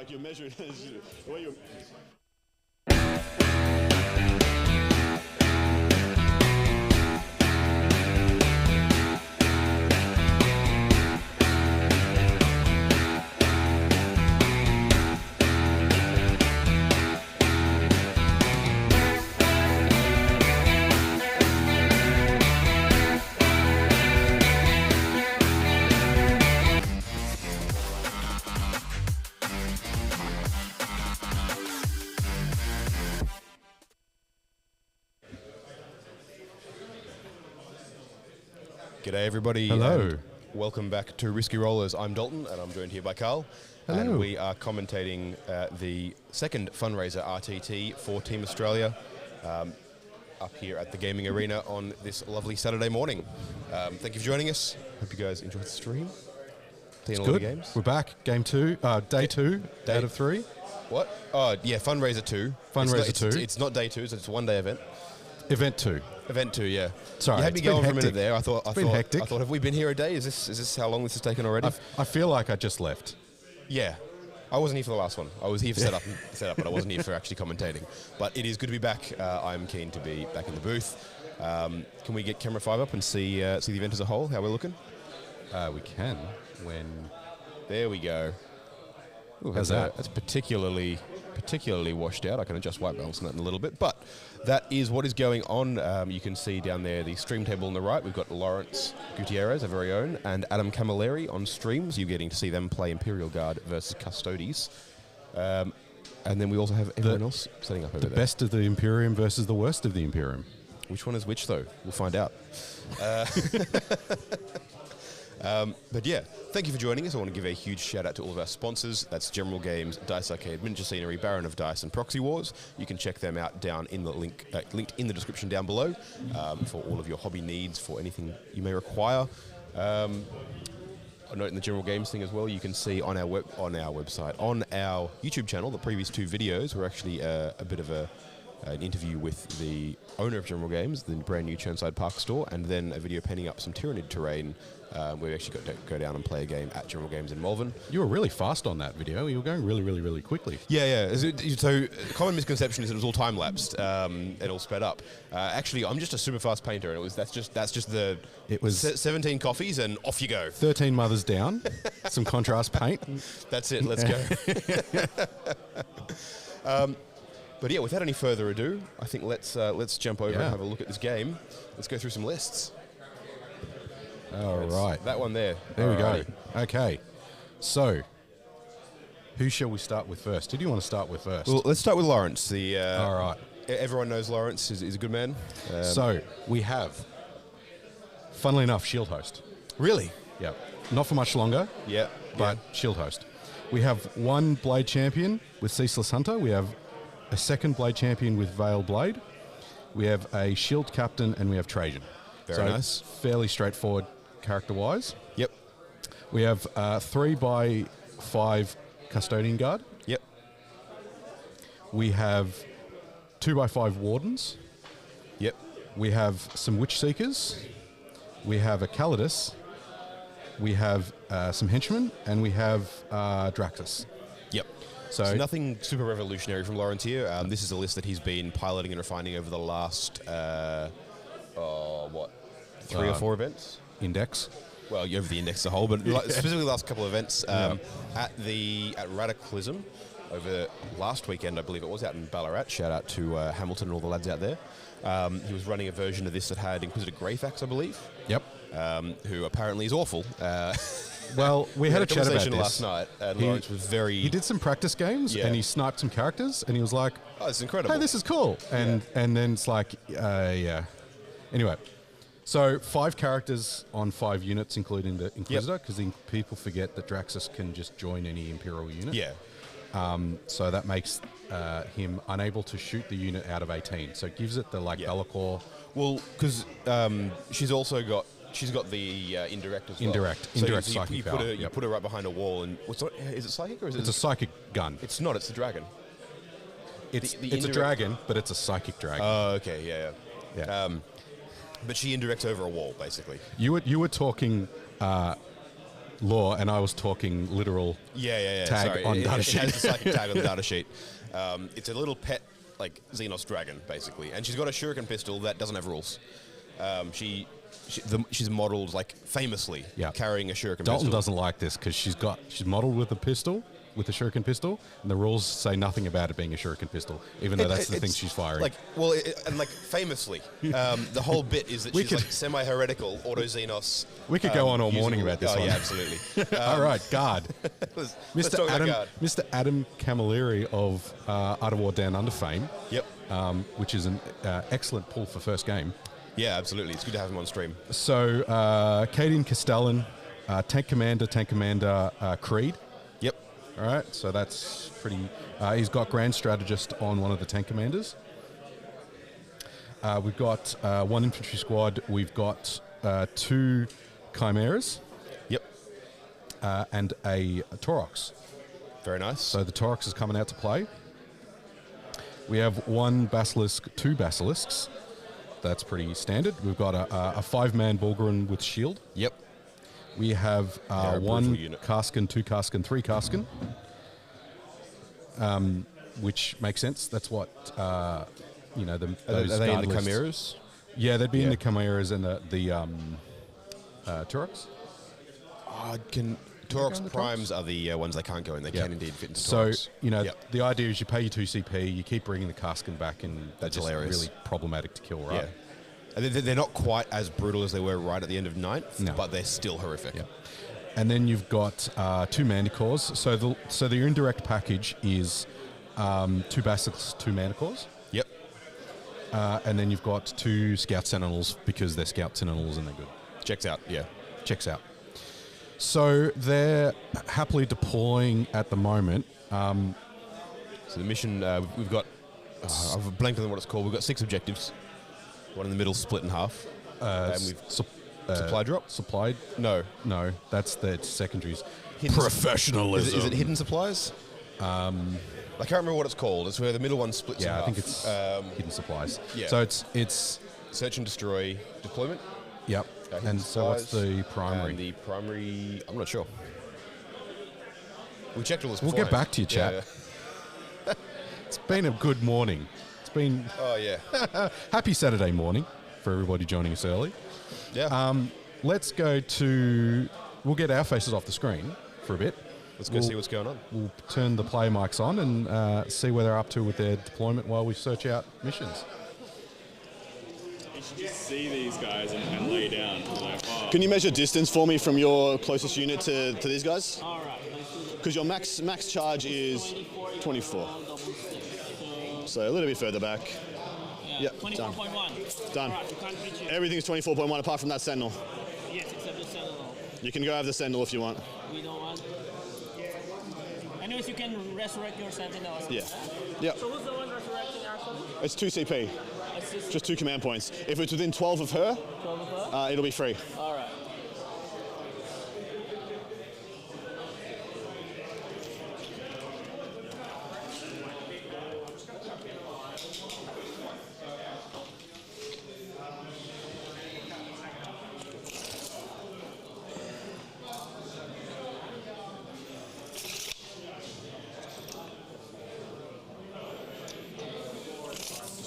like you're measuring the way you're. G'day everybody. Hello. Welcome back to Risky Rollers. I'm Dalton and I'm joined here by Carl. Hello. And we are commentating the second Fundraiser RTT for Team Australia up here at the gaming arena on this lovely Saturday morning. Thank you for joining us. Hope you guys enjoyed the stream. It's good. Games. We're back. Game 2, day 2 out of 3. What? Oh, yeah, Fundraiser 2. Fundraiser 2. It's not day 2, so it's a one-day event. Event 2. Event 2, yeah. Sorry, you had me going for a minute there. I thought, hectic. I thought, have we been here a day? Is this how long this has taken already? I feel like I just left. Yeah. I wasn't here for the last one. I was here for setup, but I wasn't here for actually commentating. But it is good to be back. I'm keen to be back in the booth. Can we get camera 5 up and see the event as a whole, how we're looking? We can when... There we go. Ooh, how's that? That's particularly washed out. I can adjust white balance on that in a little bit. But that is what is going on. You can see down there the stream table on the right. We've got Laurence, Gutierrez, our very own, and Adam Camilleri on streams. You're getting to see them play Imperial Guard versus Custodes. And then we also have everyone else setting up over there. The best of the Imperium versus the worst of the Imperium. Which one is which, though? We'll find out. But yeah, thank you for joining us. I want to give a huge shout out to all of our sponsors. That's General Games, Dice Arcade, Miniature Scenery, Baron of Dice, and Proxy Wars. You can check them out down in the link, linked in the description down below for all of your hobby needs, for anything you may require. A note in the General Games thing as well, you can see on our website, on our YouTube channel, the previous 2 videos were actually a bit of an interview with the owner of General Games, the brand new Churnside Park store, and then a video penning up some Tyranid terrain. We actually got to go down and play a game at General Games in Malvern. You were really fast on that video. You were going really quickly. Yeah. So common misconception is that it was all time lapsed. It all sped up. Actually, I'm just a super fast painter, and that's just the. It was 17 coffees and off you go. 13 mothers down, some contrast paint. That's it. Let's go. But yeah, without any further ado, I think let's jump over and have a look at this game. Let's go through some lists. All right. That one there. There we go. Okay. So, who shall we start with first? Who do you want to start with first? Well, let's start with Laurence. All right. Everyone knows Laurence is a good man. So, we have, funnily enough, Shield Host. Really? Yeah. Not for much longer. Yeah. But Shield Host. We have one Blade Champion with Ceaseless Hunter. We have a second Blade Champion with Veil Blade. We have a Shield Captain, and we have Trajan. Very nice. Fairly straightforward character-wise. Yep. We have 3x5 Custodian Guard. Yep. We have 2x5 Wardens. Yep. We have some Witch Seekers. We have a Calidus. We have some Henchmen, and we have Draxus. Yep. So nothing super revolutionary from Laurence here. This is a list that he's been piloting and refining over the last, 3 or 4 events? Index. Well, over the index as a whole, but specifically the last couple of events. At Radicalism over last weekend, I believe it was, out in Ballarat. Shout out to Hamilton and all the lads out there. He was running a version of this that had Inquisitor Greyfax, I believe. Yep. Who apparently is awful. Well, we had a chat about this last night, and Laurence was very... He did some practice games, and he sniped some characters, and he was like, "Oh, it's incredible. Hey, this is cool." And then it's like, yeah. Anyway, so 5 characters on 5 units, including the Inquisitor, because people forget that Draxus can just join any Imperial unit. Yeah. So that makes him unable to shoot the unit out of 18. So it gives it the Bellacore. Well, because she's got the indirect as well. Indirect psychic power. You put her right behind a wall, and is it psychic or is it? It's a psychic gun. It's not. It's the dragon. It's a dragon, but it's a psychic dragon. Oh, okay, yeah. But she indirects over a wall, basically. You were talking lore, and I was talking literal Yeah. tag Sorry. on data It sheet. has the psychic tag on the data sheet. It's a little pet, like, Xenos dragon, basically. And she's got a shuriken pistol that doesn't have rules. She's modelled, like, famously carrying a shuriken Dalton pistol. doesn't like this because she's modelled with a pistol, with a shuriken pistol, and the rules say nothing about it being a shuriken pistol, even though that's the thing she's firing. Like, famously, the whole bit is that she's like semi-heretical auto-Xenos. We could go on all morning about this one. Yeah, absolutely. All right, guard. let's Mr. talk about Adam, guard. Mr. Adam Camilleri of Art of War Down Under fame. Yep. Which is an excellent pull for first game. Yeah, absolutely. It's good to have him on stream. So, Caden Castellan, Tank Commander Creed. Yep. All right, so that's pretty... he's got Grand Strategist on one of the tank commanders. We've got one infantry squad. We've got 2 Chimeras. Yep. And a Taurox. Very nice. So the Taurox is coming out to play. We have 1 Basilisk, 2 Basilisks. That's pretty standard. We've got a 5-man Bulgarin with shield. Yep. We have They're a brutal 1 unit. Kaskin, 2 Kaskin, 3 Kaskin. Which makes sense. That's what, Are those they in guard the lists. Chimeras? Yeah, they'd be in Yeah. the Chimeras and the Taurox. Taurox the Primes are the ones they can't go in. They can indeed fit into So, Taurox. the idea is you pay your 2 CP, you keep bringing the Kaskin back, and That's just hilarious. really problematic to kill, right? Yeah. And they're not quite as brutal as they were right at the end of 9th, No. but they're still horrific. Yeah. And then you've got 2 Manticores. So the indirect package is 2 Basilisks, 2 Manticores. Yep. And then you've got 2 Scout Sentinels because they're Scout Sentinels and they're good. Checks out, yeah. Checks out. So they're happily deploying at the moment. So the mission, we've got, I've blanked on what it's called. We've got 6 objectives. One in the middle split in half. And we've supply drop? Supplied? No. No, that's the secondaries. Professionalism. Is it hidden supplies? I can't remember what it's called. It's where the middle one splits in half. I think it's hidden supplies. yeah. So it's Search and destroy deployment. yep. Hidden And so what's supplies, the primary? And the primary, I'm not sure. We checked all this We'll get beforehand. back to you, chap. Yeah. It's been a good morning. It's been Oh, yeah. happy Saturday morning for everybody joining us early. Yeah. Let's go to... We'll get our faces off the screen for a bit. Let's go see what's going on. We'll turn the player mics on and see where they're up to with their deployment while we search out missions. You should just see these guys and lay down. Like, oh. Can you measure distance for me from your closest unit to these guys? All right. Because your max charge is 24. So a little bit further back. Yeah, Yeah, done. 24.1. Done. All right, we can't reach you. Everything's 24.1 apart from that Sentinel. Yes, except the Sentinel. You can go have the Sentinel if you want. We don't want. Anyways, you can resurrect your Sentinel. Yeah. Yeah. So who's the one resurrecting actually? It's 2 CP. It's Just 2 command points. If it's within 12 of her, 12 of her? it'll be free. All right.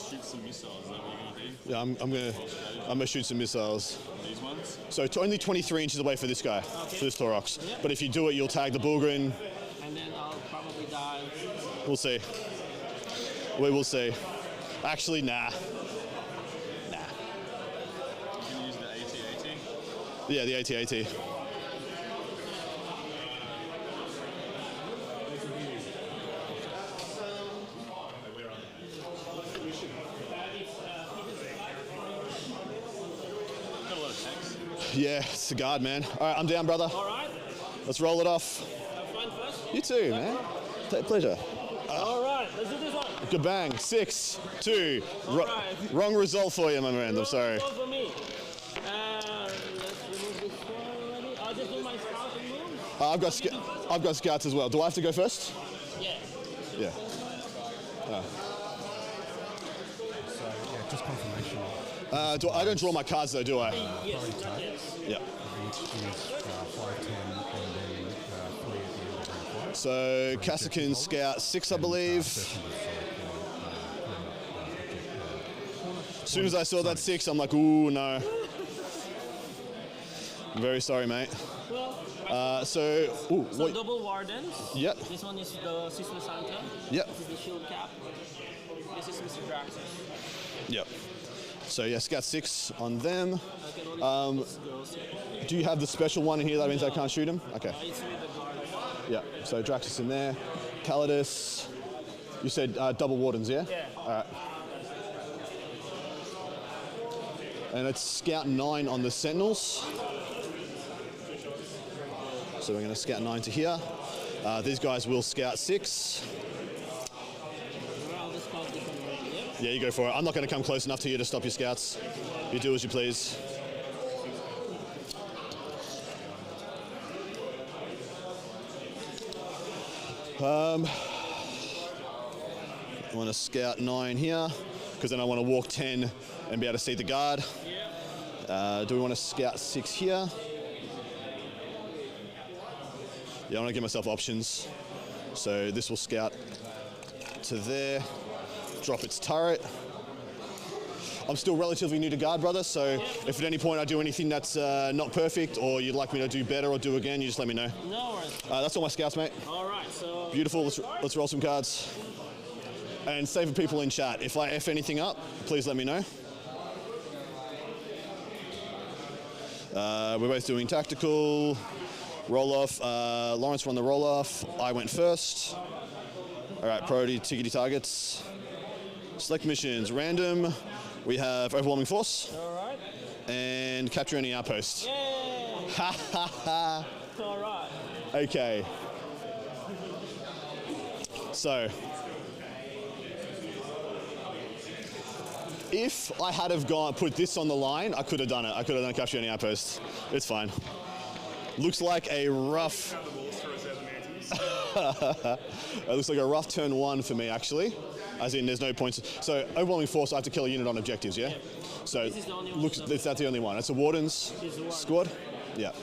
Shoot some missiles. Is that what you're going to do? Yeah, I'm gonna shoot some missiles. These ones? So it's only 23 inches away for this guy, for this Taurox. But if you do it, you'll tag the Bulgarin. And then I'll probably die. We'll see. We will see. Actually, nah. Nah. You can use the AT-AT. Yeah, the AT-AT. Got a lot of tanks. Yeah, it's a guard, man. All right, I'm down, brother. All right. Let's roll it off. Have fun first. You too, man. Take pleasure. All right. Let's do this one. Good bang. 6, 2. right. Wrong result for you, my friend. I'm sorry. Go for me. Let's remove this one already. I'll just do my spout and move. I've got scouts as well. Do I have to go first? Yeah. Yeah. So, yeah, just confirmation. I don't draw my cards though, do I? Yes. Yes. Yeah. which is 5, 10, and then 3 at the end of round 5. So Callaghan scout 6, I believe. As soon as I saw that 6, I'm like, ooh, no. I'm very sorry, mate. So double wardens. Yep. This one is the Sister Santa. Yep. This is the shield cap. This is Mr. Draxus. Yep. So yeah, scout 6 on them. I can only put girls. Do you have the special one in here? That means I can't shoot him? Okay. It's with the guard. Yeah, so Draxus in there. Callaghan. You said double wardens, yeah? Yeah. All right. And it's scout 9 on the sentinels. So we're going to scout 9 to here. These guys will scout 6. I'll just call this one right here. Yeah, you go for it. I'm not going to come close enough to you to stop your scouts. You do as you please. I want to scout 9 here, because then I want to walk 10 and be able to see the guard. Do we want to scout 6 here? Yeah, I want to give myself options. So this will scout to there, drop its turret. I'm still relatively new to guard, brother, so if at any point I do anything that's not perfect or you'd like me to do better or do again, you just let me know. No worries. That's all my scouts, mate. All right, so... Beautiful, let's roll some cards. And save for people in chat. If I F anything up, please let me know. We're both doing tactical, roll-off. Laurence won the roll-off. I went first. All right, priority tickety targets. Select missions, random. We have overwhelming force. All right. And capture any outpost. Yay! Ha ha ha. All right. Okay. So, if I had have put this on the line, I could have done it. I could have done capture any outpost. It's fine. Looks like a rough. It looks like a rough turn 1 for me, actually. As in, there's no points. So, overwhelming force, I have to kill a unit on objectives, yeah? So, that's the only one. It's a Warden's squad? Yeah.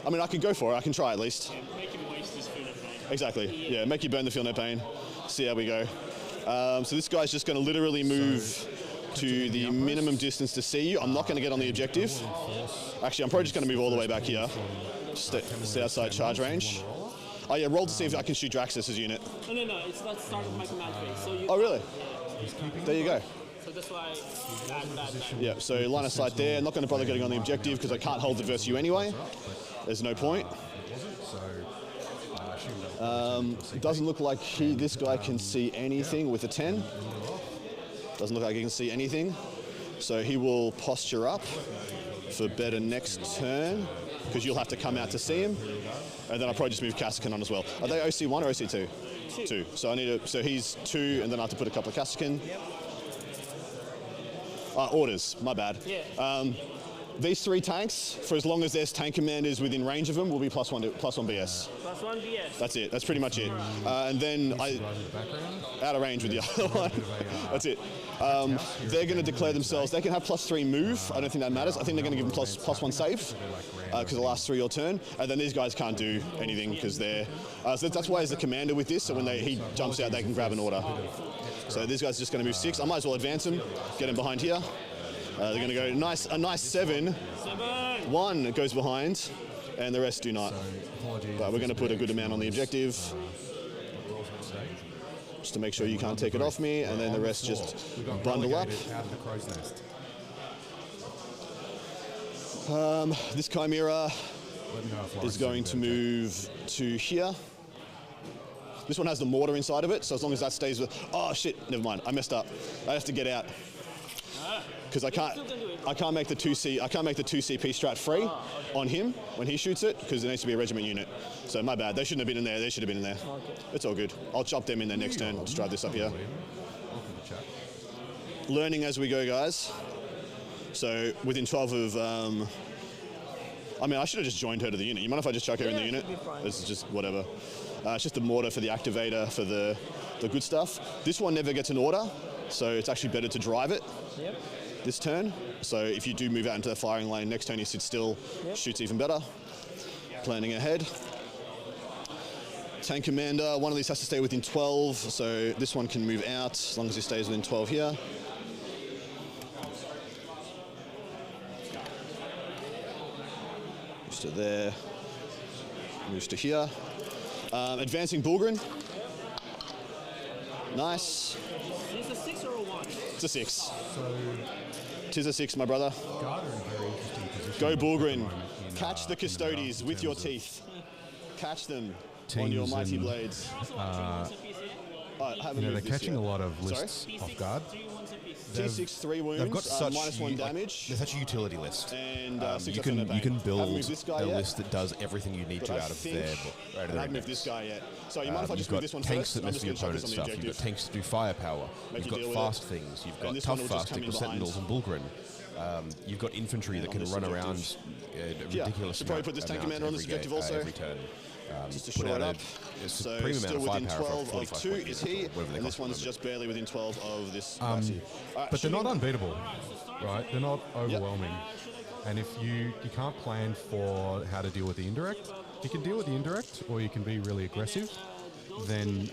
I mean, I can go for it. I can try at least. Make him waste his food of pain. Exactly. Yeah, make you burn the feel no pain. See how we go. So this guy's just going to literally move to the minimum distance to see you. I'm not going to get on the objective. Actually, I'm probably just going to move all the way back here. Just outside charge range. Oh yeah, roll to see if I can shoot Draxus' unit. No, it's not start with my command phase. So you, Oh really? Yeah. There you go. So that's why I add that. Yeah, so line of sight there. Not going to bother getting on the objective because I can't hold it versus you anyway. There's no point. It doesn't look like this guy can see anything with a 10. Doesn't look like he can see anything. So he will posture up for better next turn because you'll have to come out to see him. And then I'll probably just move Callaghan on as well. Are they OC1 or OC2? 2. So I need so he's 2 and then I have to put a couple of Callaghan. Orders, my bad. Yeah. These 3 tanks, for as long as there's tank commanders within range of them, will be +1 BS. +1 BS. That's it. That's pretty much it. And then out of range with the other one. That's it. They're going to declare themselves. They can have +3 move. I don't think that matters. I think they're going to give them +1 save because the last 3 your turn. And then these guys can't do anything because they're. So that's why he's the commander with this. So when he jumps out, they can grab an order. So these guys are just going to move 6. I might as well advance him. Get him behind here. They're going to go a nice 7. 1 goes behind, and the rest do not. But we're going to put a good amount on the objective, just to make sure you can't take it off me, and then the rest just bundle up. This Chimera is going to move to here. This one has the mortar inside of it, so as long as that stays with. Oh shit! Never mind. I messed up. I have to get out. Because I can't make the 2C I can't make the 2 CP strat free on him when he shoots it because it needs to be a regiment unit. So my bad. They shouldn't have been in there. They should have been in there. Okay. It's all good. I'll chop them in there next turn. I'll just drive this up here. Learning as we go, guys. So within 12 of I mean, I should have just joined her to the unit. You mind if I just chuck her in the unit? This is just whatever. It's just a mortar for the activator for the good stuff. This one never gets an order, so it's actually better to drive it. Yep. this turn. So if you do move out into the firing lane, next turn you sit still, shoots even better. Planning ahead. Tank commander, one of these has to stay within 12, so this one can move out as long as he stays within 12 here. Moves to there, moves to here. Advancing Bulgrin. Nice. Is it a 6 or a 1? It's a 6. So, Tis a 6, my brother. Guard are in a very interesting position. Go at the Bulgrin. moment in, Catch the in Custodes draft with in your terms of teeth. Catch them on your teams mighty and, blades. They're catching a lot of lists off guard. T6, 3 wounds, They've got such -1 damage. They're such a utility list. And you can build Haven't moved this guy a yet, list that does everything you need but to I out of think their I haven't moved this guy yet. So you mind if I you've just got move this one tanks first? that I'm mess just with going your to chuck opponent's this on the stuff. You've got objective. tanks to do firepower. Make You've you deal got with fast it. things. You've And got this tough one will just fast come stick in with behind. sentinels and Bulgrin. You've got infantry that on can this run objective. around a ridiculous should probably put this tank amount commander on this every objective game, also. every turn. Just to put shore out it a up. So supreme still amount of within firepower 12 for of 45 2 points, is he, whatever they and this cost at the one's moment. just barely within 12 of this. But they're not unbeatable, right? They're not overwhelming. And if you can't plan for how to deal with the indirect, you can deal with the indirect, or you can be really aggressive. Then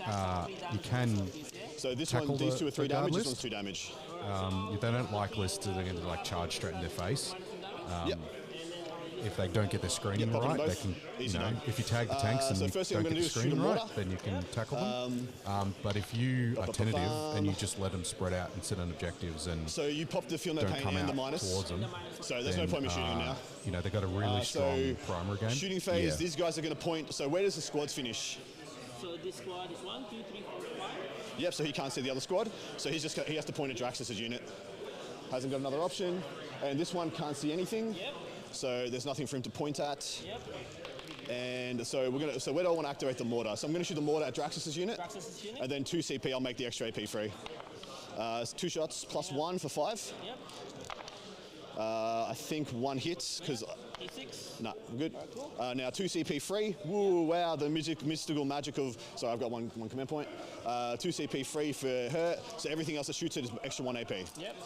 you can. So this tackle one, these the- 2 are 3 the guard damage, this list. one's 2 damage. They don't like lists that are going to like charge straight in their face. Yep. If they don't get their screening pop them right, they both. can. Easy You know, done. if you tag the tanks and so you first thing don't I'm get gonna the do is shoot screening them right, water. then you can tackle them. But if you are tentative and you just let them spread out and sit on objectives and So you pop the feel no don't pain come and the out minus. towards them, So there's no then, point in shooting them now. you know, they've got a really strong primary game. Shooting phase, Yeah. these guys are going to point. So where does the squads finish? So this squad is 1, 2, 3, 4, 5. Yep, so he can't see the other squad. So he has to point at Draxus' unit. Hasn't got another option. And this one can't see anything. Yep. So there's nothing for him to point at. Yep. And so so where do I want to activate the mortar? So I'm going to shoot the mortar at Draxus' unit. Draxus' unit. And then 2 CP, I'll make the extra AP free. It's 2 shots plus 1 for 5. Yep. I think 1 hit, because... A6. No, I'm good. Now 2 CP free. Woo, wow, the mystical magic of... Sorry, I've got one command point. 2 CP free for her. So everything else that shoots it is extra 1 AP. Yep.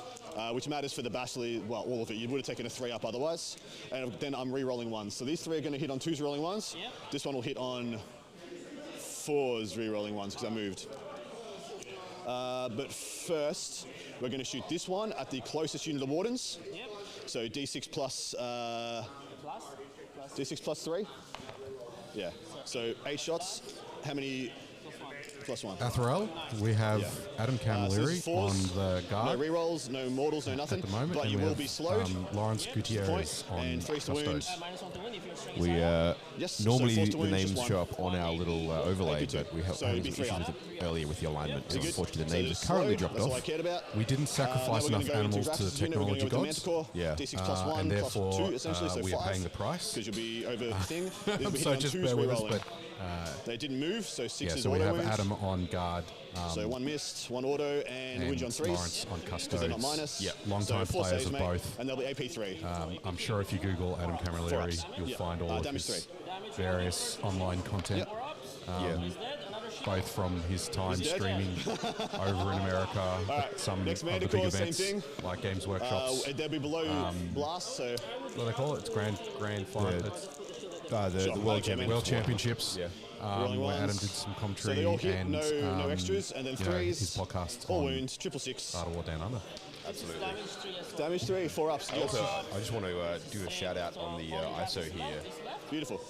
Which matters for the Bashley, well, all of it. You would have taken a 3 up otherwise. And then I'm re-rolling 1s. So these 3 are going to hit on 2s rolling 1s. Yep. This one will hit on 4s re-rolling 1s because I moved. But first, we're going to shoot this one at the closest unit of Wardens. Yep. So D6 plus... Plus. D6 plus 3? Yeah. So 8 shots. How many? Plus 1. Athrel, we have Adam So this Camilleri is 4s. on the No guard rerolls, no mortals, no nothing. at the moment. But and you we will have, be slowed. Laurence Point. Gutierrez on And 3 to wound. Custodes. -1 to win if you're string We Yes, so normally force to the wound, just names one. show up on our little overlay, Thank you, but we have so had it'd be some 3 issues up. with it earlier with the alignment. So So good. unfortunately, the So names just have currently slowed. dropped That's all I off. cared about. We didn't sacrifice Now we're enough gonna go into animals to the Draxus' unit, we're technology gonna go with gods. the Manticore. Yeah. D6 plus 1 and plus therefore 2 essentially, so we 5. are paying the price. Because you'll be over the thing. So just bear with us, but They didn't move, so 6 yeah, is so we auto have wound. Adam on guard. So 1 missed, 1 auto, and and wound on 3s. Lawrence on Because they're not Custodes. minus. Yeah, long-time so 4 players saves, of mate, both. And they'll be AP 3. I'm sure if you Google Adam Camilleri, ups. you'll Yeah. find all of Damage his 3. various online content, both from his time He's dead. streaming over in America at some next of the big Manticore, same events thing. like Games Workshops. They'll be below blast, so What do they call it? It's grand final. Yeah. It's The Sure. World Okay, Champions. World Championships. Yeah. Rolling Where Adam ones. did some So commentary they all hit, and no extras, and then you know, 3s. his podcast all on wounds, 666. Art of War Down Under. Absolutely. Damage 3, 4 ups. Yes. Also, I just want to do a shout out on the ISO here. Beautiful.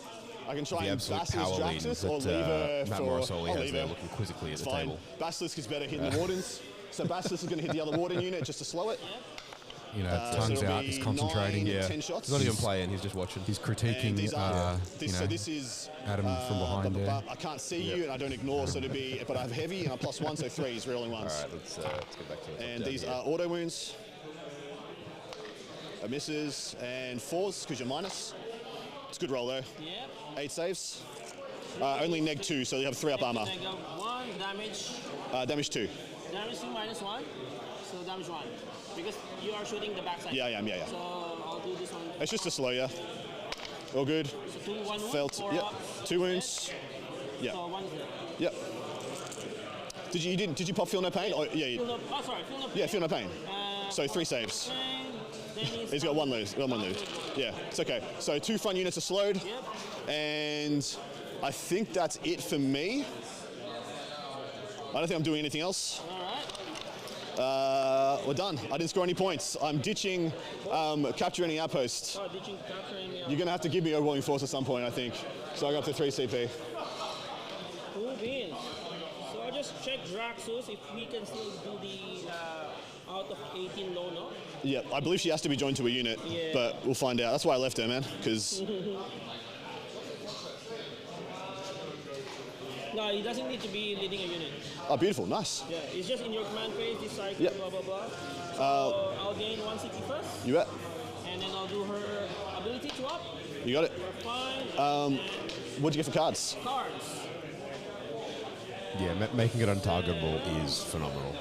I can try The and absolute Basilisk power lean Draxus that or leave her Matt for... Morrisoli I'll has leave there her. looking quizzically at It's the fine. table. Basilisk is better hitting the Wardens. So Basilisk is going to hit the other Warden unit just to slow it. You know, So tongues it'll out, be he's concentrating. 9, Yeah. 10 shots. He's not even playing, he's just watching. He's And critiquing, these are, you so know, this is Adam from behind there. I can't see you and I don't ignore, so it'd be, but I have heavy and I'm +1, so 3s, rolling 1s. All right, let's get back to the And top these down are auto wounds. Misses and 4s because you're minus. It's a good roll though. Yep. 8 saves. Only neg 2, so you have 3 up armor. I got 1 damage. Damage 2. Damage 2 -1. So damage 1. Because you are shooting the backside. Yeah, I am, yeah. So I'll do this one. It's just a slow, yeah. All good. So 2, 1 wound. Felt, 4 yep. up. 2 wounds. Yep. So 1 is there. Yep. Did you pop feel no pain? Oh, yeah. Feel no, oh, sorry, feel no pain. Yeah, feel no pain. So 3 saves. Then He's got 1 lose. Yeah, it's okay. So 2 front units are slowed. Yep. And I think that's it for me. I don't think I'm doing anything else. All right. We're done. I didn't score any points. I'm ditching capture any outpost. Oh, did you capture any? You're going to have to give me overwhelming force at some point, I think. So I got up to 3 CP. Cool beans. So I just check Draxus if we can still do the out of 18 low, no? Yeah, I believe she has to be joined to a unit, Yeah. but we'll find out. That's why I left her, man, because... No, he doesn't need to be leading a unit. Oh, beautiful. Nice. Yeah, it's just in your command phase, this cycle, Yep. blah, blah, blah. So I'll gain 1 CP first, You bet. and then I'll do her ability to up. You got it. We're fine. What'd you get for cards? Cards. Yeah, making it untargetable is phenomenal.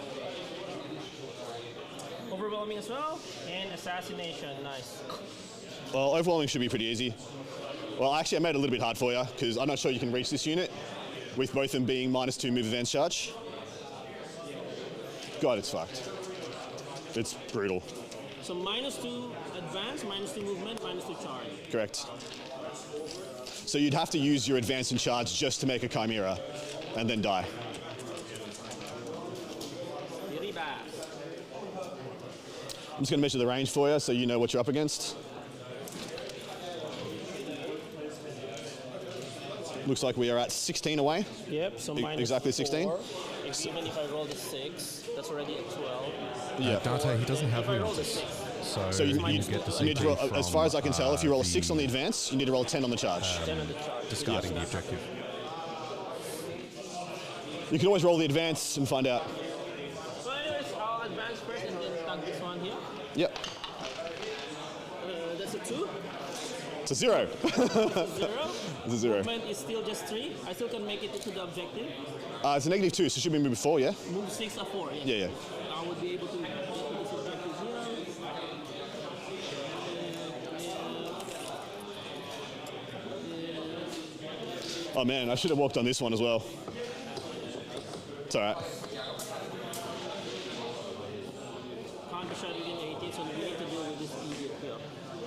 Overwhelming as well, and assassination, nice. Well, overwhelming should be pretty easy. Well, actually, I made it a little bit hard for you, because I'm not sure you can reach this unit, with both them being -2 move advance charge. God, it's fucked. It's brutal. So -2 advance, -2 movement, -2 charge. Correct. So you'd have to use your advance and charge just to make a Chimera, and then die. Very bad. I'm just going to measure the range for you so you know what you're up against. Looks like we are at 16 away. Yep, so Exactly 16? -4. Even if I roll the 6, that's already a 12. Yeah. Dante, he doesn't have If I roll the units. 6, So you get the need to roll, CP as far as I can tell, if you roll a from, 6 on the advance, you need to roll a 10 on the charge. 10 on the charge. discarding the objective. You can always roll the advance and find out. So anyways, I'll advance first and then tag this one here. Yep. That's a 2. It's a 0. 0. It's a 0. Movement is still just 3. I still can make it to the objective. It's a -2, so it should be moving 4, yeah? Move 6 or 4. Yeah. I would be able to get to this objective here. Oh man, I should have walked on this one as well. It's alright. Can't be shot within 18, so we need to deal with this idiot here.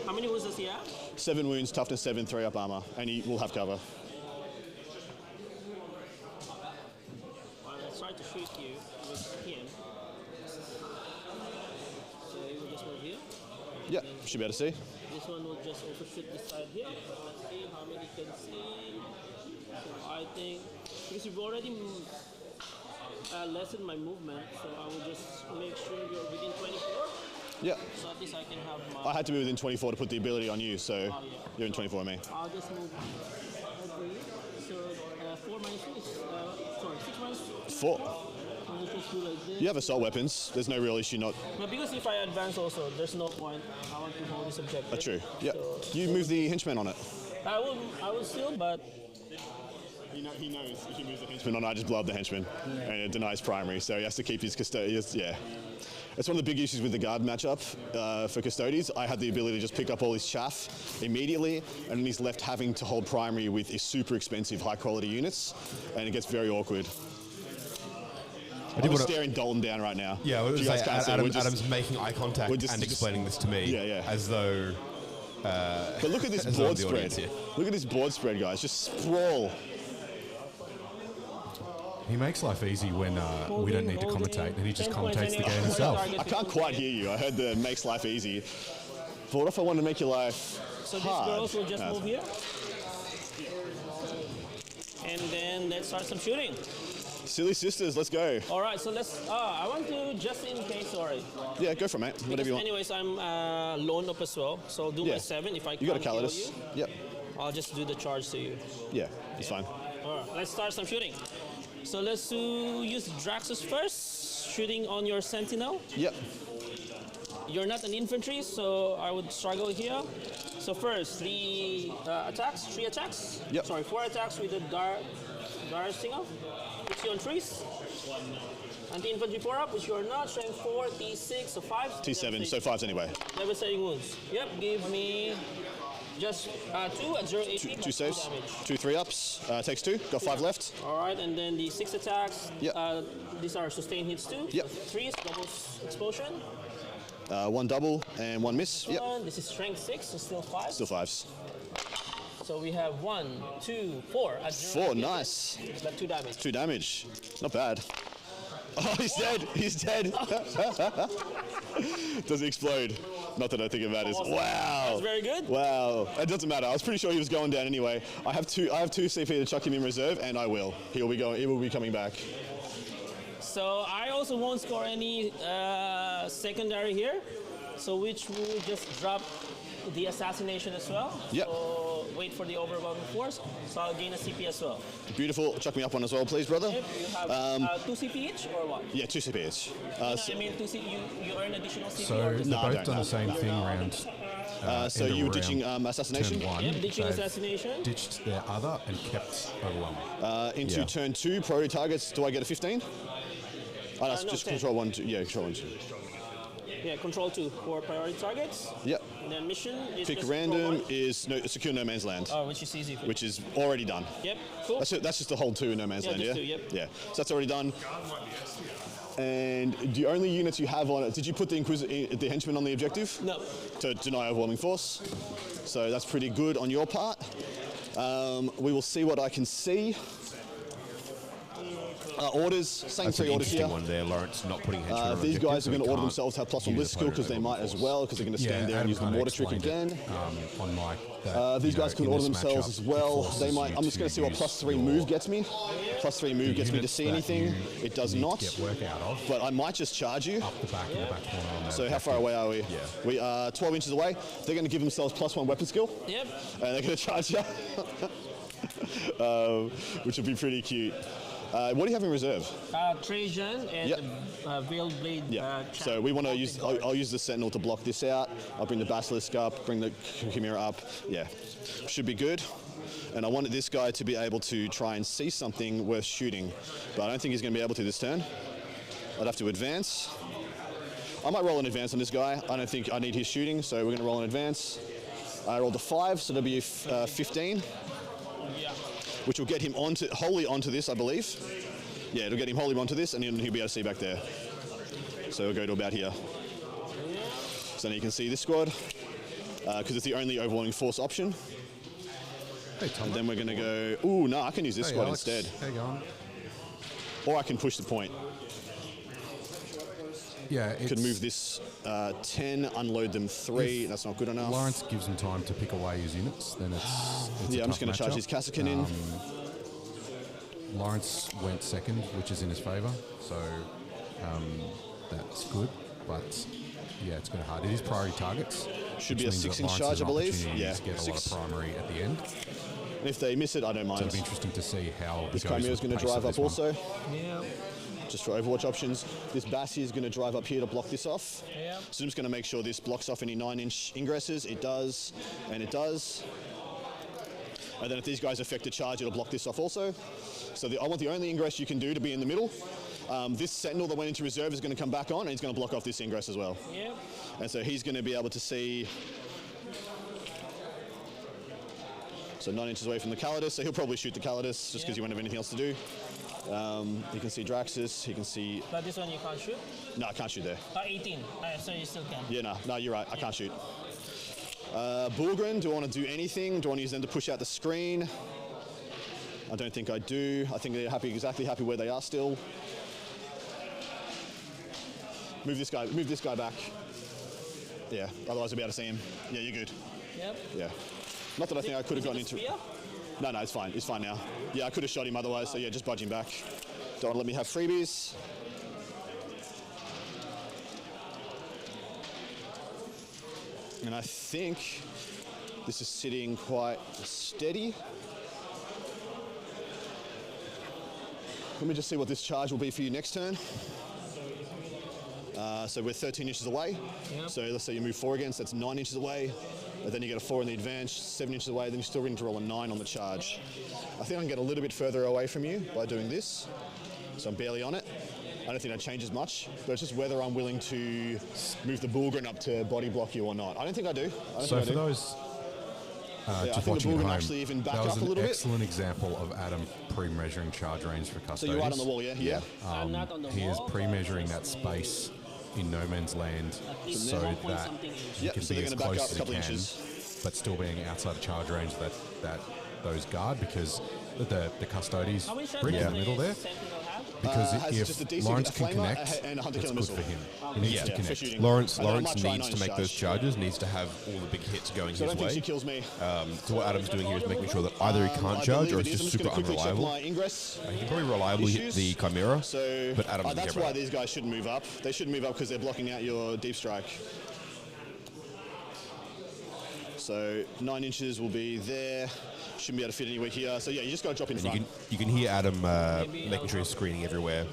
How many wounds does he have? 7 wounds, toughness 7, 3 up armor, and he will have cover. Well, let's try to shoot you with him. So he will just move here. Yeah, should be able to see. This one will just overshoot this side here. Let's see how many can see. So I think, because you've already lessened my movement, so I will just make sure you're within 24. Yeah. So at least I can have my... I had to be within 24 to put the ability on you, so yeah. you're in 24 on me. I'll just move over here. So 4 minus 2 is, sorry, 6 minus 2. 4. I'll just do like this. You have assault weapons. There's no real issue not... But because if I advance also, there's no point. I want to hold this objective. True. Yeah. So You move the henchman on it. I will still, but He knows if he moves the henchman on, I just blow up the henchman, and it denies primary, so he has to keep his custodians. Yeah. It's one of the big issues with the guard matchup for Custodes. I had the ability to just pick up all his chaff immediately, and then he's left having to hold primary with his super expensive, high-quality units, and it gets very awkward. I'm just staring Dalton down right now. Yeah, If you guys can't see, Adam's making eye contact just explaining this to me. Yeah. As though. But look at this as though I'm board the spread. audience here. Look at this board spread, guys. Just sprawl. He makes life easy when we don't need to commentate, and he just commentates the game himself. I can't quite hear you. I heard the makes life easy. But what if I want to make your life so these hard? girls will just move here. And then let's start some shooting. Silly sisters, let's go. All right, so let's. I want to just in case. Sorry. Yeah, go for it, mate. Because Whatever you want. anyways, I'm lone up as well, so I'll do my 7. If I You got a can't kill Calidus. you, Yep. I'll just do the charge to you. Yeah, it's fine. All right, let's start some shooting. So let's use Draxus first, shooting on your Sentinel. Yep. You're not an infantry, so I would struggle here. So first, the attacks, 3 attacks. Yep. Sorry, 4 attacks with the Gar Singer. Puts you on 3s. Anti-infantry 4 up, which you are not. Strength 4, T6, so 5. T7, so 5's anyway. Devastating wounds. Yep, give me just 2 at 0 HP. 2 saves, damage. 2 3-ups, takes 2, got 5 left. All right, and then the 6 attacks. Yep. These are sustained hits too. Yep. 3s, double explosion. One double and one miss. Yep. This is strength 6, so still 5. Still 5s. So we have 1, 2, 4. 4, nice. But 2 damage. 2 damage. Not bad. Oh, he's dead. He's dead. Does he explode? Not that I think it matters. Awesome. Wow. That's very good. Wow. It doesn't matter. I was pretty sure he was going down anyway. I have two CP to chuck him in reserve, and I will. He will be coming back. So I also won't score any secondary here. So which will just drop the assassination as well. Yep. So wait for the overwhelming force. So I'll gain a CP as well. Beautiful. Chuck me up one as well, please, brother. Yep. You have 2 CP each or what? Yeah, 2 CP each. I mean, 2 CP. You earn additional CP. So or they've just both done the same thing round. So you were ditching assassination? Turn 1. Yep, ditching They've assassination. Ditched their other and kept overwhelming. Into Yeah. turn 2, priority targets. Do I get a 15? Oh, that's No, just 10. control 1, 2. Yeah, control 1, 2. Yeah, control 2 for priority targets. Yep. And then mission is Pick just random control 1. is secure no man's land, Which is easy for you. which is already done. Yep, cool. That's it. That's just the whole 2 in no man's Yeah, land, just yeah? 2, yep. Yeah. So that's already done. And the only units you have on it, did you put the the henchman on the objective? No. To deny overwhelming force. So that's pretty good on your part. We will see what I can see. Orders, same That's 3 an orders interesting here. one there, Lawrence, not putting henchmen on These objective, guys so are going we to order can't themselves to have plus 1 use list skill because they opponent might as overwhelming well, because they're going to stand there and use the Adam mortar trick kinda again. explained it, unlike that, These guys can in order this themselves matchup, as it well. forces They might. you I'm just going to see what use plus 3 your- move gets me. Plus 3 move the gets me to units see that anything. you It does need to not. get work out of. But I might just charge you. Up the back in the back corner on that So how far away are we? Yeah. We are 12 inches away. They're going to give themselves plus 1 weapon skill, Yep. and they're going to charge you, which would be pretty cute. What do you have in reserve? Trajan and Yep. Veiled Blade. Yeah. So we want to use. I'll use the Sentinel to block this out. I'll bring the Basilisk up. Bring the Chimera up. Yeah. Should be good. And I wanted this guy to be able to try and see something worth shooting, but I don't think he's going to be able to this turn. I'd have to advance. I might roll an advance on this guy. I don't think I need his shooting, so we're going to roll an advance. I rolled a 5, so that'll be 15. Yeah. Which will get him wholly onto this, I believe. Yeah, it'll get him wholly onto this, and then he'll be able to see back there. So we'll go to about here. So now you can see this squad, because it's the only overwhelming force option. Hey, Tom. And then we're going to go, ooh, no, I can use this Hey, squad Alex. instead. How you going? Or I can push the point. Yeah, it's, Could move this 10, unload them 3. That's not good enough. Lawrence gives him time to pick away his units, then it's Yeah, a I'm just going tough to charge matchup. his Cassican in. Lawrence went second, which is in his favour, so that's good. But yeah, it's going to hard. It is priority targets. Should which be a means that 6-inch Lawrence charge, has I an believe. opportunity Yeah, to get a 6. lot of primary at the end. And if they miss it, I don't So mind. it'll be interesting to see how This it goes. Chimera's with going the to pace drive of up this one. also, Yeah. just for Overwatch options. This Bassi is going to drive up here to block this off. Yeah. So I'm just going to make sure this blocks off any 9-inch ingresses. It does, and it does. And then if these guys affect a charge, it'll block this off also. So I want the only ingress you can do to be in the middle. This Sentinel that went into reserve is going to come back on, and he's going to block off this ingress as well. Yep. And so he's going to be able to see. So 9 inches away from the Callaghan, so he'll probably shoot the Callaghan just because he won't have anything else to do. He can see Draxus, he can see. But this one you can't shoot? No, I can't shoot there. 18. So you still can. Yeah, no, you're right, I can't shoot. Bulgren, do I want to do anything? Do I want to use them to push out the screen? I don't think I do. I think they're exactly happy where they are still. Move this guy back. Yeah, otherwise I'll be able to see him. Yeah, you're good. Yep. Yeah. Not that I think I could have gotten into. Spear? No, it's fine. It's fine now. Yeah, I could have shot him otherwise, so yeah, just budge him back. Don't want to let me have freebies. And I think this is sitting quite steady. Let me just see what this charge will be for you next turn. So we're 13 inches away. Yep. So let's say you move 4 again, so that's 9 inches away. And then you get a 4 in the advance, 7 inches away, then you're still going to roll a 9 on the charge. I think I can get a little bit further away from you by doing this. So I'm barely on it. I don't think that changes much, but it's just whether I'm willing to move the Bulgren up to body block you or not. I don't think I do. So for those I just think the watching at Bulgren home, actually even back that was up a an little bit. excellent example of Adam pre-measuring charge range for Custodes. So you're right on the wall, yeah? Yeah. I'm not on the He is wall. pre-measuring that space in no man's land, least so 1 point that something inch. you Yep, can so be they're as gonna back close up a as you couple can, inches. but still being outside of charge range that those guard, because the Custodes How many shots bring does in the middle there. Sentinel have? Because has just a if DC, Laurence a can flamer, connect, and a hunter it's killer good missile. for him. He needs to Yeah, for connect. shooting. Laurence I might needs try to 9 make those charge. charges, needs to have all the big hits going So I his don't think she way. kills me. So what Adam's doing here is making sure that either he can't I charge believe or it it's is. I'm just just super going to quickly check unreliable. my ingress. He can probably reliably hit issues. the Chimera, So but Adam doesn't that's care why about it. these guys shouldn't move up. They shouldn't move up because they're blocking out your deep strike. So 9 inches will be there. Shouldn't be able to fit anywhere here. So yeah, you just got to drop in And front. you can hear Adam making sure he's screening everywhere.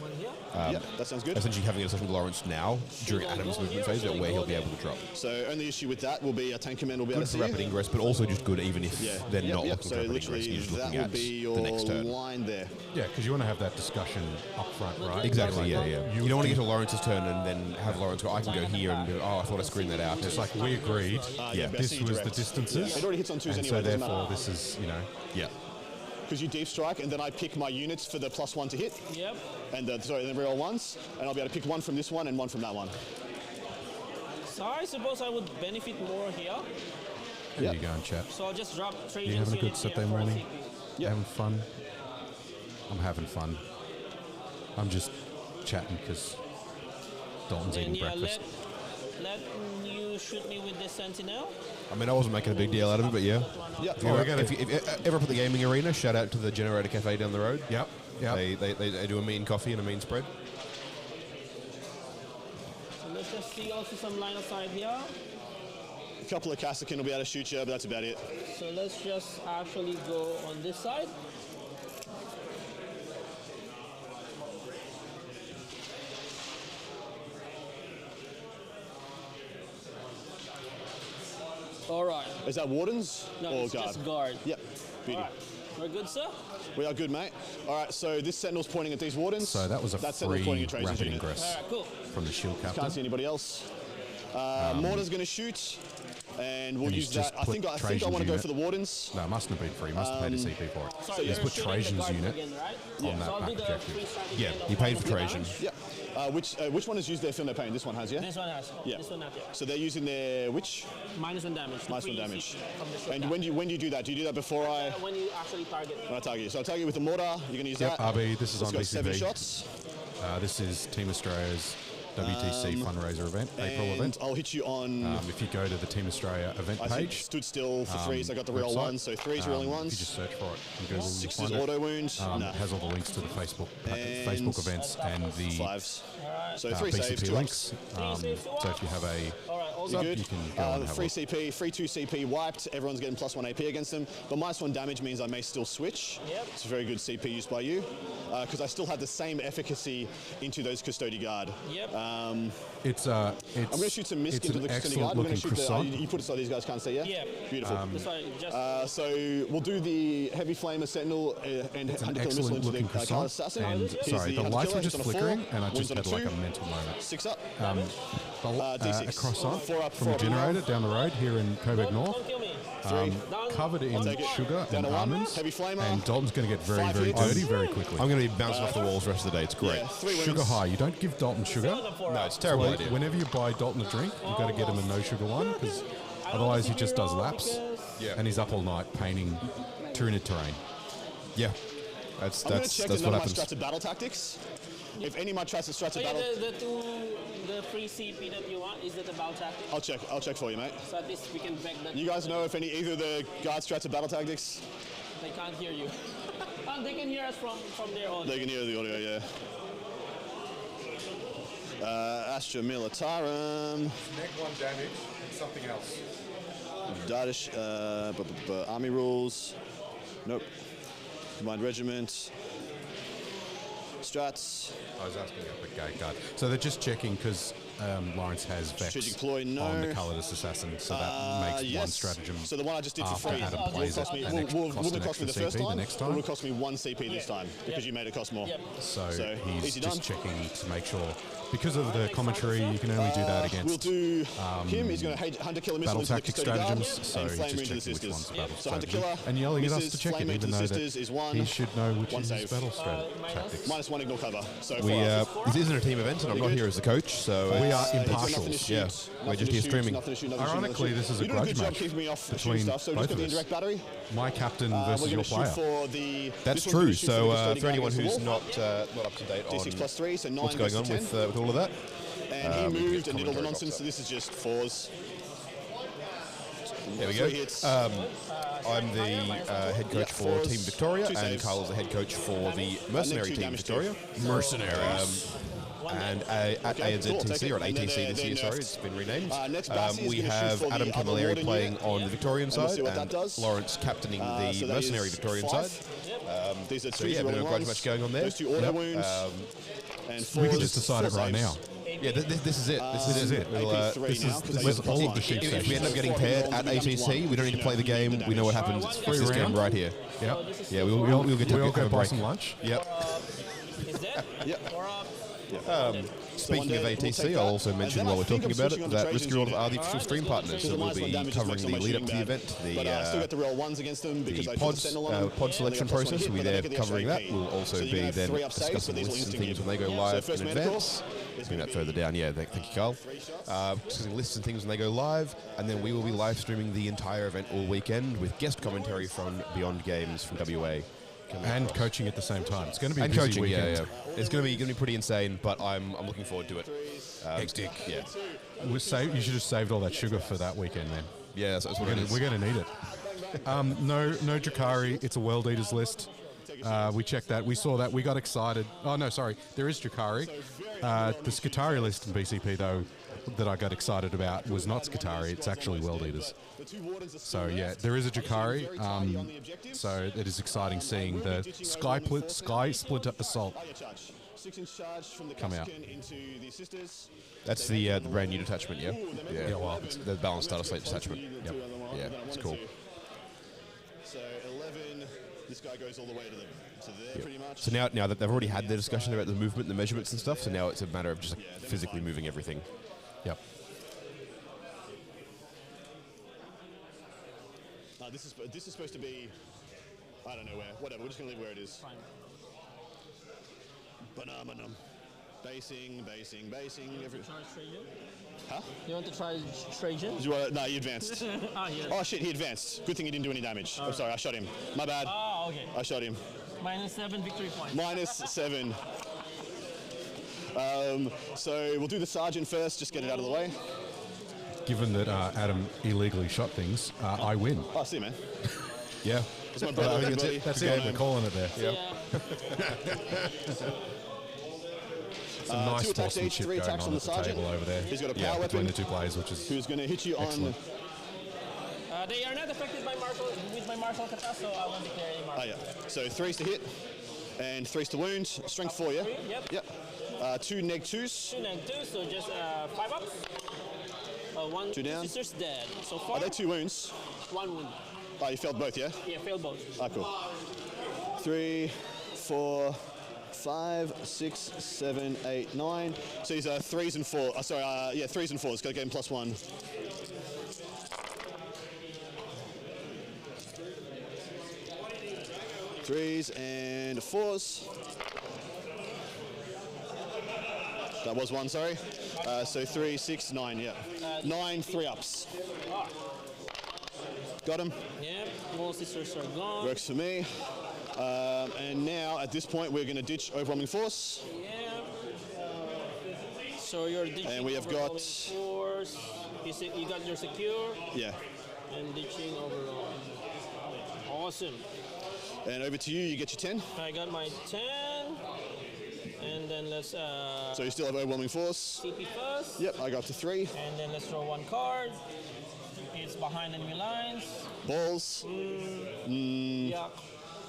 Yeah, that sounds good. Essentially having a discussion with Lawrence now during Adam's movement phase about where he'll be able to drop. So only issue with that will be a tank command will be able Good to for see rapid you. ingress, but also just good even if Yeah. they're not looking So for rapid literally ingress. You're just that looking will at be your the next turn. line there. Yeah, because you want to have that discussion up front, right? Exactly, Like, yeah. You don't want to get to Lawrence's turn and then have Lawrence go, I can go here and go, oh, I thought I screened that out. It's like we agreed. Yeah. This Bessie was the direct. distances. It already hits on 2s and anyway. so it doesn't therefore, matter. this is Yeah. Because you deep strike, and then I pick my units for the +1 to hit, Yep. and then reroll ones, and I'll be able to pick one from this one and one from that one. So I suppose I would benefit more here. There Yep. you go, chat. So I'll just drop Trajan's You having a good unit here Saturday for a morning? CP. Yep. Having fun? I'm having fun. I'm just chatting because Dalton's And eating yeah, breakfast. let you shoot me with the Sentinel. I mean, I wasn't making a big deal out of it, but yeah. Yeah. If you ever up at the gaming arena, shout out to the Generator Cafe down the road. Yep. Yep. They do a mean coffee and a mean spread. So let's just see also some line of sight here. A couple of Callaghan will be able to shoot you, but that's about it. So let's just actually go on this side. All right. Is that Wardens No, or it's Guard? just guard. Yep. Beauty. All right. We're good, sir? We are good, mate. All right, so this Sentinel's pointing at these Wardens. So that was a That Sentinel's free pointing at Trajan's rapid unit. ingress All right, cool. from the shield Can't see captain. anybody else. Mortar's going to shoot, and we'll And he's use that. just I think put I Trajan's want to go unit. for the Wardens. No, it mustn't have been free. He must have paid a CP for it. Sorry, He's you're put shooting the Trajan's guard unit again, right? on So that I'll back do the objective. free strike Yeah, again you of paid one for of the Trajan. damage. Yep. Which one has used their Feel No Pain? This one has, yeah? This one has. Yeah. This one not yet. So they're using their which? -1 damage. the Minus free 1 damage. CP from the shield And cap. when do you do that? Do you do that before I When you actually target me. when I target you? So I target you with the mortar. You're going to use Yep, that. RB, this is It's on got 7 BCB. shots. This is Team Australia's WTC fundraiser event, April And event. I'll hit you on. If you go to the Team Australia event I think page, stood still for 3s. I got the real website, ones, so 3s rolling if you just ones. search for it, you go to 6s find it. auto wound. No. It has all the links to the Facebook And events and the 5s. So 3 saves, BCP 2 links. ups. So if you have a All right, all sub, good. Good. you can go and have a Free look. CP, free 2 CP wiped. Everyone's getting +1 AP against them. But -1 damage means I may still switch. Yep. It's a very good CP used by you. Because I still have the same efficacy into those Custodian Guard. Yep. It's I'm going to shoot some misc it's into an the Custodian excellent Guard. We're going looking to shoot croissant. you put it so these guys can't see, yeah? Yeah. Beautiful. Sorry, just So we'll do the Heavy Flamer Sentinel and It's an Hunter Killer Missile excellent into looking the Callaghan croissant. Assassin. And Here's sorry, the Hunter lights Killer, were just hits on a 4, flickering, and I wounds just on a had like 2, a mental moment. 6 up. A D6. croissant 4 up, from 4 a up. generator down the road here in Coburg North, don't kill me. 3. Down. covered in take it. sugar Down and to 1. almonds. Heavy Flamer. And Dalton's going to get very, 5 very hits. dirty very quickly. I'm going to be bouncing off the walls the rest of the day. It's great. Yeah, 3 Sugar wounds. high. You don't give Dalton sugar. No, it's a terrible So idea. whenever you buy Dalton a drink, you've got to get him a no sugar one because otherwise he just does laps Yeah. and he's up all night painting Tyranid terrain. Yeah. That's I'm going to check that's that none what of my happens. strats are battle tactics. If any of my strats are strats So are yeah, battle, the free CP that you want, is that about tactic? I'll check for you, mate. So at least we can back that. You guys know if either the guard strats are battle tactics? They can't hear you. They can hear us from their own. They can hear the audio, yeah. Astra Militarum, Neg 1 damage and something else. Dardish, Army Rules, nope. Combined Regiment, Strats, I was asking up a gate guard. So they're just checking because Laurence has Vex Strategic Ploy, no. on the Colourless Assassin, so that makes one yes. stratagem. So the one I just did for after free Adam will plays cost it, me, an will, extra- will, cost wouldn't an have cost me the extra first CP the time. next It time. will cost me 1 CP this time because you made it cost more. Yep. So, So, he's easy just done. checking to make sure. Because of the commentary, you can only do that against We'll do him. He's going to Hunter Killer Missile battle into the tactic Custodian Guard stratagems. So and he's Flamer just into the checking which one's Sisters. battle So Hunter stratagem. Killer And yelling at us misses, to check it, Flamer even into though the Sisters that is 1. he should know which One is his save. battle tactics. -1 one ignore cover. So We, far. this isn't a team event, and I'm not here as the coach, so We are Nothing to impartials. shoot, Yeah, nothing we're to just here shoot, streaming. nothing to shoot, nothing to shoot, Ironically, nothing to this is shoot. a You do a grudge good job match keeping me off shooting between stuff. So both just got of the us. indirect battery. My captain We're versus going your to shoot player. for the. that's this one's gonna true. shoot for the So custodian for anyone guy who's against the not up to date on D6 plus 3, so 9 what's going goes on to 10. with all of that, And he we can moved get and did all the commentary nonsense, box so this is just 4s. there we 3 go. hits. I'm the head coach for fours, Team Victoria, 2 and saves. Carl is the head coach for the Mercenary 2 Team damage Victoria. Mercenaries. And at Okay, cool, ANZTC, take or it. at And ATC they're this year, sorry, nerfed. it's been renamed. Next Bassi is We gonna shoot have for the Adam other Camilleri warden playing unit. on the Victorian And we'll side, see what that and does. Lawrence captaining the So that Mercenary is Victorian 5. side. These are So 2 yeah, a bit of a grudge 0-1s. match going on there. Those 2 auto wounds. And 4s. We can just decide it right now. Yeah, this is it. This is it. We'll, AP3 this now, is- 'cause this I is use all the of the plus sheep one. If we end up getting paired at ATC, we don't need to play the game. We know what happens. It's Free this game round. right here. Yep. Yeah, we'll get to We all have go a buy break. some lunch. Yep. Is that? Yep. Or up? Speaking of we'll ATC, take I'll that. also And mention then while I we're think talking I'm about switching it on that to Risky Trajan's Roll unit. are the official stream partners, so we'll Minus 1 be damage is covering much the too much lead up to the shooting event, But I still get the real 1s against them because the I put the Sentinel on them. pod selection And they got plus process. 1 We'll be hit, there but they don't get the covering extra that. AP. We'll also So you're be gonna have then 3 up saves, discussing but these will lists and instant things give. when they go So live first in medical advance. is Bring gonna that further down, yeah, thank you, Carl. Discussing lists and things when they go live, and then we will be live streaming the entire event all weekend with guest commentary from Beyond Games from WA. And coaching at the same time. It's going to be a And busy coaching, weekend. yeah. It's going to be pretty insane, but I'm looking forward to it. Hectic. Yeah, You should have saved all that sugar for that weekend, man. yeah, that's what it is. We're going to need it. No Drakari. It's a World Eaters list. We checked that. We saw that. We got excited. Oh, no, sorry. There is Drakari. The Skitari list in BCP, though, that I got excited about was not Skitari. It's actually World Eaters. So, yeah, there is a Drakari. So it is exciting seeing the Sky Splinter Assault come out. That's the brand new detachment, yeah? Yeah, well, It's the balanced data slate detachment. Yep. Yeah, it's cool. So 11, this guy goes all the way to there pretty much. So now that they've already had their discussion about the movement and the measurements and stuff, so now it's a matter of just physically moving everything. Yep. This is supposed to be, I don't know where, whatever, we're just going to leave where it is. Fine. Banana. Basing. Every, Try Trajan? huh? You want to try Trajan? No, he advanced. Ah, yeah. Oh shit, he advanced. Good thing he didn't do any damage. I'm sorry, I shot him. My bad. Oh, okay. I shot him. -7 victory points. -7. So we'll do the sergeant first, just get it out of the way. Given that Adam illegally shot things, I win. Oh, see, man. Yeah. It's my brother. I think that's everybody. it. That's Good it. game. We're calling it there. Yeah. Some nice 2 attacks each, sportsmanship 3 going attacks on on the at the sergeant. table over there. He's got a Yeah, power between weapon. the 2 players, which is Who's going to hit you excellent. They are not affected by my martial kata, so I won't declare any martial. yeah. So 3s to hit, and 3s to wound. Strength 4, yeah? 3, yep. 2 neg-2s. 2 and 2, so just 5 ups. 1 2 down. sister's dead. So far, Are they 2 wounds? 1 wound. Oh, you failed both, yeah? Yeah, failed both. Ah, cool. 3, 4, 5, 6, 7, 8, 9. So these are 3s and 4. 3s and 4s. Got to get him +1. Threes and 4s. That was 1, sorry. So 3, 6, 9, yeah. 9 3-ups. Got him. Yep, all sisters are gone. Works for me. And now, at this point, we're going to ditch overwhelming force. Yeah. So you're ditching And we have overall got- force. You got your secure Yeah. and ditching overall. Awesome. And over to you, you get your 10. I got my 10. And then let's So you still have overwhelming force. CP first. Yep, I got up to 3. And then let's draw 1 card. It's behind enemy lines. Balls. Yeah.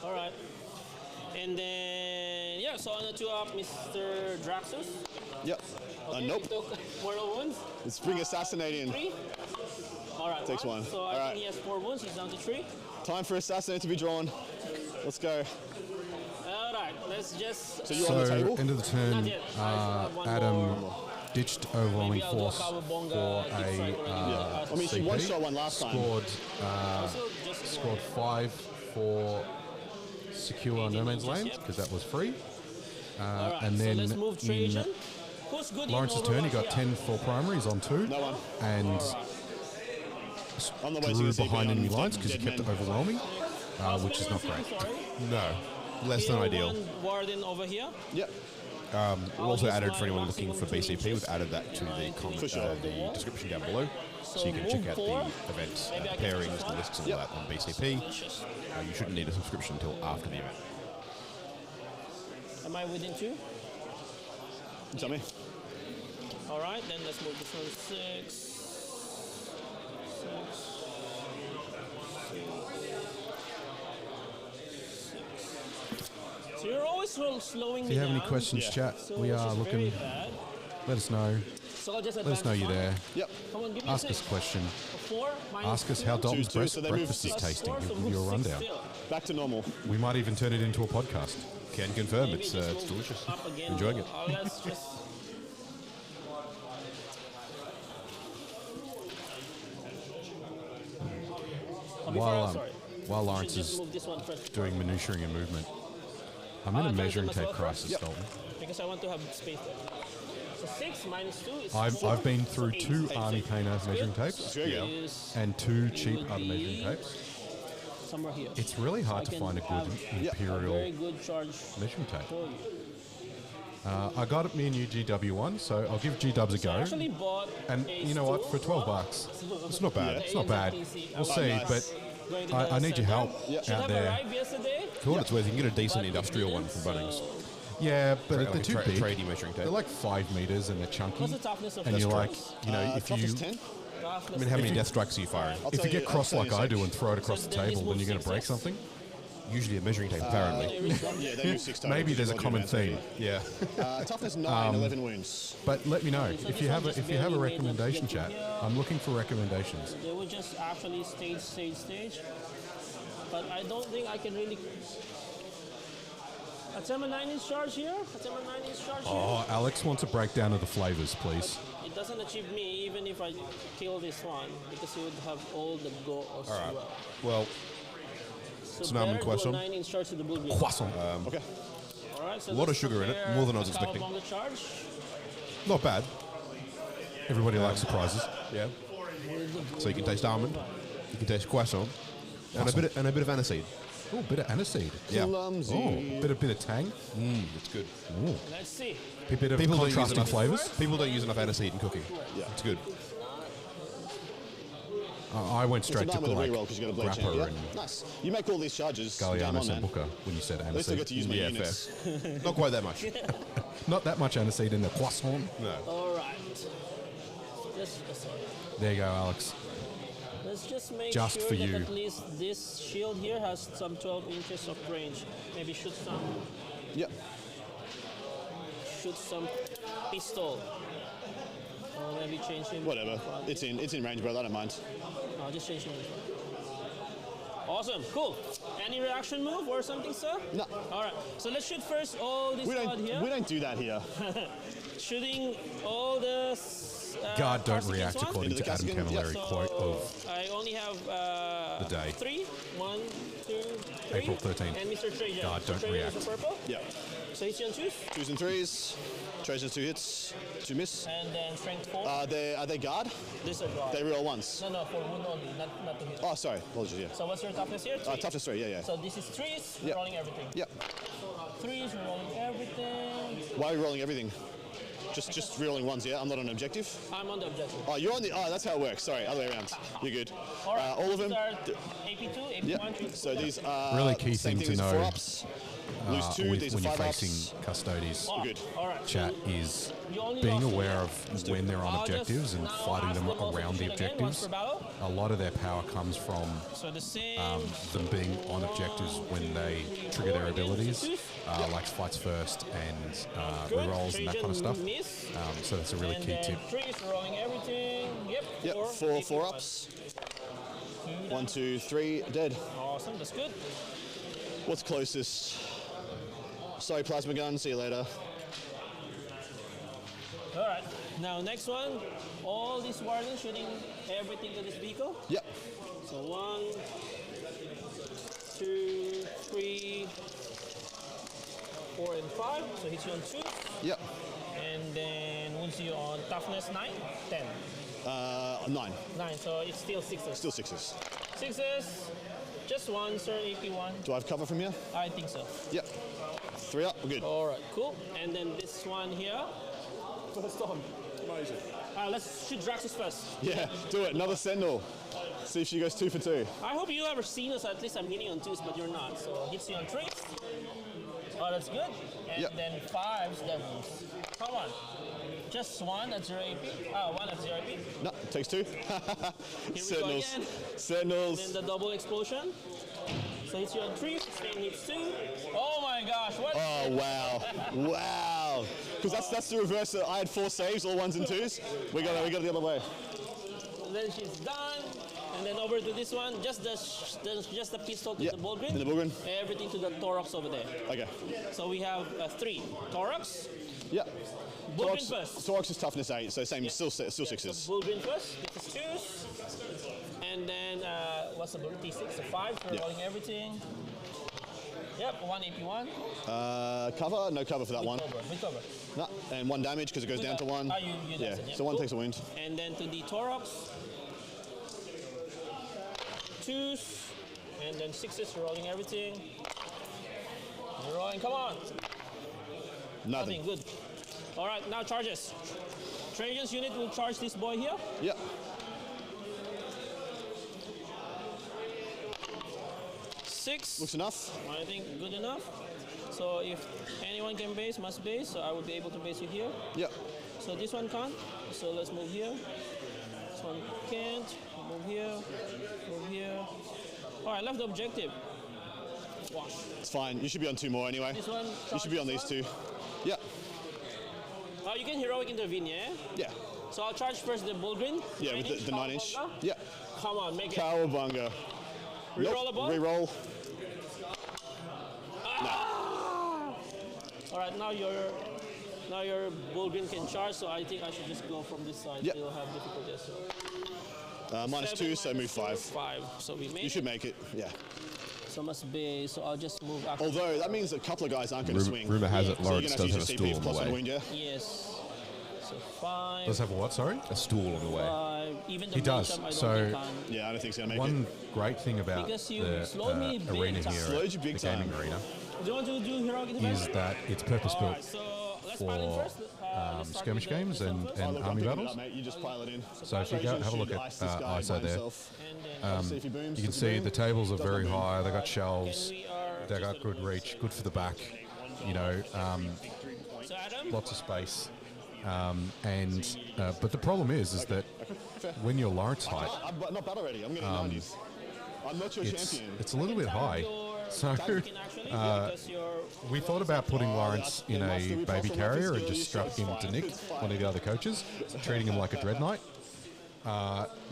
All right. And then, yeah, so on the 2 up, Mr. Draxus. Yep. Okay, Nope. he took mortal wounds. Let's bring Assassinate 3. All right. Takes 1. So All I right. think he has 4 wounds. He's down to 3. in. Time for Assassinate to be drawn. Let's go. All right. Let's just. So you're on the So, table? end of the turn, Not yet. I still have one Adam more. ditched overwhelming Maybe I'll do a force for Kawabonga deep strike already. I mean, she CP. one-shot one last time. Scored 5 for secure no man's land, because that was free. All right, and then so let's move in Trajan. Who's good Lawrence's in turn, he Overwatch? got Yeah. 10 full primaries on 2. No one. And On the way drew to the behind CB enemy on lines because he dead kept it men. overwhelming, which is not great. No, less than ideal. Warden over here. Yep. We've also added, for anyone looking for BCP, we've added that to the For sure. the description down below, so you can check out the events, pairings, the lists, and all that on BCP. You shouldn't need a subscription until after the event. Am I within 2? Tell me. All right, then let's move this one 6. So you're always slowing If me you have any down. questions, Yeah. chat, So we which are is looking. very bad. Let us know. So I'll just Let us know you're there. Yep. Come on, give me Ask a us a question. 4 minus Ask us 2. how Dalton's Two, so they move breakfast is 6. tasting. Plus He'll 4, give you a so move 6 rundown. still. Back to normal. We might even turn it into a podcast. Can confirm Maybe it's just move delicious. up again. Enjoying it. Let's just. While Laurence is move this one first. doing minutiae and movement, I'm in a I'll try measuring them as tape well crisis, first. Dalton. Because I want to have space there. So 6 minus 2 is I've 4. been through So 2 eight. Army Painter measuring Good. tapes Very good. Is and 2 cheap would other measuring be tapes. somewhere here. It's really hard to I find a can good have a Imperial very good charge measuring tape. for you. I got me a new GW1, so I'll give G-Dubs a So I go. actually bought And a you know what? For stool. $12, It's not bad. it's not bad. We'll see, nice. but Going to I the need your center. help Should out have there. arrived yesterday. For what it's worth, you can get a decent but it industrial one didn't, from Bunnings. so- Yeah, but Like they're a too tra- big. tradie measuring tape. They're like 5 meters and they're chunky. What's the toughness of And this you're cross? like, you know, if Toughness you 10. I mean, how many death strikes are you firing? I'll if tell you get I'll cross tell like you I do six. and throw it across So the then table, this then you're going moves to break six, something. Usually a measuring tape, apparently. Yeah, they move 6 total. Maybe which there's is a all common good, man. theme. Yeah. Toughness 9, 11 wounds. But let me know if this you one have a, just if you have a barely made them recommendation, get to chat. here. I'm looking for recommendations. They would just actually stage. But I don't think I can really. A 9-inch charge here. A 9-inch charge here. Oh, Alex wants a breakdown of the flavors, please. It doesn't achieve me even if I kill this one because you would have all the go as All right. well. Well, So Cinnamon better do a croissant. 9-inch charge to the blue green. Croissant. Okay. All right, so A lot of let's sugar in it, prepare more than I was a expecting. cowabunga charge. not bad. Everybody likes surprises. Yeah. So you can taste almond, you can taste croissant, and a bit of aniseed. Oh, bit of aniseed. Yeah. Clumsy. Oh, bit of tang. It's good. Let's see. A bit of People don't use contrasting enough flavors. People don't use enough aniseed in cooking. Yeah. It's good. I went It's a straight 9 to with a like reroll because you got a blade champ. grappa Yeah. and Nice. You make all these charges. Game on, Gallianos and man. Booker when you said At least I get aniseed. to use my Yeah, units. Not quite that much. Not that much aniseed in the croissant. No. All right. There you go, Alex. Let's just make Just sure for that you. at least this shield here has some 12 inches of range. Maybe shoot Yep. some pistol. Or maybe change him. Whatever. It's in range, bro. I don't mind. I'll just change him. Awesome, cool. Any reaction move or something, sir? No. All right. So let's shoot first all this We squad here. don't do that here. Shooting all the. God, don't Carcinogens react one. according Into to the Adam Callaghan, Camilleri yep. quote of I only have the day. 3. 1, 2, 3. April 13th. And Mr. Trajan. God, So don't Trajan react. is a purple. Yeah. So hits you on 2s. 2s and 3s. Trajan's 2 hits. 2 miss. And then strength 4. Are they guard? This are guard. They reroll once. No, for wound only, not to hit. Oh, sorry. Apologies. Yeah. So what's your toughness here? 3. Toughness 3. Yeah. So this is 3s, Yep. rolling everything. Yep. 3s, rolling everything. Why are you rolling everything? Just rerolling ones. Yeah. I'm not on an objective. I'm on the objective. Oh, you're on the. Oh, that's how it works. Sorry, other way around. You're good. All right. All of them. These are AP2, AP1, Yep. 3. So these are Really key same thing thing to as know, 4 ups. Lose 2. when These are you're 5 facing ups. Custodes. Oh, Good. All right. Chat so is you only being lost aware one. of when they're on I'll just objectives and now fighting ask them them also around to the shoot again, once objectives. per battle. A lot of their power comes from So the same. them being on objectives when they trigger their abilities, like fights first and Good. rerolls and that kind of stuff. Trajan miss. So that's a really And key then tip. 3s, rolling everything. Yep. Yep. 4 ups. 1, 2, 3. Dead. Awesome. That's good. What's closest? Sorry, plasma gun. See you later. All right. Now next one. All these wardens shooting everything to this vehicle. Yep. So 1, 2, 3, 4 and 5, so hits you on 2. Yep. And then wounds you on toughness 9, 10. 9. 9, so it's still 6s. Still 6s. 6s, just 1, sir, AP1. Do I have cover from here? I think so. Yep. 3 up, we're good. Alright, cool. And then this one here. First on. Amazing. Let's shoot Draxus first. Yeah, do it. Another Sentinel. See if she goes 2 for 2. I hope you ever seen us, at least I'm hitting on 2s, but you're not. So hits you on 3. Oh, that's good. And Yep. then 5s, that wounds. Come on. Just 1 at 0 AP. 1 at 0 AP. No, takes 2. Here we go Sentinels. again. Sentinels. Then the double explosion. So hits you on 3, sustain hits 2. Oh my gosh, what? Oh, wow. Wow. Because that's the reverse. I had 4 saves, all 1s and 2s. We got it the other way. And then she's done. And then over to this one, just the pistol to Yeah, the ball grid. in the ball grid. Everything to the thorax over there. Okay. So we have 3 thorax. Yeah. Ball grid first. Thorax is toughness 8, so same, still 6s. Bull grid first. This is 2s. And then what's the T6? The 5 for rolling everything. Yep, 1 AP1. Cover? No cover for that one. With cover. No, and 1 damage because it goes down to 1. You Yeah, that's it, so 1 cool. takes a wound. And then to the thorax. 2s. And then 6s for rolling everything. You're rolling, come on. Nothing. Good. All right, now charges. Trajan's unit will charge this boy here. Yep. 6. Looks enough. I think good enough. So if anyone can base, must base. So I will be able to base you here. Yep. So this one can't. So let's move here. This one can't. Move here. Move here. All right, left the objective. Wash. It's fine. You should be on 2 more anyway. This one. You should be on these 2. Yep. Oh, you can heroic intervene, yeah? Yeah. So I'll charge first the bullgrin. Yeah, with the 9-inch. Cowabunga. Yeah. Come on, make it. Cowabunga. Reroll a ball? Reroll. All right, now your bullgrin can charge. So I think I should just go from this side. Yep. You'll have difficulties. So. Minus 2, so move 5. 5. So we made You should make it, yeah. So must be. So I'll just move after. Although that means a couple of guys aren't going to swing. Rumor has it So you're Laurence going to does have have to a use your stool CP on the plus 1 way. wound, yeah? Yes. So 5. Does have a what? Sorry. A stool on the way. 5. Even the He does. momentum, I don't So- think can. Yeah, I don't think it's going to make One it. great thing about Because you the slowed me big arena time. here, Slowed you big the gaming time. arena, Do you want to do heroic intervention? is that it's purpose built Alright, so let's pile in for first. Let's start skirmish with the games pistol and, first. and Look, army I'm picking it battles. up, mate. You just pile it in. So if you go have a look at Ice this guy ISO by there, himself. And then See if he booms. you can Does he see boom? the tables are Does very boom. high. They got shelves. we are They got good reach, good for the back. You know, so Adam. lots of space. But the problem is that when you're Laurence height, I'm not battle ready. I'm getting 90s. I'm not your champion. it's a little bit high. So we thought about putting Laurence in a baby carrier and just strap him to Nick, one of the other coaches, treating him like a dread knight.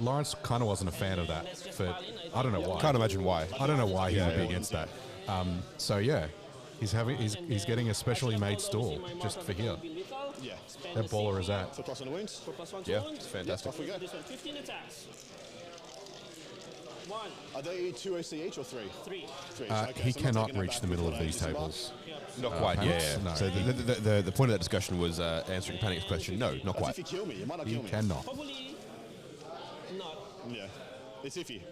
Laurence kind of wasn't a fan of that, but I don't know why. Can't imagine why. I don't know why he would be against that. So yeah, he's getting a specially made stall just for here. Yeah. That baller is that. So plus 1 to wounds. Yeah, it's fantastic. Off we go. This one, 15 attacks. 1, Are they 2 OC each or 3? 3. 3. He cannot reach the middle of these tables. Not quite, yeah. Panix? No. So the point of that discussion was answering Panic's question. No, not That's quite. if you kill me. You might not He kill me. cannot. Hopefully not. Yeah. It's iffy.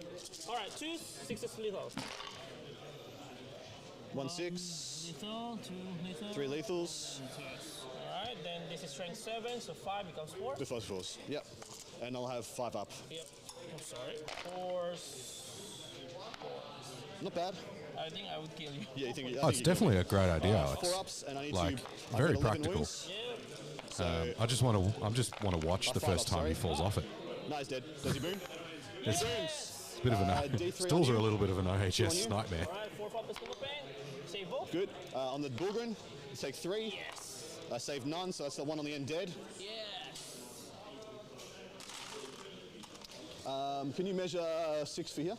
All right, 2 6s lethal. 1 6. Lethal, 2 lethal. 3 lethals. All right, then this is strength 7, so 5 becomes 4. The first force. Yep. And I'll have 5 up. Yep. I'm sorry. 4s. Not bad. I think I would kill you. Yeah, you think? Oh, it's definitely a great idea, Alex. 4 ups, and I need Like, to. I've very got 11 practical. wounds. Yeah. So I just want to watch the 5 first up, time he sorry. falls off it. No, he's dead. Does he boom? It's Booms. a bit of an D3 on stalls are you. a little bit of an on OHS you. nightmare. All right, 4 for pistol pain. Save both. Good. On the Bullgrin, take 3. Yes. I saved none, so that's the one on the end dead. Yes. Can you measure 6 for here?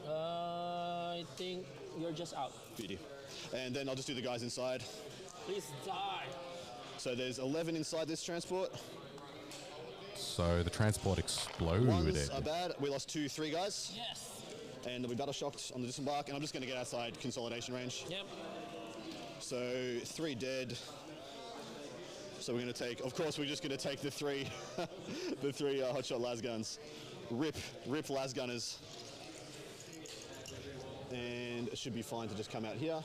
I think you're just out. Beauty. And then I'll just do the guys inside. Please die. So there's 11 inside this transport. So the transport exploded. Ones are bad. We lost 2, 3 guys. Yes. and they'll be battle shocked on the disembark, and I'm just going to get outside consolidation range. Yep. So 3 dead. So we're going to take, of course, we're just going to take the 3, the 3 hotshot las guns. Rip las gunners. And it should be fine to just come out here.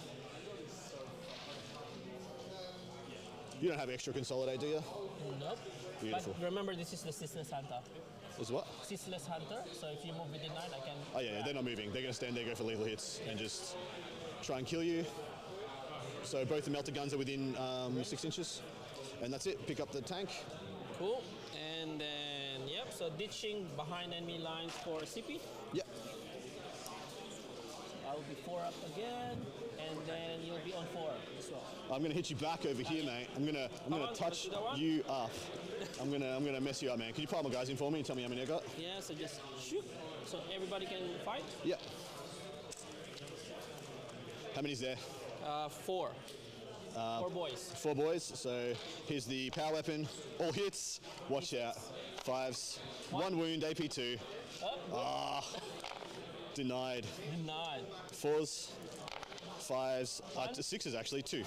You don't have extra consolidate, do you? Nope. Beautiful. But remember, this is the Ceaseless Hunter. Is what? Ceaseless Hunter, so if you move within 9, I can... Oh yeah, they're not moving. They're going to stand there, go for lethal hits, and just try and kill you. So both the melter guns are within 6 inches. And that's it, pick up the tank. Cool. And then, yep, so ditching behind enemy lines for CP. Yep. I'll be 4 up again, and then you'll be on 4 as well. I'm going to hit you back over here, mate. I'm going to touch you up. I'm going to mess you up, man. Can you pile my guys in for me and tell me how many I got? Yeah, so just shoot, so everybody can fight. Yep. How many's there? 4. 4 boys. 4 boys. So here's the power weapon. All hits. Watch out. 5s. 1 wound, AP2. Denied. Denied. 4s. 5s. 6s actually. 2.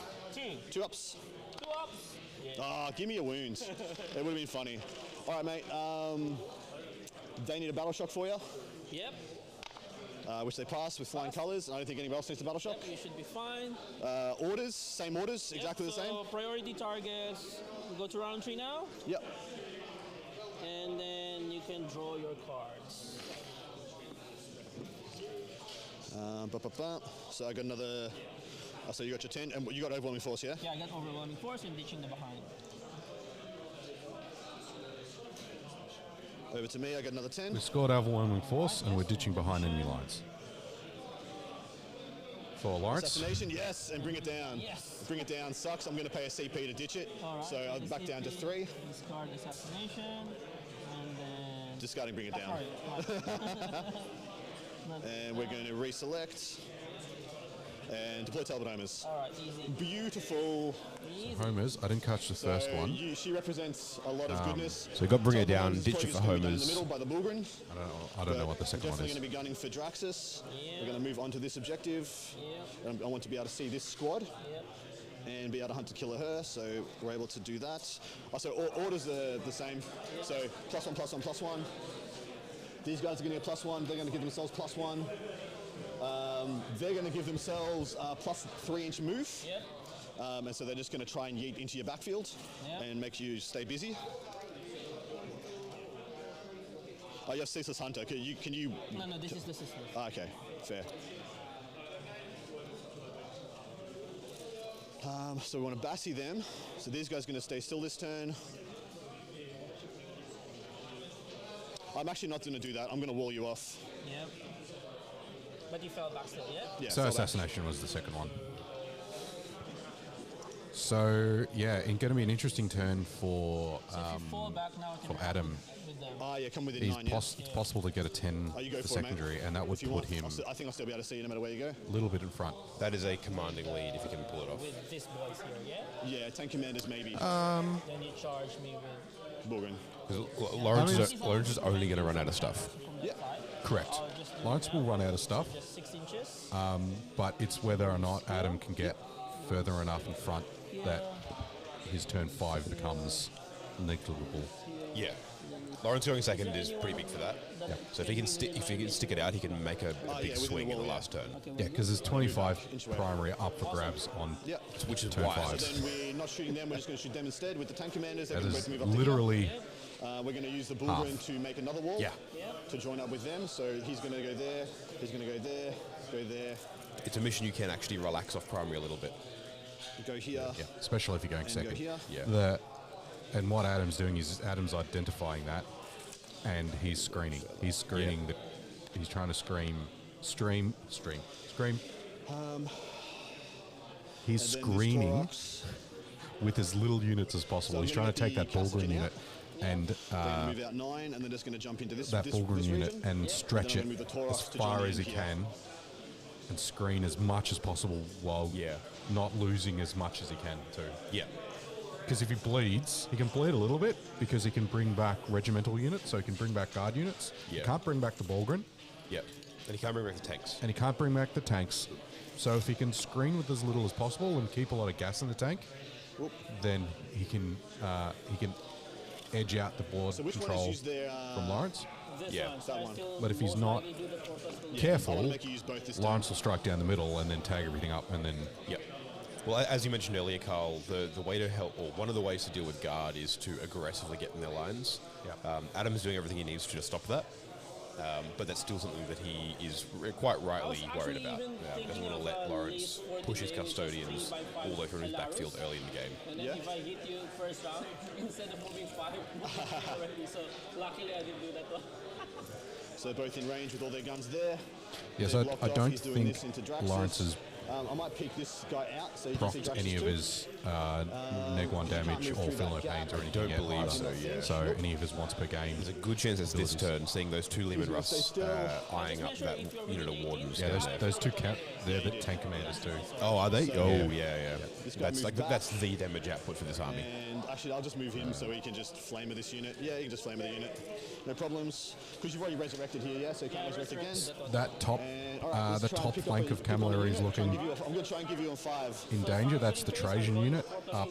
2 ups. 2 ups. Yeah. Give me a wound. It would have been funny. All right, mate. They need a battle shock for you, Yep. which they pass with flying colours. I don't think anyone else needs a battle shock. Yep, you should be fine. Orders, same orders, exactly the same. So priority targets, go to round 3 now, Yep. and then you can draw your cards. So I got another. So you got your 10, and you got overwhelming force, yeah? Yeah, I got overwhelming force and ditching the behind. Over to me, I got another 10. We scored overwhelming force, and we're ditching behind enemy lines. For Laurence. Assassination, yes, and bring it down. Yes. Bring it down, sucks. I'm going to pay a CP to ditch it. All right, So I'll back down to 3. Discard assassination, and then... Discarding, bring it down. And we're going to reselect. And deploy Talbot-Homers. All right, easy. Beautiful. Easy. Homers, I didn't catch the first one. She represents a lot of goodness. So you've got Bring It Down, Talbot-Homers' ditch it for focus gonna be down in Homers. the middle by the Bullgren. I don't know what the second one Definitely is. going to be gunning for Draxus. Yeah. We're going to move on to this objective. Yeah. I want to be able to see this squad. Yep. And be able to hunt to kill her, so we're able to do that. Also, orders are the same. So +1, +1, +1. These guys are going to get +1. They're going to give themselves +1. They're going to give themselves +3-inch move. Yep. And so they're just going to try and yeet into your backfield and make you stay busy. Oh, you have Ceaseless Hunter. Can you? No, this is the system. Okay, fair. So we want to bassy them. So these guys are going to stay still this turn. I'm actually not going to do that. I'm going to wall you off. Yep. But you fell back still, yeah? Yeah. So fell back. assassination was the second one. So yeah, it's going to be an interesting turn for So if you fall back now, I can for Adam. with them. Yeah, come within He's 9. Yeah. it's possible to get a 10 You go for for it, mate. secondary, and that would If you put want, him I think I'll still be able to see you no matter where you go. a little bit in front. That is a commanding lead if you can pull it off. With this boys here, yeah? Yeah, tank commanders maybe. Then you charge me with... Bullgren. 'Cause Laurence is only going to run out of stuff. Yeah. Correct. I'll just do Laurence will run out of stuff, just 6 inches. but it's whether or not Adam can get further enough in front that his turn 5 becomes negligible. Yeah. Lawrence going second is pretty big for that. So if he can stick it out, he can make a big within the swing in wall, the yeah. last turn. Yeah, because there's 25 primary up for grabs on Yeah. Which is turn wise. 5. Then we're not shooting them, we're just going to shoot them instead with the tank commanders. They That can is both move up literally together. We're going to use the Bullgren to make another wall Yeah. to join up with them. So he's going to go there, he's going to go there, go there, It's a mission you can actually relax off primary a little bit. go here. yeah, especially if you're going And second. go here. Yeah. And what Adam's doing is Adam's identifying that, and he's screening. He's screening that. He's trying to scream. He's And then screening this with as little units as possible. So He's I'm trying gonna to take get that the Bullgren Cassidy unit and They're going to move out 9, and they're just going to jump into this that this Bullgren unit region. and stretch Then I'm it gonna move the Tauros as to far join as he in here. can and screen as much as possible while not losing as much as he can too. Yeah. Because if he bleeds, he can bleed a little bit because he can bring back regimental units, so he can bring back guard units. Yeah. He can't bring back the Bullgren. Yeah. And he can't bring back the tanks. And he can't bring back the tanks. So if he can screen with as little as possible and keep a lot of gas in the tank, then he can edge out the board So which one control is used there? from Laurence. This Yeah. one. So That I one. still But if he's most not likely do the 4+2. I careful, want to make you use both this time. Laurence will strike down the middle and then tag everything up and then... Yep. Well, as you mentioned earlier, Carl, the way to help, or one of the ways to deal with guard is to aggressively get in their lines. Yep. Adam's doing everything he needs to stop that. But that's still something that he is quite rightly worried about. Doesn't want to let Laurence push his custodians all the way from his backfield early in the game. And then if I hit you first round, instead of moving 5, already. So luckily I didn't do that one. So both in range with all their guns there. Yeah, They're so blocked I off. don't He's doing think this into Draxus. Laurence has I might peek this guy out so you can see procced Draxus any of too. his neg 1 damage or fill no pains or anything Don't yet believe either. so, yeah. So any of his once per game. There's a good chance it's this turn, seeing those two Lehman Russ eyeing up that unit of wardens. Yeah, down there. those two they're the tank commanders too. Oh, are they? Oh, yeah. This guy That's moves like back. that's the damage output for this army. And actually, I'll just move him so he can just flamer this unit. Yeah, he can just flamer the unit. No problems. Because you've already resurrected here, yeah? So you can't resurrect again. That top, And, all right, let's the try and top pick up flank a- of pick up on a Camilleri is unit. Try and looking give you a- I'm going to try and give you on 5. in danger. That's the Trajan unit up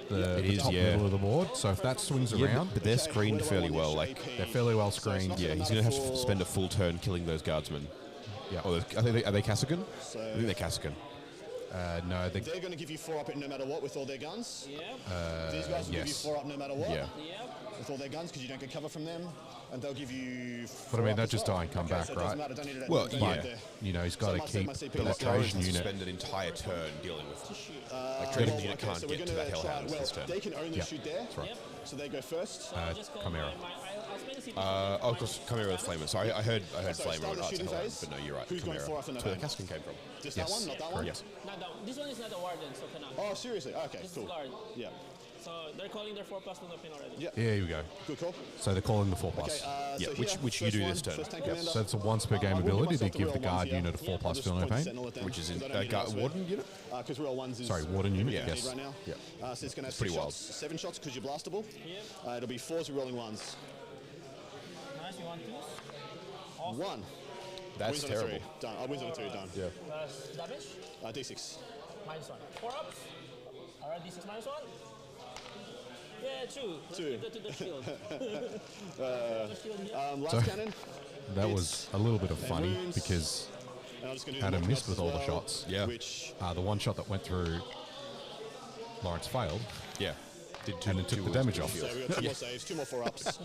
the, It the is, top yeah. middle of the board. So if that swings around, But they're screened fairly well. Like, they're fairly well screened. yeah, he's going to have to spend a full turn killing those guardsmen. Yeah. Or are they Casacan? I think they're Casacan. No, they, They're going to give you 4 up no matter what with all their guns. Yep. These guys will give you yes. 4 up no matter what Yeah. Yep. with all their guns because you don't get cover from them. And they'll give you 4 But I mean, up they'll as just well. die and come back, so it doesn't right? matter, don't need it Well, don't yeah. need it there. you know, he's got to So keep my CP the left Lawrence Trajan has to unit. spend an entire turn dealing with. Well, Trajan unit okay, can't so we're get to gonna that try- hellhound well, this turn. They can only Yeah. shoot there. right. Yep. So they go first. So I'll just go Chimera. I'll spend a CP. Oh, of course, Chimera with Flamer. Sorry, I heard So Flamer start and the Arts shooting Hellhound, phase. but no, you're right. Who's going Chimera. for us in the That's where the van? Casacan came from. Just Yes. that one, not that one? Correct. Not that one. This one is not a warden, so cannot. Oh, seriously? Okay, This cool. is guard. Yeah. So they're calling their 4+1 pin already. Yeah. Yeah, here we go. Good call. So they're calling the 4+. Okay, Yeah, so which here, you first do one, this turn. first tank Yep. commander. So it's a once per game I'll give ability myself to the give the real guard ones here. unit a 4+ I'll just fill no probably pain. sentinel it then, Which is in because I don't need it elsewhere. Warden unit? Because real ones is Sorry, Warden unit, Yeah. yes. right now. Yeah. So it's going to have pretty 6 wild. shots, 7 shots because you're blastable. Yep. It'll be 4s with rolling 1s. Nice, you want 2s? 1. That's Wins on a 3. terrible. Done. Wins on a 3. Done. Yeah. Damage? D6. -1. 4 ups. Alright, this is -1. Yeah, 2. Let's 2. give that to the shield. The shield here. Last cannon. That was a little bit of funny wounds. because And I'm just going to do Adam the missed with knockouts all as the well, shots. Yeah. Which The one shot that went through Laurence failed, Yeah. Did and it took the damage off. so we got 2 more saves, 2 more 4 ups.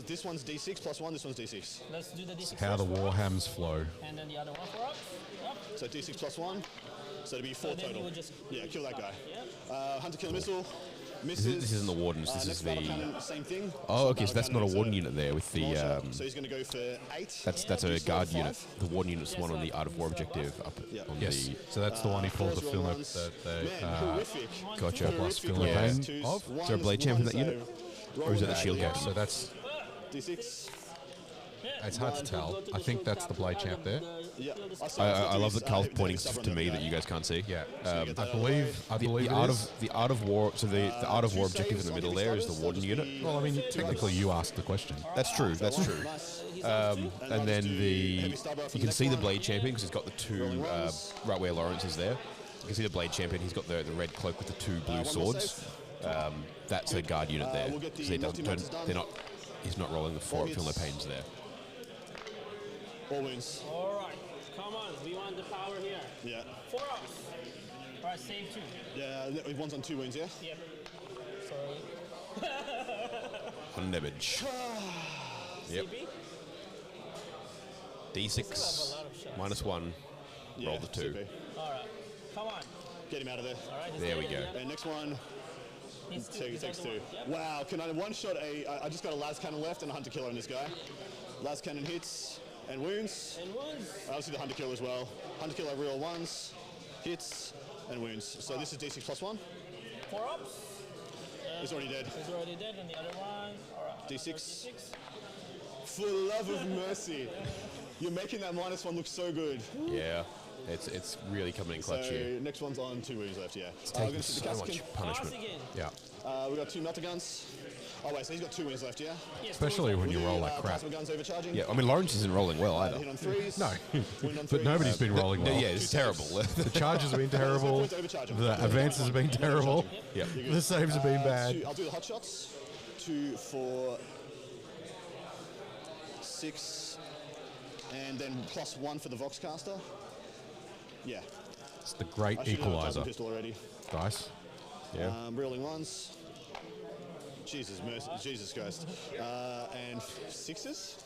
This one's D6 plus 1. This one's D6. Let's do the D6 How the first, 4 ups, Warhams flow. and then the other one 4 ups. Yep. So D6 plus 1. So it'll be 4 So then you total. would just Yeah, kill that guy. Yep. Hunter killer missile. Misses. This isn't the Wardens, this next is battle the- cannon, same thing. Oh, okay, so that's not a battle Warden cannon, unit there with small the. shot. So he's going to go for 8. That's a D4, guard 5. unit. The Warden unit's the one on the Art of War objective up Yeah. on Yes, the. so that's the one he pulled the Fours, fill no, roll ones. the Man, horrific. Gotcha. plus Horrific fill no Yeah. pain twos, of. Is there a blade champ in that ones, unit? so Or is it the roll shield that. guy? So that's, D6. it's hard to tell. I think that's the blade champ there. Yeah. I love that Carl's pointing to me that you guys can't see. Yeah, you get I that believe The it art is. of the Art of War. So the Art of War objective in the middle there is the Warden unit. Well, I mean, technically you asked the question. That's true. That's true. Nice. And then you can see the blade champion because he's got the 2 right where Laurence is there. You can see the blade champion. He's got the red cloak with the 2 blue more swords. That's a guard unit there. we'll get the So he doesn't. multi-mods done. They're not. He's not rolling the 4 hits. feel no pains there. All wounds. Alright, come on, we want the power here. Yeah. 4 ups. Alright, save 2. Yeah, one's on 2 wounds, yeah? Yep. Sorry. On damage. Yep. CP? D6 -1. Roll the 2. CP. Alright, come on. Get him out of there. Alright, There we go. And next one, He's two, takes he's 2. Yep. Wow, can I one-shot I just got a las cannon left and a hunter killer on this guy. Las cannon hits and wounds. And wounds. I also the hunter killer as well. Hunter killer real 1s, hits, and wounds. So this is D6 plus 1. 4 ups. It's already dead. He's already dead, and the other one. Alright. D6. D6. For the love of mercy. You're making that -1 look so good. Yeah. It's really coming in clutch So here. next one's on 2 wounds left, yeah. It's we're taking gonna shoot the so Casacan. much punishment. Pass again. Yeah. We got 2 melter guns. Oh wait, so he's got 2 wounds left, yeah? Yes, Especially when you roll like crap. Plasma guns overcharging. Yeah, I mean, Laurence isn't rolling well either. Hit on 3s. No, Wound on but 3s. nobody's been rolling well. Yeah, it's terrible. The charges have been terrible. The advances have been terrible. Yep. The saves have been bad. I'll do the hot shots. 2, 4, 6, and then +1 for the Voxcaster. Yeah. It's the great I should have a equalizer. pistol already. Dice. Yeah. Rolling 1s. Jesus Christ. And 6s.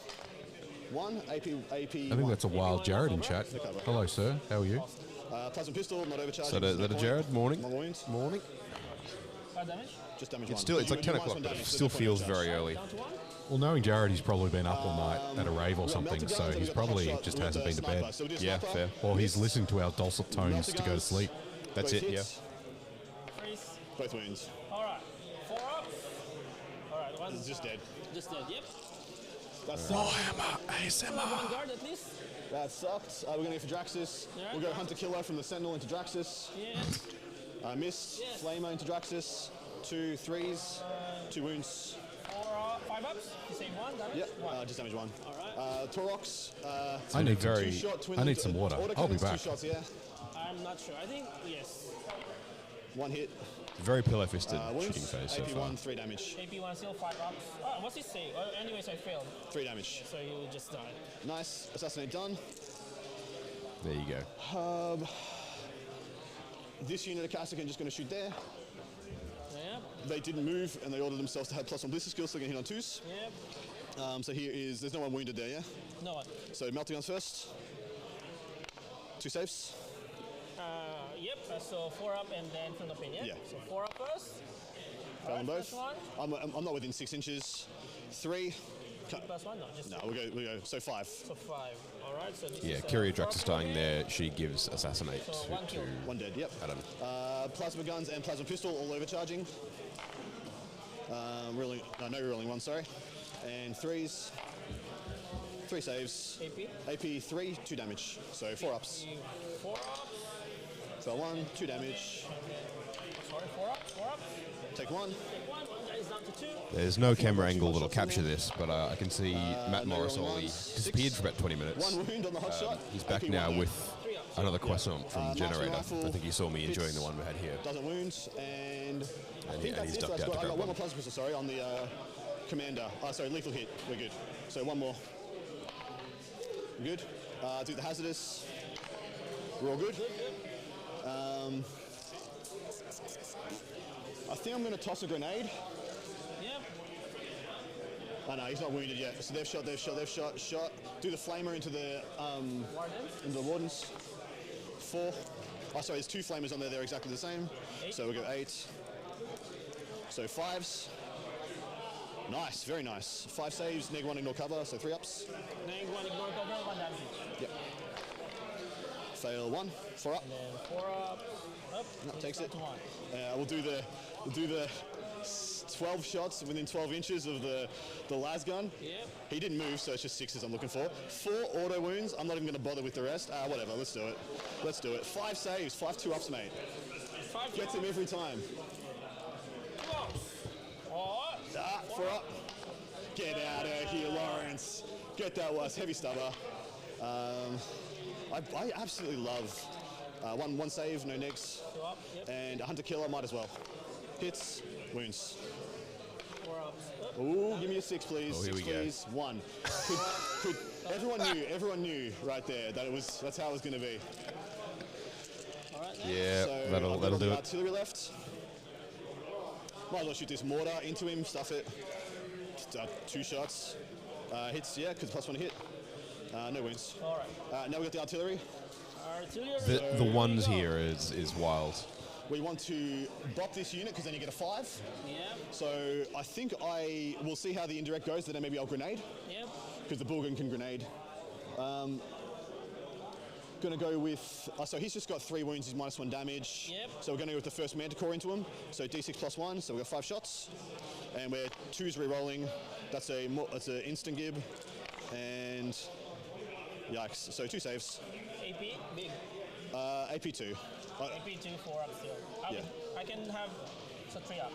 1 AP. I think that's a wild Jared in chat. Hello, sir. How are you? Plasma pistol, not overcharging. So that a Jared? Morning. More wounds. Morning. 5 damage. Just damage It's 1. still, it's like You 10 minus o'clock, 1 but it damage, still so feels 20 very early. Down to 1. Well, knowing Jared, he's probably been up all night at a rave or something, melted so guns, and he's we've got the probably hot shot, just we've got hasn't the been to sniper. bed. So we do Yeah, sniper. fair. Or he's listening to our dulcet tones Melted to go to guns. sleep. That's Both it, yeah. hits, Freeze. Both wounds. All right. 4 up. All right. One. It's just dead. Just dead. Yep. That sucked. One guard at least. That sucked. We're going to go for Draxus. Yeah. We'll go Hunter Killer from the Sentinel into Draxus. Yeah. Missed. Yes. Flamer into Draxus. 2 3s. 2 wounds. 5 ups. You say 1 damage. Yep. 1. Just damage 1. All right. Torox. I need very- I need some water. I'll be back. 2 shots, yeah. I'm not sure. I think yes. 1 hit. Very pillow-fisted shooting Wounds. phase so far. AP1, 3 damage. AP1 still 5 ups. Oh, what's he saying? Anyways, I failed. 3 damage. So you just died. Nice. Assassinate done. There you go. This unit of Callaghan just going to shoot there. Yep. They didn't move and they ordered themselves to have +1 blister skills, so they can hit on 2s. Yep. So here is, there's no one wounded there, yeah? No one. So melting guns first. 2 saves. Yep. So 4 up and then from the pin. Yeah. Yeah. So 4 up first. Fail on both. +1. I'm not within 6 inches. 3. +1. No. Just No, we go. So 5. So 5. All right. So this Yeah, is, Kyria 4 Draxus up dying there. there. She gives Assassinate So to 1 kill. 1 dead. Yep. Adam. Plasma guns and plasma pistol all overcharging. No rolling 1. Sorry. And 3s. 3 saves. AP. AP 3, 2 damage. So 4 ups. 4 ups. Fell 1, 2 damage. Sorry, 4 ups. 4 ups. Take 1. Take 1. One guy is down to 2. There's no camera angle that'll capture this, but I can see Matt no Morris rolling only ones. disappeared 6. for about 20 minutes. 1 wound on the hot shot. He's back AP now 1. with 3 ups. another croissant from Marksman Generator. rifle I think you saw me hits. enjoying the one we had here. Doesn't wound, and I And think that's he's it. ducked So out to I grab got one more one. plasma pistol, sorry, on the commander. Sorry, lethal hit. We're good. So 1 more. Good. Do the hazardous. We're all good. I think I'm going to toss a grenade. Yep. Oh no, he's not wounded yet. So they've shot. Do the flamer into the wardens. 4. Oh, sorry, there's 2 flamers on there. They're exactly the same. 8. So we go 8. So 5s. Nice, very nice. 5 saves, -1 ignore cover, so 3 ups. -1 ignore cover, 1 damage. Yep. Fail 1, 4 up. And then 4 up. Up. No, takes it. To 1. We'll do the 12 shots within 12 inches of the las gun. Yep. He didn't move, so it's just 6s I'm looking for. 4 auto wounds. I'm not even going to bother with the rest. Whatever, let's do it. Let's do it. 5 saves, 5 2 ups, mate. 5 Gets him every time. 2 ups. Oh. 4 up. Get out of here, Laurence. Get that was heavy stubber. I absolutely love one save, no negs, 2 up. Yep. and a hunter killer might as well. Hits, wounds. 4 ups. Up. Ooh, give me a 6, please. Oh, here 6, we go. please. 1. Could everyone knew right there that that's how it was going to be. All right. Yeah, So that'll I've got do the it. artillery left. Might as well shoot this mortar into him, stuff it. Just, 2 shots. Hits, yeah, because +1 hit. No wins. All right. Now we got the artillery. Artillery. The ones here is wild. We want to bop this unit because then you get a 5. Yep. So I think we'll see how the indirect goes, then maybe I'll grenade Yep. because the Bulgan can grenade. Gonna go with, so he's just got 3 wounds, he's -1 damage. Yep. So we're gonna go with the first Manticore into him. So D6 +1, so we've got 5 shots. And we're 2s re-rolling. That's an instant gib. And yikes, so 2 saves. AP. Big. AP2. AP2, 4 up still. Yeah. I can have so 3 up.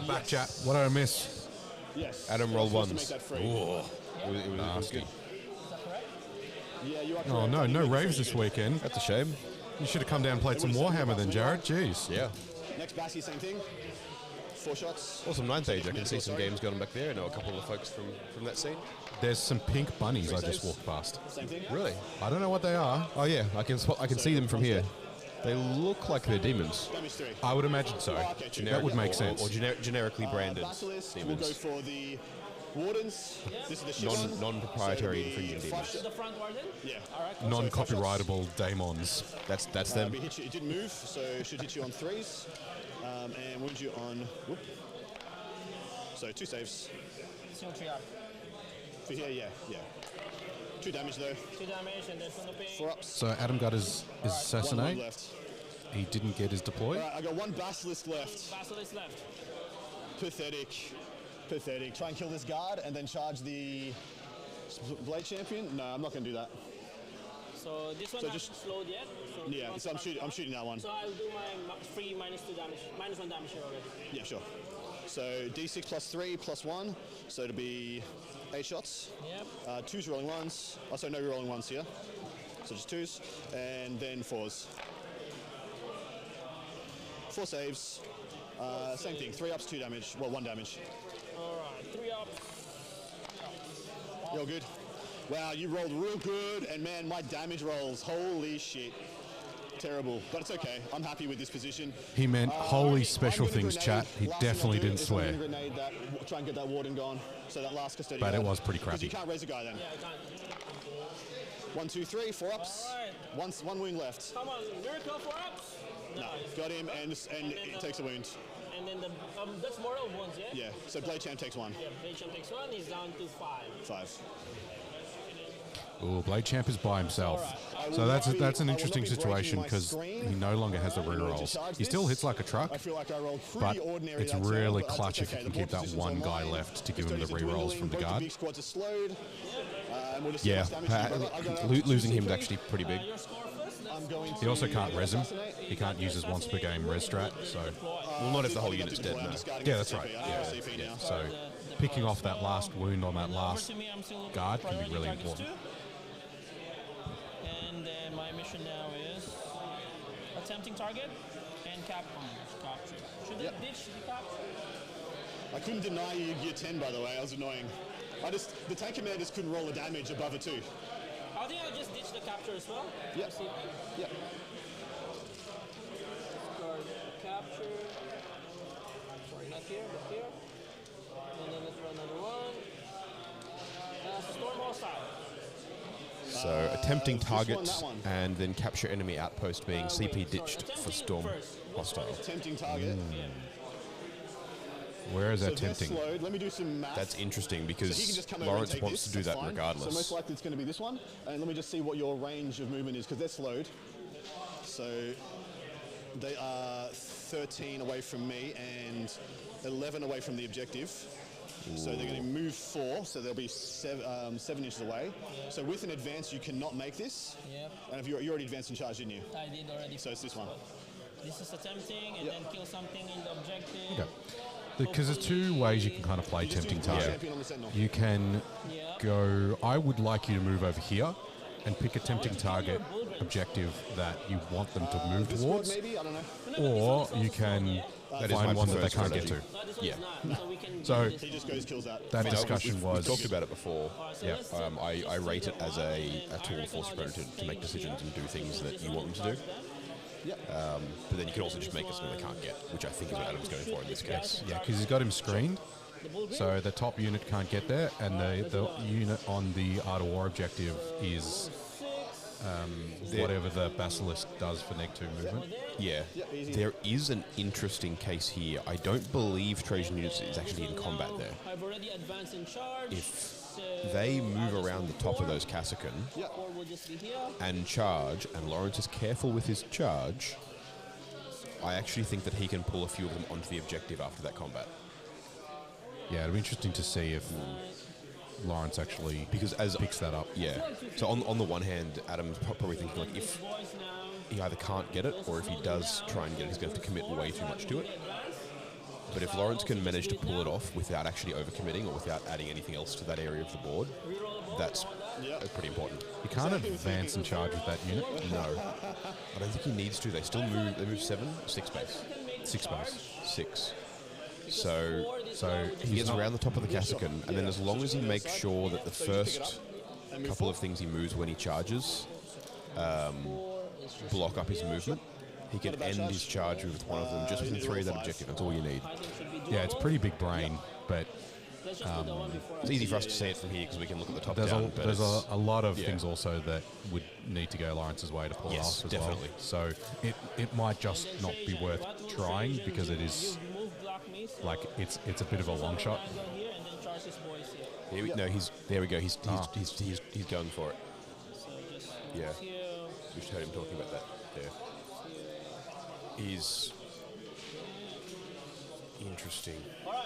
Back chat. What did I miss? Yes. Adam rolled Supposed to ones. make that free. It was Nasty. good. Is that correct? Yeah, you are correct. Oh, no, I think no you're raves pretty this good. weekend. That's a shame. You should have come down and played some Warhammer then, Jared. Jeez. Yeah. Next Bassy, same thing. 4 shots. Awesome ninth age. I can see some games going back there. I know a couple of folks from that scene. There's some pink bunnies I just walked past. Same thing. Really? I don't know what they are. Oh yeah, I can see them from here. They look like they're demons. Damage 3. I would imagine so. Okay, That would make sense. Or generically branded Basilisk, we'll demons. go for the Wardens. This is the shit one. Non-proprietary So it'll be infringing 5 demons. The front warden? Yeah. All right, cool. Non-copyrightable daemons. That's But them. it didn't move, so it should hit you on 3s. And wound you on... Whoop. So 2 saves. Still 3 up. For here, yeah. 2 damage though. 2 damage and then from the pain. 4 ups. So Adam got his 1 assassinate. left. He didn't get his deploy. Alright, I got 1 Basilisk left. Basilisk left. Pathetic. Try and kill this guard and then charge the Blade Champion? No, I'm not going to do that. So this one So hasn't just- slowed yet. So Yeah, so I'm shooting that one. So I'll do my free -2 damage, -1 damage here already. Yeah, sure. So D6 plus 3 plus 1, so it'll be 8 shots. Yep. 2's rolling 1s. Oh, so no rolling 1s here. So just 2s, and then 4s. 4 saves. Same thing, 3 ups, 2 damage. Well, 1 damage. All right, 3 up. You're good. Wow, you rolled real good, and man, my damage rolls, holy shit. Terrible, but it's okay. I'm happy with this position. He meant holy special I'm gonna things, grenade. chat. He Last thing definitely I'll do didn't is I'm swear. gonna grenade that, try and get that warden gone. So that last custodian. But it guard. was pretty 'Cause you crappy. can't raise a guy then. Yeah, I can't. 1, 2, 3, 4 ups. All right. One wing left. Come on, miracle 4 ups. No, got him, and it takes a wound. And then that's mortal wounds, yeah? Yeah, so Blade Champ takes 1. Yeah, Blade Champ takes 1, he's down to 5. 5. Ooh, Blade Champ is by himself. I will So that's not be- an I will interesting not be breaking situation my because screen. he no longer has the I'm going to rerolls. charge He still this. hits like a truck, I feel like I rolled but pretty ordinary. it's that turn, really but that's clutch if you okay. can The keep ball that position's one guy online. left to give him the Custodians are rerolls dwindling, from the both guard. big squads are slowed. And we'll just see Yeah, how much damage you do, brother. I got up to losing him is 2CP. actually pretty big. Your score first? I'm going He also can't res him. assassinate. He can't use his once per game res strat. So Well, not if the whole unit's dead, I'm no. discarding Yeah, it that's for right. CP. I have CP now. so picking off that last wound on that last To me, I'm still guard can be priority really targets important. too. And then my mission now is attempting target and capture. Should Yep. it ditch the capture? I couldn't deny you gear 10, by the way. That was annoying. The tank commanders couldn't roll a damage above a 2. I think I'll just ditch the capture as well. Yep. See. Yep. Discard capture. Sorry, not here, but here. And then let's run another one. Storm hostile. So attempting this one, target that one. and then capture enemy outpost being CP Wait, sorry, ditched for attempting storm first. hostile. Tempting target. where is So that they're tempting? slowed. Let me do some math. That's interesting So he can because just come over Laurence and take wants this, to do that's that fine. regardless. So most likely it's going to be this one. And let me just see what your range of movement is because they're slowed. So they are 13 away from me and 11 away from the objective. So they're going to move 4, so they'll be 7 inches away. So with an advance, you cannot make this. Yep, And if you already advanced and charged, didn't you? I did already. So it's this one. This is attempting and then kill something in the objective. Okay. Because there's two ways you can kind of play You just tempting do one target. champion on the sentinel. You can Yeah. go, I would like you to move over here and pick a tempting target objective that you want them to move This squad towards, maybe? I don't know. or you can That is my find one that they preferred can't get to. strategy. No, this one Yeah. is not. So we can So- do this. He just goes, kills that. That I mean, discussion we've was talked about it before. Alright, so Yeah. let's I just rate do it the as one, a and I tool reckon for I'll Predator just to make stay decisions here. and do things that This you one want them to do. charge them. Yep. But then you can also just make it so they can't get, which I think is what Adam's going for in this case. Yeah, because he's got him screened, The bull grid? so the top unit can't get there, and the unit on the Art of War objective is whatever the Basilisk does for neg 2 movement. Yeah, Yeah, easy. there is an interesting case here. I don't believe Trojan units is actually in combat there. I've already advanced in charge. If so they I'll move just around the move top of forward. those Cassicum Or we'll just be here. and charge, and Laurence is careful with his charge, I actually think that he can pull a few of them onto the objective after that combat. Yeah, it'll be interesting to see if Laurence actually Because as picks that up. Yeah. So on the one hand, Adam's probably thinking like if he either can't get it or if he does try and get it, he's going to have to commit way too much to it. But if Laurence can manage to pull it off without actually overcommitting or without adding anything else to that area of the board, that's pretty important. He can't advance and charge with that unit. No. I don't think he needs to. They still move. They move 6 base. 6 base. 6. So he he's gets not- around the top of the Casicon, and then as long as he makes sure that the first couple of things he moves when he charges block up his movement, he can end his charge with one of them just within 3 of that objective. That's all you need. Yeah, it's pretty big brain, but It's easy for us to see it from here because we can look at the top there's down. but there's it's- a lot of yeah. things also that would need to go Laurence's way to pull it Yes, off as definitely. well. So it might just not be worth trying because it is like it's a bit of a long shot. There we go. He's going for it. Yeah. We just heard him talking about that there. He's interesting. All right.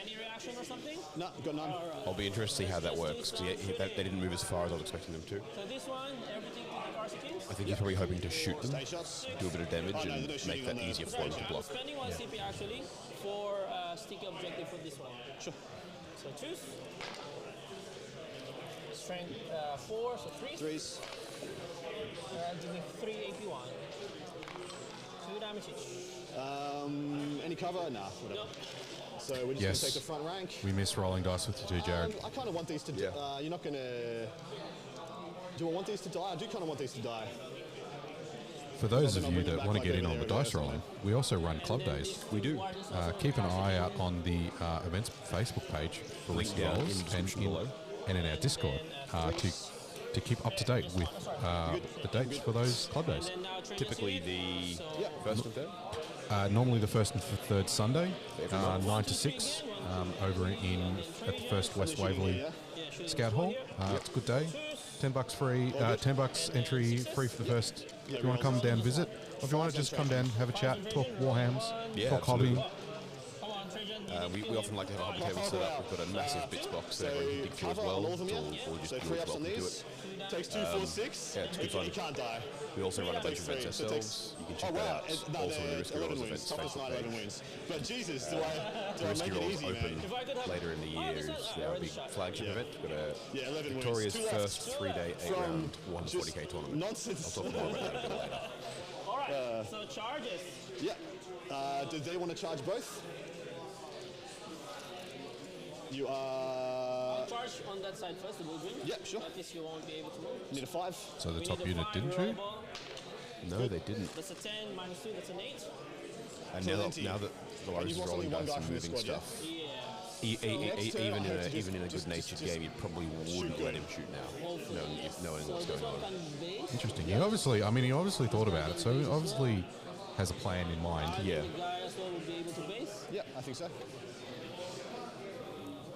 Any reaction or something? No, got none. I'll be interested to see how that works because they didn't move as far as I was expecting them to. So this one, everything to the Carsicans? I think he's probably hoping to shoot them, Stay shots. do a bit of damage, no, and they're shooting make that on the easier for him to block. Spending 1 CP actually for sticky objective for this one. Sure. So choose. Strength 4, so 3. Threes. Give me 3 AP1. 2 damage each. Any cover? Nah, whatever. So we're just Yes. going to take the front rank. We miss rolling dice with the 2, Jared. I kind of want these to. You're not going to. Do I want these to die? I do kind of want these to die. For those of you that want to get in on the dice rolling, we also run club days. We do. Keep an eye out on the events Facebook page for Link recent down in rolls the description below. and in our Discord to keep up to date with the dates for those club days. Typically the first and third. Normally the first and third Sunday, 9 to 6, over at the first West Waverley Scout Hall. It's a good day. $10 free, $10 entry free for the first. If you want to come down and visit, or if you want to just come down, have a chat, talk Warhams, talk absolutely. hobby. We often like to have a hobby table set up. We've got a massive bits box that everyone can dig through as cover well, on all of them, or yeah? just So you 3 as ups well on can do these. it. Takes 2, 4, 6. Yeah, it's good fun. You can't die. We also run a bunch of events Takes 3, so it ourselves. You can check Oh that wow! out. No, Also in the they're Risky 11 Rolls wins. events Toughest Facebook 11 page. wins. But Jesus, do I The make Risky it Rolls easy, open man? later in the year is our big flagship event. We've got a Yeah, 11 wins. Victoria's 2 left. first 3-day 8-round 140k tournament. Nonsense. I'll talk more about that a bit later. All right. So charges. Yeah. Did they want to charge both? You are. Charge on that side first, the blue green. Yeah, sure. At least you won't be able to move. Need a 5. So the We top need a unit 5 didn't roll shoot? ball. No, they didn't. That's a 10 minus 2, that's an 8. And So now Lindsay, that Laurence is you've also rolling only one dice guy and from this moving squad, yeah? stuff, Yeah. next turn, I have to even in a just- good-natured game, you probably wouldn't let him shoot now, knowing what's going on. Interesting. He obviously thought about it, so he obviously has a plan in mind. Yeah. The guy as well would be able to base. Yeah, I think so.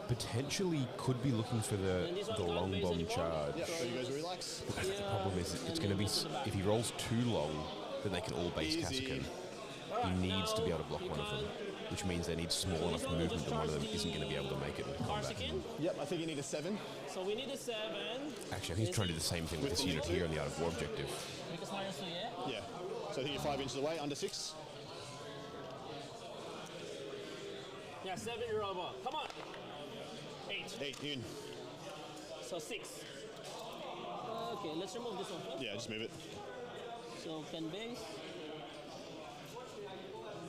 Potentially could be looking for the long bomb charge. Yeah, so you guys relax. The problem is it's going to be, if he rolls too long, then they can all base Casicon. He needs to be able to block one of them, which means they need small enough movement that one of them isn't going to be able to make it in combat. Carsicon. Yep, I think you need a 7. So we need a 7. Actually, I think he's trying to do the same thing with this unit here on the Art of War objective. Because minus 2, yeah? Yeah. So I think you're 5 inches away, under 6. Yeah, 7 roll ball. Come on. 8. 8 in. So 6. Okay, let's remove this one first. Yeah, just move it. So can base.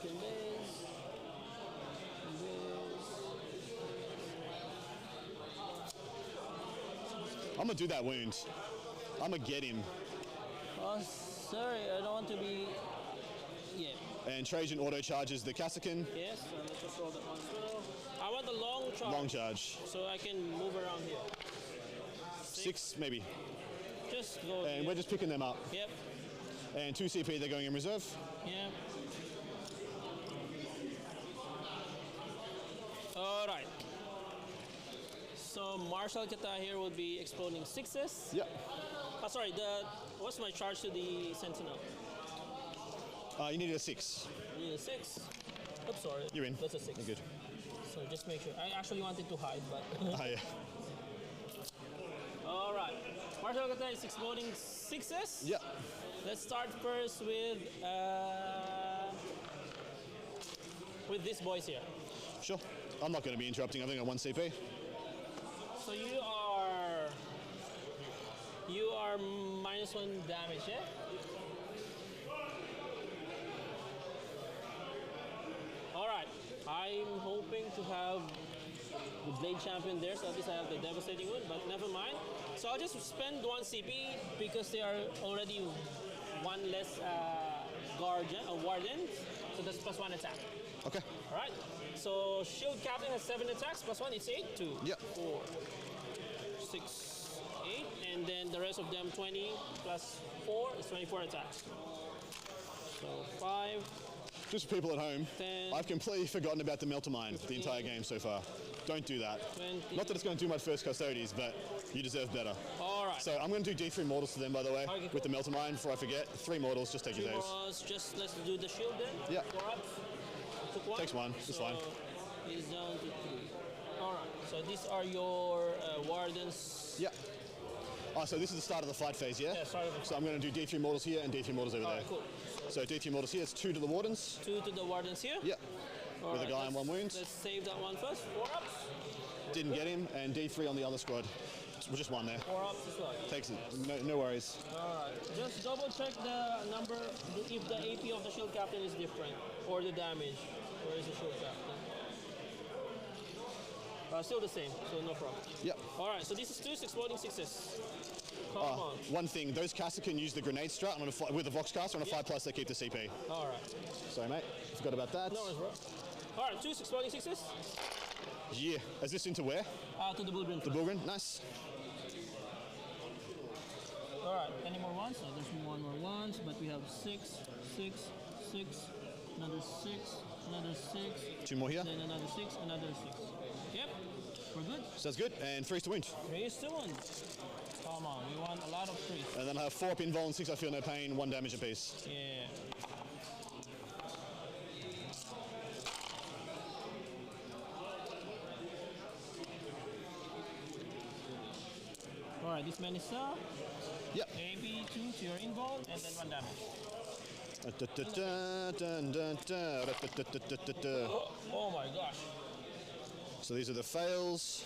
Can base. Can base. I'm gonna do that wound. I'm gonna get him. Oh, sorry, I don't want to be. Yeah. And Trajan auto charges the Casicon. Yes, so let's just roll that one as well. I want the long charge. Long charge. So I can move around here. 6 maybe. Just go. And here. we're just picking them up. Yep. And 2 CP, they're going in reserve. Yep. All right. So Marshall Kata here would be exploding 6s. Yep. Oh, sorry. What's my charge to the Sentinel? You needed a 6. I need a 6. Oops, sorry. You're in. That's a 6. You're good. So just make sure. I actually wanted to hide, but. Oh, yeah. Martial attack is exploding 6s. Yeah. Let's start first with these boys here. Sure. I'm not going to be interrupting. I've only got 1 CP. So you are -1 damage, yeah? All right. I'm hoping to have the Blade Champion there, so at least I have the Devastating Wound, but never mind. So I'll just spend 1 CP because they are already 1 less Warden, so that's +1 attack. Okay. All right. So Shield Captain has 7 attacks, +1, it's 8, 2, Yep. 4, 6, 8, and then the rest of them 20 plus 4 is 24 attacks. So 5. Just for people at home, 10, I've completely forgotten about the Melter Mine the entire game so far. Don't do that. 20. Not that it's going to do my first Custodes, but you deserve better. All right. So I'm going to do D3 mortals to them, by the way, Okay, cool. with the Melter Mine before I forget. 3 mortals, just take your 2 days. more, just let's do the shield then. Yeah. 4 ups. Took 1. Takes 1, it's fine. He's down to 3. All right. So these are your wardens. Yeah. Oh, so this is the start of the fight phase, yeah? Yeah, start of the So I'm going to do D3 mortals here and D3 mortals over All there. right, cool. So D3 mortals here, it's 2 to the wardens. 2 to the wardens here. Yeah. All With a right, guy on let's- 1 wound. Let's save that one first. 4 ups. Didn't get him, and D3 on the other squad. Just 1 there. 4 ups as well. Takes it. No worries. All right. Just double check the number if the AP of the shield captain is different or the damage. Where is the shield captain? Still the same, so no problem. Yep. All right. So this is 2 exploding 6s. Come on. One thing, those caster can use the grenade strat on a with the Vox caster on a 5+, they keep the CP. All right. Sorry, mate. Forgot about that. No worries, bro. All right. 2 exploding 6s. Yeah. Is this into where? To the blue green. The Bulgrin? Nice. All right. Any more ones? So there's 1 more ones, but we have 6, 6, 6, another 6, another 6. 2 more here. Then another 6, another 6. Yep. We're good. Sounds good. And 3's to wound. 3 is to 1. Come on. We want a lot of 3s. And then I have 4 up invul and 6 I feel no pain, 1 damage apiece. Yeah. All right, this man is Yep. AB 2 to your invul and then 1 damage. Oh my gosh. So these are the fails.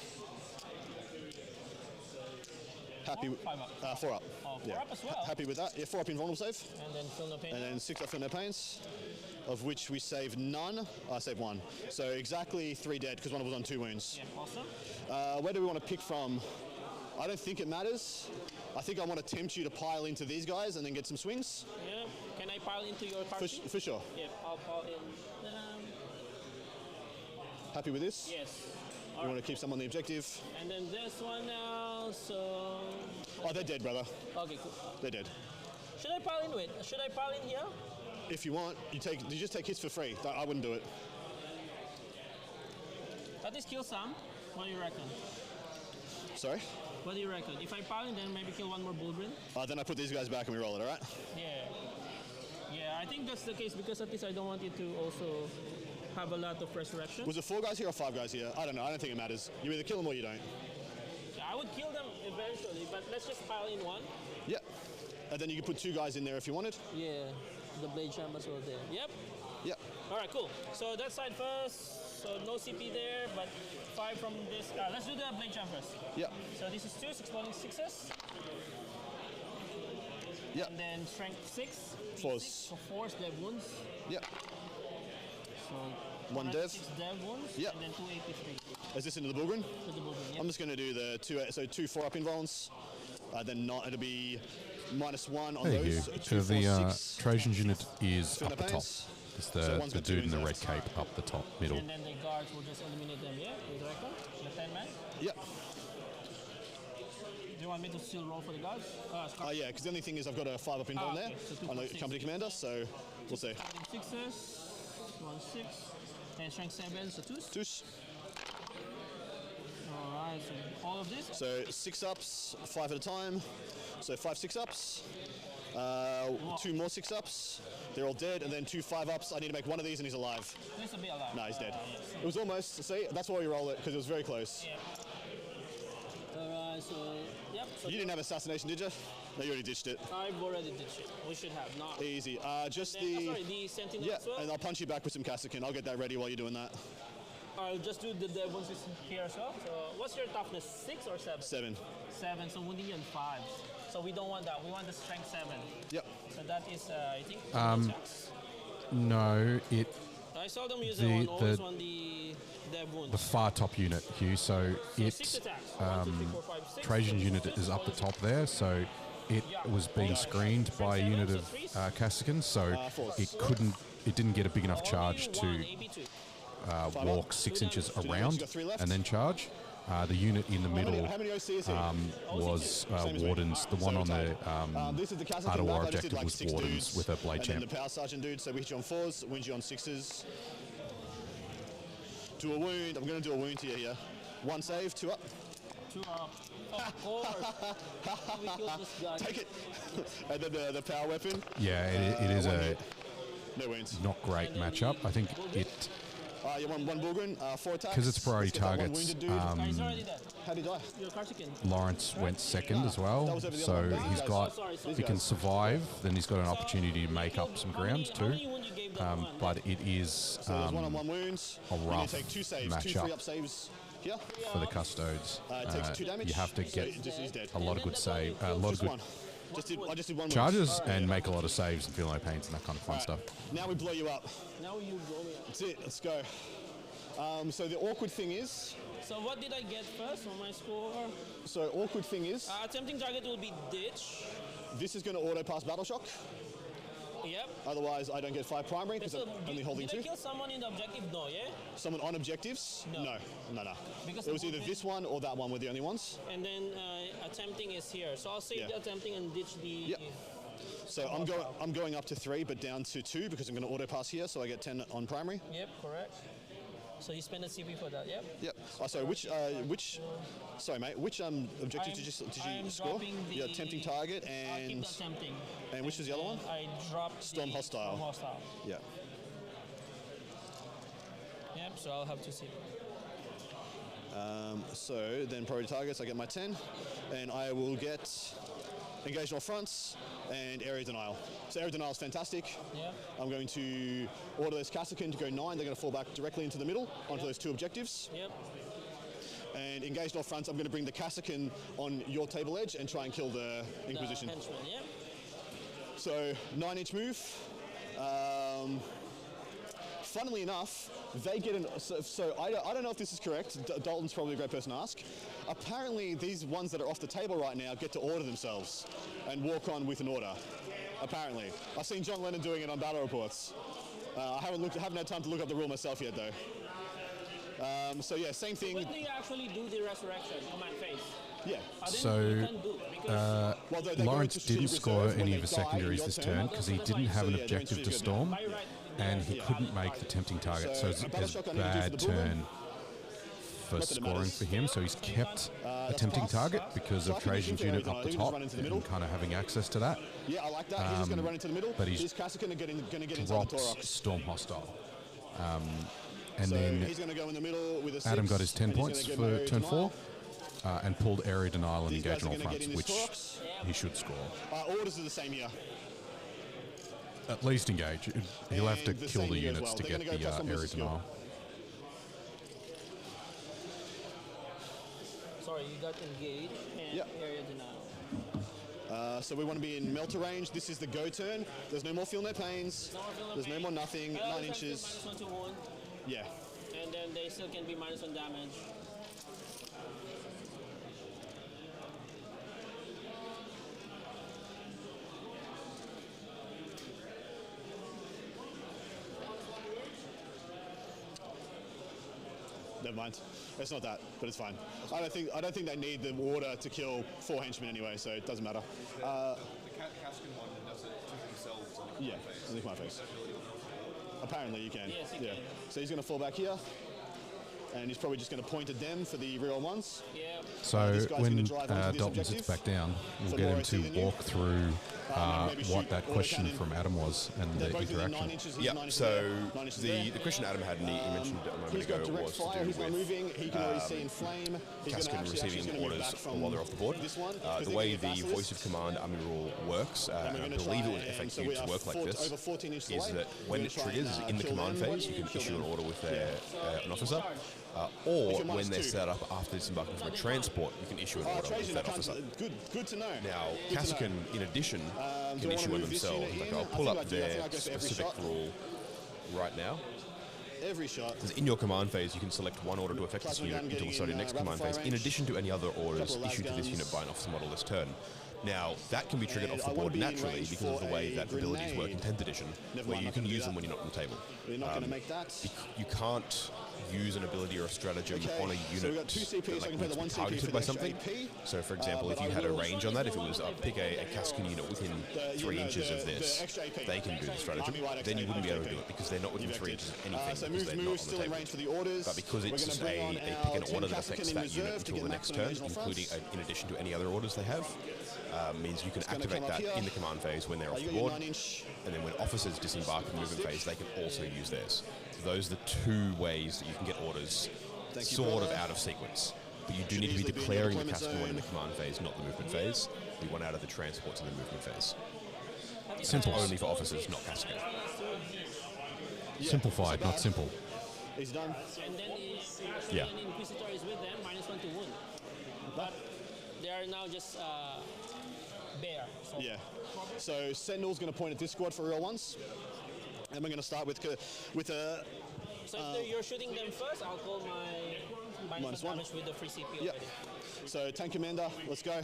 Happy. 5 up. 4 up. Oh, 4 up as well. Happy with that. Yeah, 4 up invulnerable save. And then feel no pain. And then 6 up feel no pains, of which we save none. I save 1. So exactly 3 dead because one was on 2 wounds. Yeah, awesome. Where do we want to pick from? I don't think it matters. I think I want to tempt you to pile into these guys and then get some swings. Yeah. Can I pile into your party? For sure. Yeah, I'll pile in. Happy with this? Yes. We want to keep some on the objective. And then this one now, so... Oh, they're dead, brother. Okay, cool. They're dead. Should I pile in with? Should I pile in here? If you want, you just take hits for free. I wouldn't do it. At least kill some. What do you reckon? Sorry? What do you reckon? If I pile in, then maybe kill 1 more Bullgrin? Then I put these guys back and we roll it, all right? Yeah. Yeah, I think that's the case because at least I don't want you to also have a lot of resurrection. Was it 4 guys here or 5 guys here? I don't know. I don't think it matters. You either kill them or you don't. I would kill them eventually, but let's just pile in 1. Yeah. And then you can put 2 guys in there if you wanted. Yeah, the Blade Champ as well there. Yep. Yep. All right, cool. So that side first. So no CP there, but 5 from this. Let's do the Blade Champ first. Yep. So this is 2 exploding 6s. Yep. And then strength 6. 4s. So 4's dev wounds. Yep. So 1 dev. 6 dev wounds. Yep. And then 2 AP3 Is this into the Bulgrin? to the Bullgrin. Yep. I'm just going to do the 2 4 up invulns. Then not, it'll be -1 on There you those. go. 2, 4, The 6. Trajan's unit is Feel up no the top. pains? It's So one's the got 2 dude in the wounds red left. cape up the top, middle. And then the guards will just eliminate them, yeah? You reckon? The 10 man? Yep. Do you want me to still roll for the guards? Yeah, because the only thing is I've got a 5 up invuln okay. there. So 2 I'm the 6. company commander, so we'll see. 6s, 1 6, and strength 7, so 2s. 2s. Alright, so all of this. So 6 ups, 5 at a time. So 5 6 ups. 2 more 6 ups. They're all dead, and then 2 5 ups. I need to make 1 of these, and he's alive. This will be alive. No, he's dead. Yes. It was almost. See, that's why you roll it because it was very close. Yeah. Alright, So, yep. So You didn't have assassination, did you? No, you already ditched it. I've already ditched it. We should have not. Easy. Just Then, the Sentinel Yeah, as well. and I'll punch you back with some Callaghan. I'll get that ready while you're doing that. I'll just do the dead ones here as well. So what's your toughness? 6 or 7? 7. 7. So wounding you on 5. So we don't want that. We want the strength 7. Yep. So that is, I think, attacks. No, it I saw them use the- it on always the- on the dead wounds. the far top unit, Hugh. So So it 6 attacks. 1, 2, 3, 4, 5, 6. Trajan unit is up the top there. So it was being screened by a unit of Callaghan, so it didn't get a big enough charge to walk 6 inches around and then charge. The unit in the middle How many OC is he? was Same as me. Wardens. The one on the This is the Callaghan Art of War map. I just did objective like was 6 Wardens dudes, with a Blade and then Champ. the Power Sergeant dude, so we hit you on 4s, wins you on 6s. Do a wound. I'm going to do a wound to you here. 1 save, 2 up. 2 up. Of course. We killed this guy. Take it. And then the power weapon. Yeah, it is a No wounds. not great matchup. I think it You want 1 Bulgrin, 4 attacks. because it's priority Let's get that one targets. wounded dude. He's already dead. How did he die? Your Corsican. Lawrence went second as well, so he's got. If he can survive, then he's got an opportunity to make up some ground How too. many wounds you gave them? But it is So there's 1-on-1 wounds. a You're going rough to take 2 saves, 2 matchup. 3-up saves here. for the Custodes. It takes 2 damage. You have to So get he's dead. a lot of good save, a lot of Just good 1. I just did 1 wound. charges and make a lot of saves and feel no pains and that kind of fun stuff. Now we blow you up. Now you blow me up. That's it. Let's go. So the awkward thing is, So what did I get first on my score? awkward thing is, Attempting target will be ditch. this is going to auto pass battle shock. Yep. Otherwise, I don't get 5 primary because So I'm only holding did 2. I kill someone in the objective? No, yeah? Someone on objectives? No. No. Because It was the either movement- this one or that one were the only ones. And then attempting is here. So I'll save Yeah. the attempting and ditch the... Yep. So I'm going up to 3, but down to 2 because I'm going to auto pass here, so I get 10 on primary. Yep, correct. So you spend a CP for that, yep? Yep. So sorry mate, which objective did you I'm score? dropping the... Yeah, tempting target I'll keep and the attempting. and which was the other one? I dropped Storm the Hostile. Storm Hostile. Yeah. Yep, so I'll have to see. So then priority targets, I get my 10, and I will get engaged all fronts and area denial. So area denial is fantastic. Yeah. I'm going to order this Callaghan to go 9. They're going to fall back directly into the middle onto those 2 objectives. Yep. And engaged all fronts, I'm going to bring the Callaghan on your table edge and try and kill the Inquisition. The henchman, yep. So 9-inch move. Funnily enough, they get so I don't know if this is correct. Dalton's probably a great person to ask. Apparently, these ones that are off the table right now get to order themselves and walk on with an order. Apparently, I've seen John Lennon doing it on battle reports. I haven't had time to look up the rule myself yet, though. So yeah, same thing. When do you actually do the resurrection command phase? Yeah. So, You can do it because Well, they go Lawrence into strategic didn't score reserve when any they of his die in secondaries your this turn. turn because he didn't have an So, yeah, objective to they're in storm, by right, and he yeah. couldn't make the tempting target. So it's a battle a shock I need to do for bad the Bulldog. turn for Not that it scoring matters. for him. So he's kept a that's tempting pass. target because So I of can Trajan's shoot unit area up the denial. top Run into the middle. and kind of having access to that. Yeah, I like that. He's just going to run into the middle. but he's His Callaghan are going to get inside the Dropped Torox. Storm Hostile. And So then he's going to go in the middle with a Adam 6, got his 10 and he's points gonna get my for area turn denial. 4 and pulled area denial and These guys engagement are all gonna get fronts, in which his he should score. Orders are the same here. At least engage. He'll have to And the kill same the here as units well. to They're get gonna the go plus one area versus skill. denial. sorry, you got engaged and Yep. area denial. So we want to be in melter range. This is the go turn. There's no more feel no pains. There's no more nothing. 9 inches. -1 to wound, Yeah. and then they still can be -1 damage. Never mind. It's not that, but it's fine. I don't think they need the order to kill 4 henchmen anyway, so it doesn't matter. The Callaghan one does it to themselves on the Yeah, lick my face. Apparently you can. Yes, you yeah. can. So he's going to fall back here. and he's probably just going to point at them for the real ones. Yeah. So this guy's when gonna drive onto this Dalton sits objective back down, we'll for get more him OT to than you. walk through maybe what shoot that auto question cannon. from Adam was and They're the both within 9 interaction. inches. Yeah, 9 inches so there, 9 inches there. the question Adam had, and he mentioned a moment He's ago, got direct was to fire. do He's not with moving. He can already see in flame. He's going to Callaghan actually receiving gonna move orders back from while they're off the board. This one, The way the voice of command army rule works, and I believe it was FAQ to work like this, over 14 inches is away. that when it triggers in the command phase, you can issue an order with an officer, or when they're set up after disembarking from a transport, you can issue an order with that officer. Good to know. Now, Callaghan, in addition, can issue one themselves. Like, I'll pull up their specific rule right now. Every shot. In your command phase, you can select one order to affect this unit until the start of your next command phase, in addition to any other orders issued to this unit by an officer model this turn. Now, that can be triggered off the board naturally because of the way that abilities work in 10th edition, where you can use them when you're not on the table. We're not going to make that. You can't use an ability or a stratagem on a unit so we've got 2 CPs, that so I can play the 1 CP targeted for by the something. AP. So, for example, if you had a range on that, if it was pick a Callaghan unit within 3 inches of this, they can do the stratagem. Then you wouldn't be able to do it because they're not within 3 inches of anything. So because they're not on move the still in table. range for the orders. But because it's just pick an order that affects that unit until the next turn, including in addition to any other orders they have, means you can activate that in the command phase when they're off the board, and then when officers disembark in the movement phase, they can also use theirs. So those are the 2 ways that you can get orders sort of out of sequence. But you do need to be declaring the Callaghan one in the command phase, not the movement phase. The one out of the transports in the movement phase. Simple. Only for officers, not Callaghan. Simplified, not simple. He's done. And then Yeah. an Inquisitor is with them, -1 to wound. But they are now just bare. So Yeah. So Sentinel's going to point at this squad for real ones. And we're going to start with a... So if you're shooting them first, I'll call my -1 damage with the free CP Yep. already. So Tank Commander, let's go.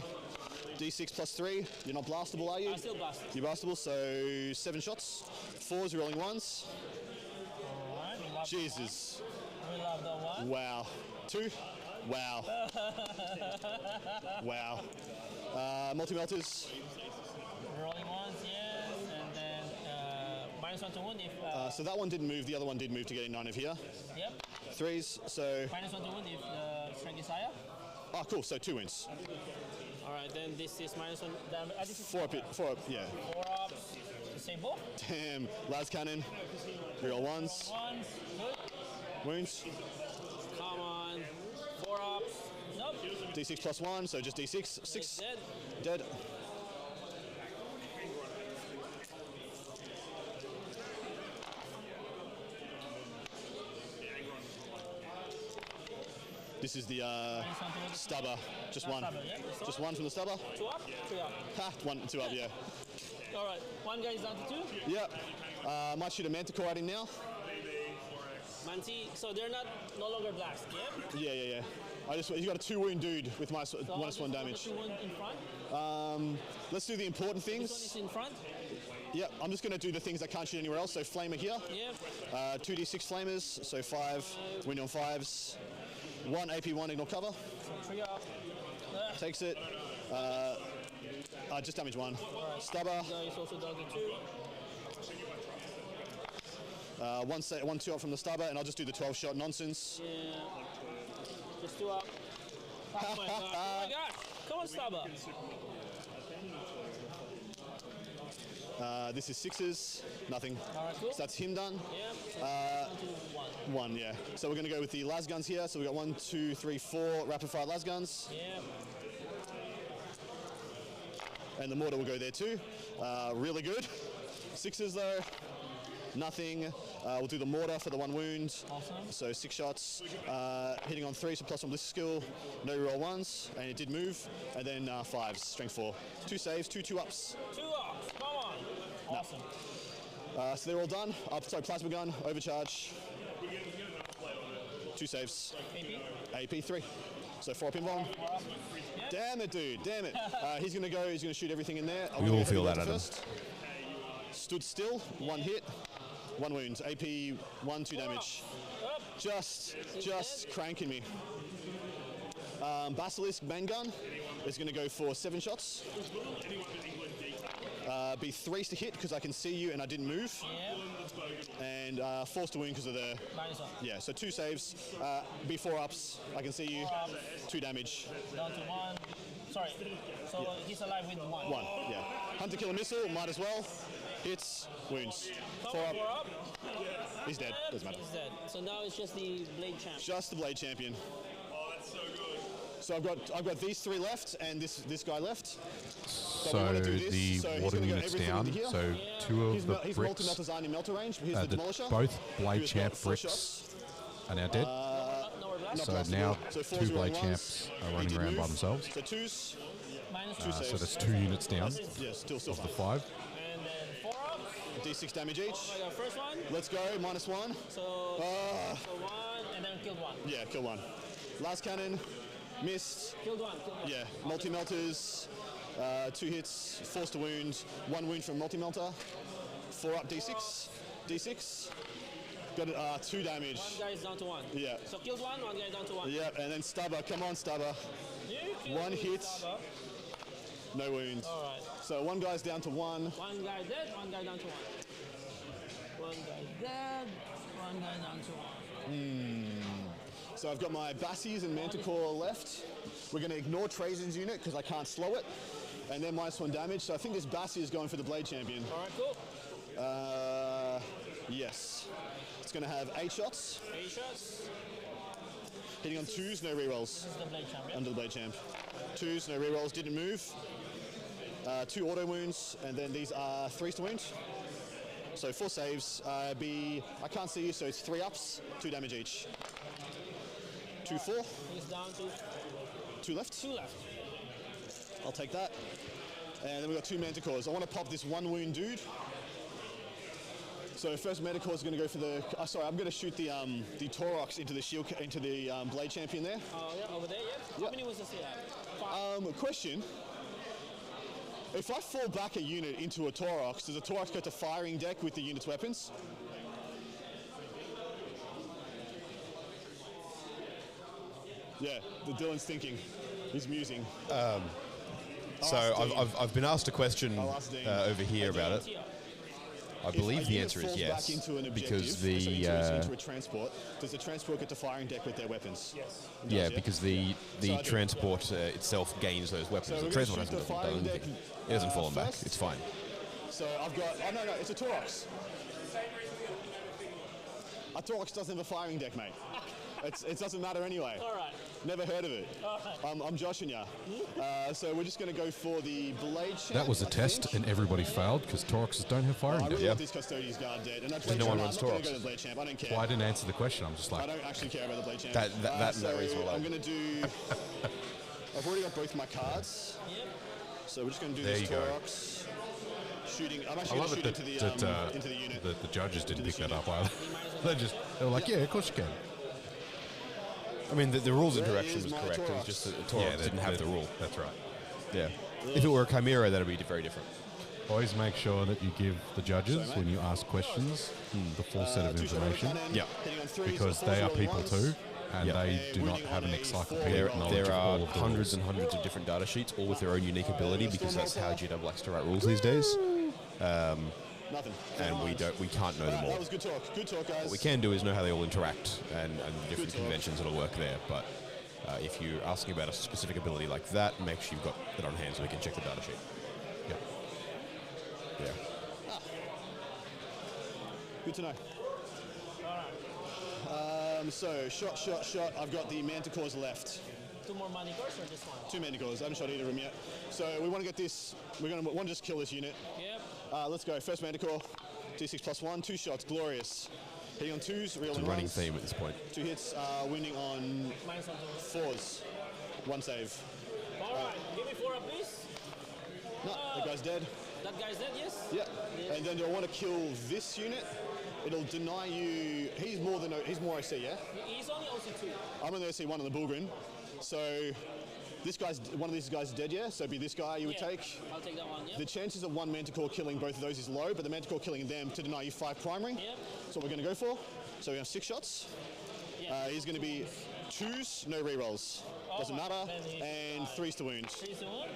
D6 +3. You're not blastable, are you? I'm still blasted. You're blastable, so 7 shots. 4s, you're rolling 1s. Alright, we love Jesus. We love that one. Wow. 2. Wow. Wow. Multi-melters. Rolling ones, yes, and then -1 to wound if. So that one didn't move. The other one did move to get a 9 of here. Yep. 3s, so... -1 to wound if the strength is higher. Oh, cool. So 2 wins. Alright, then this is -1 damage. This is 4 up, yeah. 4 ups. Disable. Damn. Las Cannon. Real 1s. Ones. Good. Wounds. Come on. 4 ups. Nope. D6 +1, so just D6. 6. It's dead. Dead. This is the stubber. Just one. Stubber, yeah. Just one from the stubber. 2 up. 3 up. Ha, 1, 2 up, yeah. Alright, one guy is down to 2. Yep. Might shoot a Manticore at him now. Manti, so they're no longer blast, yeah? Yeah. He's got a 2 wound dude with So -1 damage. 2 wound in front. Let's do the important This one things. is in front. Yep, I'm just going to do the things I can't shoot anywhere else. So Flamer here. Yeah. 2d6 Flamers, so 5 wound on 5s. 1 AP1 ignore cover. So 3 up. Takes it. Just damage 1. Stubber. Guy is also down to 2. 1 2 up from the stubber, and I'll just do the 12 shot nonsense. Yeah. Just 2 up. Oh my god. Oh my god. Come on, Stubber. This is 6s. Nothing. Alright, cool. So that's him done. Yeah. 1. 1, yeah. So we're going to go with the las guns here. So we've got 1, 2, 3, 4 rapid fire las guns. Yeah. And the mortar will go there too. Really good. 6s though. Nothing. We'll do the mortar for the 1 wound. Awesome. So 6 shots. Hitting on 3, so +1 ballistic skill. No roll 1s, and it did move. And then 5s, strength 4. 2 saves, 2 ups. 2 ups. Come on. Awesome. So they're all done. Plasma gun, overcharge. 2 saves. AP 3. So 4 pinball. Damn it, dude. Damn it. He's going to go. He's going to shoot everything in there. We all feel that, Adam. Stood still. 1 hit. 1 wound. AP 1, 2 damage. Just cranking me. Basilisk main gun is going to go for 7 shots. Be 3s to hit because I can see you and I didn't move. Yep. And 4s to wound because of the... Minus 1. Yeah, so 2 saves. Be 4 ups. I can see you. 2 damage. Down to 1. Sorry. So he's alive with 1. 1, yeah. Hunter killer missile, might as well. Hits, wounds. 4 up. 4 up. He's dead. Doesn't matter. He's dead. So now it's just the blade champ. Just the blade champion. Oh, that's so good. So I've got these 3 left and this guy left. So we wanna do this. the So he's water gonna go units everything down. into here. So 2 of the His bricks, multi-melters aren't in melter range, but here's the demolisher. both blade Who's champ got 4 bricks shots. are now dead. No more blast. Not So blasted now well. So 4s 2 are blade on champs 1s. are He running did around by move. themselves. So 2s. Minus 2. Two So saves. that's 2 units down Yeah, still of the fine. 5. And then 4 up. D6 damage each. I got first one. Let's go, -1. So 1 and then killed 1. Yeah, kill 1. Last cannon, missed. Killed 1. Yeah, multi-melters, 2 hits, 4s to wound, 1 wound from multi-melter, 4 up D6, D6, got 2 damage. 1 guy is down to 1. Yeah. So killed 1 guy down to 1. Yeah, and then Stubber, come on Stubber, You killed 1 hit, Saba. no wounds. Alright. So 1 guy's down to 1. 1 guy dead, 1 guy down to 1. 1 guy dead, 1 guy down to 1. So I've got my Bassies and Manticore left. We're going to ignore Trajan's unit because I can't slow it. And then -1 damage. So I think this Bassie is going for the Blade Champion. Alright, cool. Yes. It's going to have 8 shots. 8 shots. Hitting on 2s, no rerolls. This is the blade champ, yeah? Under the Blade Champ. 2s, no rerolls, didn't move. 2 auto wounds, and then these are 3s to wound. So 4 saves. I can't see you, so it's 3 ups, 2 damage each. 2, 4. He's down to 2 left. 2 left. I'll take that. And then we've got 2 Manticores. I want to pop this 1 wound dude. So first Manticore is going to go for the... sorry, I'm going to shoot the Taurox into the shield, into the Blade Champion there. Oh, yeah, over there, yeah? How many wounds does he have? 5. Question. If I fall back a unit into a Taurox, does the Taurox go to firing deck with the unit's weapons? Yeah, the Dylan's thinking. He's musing. So I've been asked a question I'll ask Dean. over here about it. Yeah. I If believe a the unit answer is falls yes, back into an objective, because so into the a transport, does the transport get to firing deck with their weapons? Yes. yeah, yeah? because the So I do. transport itself gains those weapons. So the we're transport gonna shoot hasn't the done firing anything. deck, It hasn't fallen back. first. It's fine. So I've got... Oh, no, it's a Taurox. A Taurox doesn't have a firing deck, mate. It doesn't matter anyway. All right. Never heard of it. All right. I'm joshing ya. So we're just going to go for the Blade Champ. That was a I test, think. and everybody failed because Tauroxes don't have I firing really decks. want this Custodes guard dead. And that Blade no one Champ, runs I'm not going to Taurox. go to the Blade Champ. I don't care. Well, I didn't answer the question. I'm just I like, don't actually care about the Blade Champ. That so reason alone. I'm going to do... I've already got both my cards. Yep. So we're just going to do There this you go. Taurox. Shooting... I'm I actually going love to it shoot that, into the unit. the judges didn't To pick this that up either. They were like, yeah, of course you can. I mean, the rules Where interaction is was my correct. It was Taurox? just that the Taurox didn't have the rule. That's right. Yeah. If it were a Chimera, that would be very different. Always make sure that you give the judges, Sorry, mate. when you ask questions, the full set of 2 shot information, cannon, Yeah. hitting on 3s, because so they 4s are rolling people ones. too, and Yeah. they And do not winning have on an a encyclopedic four. knowledge There of all are of the hundreds rules. and hundreds of different data sheets, all with their own unique ability, because that's how GW likes to write rules these days. Nothing. And we can't know them That all. was good talk. Good talk, guys. What we can do is know how they all interact and the different talk. conventions that'll work there. But if you're asking about a specific ability like that, make sure you've got it on hand so we can check the data sheet. Yeah. Yeah. Good to know. So, shot. I've got the Manticores left. 2 more money cores or just 1? 2 Manticores. I haven't shot either of them yet. So we want to get this. We're going to want to just kill this unit. Yep. Let's go. First Manticore. D6 plus 1. 2 shots. Glorious. Hitting on 2s. Real It's a and running ones. theme at this point. 2 hits. Winning on Minus 1 to 4s. 1 save. All right. Give me 4 up, please. No, that guy's dead. That guy's dead, yes? Yeah. And then do I want to kill this unit? It'll deny you. He's more OC, yeah? He's only OC2. I'm on the OC1 on the Bullgrin. So one of these guys is dead, yeah? So it'd be this guy you would Yeah. take. I'll take that one, yeah. The chances of one Manticore killing both of those is low, but the Manticore killing them to deny you 5 primary. Yep. That's what we're going to go for. So we have 6 shots. Yeah. He's going to be 2s, no rerolls. Doesn't Alright, matter. then he's And fine. 3s to wound. 3 to 1.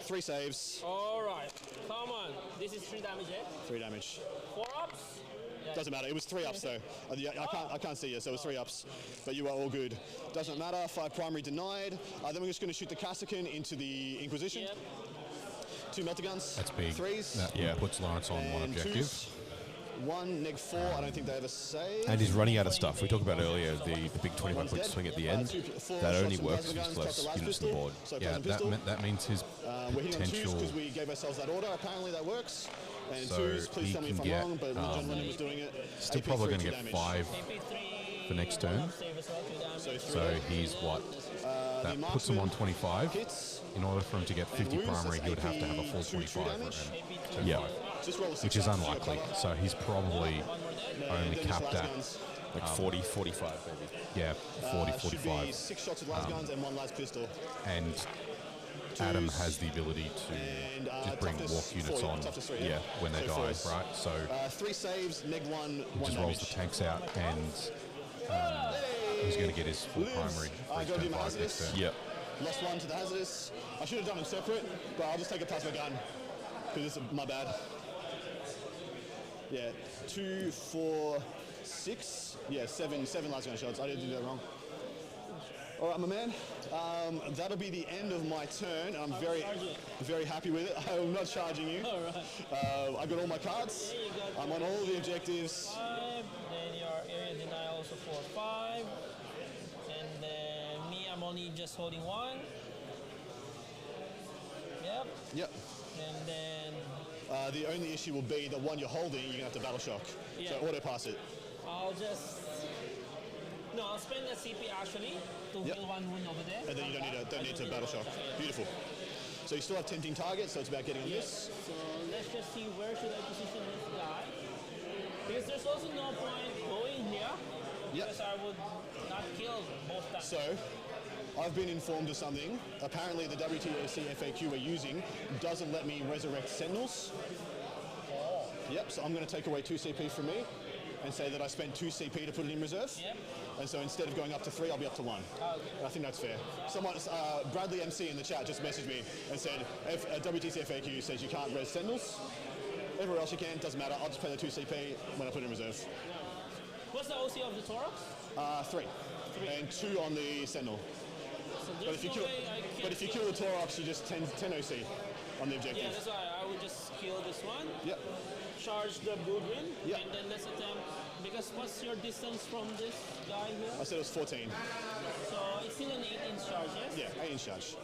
3 saves. All right. Come on. This is 3 damage, eh? 3 damage. 4 ups? Yeah. Doesn't matter. It was 3 ups though. I can't see you, so it was 3 ups. But you are all good. Doesn't matter. 5 primary denied. Then we're just going to shoot the Callaghan into the Inquisition. Yep. 2 melter guns. That's big. 3s. That puts Laurence on one and objective. 2s. 1 neg 4. I don't think they ever save. And he's running out of stuff. We talked about earlier the big 25-point swing at the end. That only works if he still has units on the board. So Yeah, that means his we're hitting on 2s potential. because we gave ourselves that order. Apparently that works. And So 2s, please he tell me if can I'm wrong, get, but John Lennon was doing it. Still AP probably 3, going to 2 get damage. 5 AP3 for next turn. save as well, 2 damage. So 3 So damage. he's what? The That puts him on marksman 25. hits. In order for him to get 50 wounds, primary, that's he would have to have a AP full 2 25, damage. AP2 Yeah. Just roll a 6 which is dice to shoot a unlikely. cover. So he's probably only Then just capped las at, guns. Like 40, 45 maybe. yeah, 40, Should be 45. 6 shots with las guns and 1 las pistol. And Adam has the ability to And just bring toughness walk units 4, on toughness 3, yeah, when they So die, fours. right? So 3 saves, neg 1, he 1 just rolls the damage. tanks out, and he's going to get his full primary for his Go do turn my 5 next hazardous. turn. Yep. Lost 1 to the hazardous. I should have done them separate, but I'll just take a plasma gun because it's my bad. Yeah, 2, 4, 6. Yeah, 7 las gun shots. I didn't do that wrong. All right, my man. That'll be the end of my turn. I'm very happy with it. I'm not charging you. All right. I got all my cards. You got I'm on all the objectives. 5, then your area denial also 4, 5. And then me, I'm only just holding 1. Yep. Yep. And then The only issue will be the one you're holding, you're going to have to battle shock. Yeah. So auto pass it. I'll just... No, I'll spend the CP actually to Yep. heal 1 wound over there. And then you don't need to battle shock. Beautiful. So you still have tempting targets, so it's about getting on this. So let's just see where should I position this guy. Because there's also no point going here. Yep. Because I would not kill both times. So, I've been informed of something. Apparently the WTAC FAQ we're using doesn't let me resurrect Sentinels. Yep, so I'm going to take away 2 CP from me and say that I spent 2 CP to put it in reserve. Yep. And so instead of going up to 3, I'll be up to 1. I think that's fair. Someone, Bradley MC in the chat just messaged me and said, WTC FAQ says you can't res Sentinels. Everywhere else you can, doesn't matter. I'll just pay the 2 CP when I put it in reserve. What's the OC of the Tauros? 3. And 2 on the Sentinel. So But there's if you no kill, way I can but if you kill the Tauros, you just 10 OC on the objective. Yeah, that's why I would just kill this one. Yep. Charge the Broodwind. Yep. And then let's attempt... Because what's your distance from this guy here? I said it was 14. So it's still an 8-inch charge, yes? Yeah, 8-inch charge.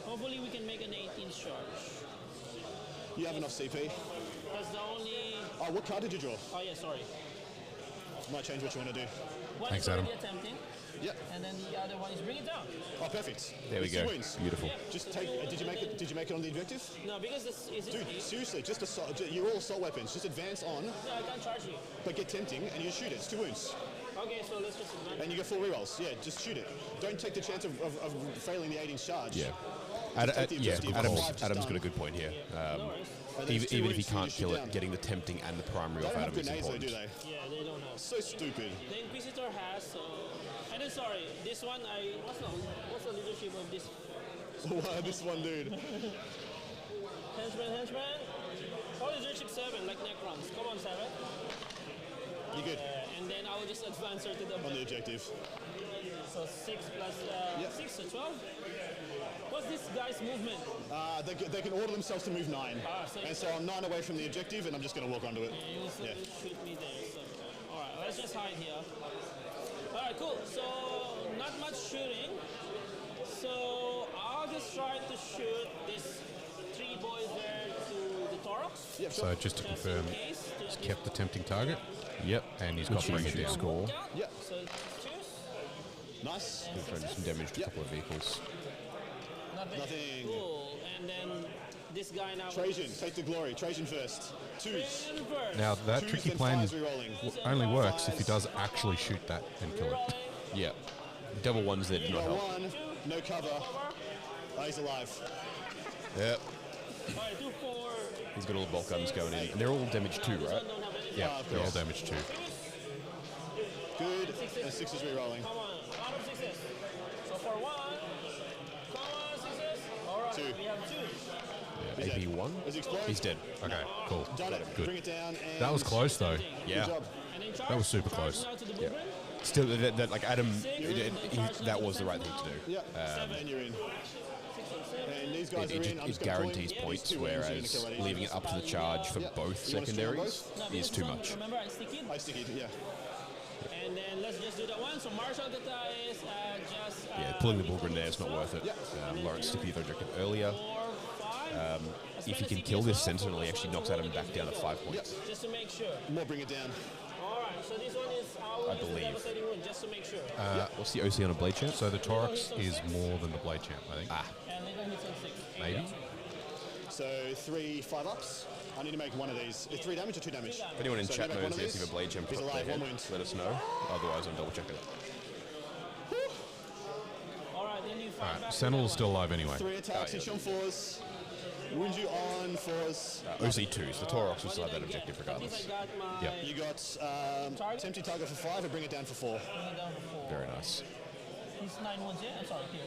Hopefully we can make an 8-inch charge. You have enough CP. That's the only... Oh, what card did you draw? Oh yeah, sorry. Might change what you want to do. One Thanks, is already Adam. attempting, Yep. and then the other one is bring it down. Oh, perfect. There we It's go. 2 wins. Beautiful. Just take. Did you make it? Did you make it on the objective? No, because this is it. Dude, seriously, just assault. You're all assault weapons. Just advance on, No, I can't charge you. but get tempting, and you shoot it. It's 2 wounds, Okay, so let's just advance. and you get 4 rerolls. Yeah, just shoot it. Don't take the chance of failing the 8-inch charge. Yeah. take the objective. Adam's, Five, just Adam's got done. a good point here. No worries. And then it's 2 Even if he wounds, so you can't just shoot kill down. it, getting the tempting and the primary They off don't have Adam is grenades though, important. do they? Yeah, they don't have. So stupid. The Inquisitor has, so... And then sorry, this one, what's the leadership of this? Wow, this one dude. Henchman? Oh, leadership 7, like Necrons. Come on, 7. You good And then I will just advance her to the... on the objective? So 6 plus Yep. 6, so 12. What's this guy's movement? They can order themselves to move 9, So and so I'm 9 away from the objective, and I'm just going to walk onto it. You will Yeah. shoot me there. So. Alright, let's just hide here. Alright, cool. So, not much shooting. So, I'll just try to shoot these 3 boys there to the Tauros. Yep, So sure. just to Just confirm, in case, to he's at kept the tempting target, Yep. and he's got bring it Shoot down. score. least count. Yep. So, choose. Nice. And Throwing success. some damage to a Yep. couple of vehicles. Not bad. Nothing. Cool. And then this guy now... Trajan, take the glory. Trajan first. 2s. Trajan first. Now that 2s, tricky then plan 5s re-rolling. only works if he does actually shoot that and kill it. Rerolling. Yeah. Double ones there did not Got help. 1, no cover. Oh, he's alive. Yep. Alright, 2, 4. He's got all the bolt guns going in. And they're all damage too, This right? one don't have anything. Yeah, they're all damaged too. Good. And 6s re-rolling. Come on, out of 6s. So for 1, come on, 6s. Alright, Two. we have 2. Yeah, AP1. Is he exploded? He's dead. Okay, cool. Done it. Good. Bring it down. And That was close though. Yeah. Good job. And then charge, That was super charge close. now to the Yeah. blueprint. Still, that like Adam, Six. that was the right thing to do. Yeah. And you're in. 6 and 7. And these guys are in. I'm It just gonna guarantees pull in. points, These two wins, you're gonna whereas kill that easy. leaving it up to the charge for Yeah. both You wanna stream secondaries both? No, is because too this one, much. Remember, I stick it. I stick it, yeah. And then let's just do that one. So Marshall Gata is just. Yeah, pulling the Bullgren there is not worth it. Yeah. Lawrence took the other objective earlier. 4, 5. If he can kill this Sentinel, he actually knocks Adam back down to 5 points. Just to make sure. More bring it down. All right. So this one is our I believe. devastating wound, just to make sure. What's the OC on a Blade Champ? So the Torx is more than the Blade Champ, I think. And little hits on 6. Maybe. So 3 5-ups. I need to make one of these. Is 3 damage or 2 damage? If anyone in So chat you make one knows of if these? you have a Blade Champ, He's put alive, their one head, wound. let us know. Otherwise, I'm double checking it. All right. Then you fight back. Sentinel's still alive anyway. 3 attacks, hit you on 4s. Wound you on 4s. OC2s. The Taurox will still have that objective At least regardless. I got my. Yep. You got tempting target for 5 and bring it down for 4. Bring it down for 4. Very nice. He's 9 wounds, yeah? I'm sorry, here.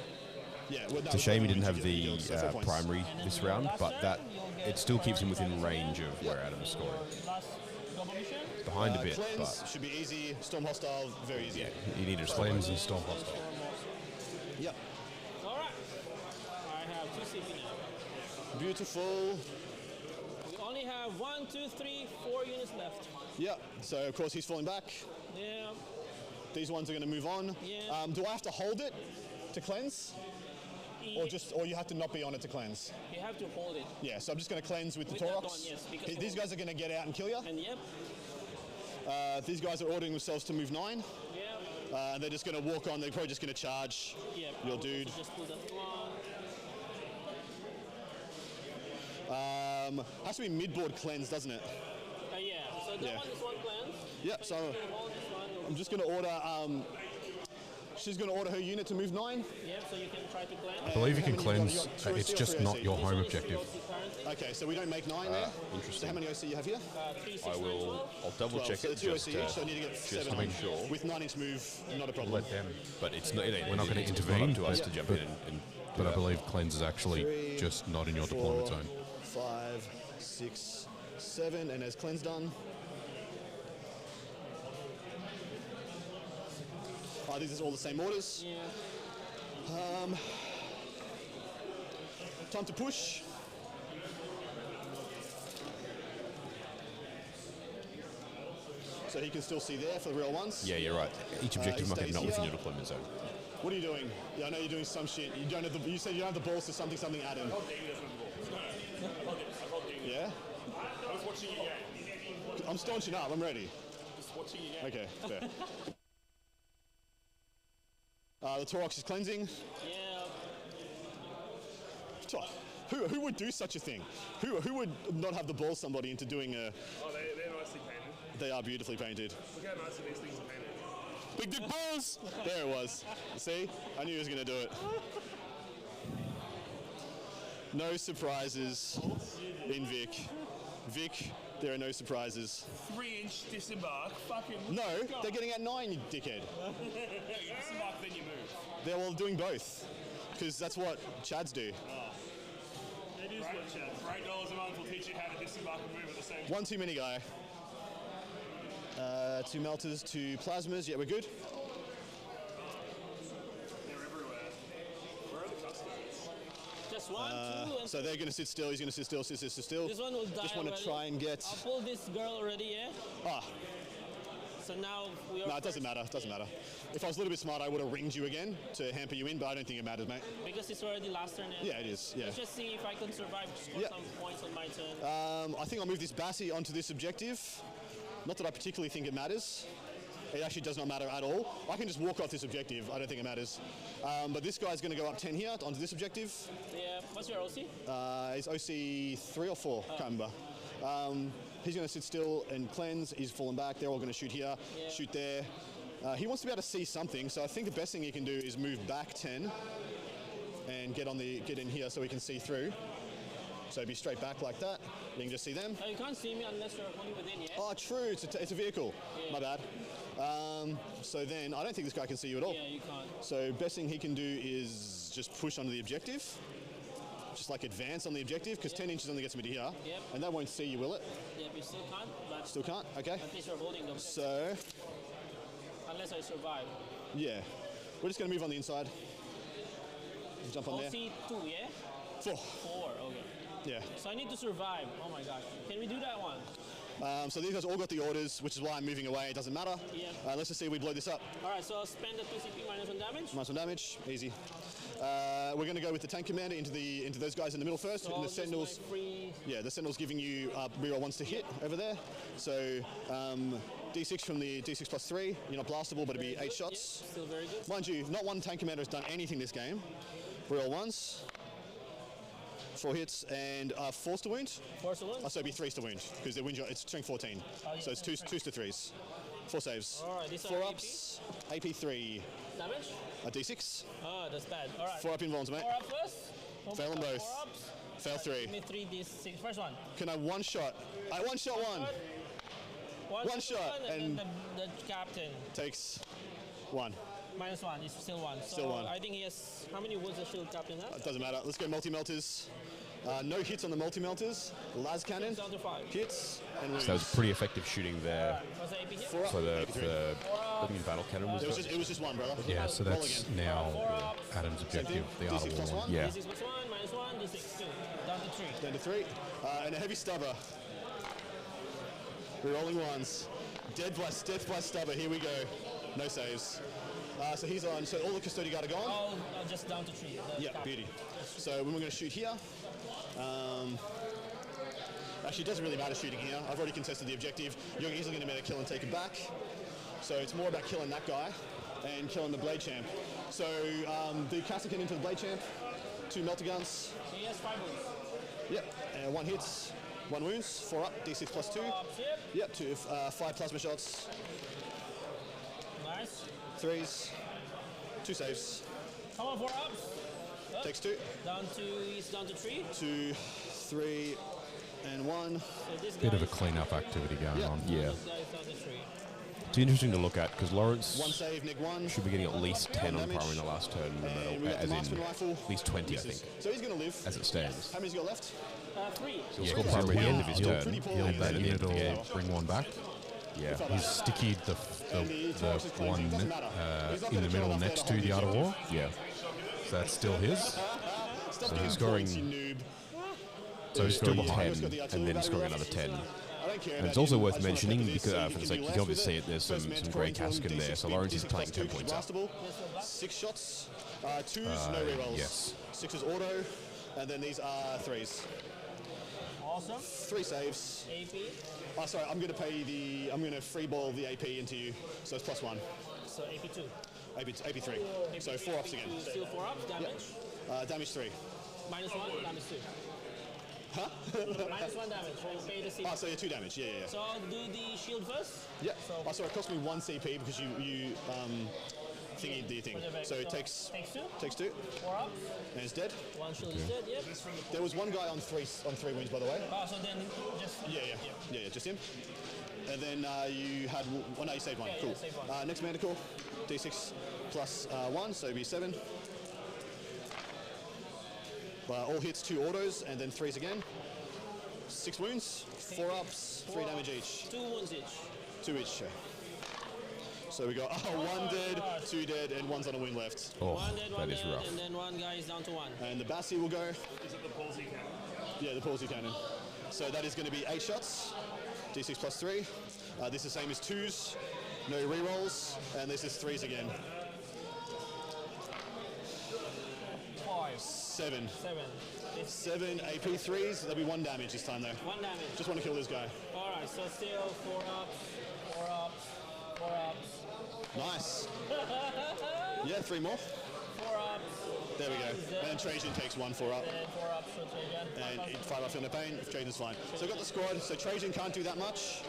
Yeah, well, It's a shame he didn't have the primary this round, but that it still keeps him within range of where Adam's scoring. Last double mission. Behind a bit, Cleanse but should be easy. Storm hostile, very easy. yeah, he needed to Cleanse and Storm Hostile. Yep. All right. I have 2 CP now. Beautiful. We only have 1, 2, 3, 4 units left. Yep. So of course he's falling back. Yeah. These ones are going to move on. Yeah. Do I have to hold it to cleanse, or you have to not be on it to cleanse? You have to hold it. Yeah. So I'm just going to cleanse with the With that Taurox. one, yes, because These guys are going to get out and kill you. And yep. These guys are ordering themselves to move 9. Yeah. They're just going to walk on. They're probably just going to charge Yep. your dude. So just pull that one. Has to be mid-board cleanse, doesn't it? Yeah. So that Yeah. one is one cleanse. Yep. So You can hold this one. I'm just going to order. She's going to order her unit to move 9. Yep. So you can try to cleanse. I believe you How can many you got? cleanse. You got 2 It's OC or just 3 not OC? your This home one is objective. OC currently. Okay, so we don't make 9 there. So how many OC you have here? 3, 6, I 9, will. 12. I'll double 12. check So it the 2 just, OC each, so I need to get 7 to make sure. With 9-inch move, not a problem. Let them. But it's not. We're not going to it's intervene. up to us but- to jump but- in and do But I that. believe cleanse is actually 3, just not in your 4, deployment zone. 5, 6, 7, and there's cleanse done. These are all the same orders. Yeah. Time to push. So he can still see there for the real ones. Yeah, you're right. Each objective he market stays not within here. your deployment zone. What are you doing? Yeah, I know you're doing some shit. You don't have the, you said you don't have the balls to something Adam. Yeah? I was watching your game. I'm staunching up. I'm ready. Just watching your game. Okay, fair. The Taurox is cleansing. Yeah. Who would do such a thing? Who would not have the balls somebody into doing a... Oh, they're nicely painted. They are beautifully painted. Look how nicely these things are painted. Big dick balls! There it was. See? I knew he was going to do it. No surprises in Vic. Vic, there are no surprises. 3-inch disembark. Fucking. No, God. they're getting at 9, you dickhead. You disembark, then you move. They're all doing both. Because that's what Chads do. It is what Chad. For $8 a month, will teach you how to disembark and move at the same time. One too many guy. 2 melters, 2 plasmas. Yeah, we're good. They're everywhere. Where are the Custodes? Just 1, 2, and So they're going to sit still. He's going to sit still, sit still. this one will die. Just want to already. try and get... I'll pull this girl already, yeah? Ah, So now we are. no, it doesn't matter. Doesn't matter. If I was a little bit smart, I would have ringed you again to hamper you in, but I don't think it matters, mate. Because it's already last turn. Yeah, it is. Yeah. Let's just see if I can survive to score Yeah. some points on my turn. I think I'll move this Bassi onto this objective. Not that I particularly think it matters. It actually does not matter at all. I can just walk off this objective. I don't think it matters. But this guy's going to go up 10 here onto this objective. Yeah. What's your OC? It's OC 3 or 4, can't remember. He's going to sit still and cleanse. He's fallen back. They're all going to shoot here, Yeah. shoot there. He wants to be able to see something, so I think the best thing he can do is move back 10 and get in here so he can see through. So be straight back like that. You can just see them. Oh, you can't see me unless you're only within, yeah? Oh, true. It's a vehicle. Yeah. My bad. So then I don't think this guy can see you at all. Yeah, you can't. So best thing he can do is just push onto the objective. just like advance on the objective, because 10 inches only gets me to here. Yep. And that won't see you, will it? Yep, you still can't, but Still can't? Okay. at least you're holding them. So, Unless I survive. yeah. We're just going to move on the inside. Jump on there. C2, yeah? 4. 4, okay. Yeah. So I need to survive. Oh my gosh. Can we do that one? So these guys all got the orders, which is why I'm moving away. It doesn't matter. Yeah. Let's just see if we blow this up. Alright, so I'll spend the 2 CP minus 1 damage. Minus 1 damage, easy. We're going to go with the tank commander into those guys in the middle first. So and the just my Sentinels, free... yeah, the Sentinels giving you reroll ones to hit over there. So D6 from the D6 plus 3. You're not blastable, but it'd be 8 shots. Yep, still very good. Mind you, not one tank commander has done anything this game. Reroll ones. 4 hits and 4s to wound. 4 to 1. So it'd be 3s to wound because it's strength 14. Oh, yeah, So it's 2s to 3s. 4 saves. Alright, these 4 are ups. AP 3. Damage? A D6. Oh, that's bad. Alright. 4 up invulns, mate. 4 up first. Oh Fail my them God, both. 4 ups. Fail 3. Give me 3 D6. First one. Can I one shot? I one shot one. One shot, and then the captain. Takes 1. Minus 1. It's still 1. So Still 1. I think he has... How many wounds does shield captain have? It doesn't matter. Let's go multi-melters. No hits on the multi-melters. Las cannon. Down to 5. Hits and wounds. So that was pretty effective shooting there What's the AP hit? 4 up. for the AP 3. looking battle cannon. Was It was just 1, brother. Yeah, so Roll that's again. now Adam's objective, the Art D6 of plus War. 1. Yeah. D6 plus 1, minus 1, D6, 2. Down to 3. Down to 3. And a heavy stubber. Rerolling ones. Death by stubber. Here we go. No saves. So he's on. So all the custodian guard are gone. Oh, just down to 3. Yeah, beauty. So when we're going to shoot here, actually it doesn't really matter shooting here. I've already contested the objective. You're easily going to make a kill and take it back. So it's more about killing that guy and killing the blade champ. So the caster can into the blade champ. 2 melter guns. He has 5 wounds. Yep. 1 hits, 1 wounds. 4 up. D6 plus 2. Yep. Yep. 5 plasma shots. Nice. 3s. 2 saves. Come on, 4 ups. Up. Takes 2. He's down to 3. 2, 3, and 1. So this Bit guy of a is- clean-up activity going Yeah. on. Yeah. This guy is down to 3. It's interesting to look at because 1 Laurence save, neg 1. should be getting at least 10 on damage. primary in the last turn, no And we matter, got the as marksman in rifle. at least 20, I Misses. think, So he's going to live. as it stands. How many's got left? 3. He'll Yeah, score because primary at the end of he'll- his he'll- turn. Pretty poorly. He'll That at the end of the game. it'll bring one back. Yeah. He's stickied the And the Torx is cleansing. one Doesn't matter. He's not in gonna the kill middle enough there next to to hold the the Art of War. Yeah. So that's still his. Stop So getting he's scoring- points, you noob. So he's still Scoring behind. 10 and then scoring another 10. I don't care And about it's also you. worth I just wanna mentioning, pepper this because so for the can sake, do you less can obviously with see it, there's First some man to grey point on casket there. D6 So Laurence is D6 playing plus 10 2 points up. blastable. 6 shots. 2s, no rerolls. yes. 6 is auto. And then these are 3s. Awesome. 3 saves. AP. Oh, sorry, I'm going to free ball the AP into you. So it's plus 1. So AP2. AP 3. So 4 ups again. Still 4 ups. Damage. Damage 3. Minus 1. Damage 2. Huh? Minus 1 damage. Okay, the CP. Oh, so yeah, 2 damage. Yeah. So I'll do the shield first. Yeah. So- Oh, sorry, it cost me 1 CP because you thingy the thing. So it takes 2. takes 2 4 ups. and it's dead. 1 shield is dead. Yep. There was one guy on 3 wounds, by the way. Oh, so then just... Yeah, just him. And then you had no, you saved 1. Yeah, Cool. saved 1. Next manticore, D6 plus 1, so it'd be 7. All hits, 2 autos, and then 3s again. 6 wounds, 4 ups, 3 damage each. 2 wounds each. 2 each. So we got 1 dead, 2 dead, and 1's on a wound left. Oh, 1 dead, 1 that is dead, rough. and then 1 guy is down to 1. And the Bassi will go. Is it the palsy cannon? Yeah, the palsy cannon. So that is going to be 8 shots, D6 plus 3. This is the same as 2s, no rerolls, and this is 3s again. 5. 7. 7. It's 7 AP 3s, that'll be 1 damage this time though. 1 damage. Just want to kill this guy. Alright, so still 4 ups, 4 ups, 4 ups. Nice. Yeah, 3 more. 4 ups. There we go. And then Trajan takes 1 4 up. And then 4 ups for Trajan. And 5 up feeling no pain. Trajan's fine. So I've got the squad. So Trajan can't do that much.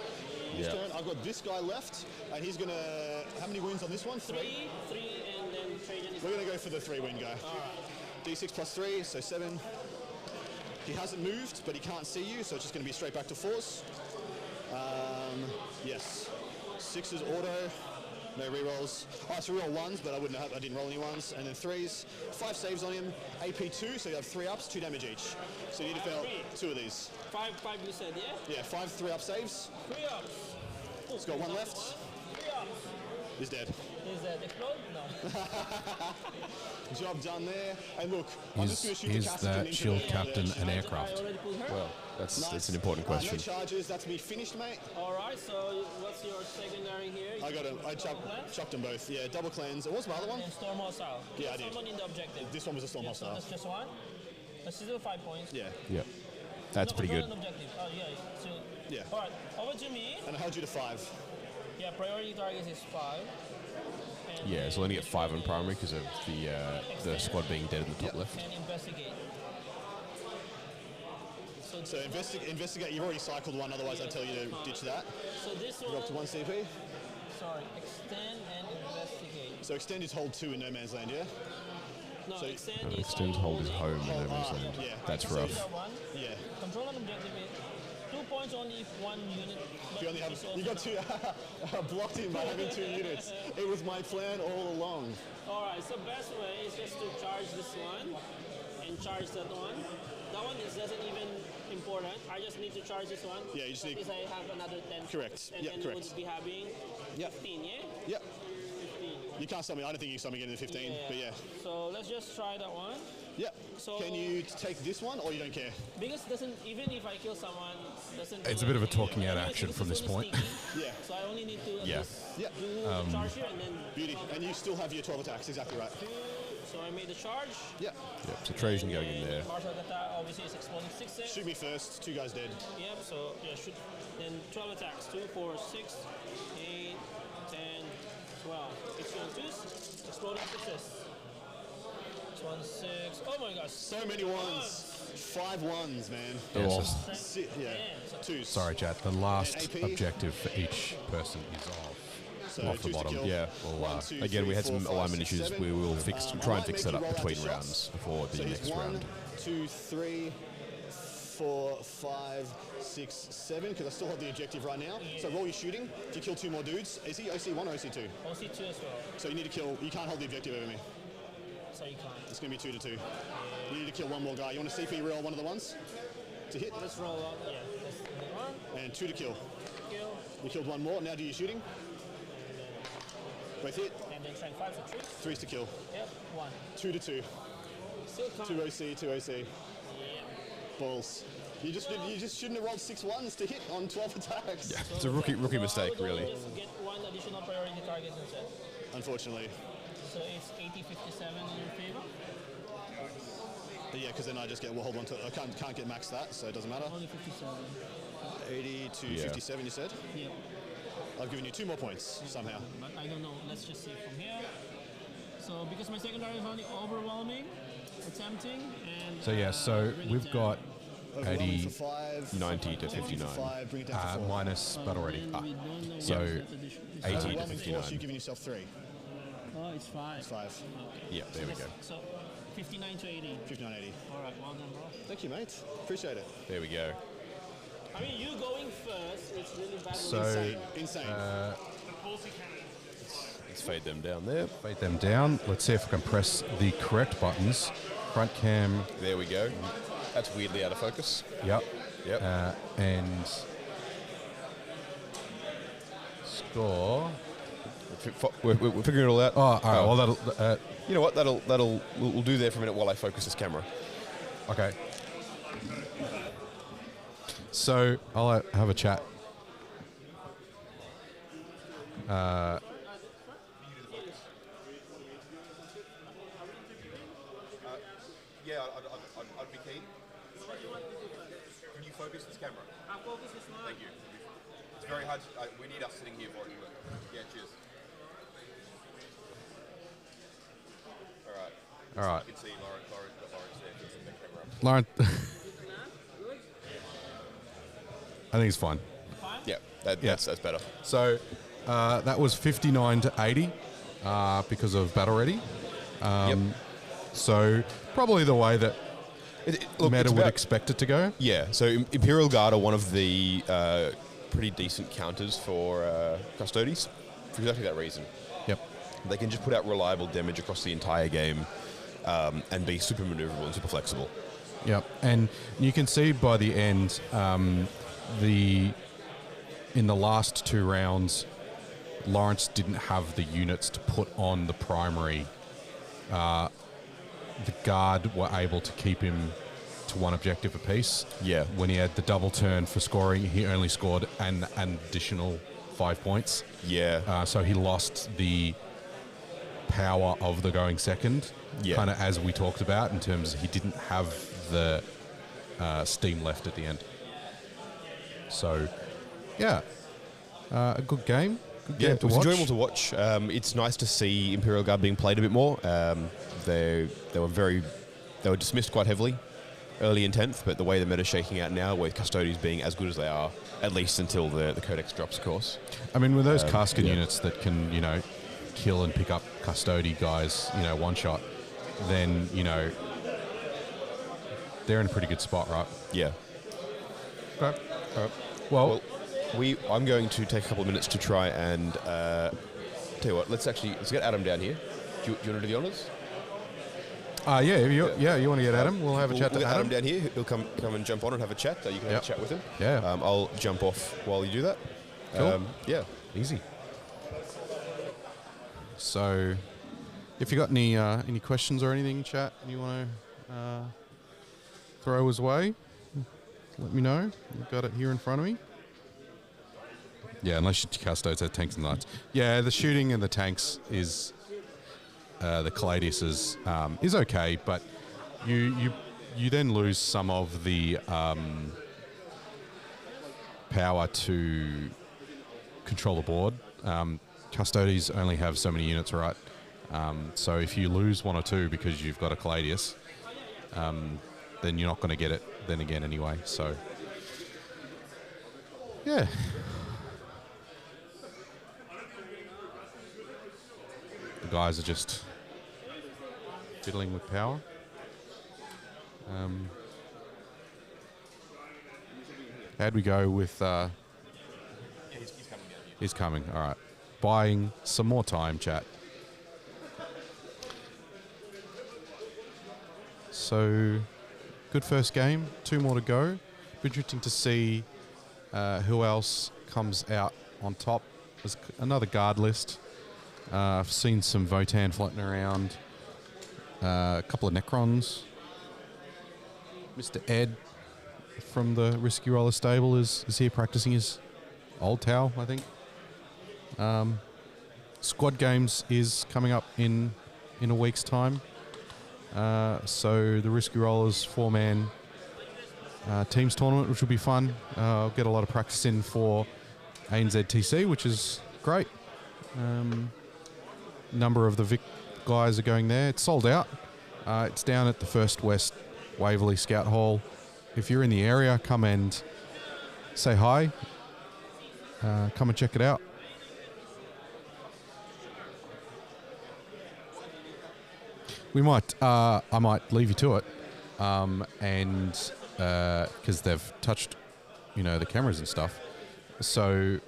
This turn, I've got this guy left, and he's gonna. How many wounds on this one? 3, and then Trajan is... We're gonna go for the 3 win guy. D6 plus 3, so 7. He hasn't moved, but he can't see you, so it's just gonna be straight back to 4s. Yes. 6 is auto. No rerolls. I have to reroll ones, but I didn't roll any ones. And then 3s. 5 saves on him. AP 2, so you have 3 ups, 2 damage each. So you need to fail 2 of these. 5 you said, yeah? Yeah, 5 3-up saves. 3 ups. He's got 1 left. 3 ups. He's dead. Is that explode? No. Job done there. And look, I'm just going to shoot Is the Cassidy that into shield the- captain an I aircraft? already put her. Well, that's Nice. an important question. No charges. That's me finished, mate. All right, so what's your secondary here? I got him. I chucked them both. Yeah, double cleanse. What was my other one? And storm hostile. Yeah, I did. Someone in the objective. This one was a storm Yeah, so hostile. that's just one. That's still 5 points. Yeah. Yeah. That's No, pretty control good. an objective. Oh yeah. So, Yeah. All right, over to me. And I held you to 5. Yeah, priority target is 5. And Yeah, so only get 5 on primary because of the Extend. squad being dead in the top left. And investigate. So investigate. You've already cycled one. Otherwise, I'd tell you to ditch that. So this You're up to 1 CP. Sorry, extend and investigate. So extend is hold 2 in no man's land. Yeah. No, So- extend is Extends hold his home in no man's land. yeah. That's So rough. that one. Yeah. Control an objective is 2 points only if 1 unit. But You only have. it's also You got 2. Blocked him by having 2 units. It was my plan all along. All right, so best way is just to charge this one and charge that one. That one doesn't even important. I just need to charge this one. Yeah, you just so need- at least I have another 10. Correct. And Yeah, then correct. would be having Yep. 15, yeah? Yep. 15. You can't stop me. I don't think you can stop me getting to 15. But yeah. So let's just try that one. Yep. So- Can you take this one or you don't care? Because doesn't even if I kill someone, doesn't. It's do a bit of a anything. talking out Anyways, action this from is this only point. sneaky, Yeah. So I only need to Yeah. Yeah. do the charge here and then Beauty. And you still have your 12 attacks. Exactly right. so I made the charge. Yep. Yep, so Trajan going in there. Martial attack obviously is exploding 6 6. Shoot me first. 2 guys dead. Yep, so yeah, shoot. Then 12 attacks. 2, 4, 6, 8, 10, 12. 6 on 2s. Exploding 6s. 1, 6. Oh my gosh. So many ones. 5 ones, man. Oh. Yeah. 2s. Sorry, chat. The last And AP? objective for each person is off. So off the 2s to bottom. kill. Yeah. Well, 1, 2, Again, 3, we had 4, some 5, alignment 6, issues. 7. We will fix, I try and might fix make that you up roll between out the rounds shots. before the So next it's 1, round. 2, 3, 4, 5, 6, 7. Because I still have the objective right now. So roll your shooting. If you kill 2 more dudes, is he OC1 or OC2? OC2 as well. So you need to kill. You can't hold the objective over me. So you can't. It's going to be 2 to 2. You need to kill 1 more guy. You want to CP roll one of the ones to hit, Let's roll up. Yeah. Let's do one. and 2 to kill. Kill. You killed 1 more. Now do your shooting. Both hit. And then strength 5 for 3. 3's to kill. Yep. 1. 2 to 2. Still can't. 2 OC. 2 OC. Yeah. Balls. You just shouldn't have rolled 6 ones to hit on 12 attacks. Yeah, it's a rookie So mistake, I would only really. just get 1 additional priority target instead. Unfortunately. So it's 80-57 in your favor. But yeah, because then I just get, well, hold on to, I can't get max that, so it doesn't matter. Only 57. 80 to Yeah. 57, you said? Yep. I've given you 2 more points somehow. But I don't know. Let's just see from here. So because my secondary is only overwhelming, attempting, and So yeah, so really we've 10. got Overwhelming 80 for 5. 90 to 90 for 59. 5, bring it down to 4. minus battle ready. Then we don't know So, what that addition is. 80 to Overwhelming 4, 59. so you've given yourself 3. Oh, it's 5. It's 5. Okay. Yeah, there we go. So 59 to 80. 59, 80. All right, well done, bro. Thank you, mate. Appreciate it. There we go. I mean, you going first, it's really bad. So- Insane. Insane. Let's fade them down there. Fade them down. Let's see if I can press the correct buttons. Front cam. There we go. That's weirdly out of focus. Yep. Yep. And score. We're figuring it all out. Oh, all right. Well, that'll. You know what? We'll do there for a minute while I focus this camera. Okay. So I'll have a chat. Yeah, I'd be keen. Can you focus this camera? I'll focus this one. Thank you. It's very hard. We need us sitting here for it. Yeah, cheers. All right. All right. You can see Lawrence there. Just in the camera up. Lauren. I think it's fine. Yeah, that's better. So that was 59 to 80 because of battle ready. Yep. So probably the way that Look, Meta it's would about- expect it to go. Yeah, so Imperial Guard are one of the pretty decent counters for Custodes. for exactly that reason. Yep. They can just put out reliable damage across the entire game and be super maneuverable and super flexible. Yep. And you can see by the end, in the last 2 rounds, Laurence didn't have the units to put on the primary. The guard were able to keep him to 1 objective apiece. Yeah. When he had the double turn for scoring, he only scored an additional 5 points. Yeah. So he lost the power of the going second, kind of as we talked about, in terms of he didn't have the steam left at the end. So, yeah, a good game. Good game to it was watch. enjoyable to watch. It's nice to see Imperial Guard being played a bit more. They were dismissed quite heavily early in 10th, but the way the meta's shaking out now, with Custodes being as good as they are, at least until the Codex drops, of course. I mean, with those Casca units that can, kill and pick up Custode guys, one shot, then, they're in a pretty good spot, right? Yeah. Okay. Well, I'm going to take a couple of minutes to try and tell you what. Let's get Adam down here. Do you want to do the honors? You want to get Adam? We'll have a chat to We'll get Adam. Adam down here. He'll come and jump on and have a chat. You can have a chat with him. Yeah. I'll jump off while you do that. Cool. Yeah. Easy. So, if you got any questions or anything, chat, you want to throw his way, let me know. You've got it here in front of me. Yeah, unless your Custodes have tanks and knights. Yeah, the shooting and the tanks is the Callaghan is okay, but you then lose some of the power to control the board. Custodes only have so many units, right? So if you lose 1 or 2 because you've got a Callaghan, then you're not going to get it then again anyway. So, yeah. The guys are just fiddling with power. How'd we go with... He's coming down here. He's coming, all right. Buying some more time, chat. So, good first game. 2 more to go. Be interesting to see who else comes out on top. There's another guard list. I've seen some Votan floating around. A couple of Necrons. Mr. Ed from the Risky Roller stable is here practicing his old towel, I think. Squad games is coming up in a week's time. So the Risky Rollers 4-man teams tournament, which will be fun. I'll get a lot of practice in for ANZTC, which is great. Number of the Vic guys are going there. It's sold out. It's down at the First West Waverley Scout Hall. If you're in the area, come and say hi. Come and check it out. I might leave you to it, and because they've touched, the cameras and stuff. So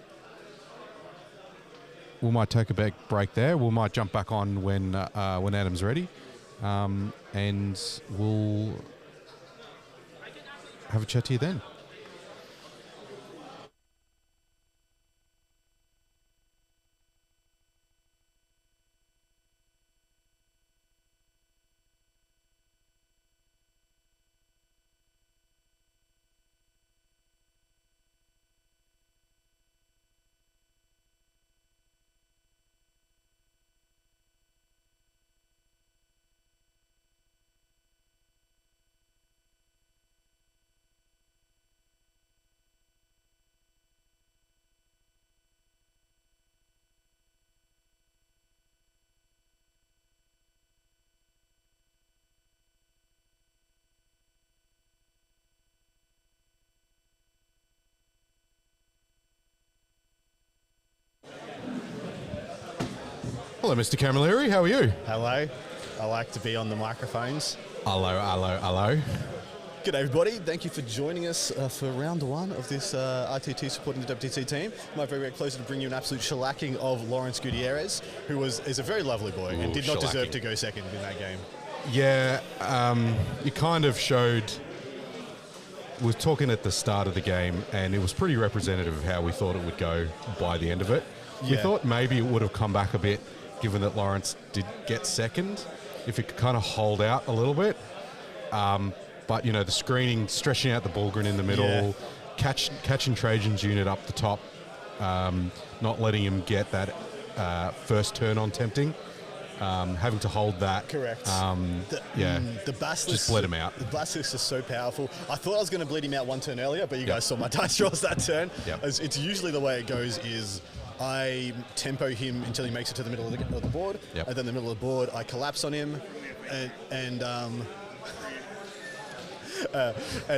we might take a break there. We might jump back on when Adam's ready, and we'll have a chat to you then. Hello, Mr. Camilleri. How are you? Hello. I like to be on the microphones. Hello. G'day everybody, thank you for joining us for round one of this RTT supporting the WTC team. My very, very pleasure to bring you an absolute shellacking of Laurence Gutierrez, who is a very lovely boy and did not deserve to go second in that game. Yeah, it kind of showed. We were talking at the start of the game, and it was pretty representative of how we thought it would go by the end of it. We Yeah. thought maybe it would have come back a bit, given that Laurence did get second, if it could kind of hold out a little bit. But, you know, the screening, stretching out the Bulgrin in the middle, catching Trajan's unit up the top, not letting him get that first turn on tempting, having to hold that. Correct. The Basilisk just bled him out. The Basilisk is so powerful. I thought I was going to bleed him out one turn earlier, but you guys saw my dice rolls that turn. Yep. It's usually the way it goes is I tempo him until he makes it to the middle of the board, Yep. and then the middle of the board I collapse on him, and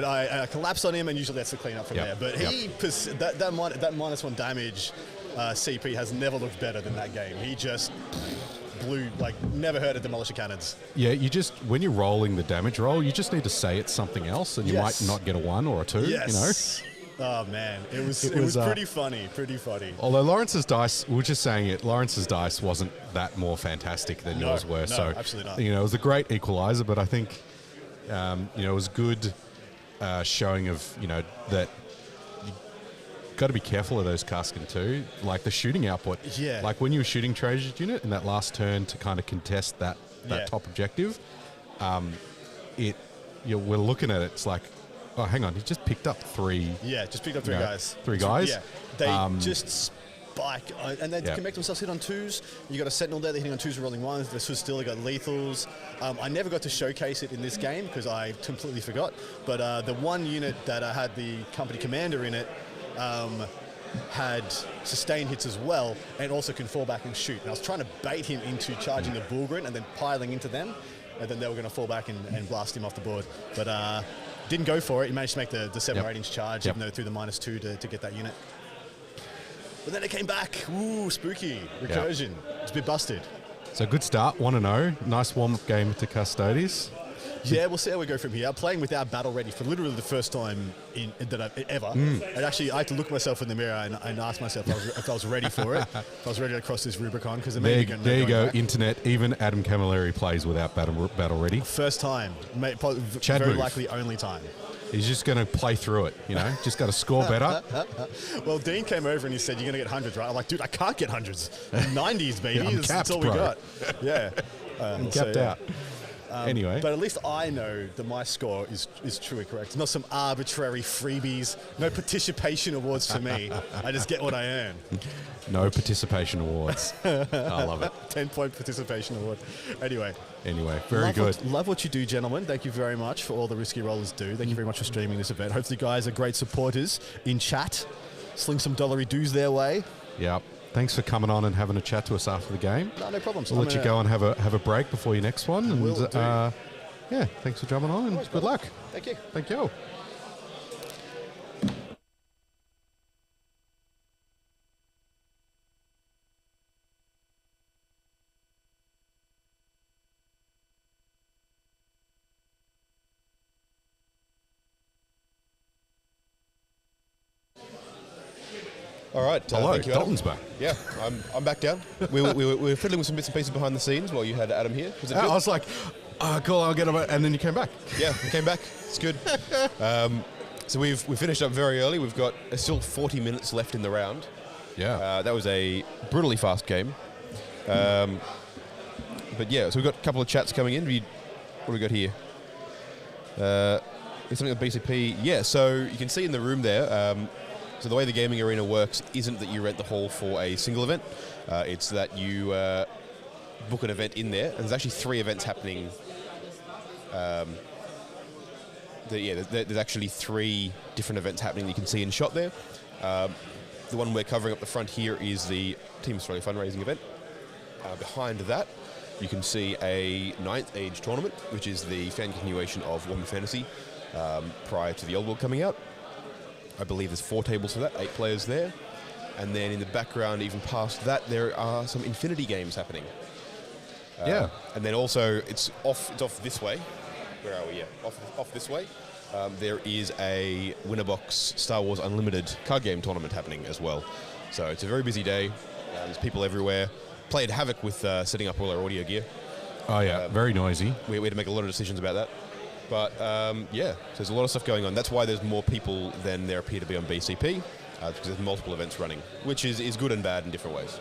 I collapse on him, and usually that's the cleanup from there. But that minus one damage CP has never looked better than that game. He just blew, never heard of Demolisher Cannons. Yeah, you just, when you're rolling the damage roll, you just need to say it's something else, and you might not get a 1 or a 2, Yes. you know? Oh man, it was pretty funny. Although Lawrence's dice, we were just saying it, Lawrence's dice wasn't that more fantastic than yours were. So, absolutely not. You know, it was a great equalizer, but I think, you know, it was good showing of, you know, that you got to be careful of those Kaskin too. Like the shooting output. Yeah. Like when you were shooting Trajan's unit in that last turn to kind of contest that top objective, we're looking at it, it's like, oh, hang on, he just picked up 3. Yeah, just picked up 3 guys. 3 guys. Yeah, they just spike, and they can make themselves hit on 2s. You got a Sentinel there, they're hitting on 2s and rolling 1s. They're still got lethals. I never got to showcase it in this game because I completely forgot. But the one unit that had the company commander in it had sustained hits as well, and also can fall back and shoot. And I was trying to bait him into charging the Bulgrin and then piling into them, and then they were going to fall back and blast him off the board. But didn't go for it. He managed to make the 7 or 8 inch charge, even though through the -2 to get that unit. But then it came back. Ooh, spooky. Recursion. It's a bit busted. So good start, 1-0. Nice warm-up game to Custodes. Yeah, we'll see how we go from here. Playing without battle ready for literally the first time ever. And actually, I had to look myself in the mirror and ask myself if I was ready for it. If I was ready to cross this Rubicon. Because there you go, internet. Even Adam Camilleri plays without battle ready. First time. Chad very move. likely only time. He's just going to play through it, you know. Just got to score better. Well, Dean came over and he said, "You're going to get hundreds, right?" I'm like, "Dude, I can't get hundreds. 90s, baby. I'm That's capped, all we bro. got." Yeah. I'm capped out. Anyway. But at least I know that my score is true and correct. Not some arbitrary freebies. No participation awards for me. I just get what I earn. No participation awards. I love it. 10-point participation award. Anyway, very good. Love what you do, gentlemen. Thank you very much for all the Risky Rollers do. Thank you very much for streaming this event. Hopefully you guys are great supporters in chat. Sling some dollary dues their way. Yep. Thanks for coming on and having a chat to us after the game. No problem. We'll let you go and have a break before your next one. And thanks for jumping on and good luck. Thank you. Thank you. All right. Hello, thank you, Adam. Dalton's back. Yeah, I'm back down. We were fiddling with some bits and pieces behind the scenes while you had Adam here. Was it I good? was like, cool, I'll get him. And then you came back. Yeah, we came back. It's good. So we finished up very early. We've got still 40 minutes left in the round. Yeah. That was a brutally fast game. But yeah, so we've got a couple of chats coming in. What do we got here? There's something with BCP. Yeah, so you can see in the room there, so the way the gaming arena works isn't that you rent the hall for a single event. It's that you book an event in there. And there's actually 3 events happening. There's actually 3 different events happening you can see in shot there. The one we're covering up the front here is the Team Australia fundraising event. Behind that, you can see a 9th Age tournament, which is the fan continuation of Warhammer Fantasy prior to the Old World coming out. I believe there's 4 tables for that, 8 players there. And then in the background, even past that, there are some Infinity games happening. Yeah. And then also, it's off this way. Where are we? Yeah, off this way. there is a Winnerbox Star Wars Unlimited card game tournament happening as well. So it's a very busy day. There's people everywhere. Played havoc with setting up all our audio gear. Oh, yeah. Very noisy. We had to make a lot of decisions about that. But, yeah, so there's a lot of stuff going on. That's why there's more people than there appear to be on BCP, because there's multiple events running, which is good and bad in different ways.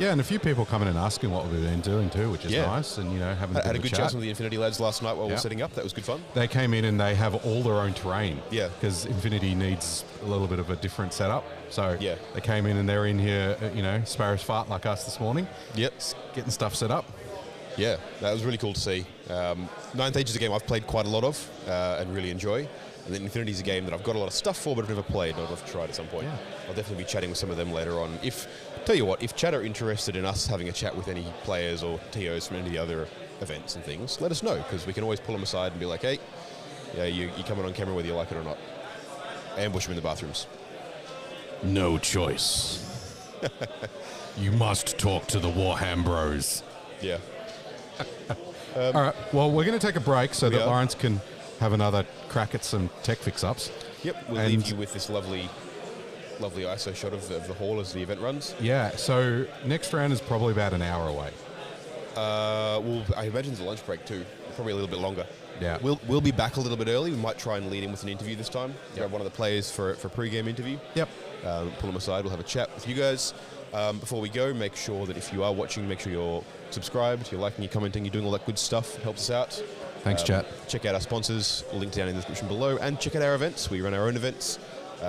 Yeah, and a few people coming and asking what we've been doing too, which is nice, and having had a good chat with the Infinity lads last night while we were Yep. setting up. That was good fun. They came in and they have all their own terrain. Yeah. Because Infinity needs a little bit of a different setup. So Yeah. they came in and they're in here, sparrows fart like us this morning. Yep. Getting stuff set up. Yeah, that was really cool to see. Ninth Age is a game I've played quite a lot of and really enjoy. And then Infinity is a game that I've got a lot of stuff for, but I've never played. I'd love to try it at some point. Yeah. I'll definitely be chatting with some of them later on. Tell you what, if chat are interested in us having a chat with any players or TOs from any of the other events and things, let us know, because we can always pull them aside and be like, hey, yeah, you're coming on camera whether you like it or not. Ambush them in the bathrooms. No choice. You must talk to the Warhammer bros. Yeah. All right, well, we're going to take a break so We that are. Laurence can have another crack at some tech fix-ups. Yep, we'll And- leave you with this lovely ISO shot of the hall as the event runs. Yeah, so next round is probably about an hour away. Well, I imagine it's a lunch break too. Probably a little bit longer. Yeah. We'll be back a little bit early. We might try and lead in with an interview this time. Grab one of the players for a pre-game interview. Yep. Pull them aside. We'll have a chat with you guys. Before we go, make sure that if you are watching, make sure you're subscribed, you're liking, you're commenting, you're doing all that good stuff. It helps us out. Thanks, chat. Check out our sponsors. Link down in the description below. And check out our events. We run our own events. We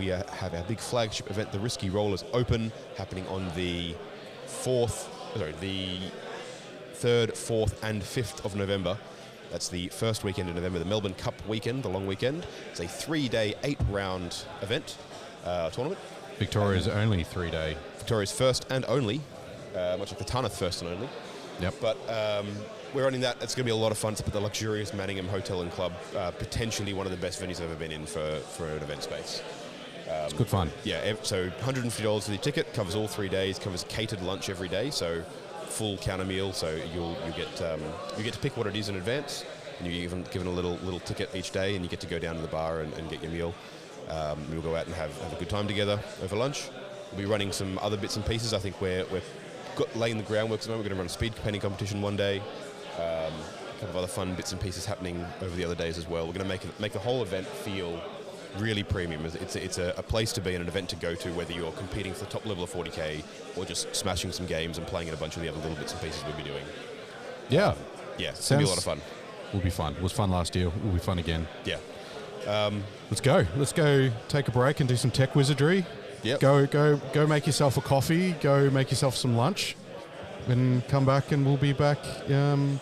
have our big flagship event, the Risky Rollers Open, happening on the 3rd, 4th, and 5th of November. That's the first weekend in November, the Melbourne Cup weekend, the long weekend. It's a 3-day, 8-round event, tournament. Victoria's only 3-day. Victoria's first and only, much like the Tarnath first and only. Yep. But we're running that. It's going to be a lot of fun. It's at the luxurious Manningham Hotel and Club, potentially one of the best venues I've ever been in for an event space. It's good fun. Yeah, so $150 for the ticket, covers all 3 days, covers catered lunch every day, so full counter meal. So you get to pick what it is in advance, and you're given a little ticket each day, and you get to go down to the bar and get your meal. We'll go out and have a good time together over lunch. We'll be running some other bits and pieces. I think we're laying the groundwork at the moment. We're going to run a speed painting competition one day. A couple of other fun bits and pieces happening over the other days as well. We're going to make the whole event feel really premium. It's a place to be and an event to go to, whether you're competing for the top level of 40k or just smashing some games and playing in a bunch of the other little bits and pieces we'll be doing. Yeah. Yeah, it's going to be a lot of fun. Will be fun. It was fun last year. Will be fun again. Yeah. Let's go. Let's go take a break and do some tech wizardry. Yep. Go make yourself a coffee. Go make yourself some lunch. And come back and we'll be back in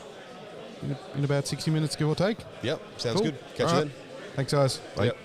about 60 minutes, give or take. Yep, sounds Cool. good. Catch All you right. then. Thanks, guys. Bye. Yep.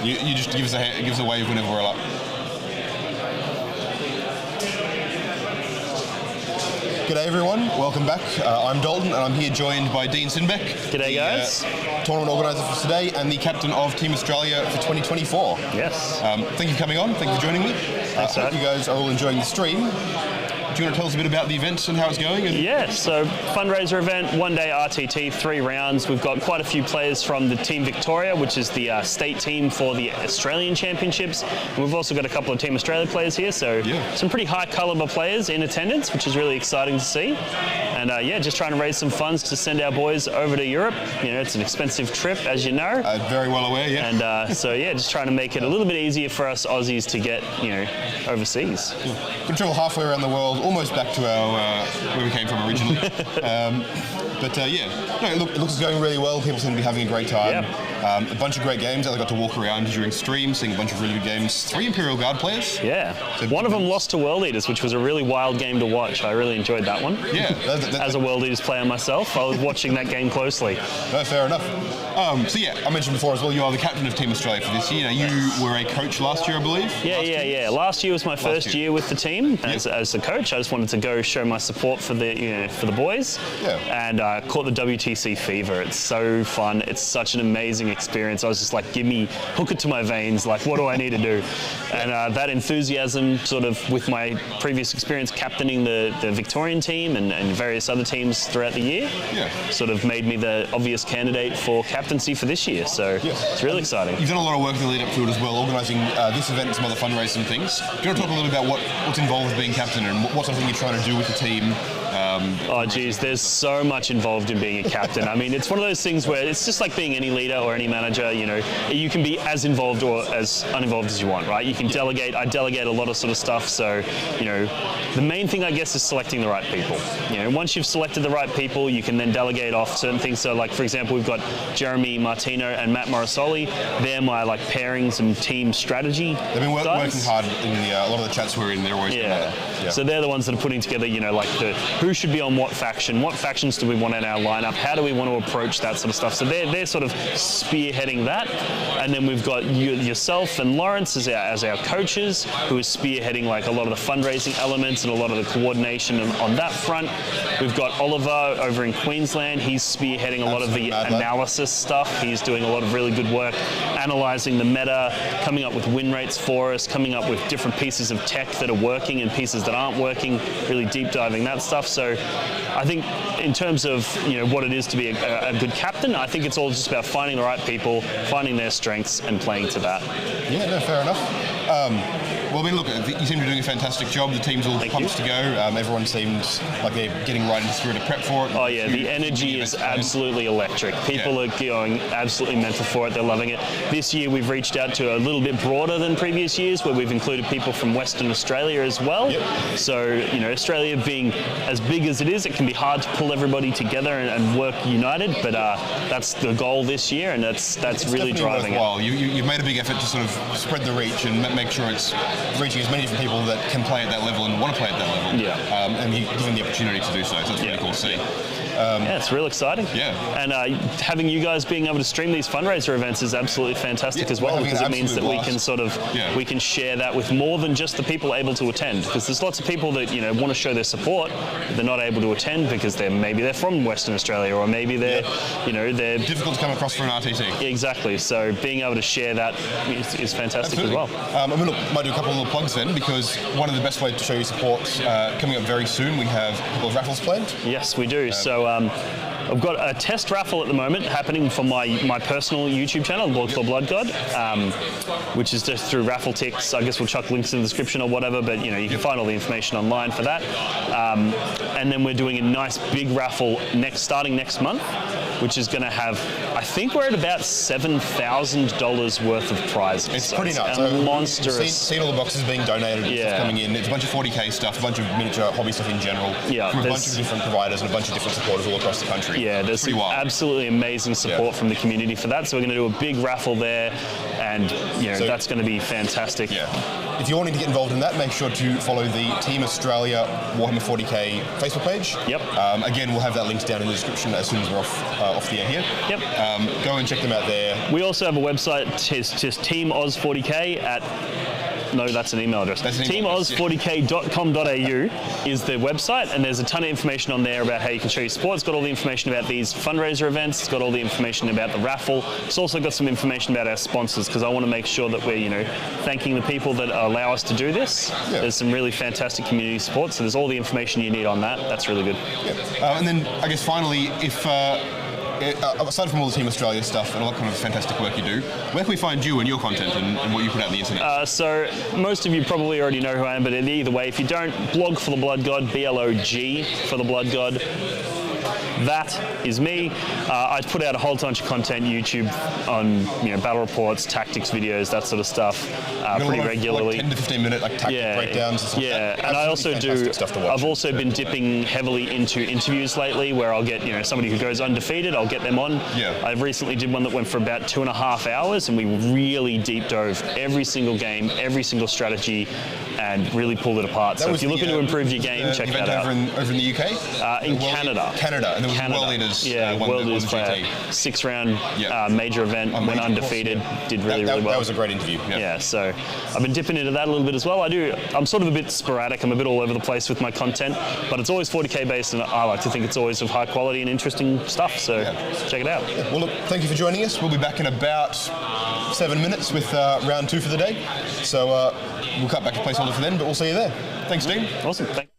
You just give us a wave whenever we're up. G'day everyone, welcome back. I'm Dalton and I'm here joined by Dean Sinbeck. G'day guys. Tournament organiser for today and the captain of Team Australia for 2024. Yes. Thank you for coming on, thank you for joining me. I hope you guys are all enjoying the stream. Do you want to tell us a bit about the event and how it's going? Yeah, so fundraiser event, 1 day RTT, 3 rounds. We've got quite a few players from the Team Victoria, which is the state team for the Australian Championships. And we've also got a couple of Team Australia players here, so some pretty high caliber players in attendance, which is really exciting to see. And just trying to raise some funds to send our boys over to Europe. You know, it's an expensive trip, as you know. Very well aware, yeah. And just trying to make it a little bit easier for us Aussies to get, overseas. We travel halfway around the world, almost back to our where we came from originally. It looks like it's going really well. People seem to be having a great time. Yep. A bunch of great games. I got to walk around during stream, seeing a bunch of really good games. 3 Imperial Guard players. Yeah. So one of them lost to World Eaters, which was a really wild game to watch. I really enjoyed that one. Yeah. As a World Eaters player myself, I was watching that game closely. No, fair enough. I mentioned before as well, you are the captain of Team Australia for this year. You were a coach last year, I believe? Yeah. Last year was my first year with the team as a coach. I just wanted to go show my support for the boys. Yeah. And caught the WTC fever. It's so fun. It's such an amazing experience. I was just like, hook it to my veins. Like, what do I need to do? And that enthusiasm, sort of with my previous experience captaining the Victorian team and various other teams throughout the year, sort of made me the obvious candidate for captaincy for this year. So it's really exciting. You've done a lot of work in the lead up to it as well, organising this event and some other fundraising things. Do you want to talk a little about what's involved with being captain and what's something you're trying to do with the team? There's so much involved in being a captain. I mean, it's one of those things where it's just like being any leader or any manager, you can be as involved or as uninvolved as you want, right? You can delegate. I delegate a lot of sort of stuff. So, the main thing, I guess, is selecting the right people. Once you've selected the right people, you can then delegate off certain things. So, like, for example, we've got Jeremy Martino and Matt Morrisoli. They're my, pairings and team strategy. They've been working hard in a lot of the chats we're in. They're always So they're the ones that are putting together, who should be on what faction, what factions do we want in our lineup, how do we want to approach that sort of stuff. So they're sort of spearheading that. And then we've got yourself and Laurence as our coaches, who is spearheading a lot of the fundraising elements and a lot of the coordination on that front. We've got Oliver over in Queensland. He's spearheading a lot of the analysis stuff. He's doing a lot of really good work analysing the meta, coming up with win rates for us, coming up with different pieces of tech that are working and pieces that aren't working, really deep diving that stuff. So I think in terms of what it is to be a good captain, I think it's all just about finding the right people, finding their strengths and playing to that. Yeah, no, fair enough. Look, you seem to be doing a fantastic job. The team's all pumped to go. Everyone seems like they're getting right into the spirit of prep for it. Oh yeah, the energy is absolutely electric. People are going absolutely mental for it. They're loving it. This year we've reached out to a little bit broader than previous years, where we've included people from Western Australia as well. Yep. So, Australia being as big as it is, it can be hard to pull everybody together and work united, but that's the goal this year, and that's really driving it. You've made a big effort to sort of spread the reach and make sure it's reaching as many different people that can play at that level and want to play at that level. Yeah. And you give them the opportunity to do so. So it's really cool to see. It's real exciting. Yeah. And having you guys being able to stream these fundraiser events is absolutely fantastic as well, because it means that we can sort of we can share that with more than just the people able to attend. Because there's lots of people that want to show their support, but they're not able to attend because they're from Western Australia, or maybe they're they're difficult to come across for an RTT. Exactly. So being able to share that is fantastic as well. Might do a couple of little plugs then, because one of the best ways to show your support coming up very soon, we have a couple of raffles planned. Yes, we do. So I've got a test raffle at the moment happening for my personal YouTube channel, Lord Claw Blood God, which is just through raffle ticks. I guess we'll chuck links in the description or whatever, but you can find all the information online for that. And then we're doing a nice big raffle starting next month, which is going to have, I think we're at about $7,000 worth of prizes. It's pretty nuts. Monstrous. Seen all the boxes being donated, coming in. It's a bunch of 40k stuff, a bunch of miniature hobby stuff in general, from a bunch of different providers and a bunch of different supporters all across the country. Yeah, there's absolutely amazing support from the community for that. So we're going to do a big raffle there. and So- that's going to be fantastic. Yeah. If you're wanting to get involved in that, make sure to follow the Team Australia Warhammer 40k Facebook page. Yep. Again, we'll have that linked down in the description as soon as we're off the air here. Yep. Go and check them out there. We also have a website. It's just teamoz40k at. No, that's an email address. Teamoz40k.com.au is the website, and there's a ton of information on there about how you can show your support. It's got all the information about these fundraiser events. It's got all the information about the raffle. It's also got some information about our sponsors, because I want to make sure that we're, thanking the people that allow us to do this. Yeah. There's some really fantastic community support, so there's all the information you need on that. That's really good. Yeah. And then, I guess finally, if aside from all the Team Australia stuff and all that kind of fantastic work you do, where can we find you and your content and what you put out on the internet? So most of you probably already know who I am, but either way, if you don't, Blog for the Blood God, BLOG for the Blood God. That is me. I put out a whole bunch of content, YouTube, on battle reports, tactics videos, that sort of stuff, pretty regularly. 10 to 15 minute tactic breakdowns and stuff. Yeah, and I also do. I've also been dipping heavily into interviews lately, where I'll get somebody who goes undefeated. I'll get them on. Yeah. I've recently did one that went for about 2.5 hours, and we really deep dove every single game, every single strategy, and really pulled it apart. So if you're looking to improve your game, check that out. Over in the UK? In Canada. Canada, and there was World Leaders. World Leaders player. 6-round major event, went undefeated, did really well. That was a great interview. Yeah, so I've been dipping into that a little bit as well. I'm sort of a bit sporadic. I'm a bit all over the place with my content, but it's always 40k based, and I like to think it's always of high quality and interesting stuff. So check it out. Yeah. Well, look, thank you for joining us. We'll be back in about 7 minutes with round 2 for the day. So we'll cut back to placeholder for then, but we'll see you there. Thanks, Dean. Awesome. Thanks.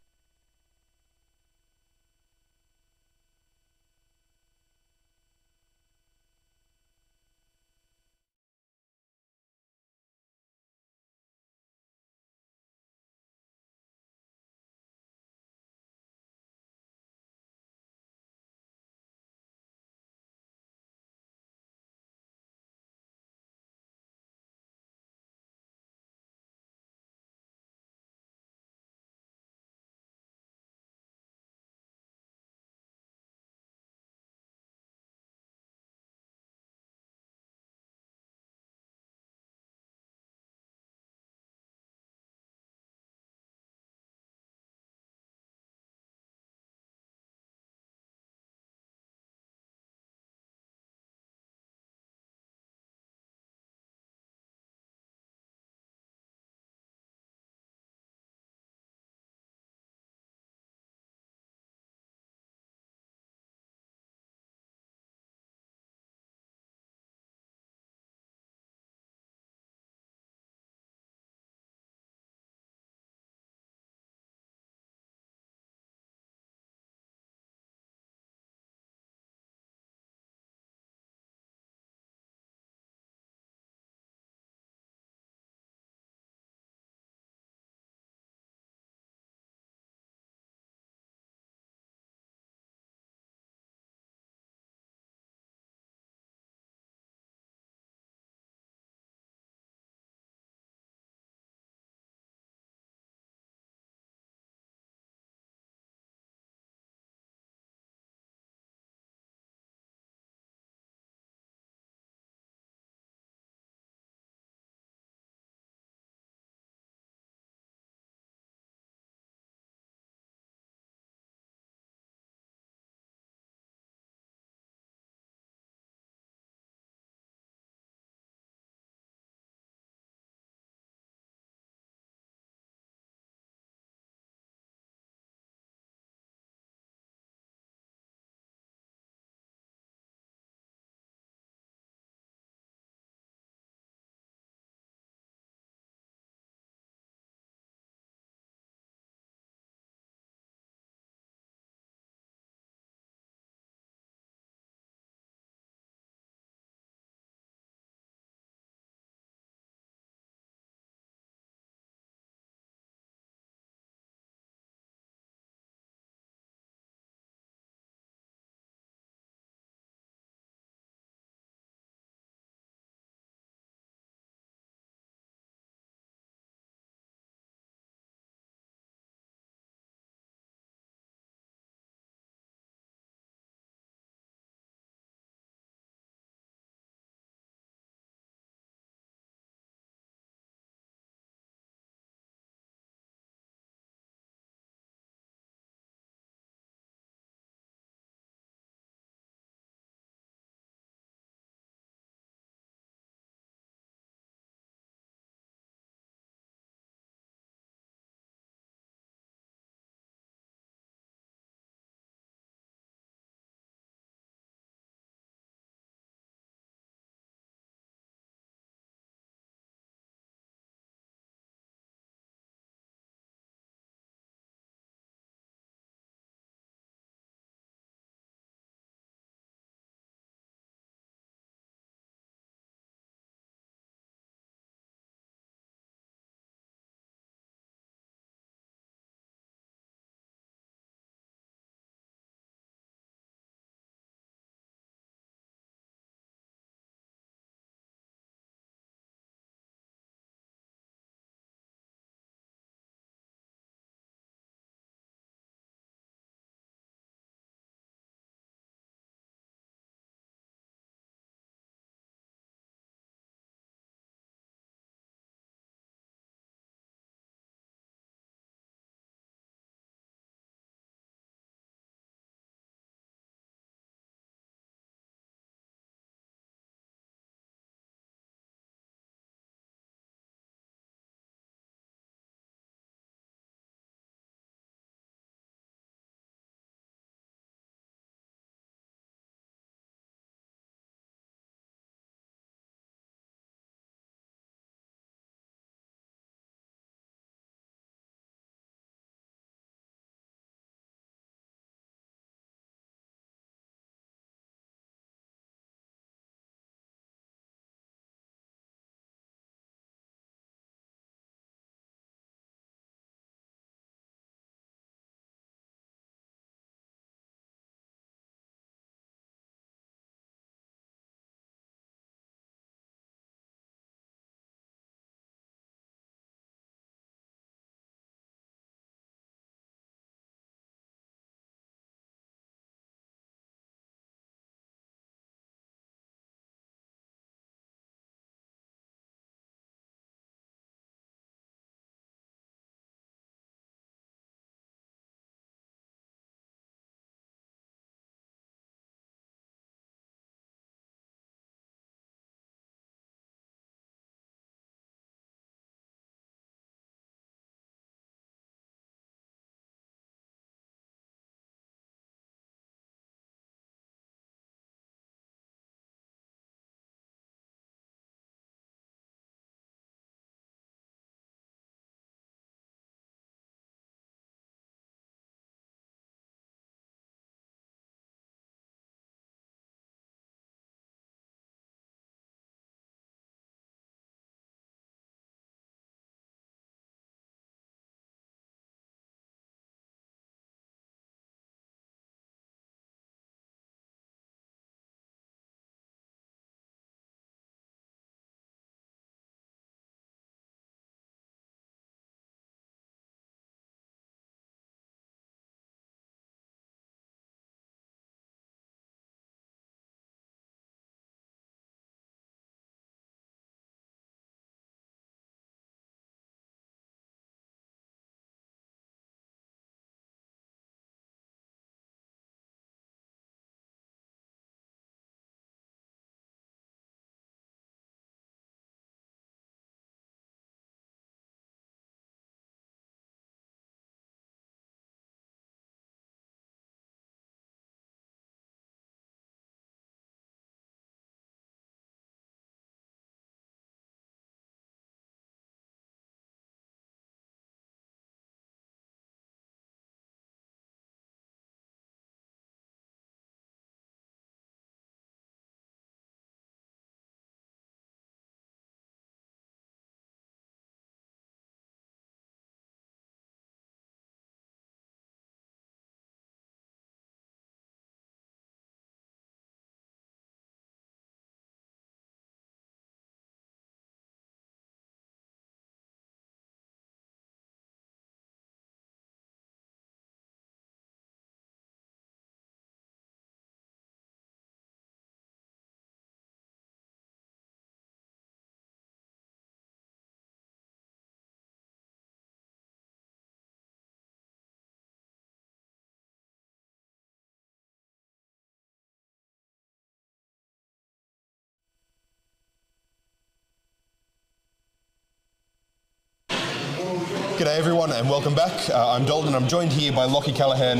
G'day everyone and welcome back. I'm Dalton and I'm joined here by Lockie Callaghan,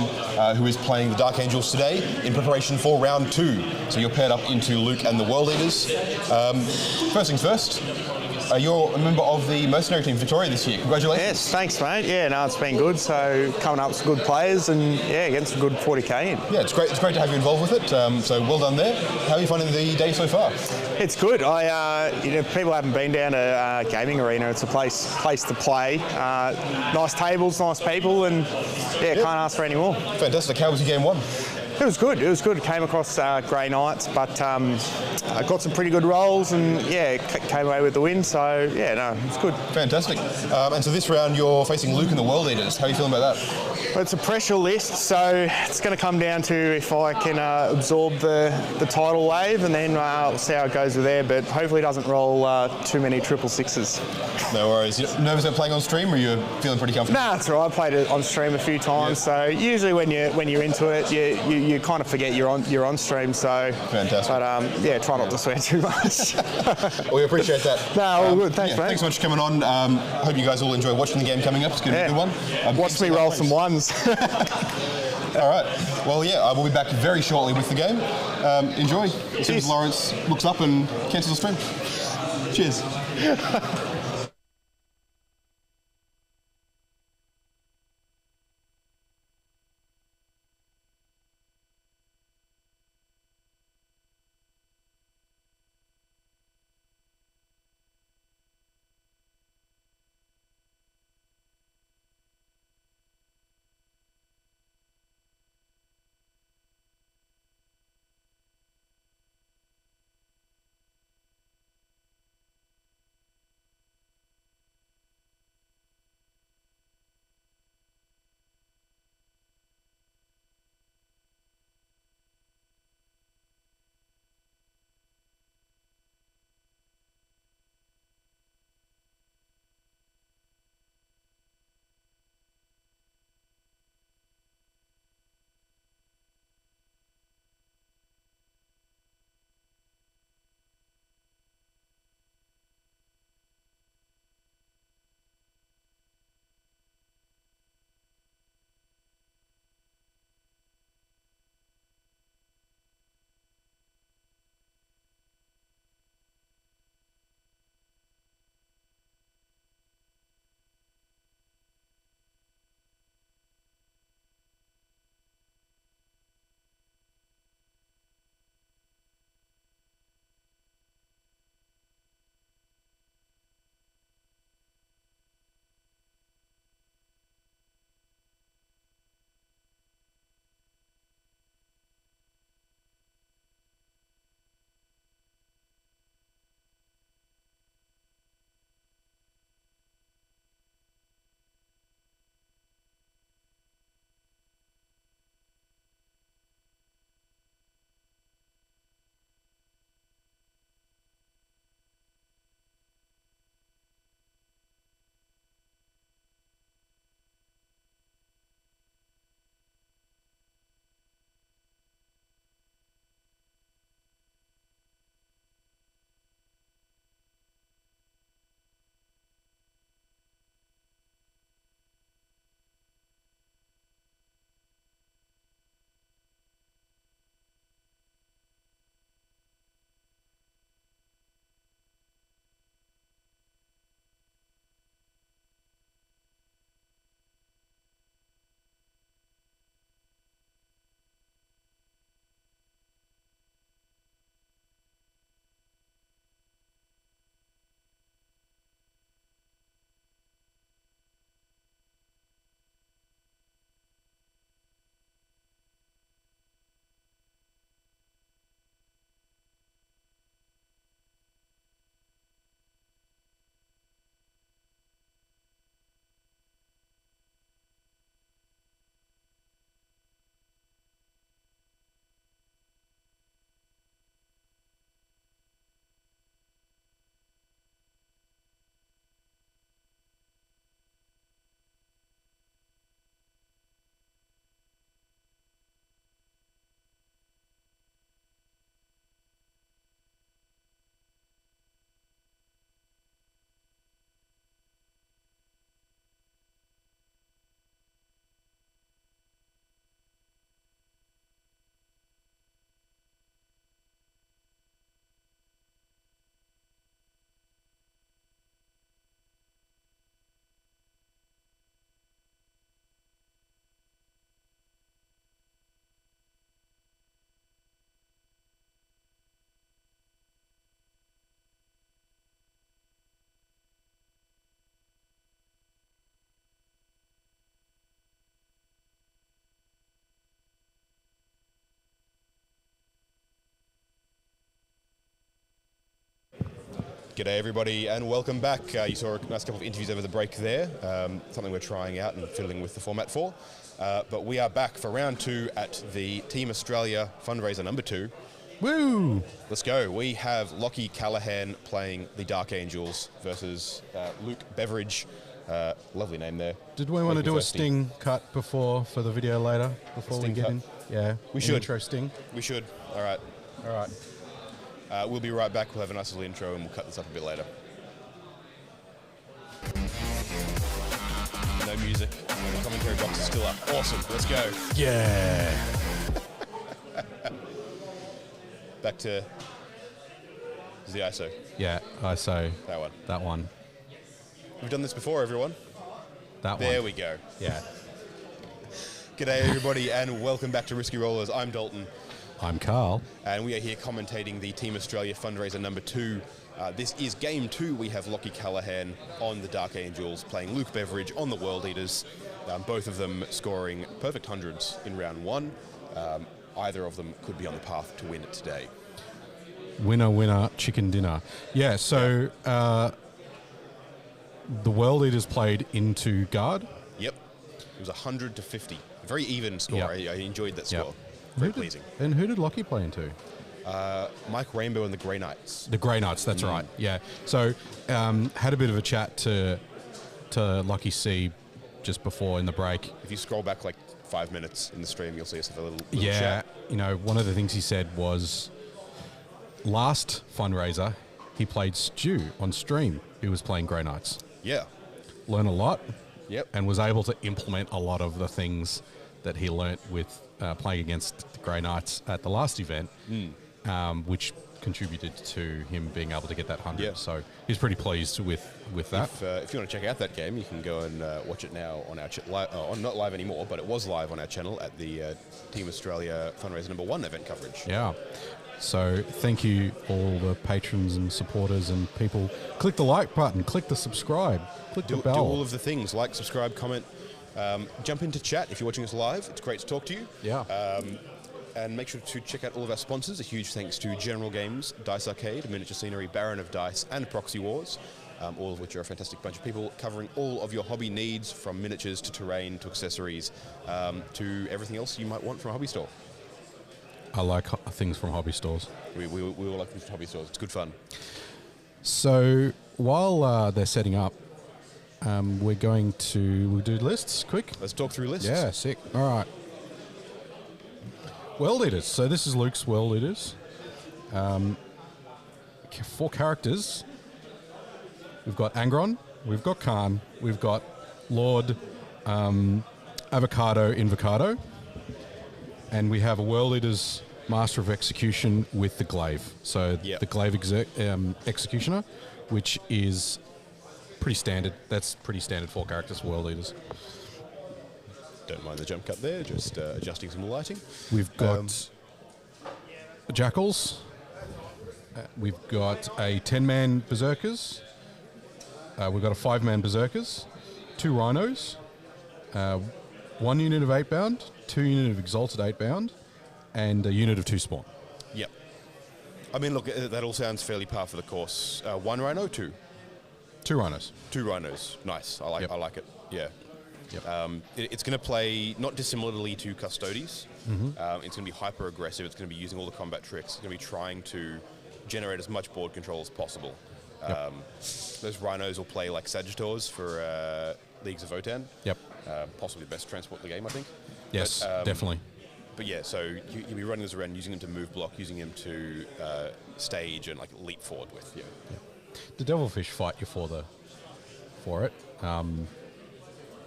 who is playing the Dark Angels today in preparation for round 2. So you're paired up into Luke and the World Eaters. First things first, you're a member of the mercenary team Victoria this year. Congratulations. Yes, thanks mate. Yeah, no, it's been good. So coming up with some good players and yeah, getting some good 40k in. Yeah, it's great to have you involved with it. So well done there. How are you finding the day so far? It's good. People haven't been down to Gaming Arena. It's a place to play. Nice tables, nice people, and yeah, can't ask for any more. Fantastic. How was your game 1? It was good. It was good. Came across grey knights, but I got some pretty good rolls, and yeah, came away with the win. So yeah, no, it's good. Fantastic. And so this round you're facing Luke and the World Eaters. How are you feeling about that? Well, it's a pressure list, so it's going to come down to if I can absorb the tidal wave, and then we'll see how it goes with there. But hopefully, it doesn't roll too many 666s. No worries. You're nervous about playing on stream, or you're feeling pretty comfortable? Nah, it's all right. I played it on stream a few times, so usually when you're into it, you kind of forget you're on stream. So fantastic. But yeah, try not to swear too much. We appreciate that. No, all good. Thanks, mate. Thanks so much for coming on. Hope you guys all enjoy watching the game coming up. It's going to be a good one. Watch me roll some ones. All right. Well, yeah, we'll be back very shortly with the game. Enjoy. As soon as Laurence looks up and cancels the stream. Cheers. G'day everybody and welcome back. You saw a nice couple of interviews over the break there, something we're trying out and fiddling with the format for. But we are back for round 2 at the Team Australia Fundraiser number 2. Woo! Let's go. We have Lachlan Callaghan playing the Dark Angels versus Luke Beveridge. Lovely name there. Did we want to do a sting cut for the video later, before we get in? Yeah. We should. Intro sting? We should. All right. All right. We'll be right back. We'll have a nice little intro and we'll cut this up a bit later. No music. The commentary box is still up. Awesome. Let's go. Yeah. Back to the ISO. Yeah, ISO. That one. That one. We've done this before, everyone. That one. There we go. Yeah. G'day, everybody, and welcome back to Risky Rollers. I'm Dalton. I'm Carl. And we are here commentating the Team Australia Fundraiser number 2. This is game 2. We have Lachlan Callaghan on the Dark Angels playing Luke Beveridge on the World Eaters. Both of them scoring perfect hundreds in round 1. Either of them could be on the path to win it today. Winner, winner, chicken dinner. Yeah, so the World Eaters played into guard. Yep. It was 100 to 50. A very even score. Yep. I enjoyed that score. Yep. Very pleasing. And who did Lockie play into? Mike Rainbow and the Grey Knights. The Grey Knights, that's right. Yeah. So had a bit of a chat to Lockie C just before in the break. If you scroll back like 5 minutes in the stream, you'll see us have a little yeah, chat. You know, one of the things he said was last fundraiser he played Stu on stream, who was playing Grey Knights. Yeah. Learn a lot. Yep. And was able to implement a lot of the things that he learnt with playing against the Grey Knights at the last event, which contributed to him being able to get that 100. Yep. So he's pretty pleased with that. If you want to check out that game, you can go and watch it now on our not live anymore, but it was live on our channel at the Team Australia Fundraiser number 1 event coverage. Yeah. So thank you all the patrons and supporters and people. Click the like button, click the subscribe, click the bell. Do all of the things, like, subscribe, comment, jump into chat if you're watching us live. It's great to talk to you. Yeah. And make sure to check out all of our sponsors. A huge thanks to General Games, Dice Arcade, Miniature Scenery, Baron of Dice, and Proxy Wars, all of which are a fantastic bunch of people covering all of your hobby needs, from miniatures to terrain to accessories to everything else you might want from a hobby store. I like things from hobby stores. We all like things from hobby stores. It's good fun. So while they're setting up, we'll do lists quick. Let's talk through lists. Yeah, sick. All right. World Eaters. So this is Luke's World Eaters. 4 characters. We've got Angron, we've got Khan, we've got Lord Avocado Invocado, and we have a World Eaters Master of Execution with the Glaive. So the Glaive Executioner, which is pretty standard. That's pretty standard 4 characters for World Eaters. Don't mind the jump cut there, just adjusting some lighting. We've got Jackals. We've got a 10-man Berserkers. We've got a 5-man Berserkers. 2 Rhinos. 1 unit of 8-bound. 2 unit of Exalted 8-bound. And a unit of 2 Spawn. Yep. I mean, look, that all sounds fairly par for the course. 1 Rhino, 2? 2 Rhinos. 2 Rhinos. Nice. I like it. Yeah. Yep. It's going to play not dissimilarly to Custodes. It's going to be hyper aggressive. It's going to be using all the combat tricks. It's going to be trying to generate as much board control as possible. Yep. Those Rhinos will play like Sagittars for Leagues of Votan. Yep. Possibly the best transport in the game, I think. Yes, definitely. But yeah, so you'll be running those around, using them to move block, using them to stage and like leap forward with. Yeah. The Devilfish fight you for it.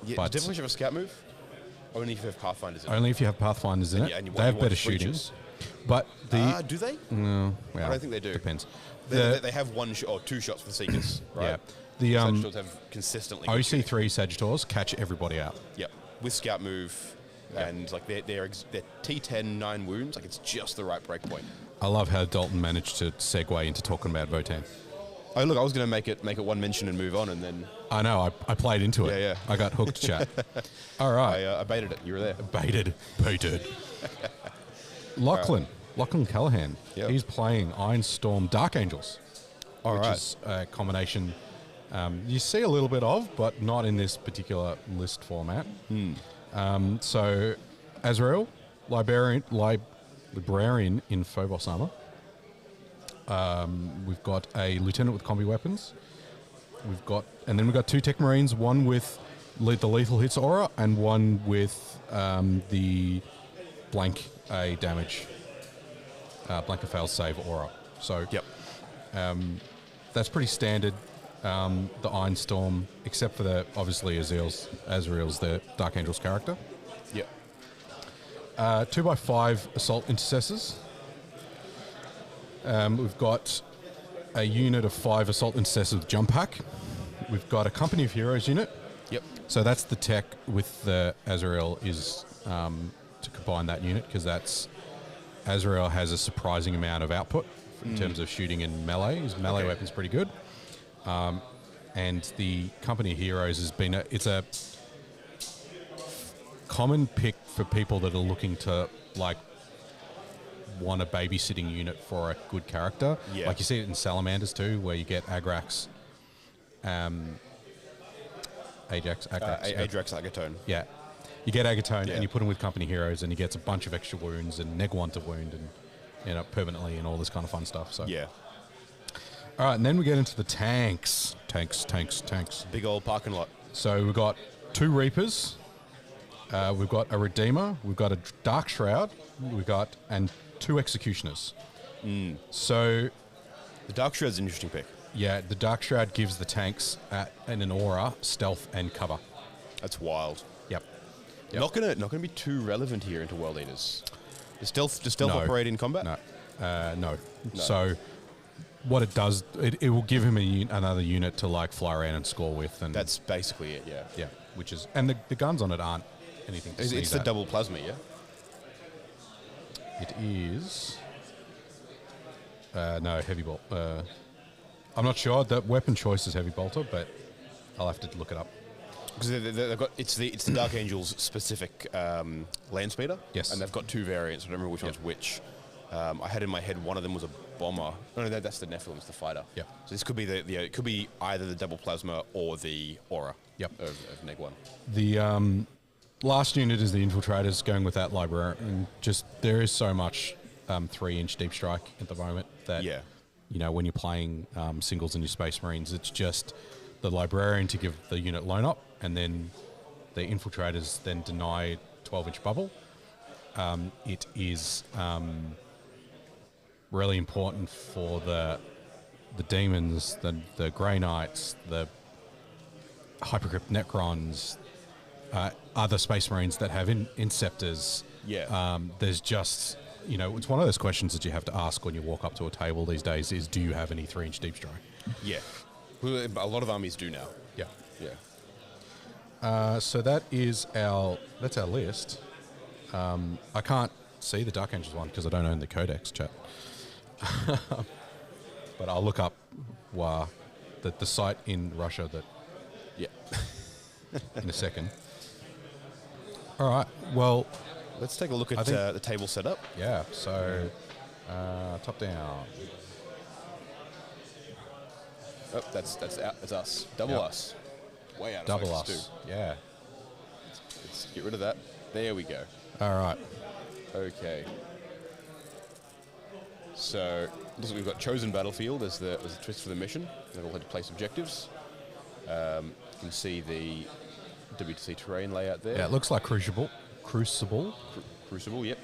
Yeah, but does Devilfish have a scout move? Only if you have Pathfinders in it. Only if you have Pathfinders in it. They have better shooting. But do they? No, well, I don't think they do. Depends. They have 1 or 2 shots for the Seekers, right? Yeah. The Sagittars have consistently good shooting. OC3 Sagittars catch everybody out. Yep. With scout move, and like they're T10 9 wounds, like it's just the right break point. I love how Dalton managed to segue into talking about Votan. Oh look, I was going to make it 1 mention and move on, and then I know I played into it. Yeah. I got hooked, chat. All right. I baited it. You were there. Baited. Lachlan Callaghan. Yep. He's playing Ironstorm Dark Angels. which is a combination you see a little bit of, but not in this particular list format. So, Azrael, librarian in Phobos armor. We've got a lieutenant with combi weapons. We've got 2 tech marines, one with the lethal hits aura, and one with the blank a damage, blank a fail save aura. So, that's pretty standard. The Iron Storm, except for obviously Azrael's the Dark Angel's character. Yep. 2x5 assault intercessors. We've got a unit of 5 assault intercessors with jump hack. We've got a company of heroes unit. Yep. So that's the tech with the Azrael is to combine that unit, because Azrael has a surprising amount of output in terms of shooting and melee. His melee weapon's pretty good. And the company of heroes it's a common pick for people that are looking to want a babysitting unit for a good character. Yeah. Like you see it in Salamanders too, where you get Agrax, Ajax, Agatone. Yeah. You get Agatone and you put him with company heroes, and he gets a bunch of extra wounds and neg 1 to wound and permanently and all this kind of fun stuff. So Yeah. All right, and then we get into the tanks. Tanks. Big old parking lot. So we've got 2 Reapers. We've got a Redeemer. We've got a Dark Shroud. And 2 Executioners. So The Dark Shroud's an interesting pick. yeah, the Dark Shroud gives the tanks an aura, stealth, and cover. That's wild. Yep. Not gonna be too relevant here into World Eaters. Does stealth No. operate in combat? No. So what it does, it will give him another unit to fly around and score with, and That's basically it. Yeah. yeah, which is, and the guns on it aren't anything to It's sneeze the at. double plasma. Yeah. It is no heavy bolt. I'm not sure. The weapon choice is heavy bolter, but I'll have to look it up. Because they've got it's the Dark Angel's specific land speeder. Yes. And they've got 2 variants. I don't remember which one's which. I had in my head one of them was a bomber. No, that's the Nephilim. It's the fighter. Yep. So this could be it could be either the double plasma or the aura. Yep. Of neg 1. The last unit is the Infiltrators, going with that library. And just there is so much 3-inch deep strike at the moment that when you're playing singles in your Space Marines, it's just the Librarian to give the unit loan up, and then the Infiltrators then deny 12-inch bubble. It is really important for the demons, the Grey Knights, the Hypercrypt Necrons, other Space Marines that have Inceptors. Yeah. There's just, it's one of those questions that you have to ask when you walk up to a table these days is, do you have any 3-inch deep strike? Yeah. Well, a lot of armies do now. Yeah. Yeah. So that's our list. I can't see the Dark Angels one because I don't own the Codex, chat. But I'll look up the site in Russia in a second. All right. Well, let's take a look at the table setup. Yeah. So top down. Oh, that's us. Double us. Way out of Double focus us. too. Yeah. Let's get rid of that. There we go. All right. Okay. So looks like we've got chosen battlefield as the twist for the mission. They've all had to place objectives. You can see the WTC terrain layout there. Yeah, it looks like Crucible. Crucible, yep.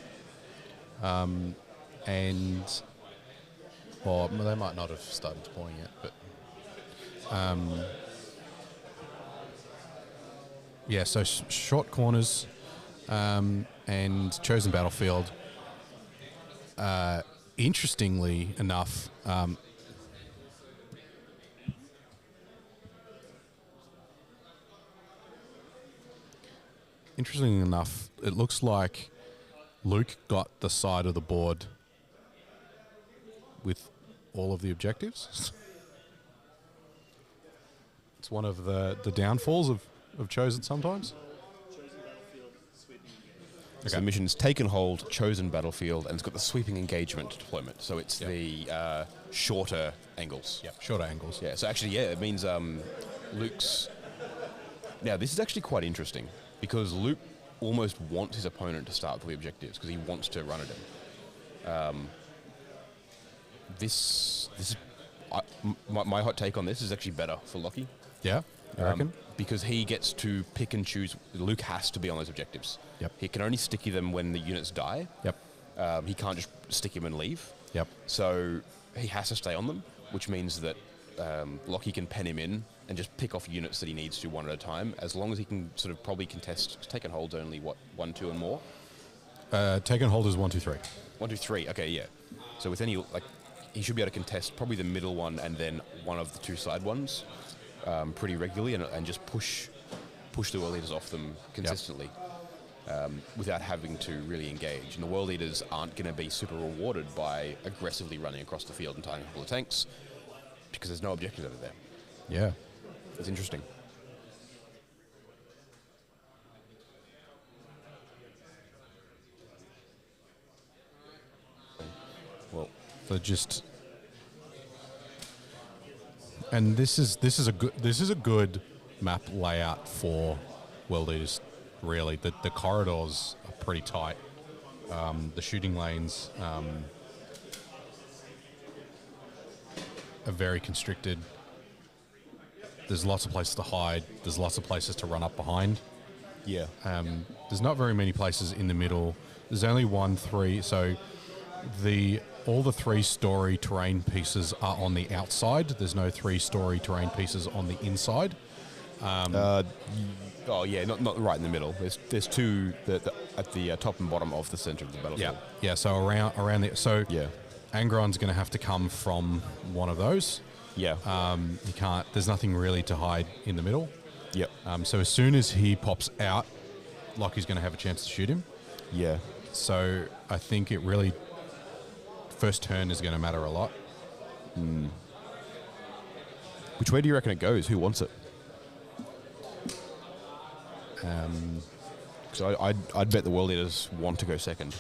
And well, they might not have started deploying yet, but yeah. So short corners and chosen battlefield. Interestingly enough, it looks like Luke got the side of the board with all of the objectives. It's one of the downfalls of Chosen sometimes. So the mission's taken hold, chosen battlefield, and it's got the sweeping engagement deployment. So it's the shorter angles. Yep, shorter angles. Yeah, so actually, it means Luke's... Now, this is actually quite interesting, because Luke almost wants his opponent to start with the objectives, because he wants to run at him. This is... my hot take on this is actually better for Lockie. Yeah, I reckon. Because he gets to pick and choose. Luke has to be on those objectives. Yep. He can only sticky them when the units die. Yep. He can't just stick him and leave. Yep. So he has to stay on them, which means that Lockie can pen him in and just pick off units that he needs to one at a time, as long as he can sort of probably contest. Taken holds only, 1, 2 and more? Taken hold is 1, 2, 3. 1, 2, 3, okay, yeah. So with any, he should be able to contest probably the middle one and then one of the 2 side ones pretty regularly and just push the world leaders off them consistently without having to really engage. And the world leaders aren't going to be super rewarded by aggressively running across the field and tying a couple of tanks because there's no objectives over there. Yeah. It's interesting. Well, so just... And this is a good map layout for world leaders. Really, the corridors are pretty tight. The shooting lanes are very constricted. There's lots of places to hide. There's lots of places to run up behind. yeah. There's not very many places in the middle. There's only 1, 3. So all the 3-story terrain pieces are on the outside. There's no 3-story terrain pieces on the inside. Not right in the middle. There's 2 at the top and bottom of the center of the battlefield. Yeah. So around the Angron's going to have to come from one of those. Yeah. You can't. There's nothing really to hide in the middle. Yep. So as soon as he pops out, Lockie's going to have a chance to shoot him. Yeah. So I think it really, first turn is going to matter a lot. Which way do you reckon it goes? Who wants it? So I'd bet the world leaders want to go second.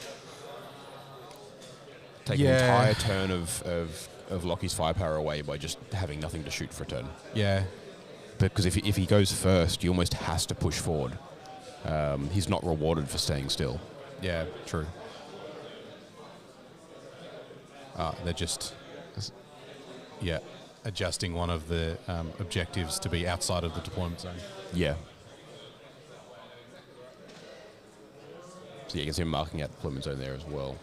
Take an entire turn of Lockie's firepower away by just having nothing to shoot for a turn. Yeah. Because if he goes first, he almost has to push forward. He's not rewarded for staying still. Yeah, true. They're just, adjusting one of the objectives to be outside of the deployment zone. Yeah. So you can see him marking out the deployment zone there as well.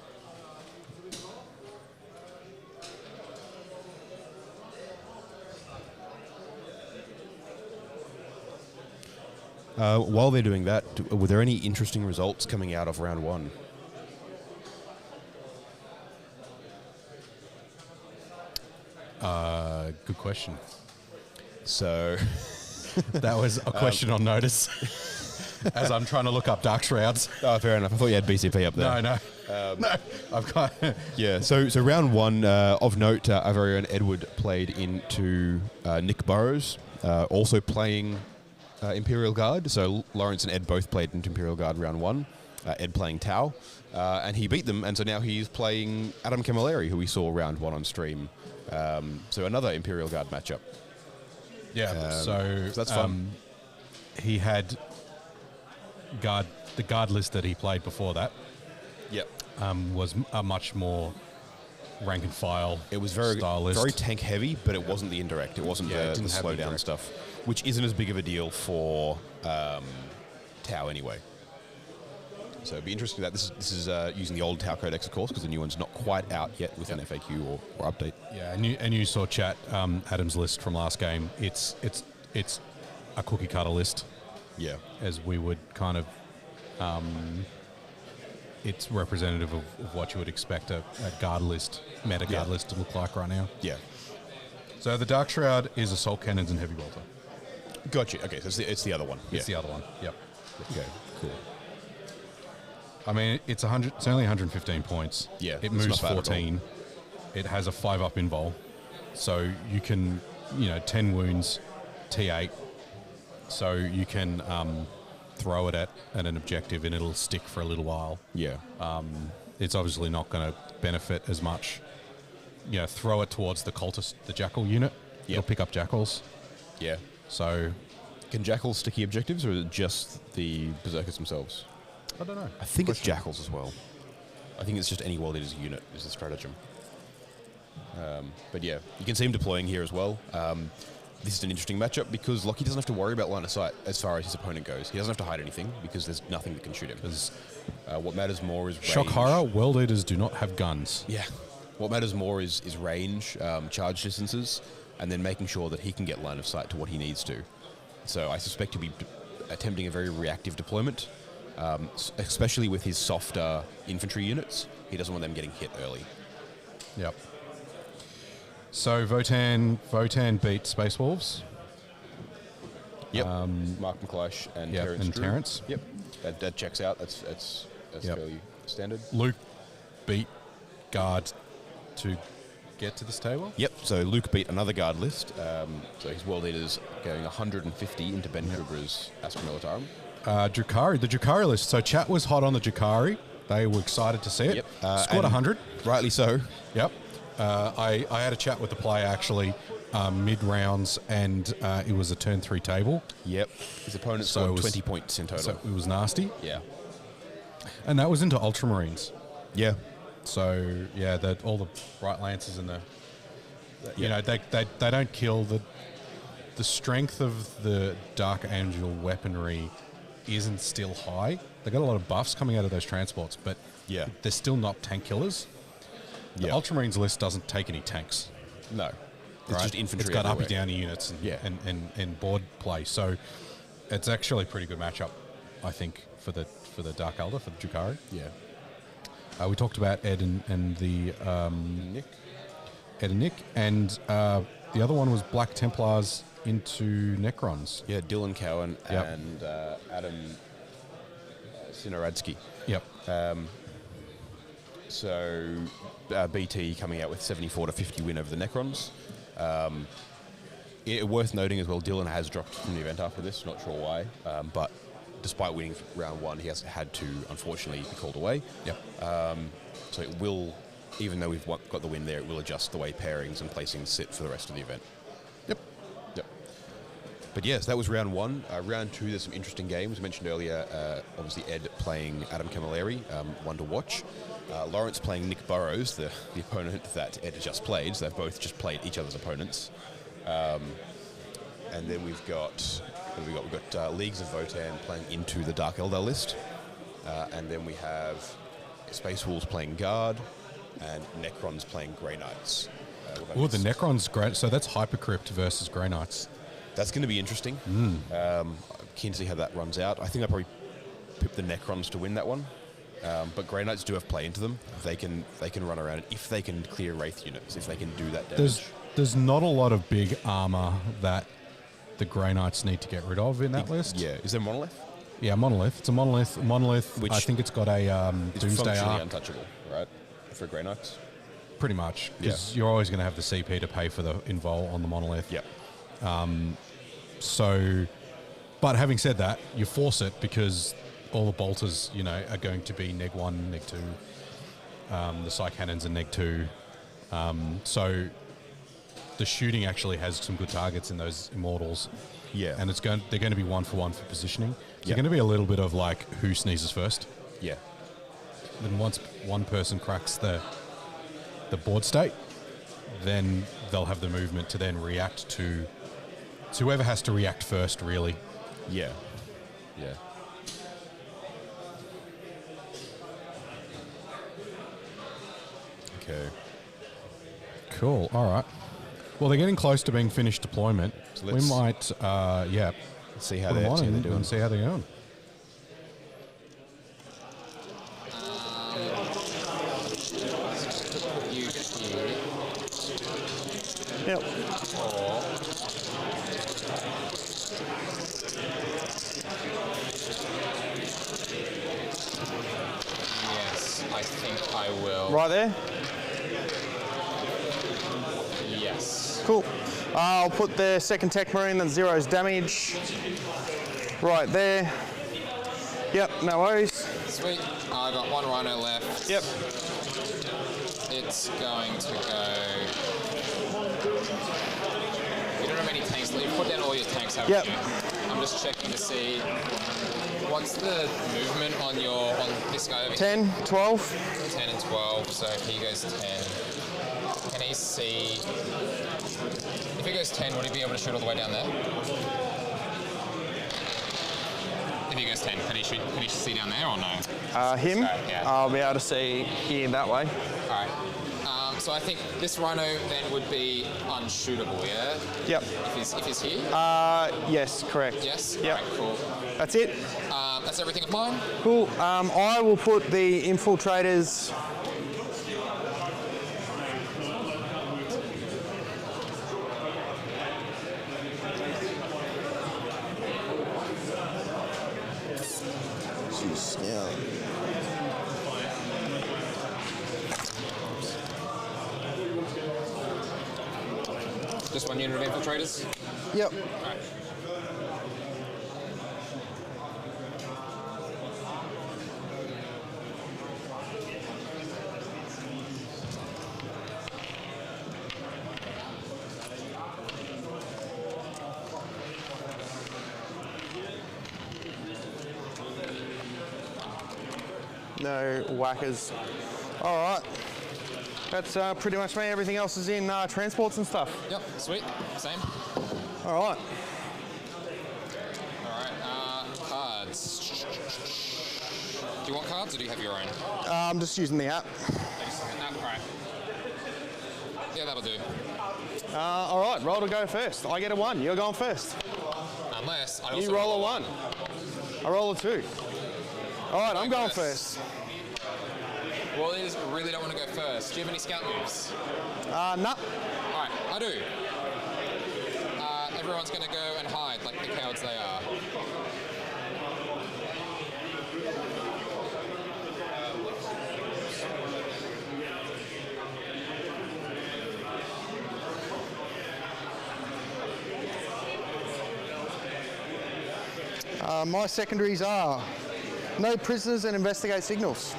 While they're doing that, were there any interesting results coming out of round 1? Good question. So that was a question on notice as I'm trying to look up Dark Shrouds. Oh, fair enough. I thought you had BCP up there. No. No, I've got... Yeah, so round 1, of note, our very own Edward played into Nick Burrows, also playing Imperial Guard. So Laurence and Ed both played into Imperial Guard round 1, Ed playing Tau, and he beat them, and so now he's playing Adam Camilleri, who we saw round 1 on stream. So another Imperial Guard matchup. Yeah, so that's fun. He had the guard list that he played before that. Yep. Was a much more rank and file. It was very stylist. very tank heavy, but it wasn't the indirect. It wasn't the slow down stuff, which isn't as big of a deal for Tau anyway. So it'd be interesting that this is using the old Tau Codex, of course, because the new one's not quite out yet with an FAQ or update. Yeah, and you saw chat Adam's list from last game. It's a cookie cutter list. Yeah, as we would kind of. It's representative of what you would expect a guard list, meta guard list to look like right now. Yeah. So the Dark Shroud is assault cannons and heavy bolter. Gotcha. Okay, so it's the other one. It's the other one. Yep. Okay. Cool. I mean, it's only 115 points. Yeah. It moves 14. It has a 5-up invul, so you can, 10 wounds, T8. So you can throw it at an objective and it'll stick for a little while. Yeah. It's obviously not going to benefit as much. You know, throw it towards the cultist, the jackal unit. Yep. It'll pick up jackals. Yeah. So, Can jackals sticky objectives, or is it just the berserkers themselves? I don't know. I think it's jackals as well. I think it's just any world eater's unit is the stratagem. But yeah, you can see him deploying here as well. This is an interesting matchup because Lockie doesn't have to worry about line of sight as far as his opponent goes. He doesn't have to hide anything because there's nothing that can shoot him. What matters more is range. Shock horror, world eaters do not have guns. Yeah. What matters more is range, charge distances, and then making sure that he can get line of sight to what he needs to. So I suspect he'll be attempting a very reactive deployment, especially with his softer infantry units. He doesn't want them getting hit early. Yep. So Votan beat Space Wolves. Yep. Mark McCleish and Yep, Terrence. and Drew. Terrence. Yep. That checks out. That's Yep. fairly standard. Luke beat Guard to get to this table. Yep. So Luke beat another guard list. So his world leaders going 150 into Ben Kruger's Astra Militarum. Drukhari, the Drukhari list. So chat was hot on the Drukhari. They were excited to see it. Yep. Scored 100. Rightly so. Yep. I had a chat with the player actually mid-rounds, and it was a turn 3 table. Yep. His opponent So scored it was- 20 points in total. So it was nasty. Yeah. And that was into Ultramarines. Yeah. So, yeah, all the Bright Lancers and you Yeah. know, they don't kill. The strength of the Dark Angel weaponry isn't still high. They got a lot of buffs coming out of those transports, but Yeah. they're still not tank killers. The Yeah. Ultramarines list doesn't take any tanks. No. It's right? just infantry. It's got everywhere. uppy downy units and, Yeah. and board play. So it's actually a pretty good matchup, I think, for the Dark Eldar, for the Drukhari. Yeah. We talked about Ed and the Nick. Ed and Nick, and the other one was Black Templars into Necrons. Yeah, Dylan Cowan Yep. and Adam Sinoradsky. Yep. So BT coming out with 74 to 50 win over the Necrons. Worth noting as well, Dylan has dropped from the event after this. Not sure why, but despite winning round 1, he has had to unfortunately be called away. Yep. So it will, even though we've got the win there, it will adjust the way pairings and placings sit for the rest of the event. Yep. Yep. But yes, that was round 1. Round 2, there's some interesting games. I mentioned earlier, obviously Ed playing Adam Camilleri, one to watch. Laurence playing Nick Burrows, the opponent that Ed just played. So they've both just played each other's opponents. And then we've got Leagues of Votan playing into the Dark Eldar list. And then we have Space Wolves playing Guard and Necrons playing Grey Knights. Oh, the Necrons great. So that's Hypercrypt versus Grey Knights. That's going to be interesting. I'm keen to see how that runs out. I think I'll probably pip the Necrons to win that one. But Grey Knights do have play into them. They can run around if they can clear Wraith units, if they can do that damage. There's not a lot of big armor that the Grey Knights need to get rid of in that list. Yeah. Is there Monolith? Yeah, Monolith. It's a Monolith. Which I think it's got a It's Doomsday functionally arc. untouchable, right? For Grey Knights? Pretty much. Because you're always going to have the CP to pay for the invol on the Monolith. Yep. So, but having said that, you force it because all the bolters, are going to be neg 1, neg 2. The Psy Cannons are neg 2. So the shooting actually has some good targets in those Immortals. Yeah. And they're going to be 1-for-1 for positioning. So Yeah. they're going to be a little bit of like who sneezes first. Yeah. Then once one person cracks the board state, then they'll have the movement to then react to whoever has to react first, really. Yeah. Yeah. Okay. Cool. All right. Well, they're getting close to being finished deployment. So We let's- might, See how put them they're on and doing. see how they're going. You here. Yep. Yes, I think I will. Right there. Yes. Cool. I'll put the second Tech Marine that zeros damage right there. Yep, no worries. Sweet. I got one rhino left. Yep. It's going to go. You don't have any tanks. You put down all your tanks, haven't Yep. you? I'm just checking to see what's the movement on this guy over 10, 12. here. 10 and 12. So he goes 10. Can he see? If he goes 10, would he be able to shoot all the way down there? If he goes 10, can he see down there or no? Him, Yeah. I'll be able to see here that way. All right. So I think this rhino then would be unshootable, yeah? Yep. If he's here? Yes, correct. Yes? Yep. Alright, cool. That's it. That's everything of mine? Cool. I will put the infiltrators. Jeez, yeah. Just one unit of infiltrators? Yep. Alright. No whackers. All right. That's pretty much me. Everything else is in transports and stuff. Yep, sweet. Same. All right. Alright, cards. Do you want cards or do you have your own? I'm just using the app. Alright. Yeah, that'll do. All right, roll to go first. I get a 1. You're going first. Unless I also You roll a 1. I roll a 2. All right, I'm going first. Well, I really don't want to go first. Do you have any scout moves? Nah. Alright, I do. Everyone's going to go and hide like the cowards they are. My secondaries are no prisoners and investigate signals.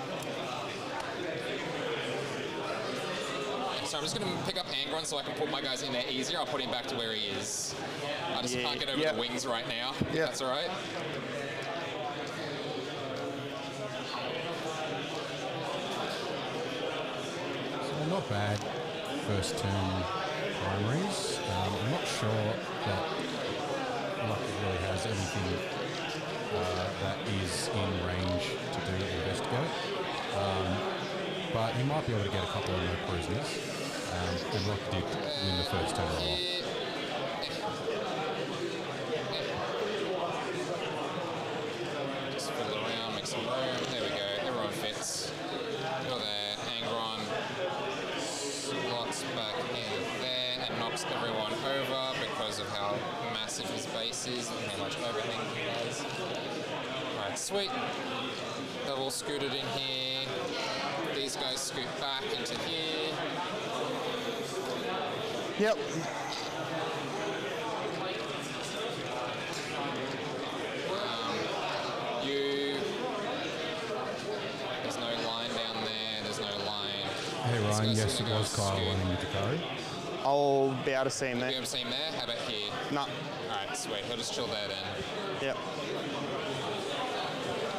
So I'm just going to pick up Angron so I can put my guys in there easier. I'll put him back to where he is. I just can't get over the wings right now. Yep. That's all right. So not bad first turn primaries. I'm not sure that Lucky really has anything that is in range to do investigate. But he might be able to get a couple of no prisoners. And Lucky did win the first turn roll. Just fiddle around, make some room. There we go. Everyone fits. You're there. Angron slots back in there and knocks everyone over because of how massive his base is and how much overhang he has. Alright, sweet. They've all scooted in here. These guys scoot back into here. Yep. There's no line down there. There's no line. Hey These Ryan, guys yes are it gonna was go Kyle scoot. winning Takari. I'll be able to see him You there. haven't seen him there? How about here? No. Alright, sweet. He'll just chill there then. Yep.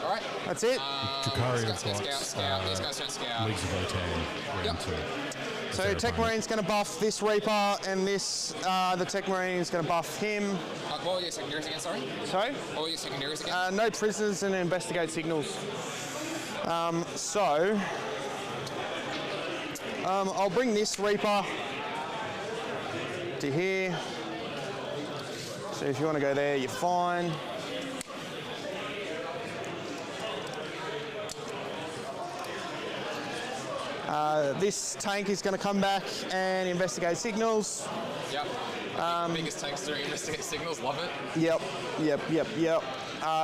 Alright. That's it. Takari These guys don't scout. These guys don't scout. Leagues of Votan round 2. So Tech Marine's going to buff this Reaper, and this the Tech Marine is going to buff him. What were your secondaries again, sorry? Sorry? What were your secondaries again? No prisoners and investigate signals. I'll bring this Reaper to here. So if you want to go there, you're fine. This tank is going to come back and investigate signals. Yep. Biggest tanks to investigate signals, love it. Yep.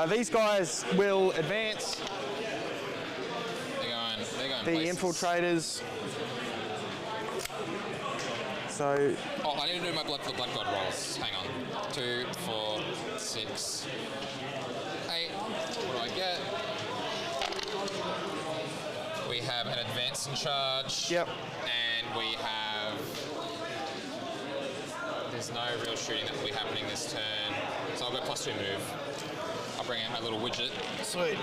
These guys will advance. They're going The places. infiltrators. So, Oh, I need to do my blood god rolls. Hang on. 2, 4, 6, 8. What do I get? We have an advance and charge. Yep. And we have... There's no real shooting that will be happening this turn. So I'll go +2 move. I'll bring out my little widget. Sweet.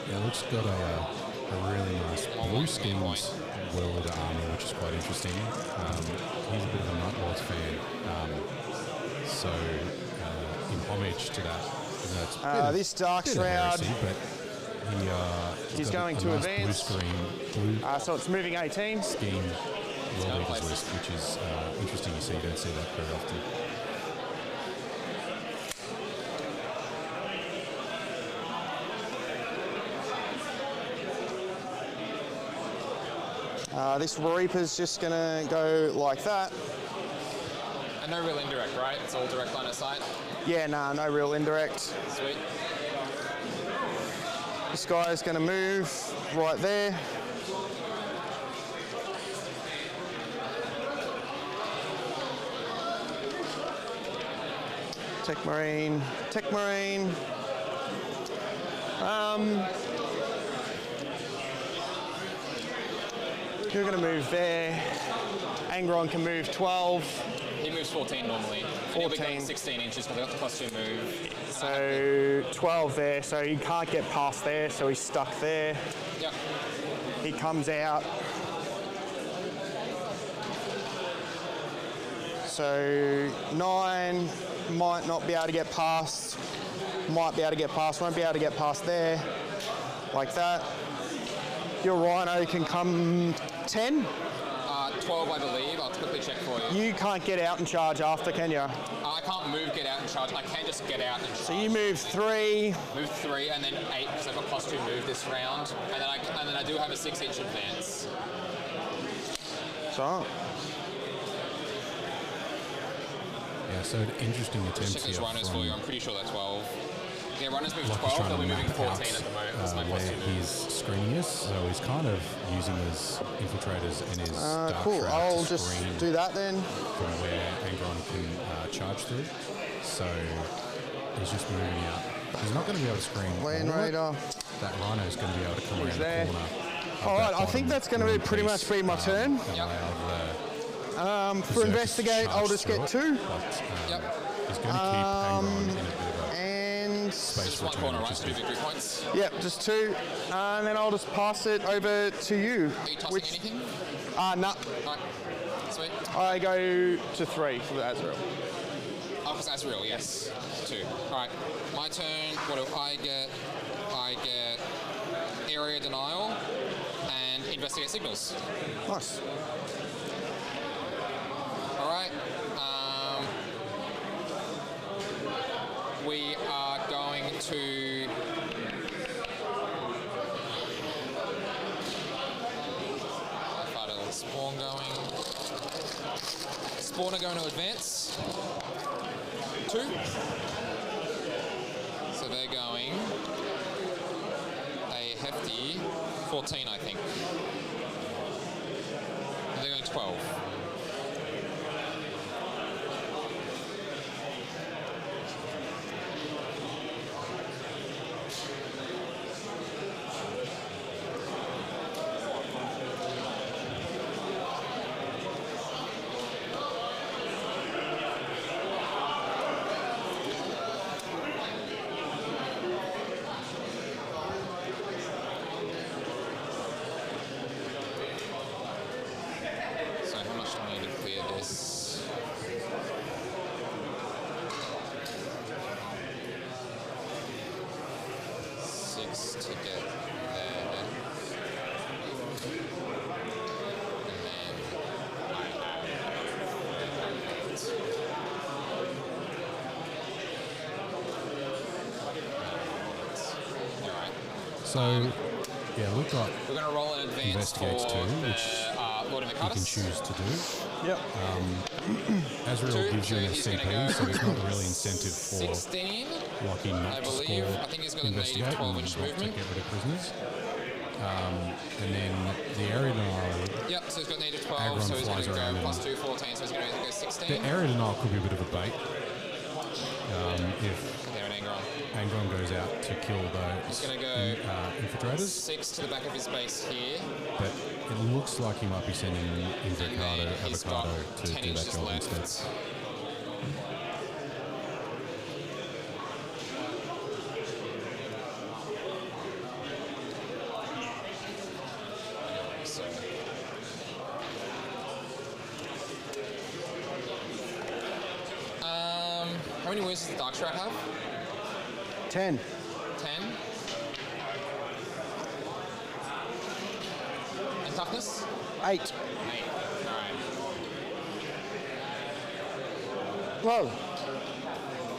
Yeah, Luke's got a really nice blue skinned welded armor, which is quite interesting. He's a bit of a Nightlords fan. So, in homage to that, this Dark Shroud, but he's going to nice advance. Blue So it's moving 18. scheme welded his list, which is interesting. You don't see that very often. This Reaper's just going to go like that. And no real indirect, right? It's all direct line of sight. Yeah, nah, no real indirect. Sweet. This guy's going to move right there. Tech Marine, Tech Marine. You're going to move there. Angron can move 12. He moves 14 normally. 14. He'll be going 16 inches because I got the +2 move. So 12 there, so he can't get past there, so he's stuck there. Yep. He comes out. So 9 might not be able to get past, might be able to get past, won't be able to get past there, like that. Your Rhino can come 10. 12, I believe. I'll quickly check for you. You can't get out and charge after, can you? I can't move, get out, and charge. I can just get out and charge. So you move 3. Move 3 and then 8 because I've got +2 move this round, and then I do have a 6-inch advance. So. Yeah, so interesting attempts Check here these runners for you. I'm pretty sure they're 12. Yeah, runners move Like 12. They'll be moving 14 at the moment. That's my where +2 move. his screening is, so he's kind of using his infiltrators and his dark Cool, shroud I'll to just screen do that then. from where Angron can charge through. So he's just moving out. He's not going to be able to screen. Land all of it. Raider. That Rhino is going to be able to come around there. the corner. All right, I think that's going to be pretty much be my turn. For investigate, I'll just get 2. Yep. He's going to keep Angron in a bit of a And space Just one return, corner, which right? is So 2 good. victory points. yep, just 2. And then I'll just pass it over to you. Are you tossing anything? Nah, Alright. Sweet. I go to 3 for the Azrael. Oh, because that's real, yes. 2. Alright. My turn. What do I get? I get area denial and investigate signals. Nice. Alright. We are going to... How far does Spawn going? Spawn are going to advance. 2. So they're going a hefty 14, I think. And they're going 12. So how much do I need to clear this? Six to get there. And then I have Alright. So, yeah, we've got We're going to roll an advance Investigates for too, the which Lord of you can Mercatus. choose to do. Yep. Azrael 2, gives you an he's gonna SCP, go so there's not a really incentive for 16. locking I not to believe. score I think he's got a native investigate 12-inch and not to movement. get rid of prisoners. And then the area denial, Yep, so he's got native 12, Agron so he's going flies to go around +2, 14, so he's going to go 16. the area denial could be a bit of a bait. if There an Angron. Angron goes out to kill He's those going to go infiltrators, 6 to the back of his base here. but it looks like he might be sending Invocado And then he's got Avocado to 10 do that inches job left. instead. So, how many wounds does the Dark Shroud have? 10. 10. And toughness? 8. 8. Alright. Whoa.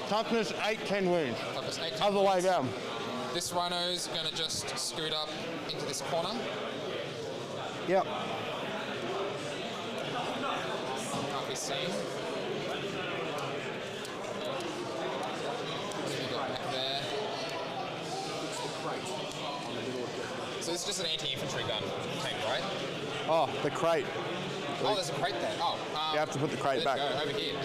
Toughness 8, 10 wounds. Toughness 8. Other way down. This rhino's going to just scoot up into this corner. Yep. Can't be seen. So we got back there. So this is just an anti-infantry gun tank, right? Oh, the crate. Oh, there's a crate there. Oh, You have to put the crate there back. you go, over here.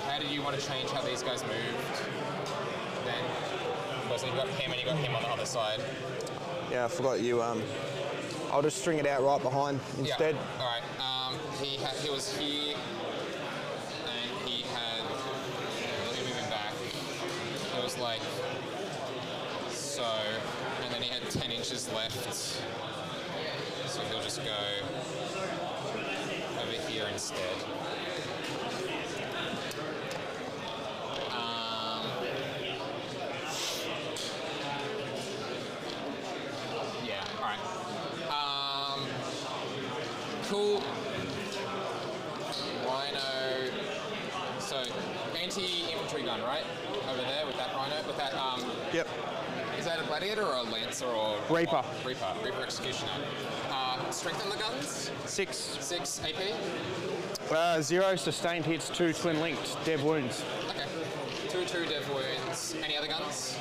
How did you want to change how these guys moved then? Because you've got him and you got him on the other side. Yeah, I forgot you. I'll just string it out right behind instead. Yeah. All right. He was here, and he had. Let me move him back. It was like so, and then he had 10 inches left. So he'll just go over here instead. Yeah. All right. Cool. Rhino. So, anti-infantry gun, right? Over there with that rhino, with that. Yep. Is that a gladiator or a lancer or Reaper. Reaper executioner. Strength on the guns? 6. 6 AP. 0 sustained hits, 2 twin linked dev wounds. Okay. 2 dev wounds. Any other guns?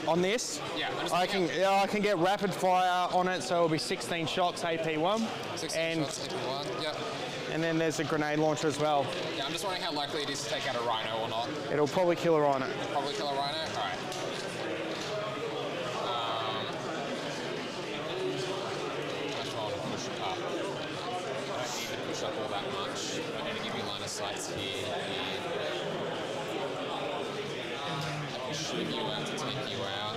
On this, Yeah. I can get rapid fire on it, so it'll be 16 shots, AP 1. 16 And shots, AP 1. Yep. and then there's a grenade launcher as well. Yeah, I'm just wondering how likely it is to take out a rhino or not. It'll probably kill her on it. Probably kill a rhino. All right. I just want to push up. I don't need to push up all that much. I need to give you line of sights here. I can shoot you out to take you out.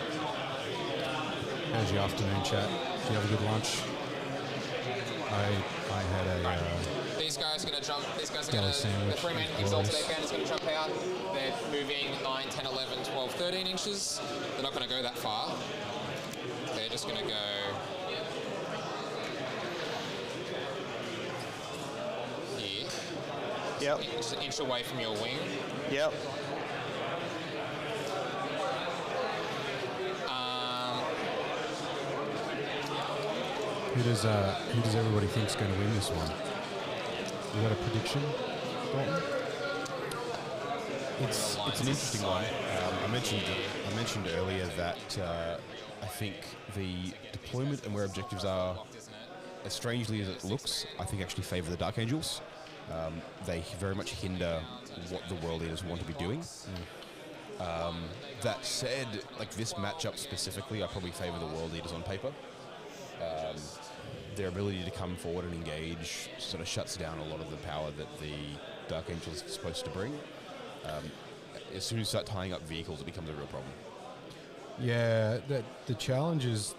How's your afternoon, chat? Did you have a good lunch? I had a These guys are going to jump. These guys are Deli going to. The sandwich three-man with exalted Laurence. band is going to jump out. They're moving 9, 10, 11, 12, 13 inches. They're not going to go that far. They're just going to go. Here. Yep. Just an inch away from your wing. Yep. who does everybody think's going to win this one? You got a prediction, Dalton? It's an interesting one. I mentioned earlier that I think the deployment and where objectives are, as strangely as it looks, I think actually favour the Dark Angels. They very much hinder what the World Eaters want to be doing. That said, like this matchup specifically, I probably favour the World Eaters on paper. Their ability to come forward and engage sort of shuts down a lot of the power that the Dark Angels is supposed to bring. As soon as you start tying up vehicles, it becomes a real problem. Yeah, the challenge is,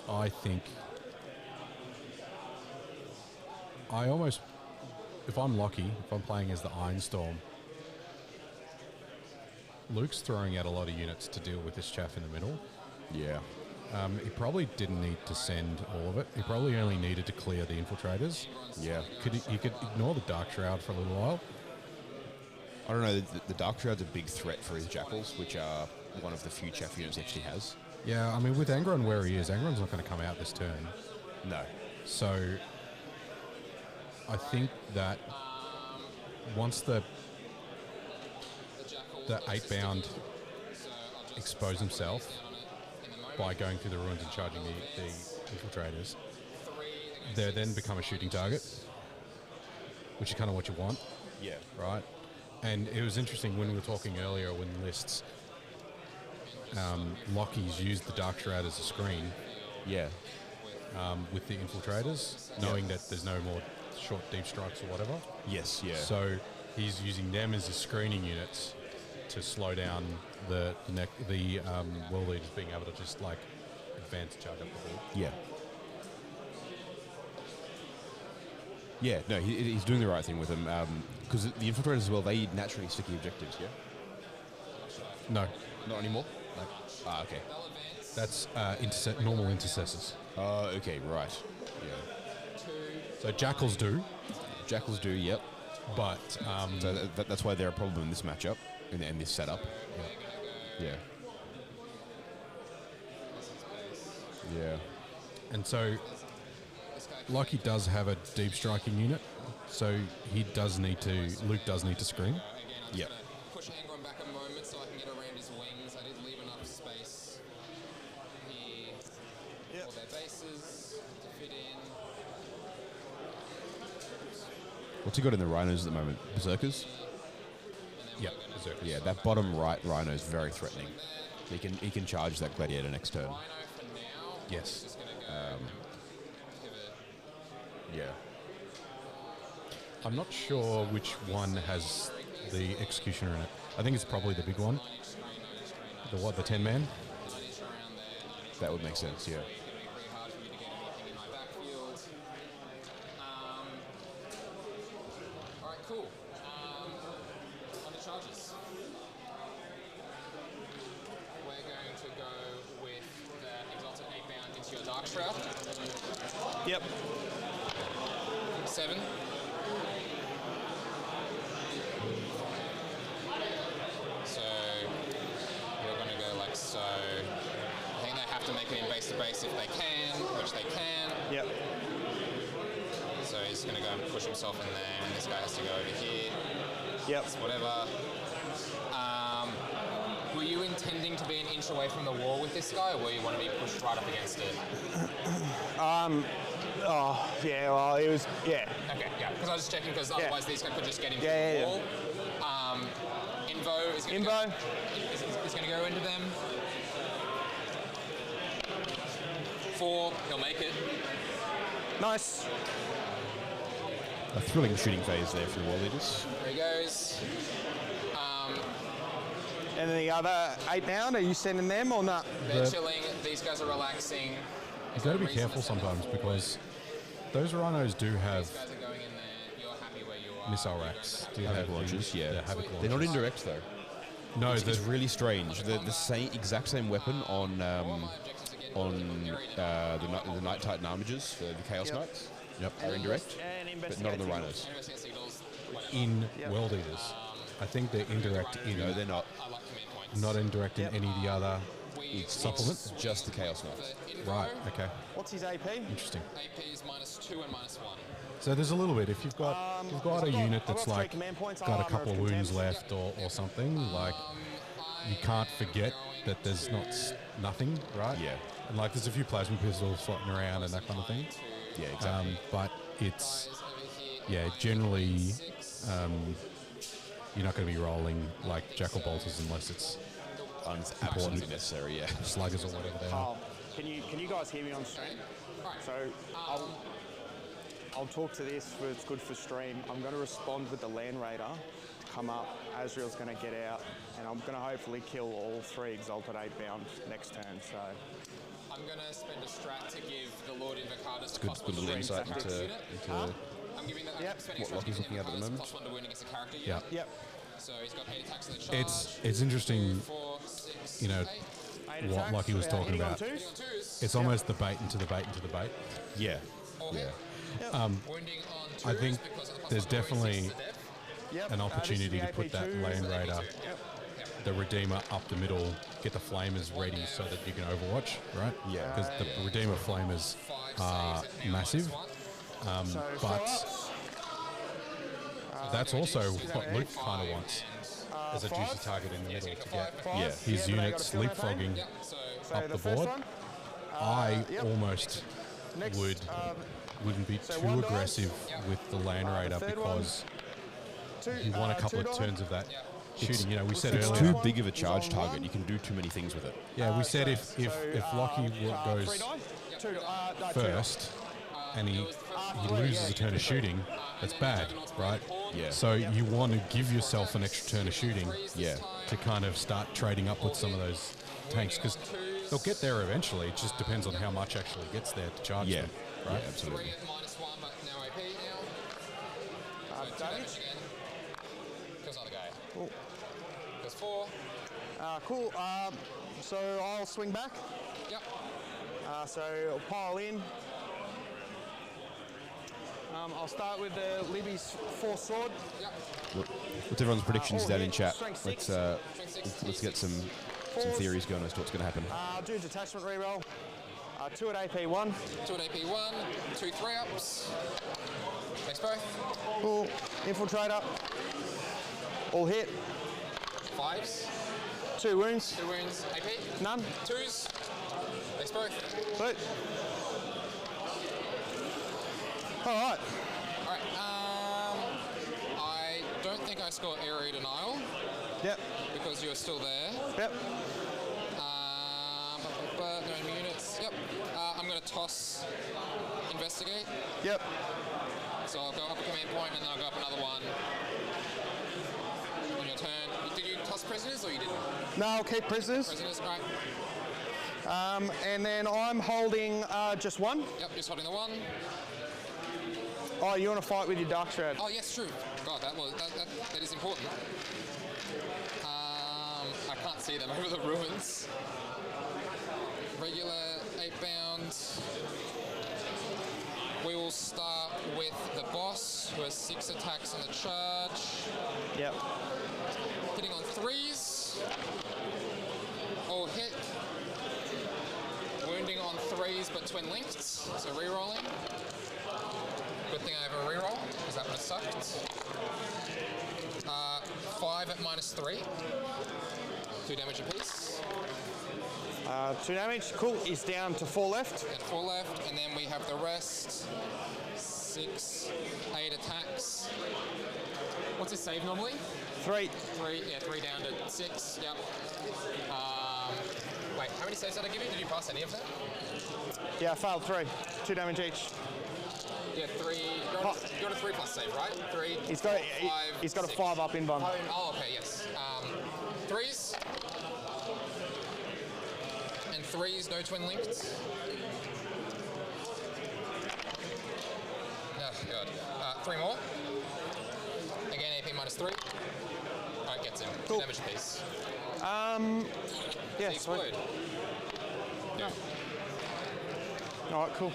I think, I almost, if I'm lucky, if I'm playing as the Ironstorm, Luke's throwing out a lot of units to deal with this chaff in the middle. Yeah. He probably didn't need to send all of it. He probably only needed to clear the infiltrators. Yeah. He could ignore the Dark Shroud for a little while. I don't know, the Dark Shroud's a big threat for his Jackals, which are one of the few chaff units he actually has. Yeah, I mean, with Angron where he is, Angron's not going to come out this turn. No. So I think that once the 8-bound expose himself by going through the ruins and charging the infiltrators, they then become a shooting target. which is kind of what you want, Yeah. right? And it was interesting when we were talking earlier when lists, Lockie's used the Dark Shroud as a screen Yeah. with the infiltrators, knowing that there's no more short deep strikes or whatever. Yes, yeah. So he's using them as his screening units to slow down the world leaders being able to just like advance, charge up the board. Yeah. Yeah, no, he's doing the right thing with them. Because the infiltrators as well, they eat naturally sticky objectives, yeah? No, Not anymore? No. Ah, okay. that's normal intercessors. Oh, okay, right. Yeah. So jackals do, Jackals do, yep. but So that's why they're a problem in this matchup, in this setup. Yeah. Yeah. and so Lockie does have a deep striking unit, so Luke does need to screen. Yep. Push Angron back a moment so I can get around his wings. I did leave enough space here for their bases to fit in. What's he got in the rhinos at the moment? Berserkers? Yeah, berserkers. Yeah, that bottom right rhino is very threatening. He can charge that gladiator next turn. Rhino for now. Yes. Just going to go pivot. Yeah. I'm not sure which one has the executioner in it. I think it's probably the big one. The 10-man? That would make sense, yeah. Pretty hard for me to get anything in my backfield. All right, cool. On the charges. We're going to go with the Exalted 8-bound into your Dark Shroud. Yep. 7. So you're going to go like so. I think they have to make it in base to base if they can, which they can. Yep. So he's going to go and push himself in there, and this guy has to go over here. Yep. It's whatever. Were you intending to be an inch away from the wall with this guy, or were you want to be pushed right up against it? Oh, yeah, well, it was, yeah. Okay, yeah, because I was just checking, because otherwise these guys could just get into Yeah, the yeah, wall. Invo is going to Invo. is going to go into them. 4, he'll make it. Nice. A thrilling shooting phase there for the war leaders. There he goes. And then the other 8-bound, are you sending them or not? They're chilling. These guys are relaxing. You've got to be careful sometimes because those rhinos do have These guys are going in there. You're happy where you are. missile racks. Do Havoc launchers, yeah. Havoc launchers. They're not indirect though. No, It's really strange. The exact same weapon on the Night Titan armages, the Chaos Knights. Yep. Are indirect, And but not on the rhinos. in World Eaters. I think they're indirect in. No, they're not. Not indirect in any of the other supplements. It's just the Chaos Knights. Right. Okay. What's his AP? Interesting. AP is -2 and -1. So there's a little bit. If you've got a unit I've that's got 3 like command points, got a Armor couple of of wounds Contempt. left or something, like you can't forget that there's nothing, right? Yeah. And like there's a few plasma pistols floating around and that kind of thing. Yeah, exactly. But it's generally you're not going to be rolling like jackal bolters unless it's Absolutely necessary, yeah. sluggers or whatever they are. Oh, can you guys hear me on stream? So I'll talk to this for it's good for stream. I'm going to respond with the Land Raider to come up. Azrael's going to get out, and I'm going to hopefully kill all 3 Exalted 8-bound next turn. So I'm going to spend a strat to give the Lord Invocatus Good little insight into I'm giving that. Yep. Spending what a strat to Lockie's give looking at the Invocatus moment. +1 to wound against a character Yeah. unit. yep. So he's got 8 attacks in the charge. It's interesting, 4, 6, you know, 8 what attacks. Lockie was talking Hitting on about. 2s? 2s. It's almost the bait into the bait into the bait. Yeah. Yeah. Wounding on 2s I think because of the there's +1 to definitely resist the death. Yep. an This is opportunity the to put that AP2s. Land Raider, Yep. the Redeemer up the middle, get the Flamers ready so that you can Overwatch, right? Yeah. Because the Redeemer Flamers 5 are saves and now massive, -1. So but follow-ups. that's also what Luke kind of wants as a juicy 5. target in the middle to get 5. Yeah. his but they units got a 2 AP. leapfrogging So So up the first board. one. I Yep. almost Next, would wouldn't be So too one dice. aggressive with the Land Raider third one. because Two, you want a couple $2. of turns of that shooting. You know, we said It's earlier. too big of a charge on target. one. You can do too many things with it. Yeah, we said if Lockie three goes die. Two, no, first and he loses a turn of shooting, that's bad, right? Yeah. So you want to give yourself an extra turn of shooting, Yeah. to kind of start trading up with some of those tanks because they'll get there eventually. It just depends on how much actually gets there to charge Yeah. them, Yeah, right? absolutely. -1, but now AP now. So 2 damage again. Kills another guy. Cool. Goes 4. Cool. So I'll swing back. Yep. So I'll pile in. I'll start with the Libby's Force Sword. Yep. What's everyone's predictions all down hit, in chat? strength Let's six. let's get some Force. theories going as to what's going to happen. I'll do detachment reroll. 2 at AP1. 2 at AP1. 2 3-ups. Makes both. Cool. Infiltrator. All hit. 5s. 2 wounds. 2 wounds. AP. None. 2s. Makes both. Boot. All right. Alright, I don't think I score area denial Yep. because you're still there. Yep. But no enemy units. Yep. I'm going to toss investigate. Yep. So I'll go up a command point and then I'll go up another one. On your turn. Did you toss prisoners or you didn't? No, I'll keep prisoners. Prisoners, right. And then I'm holding just one. Yep, just holding the 1. Oh, you want to fight with your Dark Shroud? Oh yes, true. God, that is important. I can't see them over the ruins. Regular 8 bound. We will start with the boss, who has 6 attacks on the charge. Yep. Hitting on 3s. All hit. Wounding on 3s, but twin linked. So re-rolling. Good thing I have a reroll, because that would have sucked. 5 at -3. 2 damage apiece. 2 damage. Cool. He's down to 4 left. And 4 left, and then we have the rest. 6, 8 attacks. What's his save normally? 3. 3, yeah, 3 down to 6, yep. Wait, how many saves did I give you? Did you pass any of them? Yeah, I failed 3. 2 damage each. Yeah, 3. You're on a 3+ save, right? 3. He's got 5, he's got a 6. 5 up in bun. Oh, okay, yes. 3s. And 3s, no twin linked. Oh, God. 3 more. Again, AP -3. Alright, gets him. Cool. 2 damage apiece. Yeah, Explode. sweet. No. All right, cool.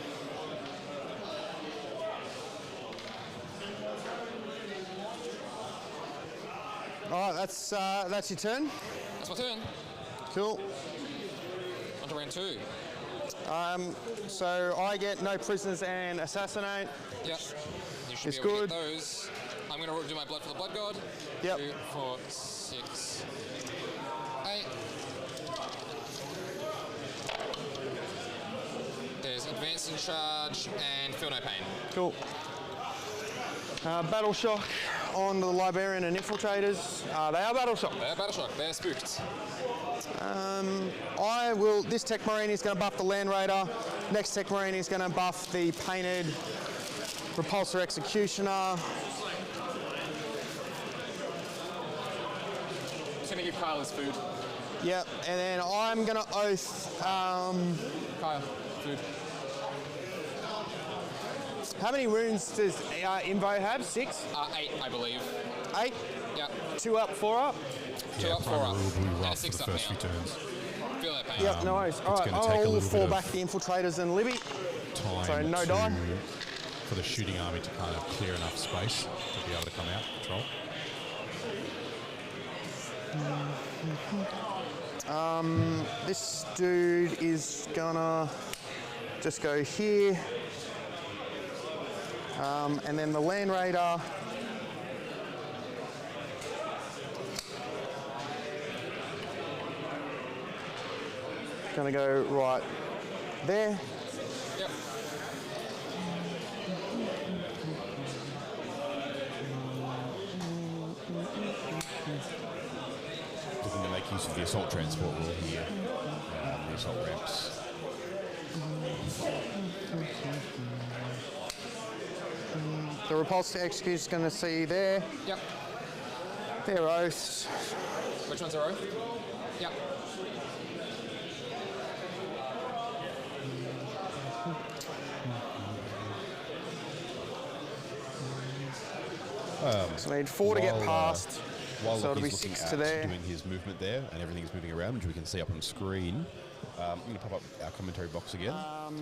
All right, that's your turn. That's my turn. Cool. On to round 2. So I get no prisoners and assassinate. Yep. You should It's be able good. to get those. I'm going to do my blood for the blood god. Yep. 2, 4, 6, 8. There's advance and charge and feel no pain. Cool. Battle shock on the Librarian and Infiltrators. They are battle shock. They're battle shock. They're spooked. This Tech Marine is going to buff the Land Raider. Next Tech Marine is going to buff the painted Repulsor Executioner. Just going to give Kyle his food. Yep, and then I'm going to oath. Kyle, food. How many runes does Invo have? 6? 8, I believe. 8? Yep. 2 up, 4 up? 2 up, 4 up. Probably And a rough for 6 the up first few now. turns. Feel that pain. Yep, no worries. All right, gonna take a I'll little fall bit back of the Infiltrators and Libby. Time So no die. for the shooting army to kind of clear enough space to be able to come out patrol. This dude is gonna just go here. And then the Land Raider. Gonna go right there. Yep. use of the assault transport rule here. The assault ramps. The repulse to execute is going to see there. Yep. Their oaths. Which one's our oath? Yep. So I need 4 to get past. While So it'll be Lockie's looking 6 at to there. doing his movement there, and everything's moving around, which we can see up on screen, I'm going to pop up our commentary box again.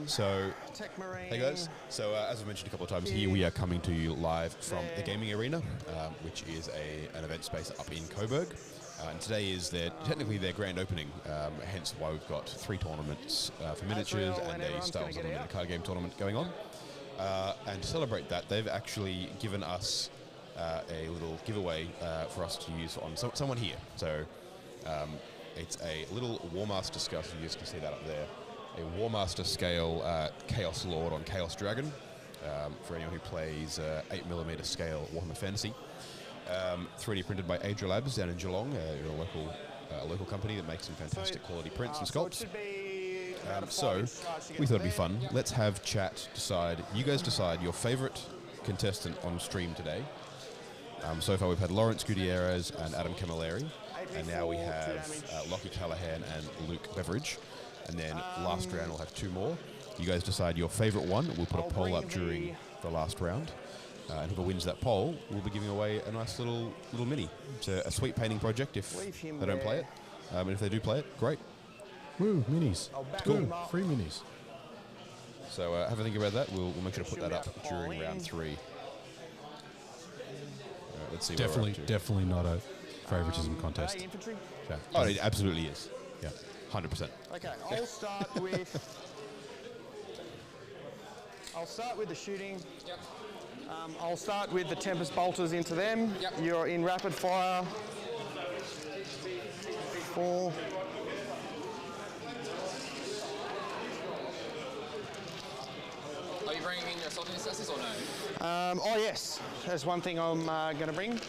So, Tech Marine. hey guys. So as I mentioned a couple of times, here we are coming to you live from the Gaming Arena, which is an event space up in Coburg. And today is technically their grand opening, hence why we've got 3 tournaments for miniatures and a Star Wars Unlimited card game tournament going on. And to celebrate that, they've actually given us a little giveaway for us to use on someone here. So it's a little War Master scale, so you guys can see that up there. A War Master scale Chaos Lord on Chaos Dragon for anyone who plays 8mm scale Warhammer Fantasy. 3D printed by Adria Labs down in Geelong, a local company that makes some fantastic quality prints and sculpts. So we thought it'd be fun. Let's have chat decide. You guys decide your favourite contestant on stream today. So far we've had Laurence, Gutierrez and Adam Camilleri, and now we have Lockie Callaghan and Luke Beveridge, and then last round we'll have 2 more. You guys decide your favourite one. We'll put a poll up during the last round, and whoever wins that poll will be giving away a nice little mini. It's a sweet painting project if they don't play it, and if they do play it, great. Woo, minis. Cool. Free minis. So have a think about that. We'll make sure to put that up during round 3. Let's see. Definitely not a favoritism contest. Infantry. Yeah. Oh, it absolutely is. Yeah, 100%. Okay, I'll start with the shooting. Yep. I'll start with the Tempest bolters into them. Yep. You're in rapid fire. 4. Are you bringing in your assault intercessors or no? Oh yes, there's one thing I'm going to bring.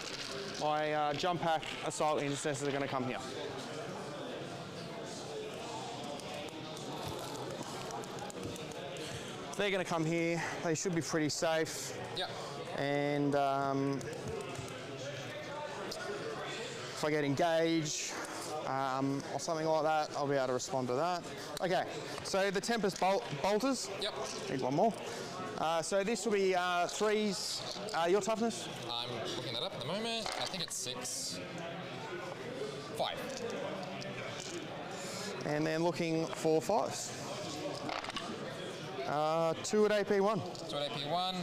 My jump pack assault intercessors are going to come here. They're going to come here. They should be pretty safe. Yep. And if I get engaged or something like that, I'll be able to respond to that. Okay, so the Tempest bolters. Yep. Need one more. So this will be 3s. Your toughness? I'm looking that up at the moment. I think it's 6. 5. And then looking for 5s. 2 at AP1. 2 at AP1.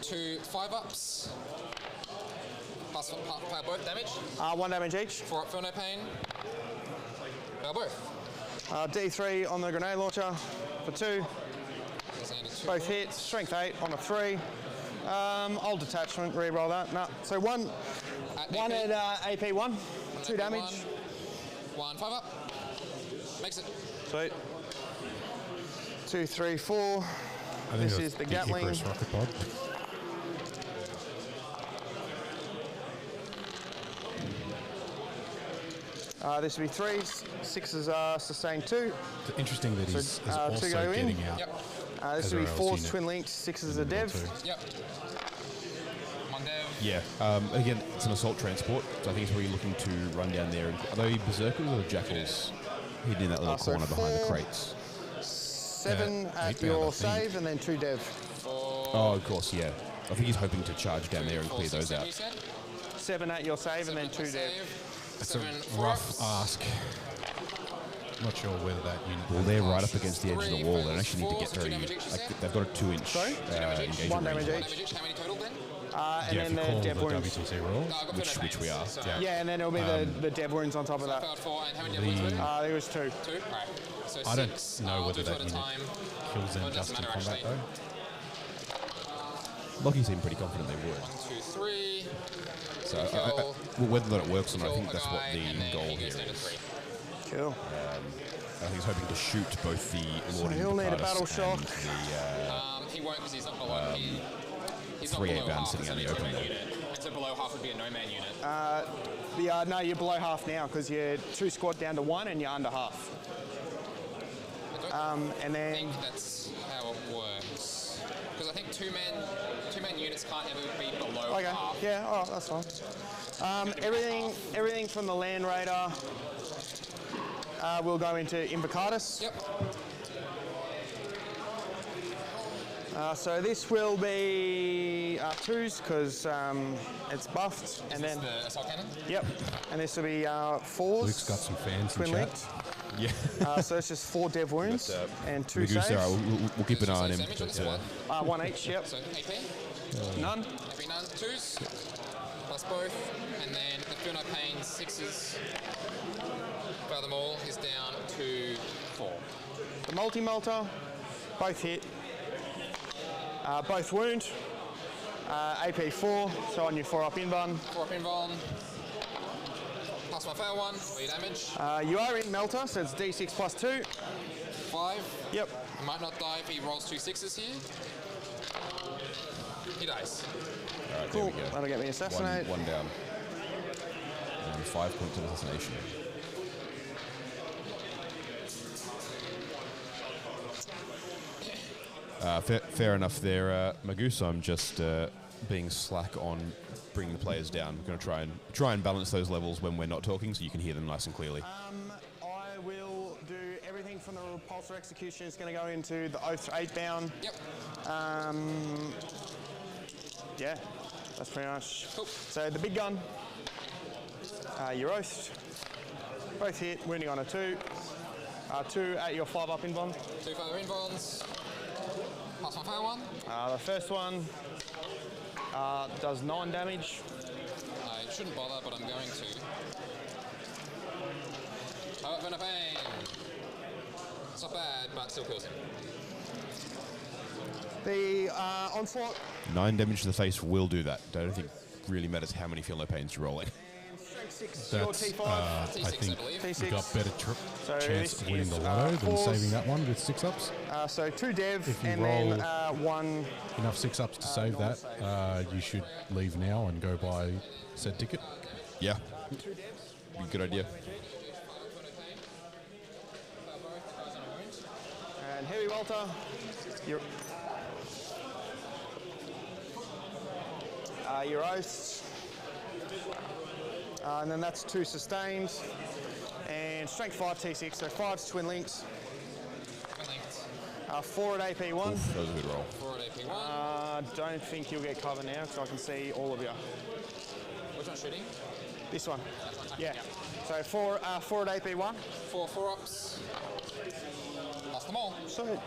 2 5-ups. Plus fail both damage. 1 damage each. 4 up, feel no pain. Fail both. D3 on the grenade launcher for 2. Both hits. Strength 8 on a 3. Old detachment, re-roll that. No. So 1 at AP1. 2 damage. 1 5-up. Makes it. Sweet. 2, 3, 4. This is the Gatling. Icarus rocket pod. This will be 3s. 6s are sustained 2. It's interesting that he's 2 also go in. getting out. Yep. This will be Ezrael's 4s, unit. twin links. 6s are dev. Yep. 1 dev. Yeah. Again, it's an assault transport, so I think it's probably looking to run down there. Are they berserkers or jackals hidden in that little So corner behind the 4, crates? 7 at 8 bound, I your think. save, and then 2 dev. 4. Oh, of course, yeah. I think he's hoping to charge down there and 4, clear 6, those 7, out. you said? 7 at your save, and then 2 dev. It's a 7, 4 rough ups. ask. Not sure whether that unit. Well, they're right up against the edge of the 3 wall. They don't actually need to fours, get so 2 very. damage each, you said? They've got a 2-inch Sorry? engagement 1 damage range. 1 damage each. How many total then? And Yeah, if then you the call the dev wounds. WTC roll. No, I've got feel no Which we pain, are. so- Yeah, and then it'll be the dev wounds on top of So I that. failed 4, and how many dev wounds were there? There was 2. 2? Alright. So I don't 6. know I'll whether do 2 that at a unit time. kills them Well, it just doesn't in matter, combat actually. though. Lockie seemed pretty confident they would. 1, 2, 3. So Kill. well, whether or not it works or not, I Kill think a that's what guy, the and then goal he here goes down to is. 3. Cool. I think he's hoping to shoot both the Lord he'll need a Invocatus battle shock. and the He won't because he's not below. He's not 3 below bound half, sitting so on the it's a open no-man there. unit. And so below half would be a no-man unit. No, you're below half now because you're 2 squad down to 1 and you're under half. And I then think that's how it works. Because I think two-man units can't ever be below okay, half. yeah, all right, that's fine. Everything from the Land Raider will go into Invocatus. Yep. So this will be 2s because it's buffed, and then The assault cannon? yep, and this will be 4s. Luke's got some fans in twin chat. linked. Yeah. So it's just 4 dev wounds and 2 Magoose, saves. we'll keep an eye on him. Damage on But, this one. 1 each. Yep. So AP? None. AP none, 2s, plus both, and then the Feel No Pain 6s. For them all is down to 4. The multi-melter, both hit. Both wound. AP 4, so on your 4-up invuln. 4 up invuln. Plus 1 fail 1, for your damage. You are in melter, so it's D6 plus 2. 5. Yep. He might not die if he rolls 2 6s here. He dies. All right, Cool. there we go. That'll get me assassinate. One down. And 5 points of assassination. Fair enough there, Magoose. I'm just being slack on bringing the players down. We're going to try and balance those levels when we're not talking, so you can hear them nice and clearly. I will do everything from the repulsor execution is going to go into the Oath 8 bound. Yep. Yeah, that's pretty much. Cool. So the big gun, your Oath, both hit, wounding on a 2. 2 at your 5-up invuln. 2 further invulns. Plus 1 fail 1. The first one does 9 damage. I shouldn't bother, but I'm going to. Oh, Feel No Pain. It's not bad, but still kills him. The onslaught. 9 damage to the face will do that. I don't think it really matters how many Feel No Pains you're rolling. Strength 6, That's, your T5. I T6, I think believe. we T6. got better So chance this of winning is, the lotto than fours. saving that one with 6-ups. So 2 dev If you and roll then 1. Enough 6-ups to save normal that, you should leave now and go buy said ticket. Yeah. Good idea. And heavy welter. Your oaths. And then that's 2 sustained. And strength 5 T6, so 5's twin links. Twin linked. 4 at AP 1. That was a good roll. 4 at AP 1. Don't think you'll get cover now because I can see all of you. Which one's shooting? This one. Yeah. So 4 at AP 1. 4 4-ups. Lost them all. So.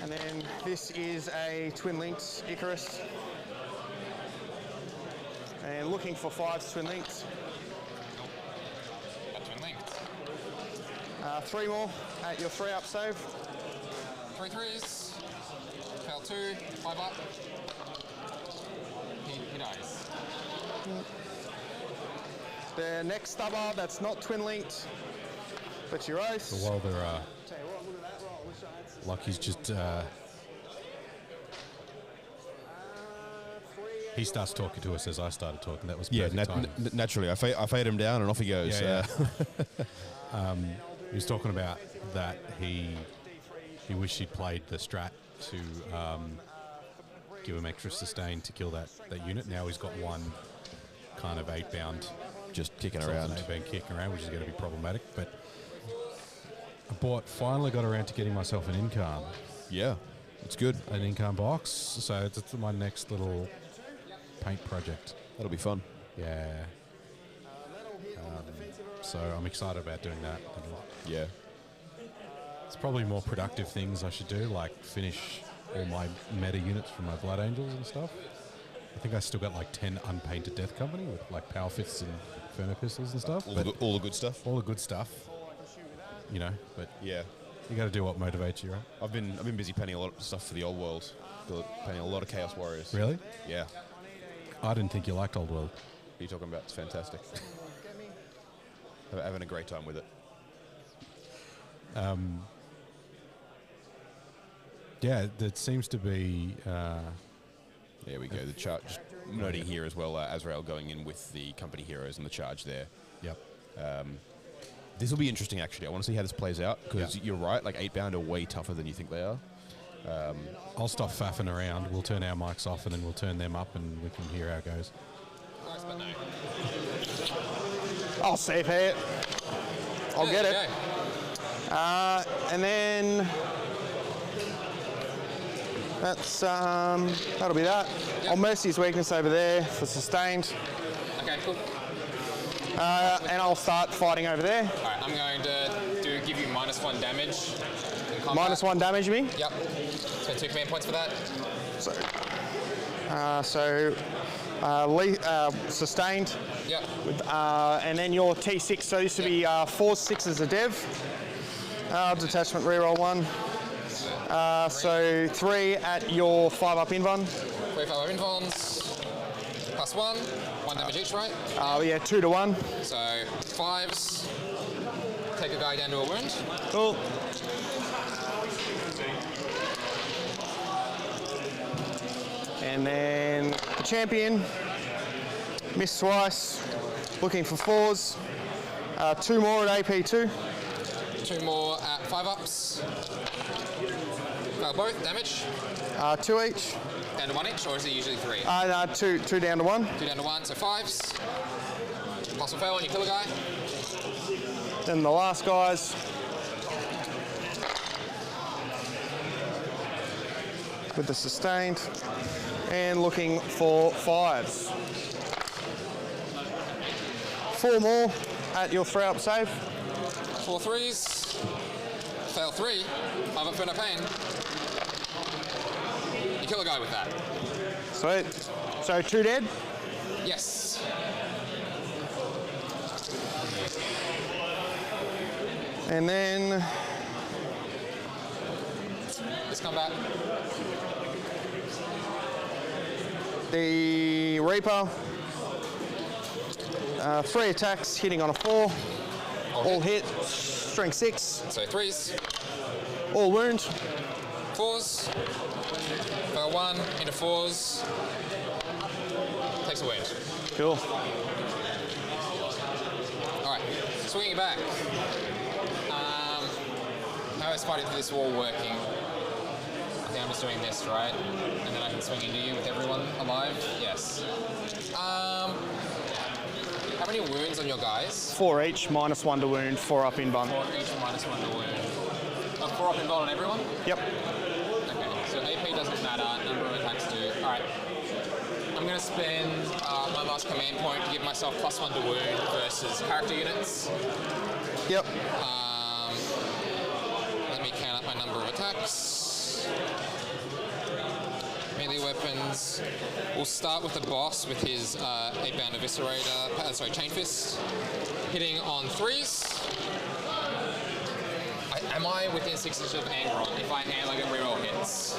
And then this is a twin links Icarus. And looking for 5's twin links. Got twin linked. 3 more at your 3-up save. 3 3s. Fail 2. 5 up. He dies. The next stubber that's not twin linked, but your oath. So while they're Tell you what, look at that roll. Wish I had some. Lucky's just he starts talking to us as I started talking. That was Yeah, perfect timing. naturally. I fade him down and off he goes. Yeah, he was talking about that he wished he'd played the strat to give him extra sustain to kill that unit. Now he's got one kind of 8-bound Just kicking around. 8-bound kicking around, which is going to be problematic. But I finally got around to getting myself an in-car. Yeah, it's good. An in-car box. So it's my next little paint project. That'll be fun. Yeah. So I'm excited about doing that. Yeah. It's probably more productive things I should do, like finish all my meta units from my Blood Angels and stuff. I think I still got like 10 unpainted Death Company with like Power Fists and Inferno Pistols and stuff. All the good stuff. All the good stuff. You know, but Yeah. you got to do what motivates you, right? I've been busy painting a lot of stuff for the old world. Painting a lot of Chaos Warriors. Really? Yeah. I didn't think you liked Old World. What are you talking about? It's fantastic. Having a great time with it. Yeah, that seems to be There we go. The charge. Just noting here as well, Azrael going in with the company heroes and the charge there. Yep. This will be interesting, actually. I want to see how this plays out because you're right. Like 8-bound are way tougher than you think they are. I'll stop faffing around. We'll turn our mics off and then we'll turn them up and we can hear how it goes. Nice, but no. I'll save it. I'll get it. And then that's that'll be that. Yep. I'll Mercy's weakness over there for sustained. Okay, cool. And I'll start fighting over there. All right, I'm going to give you -1 damage. In combat. -1 damage me. Yep. So 2 command points for that. Sustained. Yep. With, and then your T6. So this would be 4 6s a dev. Detachment reroll 1. So 3 at your 5 up invuln. 3 5 invulns. +1. 1 damage each, right? Yeah, 2 to 1. So 5s. Take a guy down to a wound. Cool. And then the champion. Missed twice. Looking for 4s. 2 more at AP2. 2 more at 5 ups. Fail both. Damage. 2 each. Down to 1 each, or is it usually 3? No, 2 down to 1. 2 down to 1, so 5s. Pass or fail on your killer guy. Then the last guys. With the sustained. And looking for 5s. 4 more at your 3 up save. 4 3s. Fail 3. 5 up for no pain. You kill a guy with that. Sweet. So 2 dead. Yes. And then This combat. the Reaper. 3 attacks, hitting on a 4. All hit. Strength 6. So 3s. All wound. 4s. Fail 1 into 4s. Takes a wound. Cool. Alright, swinging it back. How is fighting through this wall working? I think I'm just doing this, right? And then I can swing into you with everyone alive? Yes. How many wounds on your guys? 4 each, -1 to wound, 4 up invuln. 4 each, -1 to wound. 4 up involved on everyone? Yep. Okay, so AP doesn't matter, number of attacks do. Alright. I'm going to spend my last command point to give myself +1 to wound versus character units. Yep. Let me count up my number of attacks. Melee weapons. We'll start with the boss with his 8-bound eviscerator, chain fist. Hitting on 3s. Am I within 6 inches of Angron if I like a reroll hits?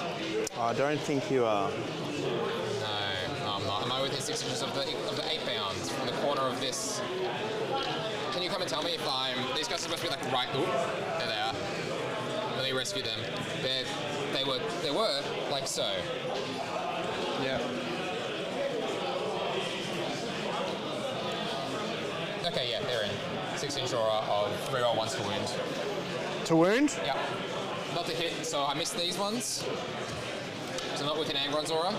I don't think you are. No, I'm not. Am I within 6 inches of the 8-bound from the corner of this? Can you come and tell me if I'm... These guys are supposed to be like right... Ooh, there they are. Let me rescue them. They were like so. Yeah. Okay, yeah, they're in. 6-inch aura of reroll 1s to wound. To wound? Yep. Not to hit, so I missed these ones. So not within Angron's aura.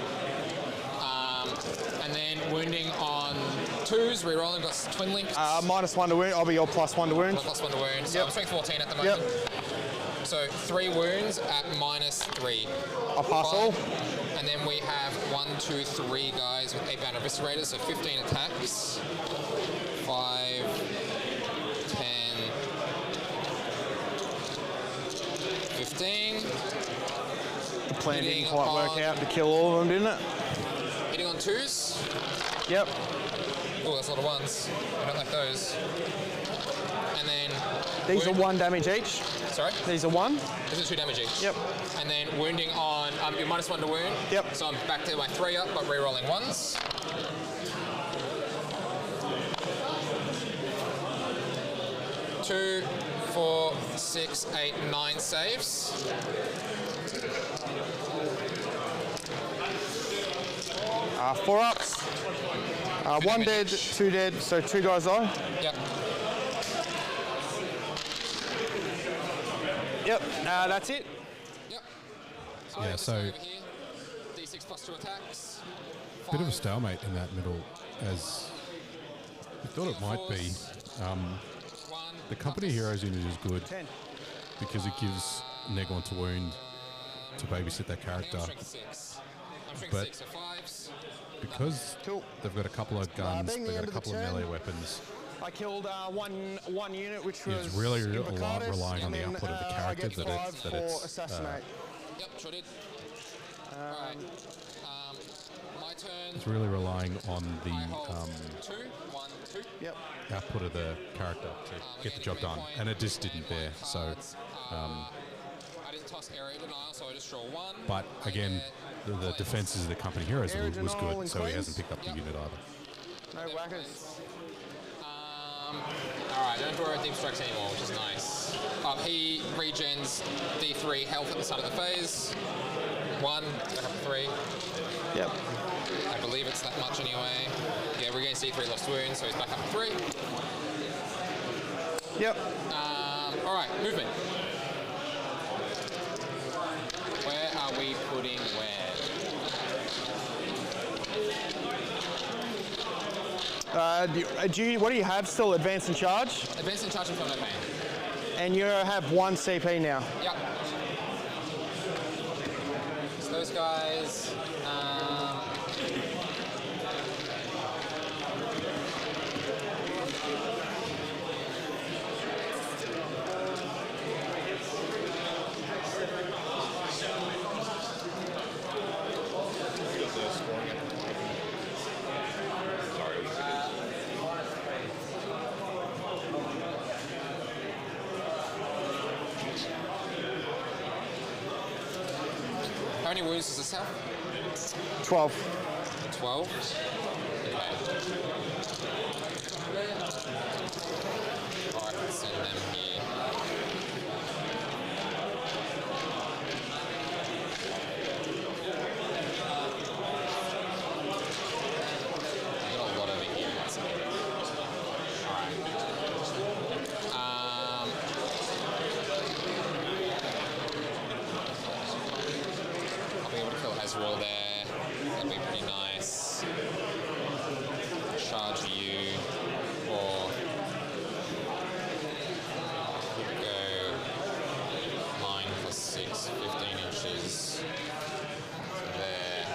And then wounding on 2s, rerolling, got twin links. -1 to wound. I'll be your +1 to wound. +1 to wound. So I'm strength 14 at the moment. Yep. So 3 wounds at -3. I'll pass all. And then we have 1, 2, 3 guys with 8-bound eviscerators, so 15 attacks. 5, 10, 15. The plan Hitting didn't quite work on- out to kill all of them, didn't it? Hitting on 2s. Yep. Oh, that's a lot of 1s. I don't like those. And then... These are wound- 1 damage each. Sorry? These are 1. This is 2 damage each. Yep. And then wounding on... you're -1 to wound. Yep. So I'm back to my 3 up, but re-rolling 1s. Two, 4, 6, 8, 9 saves. 4 ups. 1 dead, 2 dead, so 2 guys die. Yep. Yep, that's it. Yep. Yeah, so- over here. D6 plus 2 attacks. Bit of a 5, stalemate in that middle, as we thought it might be. 1. The Company Heroes unit is good 10. because it gives Negon to wound to babysit that character. I'm strength 6. I'm strength But- 6, so 5s. Because Cool. they've got a couple of guns, being the they've got end a of the couple of turn, melee weapons. I killed one unit, which was It's really Imbricatus, relying on the and then, output of the I character get that 5 it's for assassinate. Yep, sure did. Alright. My turn. it's really relying on I the hold 2, 1, 2. Yep. output of the character to get the job done, and it just didn't there. So, I didn't toss area denial, so I just draw 1. but again, the defenses of the Company Heroes Area was denial good, and so he cleanse. hasn't picked up the unit either. No whackers. Alright, don't draw deep strikes anymore, which is nice. He regens D3 health at the start of the phase. 1, back up to 3. Yep. I believe it's that much anyway. Yeah, regains D3 lost wounds, so he's back up to 3. Yep. Alright, movement. Where are we putting where? What do you have still? Advance and charge? Advance and charge and feel no pain. And you have 1 CP now. Yep. So those guys. How many wounds does this have? 12. 12. Okay. Alright, let's send them here. I got a lot over here. That's it. I'll be able to kill Azrael there. That'd be pretty nice. Charge you, or go 9 plus 6, 15 inches there.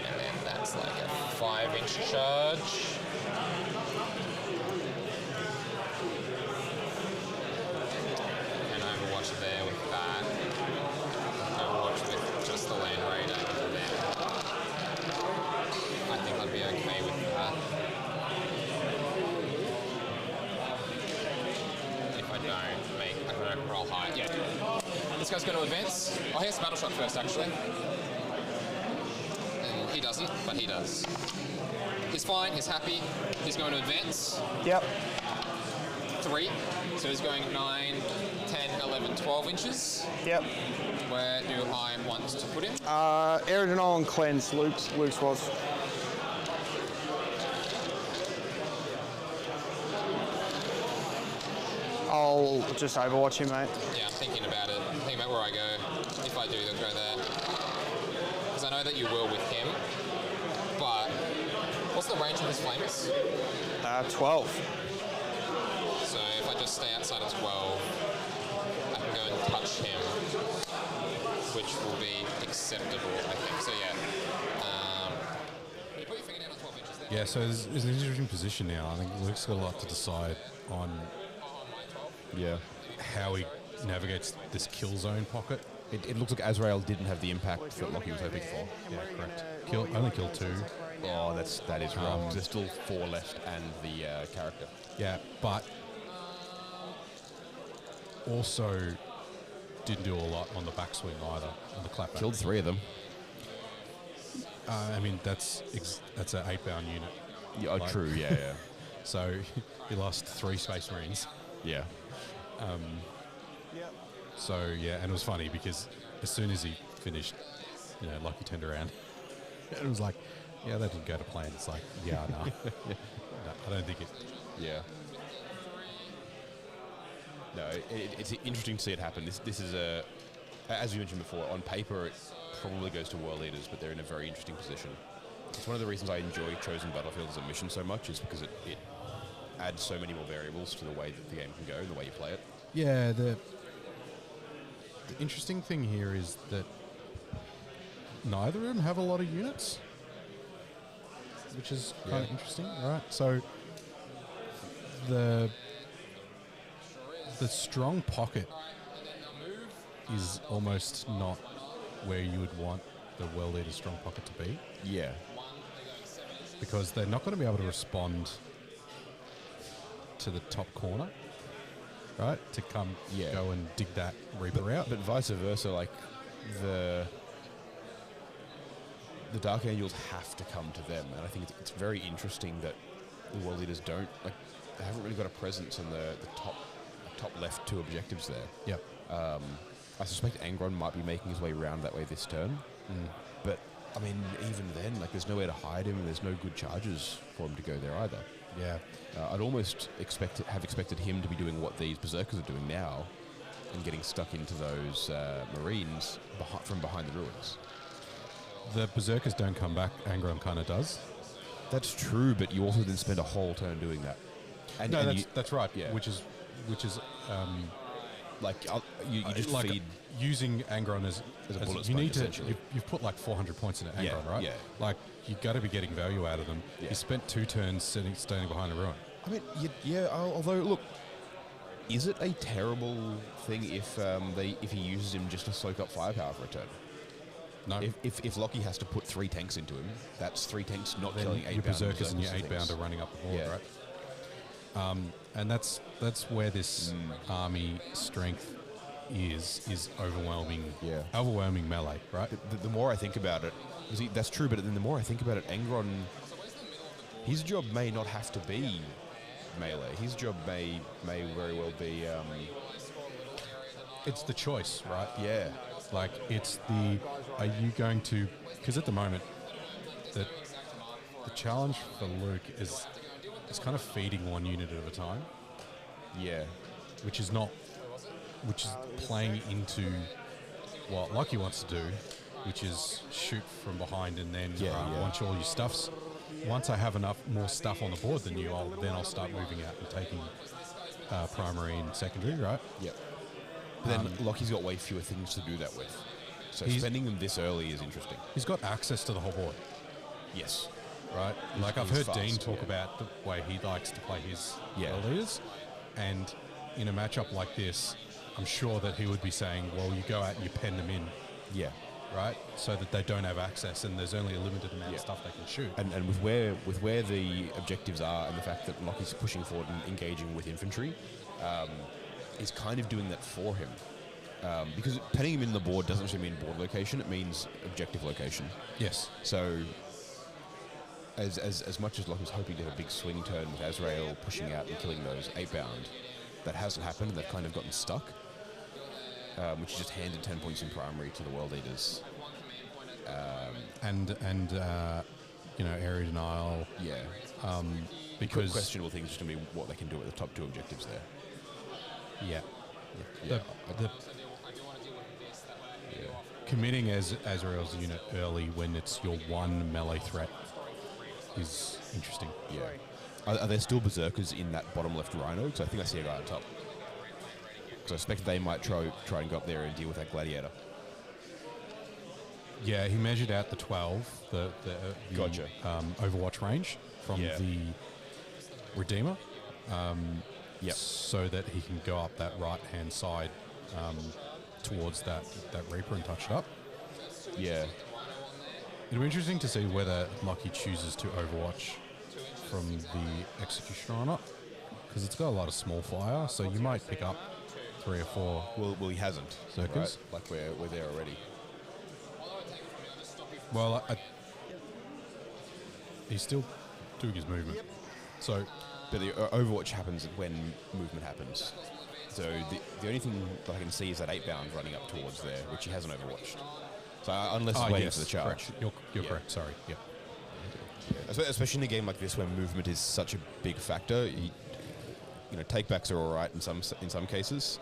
And then that's like a 5-inch charge. And Overwatch there with that. Overwatch with just the Land Raider and then I think I'd be okay with that. If I don't roll high. Yeah. This guy's going to advance. Oh, he has Battle Shot first, actually. And he doesn't, but he does. He's fine, he's happy. He's going to advance. Yep. 3. So he's going 9, 10, 11, 12 inches. Yep. Where do I want to put him? Aerodinol and cleanse, Luke's was. I'll just Overwatch him, mate. Yeah, I'm thinking about it. Thinking about where I go. If I do, then go there. Because I know that you will with him. But what's the range of his flames? 12. So if I just stay outside of 12, I can go and touch him, which will be acceptable, I think. So yeah. You put your finger down on 12 inches there. Yeah, so there's an interesting position now. I think Luke's got a lot to decide on Yeah. how he navigates this kill zone pocket. It looks like Azrael didn't have the impact that Lockie was hoping for. Yeah, correct. Only kill 2. Oh, that is rough. There's still 4 left and the character. Yeah, but also didn't do a lot on the backswing either, on the clapback. Killed 3 of them. I mean, that's an 8-bound unit. Yeah, oh, Like- true, yeah. So he lost 3 Space Marines. Yeah. So yeah, and it was funny because as soon as he finished, Lucky turned around. it was like, yeah, that didn't go to plan. It's like, yeah, no. No, I don't think it. Yeah. No, it's interesting to see it happen. This is as you mentioned before, on paper it probably goes to world leaders, but they're in a very interesting position. It's one of the reasons I enjoy Chosen Battlefield as a mission so much, is because it adds so many more variables to the way that the game can go and the way you play it. Yeah, the interesting thing here is that neither of them have a lot of units, which is kind of interesting, right? So the strong pocket is almost not where you would want the world leader's strong pocket to be. Yeah. Because they're not going to be able to respond to the top corner, right? To go and dig that Reaper out. But vice versa, like the Dark Angels have to come to them, and I think it's very interesting that the world leaders don't, like, they haven't really got a presence in the top left 2 objectives there. Yep. I suspect Angron might be making his way around that way this turn, but I mean, even then, like, there's nowhere to hide him, and there's no good charges for him to go there either. Yeah. I'd almost have expected him to be doing what these Berserkers are doing now, and getting stuck into those Marines from behind the ruins. The Berserkers don't come back. Angron kind of does. That's true, but you also then spend a whole turn doing that. And, no, and that's right. Yeah. Which is like you just like feed using Angron as a bullet you sponge, need to. essentially. You've put like 400 points into Angron, Yeah, right? yeah. Like, you've got to be getting value out of them. Yeah. You spent 2 turns standing behind a ruin. I mean, yeah. Although, look, is it a terrible thing if he uses him just to soak up firepower for a turn? No. If Lockie has to put 3 tanks into him, that's 3 tanks not Then killing 8 your Berserkers and your 8 things. bound are running up the board, Yeah. right? And that's where this army strength is overwhelming. Yeah. Overwhelming melee, right? The more I think about it, that's true, but then the more I think about it, Angron, his job may not have to be melee. His job may very well be... It's the choice, right? yeah. Like, it's the, are you going to, because at the moment, the challenge for Luke is kind of feeding 1 unit at a time, Yeah. which is playing into what Lockie wants to do, which is shoot from behind, and then once all your stuff's, once I have more stuff on the board than you, I'll start moving out and taking primary and secondary, right? Yep. But then Lockie's got way fewer things to do that with. So spending them this early is interesting. He's got access to the whole board. Yes. Right? Like, I've he's heard Dean fast, talk about the way he likes to play his Yeah. world leaders. And in a matchup like this, I'm sure that he would be saying, well, you go out and you pen them in, Yeah. right? So that they don't have access, and there's only a limited amount of stuff they can shoot. And with where the objectives are, and the fact that Lockie's pushing forward and engaging with infantry, is kind of doing that for him. Because penning him in the board doesn't actually mean board location, it means objective location. Yes. So as much as Lockie's hoping to have a big swing turn with Azrael pushing out and killing those 8 bound, that hasn't happened, and they've kind of gotten stuck, which is just handed 10 points in primary to the world leaders. And area denial. Yeah. Because Questionable things just going to be what they can do at the top 2 objectives there. Yeah. Yeah. Committing as Azrael's unit early when it's your 1 melee threat is interesting. Yeah. Are there still Berserkers in that bottom left Rhino? Because I think I see a guy on top. Because I expect they might try and go up there and deal with that Gladiator. Yeah, he measured out the 12, the Gotcha. Overwatch range from the Redeemer, Yep. so that he can go up that right-hand side towards that Reaper and touch it up. Yeah. It'll be interesting to see whether Lockie chooses to Overwatch from the Executioner or not, because it's got a lot of small fire, so you might pick up 3 or 4. Well, he hasn't. Circus. Right? Like we're there already. Well, he's still doing his movement. So, but the Overwatch happens when movement happens. So the only thing that I can see is that 8 bound running up towards there, which he hasn't overwatched. So unless it's waiting yes, for the charge. correct. You're correct. Sorry. Yeah. Especially in a game like this where movement is such a big factor. Takebacks are all right in some cases,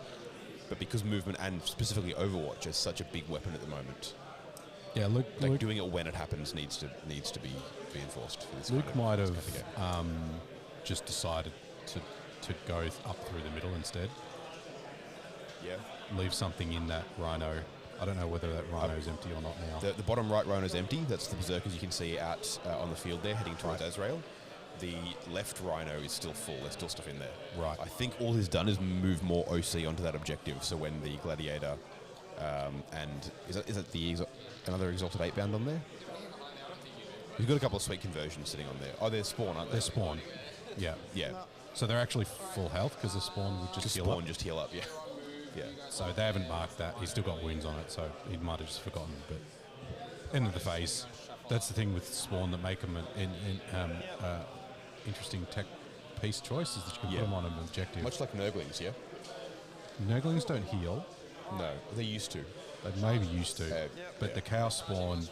but because movement and specifically Overwatch is such a big weapon at the moment. Yeah, Luke doing it when it happens needs to be enforced. For this Luke might have just decided to go up through the middle instead. Yeah. Leave something in that rhino. I don't know whether that rhino is empty or not now. The bottom right rhino is empty. That's the berserkers you can see out on the field there, heading towards Azrael. The left rhino is still full. There's still stuff in there. Right. I think all he's done is move more OC onto that objective. So when the gladiator and is that another exalted 8-bound on there? We've got a couple of sweet conversions sitting on there. Oh, they're spawn, aren't they? They're spawn. Yeah. Yeah. So they're actually full health because the spawn would just heal up. Just heal up. Yeah. Yeah. So they haven't marked that. He's still got wounds on it, so he might have just forgotten. But end of the phase. That's the thing with spawn that make them an interesting tech piece choice is that you can put them on an objective. Much like Nurglings, yeah? Nurglings don't heal. No, they used to. They maybe used to. But the Chaos Spawn,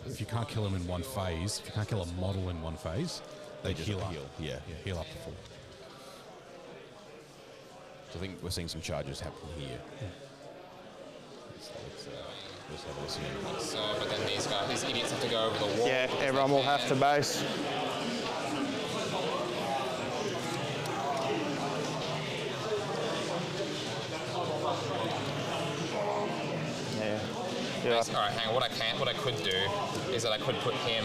if you can't kill them in one phase, if you can't kill a model in one phase, they just heal up. Yeah. Heal up to full. So I think we're seeing some charges happen here. Let's have a listen in. So, but then these idiots have to go over the wall. Yeah, everyone will have to base. Yeah. All right, hang on. What I could do is that I could put him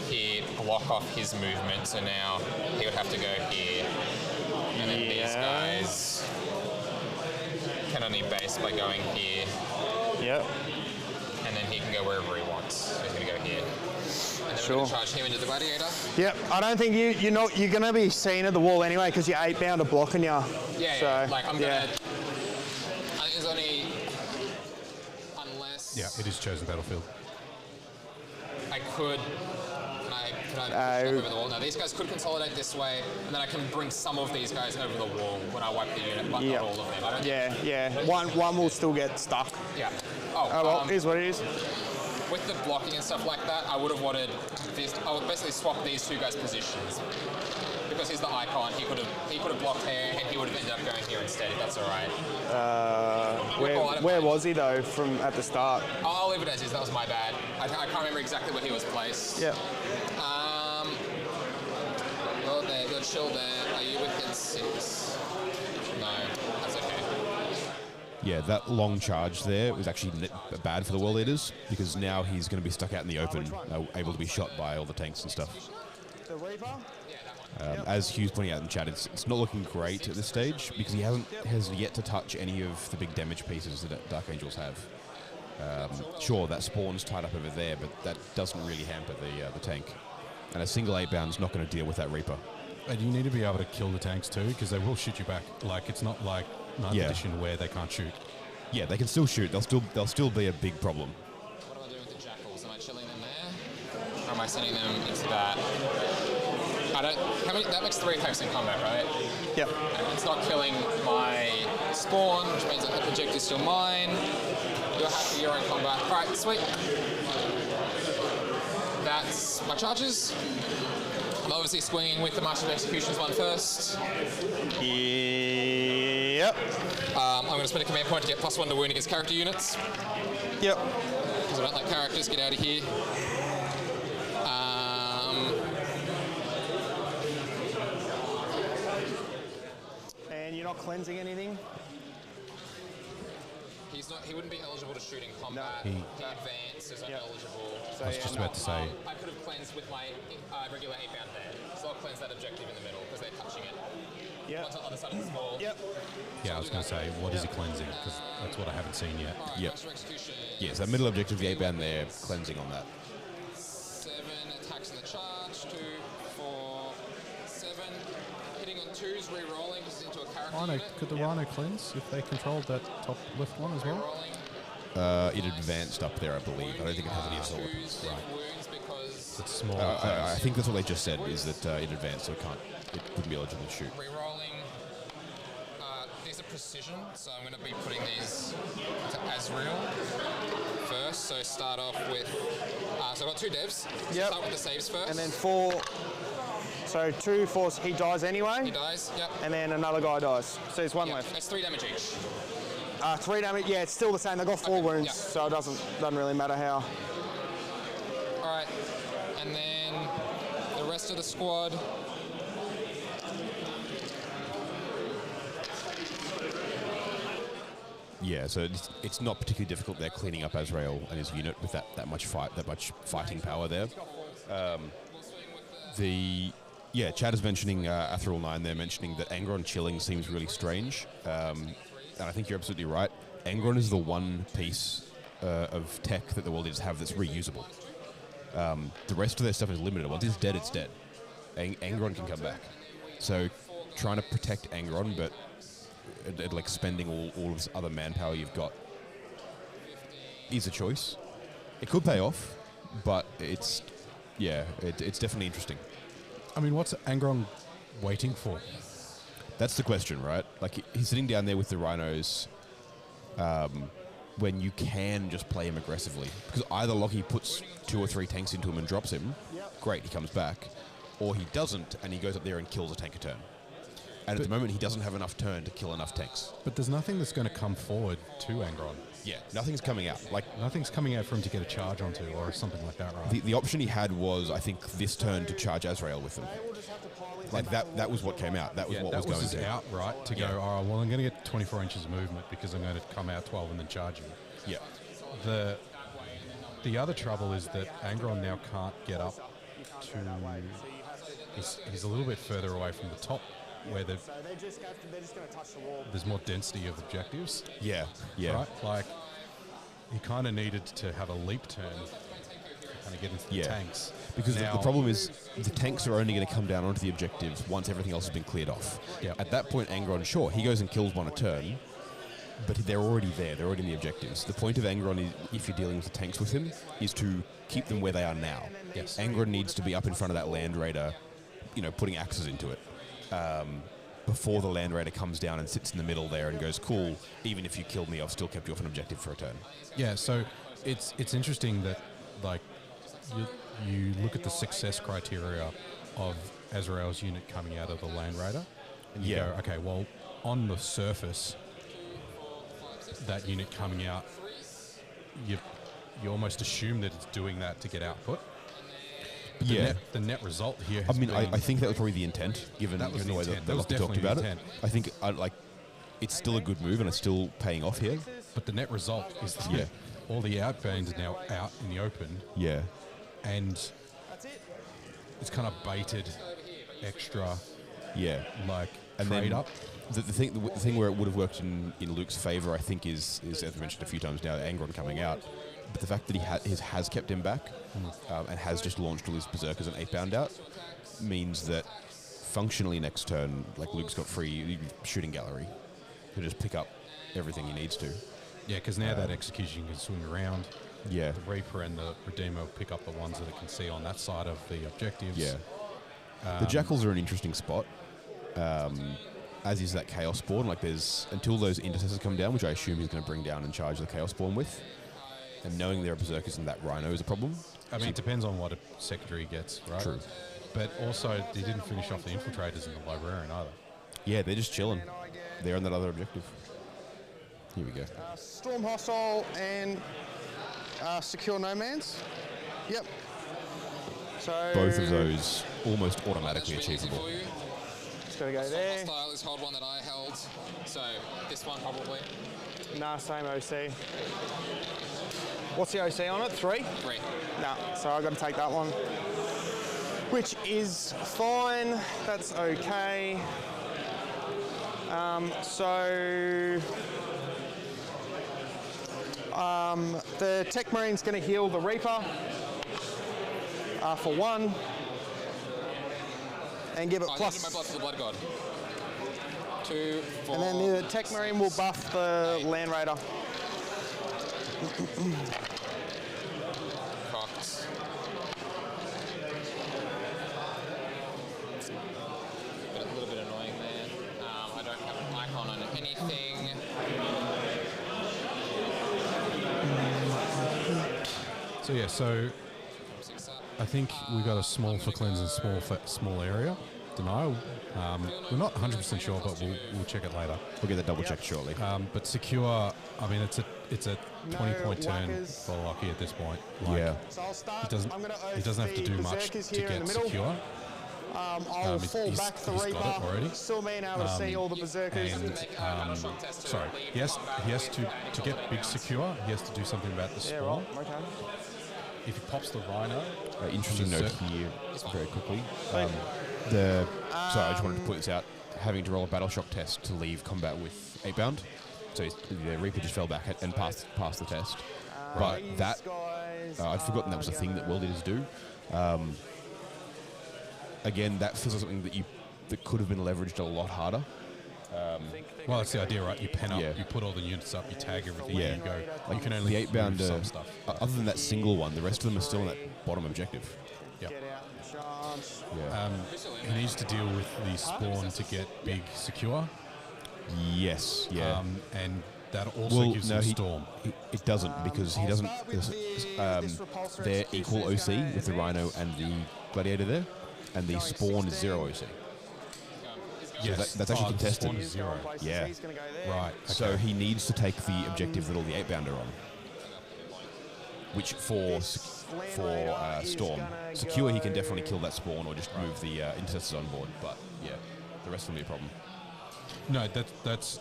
here, block off his movement. So now he would have to go here, and then these guys can only base by going here. Yep. And then he can go wherever he wants. So he's going to go here. And then Sure. we're going to charge him into the gladiator. Yep. I don't think you're going to be seen at the wall anyway because your 8-bound are blocking you. Yeah. Like I'm going to. I think there's only. Unless. Yeah, it is chosen battlefield. I could. Can I push over the wall? No, these guys could consolidate this way, and then I can bring some of these guys over the wall when I wipe the unit, but not all of them. I don't think. One will still get stuck. Yeah. Well, it is what it is. With the blocking and stuff like that, I would have wanted this. I would basically swap these two guys' positions because he's the icon. He could have blocked here, and he would have ended up going here instead. If that's all right. Where was he though from at the start? I'll leave it as is. That was my bad. I can't remember exactly where he was placed. Yeah. Well, there, you're chill there. Are you within 6? No, that's okay. Yeah, that long charge there was actually bad for the World Eaters because now he's going to be stuck out in the open, able to be shot by all the tanks and stuff. The Reaper? As Hugh's pointing out in chat, it's not looking great at this stage because he has yet to touch any of the big damage pieces that Dark Angels have. Sure, that spawn's tied up over there, but that doesn't really hamper the tank. And a single 8-bound is not going to deal with that Reaper. And you need to be able to kill the tanks too, because they will shoot you back. Like, it's not like 9th edition where they can't shoot. Yeah, they can still shoot. They'll still be a big problem. What am I doing with the jackals? Am I chilling them there? Or am I sending them into that? That makes 3 attacks in combat, right? Yep. And it's not killing my spawn, which means that the project is still mine. You're happy you're in combat. Alright, sweet. That's my charges. I'm obviously swinging with the Master of Executions one first. Yep. I'm going to spend a command point to get +1 to wound against character units. Yep. Because I don't like characters. Get out of here. And you're not cleansing anything? He wouldn't be eligible to shoot in combat. He advances are eligible. So, I was just about to say. I could have cleansed with my regular 8-bound there. So I'll cleanse that objective in the middle because they're touching it. Yep. One's on the other side of the wall. Yep. Yeah, I was going to say, what is he cleansing? Because that's what I haven't seen yet. Yep. Yes, that middle objective, the 8-bound there, cleansing on that. 7 attacks in the charge. 2, 4, 7. Hitting on 2s, re-rolling because it's into a character unit. Could the Rhino cleanse if they controlled that top left one as well? Re-rolling. It advanced up there, I believe. I don't think it has any assault weapons. Wounds because It's small. I think that's what they just said, is that it advanced, so it wouldn't be eligible to shoot. re-rolling. These are precision, so I'm going to be putting these to Azrael first. So start off with, so I've got 2 devs. Yep. Start with the saves first. And then 4. So 2 4s, he dies anyway. He dies, yep. And then another guy dies. So there's 1 Yep. left. That's 3 damage each. 3 damage. Yeah, it's still the same. They got 4 wounds, yep. so it doesn't really matter how. All right, and then the rest of the squad. Yeah, so it's not particularly difficult. They're cleaning up Azrael and his unit with that much fighting power there. Chad is mentioning Athril 9. They're mentioning that Angron chilling seems really strange, and I think you're absolutely right. Angron is the one piece of tech that the World Eaters have that's reusable. The rest of their stuff is limited. Once it's dead, it's dead. Angron can come back. So trying to protect Angron, but like spending all of this other manpower you've got is a choice. It could pay off, but it's definitely interesting. I mean, what's Angron waiting for? That's the question, right? Like, he's sitting down there with the rhinos when you can just play him aggressively. Because either Lockie puts 2 or 3 tanks into him and drops him, great, he comes back, or he doesn't and he goes up there and kills a tank a turn. And at the moment, he doesn't have enough turn to kill enough tanks. But there's nothing that's going to come forward to Angron. Yeah, nothing's coming out. Like, nothing's coming out for him to get a charge onto or something like that, right? The option he had was, I think, this turn to charge Azrael with them. Like, that was what came out. That was what was going to. Out, right? To go, all right, well, I'm going to get 24 inches of movement because I'm going to come out 12 and then charge him. Yeah. The other trouble is that Angron now can't get up to... He's a little bit further away from the top where they're just going to touch the wall. There's more density of objectives. Yeah, yeah. Right? Like, he kind of needed to have a leap turn to kind of get into the tanks. Because the problem is the tanks are only going to come down onto the objectives once everything else has been cleared off. Yep. At that point, Angron, sure, he goes and kills one a turn, but they're already there. They're already in the objectives. The point of Angron, is, if you're dealing with the tanks with him, is to keep them where they are now. Yes. Angron needs to be up in front of that Land Raider, putting axes into it. Before the Land Raider comes down and sits in the middle there and goes, cool, even if you killed me, I've still kept you off an objective for a turn. Yeah, so it's interesting that, like, you look at the success criteria of Azrael's unit coming out of the Land Raider, and you go, okay, well, on the surface, that unit coming out, you almost assume that it's doing that to get output. The net result here has been... I think that was probably the intent, given the way that Lockie talked about it. I think it's still a good move and it's still paying off here. But the net result is that all the outbounds are now out in the open. Yeah. And it's kind of baited extra, and trade up. The thing where it would have worked in Luke's favour, I think, is as I mentioned a few times now, Angron coming out. But the fact that he has kept him back and has just launched all his berserkers and 8-bound out means that functionally next turn, like, Luke's got free shooting gallery to just pick up everything he needs to. Yeah, because now that execution can swing around. Yeah. The Reaper and the Redeemer will pick up the ones that it can see on that side of the objectives. Yeah. The Jackals are an interesting spot, as is that Chaos Spawn. Like, there's, until those Intercessors come down, which I assume he's going to bring down and charge the Chaos Spawn with, and knowing there are Berserkers and that Rhino is a problem. I mean, it depends on what a secondary gets, right? True. But also, they didn't finish off the Infiltrators in the Librarian either. Yeah, they're just chilling. They're on that other objective. Here we go. Storm Hostile and Secure No Man's. Yep. So both of those almost automatically achievable. Just gotta go there. Hostile is hold one that I held, so this one probably. Nah, same OC. What's the OC on it? 3? 3. Nah, so I've got to take that one. Which is fine. That's okay. The Tech Marine's going to heal the Reaper for 1 and give it plus. My buff to the Blood God. 2, 4. And then the Tech Marine will buff the Land Raider. Cocked. A little bit annoying there. I don't have an icon on anything. So yeah, so I think we got a small for cleanse and small area. Denial. We're not 100% sure, but we'll check it later. We'll get that double checked shortly. But secure. I mean, it's a 20-point turn for Lockie at this point. Like, Yeah. So I'll start. he doesn't have to do much to get secure. I'll fall back the he's Reaper. got it already. Still being able to see all the berserkers. And sorry, he has to get big secure. He has to do something about the Yeah, spawn. right. Okay. If he pops the rhino, Interesting note here, very quickly. Sorry, I just wanted to put this out. Having to roll a battle shock test to leave combat with 8-bound. So the Reaper just fell back and passed the test. But that, I'd forgotten that was a thing that world eaters do. Again, that feels like something that could have been leveraged a lot harder. well, that's the idea, right? You pen up, Yeah. you put all the units up, you tag everything, Yeah. and you go. Like You can only the 8-bound, move some stuff. other than that single one, the rest of them are still in that bottom objective. Yep. Get out and charge. Yeah. He needs to deal with the spawn to get big secure, Yes. Yeah. and that also gives him storm. It doesn't because he doesn't. They're equal OC with the Rhino and the Gladiator there, and the spawn is 0 OC. Yes, that's actually the contested. spawn is 0. Yeah. He's going to go there. Right. So okay. he needs to take the objective that all the 8-bound are on, which for Storm secure he can definitely kill that spawn or just move the intercessors on board. But yeah, the rest will be a problem. No, that's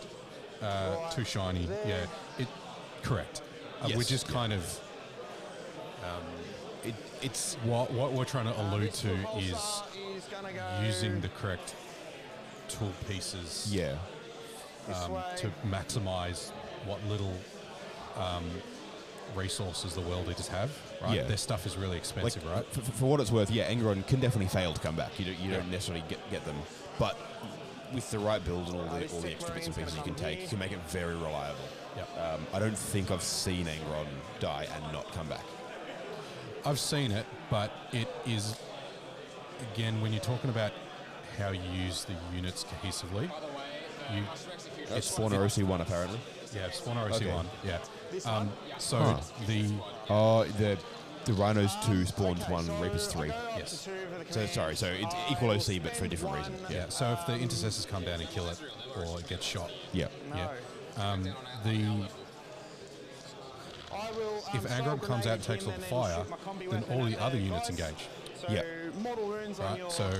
too shiny. Yeah, correct. We're Yes, just kind of It's what we're trying to allude to is using the correct tool pieces yeah. to maximize what little resources the world eaters have. Right, Yeah. their stuff is really expensive, right? For what it's worth, yeah, Angron can definitely fail to come back. You don't necessarily get them, but with the right build and all the extra bits and pieces you can take, you can make it very reliable. Yep. I don't think I've seen Angron die and not come back. I've seen it, but it is, again, when you're talking about how you use the units cohesively, It's Spawner OC1 apparently. yeah, Spawner OC1, Okay. yeah. So Huh. the The Rhinos 2 spawns 1, Reapers 3. yes, So sorry, so it's equal OC but for a different reason. yeah. So if the intercessors come down and kill it, or it gets shot, Yeah. yeah. If Angron comes out and takes all the fire, then all the other units engage. Yeah. Model runes on Right, your so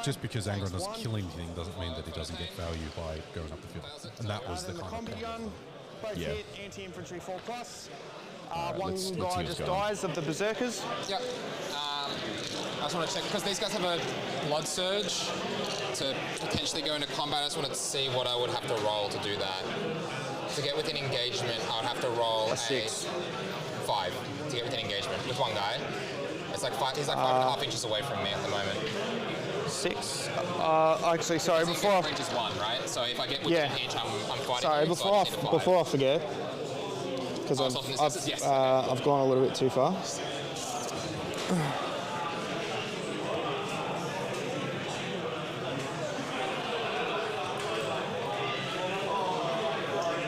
just because Angron doesn't kill anything doesn't mean that he doesn't get value by going up the field. And that was the kind of combi problem. gun, both Yeah. hit, anti-infantry 4+. let's One see guy what's just going on. dies of the berserkers. Yep. I just want to check, because these guys have a blood surge to potentially go into combat. I just wanted to see what I would have to roll to do that. To get within engagement, I would have to roll a 5 to get within engagement with one guy. It's like he's like 5.5 inches away from me at the moment. 6. Actually, sorry, So before range is 1, right? So if I get within an inch, I'm fighting. sorry, you, so I just need a 5. before I forget, because I've gone a little bit too fast.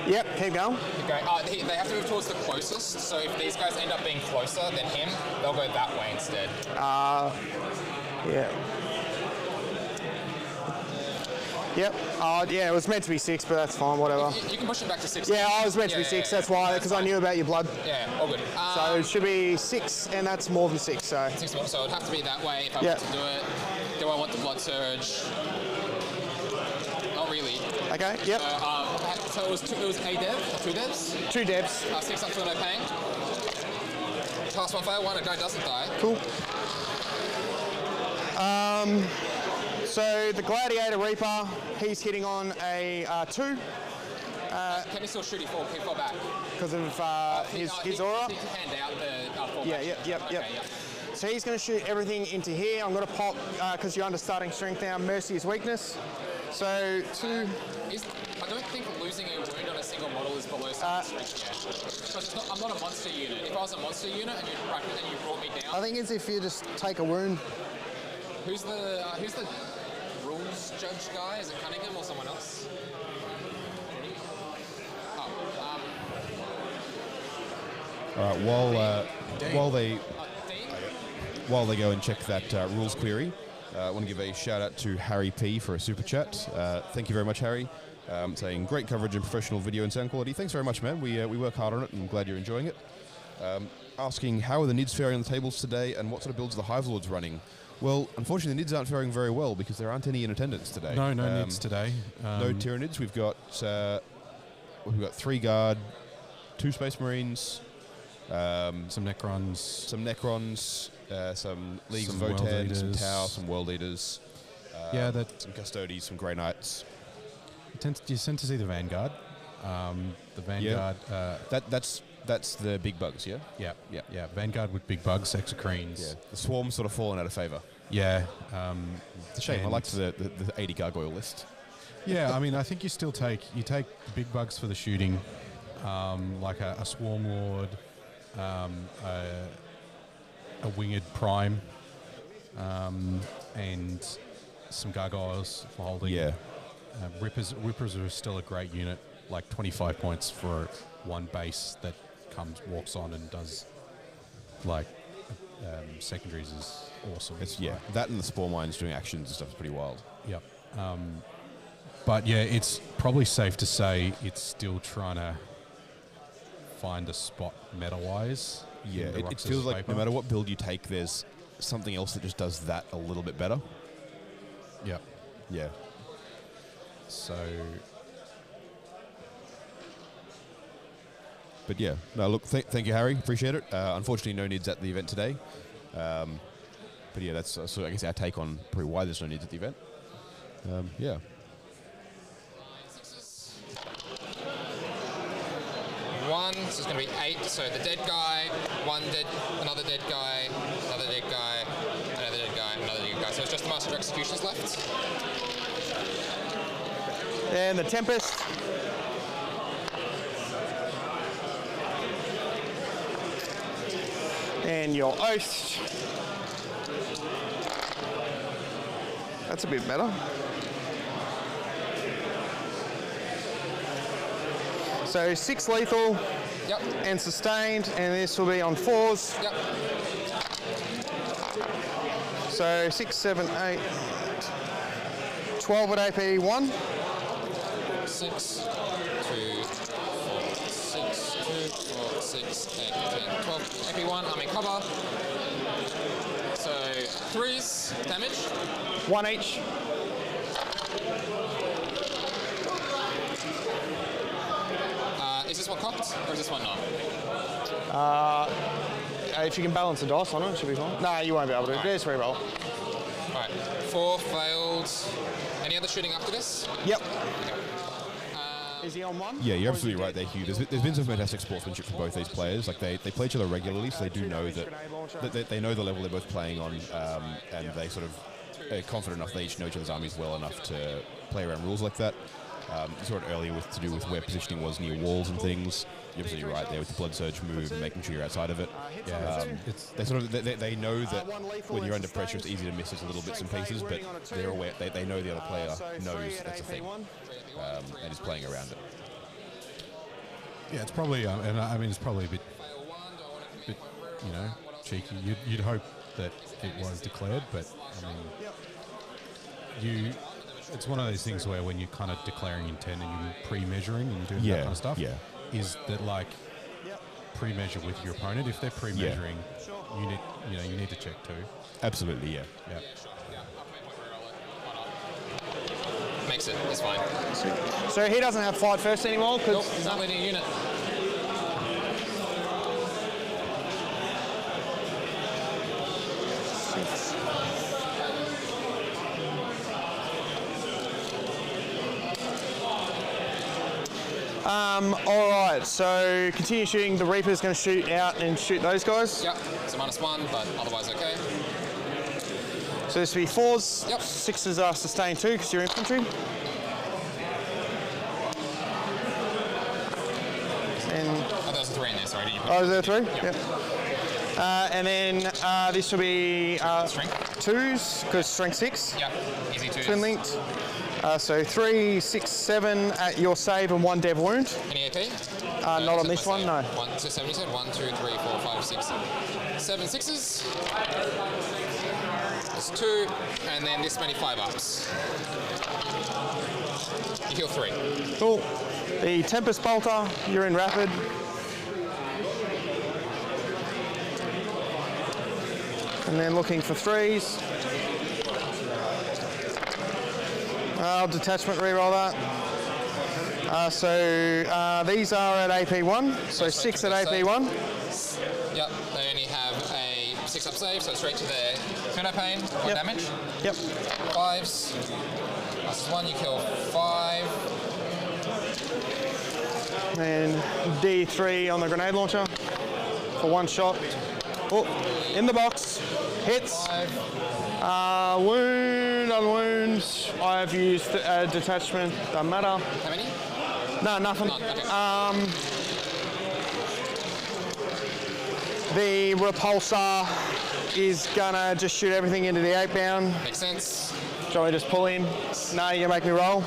Yep, keep going. Okay. They have to move towards the closest. So if these guys end up being closer than him, they'll go that way instead. Yeah. Yep. Yeah, it was meant to be 6, but that's fine, whatever. You can push it back to 6. Yeah, I was meant to be 6, that's why, because I knew about your blood. Yeah, all good. So it should be 6, and that's more than 6, so. 6 more, so it'd have to be that way if I want to do it. Do I want the blood surge? Not really. Okay, yep. So it was a dev, or 2 devs? 2 devs. 6 up for no pain. Pass 1 fail, 1, a guy doesn't die. Cool. So the Gladiator Reaper, he's hitting on a 2. Can he still shoot? He fall back. Because of his aura. He can hand out the fall Yeah, back. yep. Okay, So he's going to shoot everything into here. I'm going to pop, because you're under starting strength now, Mercy is weakness. So 2. I don't think losing a wound on a single model is below starting strength yet. Because I'm not a monster unit. If I was a monster unit and you brought me down... I think it's if you just take a wound. Who's the rules judge guy? Is it Cunningham or someone else? All right, while they go and check that rules query, I want to give a shout out to Harry P for a super chat. Thank you very much, Harry. Saying great coverage and professional video and sound quality. Thanks very much, man. We work hard on it, and I'm glad you're enjoying it. Asking how are the Nids faring on the tables today, and what sort of builds are the Hive Lords running? Well, unfortunately, the Nids aren't faring very well because there aren't any in attendance today. No Nids today. No Tyranids. We've got 3 Guard, 2 Space Marines, some Necrons, some Leagues of some World Votan, some Eaters. Tau, some World Eaters. Some Custodes, some Grey Knights. You tend to see the Vanguard. The Vanguard. That's the big bugs, yeah? Yeah. Vanguard with big bugs, Exocrines. Yeah. The Swarm's sort of fallen out of favour. Yeah. It's a shame. I liked the 80 gargoyle list. Yeah, I mean, I think you take the big bugs for the shooting, like a Swarm Lord, a Winged Prime, and some gargoyles for holding. Yeah. Rippers are still a great unit, like 25 points for one base that walks on and does like secondaries is awesome. That and the Spore Mines doing actions and stuff is pretty wild. Yep. But yeah, it's probably safe to say it's still trying to find a spot meta-wise. Yeah, it feels like no matter what build you take, there's something else that just does that a little bit better. Yep. Yeah. So... But yeah, no, look, thank you, Harry. Appreciate it. Unfortunately, no Nids at the event today. But yeah, that's I guess our take on probably why there's no Nids at the event. Yeah. One, so it's going to be 8. So the dead guy, another dead guy, another dead guy, another dead guy, another dead guy. So it's just the Master of Executions left. And the Tempest. And your Oath. That's a bit better. So 6 lethal. Yep. And sustained, and this will be on 4s. Yep. So 6, 7, 8, 12 at AP 1. 6, 2, 4, 6, 2, 4, 6, 8, 10, 12. AP 1, I'm in cover. So 3s, damage. 1 each. Is this one cocked, or is this one not? If you can balance the dice on it, it should be fine. No, you won't be able to. Just re-roll. Alright, 4 failed. Any other shooting after this? Yep. Is he on 1? Yeah, you're absolutely right there, Hugh. There's been some fantastic sportsmanship from both these players. Like they play each other regularly, so they do know that they know the level they're both playing on, and they sort of are confident enough. They each know each other's armies well enough to play around rules like that. You saw it earlier to do with where positioning was near walls and things. You're absolutely right there with the Blood Surge move and making sure you're outside of it. Yeah, they know that when you're under pressure, it's easy to miss those little bits and pieces, but they're aware. They know the other player knows that's a thing, and is playing around it. yeah, it's probably, and I mean, it's probably a bit cheeky. You'd hope that it was declared, but I mean, it's one of those things where when you're kind of declaring intent and you're pre-measuring and doing that kind of stuff, is that like pre-measure with your opponent. If they're pre-measuring, you need to check too. Absolutely, yeah. Makes it, it's fine. So he doesn't have fight first anymore? Nope, he's not leading a unit. All right, so continue shooting. The Reaper's going to shoot out and shoot those guys. Yep, it's a -1, but otherwise okay. So this will be 4s. Yep. 6s are sustained too because you're infantry. And Oh, there was a 3 in there, sorry. Did you put is there 3? Yep. And then this will be Strength. 2s, because strength 6. Yep. Easy 2s. Twin linked. So 3, 6, 7 at your save and 1 dev wound. Any AP? Not on this one, no. 1 to 7, you said? 1, 2, 3, 4, 5, 6, 7 sixes. That's 2, and then this many 5-ups. You heal 3. Cool. The Tempest Bolter, you're in rapid. And then looking for 3s. I'll detachment reroll that. These are at AP1, so 6 at AP1. Yep, they only have a 6-up save, so straight to their Fino Pain, 1 damage. Yep. 5s. Plus 1, you kill 5. And D3 on the grenade launcher for 1 shot. Oh, in the box. Hits. 5. Wound on wounds. I've used detachment. Doesn't matter. How many? No, nothing. None, okay. The repulsor is gonna just shoot everything into the 8-bound. Makes sense. Shall I just pull him? No, you're gonna make me roll.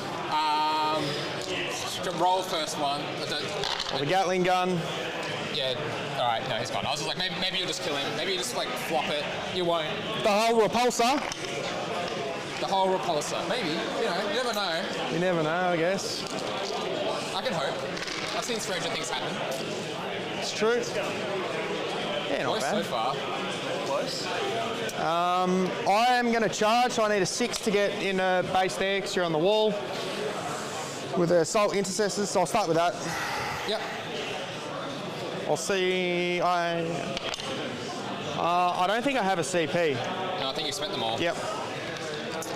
Roll first one. Or the Gatling gun. Yeah, alright, no, he's gone. I was just like, maybe you'll just kill him. Maybe you just like flop it. You won't. The whole repulsor. The whole repulsor. Maybe, you know, you never know. You never know, I guess. I can hope. I've seen stranger things happen. It's true. Yeah, not Close so bad. far. Close. I am going to charge, so I need a 6 to get in a base there because you're on the wall with the assault intercessors, so I'll start with that. Yep. I'll see. I don't think I have a CP. No, I think you spent them all. Yep.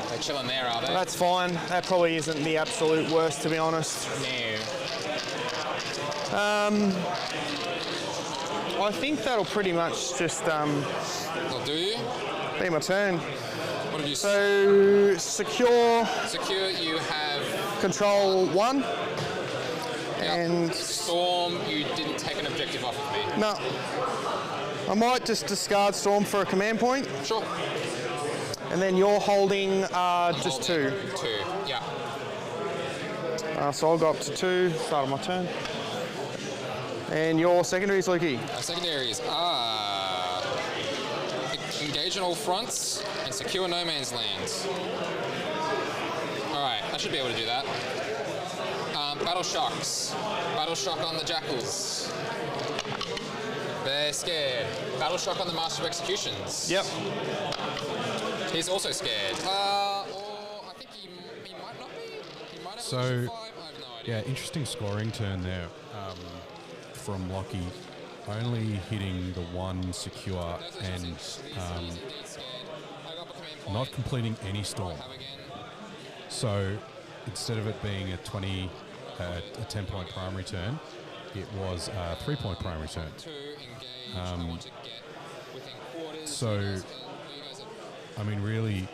They're chilling there, are they? That's fine. That probably isn't the absolute worst, to be honest. No. I think that'll pretty much just They'll do. be my turn. What have you So secure, Secure, you have control 1, and Storm, you didn't take an objective off of me. no. I might just discard Storm for a command point, Sure. and then you're holding just 2. 2, yeah. So I'll go up to 2, start of my turn. And your secondaries, Lukey. Secondaries are engage on all fronts and secure no man's land. Alright, I should be able to do that. Battle shocks. Battle shock on the jackals. They're scared. Battle shock on the master of executions. Yep. He's also scared. Or I think he might not be. He might have So, a 5. I have no idea. Yeah, interesting scoring turn there from Lockie. Only hitting the 1 secure and not completing any storm. So instead of it being a 10-point primary turn, it was a 3-point primary turn. So, I mean, really,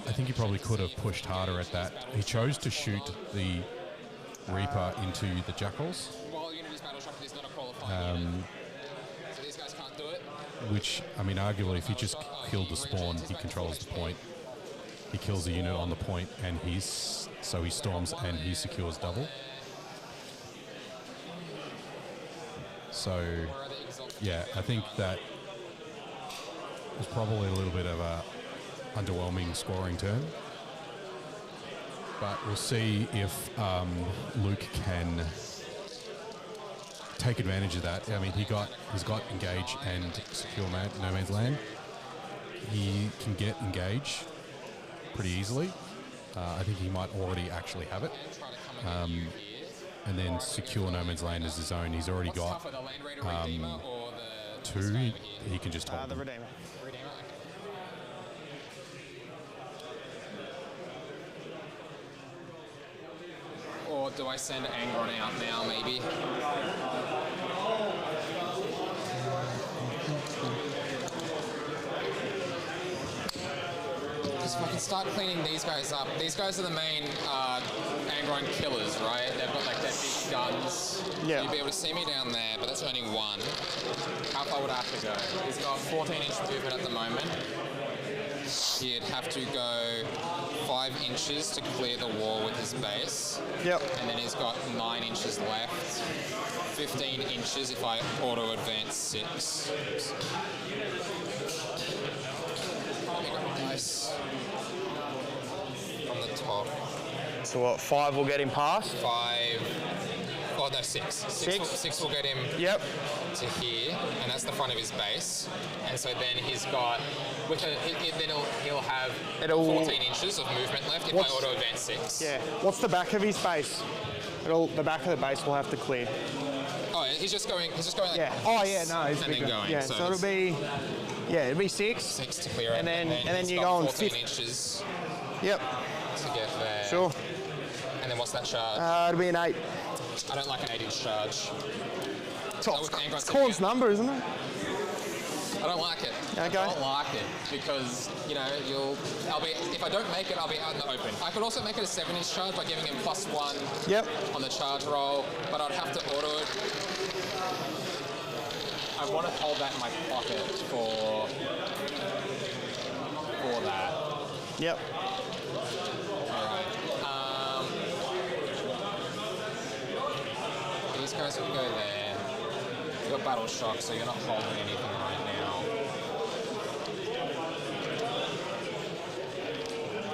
I think he probably could have pushed harder at that. He chose to shoot the Reaper into the Jackals, which, I mean, arguably, if he just killed the spawn, he controls the point. He kills the unit on the point, and so he storms and he secures double. So, yeah, I think that was probably a little bit of a underwhelming scoring turn. But we'll see if Luke can take advantage of that. I mean, he's got engage and secure no man's land. He can get engage pretty easily. I think he might already actually have it. And then secure no man's land as his own. He's already got 2. He can just hold The them. Redeemer. Or do I send Angron out now, maybe? Because if I can start cleaning these guys up, these guys are the main Angron killers, right? They've got like their big guns. Yeah. You'd be able to see me down there, but that's only one. How far would I have to go? He's got 14-inch movement at the moment. He'd have to go 5 inches to clear the wall with his base. Yep. And then he's got 9 inches left. 15 inches if I auto advance 6. Nice. From the top. So what, 5 will get him past? 5. Oh no, 6. 6 will get him to here, and that's the front of his base. And so then he's got, then he'll have 14 inches of movement left if I auto advance 6. Yeah. What's the back of his base? The back of the base will have to clear. Oh, he's just going like Yeah. Oh yeah, no. He's and then going. Yeah. So it'll be 6. 6 to clear it, and then he's you got go on 14 fifth. inches Yep. to get there. Sure. And then what's that charge? It'll be an 8. I don't like an 8-inch charge. It's Corn's number, isn't it? I don't like it. Okay. I don't like it because, you know, if I don't make it, I'll be out in the open. I could also make it a 7-inch charge by giving him +1 on the charge roll, but I'd have to auto it. I want to hold that in my pocket for that. Yep. Alright. These guys will go there. You're battle shock, so you're not holding anything right now.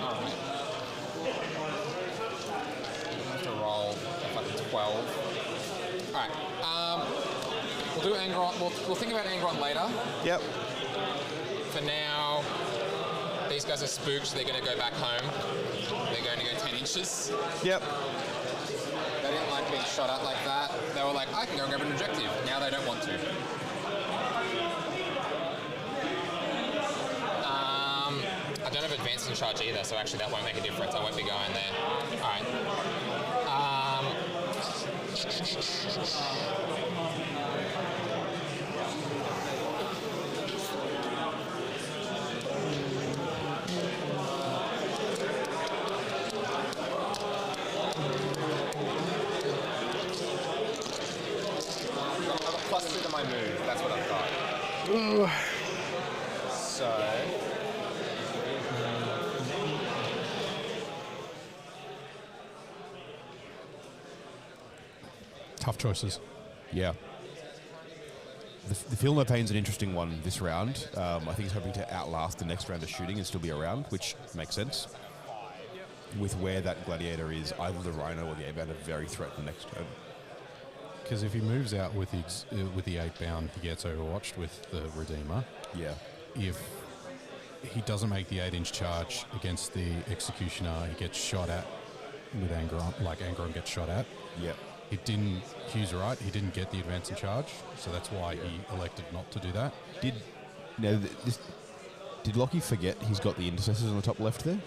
Alright. I have to roll like 12. Alright. We'll do Angron. We'll think about Angron later. Yep. For now, these guys are spooked. They're going to go back home. They're going to go 10 inches. Yep. They didn't like being shot at like that. They were like, I can go and grab an objective. Now they don't want to. I don't have advancing charge either, so actually that won't make a difference. I won't be going there. All right. +2 to my move. That's what I've got. So. Tough choices. Yeah. The Feel No Pain's an interesting one this round. I think he's hoping to outlast the next round of shooting and still be around, which makes sense. With where that gladiator is, either the Rhino or the 8-bound are very threatened next turn. Because if he moves out with the 8-bound, he gets overwatched with the Redeemer. Yeah. If he doesn't make the 8-inch charge against the Executioner, he gets shot at with Angron, like Angron gets shot at. Yeah. Hugh's right, he didn't get the advance and charge, so that's why he elected not to do that. Did Lockie forget he's got the intercessors on the top left there?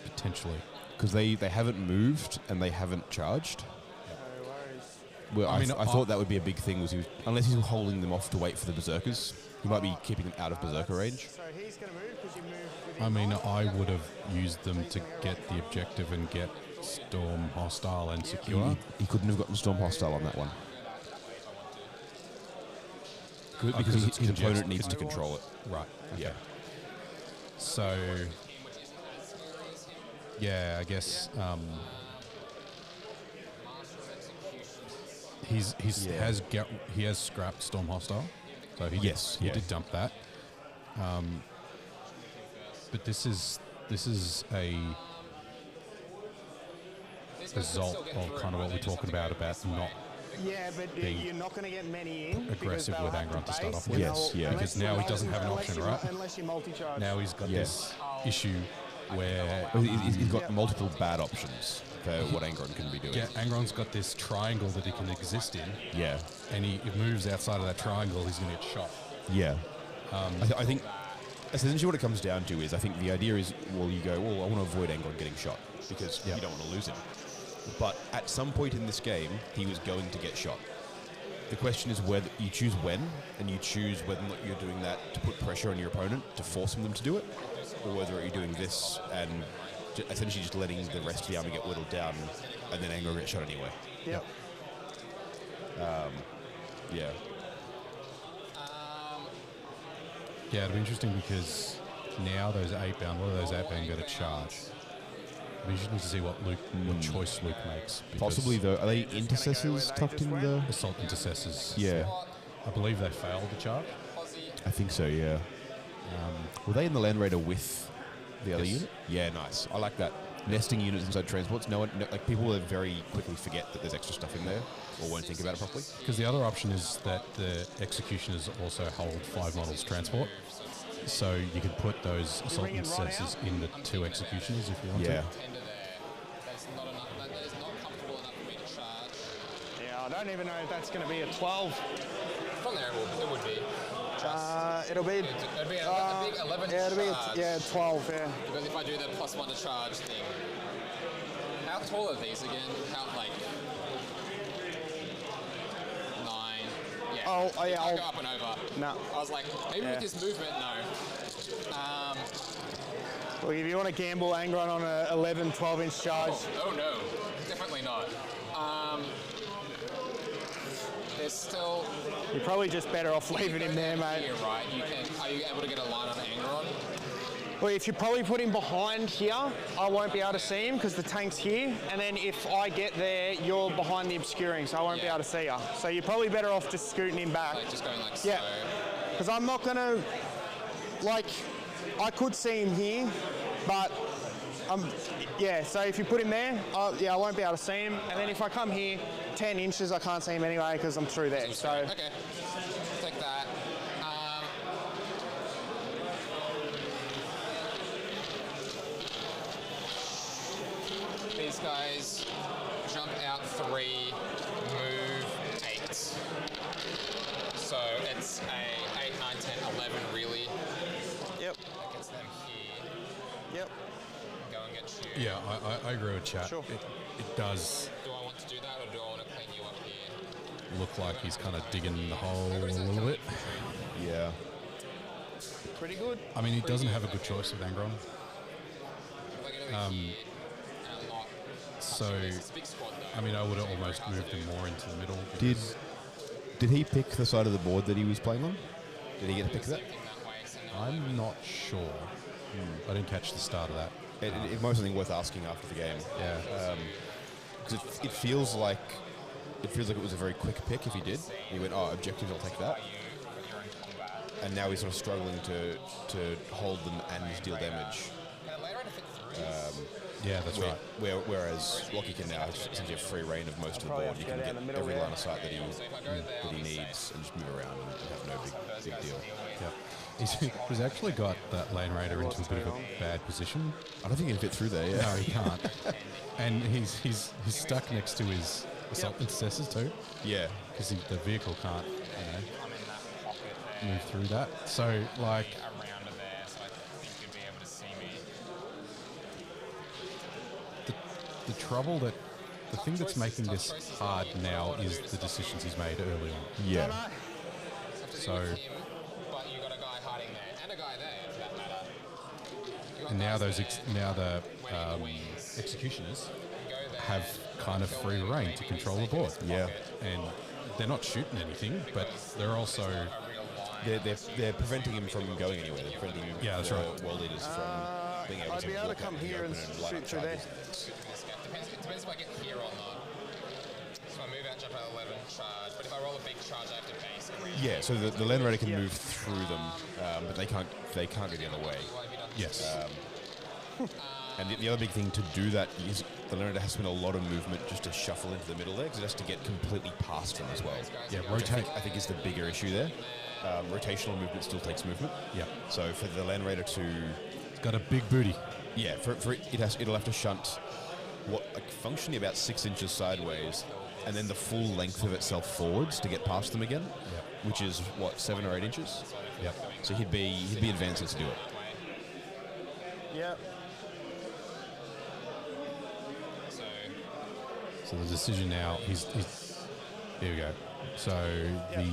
Potentially. Because they haven't moved and they haven't charged. Well, I thought that would be a big thing, unless he's holding them off to wait for the Berserkers. He might be keeping them out of Berserker range. So he's going to move because you moved with I mean, I would have used them to get the objective and get Storm hostile and secure. He couldn't have gotten Storm hostile on that one. Good, because his opponent needs to control it. Right. Okay. Yeah. So, yeah, I guess he has scrapped Storm hostile. So he did dump that. But this is a result of kind of what we're talking about not but you're not going to get many in. aggressive with Angron to start off with. Yes, yeah. Because now he doesn't have an option, right? Unless you multi-charge. Now he's got this issue where he's got multiple bad options for what Angron can be doing. Yeah, Angron's got this triangle that he can exist in. Yeah. And he moves outside of that triangle, he's going to get shot. Yeah. I think essentially what it comes down to is, I think the idea is, you go, I want to avoid Angron getting shot because you don't want to lose him. But at some point in this game, he was going to get shot. The question is whether you choose when, and you choose whether or not you're doing that to put pressure on your opponent to force them to do it, or whether you're doing this and essentially just letting the rest of the army get whittled down, and then Anglo get shot anyway. Yep. Yeah. Yeah, it'll be interesting because now those 8-bound, a lot of those 8-bound go to charge. It'll be interesting to see what choice Luke makes. Possibly though, are they intercessors tucked in the assault intercessors? Yeah, I believe they failed the charge. I think so. Yeah. Were they in the Land Raider with the other unit? Yeah, nice. I like that. Nesting units inside transports. Like people will very quickly forget that there's extra stuff in there, or won't think about it properly. Because the other option is that the executioners also hold 5 models transport, so you could put those assault intercessors in the 2 executioners if you want to. Yeah, I don't even know if that's going to be a 12. From there, it would be. It'll be. It'd be a big 11 Yeah, it'll charge. be 12. Yeah. Because if I do the +1 to charge thing, how tall are these again? How like 9? Yeah. Oh yeah. I'll go up and over. No. I was like, maybe with this movement, no. Well, if you want to gamble Angron on a 11, 12-inch charge. Oh no, definitely not. There's still. You're probably just better off leaving him there, mate. Here, right? Are you able to get a line on Angron? Well, if you probably put him behind here, I won't be able to see him because the tank's here. And then if I get there, you're behind the obscuring, so I won't be able to see you. So you're probably better off just scooting him back. Like just going like slow. Yeah. Because I'm not going to, I could see him here, but, so if you put him there, I won't be able to see him. And then if I come here, 10 inches, I can't see him anyway because I'm through there. So Okay, take that. These guys jump out 3, move 8. So it's a 8, 9, 10, 11 really. Yep. That gets them here. Yep. Go and get you. Yeah, I agree with chat. Sure. It does Do I want to do that or do I want to clean you up here? look like he's kind of digging the hole a little bit. Yeah. Pretty good. I mean, he doesn't have a good choice with Angron. If I get over here and unlock. So, It's a big squad though. I mean, I would have almost moved him more into the middle. Did he pick the side of the board that he was playing on? Did he get to pick that? I'm not sure. I didn't catch the start of that. It might be something worth asking after the game. Yeah. Because it feels like it was a very quick pick if he did. He went, objectives, I'll take that. And now he's sort of struggling to hold them and deal damage. Yeah, that's right. Whereas Rocky can now essentially have free reign of most of the board. You can get every line of sight that he needs and just move around and have no big deal. Yeah. He's actually got that Lane Raider into a bit of a bad position. I don't think he can fit through there. Yeah. No, he can't. And he's stuck next to his assault intercessors too. Yeah. Because the vehicle can't, move through that. So like. The trouble the thing that's making this hard now is the decisions he's made early on. Yeah. So. But you got a guy hiding there and a guy there for that matter. And now the executioners have kind of free reign to control the board. Yeah. And they're not shooting anything, but they're also they're preventing him from going anywhere. They're preventing that's right. world leaders from being able I'd to be able to walk out come in the here and open light shoot up through there. charges. It depends if I get here or not. So I move out, jump out 11, charge. But if I roll a big charge, I have to base. Yeah, so the Land Raider can move through them, but they can't go the other way. Yes. And the other big thing to do that is the Land Raider has to spend a lot of movement just to shuffle into the middle there, because it has to get completely past them as well. Yeah, Which rotate. I think is the bigger issue there. Rotational movement still takes movement. Yeah. So for the Land Raider to... It's got a big booty. Yeah, it'll have to shunt functionally about 6 inches sideways, and then the full length of itself forwards to get past them again, which is 7 or 8 inches. Yep. So he'd be advancing to do it. Yep. So the decision now is here we go. So the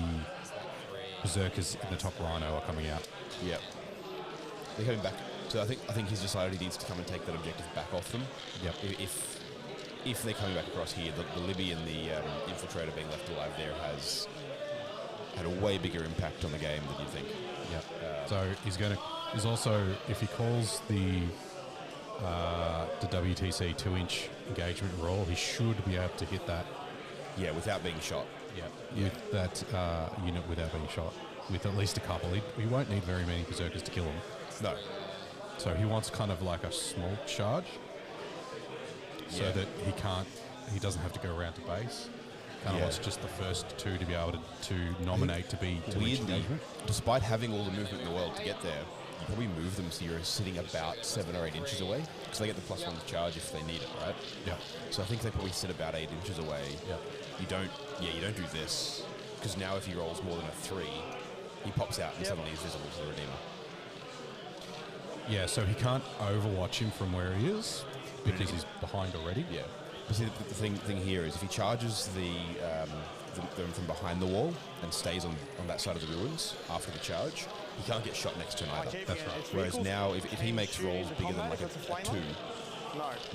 Berserkers in the top Rhino are coming out. Yep. They're coming back So I think he's decided he needs to come and take that objective back off them. Yep. If they're coming back across here, the Libby and the Infiltrator being left alive there has had a way bigger impact on the game than you think. Yeah. So he's also, if he calls the WTC 2-inch engagement roll, he should be able to hit that. Yeah, without being shot. Yeah. With that unit without being shot. With at least a couple. He won't need very many Berserkers to kill him. No. So he wants kind of like a small charge. So that he doesn't have to go around to base. Kind of wants just the first two to be able to nominate to be weirdly, engagement. despite having all the movement in the world to get there, you probably move them so you're sitting about 7 or 8 inches away, because they get the +1 charge if they need it, right? Yeah. So I think they probably sit about 8 inches away. Yeah. You don't do this, because now if he rolls more than a 3, he pops out and suddenly he's visible to the Redeemer. Yeah, so he can't overwatch him from where he is because he's behind already. Yeah. But see, the thing here is if he charges them from behind the wall and stays on that side of the ruins after the charge, he can't get shot next turn either. That's right. Whereas now, if he makes rolls bigger than like a 2,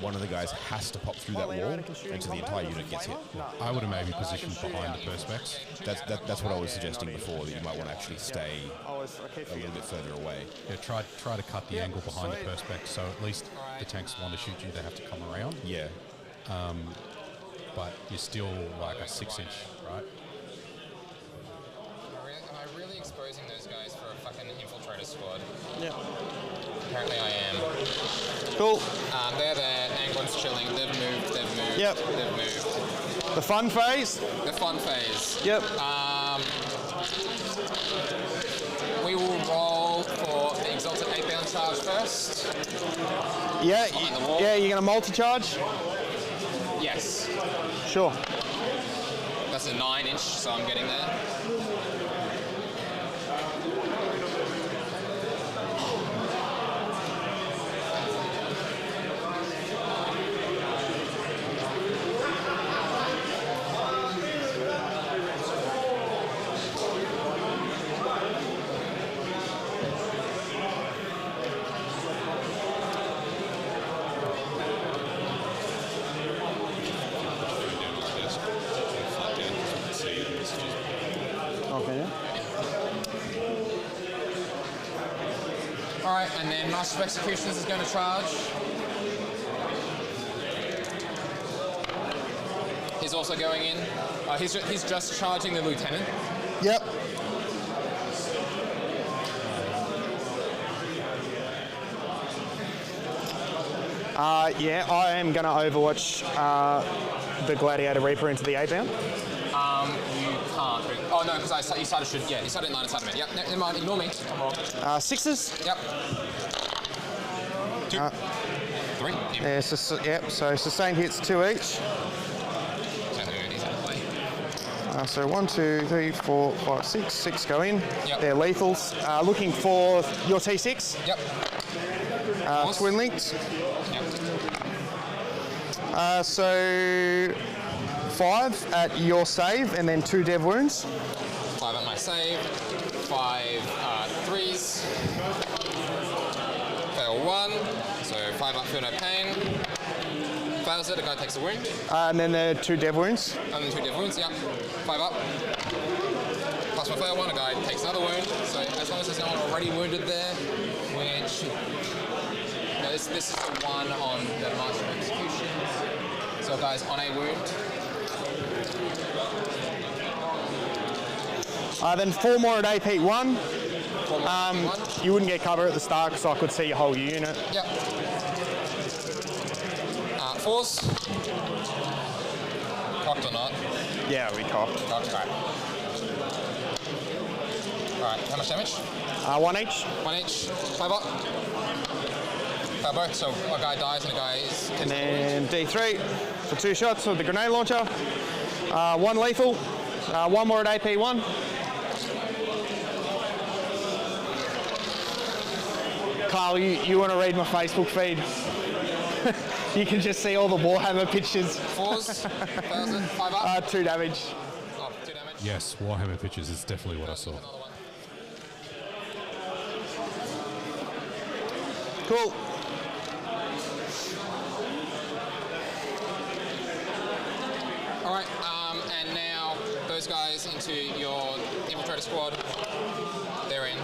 one of the guys has to pop through that wall, and so the entire unit gets hit. I would have maybe positioned behind the Perspex. That's what I was suggesting before, that you might want to actually stay a little bit further away. Yeah, try to cut the angle behind the Perspex, so at least the tanks want to shoot you, they have to come around. Yeah. But you're still like a 6-inch, right? Am I really exposing those guys for a fucking infiltrator squad? Yeah. Apparently I am. Cool. They're there. Anglin's chilling. They've moved. Yep. They've moved. The fun phase. The fun phase. Yep. We will roll for the Exalted 8-bound charge first. Yeah. Behind the wall. Yeah. You're gonna multi-charge. Yes. Sure. That's a 9-inch, so I'm getting there. Alright, and then Master of Executions is going to charge. He's also going in. He's just charging the Lieutenant. Yep. Yeah, I am going to overwatch the Gladiator Reaper into the 8-bound. You can't. Oh no, because you started shooting. Yeah, you started in line inside of me. Yep, never mind. Ignore me. I'm wrong. 6s. Yep. 2. 3. Yeah, so sustained hits 2 each. So he's out of play. So 1, 2, 3, 4, 5, 6. 6 go in. Yep. They're lethals. Looking for your T6. Yep. Twin linked. Yep. So 5 at your save, and then 2 dev wounds. 5 at my save. 5 3s. Fail 1. So 5 up, feel no pain. Fails it, the guy takes a wound. And then the 2 dev wounds. And then 2 dev wounds, yeah. 5 up. Plus my fail 1, a guy takes another wound. So as long as there's no one already wounded there, which... No, this is the one on the Master of Execution. So a guy's on a wound. Then 4 more at AP 1. 4 more at AP 1. You wouldn't get cover at the start because I could see your whole unit. Yep. 4s. Cocked or not? Yeah, we cocked. Cocked, alright. Alright, how much damage? 1 each. 1 each. 5 up. 5 both, so a guy dies and a guy is... And then D3 for 2 shots with the grenade launcher. 1 lethal. 1 more at AP 1. Carl, you want to read my Facebook feed? You can just see all the Warhammer pictures. 4s. 5 up. 2 damage. Oh, 2 damage. Yes, Warhammer pictures is definitely what I saw. Another one. Cool. All right, and now those guys into your infiltrator squad. They're in.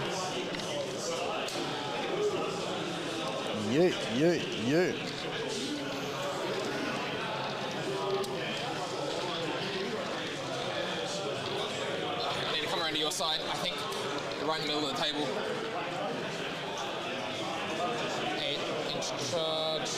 Yeah. I need to come around to your side. I think you're right in the middle of the table. 8-inch charge.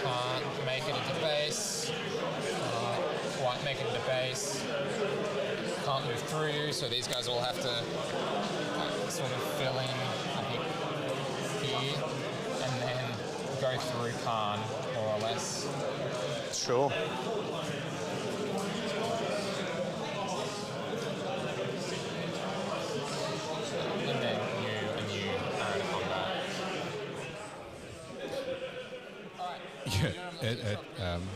Can't make it into base. Quite make it into base. Can't move through, so these guys all have to sort of fill in, I think, here, and then go through Khan, more or less. Sure. And then you are in combat. Yeah,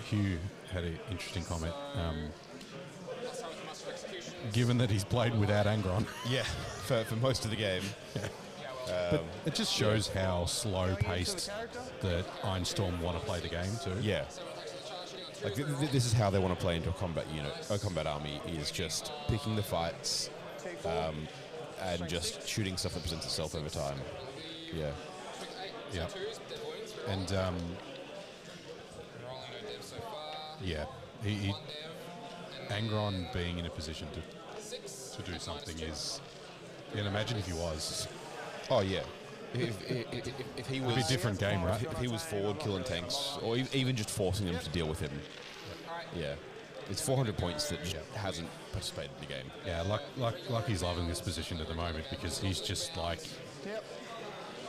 Hugh had an interesting comment. Given that he's played without Angron, Yeah, for most of the game. but it just shows how slow-paced the Einstorm want to play the game too. Yeah. Like this is how they want to play into a combat unit, a combat army, is just picking the fights, and just shooting stuff that presents itself over time. Yeah. Yeah. And yeah, he Angron being in a position to do something is. You can imagine if he was. Oh yeah. If he was It'd be a different game, right? If he was forward killing tanks, or even just forcing them to deal with him. Yeah. It's 400 points that just hasn't participated in the game. Yeah, like he's loving this position at the moment because he's just like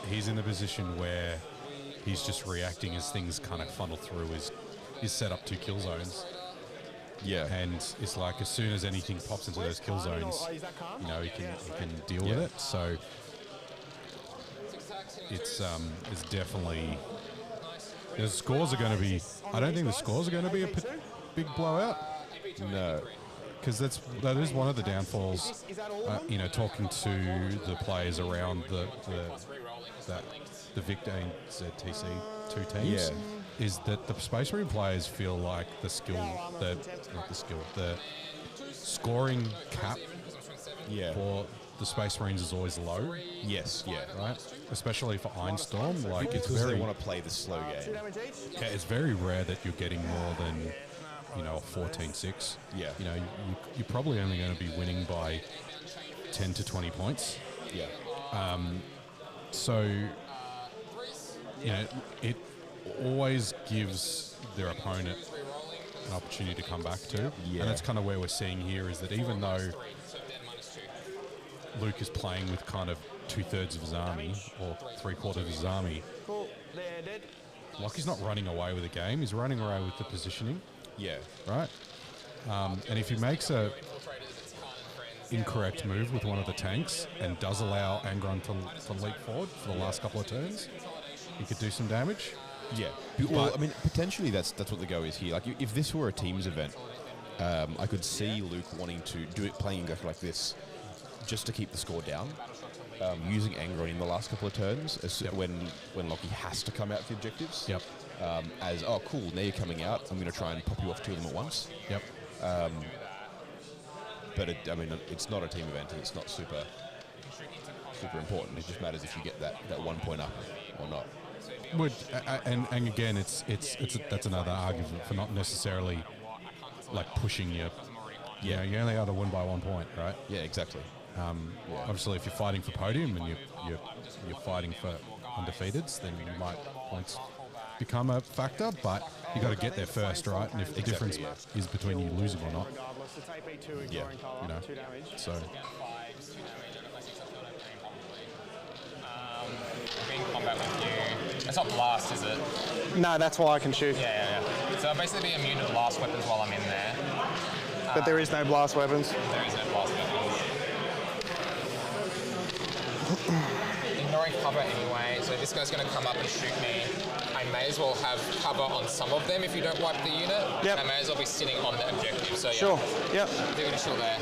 he's in the position where he's just reacting as things kind of funnel through his set up 2 kill zones. Yeah. And it's like as soon as anything pops into those kill zones, you know, he can deal with it. So it's definitely the scores are going to be. I don't think the scores are going to be a big blowout. No. Because that is one of the downfalls. You know, talking to the players around the Victor and ZTC 2 teams, is that the Space Marine players feel like the scoring cap for the Space Marines is always low. Yes, yeah. Right? Especially for Einstorm, like it's Because very. they want to play the slow game. Yeah, it's very rare that you're getting more than, you know, a 14-6. Yeah. You know, you're probably only going to be winning by 10 to 20 points. Yeah. So, you know, it always gives their opponent an opportunity to come back to. Yeah. And that's kind of where we're seeing here is that even though Luke is playing with kind of 2/3 of his army or 3/4 of his army, Lockie's not running away with the game. He's running away with the positioning. Yeah. Right? And if he makes a incorrect move with one of the tanks and does allow Angron to leap forward for the last couple of turns, he could do some damage. Yeah. Well, I mean, potentially that's what the go is here. Like, if this were a teams event, I could see Luke wanting to do it, playing exactly like this, just to keep the score down, using Angron in the last couple of turns when Lockie has to come out for the objectives. Yep. As, oh, cool, now you're coming out, I'm going to try and pop you off 2 of them at once. Yep. But I mean, it's not a team event, and it's not super important. It just matters if you get that 1 point up or not. And again, that's another argument for not necessarily like pushing you. Yeah, you only have to win by 1 point, right? Yeah, exactly. Obviously, if you're fighting for podium and you're fighting for undefeateds, then points become a factor. But you got to get there first, right? And if the difference is between you losing or not, you know, so. Be in combat with you. It's not blast, is it? No, that's why I can shoot. Yeah. So I'll basically be immune to blast weapons while I'm in there. But there is no blast weapons. There is no blast weapons. Ignoring cover anyway, so this guy's going to come up and shoot me. I may as well have cover on some of them if you don't wipe the unit. Yep. I may as well be sitting on the objective. So yeah, Sure. Yep. do initial there.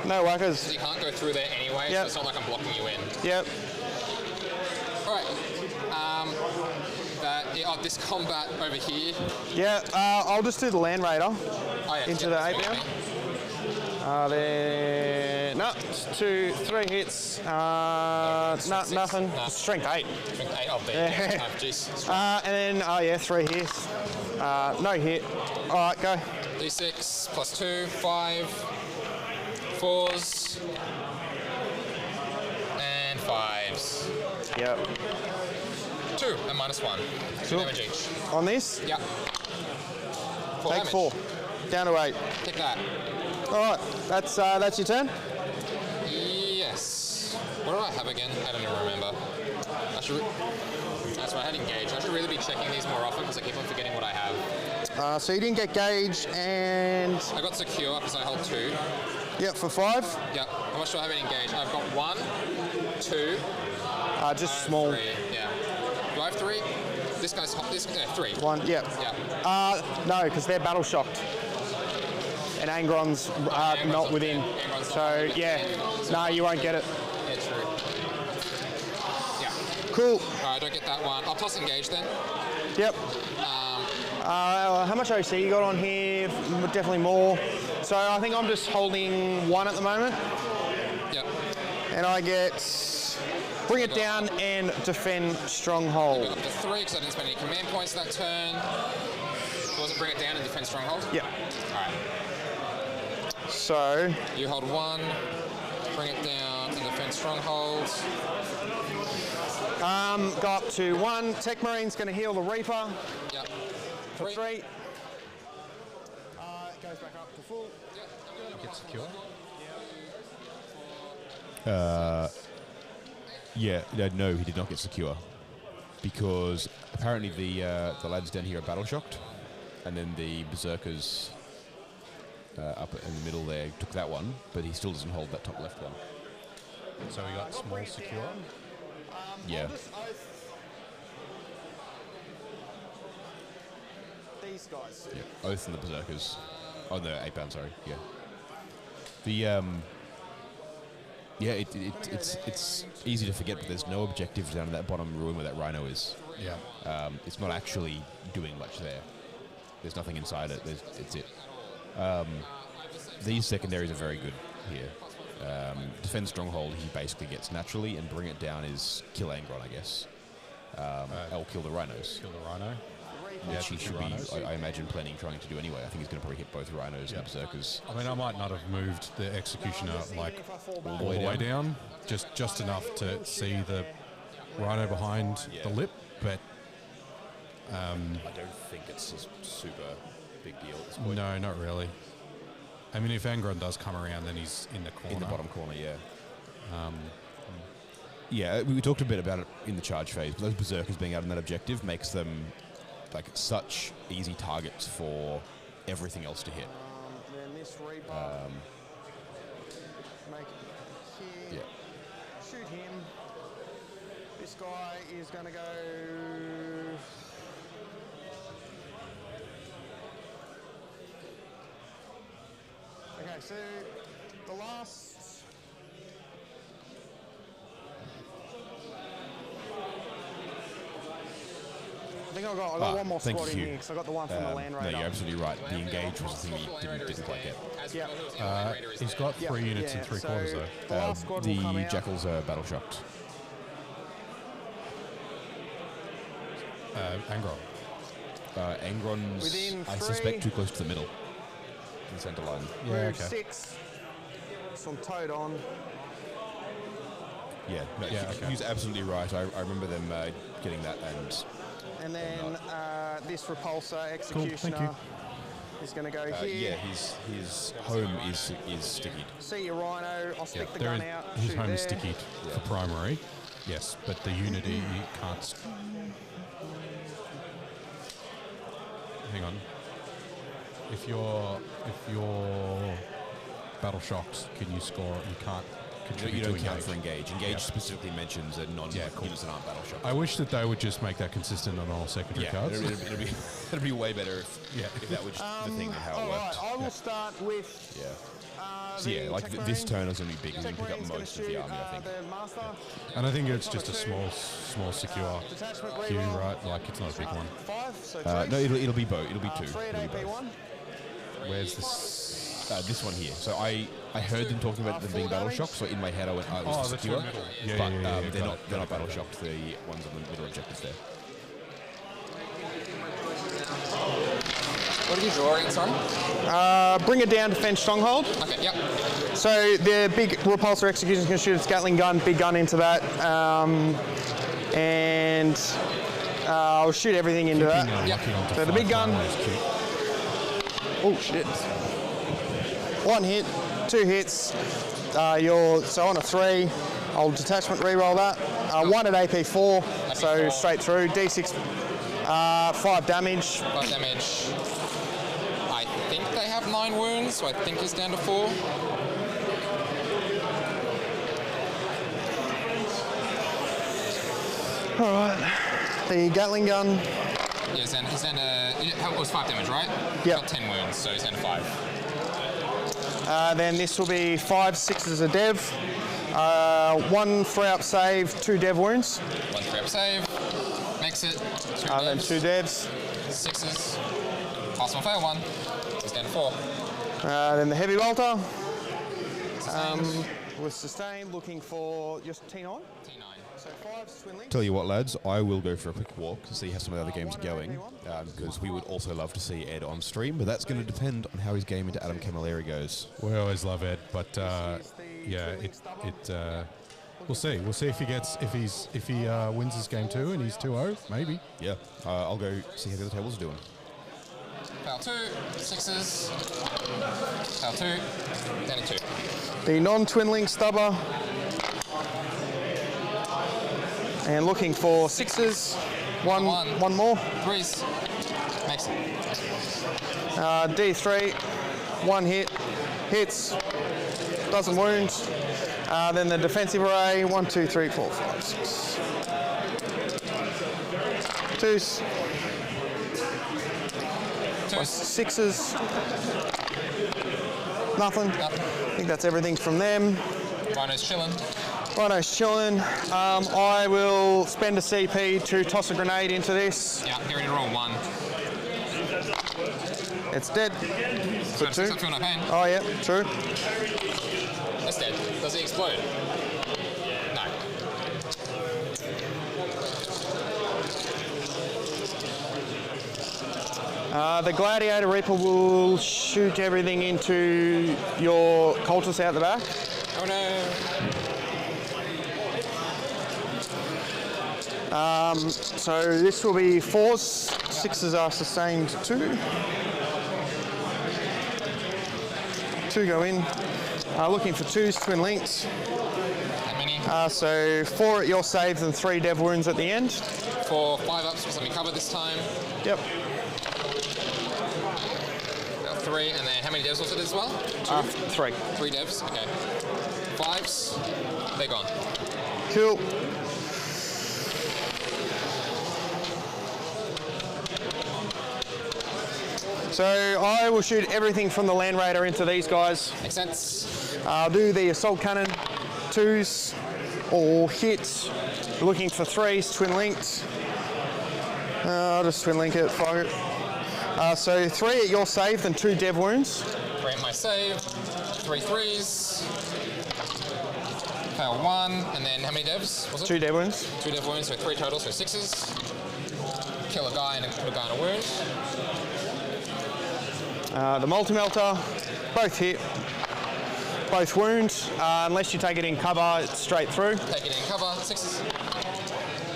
No whackers. So you can't go through there anyway, Yep. so it's not like I'm blocking you in. Yep. Alright. This combat over here. Yeah. I'll just do the Land Raider Oh, yeah, into yeah, the that's 8 fine. now. No, 2, 3 hits. Nothing. No. Strength 8. Strength 8 of there. Yeah. Oh, jeez. And then, 3 hits. No hit. All right, go. D6 plus 2, 5, 4s, and 5s. Yep. 2 and minus 1. 2 damage each. On this, Yep. 4 take damage. 4. Down to 8. Take that. All right, that's your turn. Yes. What did I have again? I don't even remember. That's right, I had engage. I should really be checking these more often because I keep on forgetting what I have. So you didn't get gauge, and I got secure because I hold 2. yep, for 5. Yep. How much do I have in engage? I've got 1, 2, Just small. 3. Yeah. Do I have 3? This guy's 3. 1. Yep. Yeah. No, because they're battle shocked, and Angron's Angron's not not within. there. Angron's not So within. yeah, no, you won't get it. Yeah, true. Yeah. Cool. Alright, don't get that one. I'll toss engage then. Yep. How much OC you got on here? Definitely more. So I think I'm just holding 1 at the moment, Yep. and I get bring it down and defend stronghold. Up to 3 because I didn't spend any command points that turn. Was it bring it down and defend stronghold? Yep. Alright. So You hold 1, bring it down and defend stronghold. go up to 1. Tech Marine's going to heal the Reaper Yep. for 3. It goes back up to full. Get secure. No, he did not get secure because apparently the lads down here are battle shocked, and then the berserkers up in the middle there took that one, but he still doesn't hold that top left one. So we got small secure. Yeah. These guys. Yeah. Oath and the berserkers. Oh no, 8 pound. Sorry. Yeah. The yeah, it's easy to forget, but there's no objective down in that bottom ruin where that rhino is. Yeah. It's not actually doing much there. There's nothing inside it. It's it. These secondaries are very good here. Defend stronghold, he basically gets naturally, and bring it down is kill Angron, I guess. Or kill the rhinos, Kill the rhino. which he should be, rhinos. I imagine, trying to do anyway. I think he's going to probably hit both rhinos and berserkers. I mean, I might not have moved the executioner like all the way down, just enough to see the rhino behind the lip, but I don't think it's a super big deal at this point. no, not really. I mean, if Angron does come around, then he's in the corner. In the bottom corner, yeah. Yeah, we talked a bit about it in the charge phase, but those berserkers being out on that objective makes them like such easy targets for everything else to hit. Then this Reaper. Make it here. Yeah. Shoot him. This guy is going to go. Okay, so the last. I think I got one more thank squad in you. here because I got the one from the Land No, Raider. you're absolutely right. The engage was the thing you didn't quite get. Yeah. He's got 3 units and 3 quarters though. The last squad will come The out. jackals are battle shocked. Angron. Angron's, Within I 3. suspect, too close to the middle. In the centre line. Yeah, Move okay. 6. Some toad on. Yeah, no, Yeah, okay. he's absolutely right. I remember them getting that, And then this repulsor Cool, thank executioner you. is going to go yeah, here. his home is stickied. See your rhino. I'll stick the There gun is, out. his shoot home there. is sticky for primary. Yes, but the unity you can't. Hang on. if you're battle shocked, can you score? You can't contribute. You don't to count engage. for engage. Engage specifically mentions that units that aren't battle shocked. I wish that they would just make that consistent on all secondary cards. It'd be way better if that was the thing of how it worked. I will start with. Yeah. So yeah, like this turn is going to be big. He's going to pick up most of the army, I think. And I think it's just a small secure queue, right? Like it's not a big one. No, it'll be both. It'll be two. It'll be both. Where's this? This one here. So I heard them talking about them being battle shocked. So in my head I went, oh, it was the secure. But they're not battle shocked. The ones on the middle objectives there. What are you drawing, sorry? Bring it down, defense stronghold. Okay, yep. So the big repulsor execution can shoot its Gatling gun, big gun into that, and I'll shoot everything into that. Yep. So the big gun. Oh shit! 1 hit, 2 hits. So on a 3, I'll detachment reroll that. 1 at AP4, so straight through. D6, 5 damage. 5 damage. I think they have 9 wounds, so I think he's down to 4. All right. The Gatling gun. Yeah, he's down to. It was 5 damage, right? Yep. Got 10 wounds, so he's down to 5. Then this will be 5 6s a dev. 1 3-up save, 2 dev wounds. 1 3-up save. Makes it. 2 Then devs. 2 devs. 6s. Pass 1, fail 1. He's down to 4. Then the heavy bolter. Sustained. Was sustained, looking for just T9. T9. So 5 twin links. Tell you what, lads, I will go for a quick walk to see how some of the other games are going, because we would also love to see Ed on stream, but that's going to depend on how his game into Adam Camilleri goes. We always love Ed, but we'll see. We'll see if he wins his game 2 and he's 2-0, maybe. Yeah, I'll go see how the other tables are doing. Fail 2. 6s. Fail 2. Down to 2. The non-twin link stubber. And looking for 6s. One more. 3s. Makes it. D3. 1 hit. Hits. Doesn't wound. Then the defensive array. 1, 2, 3, 4, 5, 6. 2s. 6s. Nothing. I think that's everything from them. Rhino's chilling. Rhino's chilling. I will spend a CP to toss a grenade into this. Yeah, get ready to roll 1. It's dead. So For 2. I feel no pain. Oh yeah, true. That's dead. Does it explode? No. The Gladiator Reaper will shoot everything into your cultists out the back. Oh no. So this will be 4s. 6s are sustained 2. 2 go in. Looking for 2s, twin links. How many? So 4 at your saves and 3 dev wounds at the end. 4 5-ups with something covered this time. Yep. 3, and then how many devs was it as well? 3. 3 devs, okay. 5s, they're gone. Cool. So I will shoot everything from the Land Raider into these guys. Makes sense. I'll do the assault cannon, 2s, or hits. Looking for 3s, twin linked. I'll just twin link it, fuck it. So 3 at your save, then 2 dev wounds. 3 at my save, 3 3s. Fail 1, and then how many devs was it? 2 dev wounds. 2 dev wounds, so 3 total, so 6s. Kill a guy and put a guy in a wound. The multi-melter, both hit, both wounds. Unless you take it in cover, it's straight through. Take it in cover, 6s.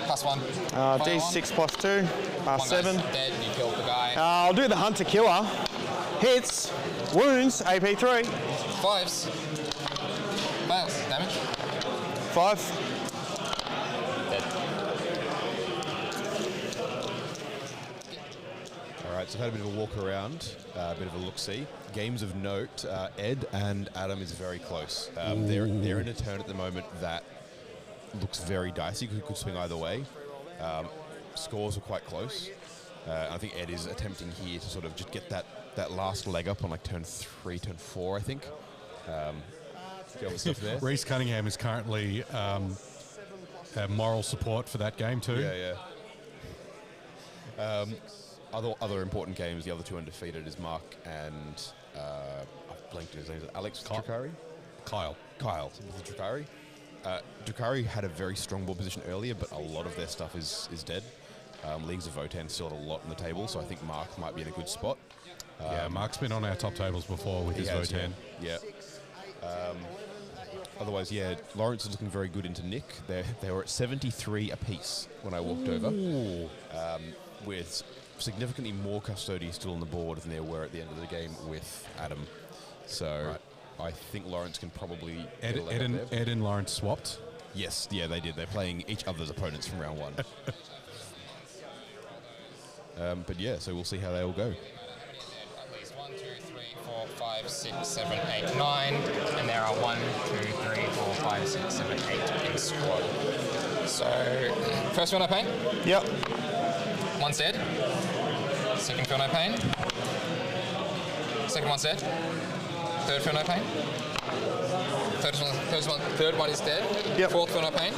Plus 1. D6 plus 2, 7. Dead, you killed the guy. I'll do the hunter killer. Hits, wounds, AP3. 5s. Fails, damage. 5. All right, So I've had a bit of a walk around, a bit of a look-see. Games of note, Ed and Adam is very close. They're in a turn at the moment that looks very dicey, could swing either way. Scores are quite close. I think Ed is attempting here to sort of just get that last leg up on like turn 3, turn 4, I think. Go with stuff there. Reese Cunningham is currently moral support for that game too. Yeah. Other important games, the other two undefeated is Mark and I've blanked his name. Alex Drakari? Kyle. Drakari. Drakari had a very strong ball position earlier, but a lot of their stuff is dead. Leagues of Votan still had a lot on the table, so I think Mark might be in a good spot. Yeah, Mark's been on our top tables before with his Votan. Yeah. Otherwise, yeah, Laurence is looking very good into Nick. They were at 73 apiece when I walked over, with significantly more Custodes still on the board than there were at the end of the game with Adam. So I think Laurence can probably... Ed and Laurence swapped? Yes, yeah, they did. They're playing each other's opponents from round 1. But yeah, so we'll see how they all go. At least 1, 2, 3, 4, 5, 6, 7, 8, 9, and there are 1, 2, 3, 4, 5, 6, 7, 8 in squad. So, first one I paint? Yep. One's dead. Second field no pain. Second one's dead. Third field no pain. Third one is dead. Yep. Fourth field no pain.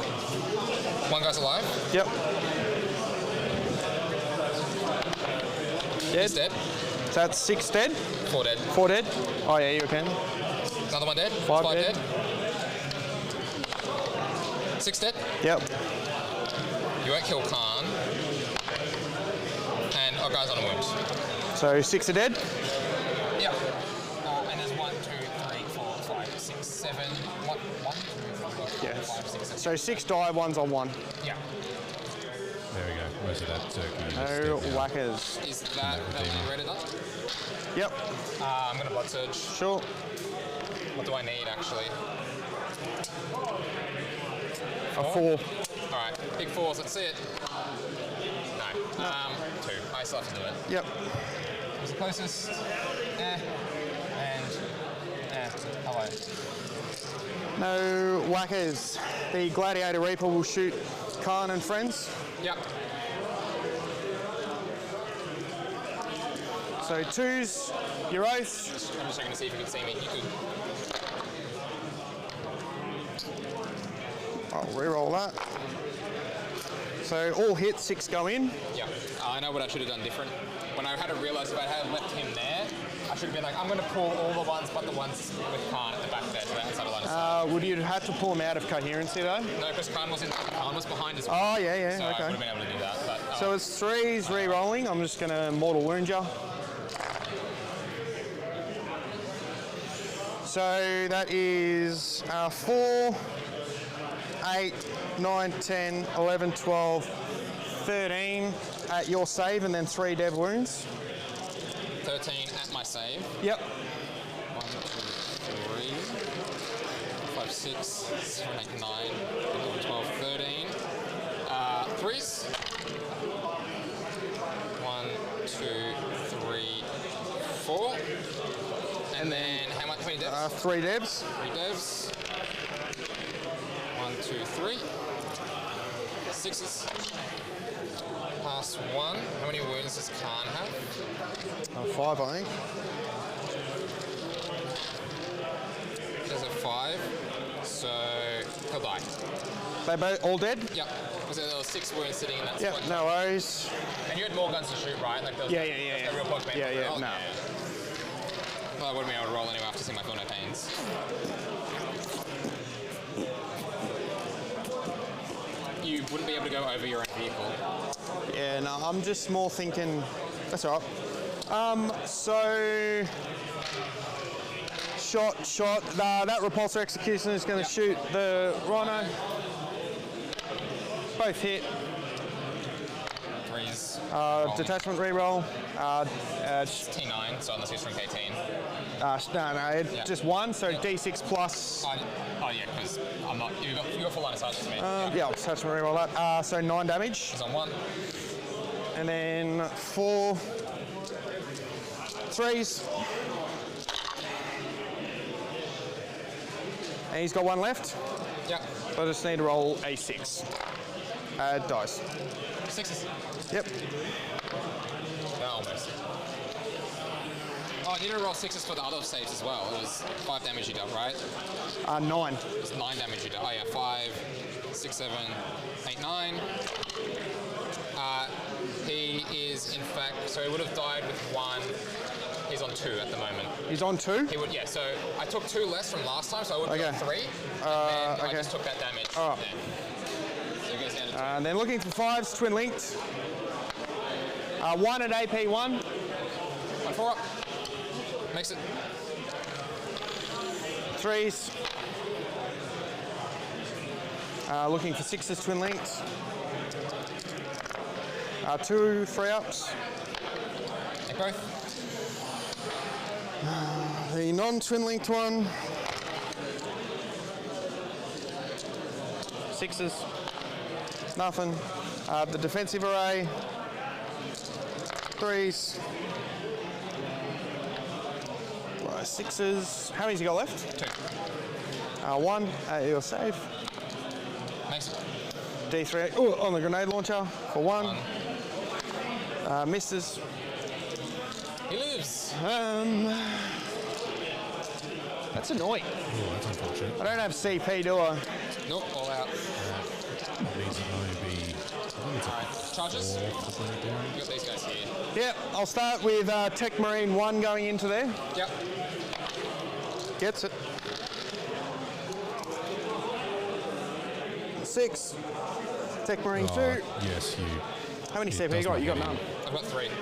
One guy's alive. Yep. He's dead. So that's 6 dead? 4 dead. 4 dead? Oh yeah, you can. Another one dead. 5 dead. 6 dead. Yep. You won't kill Khan. And our guy's on a wound. So 6 are dead? Yeah. And there's 1, 2, 3, 4, 5, 6, 7. 1, 2, 3, 4, 5, 6, 7. So 6 die, 1's on 1. Yeah. There we go. Most of that turkey. No whackers. Is that you ready then? Yep. I'm going to blood surge. Sure. What do I need actually? A 4. Alright, big 4s, let's see it. No. 2. I still have to do it. Yep. Who's the closest? Hello. No whackers. The Gladiator Reaper will shoot Khan and friends. Yep. So 2s, your oath. I'm just checking to see if you can see me. You could. I'll re-roll that. So all hits, 6 go in. Yeah. I know what I should have done different. When I had to realise if I had left him there, I should have been like, I'm going to pull all the ones but the ones with Khan at the back there, so outside of line of sight. Would you have had to pull him out of coherency though? No, because Khan was behind us. Oh yeah, so I would okay. have been able to do that. But, So it's 3s re-rolling. I'm just going to mortal wound you. So that is 4, 8, 9, 10, 11, 12, 13 at your save, and then 3 dev wounds. 13 at my save. Yep. 1, 2, 3, 5, 6, 7, 8, 9, 11, 12, 13. 3s. 1, 2, 3, 4. And then how many devs? 3 devs. 3 devs. 1, 2, 3. 6s. Pass 1. How many wounds does Khan have? 5, I think. There's a 5. So he'll die. They both all dead? Yep. Because there were 6 wounds sitting in that Yep, spot. no worries. And you had more guns to shoot, right? Like there was Yeah. no real point Yeah, roll? no. Well, I wouldn't be able to roll anyway after seeing my Feel No Pains. You wouldn't be able to go over your own vehicle. Yeah, no, I'm just more thinking. That's all right. So shot. That repulsor execution is going to shoot the rhino. Both hit. 3s. Detachment reroll. T9, so unless he's from K10. No, just 1. So D6 plus. Oh yeah, because I'm not. You got full line of sight to me. Yeah, I'll detachment reroll that. So 9 damage. He's on 1. And then 4, 3s. And he's got 1 left. Yep. So I just need to roll a 6. Add dice. 6s. Yep. No, almost. Oh, I need to roll 6s for the other saves as well. It was 5 damage you dealt, right? 9. It was 9 damage you dealt. Oh yeah, 5, 6, 7, 8, 9. He is in fact, so he would have died with 1. He's on 2 at the moment. He's on 2? He would, yeah. So I took 2 less from last time, so I would have got 3. And I just took that damage. All right. There. So he goes down to 2. And then looking for 5s, twin linked. 1 at AP 1. 1 4 up. Makes it. 3s. Looking for 6s, twin linked. 2 3 ups. Take both. The non-twin linked one. 6s. Nothing. The defensive array. 3s. 6s. How many's he got left? 2. 1. You're safe. Makes it. D3 on the grenade launcher for 1. Misses. He lives. That's annoying. Oh, that's unfortunate. I don't have CP, do I? Nope, all out. That means it'll only be, I think it's Alright, charges. 4 to put it down. You got these guys here. Yep, I'll start with Tech Marine 1 going into there. Yep. Gets it. 6. Tech Marine 2. Yes, you. How many it CP you does got? not You got hit none. I've got 3. And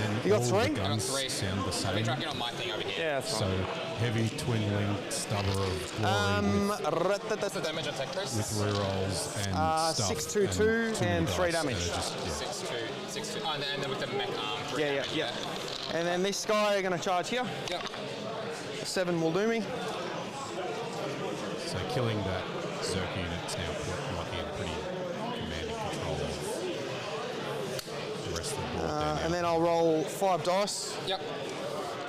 then You got all 3? the I got guns 3. sound the I've same. been tracking on my thing over here. Yeah, that's So fine. heavy twin linked stubber of glory What's the damage on tech, Chris? with rerolls and stuff. 6, 2, 2, and 3 dice, damage. it just, yeah. 6, 2, 6, 2. Oh, and then with the mech arm. 3 Yeah, damage, yeah. And then this guy are going to charge here. Yep. 7 will do me. So killing that Zerk unit's now put Lucky in pretty commanding control of the rest of the board there now. And then I'll roll 5 dice Yep.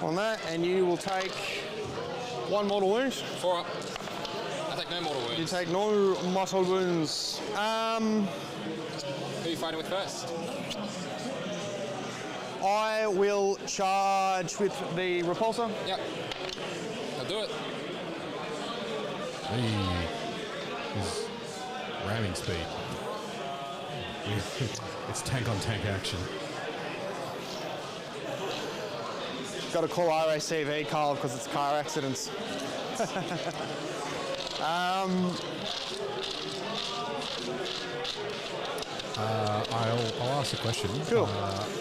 on that, and you will take 1 mortal wound. 4 up. I take no mortal wounds. You take no mortal wounds. Who are you fighting with first? I will charge with the repulsor. Yep. I'll do it. Hey, his ramming speed. It's tank on tank action. Got to call RACV, Carl, because it's car accidents. I'll ask a question. Cool.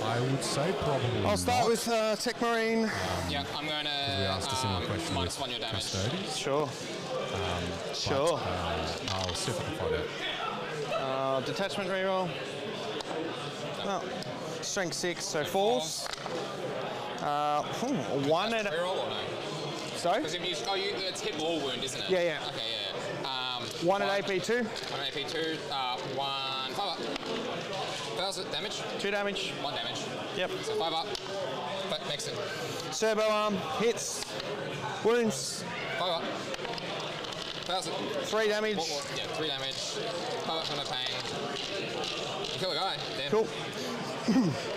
I would say probably I'll start not. with Tech Marine. Yeah, I'm going to We asked a similar question minus with 1 your damage. Custodes. Sure. Sure. I'll see if I can find out. Detachment reroll. Oh. Strength 6, so 4s. 1 at Reroll or no? Sorry? Because it's hit or wound, isn't it? Yeah, yeah. Okay, yeah. 1 at AP2. 1 at AP2. 1 5 up. 1,000 damage. 2 damage. 1 damage. Yep. So 5 up. But makes it Servo arm. Hits. Wounds. 5 up. 1,000. 3 damage. Yeah, 3 damage. 5 up from the pain. You kill a guy. Damn. Cool.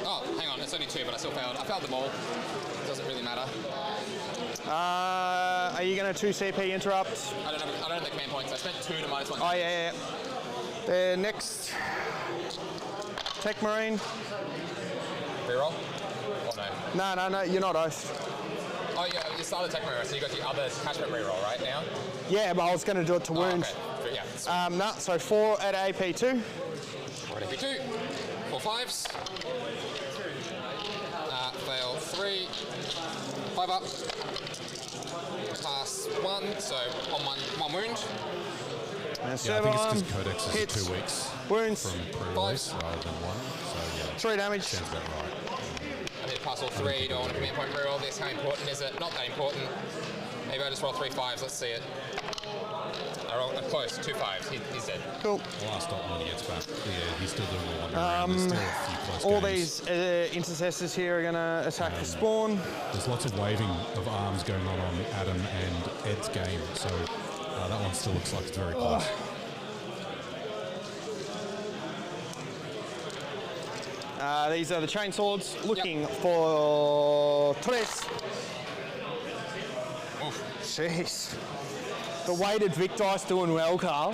Oh, hang on. It's only 2, but I still failed. I failed them all. Doesn't really matter. Are you going to 2 CP interrupt? I don't have the command points. I spent 2 to minus 1. Oh, yeah. The next Tech Marine. Reroll? Or no? No, you're not oath. Oh, yeah, you started tech reroll, so you got the other attachment reroll right now? Yeah, but I was going to do it to wound. Okay. Yeah. No, so 4 at AP2. 4 at AP2. 4 5s. Fail 3. 5 up. Pass 1, so on 1 wound. And Yeah, I servo think it's arm. because Codex is Hits. 2 weeks Wounds. from pre-release rather than 1. So yeah, 3 damage. sounds about right. I did pass all 3. Do I want a command point reroll this? How important is it? Not that important. Maybe I just roll 3 5s. Let's see it. I roll close. 2 5s. He's dead. Cool. The last stop when he gets back. Yeah, he's still doing the wander around. There's still a few close All games. these intercessors here are going to attack the spawn. There's lots of waving of arms going on Adam and Ed's game, so that one still looks like it's very close. These are the chainswords looking for Tres. Jeez. The weighted Vic dice doing well, Carl.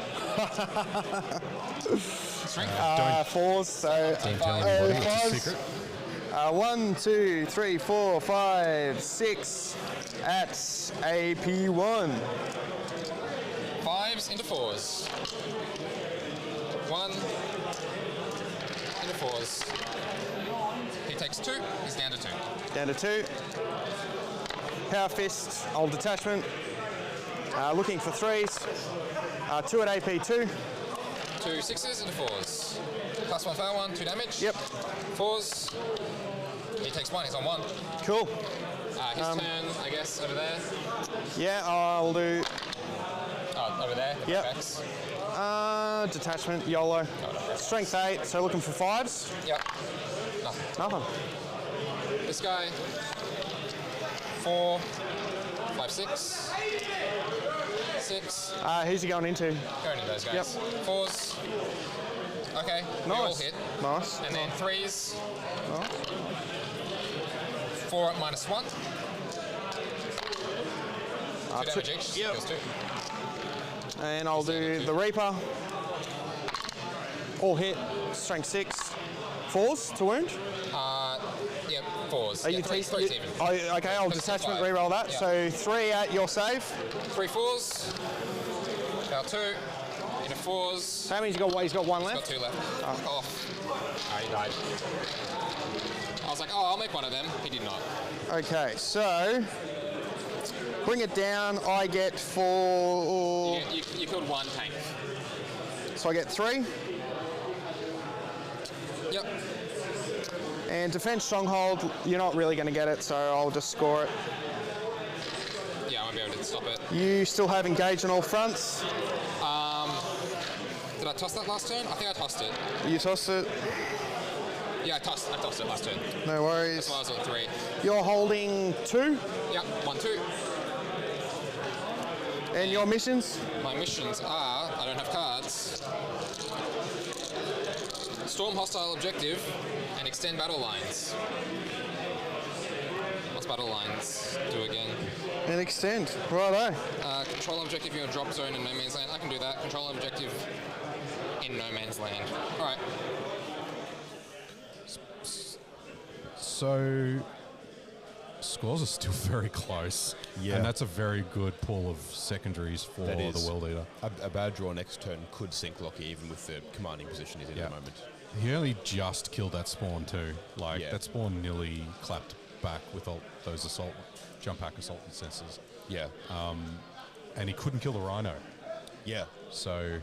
Fours, so Don't tell anybody, it's a fours. secret. 1, 2, 3, 4, 5, 6 at AP1. 5s into 4s. 1 into 4s. He takes 2. He's down to 2. Down to 2. Power Fist, old detachment. Looking for 3s. 2 at AP2. 2 6s into 4s. +1 fail 1, 2 damage. Yep. 4s. He takes 1. He's on 1. Cool. His turn, I guess, over there. Yeah, I'll do Oh, over there. the Yep. backs. detachment, YOLO. Strength 8, so looking for 5s. Yep. Nothing. Nothing. This guy. 4, 5, 6. 6. Who's he going into? Going into those guys. Yep. 4s. Okay. We all Nice. hit. Nice. And then 3s. 4 at -1. 2 damage each. Yep. Kills 2. And I'll do the Reaper. All hit, strength 6. 4s to wound. Yep, 4s. Are Yeah, you 3's even. Okay, I'll Because detachment 5. reroll that. Yeah. So 3 at your save. 3 4s. About 2. Into 4s. How many's he got? He's got 1 Got left. 2 left. Oh, he died. I was like, oh, I'll make one of them. He did not. Okay, so bring it down. I get 4. You killed 1 tank. So I get 3. Yep. And defense stronghold, you're not really going to get it, so I'll just score it. Yeah, I won't be able to stop it. You still have engaged on all fronts. Did I toss that last turn? I think I tossed it. You toss it. Yeah, I tossed it last turn. No worries. That's why I was on 3. You're holding 2. Yep, 1, 2. And your missions? My missions are, I don't have cards. Storm hostile objective and extend battle lines. What's battle lines do again? And extend. Righto. Control objective in your drop zone in no man's land. I can do that. Control objective in no man's land. All right. So scores are still very close. Yeah. And that's a very good pool of secondaries for That is. the World Eater. A bad draw next turn could sink Lockie even with the commanding position he's in at the moment. He only just killed that spawn too. Like, Yeah. that spawn nearly clapped back with all those jump pack assault sensors. Yeah. And he couldn't kill the Rhino. Yeah. So,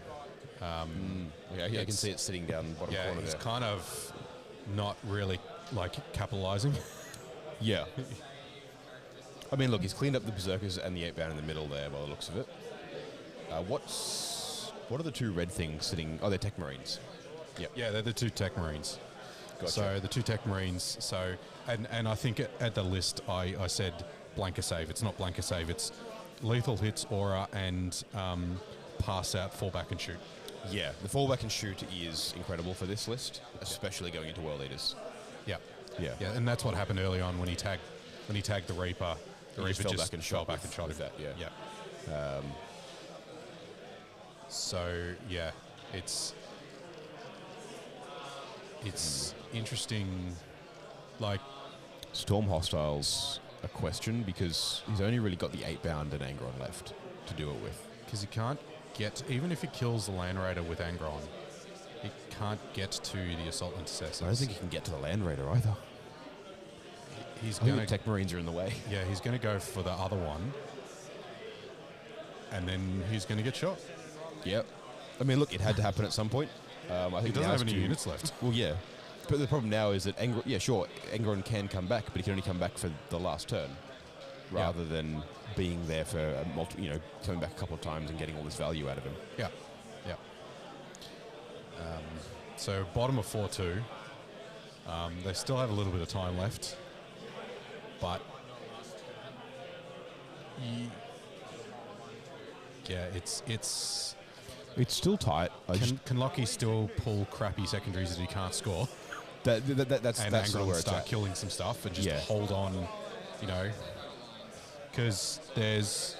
Yeah, I can see it sitting down in the bottom yeah, corner he's there. kind of not really, like, capitalizing. Yeah. I mean, look, he's cleaned up the Berserkers and the 8-bound in the middle there by the looks of it. What are the 2 red things sitting? Oh, they're Tech Marines. Yep. Yeah, they're the 2 Tech Marines. Gotcha. So the 2 Tech Marines. So and I think at the list I said blanker save. It's not blanker save. It's lethal hits, aura, and pass out, fall back and shoot. Yeah, the fallback and shoot is incredible for this list, especially going into World Eaters. Yeah, Yeah. yeah, and that's what happened early on when he tagged the Reaper. The He Reaper fell just back and fell shot back with- and shot with him. that, yeah. Yeah. So yeah, it's interesting. Like, Storm Hostiles a question because he's only really got the 8-bound and Angron left to do it with. because he can't get, even if he kills the Land Raider with Angron, he can't get to the Assault Intercessors. I don't think he can get to the Land Raider either. he's I think going the to Tech Marines are in the way. Yeah, he's going to go for the other one, and then he's going to get shot. Yep. I mean, look, it had to happen at some point. I think He doesn't now's have any due- units left. Well, yeah. But the problem now is that Angron can come back, but he can only come back for the last turn. rather than being there for coming back a couple of times and getting all this value out of him. Yeah, yeah. So bottom of 4-2. They still have a little bit of time left, but it's still tight. Can Lockie still pull crappy secondaries that he can't score? That's and that's sort of where it's start at. killing some stuff and just hold on, because there's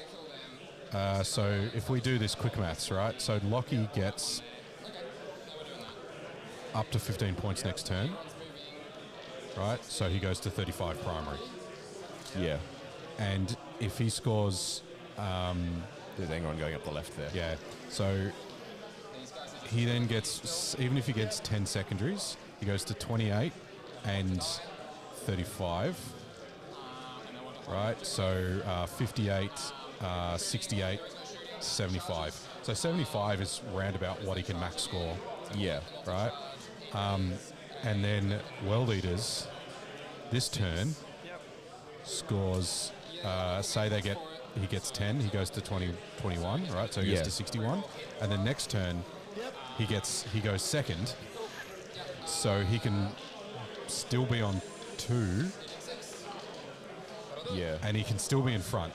so if we do this quick maths, right? So Lockie gets up to 15 points next turn, right? So he goes to 35 primary. Yeah. And if he scores, there's Angron going up the left there. Yeah. So he then gets, even if he gets 10 secondaries, he goes to 28 and 35. Right. So 58, 68, 75. So 75 is roundabout what he can max score. Yeah. Right. And then World Eaters this turn scores, say he gets 10, he goes to 21, right? So he goes to 61. And then next turn he goes second. So he can still be on 2. Yeah. And he can still be in front.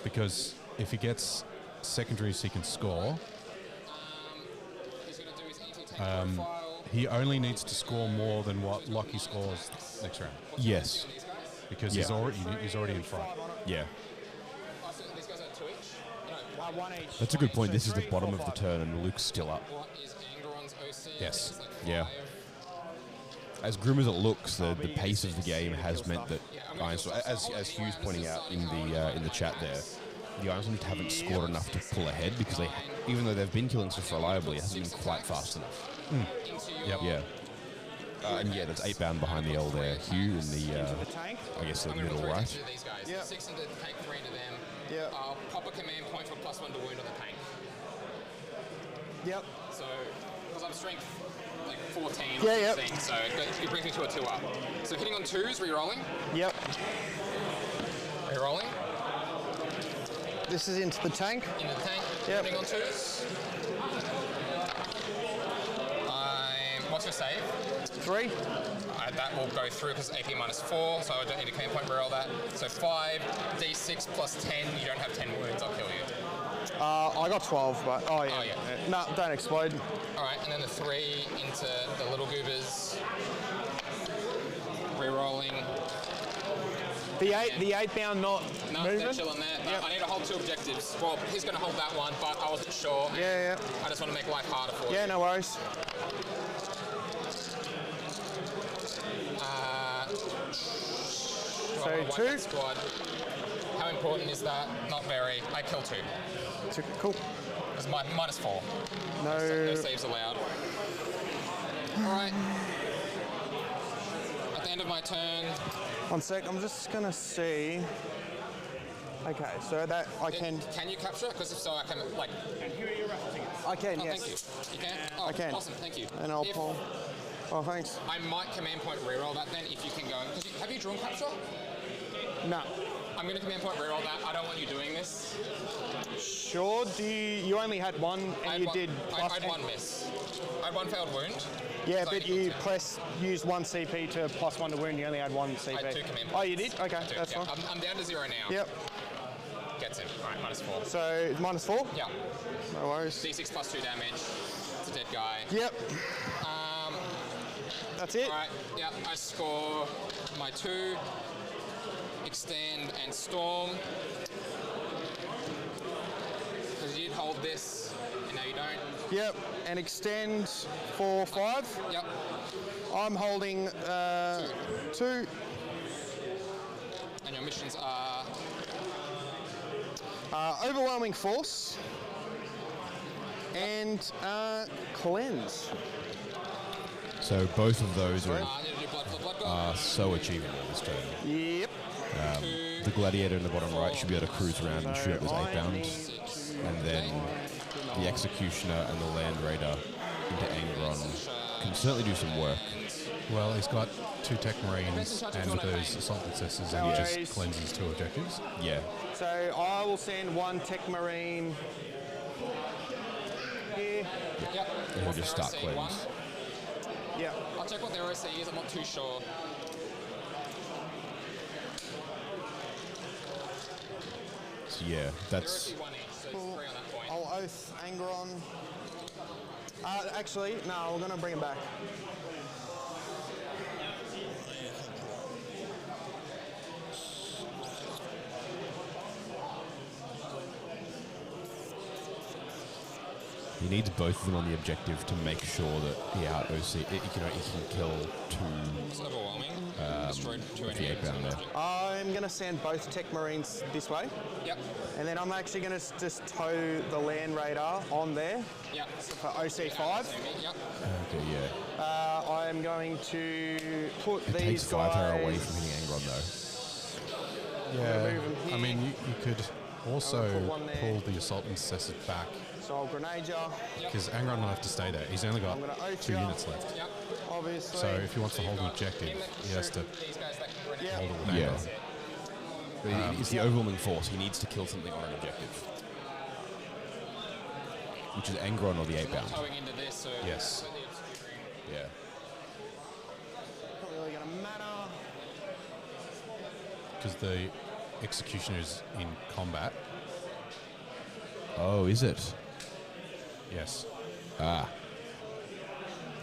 Because if he gets secondaries he can score. He only needs to score more than what Lockie scores next round. Yes. Because he's already in front. Yeah. That's a good point. This is the bottom of the turn and Luke's still up. Yes. Yeah. As grim as it looks, the pace of the game has meant that as Hugh's pointing out in the chat there, the Ironsons haven't scored enough to pull ahead because even though they've been killing stuff reliably, it hasn't been quite fast enough. Yep. Yeah. There's 8 bound behind the L there. Hugh in the, I guess, the middle right. Yep. 6 into the tank, 3 into them. Yep. Pop a command point for +1 to wound on the tank. Yep. So, because I'm strength 14 Yeah, or 16, so it brings me to a 2 up. So hitting on 2s, re-rolling. Yep. Re-rolling. This is into the tank. Into the tank. Yep. Hitting on 2s. What's your save? 3. That will go through because AP -4, so I don't need to command point reroll that. So 5, D6 plus 10, you don't have 10 wounds, I'll kill you. I got 12, but oh yeah. No, don't explode. Alright, and then the 3 into the little goobers. Rerolling. The 8 bound not No, moving? they're chilling there. Yep. I need to hold 2 objectives. Well, he's going to hold that one, but I wasn't sure. Yeah. I just want to make life harder for you. Yeah, no worries. So 2. Squad. How important is that? Not very. I kill 2. Cool. It's -4. No. No saves allowed. Alright. At the end of my turn. 1 sec, I'm just gonna see. Okay, so that I can. Can you capture? Because if so, I can I can, Oh, yes. thank you. You can? Oh, I can. Awesome, thank you. And I'll pull. Oh, thanks. I might command point reroll that then if you can go. Have you drawn capture? No. I'm going to command point reroll that. I don't want you doing this. Sure. You only had 1 and you did plus. I had 1 miss. I had 1 failed wound. Yeah, So but I you equal 2. used 1 CP to +1 to wound. You only had 1 CP. I had 2 command Oh, you did? Okay, Two, that's yeah. fine. I'm down to 0 now. Yep. Gets him. All right, -4. So it's -4. Yeah. No worries. D6 plus 2 damage. It's a dead guy. Yep. That's it. All right. Yeah. I score my 2. Extend and storm. Because you did hold this, and now you don't. Yep. And extend for 5. Yep. I'm holding 2. And your missions are. Overwhelming force and cleanse. So both of those I need to do blood. are so achievable this turn. Yep. The gladiator in the bottom right should be able to cruise around and shoot up those 8 bound. And then the executioner and the land raider into Angron can certainly do some work. Well, he's got 2 tech marines and those assault incessors, and he just cleanses 2 objectives. Yeah. So I will send 1 tech marine here. Yep. And he'll just start OC1. cleanse. Yeah. I'll check what their OC is, I'm not too sure. So yeah, that's... Their OC 1 each, so it's 3 on that point. I'll oath Angron. Actually, no, we're going to bring it back. He needs both of them on the objective to make sure that he out OC. He can kill 2. It's overwhelming. Destroyed 2 with the enemies. 8 bound there. I'm going to send both tech marines this way. Yep. And then I'm actually going to just tow the land radar on there Yep. for OC5. Yep. Okay, yeah. I'm going to put It these takes guys... firepower away from hitting Angron though. Yeah, move him I mean, you could also put one there. pull the assault incessor back, So I'll grenade ya, because Angron will have to stay there. He's only got I'm gonna oath 2 ya. units left. Yep. obviously. So if he wants to hold an objective, he has to These guys that can grenade. Yeah. hold it with Yeah. Angron. But it's the overwhelming force. He needs to kill something on an objective. Which is Angron or the 8 bound. Towing into this, so Yes. completely obscuring. Yeah. Not really going to matter. Because the executioner's in combat. Oh, is it? Yes. Ah.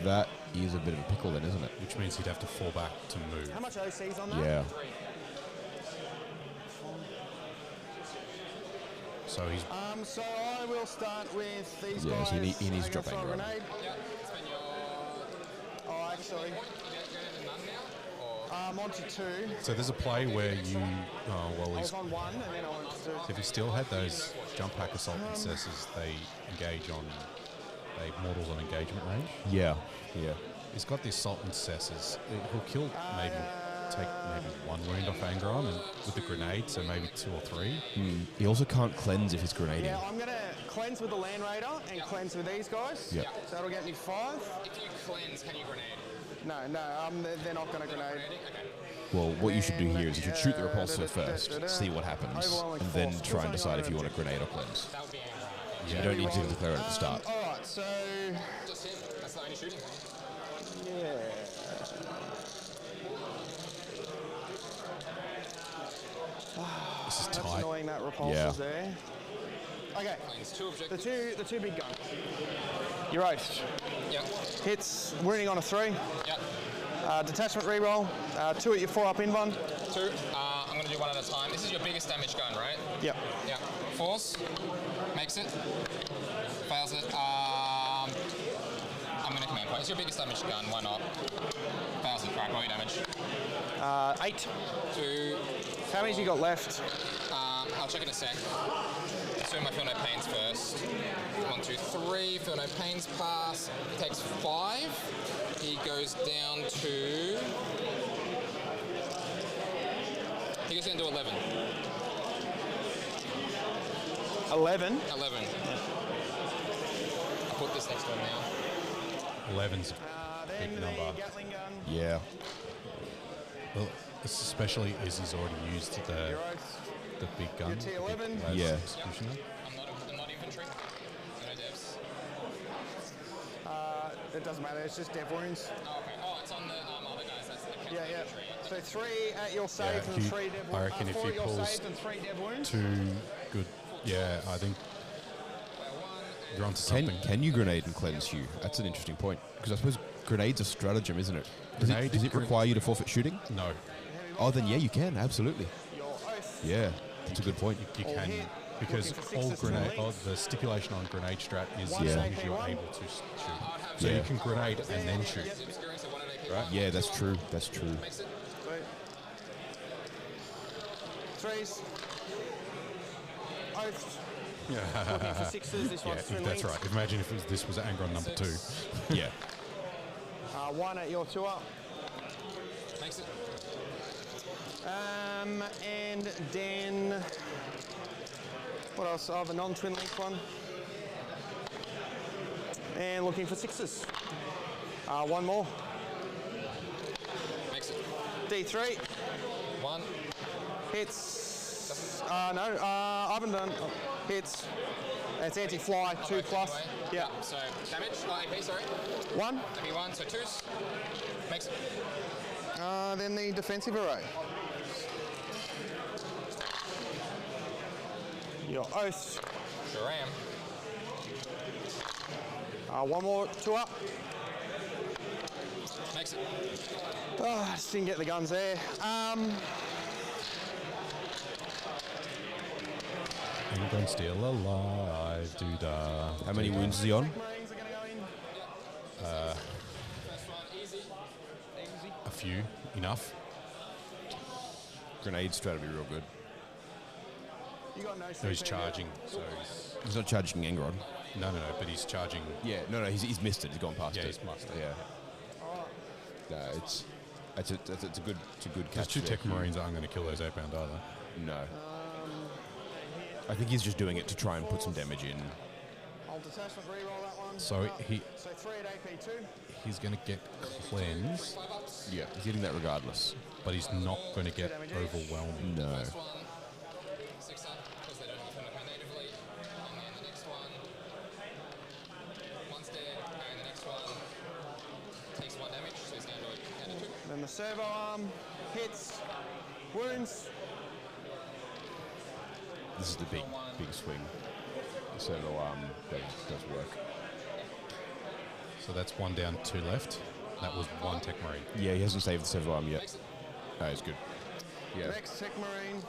That is a bit of a pickle then, isn't it? Which means he'd have to fall back to move. How much OC's on that? Yeah. So he's So I will start with these Yeah, guys. so he needs to I'm drop gonna throw a Angron. grenade. Yep. Spend your Oh, actually, you going to none now? Or I'm on to 2. so there's a play where you I was on 1 and then I went to 2. if he still had those jump pack assault incessors, they engage on mortals on engagement range. Yeah. Yeah. He's got the assault incessors. He'll kill take maybe 1 wound off Angron and with the grenade, so maybe 2 or 3. He also can't cleanse if he's grenading. Yeah, I'm going to cleanse with the Land Raider and cleanse with these guys. Yep. So that'll get me 5. if you cleanse, can you grenade? No, they're not going to grenade. Grenading? Okay. Well, what you should do here is you should shoot the repulsor first, see what happens, Overwhelming and then force. try and Kills decide if you anyone want to grenade or cleanse. That would be Angron. You don't need to declare it at the start. All right, so Just him. That's the only shooting. yeah. This is That's tight. annoying that repulsor's Yeah. there. Okay, Cleanse 2 the objectives. two big guns. You're oathed. Yep. Hits, wounding on a 3. Yep. Detachment reroll. 2 at your 4 up in one. 2. I'm going to do 1 at a time. This is your biggest damage gun, right? Yep. Yeah. Force. Makes it. Fails it. I'm going to command point. It's your biggest damage gun. Why not? Fails it. Right. Roll your damage. 8. 2. How many you got left? I'll check in a sec. Let's do my Feel No Pains first. 1, 2, 3. Feel No Pains pass. He takes 5. He goes down to... He goes down to 11. 11. 11. I'll put this next to him now. 11's a Then big the number. Gatling gun. Yeah. Well, especially as he's already used the Your oath. big gun. Your the big T11. laser Yeah. executioner. I'm not infantry. No devs. It doesn't matter, it's just dev wounds. Oh, okay. Oh, it's on the other guys. That's the Yeah, yeah. infantry. So 3 at your save Yeah, and if you- 3 dev wounds. I reckon if 4 he at your pulls save and 3 dev wounds. 2 good. Yeah, I think you're onto Can something. you grenade and cleanse Hugh? That's an interesting point. Because I suppose grenade's a stratagem, isn't it? Grenade- Does it require you to forfeit shooting? No, Oh, then yeah, you can, absolutely. Your oath. Yeah, that's a good point. you All can hit. because Looking for all sixes to grenade. the Oh, length. the stipulation on grenade strat is One as long AP as you're one. able to shoot. So Yeah. you can grenade and then shoot. Obscuring, so 1 at AP. Right. Yeah, that's true. That's true. Makes it. Sweet. 3s. Oath. Looking for 6s. This Yeah, one's twin that's linked. right. Imagine if this was Angron number 2. Yeah. 1 at your 2 up. Makes it. And then what else? I have a non-twin link one. And looking for 6s. One more. Makes it. D3. 1. Hits. No, I haven't done. Hits. It's anti-fly, 2 plus. Anyway. Yeah. So damage, AP, sorry. 1. AP 1, so 2s. Makes it. Then the defensive array. Your oath. Sure am. One more, 2 up. Makes it. Oh, I just didn't get the guns there. England still alive, doodah. How many wounds is he on? Marines are going to go in. First one, easy. A few, enough. Grenades try to be real good. You got no No, he's CP. charging, so He's not charging Engron. no, but he's charging. Yeah, no, he's missed it. He's gone past Yeah, it. he's missed it. Yeah. No, it's a good There's catch. 2 there. tech marines aren't going to kill those 8-pound either. No. I think he's just doing it to try and put some damage in. I'll detachment reroll that one. So he So 3 at AP2. he's going to get cleanse, Yeah, he's getting that regardless. but he's not going to get overwhelming. No. First one, 6 up, because they don't defend it natively. And then the next one, one's dead, and the next one takes 1 damage, so he's going to do it down to 2. Then the servo arm hits, wounds. This is the big swing. The servo arm does work. So that's 1 down, 2 left. That was 1 tech marine. Yeah, he hasn't saved the servo arm yet. Makes it. Oh, he's good. Yeah. Next tech marine.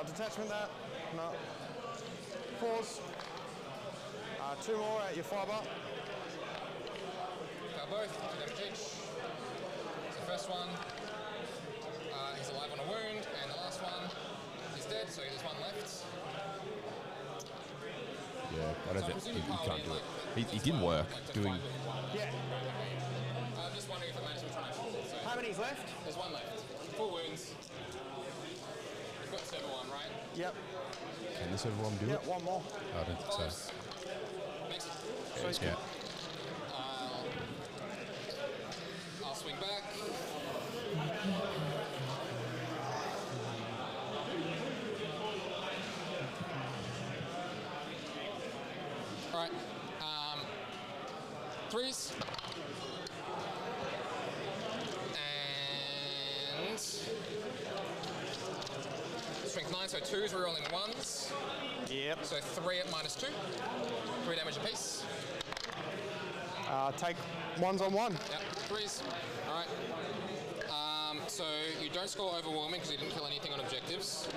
Detachment that. No. Pause. 2 more at your 5 up. Got both, 2 damage each. So first one, he's alive on a wound, and the last one, he's dead, so there's 1 left. Yeah, I don't So I think presume he you piled can't in, do it. like, He didn't work like, doing. Yeah. I'm just wondering if I managed to try and pull it. So How many's left? there's 1 left. 4 wounds. We've got servo one, right? Yep. Can the servo arm do Yep, it? 1 more. I don't think so. Makes it. Yeah. I'll swing back. All right. 3s. And strength 9, so 2s, rerolling 1s. Yep. So 3 at -2. 3 damage apiece. Take 1s on 1. Yep, 3s. All right. So you don't score overwhelming because you didn't kill anything on objectives.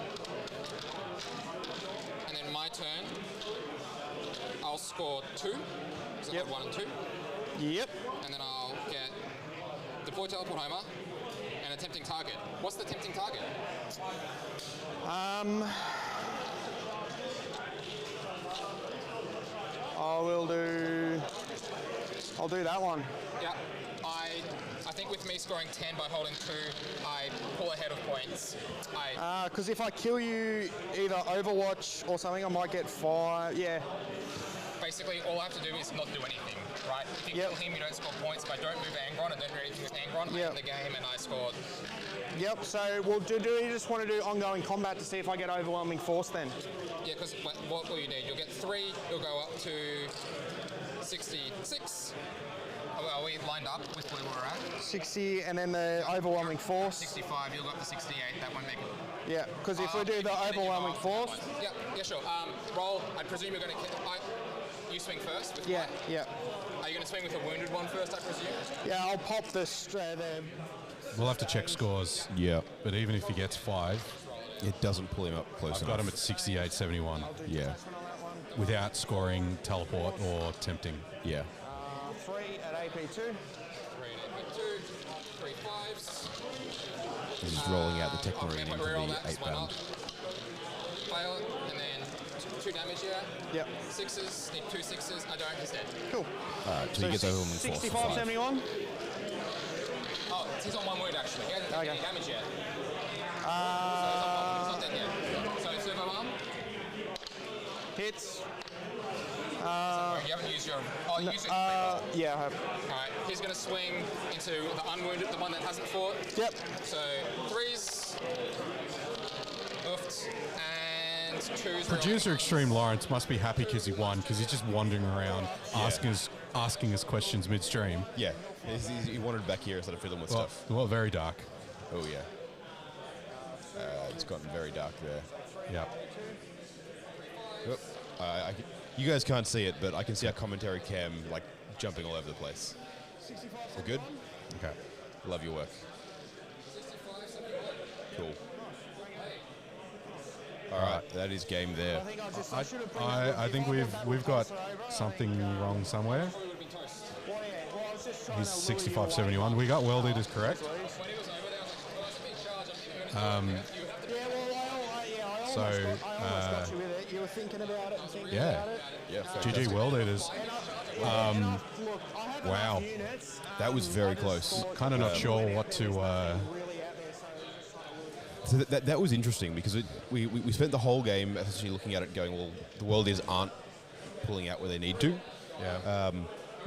And then my turn, I'll score 2. So Yep. 1 and 2. Yep. And then I'll get deploy teleport homer and a tempting target. What's the tempting target? I'll do that one. Yeah. I think with me scoring 10 by holding 2, I pull ahead of points. Because if I kill you either Overwatch or something, I might get 5. Yeah. Basically, all I have to do is not do anything, right? If you Yep. kill him, you don't score points. If I don't move Angron and don't do anything with Angron, I Yep. win the game and I scored. Yep. So we'll do you just want to do ongoing combat to see if I get overwhelming force then? Yeah, because what will you need? You'll get 3, you'll go up to 66. Are we lined up with where we're at? 60, and then the overwhelming force. 65, you'll go up to 68. That won't make it. Yeah. Because if we do the overwhelming force. Yeah, sure. Roll. I presume you're going to. You swing first. With Yeah. mine. Yeah. Are you going to swing with a wounded one first? I presume. Yeah. I'll pop this there. We'll have to check scores. Yeah. But even if he gets 5, It doesn't pull him up close I've enough. got him at 68, 71 Yeah. without scoring teleport or tempting. Yeah. 3 at AP2. 3 and 2, 3 5s. He's just rolling out the tech I'll marine remember into reroll the that, 8 why not? pound. Fail, and then 2 damage here. Yep. 6s, need 2 6s. I don't, he's dead. Cool. Alright, so he gets overwhelming force. 65, 71. Oh, he's on 1 wound actually. He hasn't taken any Okay. damage yet. So he's not dead yet. So servo arm. Hits. You haven't used your... Oh, you used it. Yeah, I have. Alright, he's going to swing into the unwounded, the one that hasn't fought. Yep. So 3s. Oofed. And 2s. Producer Extreme Laurence must be happy because he won, because he's just wandering around asking us questions midstream. Yeah, he wanted back here instead of fiddling with stuff. Well, very dark. Oh, yeah. It's gotten very dark there. Yeah. Oop. You guys can't see it, but I can see our commentary cam like jumping all over the place. We're good? Okay. Love your work. Cool. All right, that is game there. I think we've got something wrong somewhere. He's 65-71. We got World Eaters correct. You were thinking about it and thinking Yeah. about it. Yeah, GG World Eaters. Wow. That was very close. Kind of not sure what to... So that was interesting because we spent the whole game essentially looking at it going, well, the World Eaters aren't pulling out where they need to. Yeah.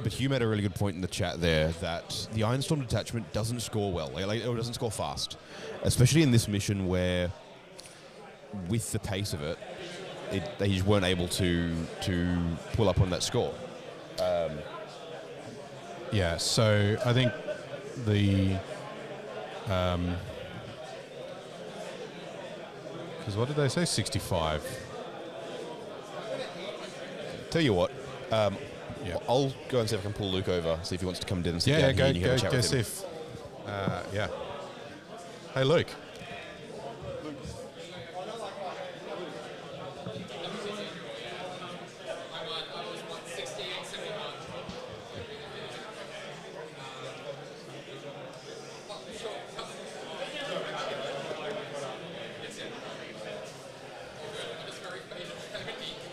But Hugh made a really good point in the chat there that the Ironstorm detachment doesn't score well. It doesn't score fast. Especially in this mission where, with the pace of it, they just weren't able to pull up on that score. Yeah, so I think the... Because what did they say? 65. Tell you what, Yeah. I'll go and see if I can pull Luke over, see if he wants to come in and sit Yeah, down go, here and you can go, have a chat go with see him. if... yeah. Hey, Luke.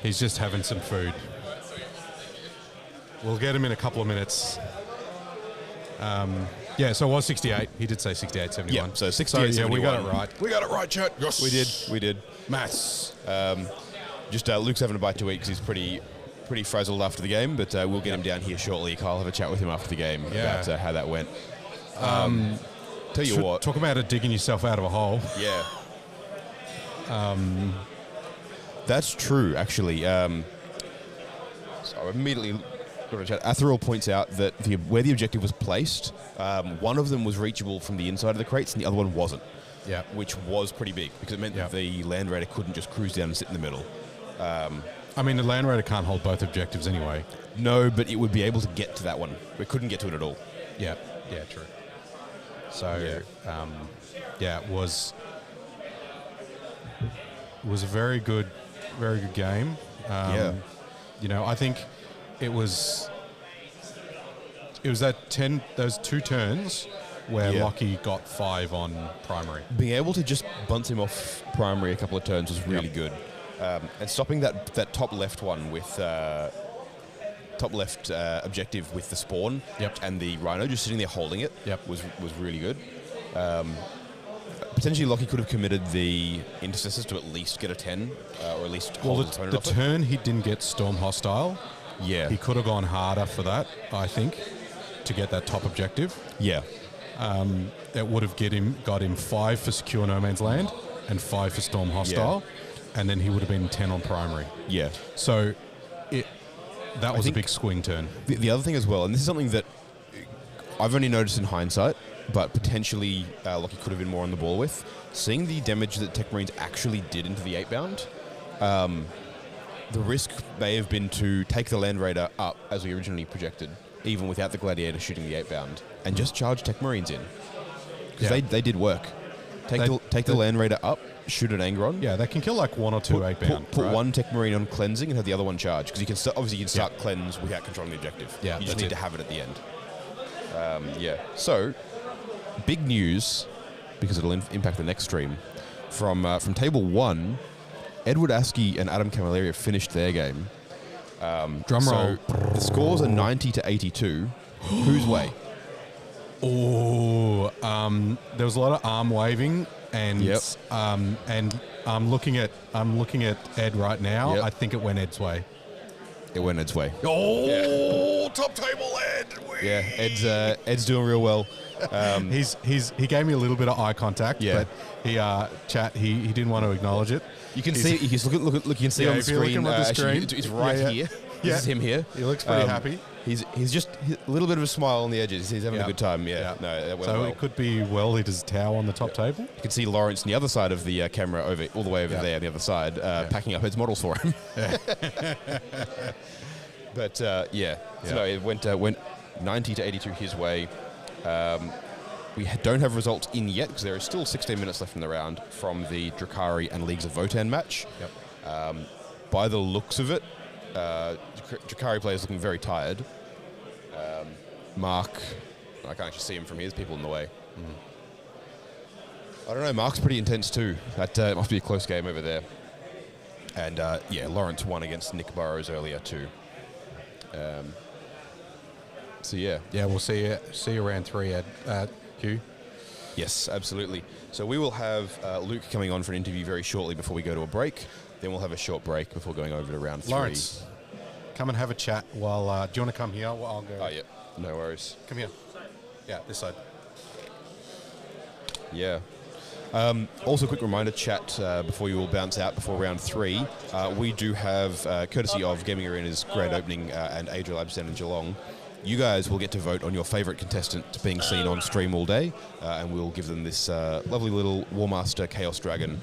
He's just having some food. We'll get him in a couple of minutes. Yeah, so it was 68. He did say 68, 71. Yeah, so 68, yeah, we got it 71. right. We got it right, chat. Yes. We did. Maths. Just Luke's having a bite to eat because he's pretty frazzled after the game, but we'll get him down here shortly. Carl, have a chat with him after the game about how that went. Tell you what. Talk about it digging yourself out of a hole. Yeah. That's true, actually. So I immediately got to chat. Atherell points out that where the objective was placed, one of them was reachable from the inside of the crates and the other one wasn't. Yeah. Which was pretty big because it meant that the Land Raider couldn't just cruise down and sit in the middle. I mean, the Land Raider can't hold both objectives anyway. No, but it would be able to get to that one. It couldn't get to it at all. Yeah, true. So, it was a very good game. You know, I think it was those 2 turns where Lockie got 5 on primary. Being able to just bunt him off primary a couple of turns was really good. And stopping that top left one with objective with the spawn and the Rhino just sitting there holding it was really good. Potentially Lockie could have committed the intercessors to at least get a 10 or at least hold his opponent the off turn he didn't get Storm Hostile. Yeah. He could have gone harder for that, I think, to get that top objective. Yeah. It would have got him 5 for Secure No Man's Land and 5 for Storm Hostile, and then he would have been 10 on primary. Yeah. So that was a big swing turn. The other thing as well, and this is something that I've only noticed in hindsight, but potentially Lockie could have been more on the ball with, seeing the damage that Tech Marines actually did into the 8-bound, the risk may have been to take the Land Raider up as we originally projected, even without the Gladiator shooting the 8-bound, and just charge Tech Marines in. Because they did work. Take the Land Raider up, shoot an Angron. Yeah, they can kill like 1 or 2 8-bound. Put one Tech Marine on cleansing and have the other one charge. Because you can obviously you can start cleanse without controlling the objective. Yeah, you just need to have it at the end. So, big news, because it'll impact the next stream. From table 1, Edward Askey and Adam Camilleri have finished their game. Drum roll. The scores are 90 to 82. Whose way? Oh, there was a lot of arm waving, and I'm looking at Ed right now. Yep. I think it went Ed's way. It went Ed's way. Oh, top table Ed. Yeah, Ed's doing real well. He gave me a little bit of eye contact, Yeah. but he didn't want to acknowledge it. You can see. You can look. You can see Yeah, on the if you're screen. looking at the actually, screen. it's right Yeah. here. Yeah. This is him here. He looks pretty happy. He's just a little bit of a smile on the edges. He's having a Yeah. good time. Yeah. Yeah. No, that went So well. it could be World Eater's Tau on the top table. You can see Laurence on the other side of the camera, all the way over there on the other side, packing up his models for him. But So no, it went 90 to 82 his way. We don't have results in yet because there is still 16 minutes left in the round from the Drakari and Leagues of Votan match. Yep. By the looks of it, Drakari players looking very tired. Mark, I can't actually see him from here. There's people in the way. I don't know. Mark's pretty intense too. That must be a close game over there. And Laurence won against Nick Burrows earlier too. We'll see you round 3, Ed. Hugh. Yes, absolutely. So we will have Luke coming on for an interview very shortly before we go to a break. Then we'll have a short break before going over to round 3. Lawrence, come and have a chat while. Do you want to come here? Well, I'll go. Oh yeah, no worries. Come here. Yeah, this side. Yeah. Also, a quick reminder, chat, before you all bounce out before round 3, we do have, courtesy of Gaming Arena's grand opening and Adria Labs down in Geelong, you guys will get to vote on your favourite contestant being seen on stream all day, and we'll give them this lovely little Warmaster Chaos Dragon.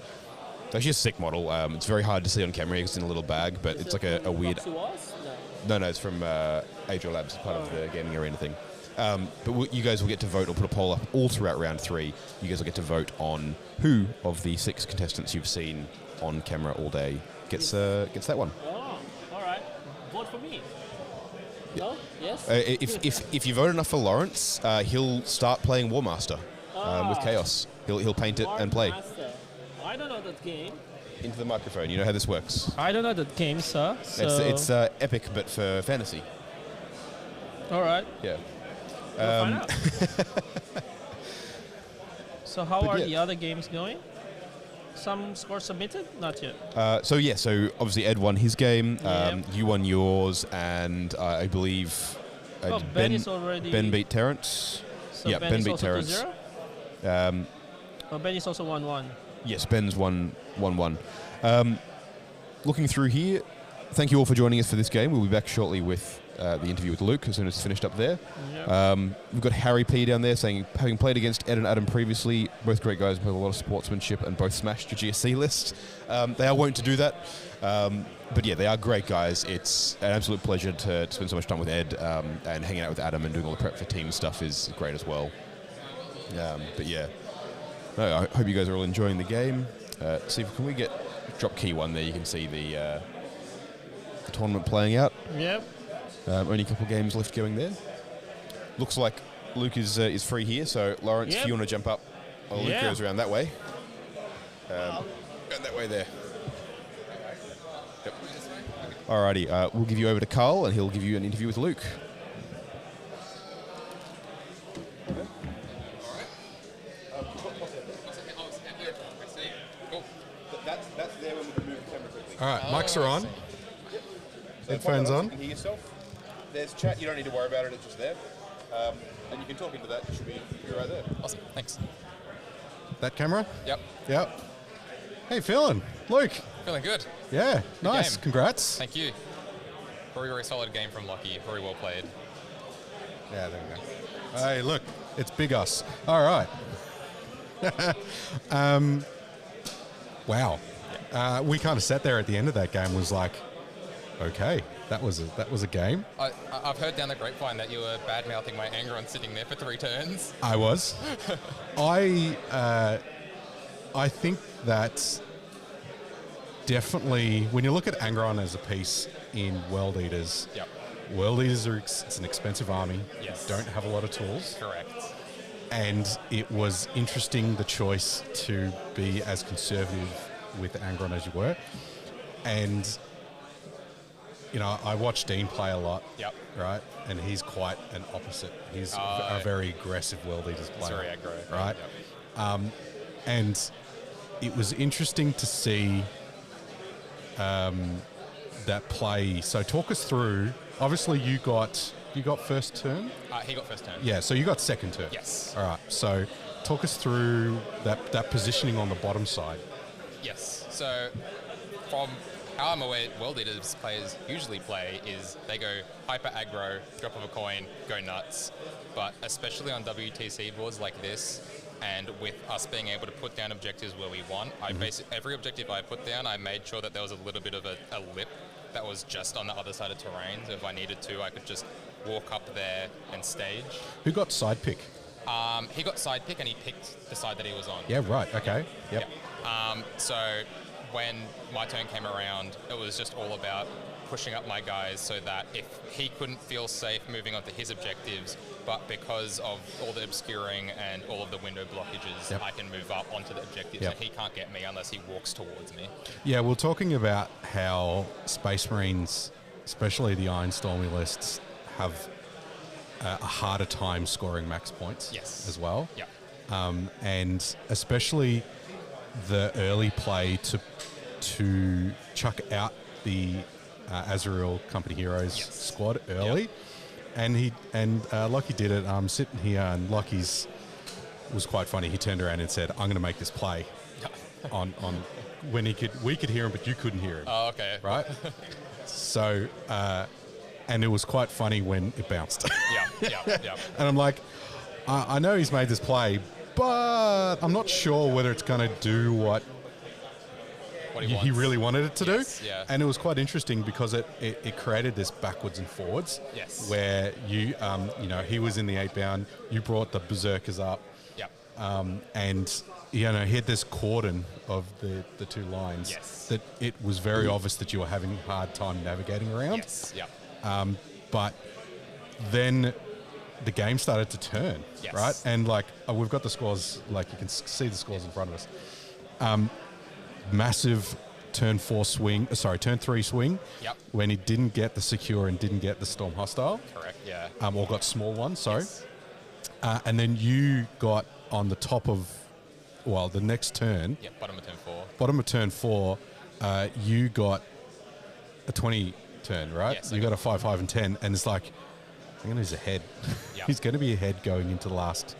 It's actually a sick model. It's very hard to see on camera because it's in a little bag, but it's like a weird... No, it's from Adria Labs, part of the Gaming Arena thing. But you guys will get to vote or put a poll up all throughout round 3. You guys will get to vote on who of the 6 contestants you've seen on camera all day gets that one. Oh, all right. Vote for me. No? Yes? If you vote enough for Laurence, he'll start playing Warmaster with Chaos. He'll paint it and play. Master. I don't know that game. Into the microphone. You know how this works. I don't know that game, sir. So It's epic, but for fantasy. all right. Yeah. We'll find out. So how But are yeah. the other games going? Some scores submitted? Not yet. So obviously Ed won his game. Yep. You won yours, and I believe Ben is already... Ben beat Terrence. So yeah, Ben is beat also Terrence. 2-0? Ben is also 1-1. Yes, Ben's 1-1. Looking through here, thank you all for joining us for this game. We'll be back shortly with the interview with Luke as soon as it's finished up there. Yep. We've got Harry P down there saying, having played against Ed and Adam previously, both great guys with a lot of sportsmanship and both smashed your GSC list. They are wont to do that. But yeah, they are great guys. It's an absolute pleasure to spend so much time with Ed, and hanging out with Adam and doing all the prep for team stuff is great as well. But yeah, no, I hope you guys are all enjoying the game. Can we get drop key 1 there? You can see the tournament playing out. Yep. Only a couple games left going there. Looks like Luke is free here, so Laurence, if you want to jump up, Luke goes around that way. And that way there. Yep. Alrighty, we'll give you over to Carl, and he'll give you an interview with Luke. That's there when we can move the camera quickly. All right, mics are on. Headphones on. You can hear yourself. There's chat. You don't need to worry about it. It's just there. And you can talk into that. It should be right there. Awesome, thanks. That camera? Yep, Yep. Hey, feeling? Luke? feeling good. Yeah, nice. game. Congrats. Thank you. Very, very solid game from Lockie. Very well played. Yeah, there we go. Hey, look, it's Big Us. All right. Wow. We kind of sat there at the end of that game, was like, okay, that was a game. I've heard down the grapevine that you were bad-mouthing my Angron sitting there for 3 turns. I was. I think that definitely, when you look at Angron as a piece in World Eaters, Yep. World Eaters it's an expensive army. Yes. You don't have a lot of tools. Correct. And it was interesting, the choice to be as conservative with Angron as you were. And, you know, I watched Dean play a lot. Yep. Right? And he's quite an opposite. He's a very aggressive World Eaters player. Very aggro. Right? Yep. And it was interesting to see that play. So talk us through. Obviously, you got first turn. He got first turn. Yeah, so you got second turn. Yes. All right. So talk us through that positioning on the bottom side. Yes. So from how I'm aware World Eaters players usually play is they go hyper aggro, drop of a coin, go nuts. But especially on WTC boards like this, and with us being able to put down objectives where we want, every objective I put down, I made sure that there was a little bit of a lip that was just on the other side of terrain. So if I needed to, I could just walk up there and stage. Who got side pick? He got side pick and he picked the side that he was on. Yeah, right. Okay. Yep. So when my turn came around, it was just all about pushing up my guys so that if he couldn't feel safe moving on to his objectives, but because of all the obscuring and all of the window blockages, I can move up onto the objectives and he can't get me unless he walks towards me. Yeah, we're talking about how Space Marines, especially the Iron Stormy lists, have a harder time scoring max points as well. Yeah. And especially the early play to chuck out the Azrael Company Heroes squad early. Yep. And Lockie did it. I'm sitting here and Lockie's was quite funny. He turned around and said, "I'm going to make this play." on when we could hear him, but you couldn't hear him. Oh, okay. Right. So, and it was quite funny when it bounced. Yeah. And I'm like, I know he's made this play, but I'm not sure whether it's going to do what he really wanted it to do. Yeah. And it was quite interesting because it created this backwards and forwards. Yes. Where you he was in the 8-bound, you brought the berserkers up. Yep. And he had this cordon of the two lines. Yes. That it was very obvious that you were having a hard time navigating around. Yes. Yep. But then the game started to turn, yes. right? And we've got the scores, you can see the scores in front of us. Massive turn 3 swing. Yep. When he didn't get the secure and didn't get the storm hostile. Correct. Yeah. Or got small one. Sorry. Yes. And then you got on the top of, the next turn. Yeah. Bottom of turn 4. Bottom of turn 4, you got a 20 turn, right? Yes. You got a 5, 5, and 10, and it's like, I'm going to use ahead. Yep. He's going to be ahead going into the last,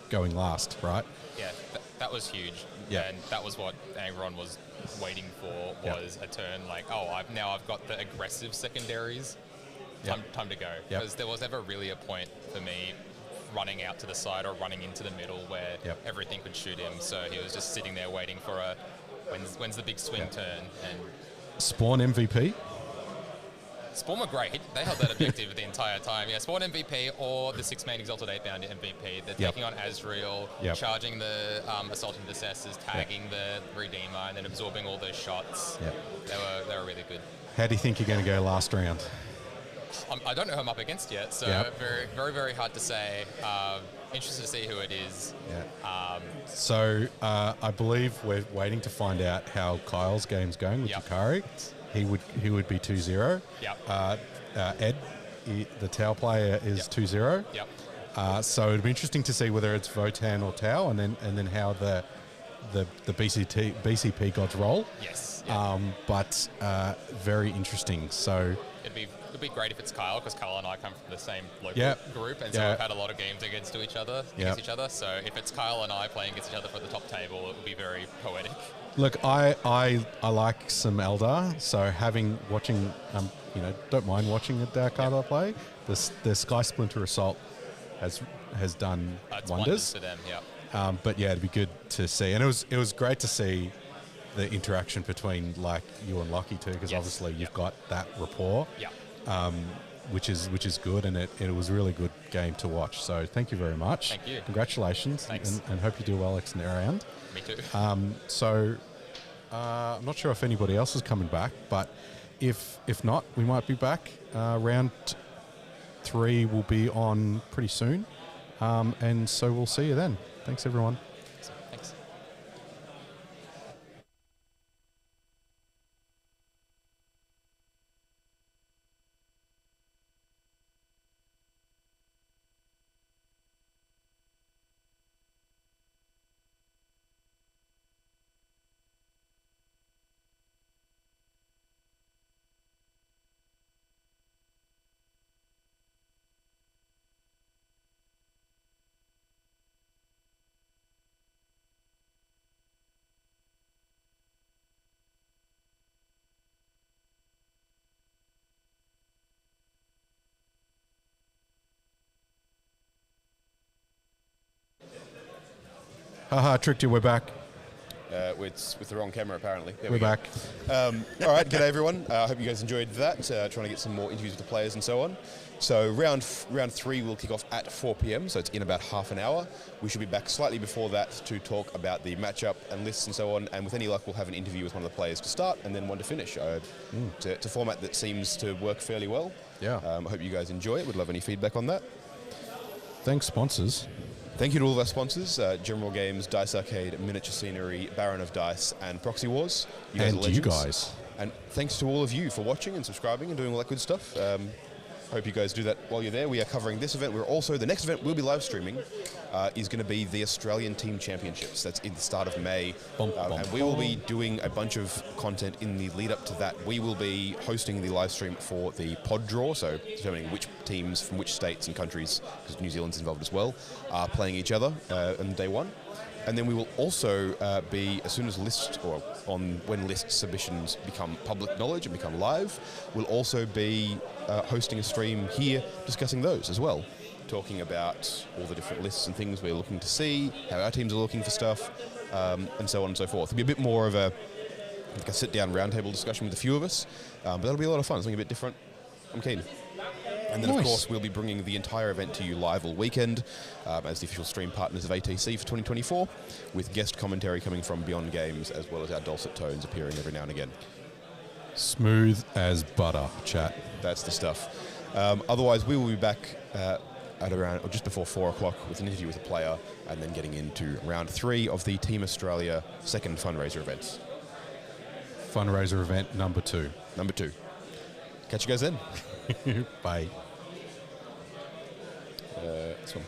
going last, right? Yeah, that was huge. Yeah. And that was what Angron was waiting for, was a turn I've got the aggressive secondaries. Time to go. Because there was never really a point for me running out to the side or running into the middle where everything could shoot him. So he was just sitting there waiting for when's the big swing turn. And Spawn MVP? Spawn were great. They held that objective the entire time. Yeah, Spawn MVP or the 6-man Exalted 8-bound MVP. They're taking on Azrael, charging the Assault Intercessors, tagging the Redeemer, and then absorbing all those shots. Yep. They were really good. How do you think you're going to go last round? I don't know who I'm up against yet, so very, very, very hard to say. Interested to see who it is. Yeah. So I believe we're waiting to find out how Kyle's game's going with Yukari. He would be 2-0. Yep. Ed, the Tau player, is 2-0. Yep. So it'd be interesting to see whether it's Votan or Tau, and then how the BCP gods roll. Yes. Yep. But very interesting. So it'd be great if it's Kyle, because Kyle and I come from the same local group, and so we've had a lot of games against each other. So if it's Kyle and I playing against each other for the top table, it would be very poetic. Look, I like some Eldar, so watching, don't mind watching a Dark Eldar play. The Sky Splinter Assault has done wonders for them. But yeah, it'd be good to see, and it was great to see the interaction between you and Lockie too, because obviously you've got that rapport. Which is good, and it was a really good game to watch. So thank you very much. Thank you. Congratulations. Thanks. And hope you do well next round. Me too. So I'm not sure if anybody else is coming back, but if not, we might be back. Round 3 will be on pretty soon, and so we'll see you then. Thanks, everyone. Haha, tricked you. We're back. With the wrong camera, apparently. There We're we go. back. All right, g'day everyone. I hope you guys enjoyed that. Trying to get some more interviews with the players and so on. So round 3 will kick off at 4 p.m. So it's in about half an hour. We should be back slightly before that to talk about the matchup and lists and so on. And with any luck, we'll have an interview with one of the players to start and then one to finish. It's a format that seems to work fairly well. Yeah. I hope you guys enjoy it. Would love any feedback on that. Thanks, sponsors. Thank you to all of our sponsors, General Games, Dice Arcade, Miniature Scenery, Baron of Dice, and Proxy Wars. You guys are And you legends. guys. And thanks to all of you for watching and subscribing and doing all that good stuff. Hope you guys do that while you're there. We are covering this event. The next event we'll be live streaming is going to be the Australian Team Championships. That's in the start of May. And we will be doing a bunch of content in the lead up to that. We will be hosting the live stream for the pod draw, so determining which teams from which states and countries, because New Zealand's involved as well, are playing each other on day one. And then we will also be, as soon as when list submissions become public knowledge and become live, we'll also be hosting a stream here discussing those as well, talking about all the different lists and things we're looking to see, how our teams are looking for stuff, and so on and so forth. It'll be a bit more of a sit-down roundtable discussion with a few of us, but that'll be a lot of fun, something a bit different. I'm keen. And then, of course, we'll be bringing the entire event to you live all weekend as the official stream partners of ATC for 2024, with guest commentary coming from Beyond Games, as well as our dulcet tones appearing every now and again. Smooth as butter, chat. That's the stuff. Otherwise, we will be back at around or just before 4 o'clock with an interview with a player, and then getting into round 3 of the Team Australia second fundraiser events. Fundraiser event number 2. Number 2. Catch you guys then. Bye. This one.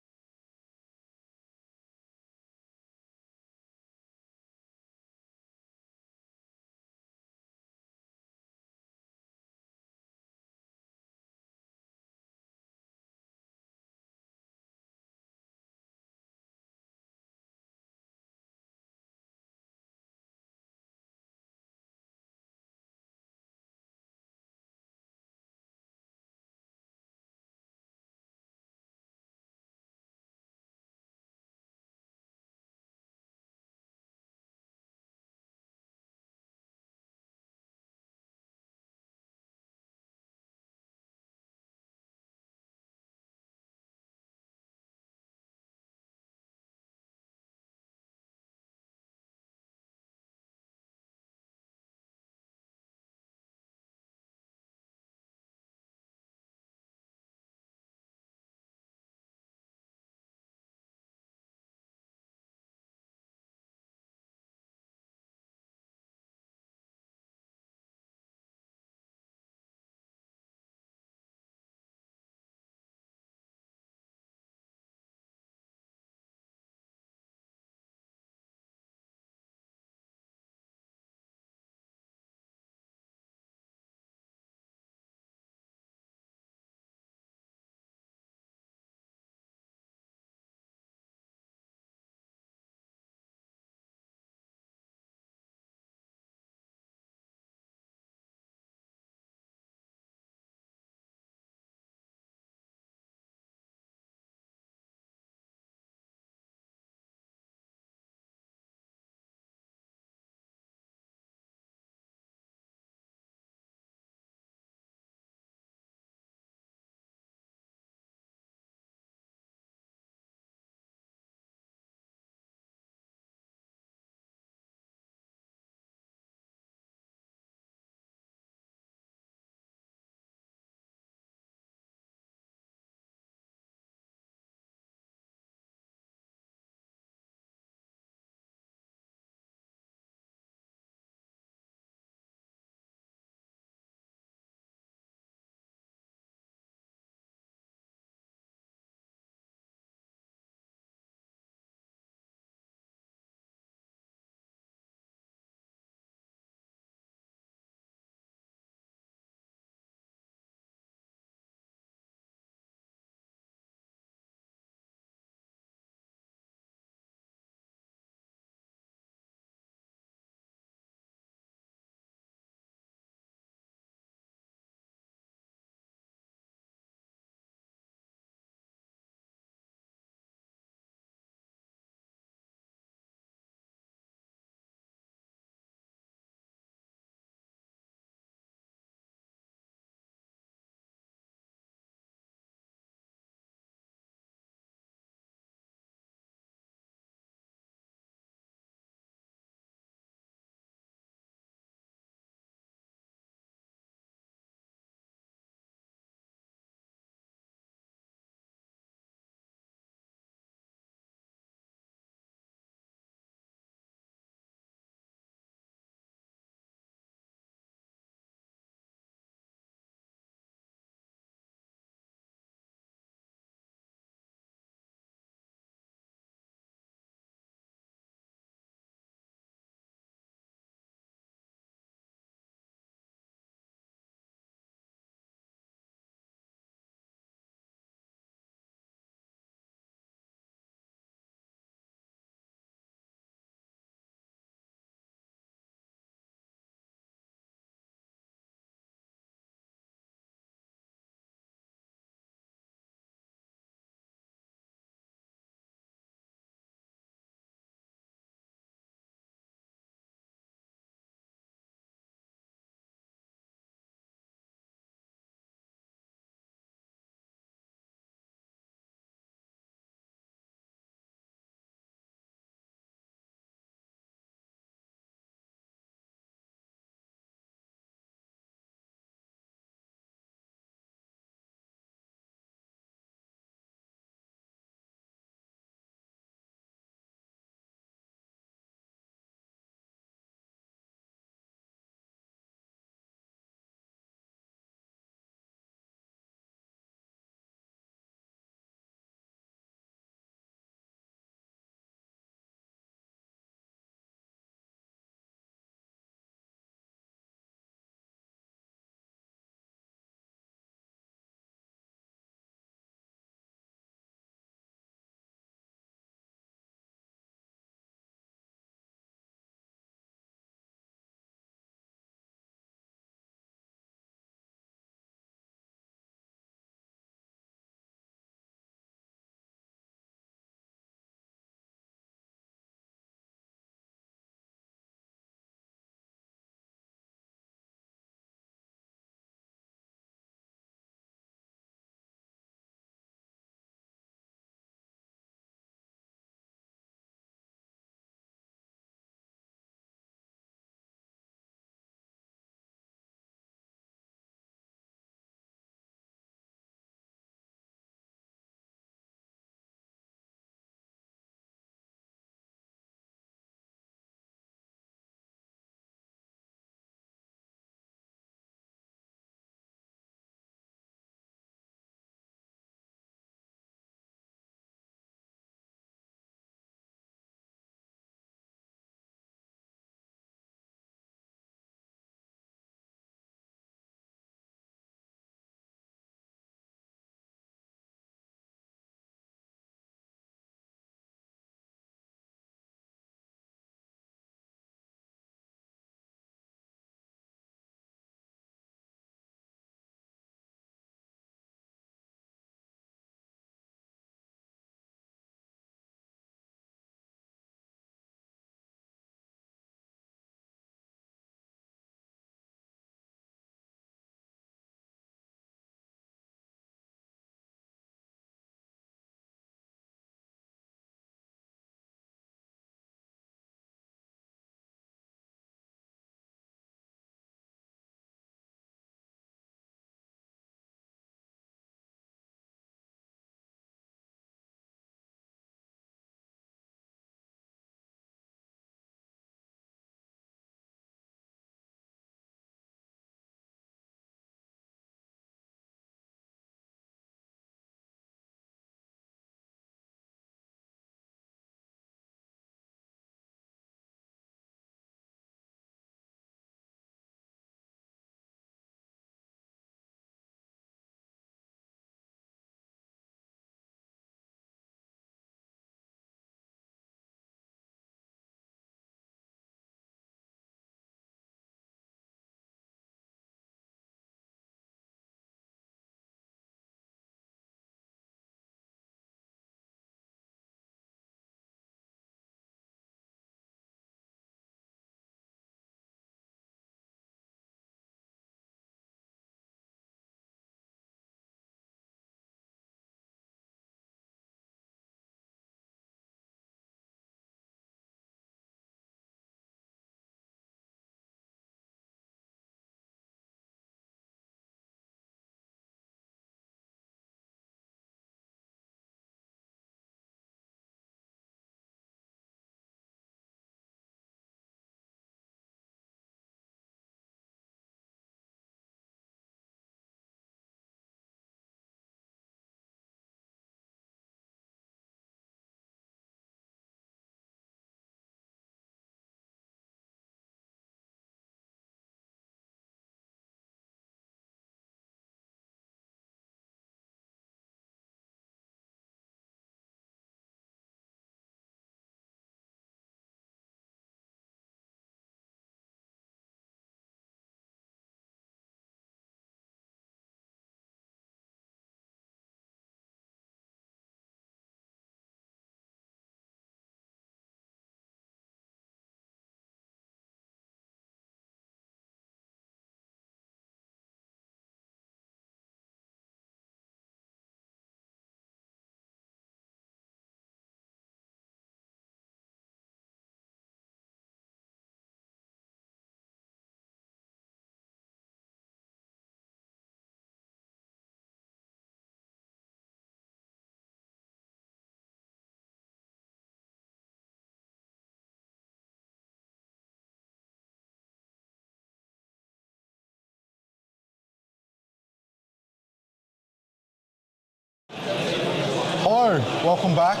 So, welcome back.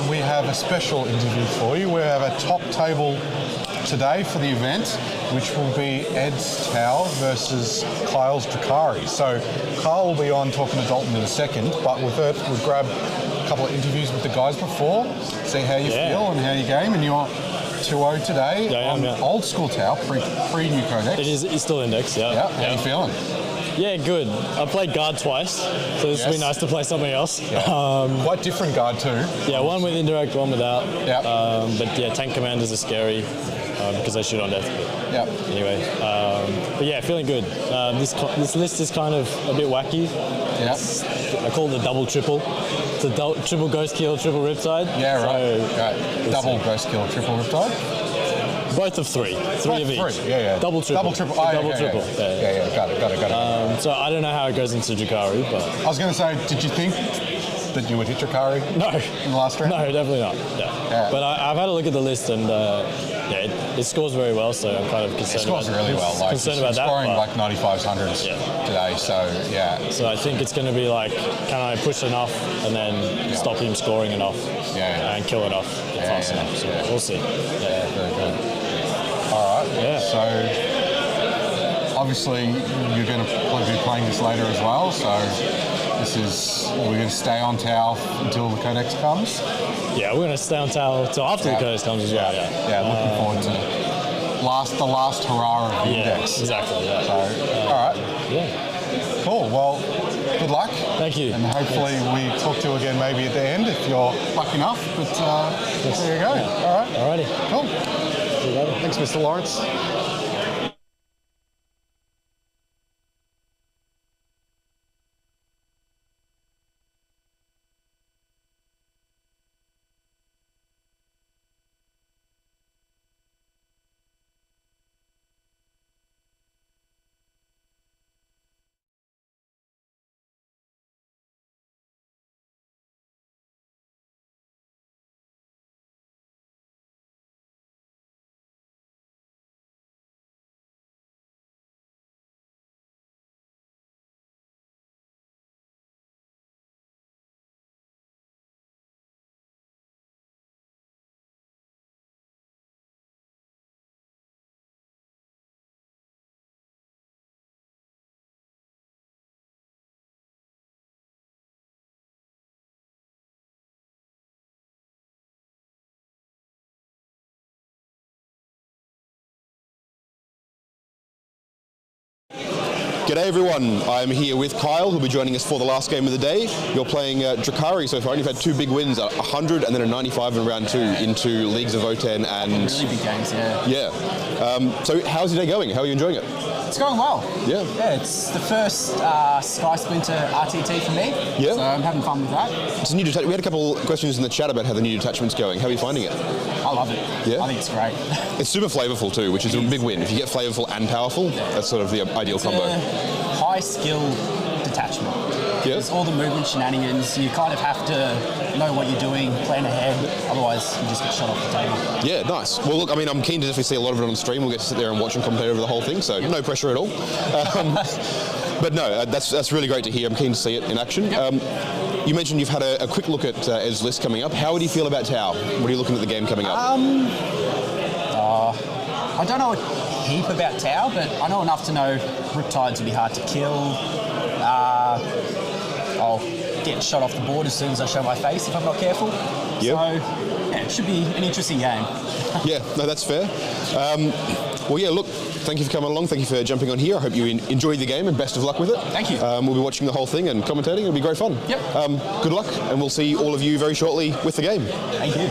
We have a special interview for you. We have a top table today for the event, which will be Ed's Tau versus Kyle's Drakari. So, Kyle will be on talking to Dalton in a second, but we'll grab a couple of interviews with the guys before, see how you feel and how you game, and you're 2-0 today on old school Tau, pre-new codex. It's still index, Yeah, how you feeling? Yeah, good. I played guard twice, so this will be nice to play something else. Yeah. Quite different guard too. Yeah, one with indirect, one without. Yeah. But yeah, tank commanders are scary because they shoot on death. Yeah. Anyway, but yeah, feeling good. This list is kind of a bit wacky. Yeah. I call it the double triple. It's a triple ghost kill, triple riptide. Yeah, right. Double ghost kill, triple riptide. Both of three of each. Yeah. Double triple. Double triple. Oh, double triple. Yeah. Got it. So I don't know how it goes into Drakari, but I was going to say, did you think that you would hit Drakari? No. In the last round? No, definitely not. Yeah. But I've had a look at the list and it scores very well, so I'm kind of concerned. It scores really well. Like, concerned about that. Scoring like 95s, 100s today, so yeah. So I think it's going to be like, can I push enough and then stop him scoring enough and kill enough fast enough? So we'll see. Yeah, very good. All right. Yeah. So obviously you're going to be playing this later as well. So we're going to stay on Tau until the codex comes. Yeah, we're going to stay on Tau until after the codex comes as well. Yeah. Looking forward to the last hurrah of the index. Exactly. Yeah. So all right. Yeah. Cool. Well, good luck. Thank you. And hopefully we talk to you again maybe at the end if you're lucky enough. But there you go. Yeah. All right. Alrighty. Cool. Thanks, Mr. Laurence. G'day everyone, I'm here with Kyle, who'll be joining us for the last game of the day. You're playing Drakari so far, and you've had two big wins, a 100 and then a 95 in round 2 into Leagues of Votan and... Really big games, So how's your day going? How are you enjoying it? It's going well. Yeah. Yeah, it's the first Sky Splinter RTT for me. Yeah. So I'm having fun with that. It's a new we had a couple questions in the chat about how the new detachment's going. How are you finding it? I love it. Yeah? I think it's great. It's super flavorful too, which is a big win. If you get flavorful and powerful, that's sort of the ideal combo. High skill detachment. Yeah. There's all the movement shenanigans. You kind of have to know what you're doing, plan ahead, otherwise you just get shot off the table. Yeah, nice. Well, look, I mean, I'm keen to definitely see a lot of it on stream. We'll get to sit there and watch and commentate over the whole thing, so no pressure at all. But no, that's really great to hear. I'm keen to see it in action. Yep. You mentioned you've had a quick look at Ed's list coming up. How do you feel about Tau? What are you looking at the game coming up? I don't know a heap about Tau, but I know enough to know Riptides will be hard to kill. I'll get shot off the board as soon as I show my face if I'm not careful. Yep. So, yeah, it should be an interesting game. Yeah, no, that's fair. Well, yeah, look, thank you for coming along. Thank you for jumping on here. I hope you enjoyed the game and best of luck with it. Thank you. We'll be watching the whole thing and commentating. It'll be great fun. Yep. Good luck, and we'll see all of you very shortly with the game. Thank you.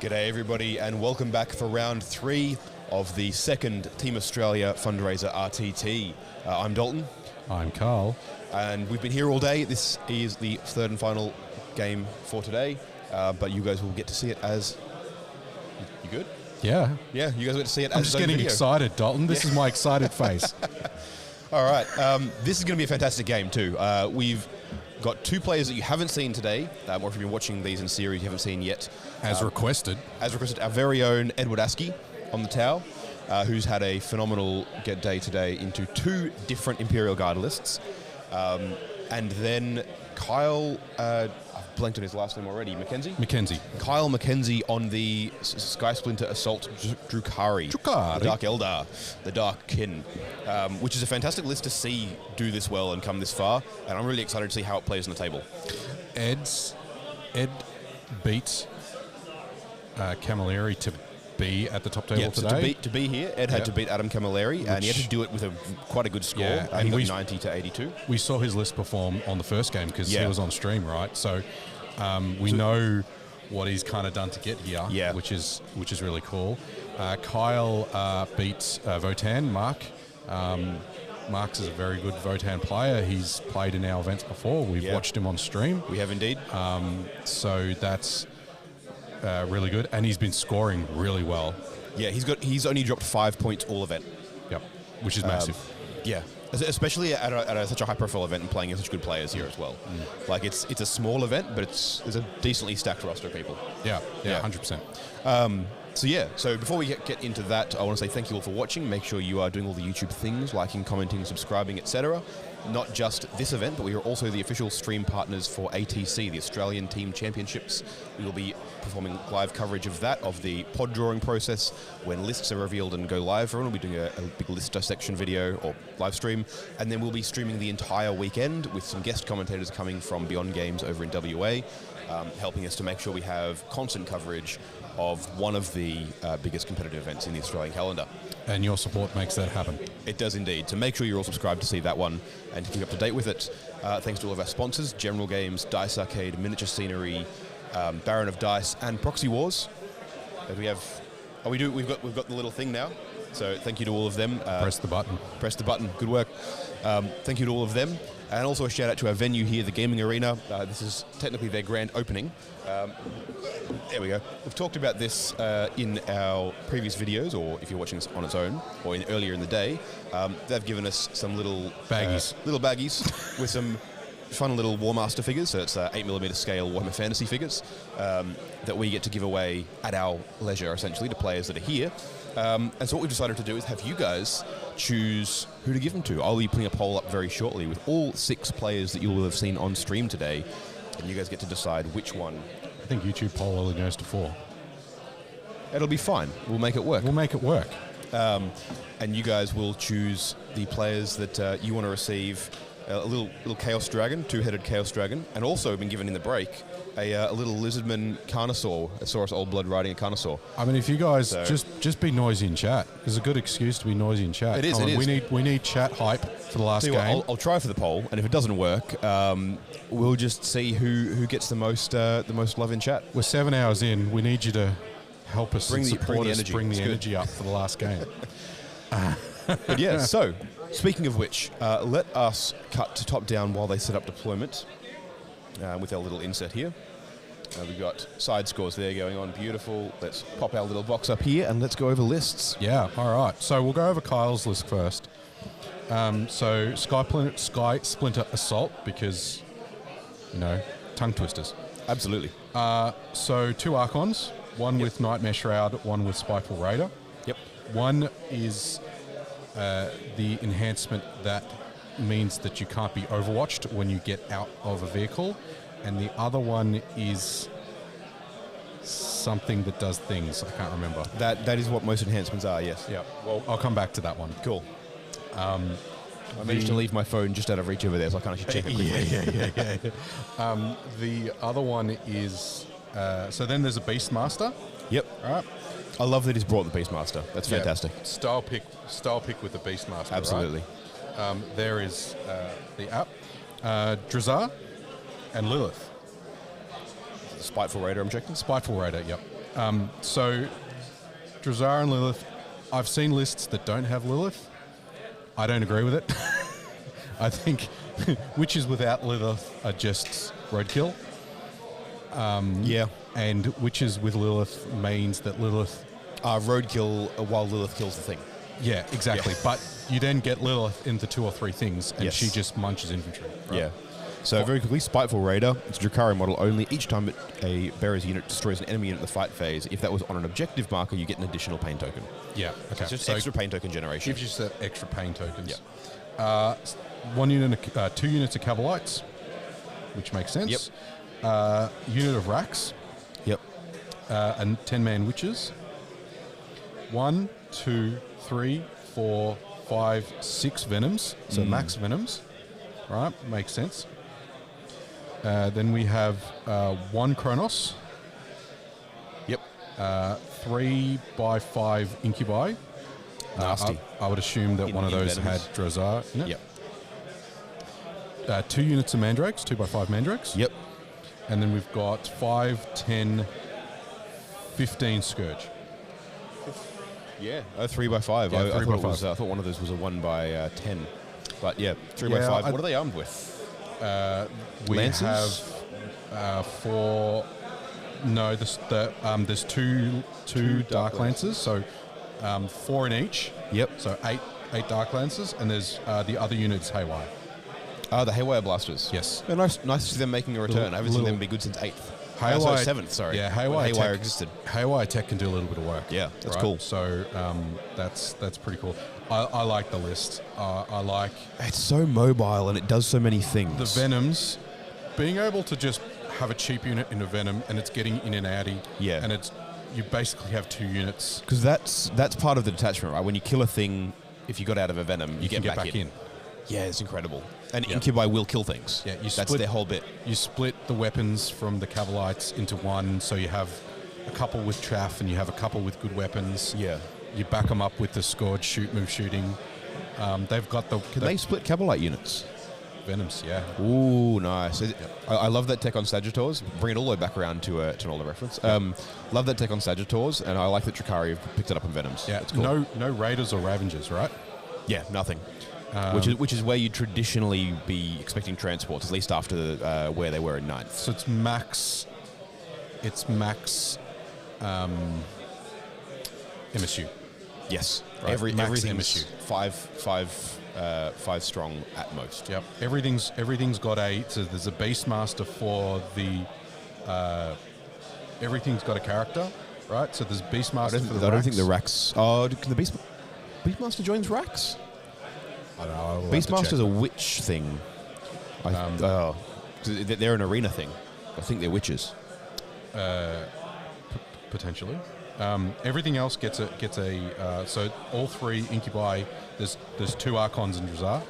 G'day everybody and welcome back for round 3 of the second Team Australia Fundraiser RTT. I'm Dalton. I'm Carl. And we've been here all day. This is the third and final game for today, but you guys will get to see it as... You good? Yeah. Yeah, you guys get to see it I'm as just getting video. excited, Dalton. This is my excited face. All right. This is going to be a fantastic game too. We've got 2 players that you haven't seen today, or if you've been watching these in series you haven't seen yet. As requested. As requested, our very own Edward Askey on the towel, who's had a phenomenal get day today into 2 different Imperial Guard lists. And then Kyle, I've blanked on his last name already, Mackenzie? Kyle Mackenzie on the Sky Splinter Assault Drukhari. The Dark Eldar, the Dark Kin, which is a fantastic list to see do this well and come this far, and I'm really excited to see how it plays on the table. Ed beat Camilleri to be at the top table today. So to be here, Ed had to beat Adam Camilleri, and he had to do it with quite a good score. And he got 90 to 82. We saw his list perform on the first game because he was on stream, right? So we know what he's kind of done to get here, which is really cool. Kyle beat Votan, Mark. Mark's is a very good Votan player. He's played in our events before. We've watched him on stream. We have indeed. So that's really good, and he's been scoring really well. Yeah, he's only dropped 5 points all event. Yep, which is massive. Yeah, especially at such a high-profile event and playing with such good players here as well. Like it's a small event, but there's a decently stacked roster of people. Yeah, 100%. So before we get into that, I want to say thank you all for watching. Make sure you are doing all the YouTube things, liking, commenting, subscribing, etc. Not just this event, but we are also the official stream partners for ATC, the Australian Team Championships. We will be performing live coverage of that, of the pod drawing process, when lists are revealed and go live. We'll be doing a big list dissection video or live stream, and then we'll be streaming the entire weekend with some guest commentators coming from Beyond Games over in WA, helping us to make sure we have constant coverage of one of the biggest competitive events in the Australian calendar. And your support makes that happen. It does indeed. So make sure you're all subscribed to see that one and to keep up to date with it. Thanks to all of our sponsors, General Games, Dice Arcade, Miniature Scenery, Baron of Dice, and Proxy Wars. We've got the little thing now. So thank you to all of them. Press the button. Press the button. Good work. Thank you to all of them. And also a shout out to our venue here, the Gaming Arena. This is technically their grand opening. There we go. We've talked about this in our previous videos, or if you're watching this on its own, or earlier in the day. They've given us some little baggies with some fun little War Master figures. So it's 8mm scale Warhammer Fantasy figures that we get to give away at our leisure, essentially, to players that are here. And so what we've decided to do is have you guys choose who to give them to. I'll be putting a poll up very shortly with all 6 players that you will have seen on stream today, and you guys get to decide which one. I think YouTube poll only goes to 4. It'll be fine. We'll make it work. And you guys will choose the players that you want to receive. A little Chaos Dragon, 2-headed Chaos Dragon, and also been given in the break a little Lizardman Carnosaur, a Saurus Old Blood riding a Carnosaur. I mean, if you guys just be noisy in chat. There's a good excuse to be noisy in chat. It is. We need chat hype for the last game. I'll try for the poll, and if it doesn't work, we'll just see who gets the most love in chat. We're 7 hours in. We need you to help us bring the energy up for the last game. But yeah, so speaking of which, let us cut to top down while they set up deployment with our little inset here. We've got side scores there going on. Beautiful. Let's pop our little box up here and let's go over lists. Yeah, all right. So we'll go over Kyle's list first. So Sky Splinter Assault, because, tongue twisters. Absolutely. So 2 Archons, one with Nightmare Shroud, one with Spiteful Raider. Yep. One is the enhancement that means that you can't be overwatched when you get out of a vehicle, and the other one is something that does things. I can't remember. That is what most enhancements are, yes. Yeah, well, I'll come back to that one. Cool. I managed to leave my phone just out of reach over there, so I can't actually check it quickly. Yeah. The other one is... so then there's a Beastmaster. Yep. All right. I love that he's brought the Beastmaster. That's fantastic. Style pick with the Beastmaster. Absolutely. Right? There is the app, Drazar, and Lilith. Spiteful Raider, I'm checking. Spiteful Raider, yep. So, Drazar and Lilith, I've seen lists that don't have Lilith. I don't agree with it. I think witches without Lilith are just roadkill. Yeah. And witches with Lilith means that Lilith... roadkill while Lilith kills the thing. Yeah, exactly. Yeah. But you then get Lilith into 2 or 3 things, and Yes. she just munches infantry. Right? Yeah. So very quickly, Spiteful Raider. It's a Drukhari model only. Each time a bearer's unit destroys an enemy unit in the fight phase, if that was on an objective marker, you get an additional pain token. Yeah, So okay. it's just So extra pain token generation. gives you the extra pain tokens. Yeah. 1 unit, 2 units of Cavalites, which makes sense. Yep. Unit of Racks. Yep. And 10-man witches. 1, 2, 3, 4, 5, 6 venoms. So max venoms. Right, makes sense. Then we have 1 Chronos. Yep. 3 by 5 Incubi. Nasty. I would assume that one of those venoms. had Drazar in it. Yep. 2 units of Mandrakes, 2 by 5 Mandrakes. Yep. And then we've got 5, 10, 15 Scourge. Yeah. 3 by 5. Yeah, I 3 thought by it was. 5. I thought one of those was a 1 by 10. But yeah, 3 by Yeah, 5. I- What are they armed with? We Lances? have 4. No, there's two Dark Lancers, so 4 in each. Yep. So 8 Dark Lancers, and there's the other unit's Haywire. The Haywire Blasters. Yes. Yeah, nice to see them making a return. I haven't seen them be good since 8th. Haywire, 7th, sorry. Yeah, Haywire Tech existed. Haywire Tech can do a little bit of work. Yeah, that's cool. So that's pretty cool. I like the list. I like It's so mobile and it does so many things. the Venoms. Being able to just have a cheap unit in a Venom and it's getting in and outy. Yeah. And you basically have 2 units. Because that's part of the detachment, right? When you kill a thing, if you got out of a Venom, you can get back in. Yeah, it's incredible. And Incubi will kill things. Yeah, that's their whole bit. You split the weapons from the Cavalites into one, so you have a couple with chaff and you have a couple with good weapons. Yeah. You back them up with the Scourge move shooting. They've got the... Can they split Cavalite units? Venoms, yeah. Ooh, nice. I love that tech on Sagittars. Bring it all the way back around to an older reference. Love that tech on Sagittars, and I like that Drukhari have picked it up on Venoms. Yeah, it's cool. No Raiders or Ravengers, right? Yeah, nothing. Which is where you'd traditionally be expecting transports, at least after where they were in 9th. So it's max... MSU. Yes. Right. Everything's MSU. 5 strong at most. Yep. Everything's got so there's a Beastmaster for the... everything's got a character, right? So there's Beastmaster for the I don't Racks. think the Racks... Oh, can the Beastmaster joins Racks? I don't know. Beastmaster's a witch thing. 'Cause they're an arena thing. I think they're witches. Potentially. Everything else gets a so all 3 Incubi. There's 2 Archons in Drazar.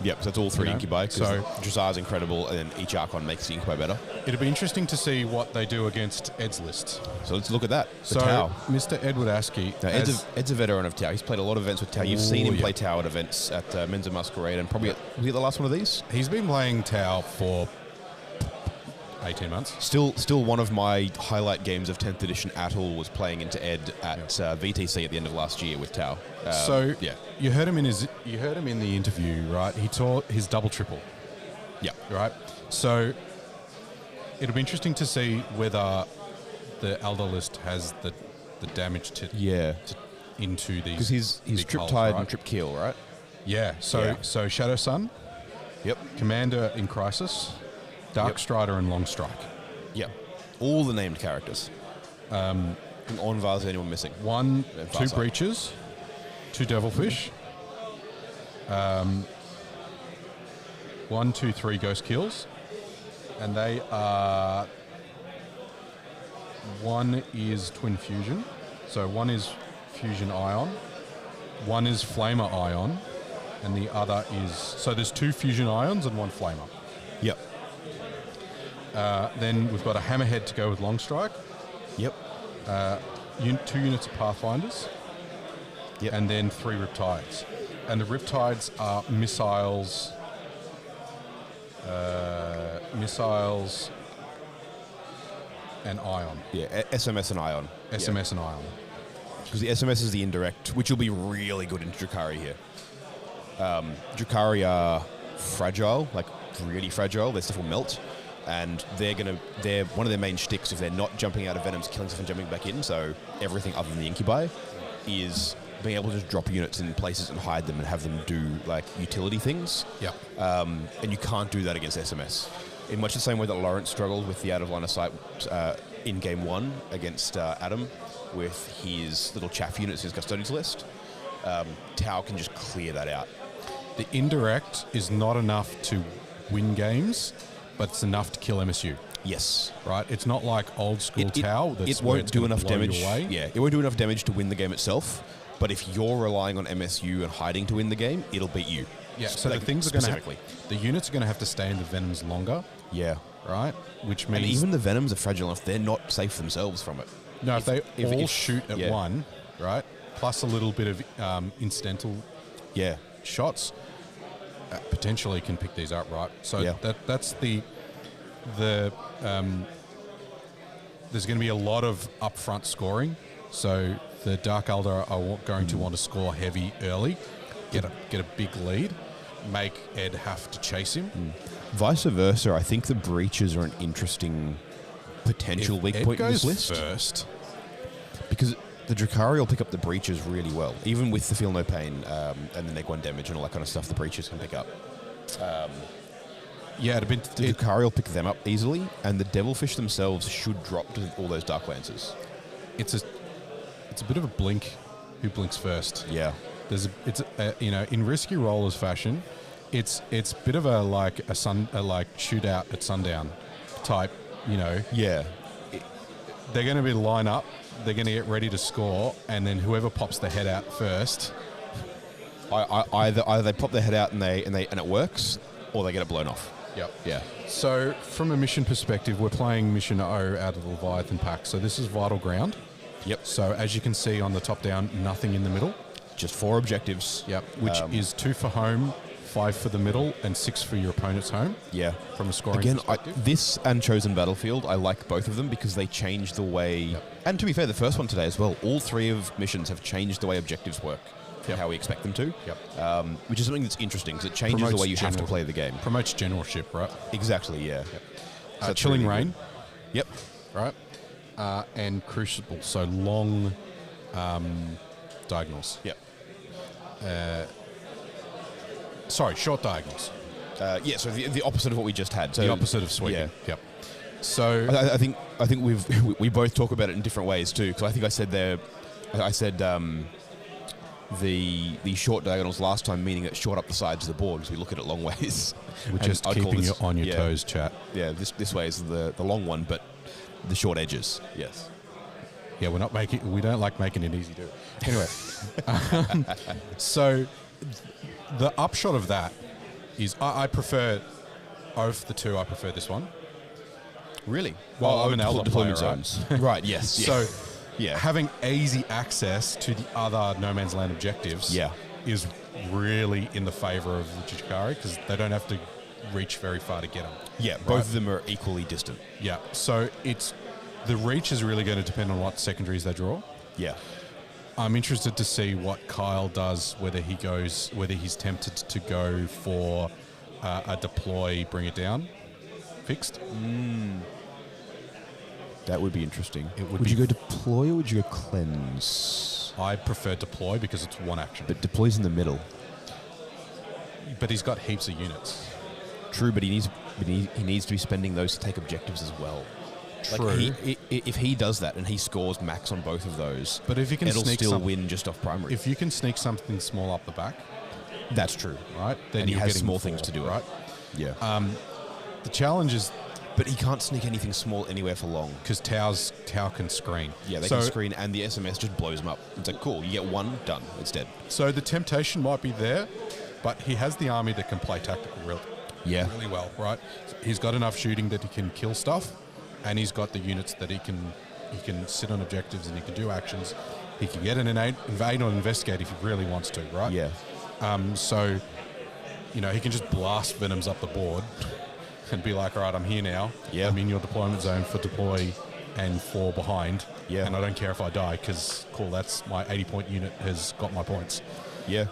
Yep, so that's all 3 Incubi. So Drazar's incredible, and then each Archon makes the Incubi better. It'll be interesting to see what they do against Ed's list. So let's look at that. The So Tau. Mr. Edward Askey. Now, Ed's a veteran of Tau. He's played a lot of events with Tau. You've seen him play Tau at events at Men's and Masquerade, and probably was he at the last one of these? He's been playing Tau for 18 months. Still one of my highlight games of 10th edition at all was playing into Ed at VTC at the end of last year with Tau. You heard him in the interview, right? He taught his double triple. Yeah. Right. So it'll be interesting to see whether the Eldar list has the damage into these. Because he's Trip hulls, Tide right? and Trip Keel, right? Yeah. So Shadow Sun. Yep. Commander in Crisis. Dark Strider and Long Strike. Yep. All the named characters. On Vars, anyone missing? 2 Breaches, 2 Devilfish, 1, 2, 3 Ghost Kills, and they are... 1 is Twin Fusion, so 1 is Fusion Ion, 1 is Flamer Ion, and the other is... So there's 2 Fusion Ions and 1 Flamer. Yep. Then we've got a Hammerhead to go with Long Strike. Yep. 2 units of Pathfinders. Yep. And then 3 Riptides. And the Riptides are missiles. and Ion. Yeah, SMS and Ion. SMS and Ion. Because the SMS is the indirect, which will be really good in Drukhari here. Drukhari are fragile, like really fragile. Their stuff will melt, and they're one of their main shticks, if they're not jumping out of venoms, killing stuff and jumping back in. So everything other than the incubi is being able to just drop units in places and hide them and have them do like utility things. Yeah. And you can't do that against SMS. In much the same way that Laurence struggled with the out of line of sight in game 1 against Adam with his little chaff units, his Custodes list. Tau can just clear that out. The indirect is not enough to win games, but it's enough to kill MSU. Yes. Right? It's not like old school Tau. It won't do enough damage. Yeah, it won't do enough damage to win the game itself. But if you're relying on MSU and hiding to win the game, it'll beat you. Yeah. So the things are going to the units are going to have to stay in the venoms longer. Yeah. Right. Which means and even the venoms are fragile enough; they're not safe themselves from it. No, if they all shoot at one, right, plus a little bit of incidental, shots, potentially can pick these up, right? So that's the there's going to be a lot of upfront scoring. So the Dark Eldar are going to want to score heavy early, get a big lead, make Ed have to chase him. Vice versa, I think the breaches are an interesting potential weak point in this list. First, because the Drukhari will pick up the breaches really well, even with the Feel No Pain and the Neg 1 damage and all that kind of stuff. The breaches can pick up. The Drukhari will pick them up easily, and the Devilfish themselves should drop to all those Dark Lancers. It's a bit of a blink. Who blinks first? Yeah. In risky rollers fashion, it's a bit of a shootout at sundown type. Yeah. They're going to be line up. They're going to get ready to score, and then whoever pops the head out first. Either they pop their head out and it works, or they get it blown off. Yep. Yeah. So from a mission perspective, we're playing Mission O out of the Leviathan pack. So this is Vital Ground. Yep. So as you can see on the top down, nothing in the middle. Just 4 objectives. Yep. Which is 2 for home, 5 for the middle, and 6 for your opponent's home. Yeah. From a scoring perspective. This and Chosen Battlefield, I like both of them because they change the way... Yep. And to be fair, the first one today as well, all 3 of missions have changed the way objectives work. How we expect them to. Yep. Which is something that's interesting because it changes the way you have to play the game. Promotes generalship, right? Exactly, yeah. Yep. Chilling really Rain. Yep. Right. And Crucible, so long diagonals. Yep. Short diagonals. So the opposite of what we just had. So the opposite of sweeping. Yeah. Yep. So I think we both talk about it in different ways too. Because I think I said the short diagonals last time, meaning it short up the sides of the board because we look at it long ways. We're just keeping you on your toes, chat. Yeah. This way is the long one, but the short edges. Yes. Yeah, we don't like making it easy to do. Anyway, so the upshot of that is I prefer, of the 2, I prefer this one. Really? Well, I'm an Eldar player, zones. Right, yes. So having easy access to the other No Man's Land objectives is really in the favour of the Drukhari because they don't have to reach very far to get them. Yeah, both of them are equally distant. Yeah, so the reach is really going to depend on what secondaries they draw. Yeah. I'm interested to see what Kyle does, whether he's tempted to go for a deploy, bring it down, fixed. That would be interesting. Would you go deploy or would you go cleanse? I prefer deploy because it's one action. But deploy's in the middle. But he's got heaps of units. True, but he needs to be spending those to take objectives as well. True. Like if he does that and he scores max on both of those, but if you can it'll still win just off primary. If you can sneak something small up the back, that's true, right? Then and he has small 4, things to do, right? Yeah. The challenge is, but he can't sneak anything small anywhere for long because Tau can screen. Yeah, they can screen, and the SMS just blows him up. It's like cool, you get one done, it's dead. So the temptation might be there, but he has the army that can play tactical really well, right? He's got enough shooting that he can kill stuff, and he's got the units that he can sit on objectives and he can do actions. He can get an invade or investigate if he really wants to, right? Yeah. So, he can just blast Venoms up the board and be like, all right, I'm here now. Yeah. I'm in your deployment zone for deploy and 4 behind. Yeah. And I don't care if I die because, cool, that's my 80-point unit has got my points. Yeah.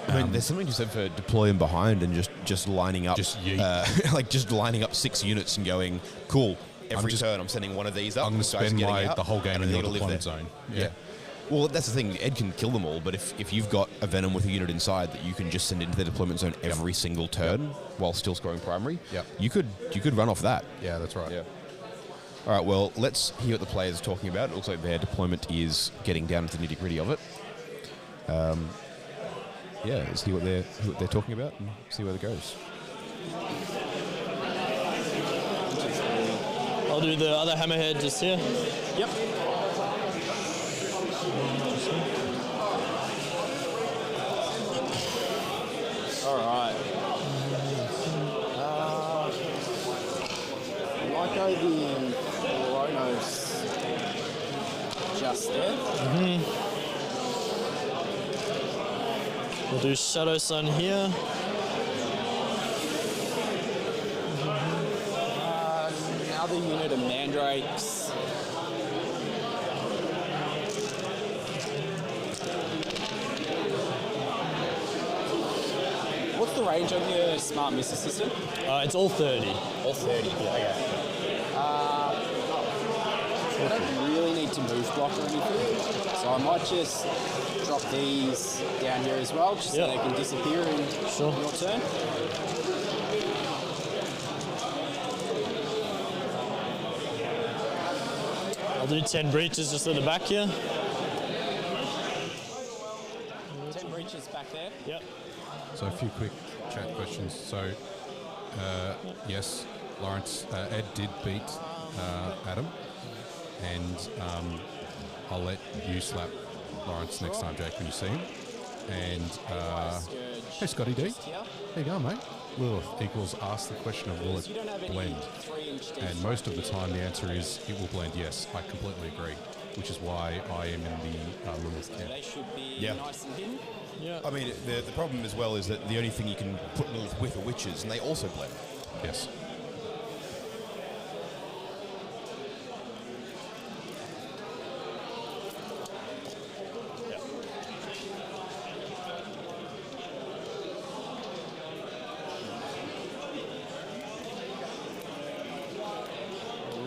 I mean, there's something to say for deploying behind and just lining up, Just yeet. like just lining up 6 units and going, cool. Every turn, I'm sending one of these up. I'm going to spend the whole game in your deployment zone. Yeah. Well, that's the thing. Ed can kill them all, but if you've got a Venom with a unit inside that you can just send into the deployment zone every single turn while still scoring primary, you could run off that. Yeah, that's right. Yeah. All right. Well, let's hear what the players are talking about. It looks like their deployment is getting down to the nitty gritty of it. Let's hear what they're talking about and see where it goes. I'll do the other hammerhead just here. Yep. All right. I might go the Kronos just there. We'll do Shadow Sun here. Another unit of Mandrakes. What's the range of your smart missile system? It's all 30. All 30, okay. I don't really need to move block or anything, so I might just drop these down here as well, just so they can disappear in your turn. I'll do 10 breaches just at the back here. 10 breaches back there. Yep. So a few quick chat questions. So, yes, Laurence, Ed did beat Adam, and I'll let you slap Laurence next time, Jake, when you see him. And hey, Scotty D, there you go, mate. Lilith equals ask the question of will it blend? And most of the time the answer is it will blend, yes. I completely agree, which is why I am in the Lilith camp. They should be Yeah. nice and hidden. Yeah. I mean, the problem as well is that the only thing you can put Lilith with are witches, and they also blend. Yes.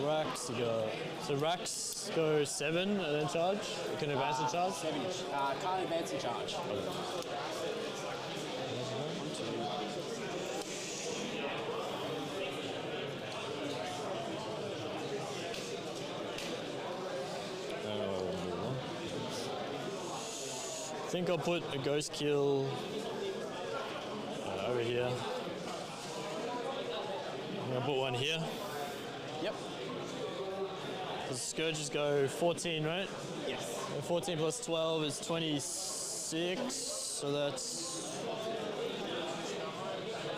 Racks go. So racks go 7 and then charge. You can advance and charge. 7 inch. Can't advance and charge. I think I'll put a ghost kill over here. I'm gonna put one here. Yep. The scourges go 14, right? Yes. 14 plus 12 is 26, so that's...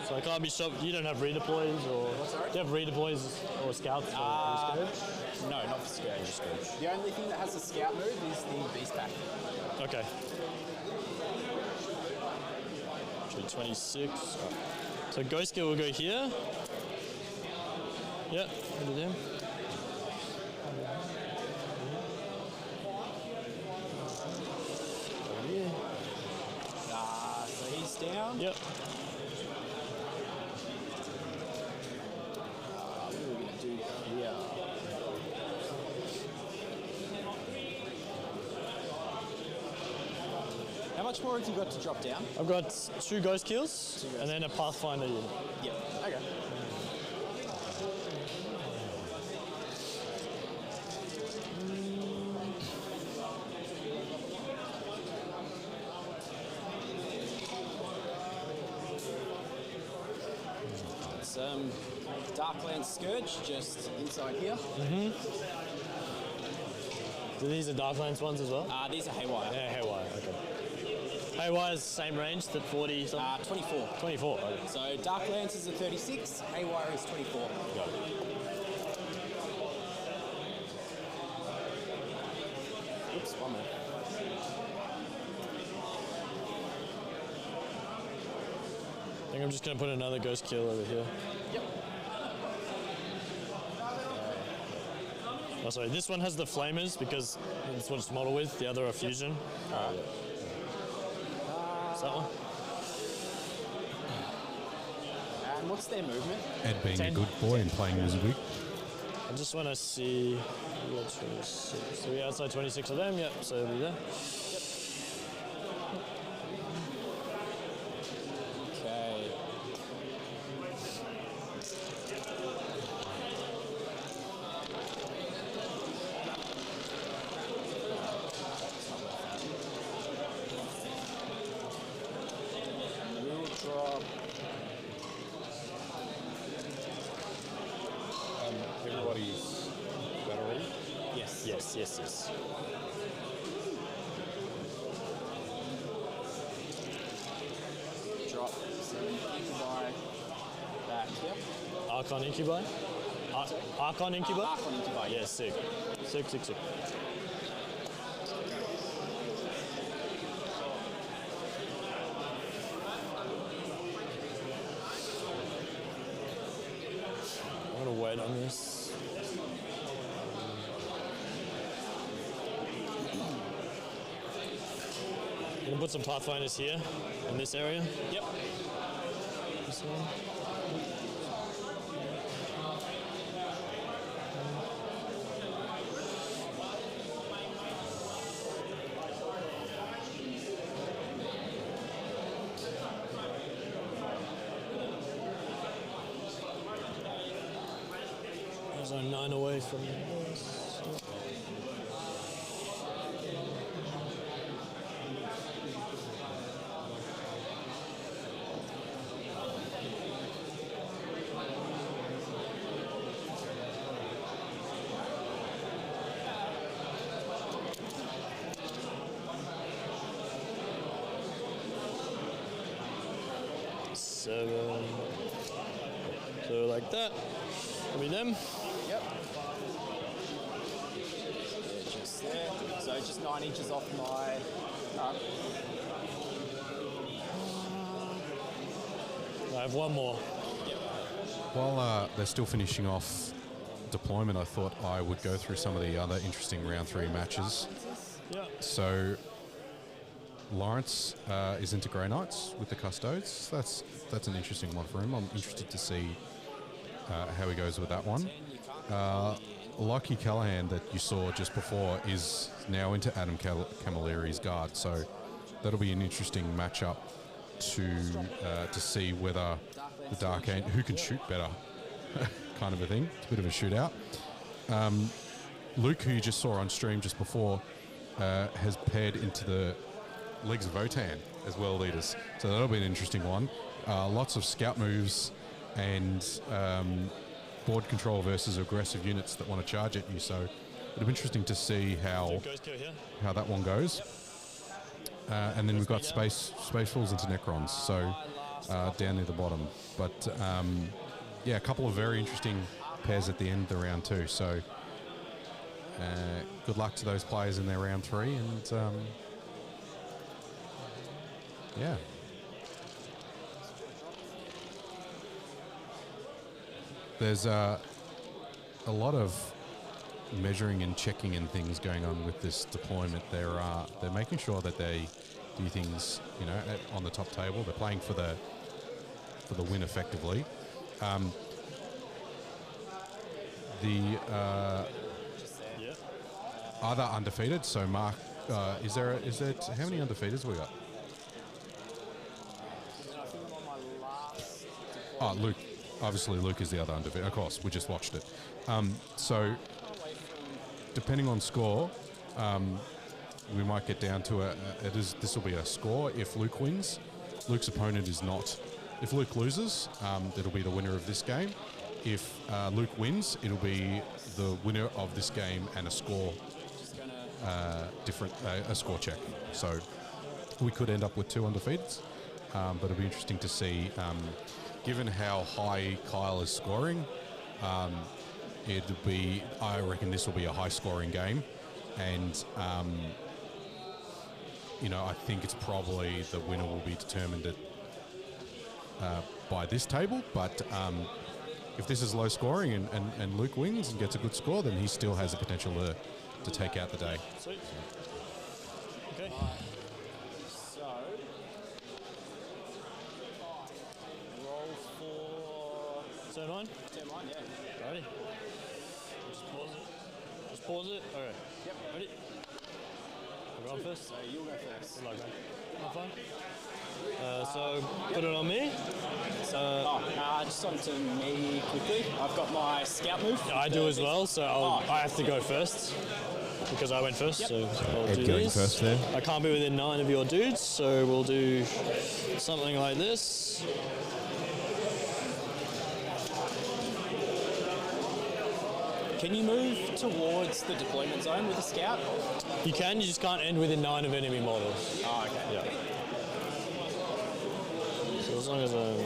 So I can't be shot. You don't have redeploys or... Do you have redeploys or scouts for Scourge? No, not for Scourge. The only thing that has a scout move is the beast pack. Okay. Should be 26. So ghost kill will go here. Yep, into them. So he's down. Yep. What are we going to do here? How much more have you got to drop down? I've got 2 ghost kills and then a Pathfinder unit. Yep. Okay. Some Darkland Scourge just inside here. So these are Darklands ones as well? These are Haywire. Yeah, Haywire, okay. Haywire's same range, the 40 something? 24. 24, okay. So Darklands is a 36, Haywire is 24. Got it. Oops, one more. I think I'm just going to put another ghost kill over here. Yep. Oh, sorry, this one has the flamers because that's what it's modeled with. The other are fusion. Is that one? And what's their movement? Ed being 10. a good boy and playing Wizardry. I just want to see. We got 26. So we outside 26 of them. Yep. So it'll be there. Okay. We'll drop. Everybody's battery. Yes. Yes. Drop. So incubi back here. Archon Incubi. Archon Incubi. Archon incubi. Yeah, sick. Sick. I'm gonna wait on this. Gonna put some pathfinders here in this area. Yep. This one. There's our 9 away from this. 7. So like that. I mean them. Yep. Yeah, just there. So just 9 inches off my. I have one more. While they're still finishing off deployment, I thought I would go through some of the other interesting round 3 matches. Yeah. So Laurence is into Grey Knights with the Custodes. That's an interesting one for him. I'm interested to see how he goes with that one. Lucky Callaghan that you saw just before is now into Adam Camilleri's guard, so that'll be an interesting matchup to see whether the Dark Angel, who can shoot better, kind of a thing. It's a bit of a shootout. Luke, who you just saw on stream just before, has paired into the Legs of Votan as well leaders, so that'll be an interesting one. Lots of scout moves and board control versus aggressive units that want to charge at you, so it'll be interesting to see how that one goes. And then we've got Space Falls into Necrons, so down near the bottom. But yeah, a couple of very interesting pairs at the end of the round too. So good luck to those players in their round 3, and yeah. There's a lot of measuring and checking and things going on with this deployment. They're making sure that they do things, on the top table. They're playing for the win effectively. Other undefeated. So Mark, is there how many undefeateds we got? Oh, Luke. Obviously, Luke is the other undefeated. Of course, we just watched it. So, depending on score, we might get down to this will be a score. If Luke wins, Luke's opponent is not. If Luke loses, it'll be the winner of this game. If Luke wins, it'll be the winner of this game and a score a score check. So, we could end up with 2 undefeateds, but it'll be interesting to see. Given how high Kyle is scoring, I reckon this will be a high-scoring game, and I think it's probably the winner will be determined by this table. But if this is low scoring and Luke wins and gets a good score, then he still has the potential to take out the day. Sweet. Okay. So, roll for Turn 1. turn 1, yeah. Ready? Just pause it. Just pause it. Okay. Yep. Ready? We're on first. So you'll go first. Good luck, man. Have fun. So put it on me. Just onto me quickly. I've got my scout move. Yeah, I do as well, so I have to go first because I went first. Yep. So I'll Ed do going this. first there. I can't be within 9 of your dudes, so we'll do something like this. Can you move towards the deployment zone with a scout? You can, you just can't end within 9 of enemy models. Oh, okay. Yeah. So as long as I'm...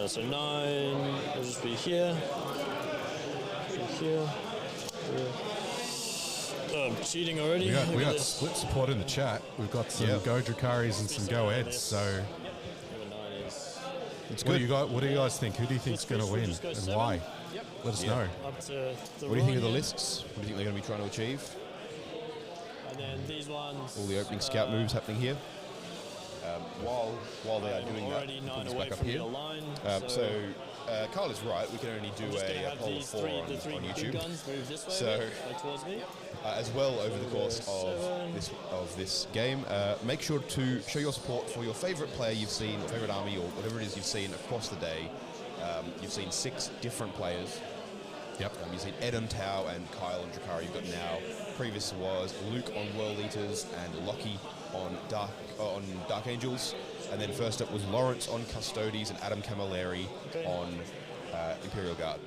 so 9 will just be here. Here. Oh, I'm cheating already. We got split support in the chat. We've got some Go Drakaris and some Go Eds. So It's what good. do you guys? What do you guys think? Who do you think's going to win and why? Let us know. Up to the What do you think of the right lists? What do you think they're going to be trying to achieve? And then these ones. All the opening scout moves happening here. While they are doing that, already we'll put 9 this away back up from here. your line. So Carl is right. We can only do I'm just gonna a have poll of these 4 on the three big YouTube. guns move this way, So, like towards me. As well, over the course of this game, make sure to show your support for your favourite player you've seen, or favourite army, or whatever it is you've seen across the day. You've seen 6 different players. Yep. You've seen Ed on Tau and Kyle on Drakari. You've got now. Previous was Luke on World Eaters and Lockie on Dark Angels. And then first up was Laurence on Custodes and Adam Camilleri on Imperial Guard.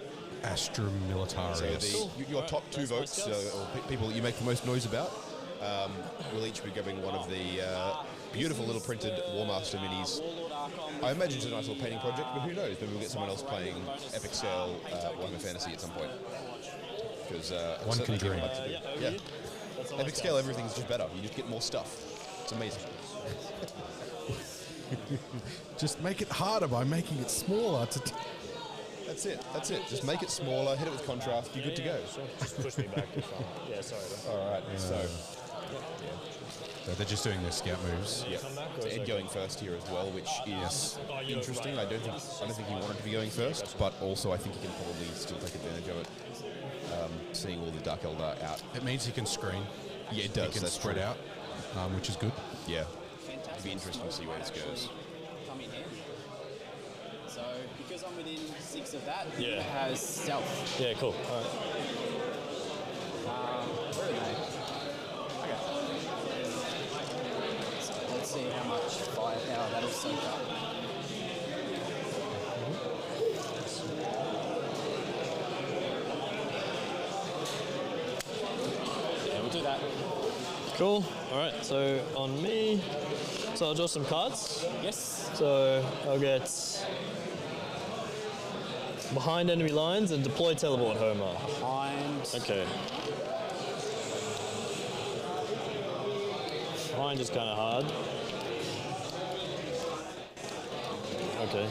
Astra Militaris. So your top 2 votes, or people that you make the most noise about, will each be grabbing one of the beautiful little printed War Master minis. I imagine it's a nice little painting project, but who knows? Maybe we'll get someone else playing epic scale Warhammer Fantasy at some point. Because One can dream. Yeah. Epic scale, everything's just better. You just get more stuff. It's amazing. Just make it harder by making it smaller. That's it. Just make it smaller, hit it with contrast, you're good to go. Sure. Just push me back if I'm... Yeah, sorry. All right, so they're just doing their scout moves. yeah. So Ed going first here as well, which is interesting. I don't think he wanted to be going first, but also I think he can probably still take advantage of it. Seeing all the Dark Eldar out. It means he can screen. Yeah, it does. He can That's spread true. out, which is good. Yeah. It'd be interesting to see where this goes. Come in handy. So, because I'm within 6 of that, Yeah. it has stealth. Yeah, cool. All right. Where are they? Okay. So let's see how much firepower that'll soak up. Yeah, we'll do that. Cool. All right, so on me. So I'll draw some cards. Yes. So I'll get behind enemy lines and deploy teleport Homer. Behind. Okay. Behind is kind of hard. Okay.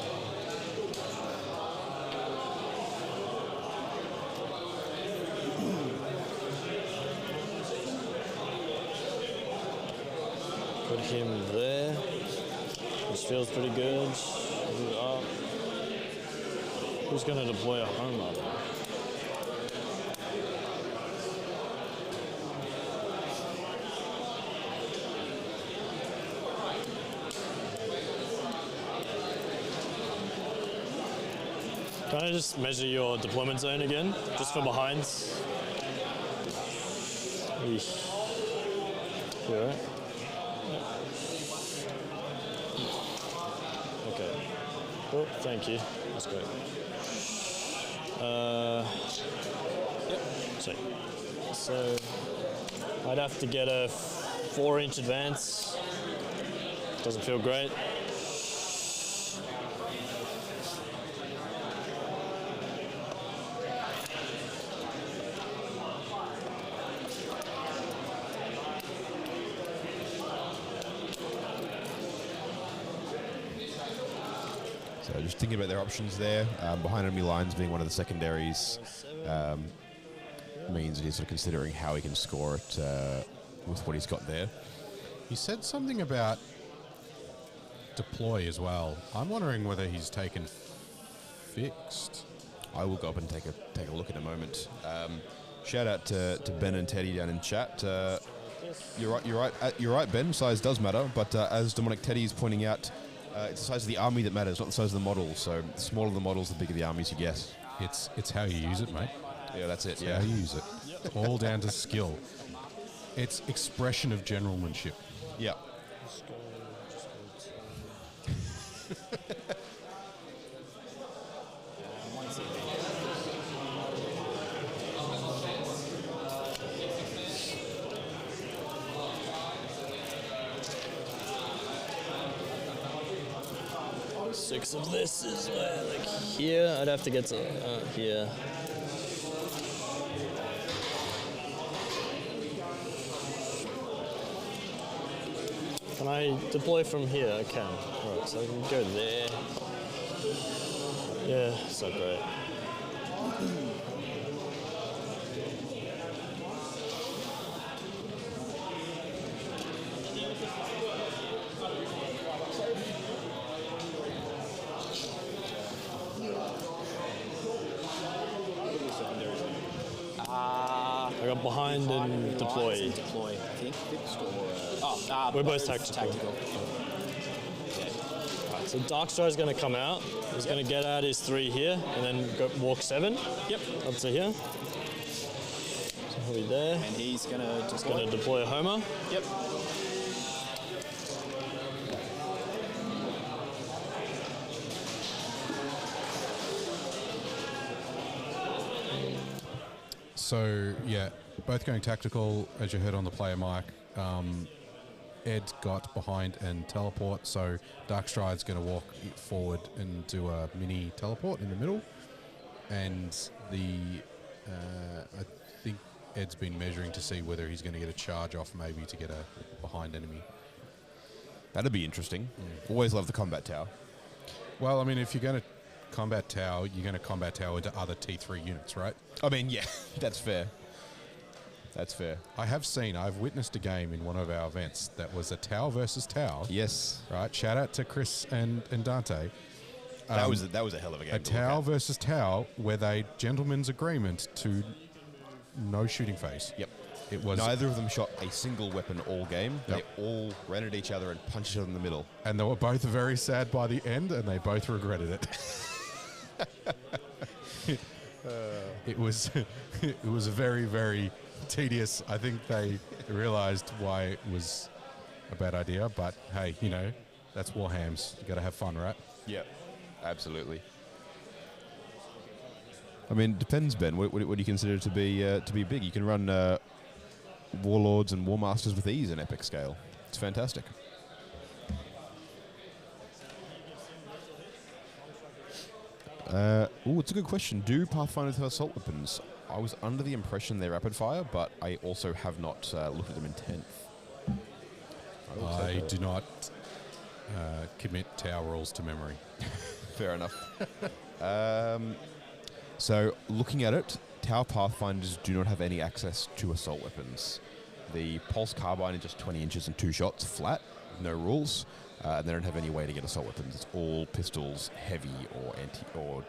Put him there, which feels pretty good. Move it up. Who's going to deploy a Homer? Can I just measure your deployment zone again, just for behinds? Eesh. You alright? Okay. Oh, thank you. That's great. Yep. Sweet. So I'd have to get a 4-inch advance. Doesn't feel great. So just thinking about their options there. Behind enemy lines being one of the secondaries means that he's sort of considering how he can score it with what he's got there. He said something about deploy as well. I'm wondering whether he's taken fixed. I will go up and take a look in a moment. Shout out to Ben and Teddy down in chat. You're right, Ben. Size does matter, but as Demonic Teddy is pointing out, it's the size of the army that matters, not the size of the model. So the smaller the models, the bigger the armies you get. It's how you use it, mate. Yeah, that's it. It's how you use it. It's all down to skill. It's expression of generalmanship. Yeah. Six of this is like here. I'd have to get to here. Can I deploy from here? I can. Right, so I can go there. Yeah, it's not great. I got behind and deploy. Deploy, I think. Fixed or... We're both tactical. Right, so Darkstride's going to come out. He's going to get out his 3 here and then walk 7. Yep. Up to here. So he'll be there. And he's going to just going to deploy a Homer. Yep. So, yeah, both going tactical, as you heard on the player mic. Ed got behind and teleport, so Darkstride's going to walk forward and do a mini teleport in the middle. And I think Ed's been measuring to see whether he's going to get a charge off maybe to get a behind enemy. That'd be interesting. Always love the combat tower. Well, I mean, if you're going to combat tower, you're going to combat tower into other T3 units, right? I mean, yeah, that's fair. That's fair. I've witnessed a game in one of our events that was a Tau versus Tau. Yes. Right. Shout out to Chris and Dante. That was a hell of a game. A Tau versus Tau, where they gentlemen's agreement to no shooting phase. Yep. It was neither of them shot a single weapon all game. Yep. They all ran at each other and punched each other in the middle. And they were both very sad by the end, and they both regretted it. It was a very, very tedious. I think they realized why it was a bad idea, but hey, that's Warhams. You got to have fun, right? Yeah, absolutely. I mean, it depends, Ben. What do you consider to be big? You can run Warlords and Warmasters with ease in epic scale. It's fantastic. It's a good question. Do Pathfinders have assault weapons? I was under the impression they're rapid fire, but I also have not looked at them in 10th. I do not commit Tau rules to memory. Fair enough. So, looking at it, Tau Pathfinders do not have any access to assault weapons. The Pulse Carbine is just 20 inches and 2 shots, flat, no rules. And they don't have any way to get assault weapons. It's all pistols, heavy or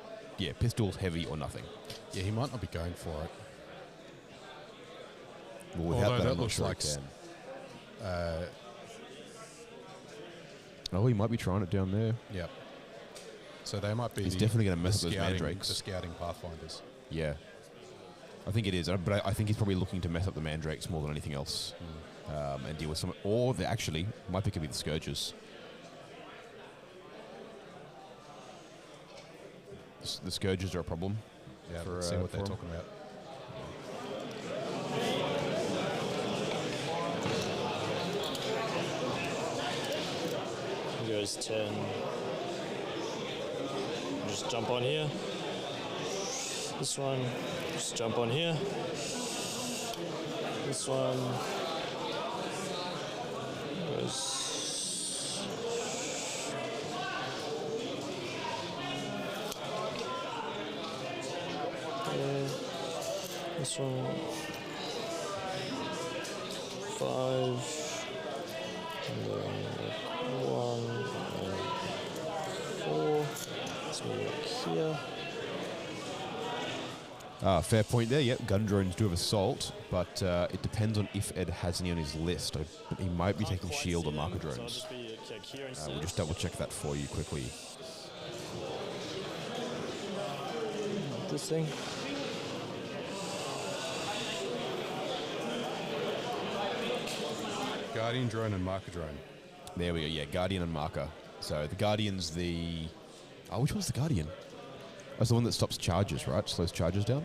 pistols, heavy or nothing. Yeah, he might not be going for it. Well, without although that I'm looks not like sure he might be trying it down there. Yep. So they might be. He's definitely going to mess with those mandrakes. The scouting pathfinders. Yeah, I think it is. But I think he's probably looking to mess up the mandrakes more than anything else, and deal with some. Or they actually might be the scourges. The scourges are a problem. Yeah, let's see what they're talking about. He goes 10. Just jump on here. This one, just jump on here. This one goes. This one. 5. And then 1 and 4. Let's move here. Fair point there. Yep, gun drones do have assault, but it depends on if Ed has any on his list. He might be taking shield or marker drones. We'll just double check that for you quickly. This thing. Guardian drone and marker drone. There we go. Yeah, Guardian and marker. So the Guardian's the... Oh, which one's the Guardian? That's the one that stops charges, right? Slows charges down?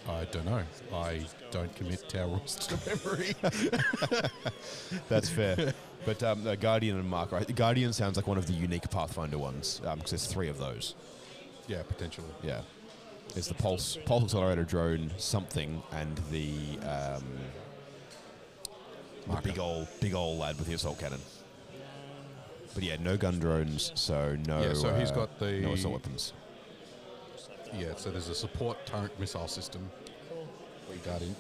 I don't know. I don't commit tower rules to memory. That's fair. But the Guardian and marker. The Guardian sounds like one of the unique Pathfinder ones, because there's 3 of those. Yeah, potentially. Yeah. There's the pulse accelerator drone, something, and the big old lad with the assault cannon. But yeah, no gun drones, so no. Yeah, so he's got the no assault weapons. Yeah, so there's a support turret missile system. Guardian.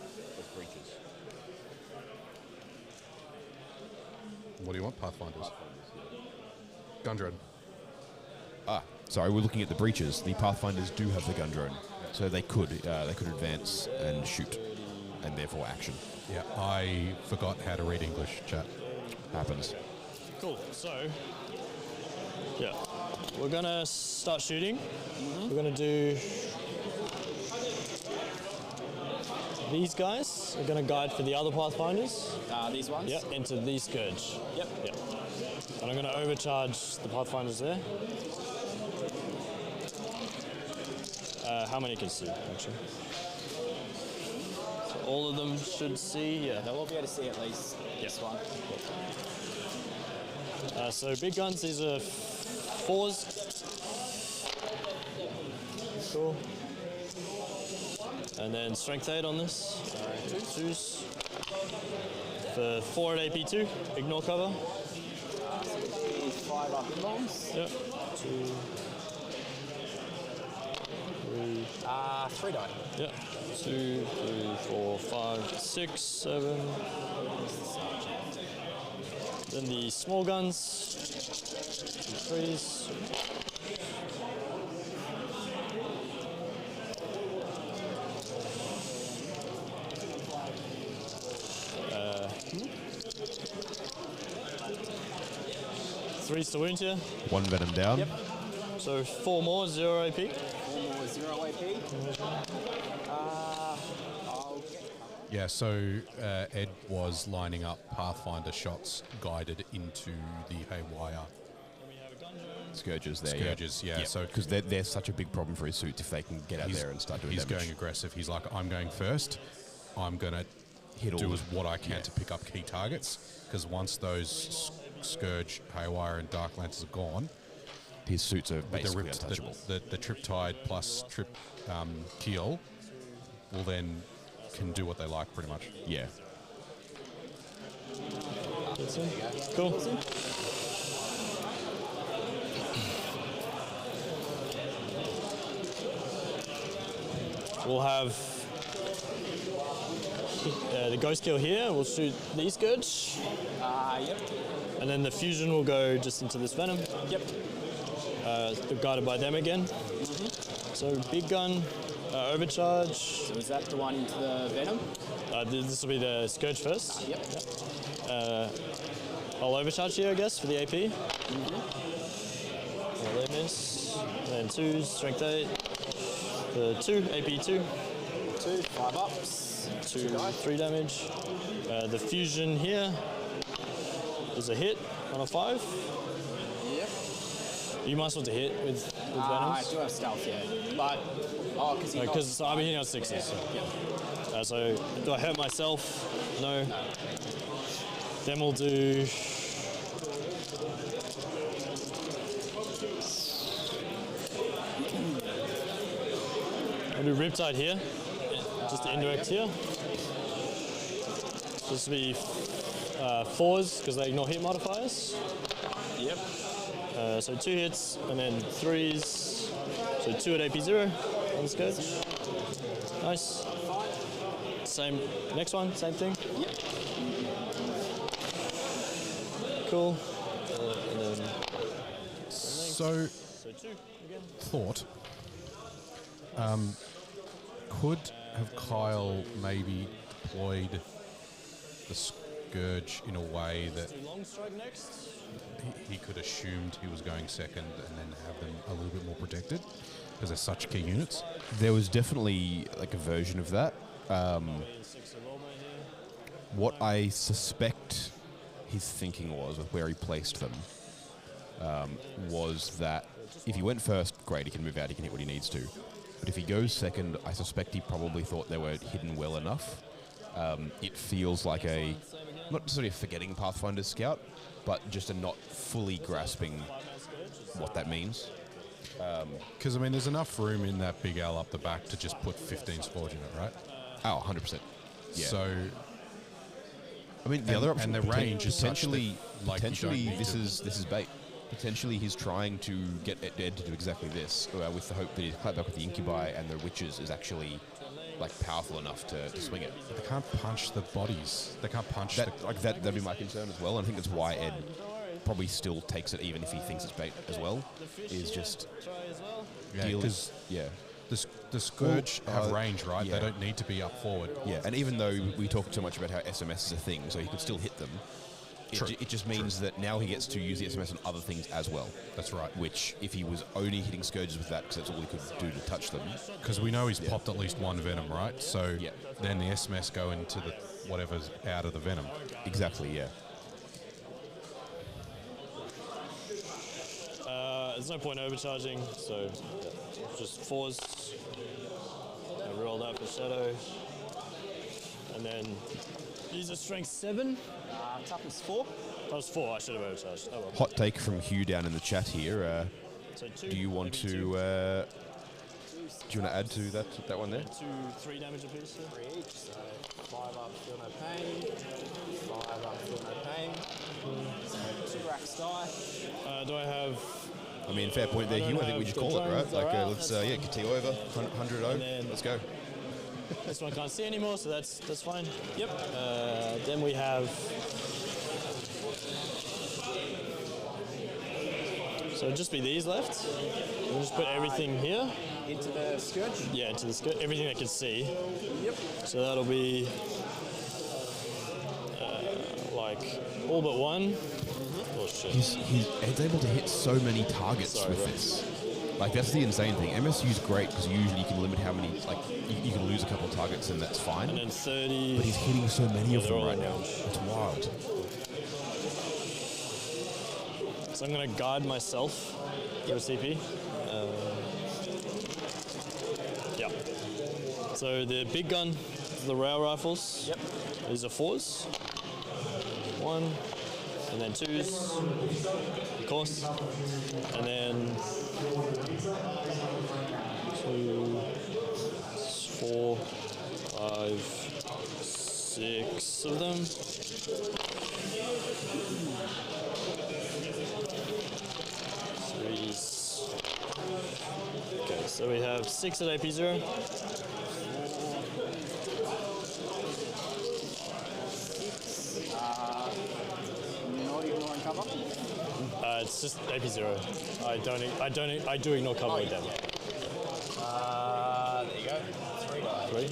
What do you want, Pathfinders? Gun drone. Sorry, we're looking at the breaches. The Pathfinders do have the gun drone, so they could advance and shoot, and therefore action. Yeah, I forgot how to read English, chat. Happens. Cool. So, yeah, we're gonna start shooting. We're gonna do these guys. We're gonna guide for the other Pathfinders. These ones? Yep, into these Scourge. Yep. Yep. And I'm gonna overcharge the Pathfinders there. How many can see, actually? So all of them should see, yeah. They'll all be able to see at least this one. So big guns, these are 4s. Cool. And then strength 8 on this. 2s. For 4 at AP2, ignore cover. 5 up bombs. Yep. 2. 3 die. Yep. 2, 3, 4, 5, 6, 7. Then the small guns. 3s. Threes to wound here. 1 venom down. Yep. So 4 more, 0 AP. 4 more, 0 AP. I'll get cover. Yeah, so Ed was lining up Pathfinder shots guided into the haywire. Scourges there. Scourges, yeah. So because they're such a big problem for his suits if they can get out there and start doing He's damage. going aggressive. He's like, I'm going first. I'm going to do what I can to pick up key targets. Because once those Scourge, Haywire, and Dark Lances are gone, his suits are with basically untouchable. The Trip Tide plus Trip Keel will then can do what they like pretty much. Yeah. That's it. Cool. We'll have the Ghost Kill here. We'll shoot these Scourge. Yep. And then the fusion will go just into this Venom. Yep. They're guided by them again. So big gun, overcharge. So is that the one into the Venom? This will be the Scourge first. Yep. I'll overcharge here, I guess, for the AP. They miss. And then 2s, strength 8. 2, AP 2. 2, 5 ups. 2, 3 damage. The fusion here is a hit on a 5. Yep. You might as well to hit with Venoms. I do have stealth, yeah. But, because I've been hitting on 6s. Yeah. So. So do I hurt myself? No. Then we'll do... I'll do Riptide here, just the indirect here. This will be 4s because they ignore hit modifiers. Yep. So 2 hits and then 3s. So 2 at AP0 on the Scourge. Nice. Same. Next one, same thing. Yep. Cool. And then So, so 2 again. thought. Could have Kyle maybe deployed the Scourge in a way that Long strike next. he could assumed he was going second and then have them a little bit more protected because they're such key units? There was definitely like a version of that. What I suspect his thinking was with where he placed them was that if he went first, great, he can move out, he can hit what he needs to. But if he goes second, I suspect he probably thought they were hidden well enough. It feels like not necessarily a forgetting Pathfinder scout, but just a not fully grasping what that means. Because, I mean, there's enough room in that big L up the back to just put 15 Sforge in it, right? Oh, 100%. Yeah. So, I mean, the other option, and the range is such that, potentially, like, you don't need this to- is bait. Potentially, he's trying to get Ed to do exactly this, with the hope that his clapback with the Incubi and the Witches is actually like powerful enough to swing it. They can't punch the bodies. They can't punch That'd be my concern as well, and I think that's why Ed probably still takes it, even if he thinks it's bait as well. Is just deal. Yeah. The Scourge have range, right? yeah. They don't need to be up forward. Yeah, and even though we talk so much about how SMS is a thing, so he could still hit them. It just means that now he gets to use the SMS on other things as well. That's right. Which, if he was only hitting Scourges with that, because that's all he could do to touch them. Because we know he's popped at least one Venom, right? So then the SMS go into the whatever's out of the Venom. Exactly, yeah. There's no point overcharging, so just 4s. I roll that for Shadow. And then use a strength 7. Toughness 4. That was 4, I should have overcharged. Oh well. Hot take from Hugh down in the chat here. So 2, do you want to? maybe 2. Do you want to add to that one there? 3 damage apiece. 3 each, so 5 up, feel no pain. 5 up, feel no pain. So 2 racks die. Do I have? I mean, fair point there, Hugh. I think we just call it, right? Like, let's get over 100 0. Let's go. This one can't see anymore, so that's fine. Yep. Then we have. So it'll just be these left. We'll just put everything here. Into the Scourge? Yeah, into the Scourge. Everything I can see. Yep. So that'll be like all but one. Oh shit. He's able to hit so many targets with this. Like, that's the insane thing. MSU's great because usually you can limit how many, like, you can lose a couple of targets and that's fine. And then 30. But he's hitting so many of them right now. range. It's wild. So I'm going to guard myself for a CP. Yeah. So the big gun, the rail rifles. Yep. These are 4s. 1, and then 2s, of course. And then 2, 4, 5, 6 of them. Okay, so we have 6 at AP0. Not ignoring cover? It's just AP0. I do ignore cover with them. There you go. 3 die. 3?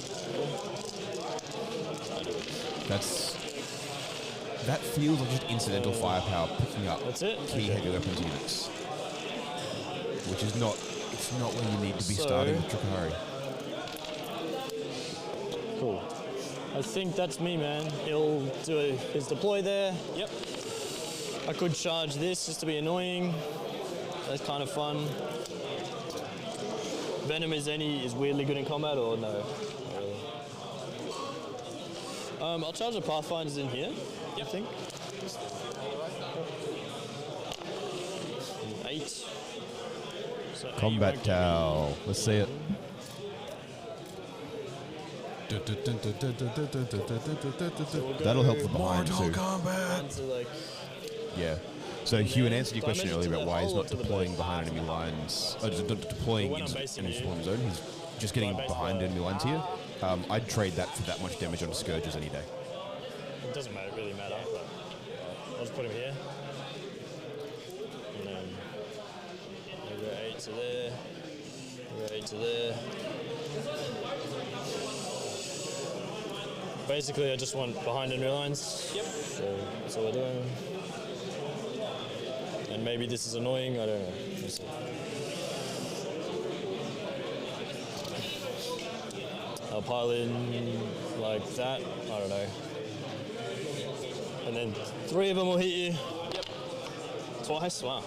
That feels like just incidental firepower picking up key heavy weapons units. Which is not, it's not where you need to be starting with Drakari. Cool. I think that's me, man. He'll do his deploy there. Yep. I could charge this just to be annoying. That's kind of fun. Venom is weirdly good in combat, or no? I'll charge the Pathfinders in here. I think. 8. So Combat towel. Let's see it. That'll help the behind too. Yeah. So Hugh, in answer to your question earlier about why he's not deploying behind enemy lines, just not deploying in his own, just getting behind enemy lines here, I'd trade that for that much damage on Scourges any day. It doesn't really matter, but I'll just put him here. And then I'll go 8 to there, I'll go 8 to there. Basically, I just want behind enemy lines. Yep. So that's all we're doing. And maybe this is annoying, I don't know. We'll see. I'll pile in like that, I don't know. And then 3 of them will hit you. Yep. Twice, wow.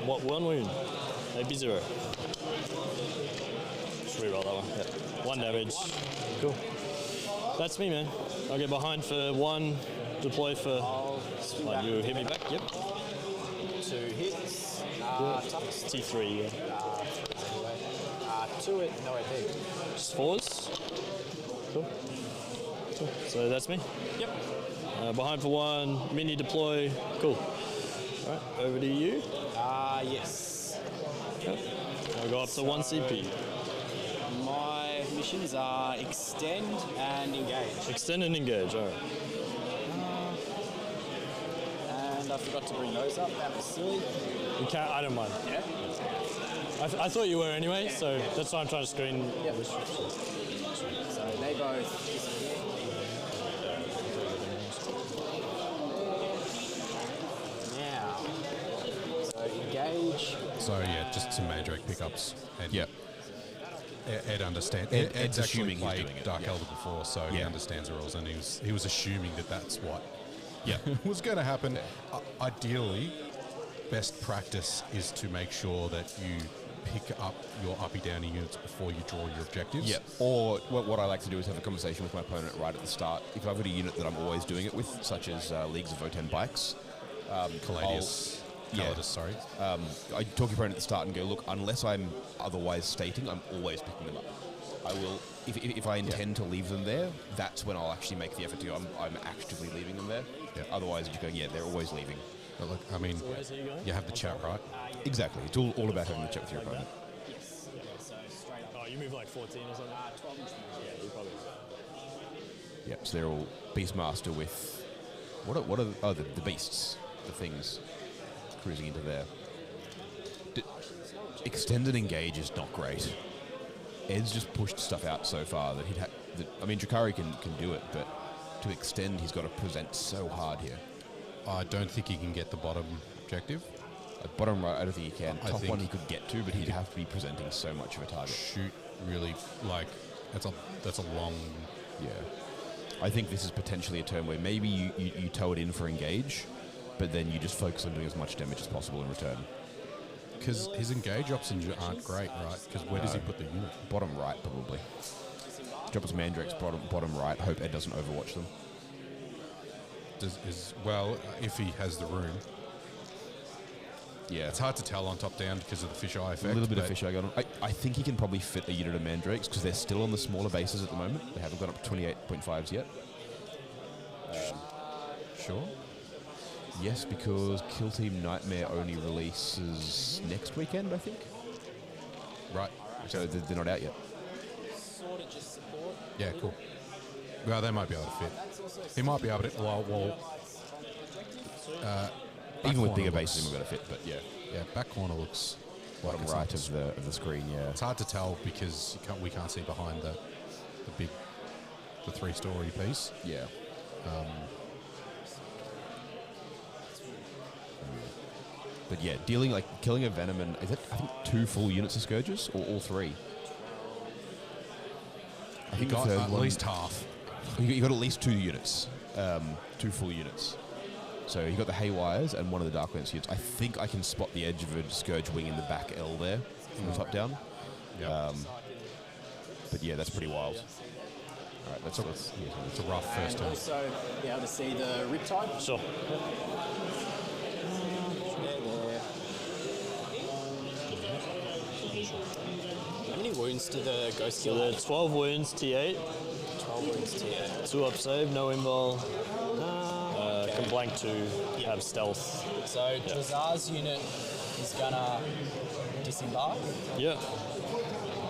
What, 1 wound? Maybe 0. Just reroll that one. Yep. 1 damage. Cool. That's me, man. I'll get behind for 1, deploy for... you hit me back, yep. 2 hits. Toughest. T3, yeah. 2 it, no, I think. Just 4s. Cool. So that's me. Yep. Behind for 1, mini deploy. Cool. All right, over to you. Yes. Yep. I'll go up to 1 CP. My missions are extend and engage. Extend and engage, all right. And I forgot to bring those up. That was silly. You can't, I don't mind. Yeah. I thought you were anyway, so that's why I'm trying to screen. Yep. So they both disappear. Now, so engage. So yeah, just some Mandrake pickups. And Yep. Ed understands. Ed's Ed's actually assuming he's played doing it, Dark yeah. Elder before, so he Yeah. understands the rules, and he was assuming that that's what Yeah. was going to happen. Ideally, best practice is to make sure that you pick up your uppy-downy units before you draw your objectives. Yeah. Or what I like to do is have a conversation with my opponent right at the start. If I've got a unit that I'm always doing it with, such as Leagues of Votan Bikes, Caladius. Calidus, sorry. I talk to your opponent at the start and go, look, unless I'm otherwise stating, I'm always picking them up. I will, if I intend to leave them there, that's when I'll actually make the effort to go, I'm actively leaving them there. Yeah. Otherwise, you just go, yeah, they're always leaving. But look, I mean, you have the chat, right? Exactly. It's all about having the chat with your opponent. Yes. Okay, so straight up. Oh, you move like 14 or something? 12 inch. Yeah, you probably. Yep, so they're all Beastmaster with, the beasts, the things cruising into there. Extended engage is not great. Ed's just pushed stuff out so far that Drakari can do it, but to extend, he's got to present so hard here. I don't think he can get the bottom objective. Bottom right, I don't think he can. I Top think one he could get to, but he'd have to be presenting so much of a target. Shoot, really, like that's a long. Yeah, I think this is potentially a turn where maybe you tow it in for engage, but then you just focus on doing as much damage as possible in return. Because his engage options aren't great, right? Because where does he put the unit? Bottom right, probably. Drop his Mandrakes bottom right. Hope Ed doesn't overwatch them. If he has the room. Yeah, it's hard to tell on top down because of the fisheye effect. A little bit of fisheye going on. I think he can probably fit a unit of Mandrakes because they're still on the smaller bases at the moment. They haven't got up to 28.5s yet. Sure. Yes, because Kill Team Nightmare only releases next weekend, I think. Right. So they're not out yet. Sort of just support. Yeah, cool. Well, they might be able to fit. He might be able to. Even with bigger bases, he might be able to fit. But yeah, back corner looks bottom like right of the screen. Yeah, it's hard to tell because we can't see behind the 3-story piece. Yeah. But yeah, killing a Venom and is it I think 2 full units of Scourges or all 3? I think got the third at one, least half. You got at least 2 units, 2 full units. So you got the Haywires and one of the Dark Lance units. I think I can spot the edge of a Scourge wing in the back L there from the top down. Yeah. But yeah, that's pretty wild. All right, it's a rough first turn. Also, be able to see the Riptide. Sure. How many wounds to the Ghost So Killer? they're 12 wounds, T8. 12 wounds to 2 up save, no invul. Can blank 2, have stealth. So Drazar's unit is gonna disembark. Yeah.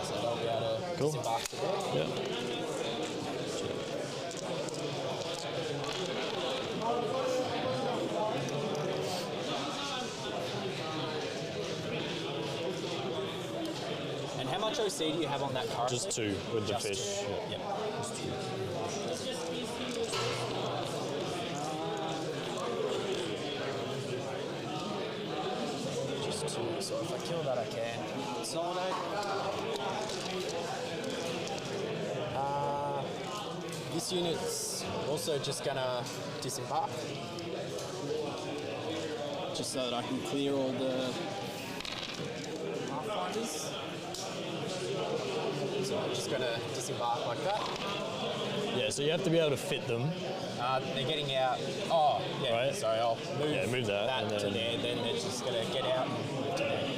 So they'll be Cool. disembark to there. Yeah. And how much OC do you have on that card? Just 2 with the Just fish. 2. Yeah. Yep. Just 2. Just 2. So if I kill that, I can consolidate. This unit's also just gonna disembark, just so that I can clear all the pathfinders. So I'm just gonna disembark like that. Yeah, so you have to be able to fit them. They're getting out. Oh, yeah. Right. Sorry, I'll move, Move that, and to then- there. Then they're just gonna get out and move to there.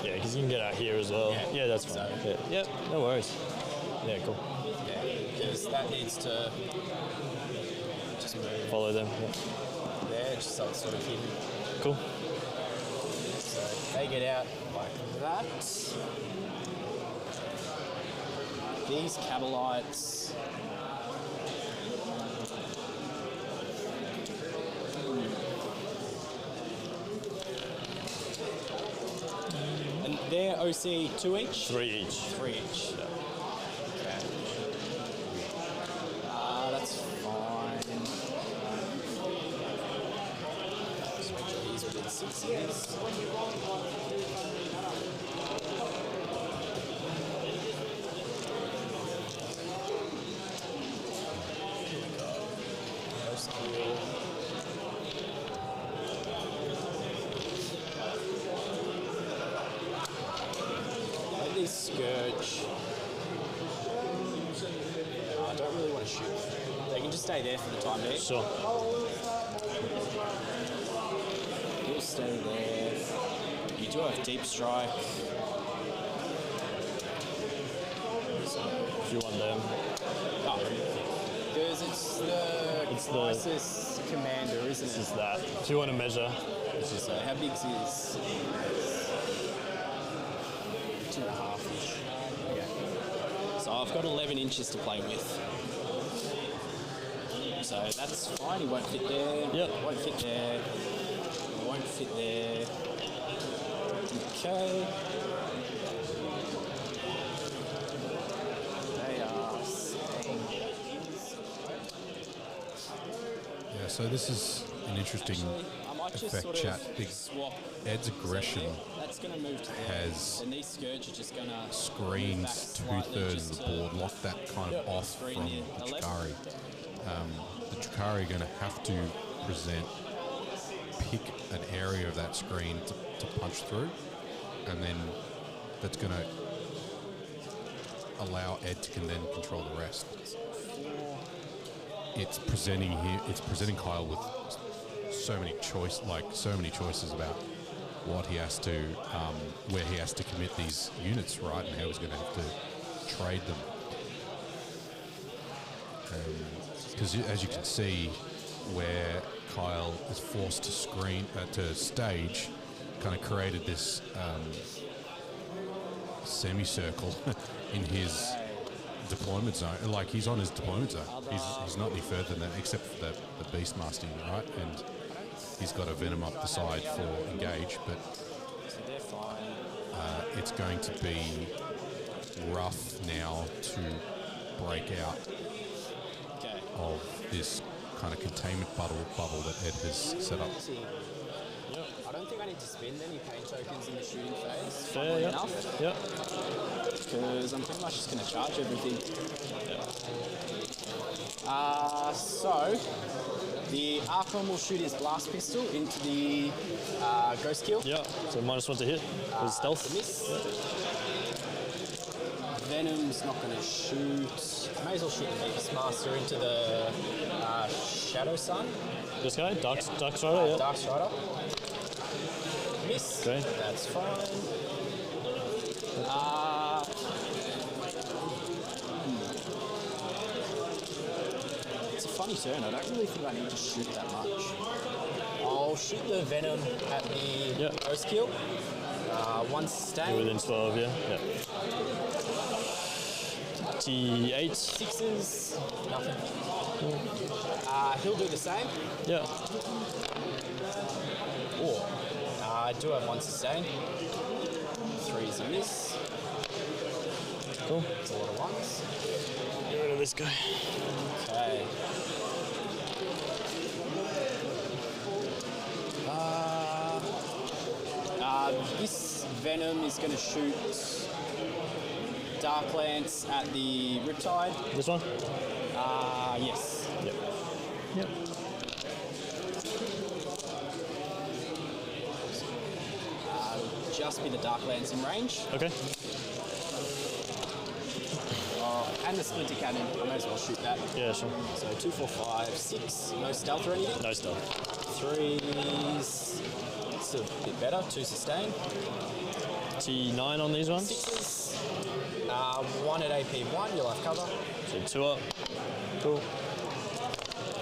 Yeah, because you can get out here as well. Yeah. Yeah, that's fine. So- Yeah. Yep, no worries. Yeah, cool. Yeah, because that needs to just move Follow them. Yeah. there, just so it's sort of hidden. Cool. So they get out like that. These Cabalites. And they're OC 2 each? 3 each. 3 each. Okay. That's fine. Just make sure he's within 6 years. Like these Scourge. No, I don't really want to shoot. They can just stay there for the time being. Sure. You'll stay there. You do have deep strike. If you want them. Oh, because it's the crisis commander, isn't This it? is that. If you want to measure. So how big is 2.5-ish. Okay. So I've got 11 inches to play with. So that's fine. He won't fit there. Yep. Won't fit there. Won't fit there. Okay. They are staying. Yeah, so this is an interesting I might just effect sort of chat. swap. Ed's aggression That's going to move to there. has And these Scourge are just going to screens 2/3 of the board, lock that kind of off screen from the the left. Chukari. The Chukari are going to have to pick an area of that screen to punch through, and then that's going to allow Ed to then control the rest. It's presenting Kyle with so many choices about what he has to, where he has to commit these units, right, and how he's going to have to trade them. Because as you can see, where Kyle is forced to stage, kind of created this semicircle in his deployment zone. Like, he's on his deployment zone. He's not any further than that, except for the Beastmaster unit, right? And he's got a Venom up the side for engage, but it's going to be rough now to break out of this kind of containment bubble that Ed has set up. I don't think I need to spend any pain tokens in the shooting phase. Fair, yep. Enough. Yep. Because I'm pretty much just going to charge everything. So, the Archon will shoot his blast pistol into the Ghost Kill. Yeah, so -1 to hit with stealth. Miss. Venom's not going to shoot. I may as well shoot the Beastmaster into the Shadow Sun. This guy? Dark Strider, yeah. Dark Strider. Miss. Okay. That's fine. It's a funny turn. I don't really think I need to shoot that much. I'll shoot the Venom at the Ghost Kill. One stay. Within 12, yeah. 28. Sixes, nothing. He'll do the same. Yeah. Or I do have one sustain. Threes a miss. Cool. It's a lot of ones. Get rid of this guy. Okay. This Venom is going to shoot Dark Lance at the Riptide. This one? Yes. Yep. Yep. Just be the Dark Lance in range. Okay. And the Splinter Cannon. I may as well shoot that. Yeah, sure. So 2, 4, 5, 6. No stealth or anything? No stealth. Threes. Still a bit better. 2 sustain. T9 on these ones. Sixes. 1 at AP 1. You'll have cover. So 2 up. Cool.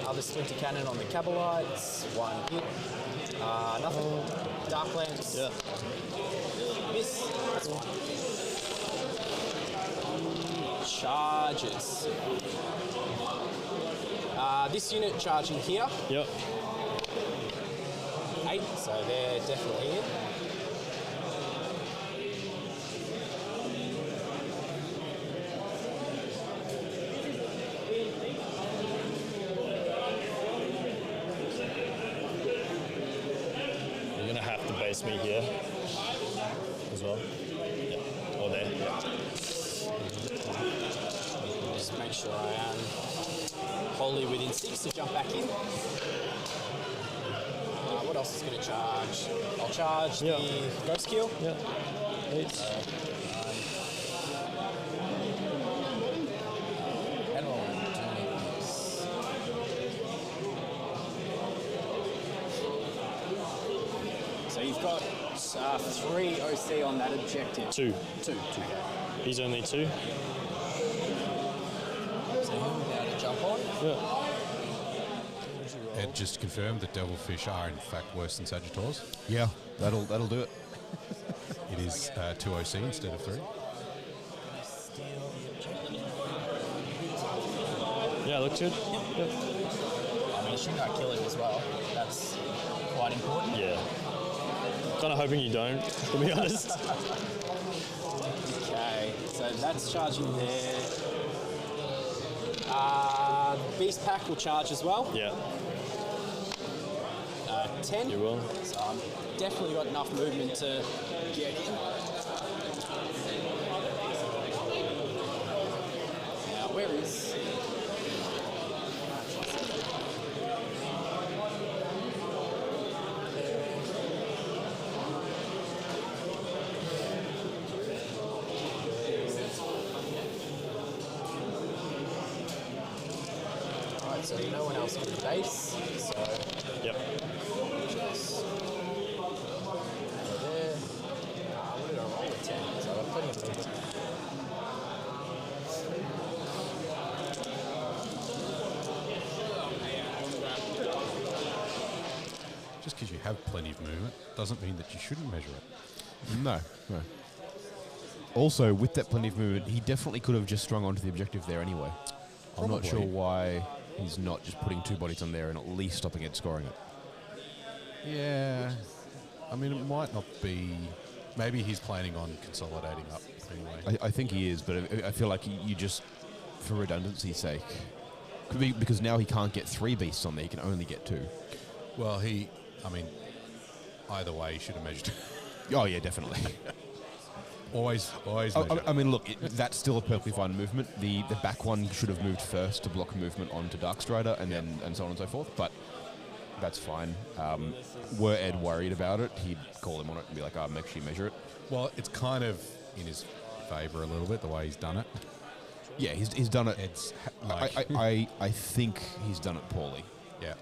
Other Splinter Cannon on the Cabalites. 1 hit. Nothing. Dark Lance. Yeah. Miss. That's fine. Charges. This unit charging here. Yep. 8, so they're definitely in. You're gonna have to base me here as well. Yeah. Or there. Yeah. Just make sure I am wholly within 6 to jump back in. What else is going to charge? I'll charge the Ghost Kill. Yeah. 8. How do I want to do this? So you've got 3 OC on that objective. 2. 2. He's only 2. So he'll be able to jump on. Yeah. Ed just confirmed that Devilfish are in fact worse than Sagittars. Yeah, that'll do it. It is 2 OC instead of 3. Yeah, looks good. Yep. I mean, shouldn't I kill him as well? That's quite important. Yeah. Kind of hoping you don't, to be honest. Okay, so that's charging there. Beast Pack will charge as well. Yeah. 10. You will. So I've definitely got enough movement to get in. Now, where is... Alright, so no one else can base, so... Yep. Just over there. What did I roll with 10? So I've got plenty of movement. Just because you have plenty of movement doesn't mean that you shouldn't measure it. No. Also, with that plenty of movement, he definitely could have just strung onto the objective there anyway. I'm not sure why he's not just putting 2 bodies on there and at least stopping it scoring it. Yeah. I mean, it might not be... Maybe he's planning on consolidating up anyway. I think he is, but I feel like you just, for redundancy's sake, could be because now he can't get 3 beasts on there, he can only get 2. Well, either way, he should have measured. Oh, yeah, definitely. always measure. I mean, look, that's still a perfectly fine movement. The back one should have moved first to block movement onto Darkstrider and then and so on and so forth, but that's fine. Were Ed worried about it, he'd call him on it and be like, make sure you measure it. Well, it's kind of in his favour a little bit, the way he's done it. Yeah, he's done it. It's I think he's done it poorly. Yeah.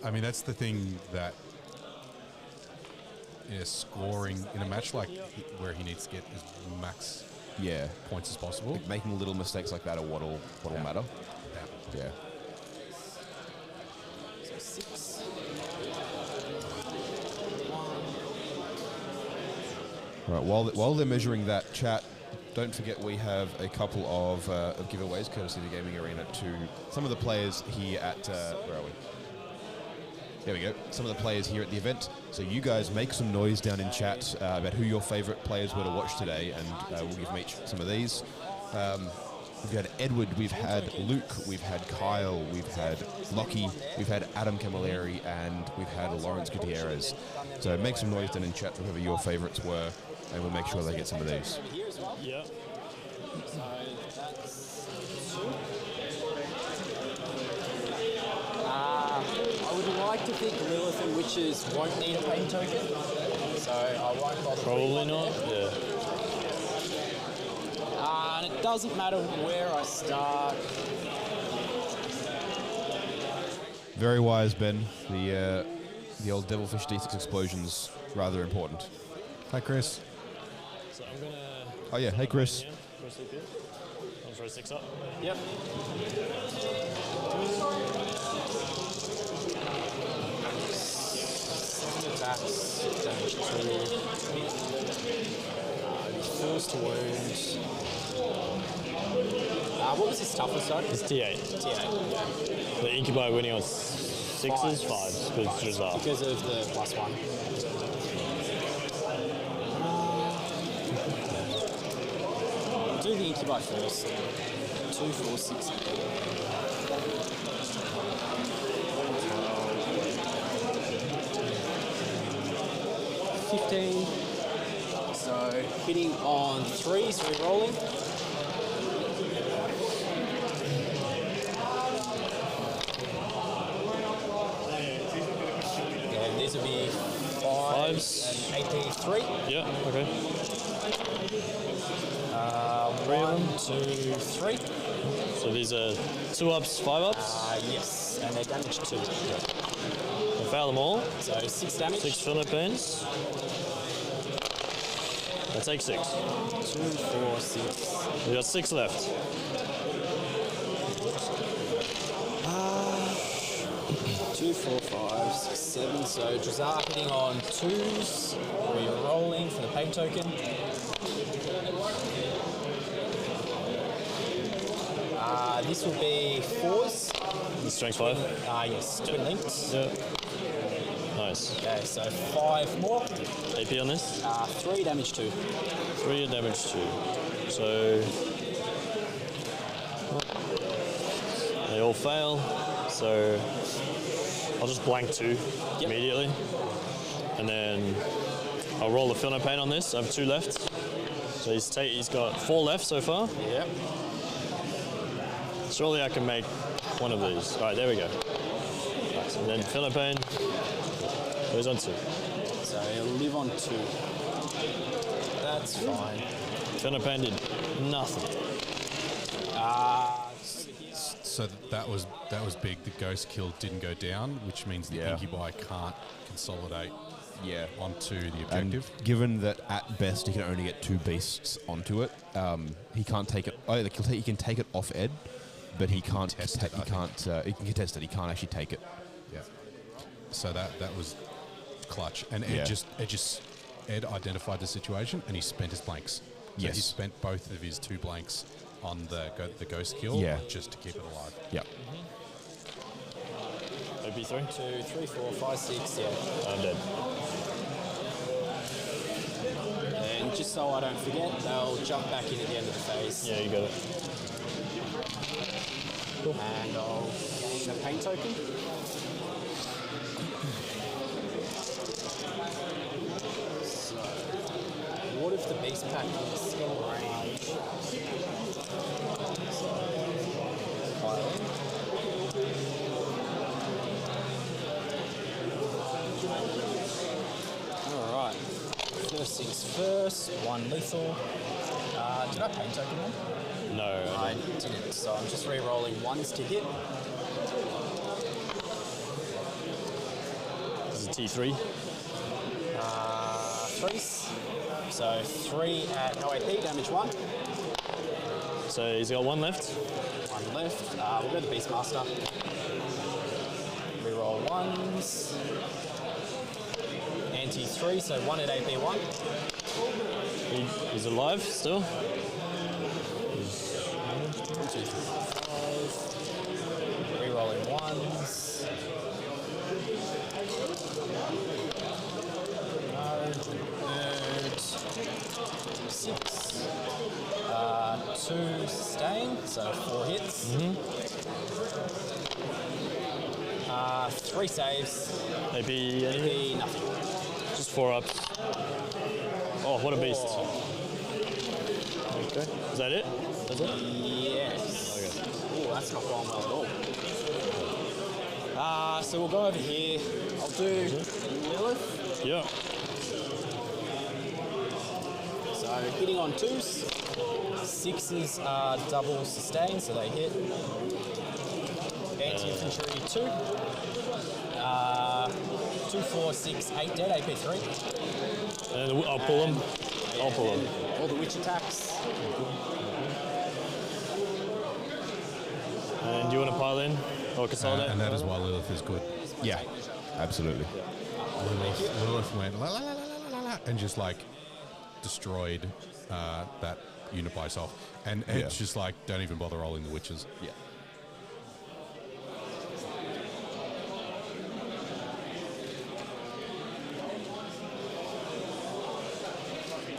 I mean, that's the thing that scoring in a match like where he needs to get as max points as possible. Like making little mistakes like that are what'll matter. Yeah. So 6. Right. While they're measuring that, chat, don't forget we have a couple of giveaways courtesy of the Gaming Arena to some of the players here at where are we? There we go. Some of the players here at the event. So you guys make some noise down in chat about who your favourite players were to watch today, and we'll give them each some of these. We've had Edward, we've had Luke, we've had Kyle, we've had Lockie, we've had Adam Camilleri, and we've had Laurence Gutierrez. So make some noise down in chat for whoever your favourites were, and we'll make sure they get some of these. Yeah. I would like to think Lilith and Witches won't need a pain token, so I won't bother. Probably not. Yeah. And it doesn't matter where I start. Very wise, Ben. The old Devilfish D6 explosion's rather important. Hi, Chris. So I'm gonna. Oh yeah, hey Chris. Yeah, Chris Luke. I'll throw 6 up. Yep. Attacks, damage 2. Force to wound. What was his toughness, sorry? It's T8. T8, yeah. The Incubi winning on 6s, 5s, with Drizar. Because of the +1. Do the Incubi first. 2, 4, 6, 15. So hitting on 3s, re-rolling. And these will be 5s and AP 3. Yeah, okay. 1, 2, 3. So these are 2 ups, 5 ups? Yes, and they're damage 2. I fail them all. So 6 damage. 6 Philippines. I take 6. 2, 4, 6. We got 6 left. 2, 4, 5, 6, 7. So Drizar hitting on 2s. Re-rolling for the pain token. This will be 4s. The strength 5? Yes, twin links. Yeah. Nice. Okay, so 5 more. AP on this? 3 damage 2. 3 and damage 2. So they all fail. So I'll just blank 2 immediately. And then I'll roll the Filno Pain on this. I have 2 left. So he's got 4 left so far. Yep. Surely I can make one of these. All right, there we go. Nice. And then Filno Pain goes on 2. So he'll live on 2. That's fine. Filno Pain did nothing. So that was big. The ghost kill didn't go down, which means the Incubi can't consolidate onto the objective. And given that at best he can only get 2 beasts onto it, he can't take it. Oh, he can take it off Ed, but he can't. He can contest it. He can't actually take it. Yeah. So that was clutch, and Ed identified the situation and he spent his blanks. So he spent both of his 2 blanks on the ghost kill, just to keep it alive. Yeah. OP3? 2, 3, 4, 5, 6. Yeah. I'm dead. And just so I don't forget, they'll jump back in at the end of the phase. Yeah, you got it. Cool. And I'll gain a pain token. So, what if the beast pack is in range? So, pile in. Alright. First things first, 1 lethal. Did I pain token one? No, I didn't, so I'm just re-rolling 1s to hit. This is a T3. 3s. So 3 at no AP, damage 1. So he's got 1 left. 1 left. We'll go to Beastmaster. Re-roll 1s. Anti 3, so 1 at AP 1. He's alive still. 3 saves. AP, AP, nothing. Just 4 ups. Oh, what a beast. Okay. Is that it? That's it? Yes. Okay. Oh, that's not going well at all. So we'll go over here. I'll do Lilith. Yeah. So hitting on 2s. 6s are double sustain, so they hit. Anti-infantry 2. 2, 4, 6, 8 dead, AP 3. And I'll pull them. I'll pull them. All the witch attacks. And do you want to pile in or consolidate? And that is why Lilith is good. Yeah, absolutely. Lilith went la la la la la la and just like destroyed that unit by itself. And it's just like, don't even bother rolling the witches. Yeah.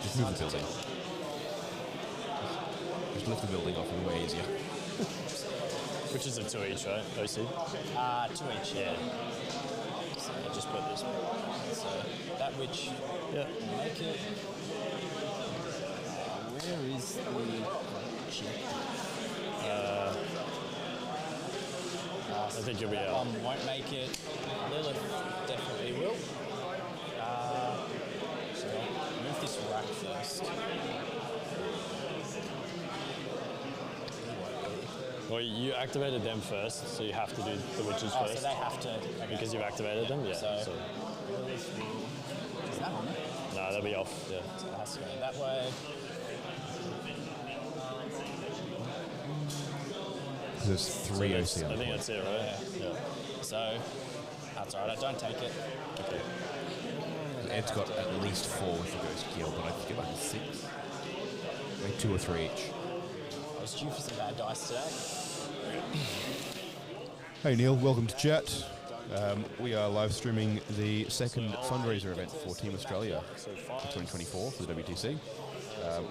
Just move the building. Just lift the building off and way easier. Which is a 2 each, right? OC? 2 each, yeah. So I just put this one. So that witch, make it. Where is the check? I think you'll be out. Won't make it. Lilith definitely will. So move this rack first. Well, you activated them first, so you have to do the witches first. So they have to. Okay. Because you've activated them, yeah. So is that on? No, they'll be off, yeah. So it has to go that way. There's 3 OC on I the think point. that's it, right? Yeah. So that's all right. I don't take it. Okay. Ed's got at least 4 with the ghost kill, but I think get like 6. Maybe 2 or 3 each. I was due for some bad dice today. Hey Neil, welcome to chat. We are live streaming the second fundraiser event for Team Australia for 2024 for the WTC.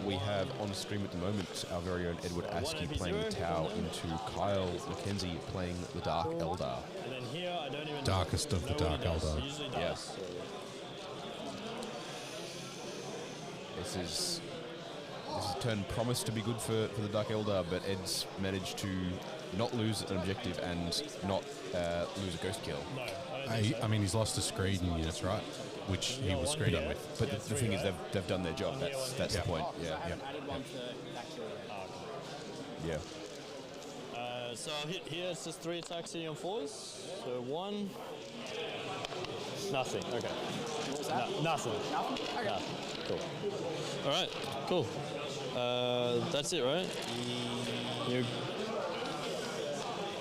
We have on stream at the moment our very own Edward Askey playing the Tau into Kyle Mackenzie playing the Dark Eldar. And then here, I don't even Darkest of the Dark Eldar. Yeah. This is a turn promised to be good for the Dark Eldar, but Ed's managed to not lose an objective and not lose a ghost kill. I mean, he's lost a screen units, right? Which he was screening with. But the thing is, they've done their job. That's the point. Yeah. Yeah. So I'll hit here, it's just 3 attacks hitting on 4s. So 1. Nothing. Okay. What was that? Nothing. Nothing? Okay. No. Cool. All right. Cool. That's it, right?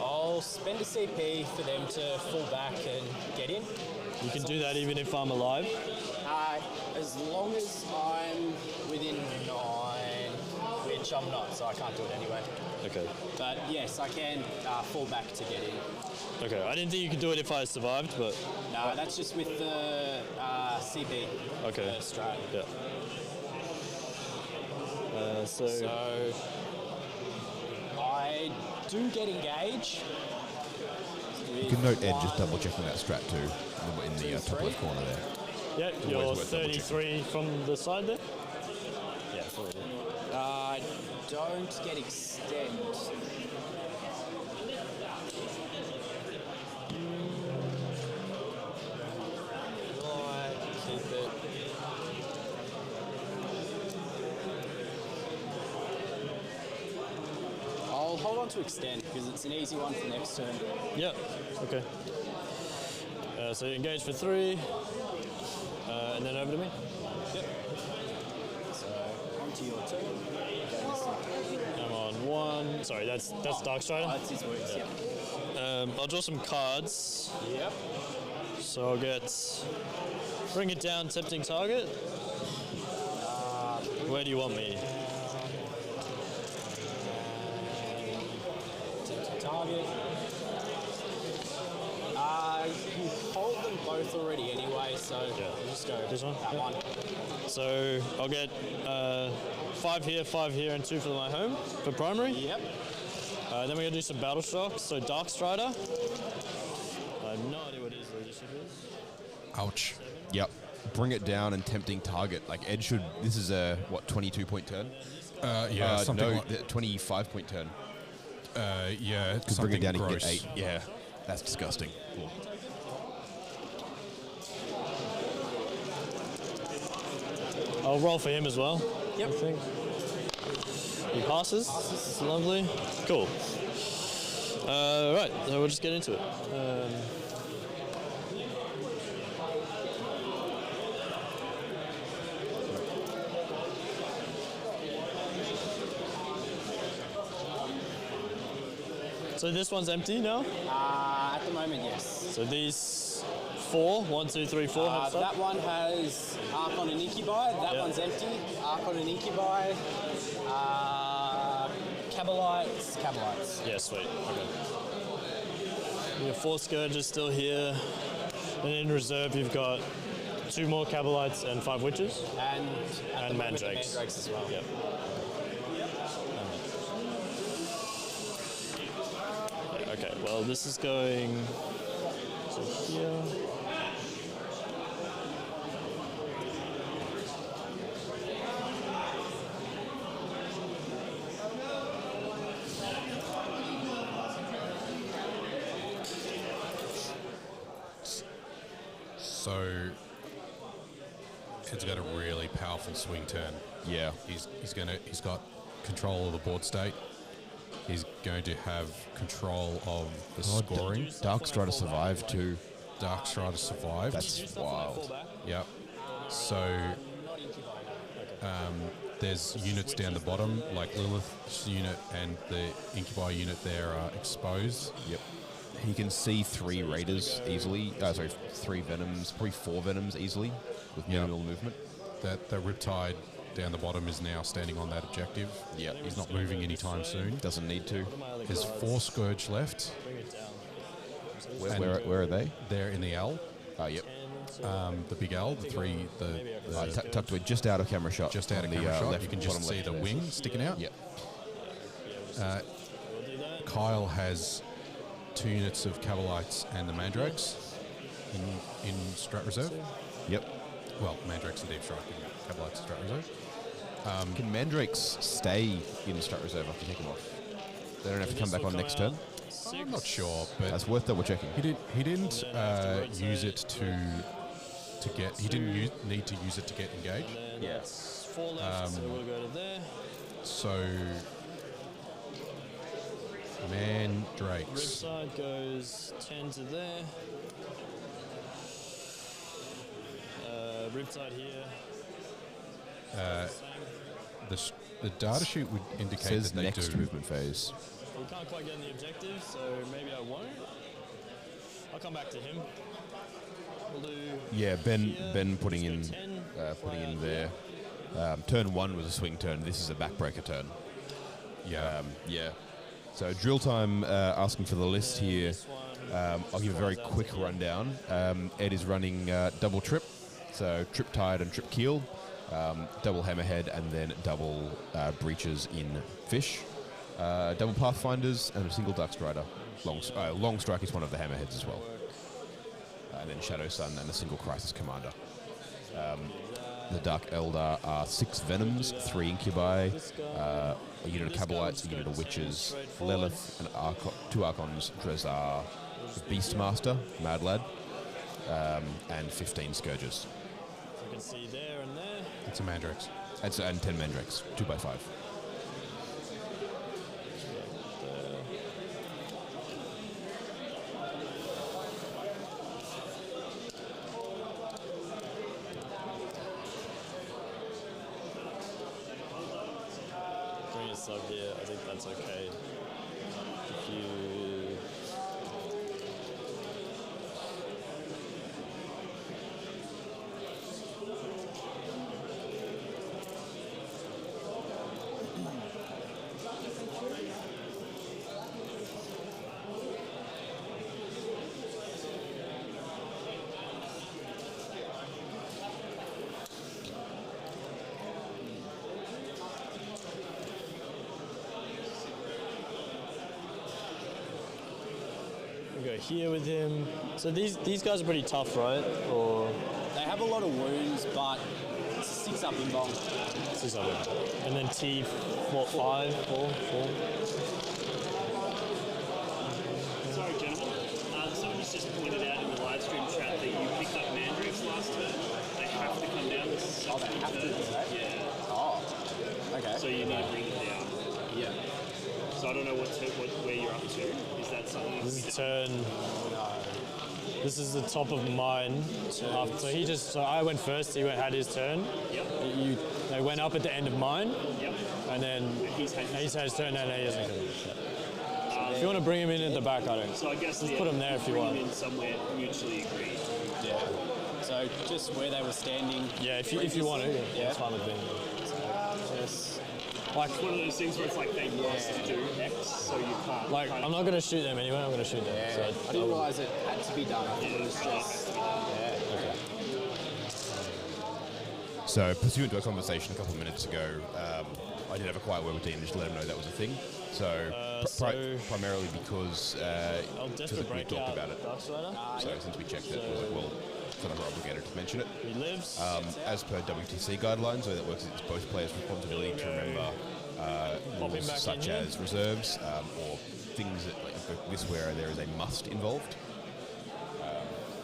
I'll spend a CP for them to fall back and get in. You can do that even if I'm alive? As long as I'm within 9, which I'm not, so I can't do it anyway. Okay. But yes, I can fall back to get in. Okay, I didn't think you could do it if I survived, but... No, that's just with the CP. Okay. Strat. Yeah. So I do get engaged. You can note Ed just double checking that strat too in the top left corner there. Yeah, It's you're always worth double 33 from the side there? Yeah, I don't get extend. Right, keep it. I'll hold on to extend because it's an easy one for next turn. Yeah, okay. So engage for 3, and then over to me. Yep. So onto your turn. I'm on 1. Sorry, that's Dark Strider. That's his words, yep. I'll draw some cards. Yep. So I'll get Bring It Down, Tempting Target. Where do you want me? Tempting Target. You hold them both already anyway, so we'll just go this one? that one. So I'll get 5 here, and 2 for my home for primary. Yep. Then we're going to do some battle shocks. So Dark Strider. I have no idea what his leadership is. Ouch. Yep. Bring it down and tempting target. Like Ed should. This is a 22-point turn. Yeah, something no, like 25-point turn. yeah, Could something bring it down gross. and get 8. Yeah, that's disgusting. Cool. I'll roll for him as well. Yep. I think. He passes. Lovely. Cool. Right, so we'll just get into it. So this one's empty now? At the moment, yes. So these 4, 1, 2, 3, 4 have stuff? That one has Archon and Incubi. That one's empty. Archon and Incubi. Cabalites. Yeah, sweet. Okay. You have 4 Scourges still here. And in reserve, you've got 2 more Cabalites and 5 Witches. And Mandrakes. Mandrakes as well. Yep. Okay, well, this is going to here. So Ed's got a really powerful swing turn. Yeah. He's got control of the board state. He's going to have control of the scoring. Darkstrider survived too. Darkstrider survived. That's wild. Yep. So there's units down the bottom, like Lilith's unit and the Incubi unit there are exposed. Yep. He can see 3 Raiders easily. 3 Venoms, probably 4 Venoms easily with minimal movement. That the Riptide down the bottom is now standing on that objective. Yeah. He's not moving anytime soon. Doesn't need to. There's 4 Scourge left. Where are they? They're in the L. Oh, yep. The big L, Tucked away just out of camera shot. just out of on camera the, shot. left You can bottom just see left the there. wing sticking out. Yep. Kyle has 2 units of Cabalites and the Mandrakes in Strat Reserve. Yep. Well, Mandrakes and Deep Strike and Cabalites in Strat Reserve. Can Mandrakes stay in Strat Reserve after you take them off? They don't have to come back on next turn? I'm not sure, but That's worth double checking. he didn't use it to get. He didn't need to use it to get engaged. Yeah. 4 left, so we'll go to there. So Mandrakes. Ripside goes 10 to there. Ripside here. The data sheet would indicate Says that they next do. movement phase. We can't quite get in the objective, so maybe I won't. I'll come back to him. We'll do. Yeah, Ben putting in 10, there. Turn 1 was a swing turn. This is a backbreaker turn. Yeah. Yeah. So drill time. Asking for the list here. I'll give a very quick rundown. Ed is running double trip, so trip tide and trip keel, double hammerhead, and then double breaches in fish, double pathfinders, and a single darkstrider. Long strike is one of the hammerheads as well, and then Shadow Sun and a single crisis commander. The Dark Eldar are 6 Venoms, 3 Incubi, a unit of Cabalites, a unit of Witches, Lilith, and 2 Archons, Drezar, Beastmaster, Mad Lad, and 15 Scourges. You can see there and there. It's a Mandrakes. And 10 Mandrakes, 2x5. Bring a sub here. I think that's okay. If you. go here with him. So these guys are pretty tough, right? Or They have a lot of wounds, but it's 6 up in long. 6 up. And then T, 4, 5, 4. Sorry, gentlemen. Someone's just pointed out in the live stream chat that you picked up mandrakes last turn. They have to come down to 6 Oh, they have to, do that? Yeah. Oh, okay. So you need to bring them down. Yeah. So I don't know where you're up to. Is that something? This is turn. This is the top of mine. So I went first. He had his turn. Yep. They went up at the end of mine. Yep. And then He's had he's had his turn and he hasn't come. If you want to bring him in at the back, I don't. So I guess just put him there if you bring want. them in somewhere mutually agreed. Yeah. So just where they were standing. Yeah, if you want to, yeah, it's fine with me. Just Like it's one of those things where it's like they must do X, so you can't. Like I'm not gonna shoot them anyway. I'm gonna shoot them. yeah. So I didn't realise it had to be done. I thought it was just Okay. So, pursuant to a conversation a couple of minutes ago, I did have a quiet word with Dean just to let him know that was a thing. So, primarily because I'll we definitely break talked out about it. So, since we checked it, we're like, well, sort of obligated to mention it. He lives. As per WTC guidelines, the way that works is it's both players' responsibility to remember rules such as reserves or things that, like this, where there is a must involved.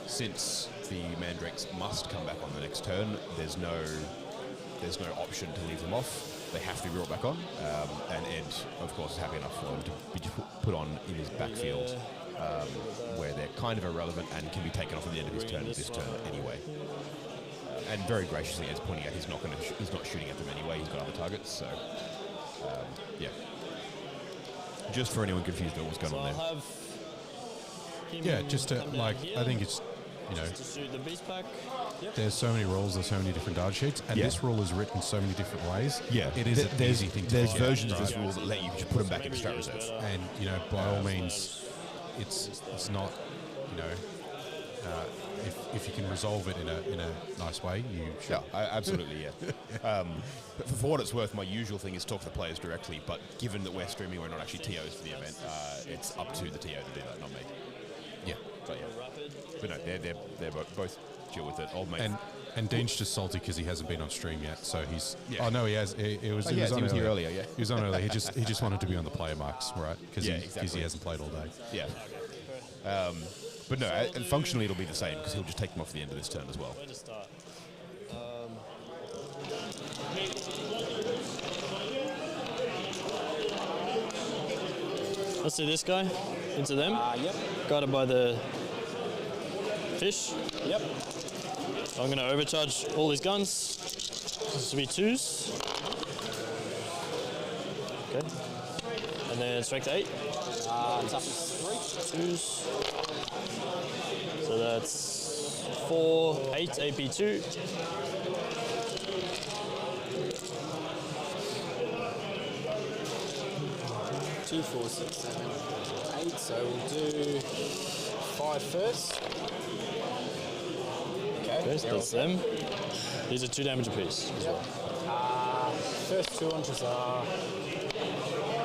Since the mandrakes must come back on the next turn, there's no option to leave them off. They have to be brought back on, and Ed, of course, is happy enough for them to be put on in his backfield, where they're kind of irrelevant and can be taken off at the end of his turn anyway. And very graciously, Ed's pointing out he's not shooting at them anyway. He's got other targets, so yeah. Just for anyone confused about what's going on there. I'll have him Yeah, just to, come down like, here I think it's, you know, to shoot the beast pack. Yep. there's so many rules, there's so many different data sheets, and Yeah. this rule is written so many different ways. Yeah, it is an easy thing to There's follow. versions of this rule that let you just put them back into strat reserve. And you know, by all means, it's not, you know, if you can resolve it in a nice way, you should. Yeah, absolutely, yeah. For what it's worth, my usual thing is talk to the players directly, but given that we're streaming, we're not actually TOs for the event, it's up to the TO to do that, not me. Yeah, but yeah. But no, they're both chill with it. Old mate. And Dean's just salty because he hasn't been on stream yet, so he's. Yeah. Oh no, he has. He was he on was here earlier. Yeah, he was on earlier. He just wanted to be on the player marks, right? Because exactly. he hasn't played all day. Yeah. But no, and functionally it'll be the same because he'll just take them off at the end of this turn as well. Where to start? Let's do this guy into them. Yep. Got it by the fish. Yep. I'm going to overcharge all these guns. This will be 2s. Okay. And then strength 8. Toughness 3. 2s. So that's 4, 8 AP2. Two, 4, 6, 7, 8. So we'll do 5 first. Okay, so that's them. These are 2 damage apiece. Yep. First 2 on Jazar.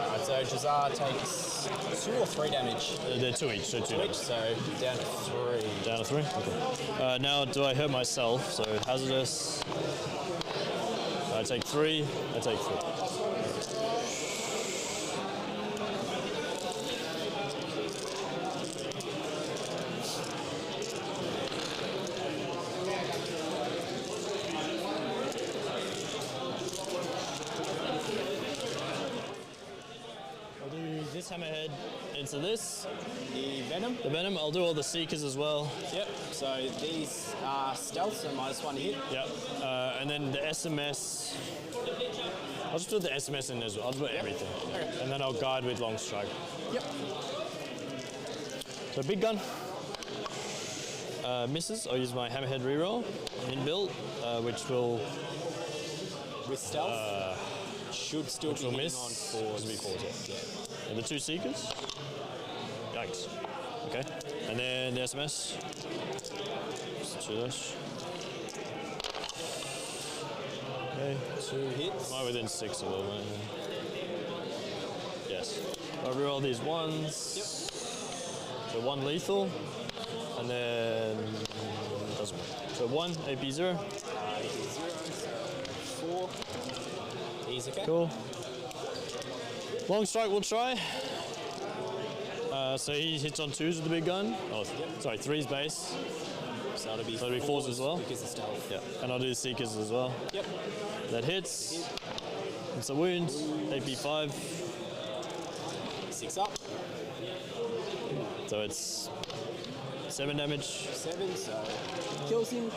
Alright, so Jazar takes 2 or 3 damage. They're 2 each, so 2 Each, damage. so down to 3. Down to 3? Okay. Now, do I hurt myself? So hazardous. I take 3. I take 3. This hammerhead into this. The Venom. The venom. I'll do all the seekers as well. Yep. So these are stealth, so -1 hit. Yep. And then the SMS. I'll just do the SMS in as well. I'll do everything. Okay. And then I'll guide with long strike. Yep. So big gun. Misses. I'll use my hammerhead reroll in build, which will With stealth. Should still be will hitting miss. on 4s. Will be 4s, Yeah. and the 2 seekers. Yikes. Okay. And then the SMS. Just 2 of those. Okay. 2 hits. Am I within 6 of them? Yes. I'll reroll these 1s. Yep. So So 1 lethal, and then doesn't work. So 1 AP 0. AP 0, so 4. He's okay. Cool. Long strike, we'll try. So he hits on 2s with the big gun. Oh, sorry, 3's base. So it'll be 4s as well. Because of stealth. Yeah, and I'll do the Seekers as well. Yep. That hits. It's a wound. AP 5. 6 up. So it's 7 damage. 7, so kills him.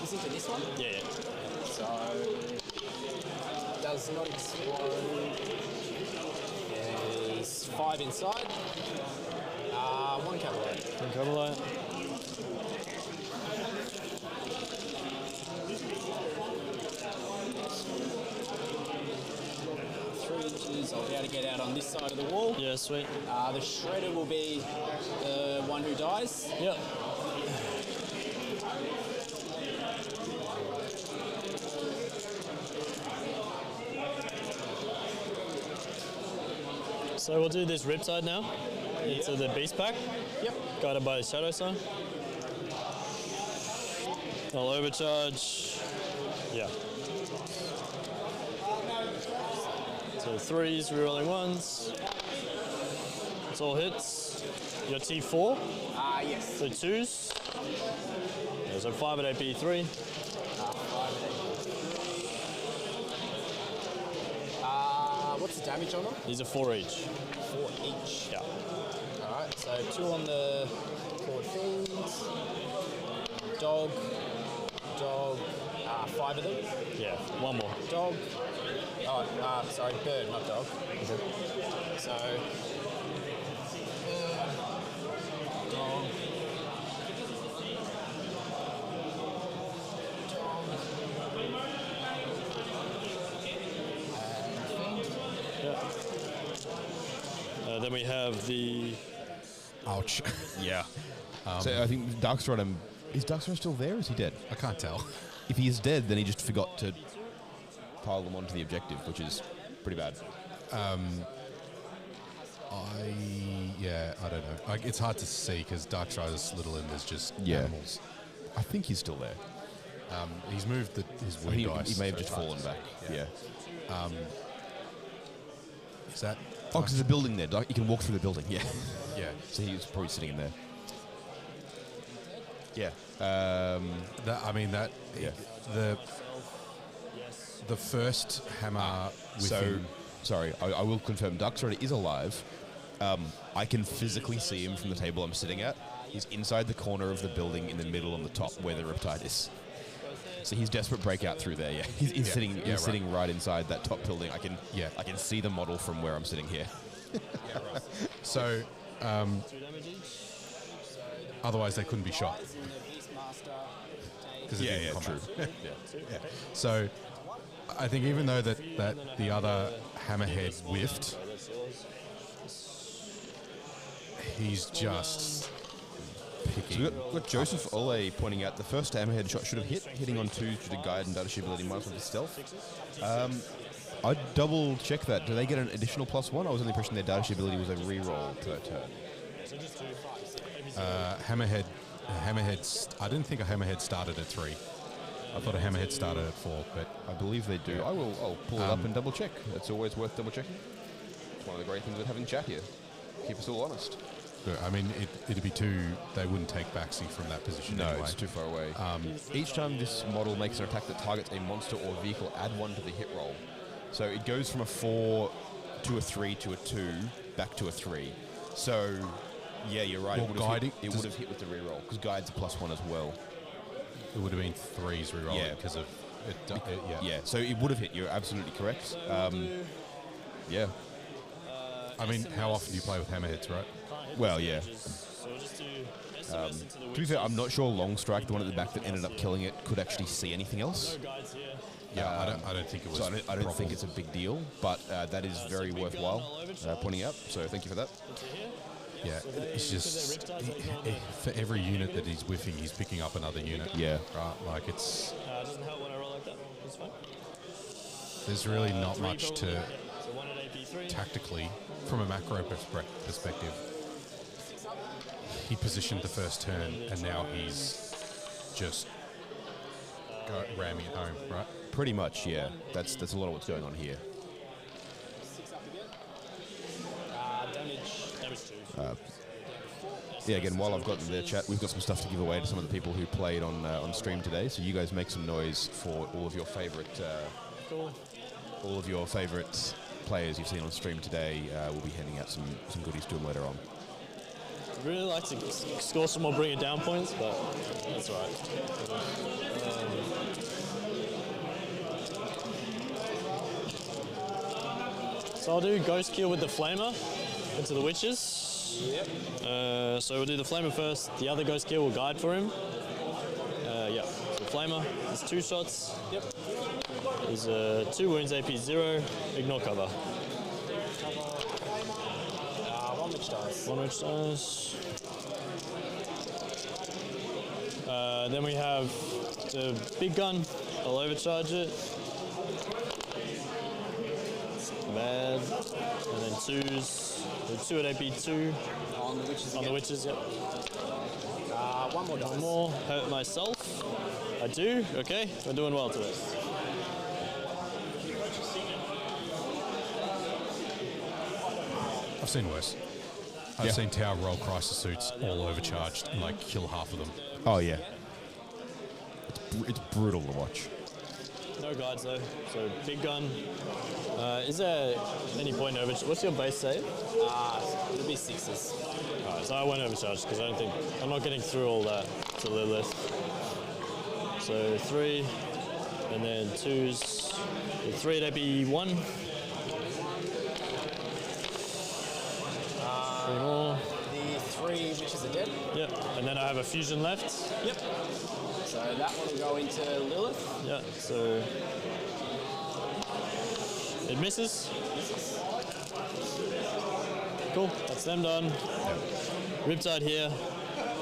Was into this one? Yeah. So does not explode. There's 5 inside. 1 cavalry. 1 cavalry. I'll be able to get out on this side of the wall. Yeah, sweet. The shredder will be the one who dies. Yep. So we'll do this Riptide now. Into the Beast Pack. Yep. Guided by the Shadow Sign. I'll overcharge. Yeah. So 3s, rerolling 1s. It's all hits. Your T4. Yes. So 2s. Yeah, so 5 at AP 3. 5 at AP 3. What's the damage on them? These are 4 each. 4 each. Yeah. Alright, so 2 on the Forward Fiends. Dog. 5 of them. Yeah, 1 more. Dog. Sorry, bird, not dog. So, dog. Then we have the... Ouch. Yeah. So I think Darkstrider, is Darkstrider still there or is he dead? I can't tell. If he is dead, then he just forgot to pile them onto the objective, which is pretty bad. I don't know. It's hard to see because Darkstrider's little and there's just animals. I think he's still there. He's moved his wound dice. He may have just fallen back. Yeah. Is that? Oh, because there's a building there. You can walk through the building. Yeah. Yeah. So he was probably sitting in there. Yeah. The first hammer with him. Sorry, I will confirm Darkstrider is alive. I can physically see him from the table I'm sitting at. He's inside the corner of the building in the middle on the top where the Riptide is. So he's desperate breakout through there. Yeah, he's sitting right inside that top building. I can see the model from where I'm sitting here. So otherwise they couldn't be shot. True. Yeah. So I think even though that the other hammerhead whiffed, he's just picking. So we've got Joseph Ole pointing out the first hammerhead shot should have hitting on 2 due to guide and data sheet ability minus 1 to stealth. I'd double check that. Do they get an additional +1? I was under the impression their data sheet ability was a re-roll per turn. Hammerhead. I didn't think a hammerhead started at 3. I thought a hammerhead started at 4, but I believe they do. Yeah. I'll pull it up and double check. It's always worth double checking. It's one of the great things about having chat here. Keep us all honest. I mean, it'd be too. They wouldn't take backsy from that position. No, anyway. it's too far away. Each time this model makes an attack that targets a monster or vehicle, add 1 to the hit roll. So it goes from a 4 to a 3 to a 2 back to a 3. So yeah, you're right. Well, it would have hit with the reroll because guide's a +1 as well. It would have been 3s rerolling because of it. Yeah, so it would have hit. You're absolutely correct. Yeah. I mean, how often do you play with hammerheads, right? Well, yeah. To be fair, I'm not sure Longstrike, the one at the back that ended up killing it, could actually see anything else. Yeah, I don't think it was. So I don't think it's a big deal, but that is very worthwhile pointing out. So thank you for that. Yeah, it's just for every unit that he's whiffing, he's picking up another unit. Yeah, right. Like it's. Doesn't help when I roll like that. It's fine. There's really not much to tactically from a macro perspective. he positioned the first turn, and now he's just ramming it home, right? Pretty much, yeah. That's a lot of what's going on here. 6 up again. Damage 2. Yeah, again, while I've got the chat, we've got some stuff to give away to some of the people who played on stream today. So you guys make some noise for all of your favorite, all of your favorite players you've seen on stream today. We'll be handing out some goodies to them later on. I'd really like to score some more bring it down points, but that's all right. So I'll do Ghost Kill with the Flamer into the Witches. Yep. So we'll do the Flamer first. The other Ghost Kill will guide for him. Yeah. So Flamer, there's 2 shots. Yep. There's 2 wounds, AP 0. Ignore cover. 1 witch dice. 1 witch dice. Then we have the big gun. I'll overcharge it. Bad. And then 2s. 2 at AP 2. On the witches On again. the Witches, yep. 1 more dice. 1 more. Hurt myself. I do. Okay. We're doing well today. I've seen worse. I've seen Tower roll crisis suits all overcharged and like kill half of them. Oh yeah, it's brutal to watch. No guides though. So big gun. Is there any point over? What's your base save? It'll be 6s. Alright, so I won't overcharge because I don't think I'm not getting through all that to Lilith. So 3, and then 2s. 3 at AP 1. 3 more. The 3 witches are dead. Yep. And then I have a fusion left. Yep. So that one will go into Lilith. Yeah. So it misses. Cool. That's them done. Riptide here.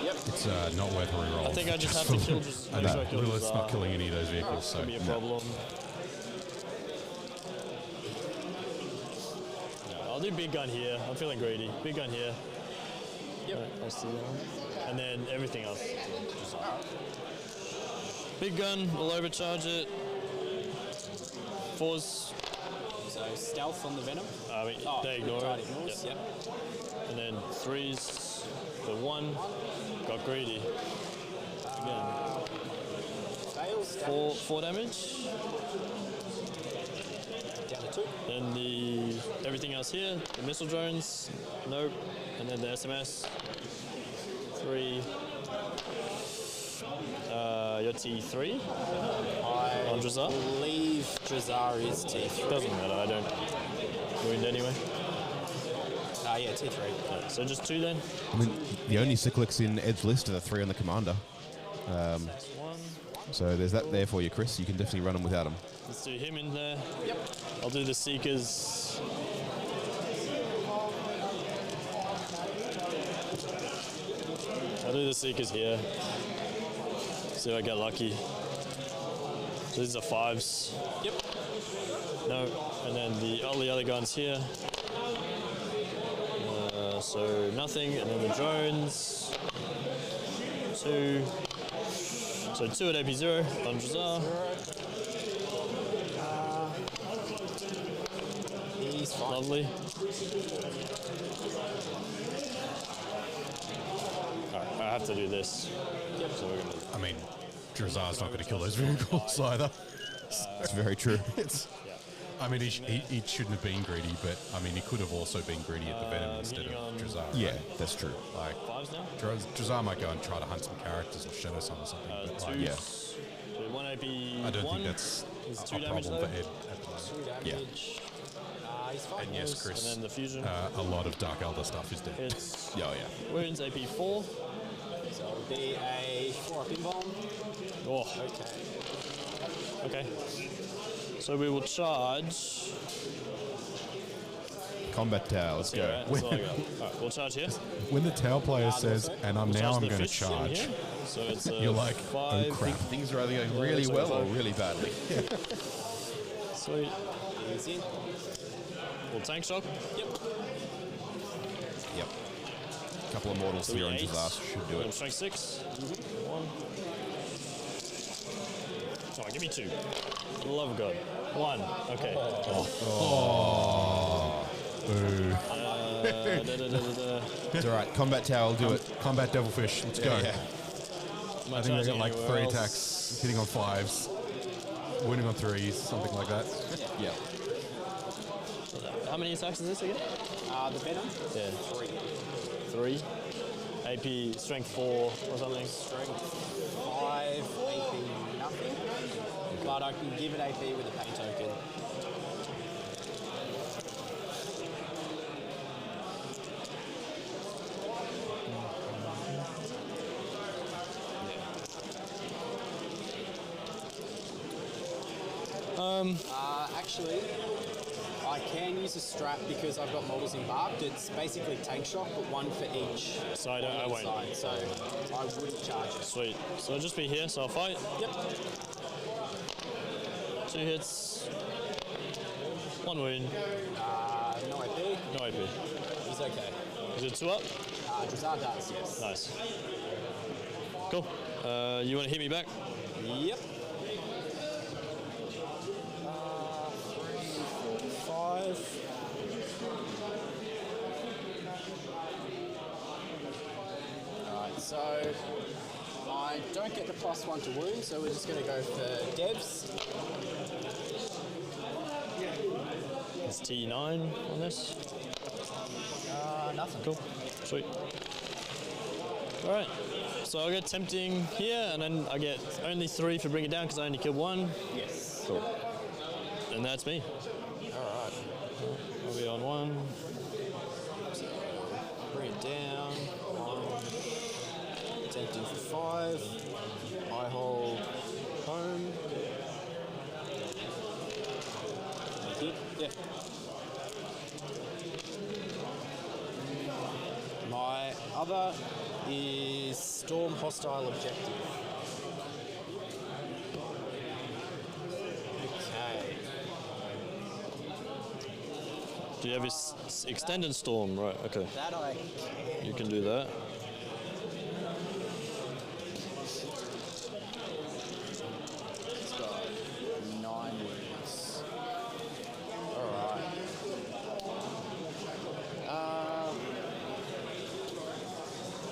Yep. It's not worth a reroll. I think I just have to kill. Just make sure I kill Lilith's Jazar. not killing any of those vehicles, so Could be a problem. I'll do big gun here. I'm feeling greedy. Big gun here. Yep. Right, I'll see that. And then everything else. Big gun, we'll overcharge it. 4s. So stealth on the venom. They ignore Riptide it. ignores, Yep. yep. And then 3s. The 1. Got greedy. Again. Fails. 4 damage. Down to 2. Then the everything else here, the missile drones, nope. And then the SMS, 3. Your T3 on Drazar. I believe Drazar is T3. Doesn't matter, I don't wound anyway. Yeah, T3. Yeah, so just 2 then. I mean, the only cyclics in Ed's list are the 3 on the commander. That's 1. So there's that there for you, Chris. You can definitely run them without him. Let's do him in there. Yep. I'll do the Seekers. I'll do the Seekers here. See if I get lucky. So these are 5s. Yep. No, and then all the other guns here. So nothing, and then the drones. 2. So 2 at AP 0 on Drazar. He's fine. Lovely. Alright, I have to do this. Yep. So we're gonna. I mean, Drazar's not going to kill those vehicles either. It's very true. I mean, he shouldn't have been greedy, but I mean, he could have also been greedy at the venom instead of Drazar. Yeah, right? that's true. Like 5s now? Drazar might go and try to hunt some characters or shadow some or something. But like, 2s. yeah. So 1 AP. I don't 1 think that's is a 2 damage problem though. for Ed at the moment. 2 Yeah. damage. He's fine. And yes, Chris, And then the fusion. a lot of Dark Elder stuff is dead. It's Oh, yeah. wounds AP 4. So it'll be a 4 up invuln. Oh, Okay. okay. So we will charge. Combat tower, let's Yeah, go. right, that's all I got. Alright, we'll charge here. When the Tail player says, and We'll now charge I'm the going to fish in charge, here. So it's you're like, 5. oh crap. Things are either going really well or really badly. Sweet. He's in. We'll tank shock. Yep. Yep. couple of mortals to your own disaster should do it. Strength 6. 1. Sorry, give me 2. For the love of God. 1. Okay. Boo. It's all right. Combat tower will do it. Combat devilfish. Let's go. Yeah. I think they got like 3 attacks, hitting on 5s, winning on 3s, something like that. Yeah. How many attacks is this again? The venom? Yeah. 3. 3. AP strength 4 or something. Strength 5, AP nothing. But I can give it AP with a pain token. Actually, I can use a strap because I've got models embarked. It's basically tank shock, but 1 for each Side, I won't. side, so I wouldn't charge it. Sweet. So I'll just be here, so I'll fight. Yep. 2 hits. 1 wound. No AP. No AP. He's okay. Is it 2 up? Drazar does, yes. Nice. Cool. You want to hit me back? Yep. 3, 4, 5. Alright, so I don't get the +1 to wound, so we're just going to go for devs. It's T9 on this. Nothing. Cool. Sweet. Alright. So I'll get tempting here, and then I get only 3 for bring it down because I only killed 1. Yes. Cool. And that's me. Alright. I'll be on 1. So bring it down. 1. Tempting for 5. I hold home. Hit. Yeah. My other is storm hostile objective. Okay. Do you have this extended storm? Right, okay. That I can. You can do that. It's got 9 wounds. Alright.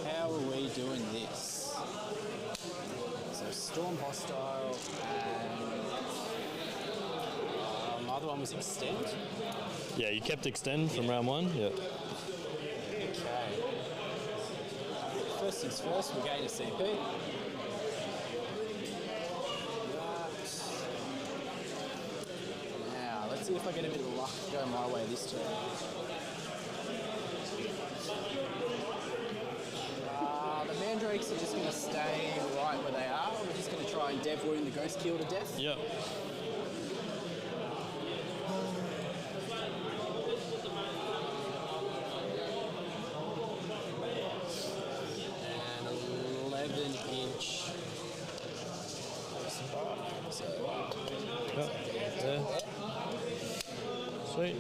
How are we doing this? So storm hostile and my other one was extend. Yeah, you kept extend from round 1. Yeah. Okay. First things first, we gain a CP. Now, let's see if I get a bit of luck go my way this turn. The mandrakes are just going to stay right where they are. We're just going to try and dev wound the ghost keel to death. Yep. And 11-inch. So, Yep. There. Sweet.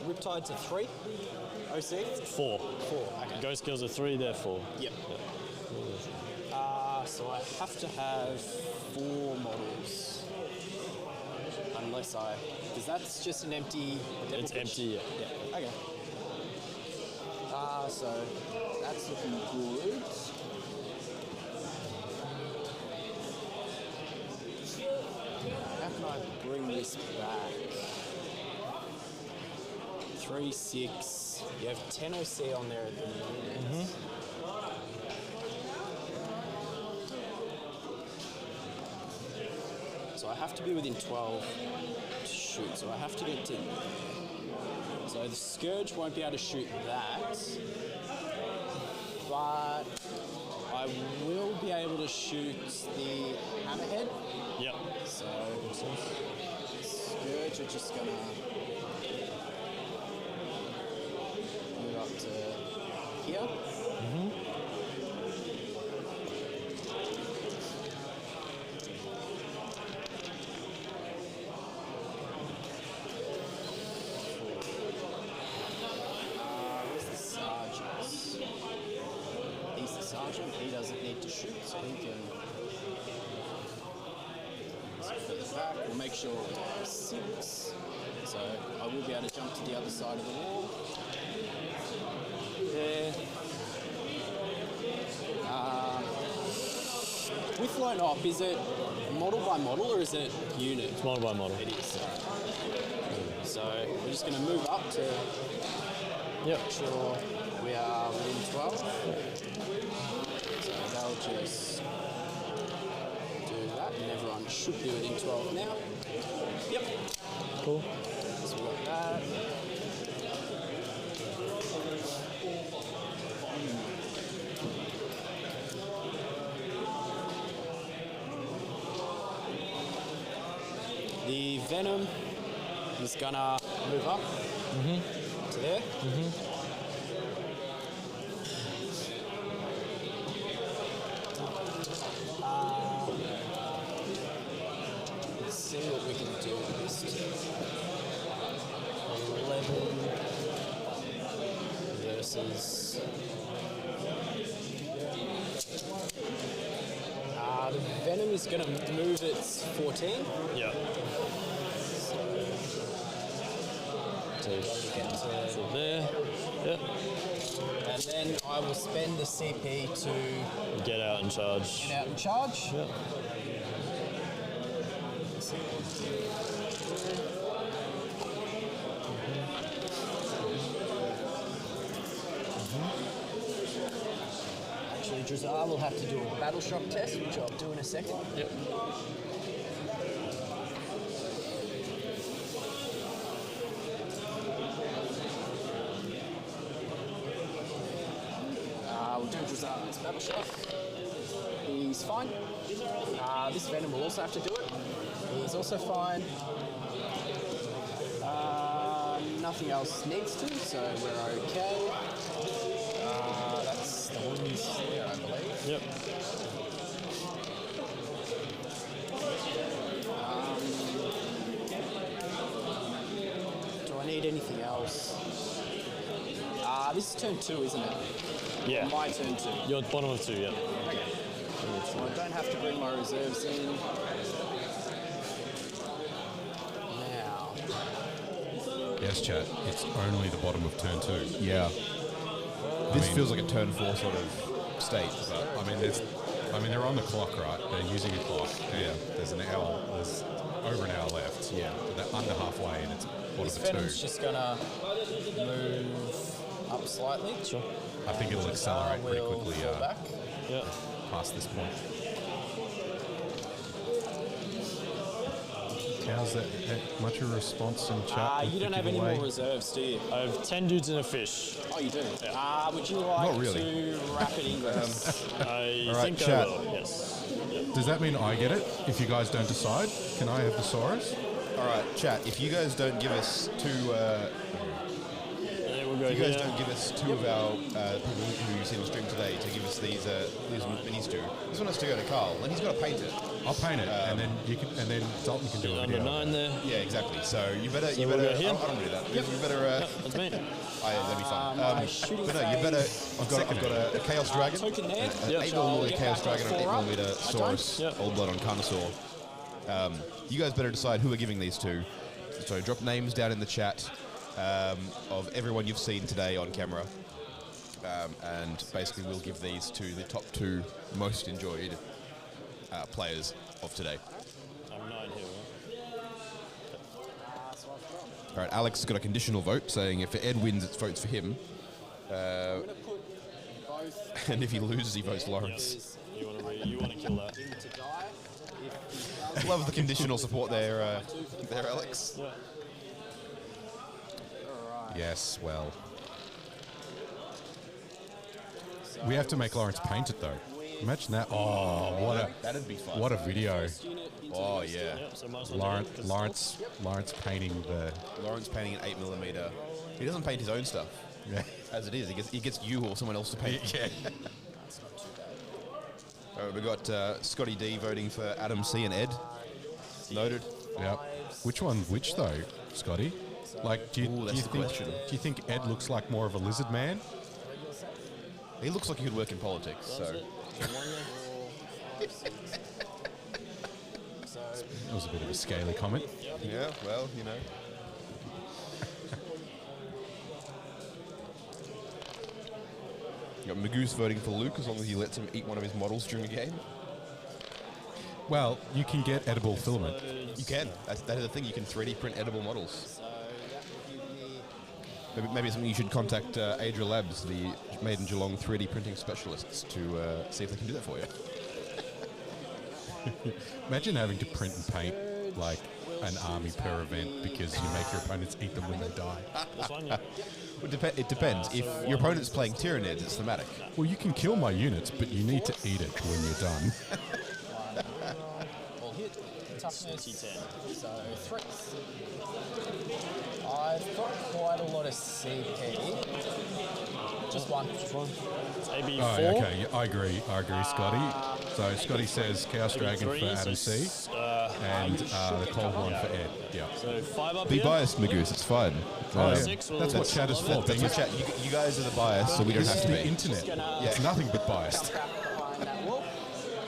Riptide to 3. OC? 4. 4. Okay. Ghost kills are 3, they're 4. Yep. So I have to have 4 models. Unless because that's just an empty. It's empty, yeah. Yeah. Okay. So that's looking good. How can I bring this back? 3, 6. You have 10 OC on there at the moment. So I have to be within 12 to shoot. So I have to get to. So the Scourge won't be able to shoot that. But I will be able to shoot the hammerhead. Yep. So Scourge are just gonna move up to here. Mm-hmm. Where's the sergeant? He's the sergeant. He doesn't need to shoot, so he can. Further back. We'll make sure we have 6. So I will be able to jump to the other side of the wall. There. With line up, is it model by model or is it unit? It's model by model. It is. So we're just going to move up to make sure we are within 12. So they'll just do that, and everyone should be within 12 now. Yep. Cool. So we got that. The Venom is gonna move up to there. Let's see what we can do with this. 11 versus. The Venom is going to move its 14. Yeah. So get to there. Yep. And then I will spend the CP to Get out and charge. get out and charge. Yep. Actually, Drazar will have to do a battle shock test, which I'll do in a second. Yep. We'll do Drazar's battle shock. He's fine. This Venom will also have to do it. He's also fine. Nothing else needs to, so we're okay. That's the wounds there, I believe. Yep. Do I need anything else? This is turn 2, isn't it? Yeah. My turn 2. You're at bottom of 2, yeah. Okay. So I don't have to bring my reserves in. Now. Yes, chat. It's only the bottom of turn 2. Yeah. This feels like a turn 4 sort of state. But, they're on the clock, right? They're using a clock. And there's an hour. There's over an hour left. Yeah. They're under halfway, and it's bottom This of Venom's 2. just gonna move up slightly. Sure. I think it'll accelerate pretty Will quickly fall back. Yeah. past this point. How's that? Much of a response in chat? You don't have any more reserves, do you? I have 10 dudes and a fish. Oh, you do? Yeah. Would you like Not really. to rapid ingress? I All right, think chat. I will, yes. Does that mean I get it if you guys don't decide? Can I have the Saurus? All right, chat. If you guys don't give us two, We'll go if you guys here. don't give us 2 of our people who you see on stream today to give us these minis to, this one has to go to Carl, and he's got to paint it. I'll paint it, and then you can, and then Dalton can do a Number video. 9 there. Yeah, exactly. So you better, we'll go here? I don't want to do that. You better. That's me. That'd be fun. My shooting But no, you better. phase. I've got a Chaos Dragon, Token there. an Yep. 8mm Get Chaos back on Dragon, and 4 an 8mm up. Saurus, Yep. Old Blood on Carnosaur. You guys better decide who we're giving these to. So drop names down in the chat of everyone you've seen today on camera. And basically we'll give these to the top 2 most enjoyed players of today. I'm 9 here. All right, Alex has got a conditional vote saying if Ed wins, it's votes for him. I'm going to put both And if he loses, he votes Laurence. You want to kill that. in to die. If he Love the conditional support there, Alex. Yeah. Yes, well. We have to make Laurence paint it, though. we Imagine that. Oh, That'd be fun. what a video. Oh yeah. Yep, so might as well do it. Lawrence painting the. Lawrence painting an 8mm. He doesn't paint his own stuff. Yeah. As it is, he gets you or someone else to paint. Yeah. All right, we got Scotty D voting for Adam C and Ed. Noted. Yep. Which one? Which though, Scotty? Like, do Ooh, that's the question. Do you think Ed looks like more of a lizard man? He looks like he could work in politics. So That was a bit of a scaly comment. yeah, well, you know. You got Magoo's voting for Luke as long as he lets him eat one of his models during a game. Well, you can get edible filament. You can. That is the thing. You can 3D print edible models. Maybe it's something you should contact Adria Labs, the Made in Geelong 3D printing specialists, to see if they can do that for you. Imagine having to print and paint like an army per event because you make your opponents eat them when they die. This one, yeah. Well, it depends. If your opponent's playing Tyranids, it's thematic. Well, you can kill my units, but you need to eat it when you're done. All hit. Toughness 10. So threats. I've got quite a lot of CP. Just one. Just one. It's AB4. Oh, okay. Yeah, I agree, Scotty. So Scotty says Chaos Dragon for Adam C. And the Cold One for Ed. Yeah. So 5 up Be here. biased, Magoose. It's fine. Oh, yeah. 6. That's what chat is for. That's what chat. You guys are the bias, so we don't This have is to the be. internet. Yeah. It's nothing but biased. Behind that wall.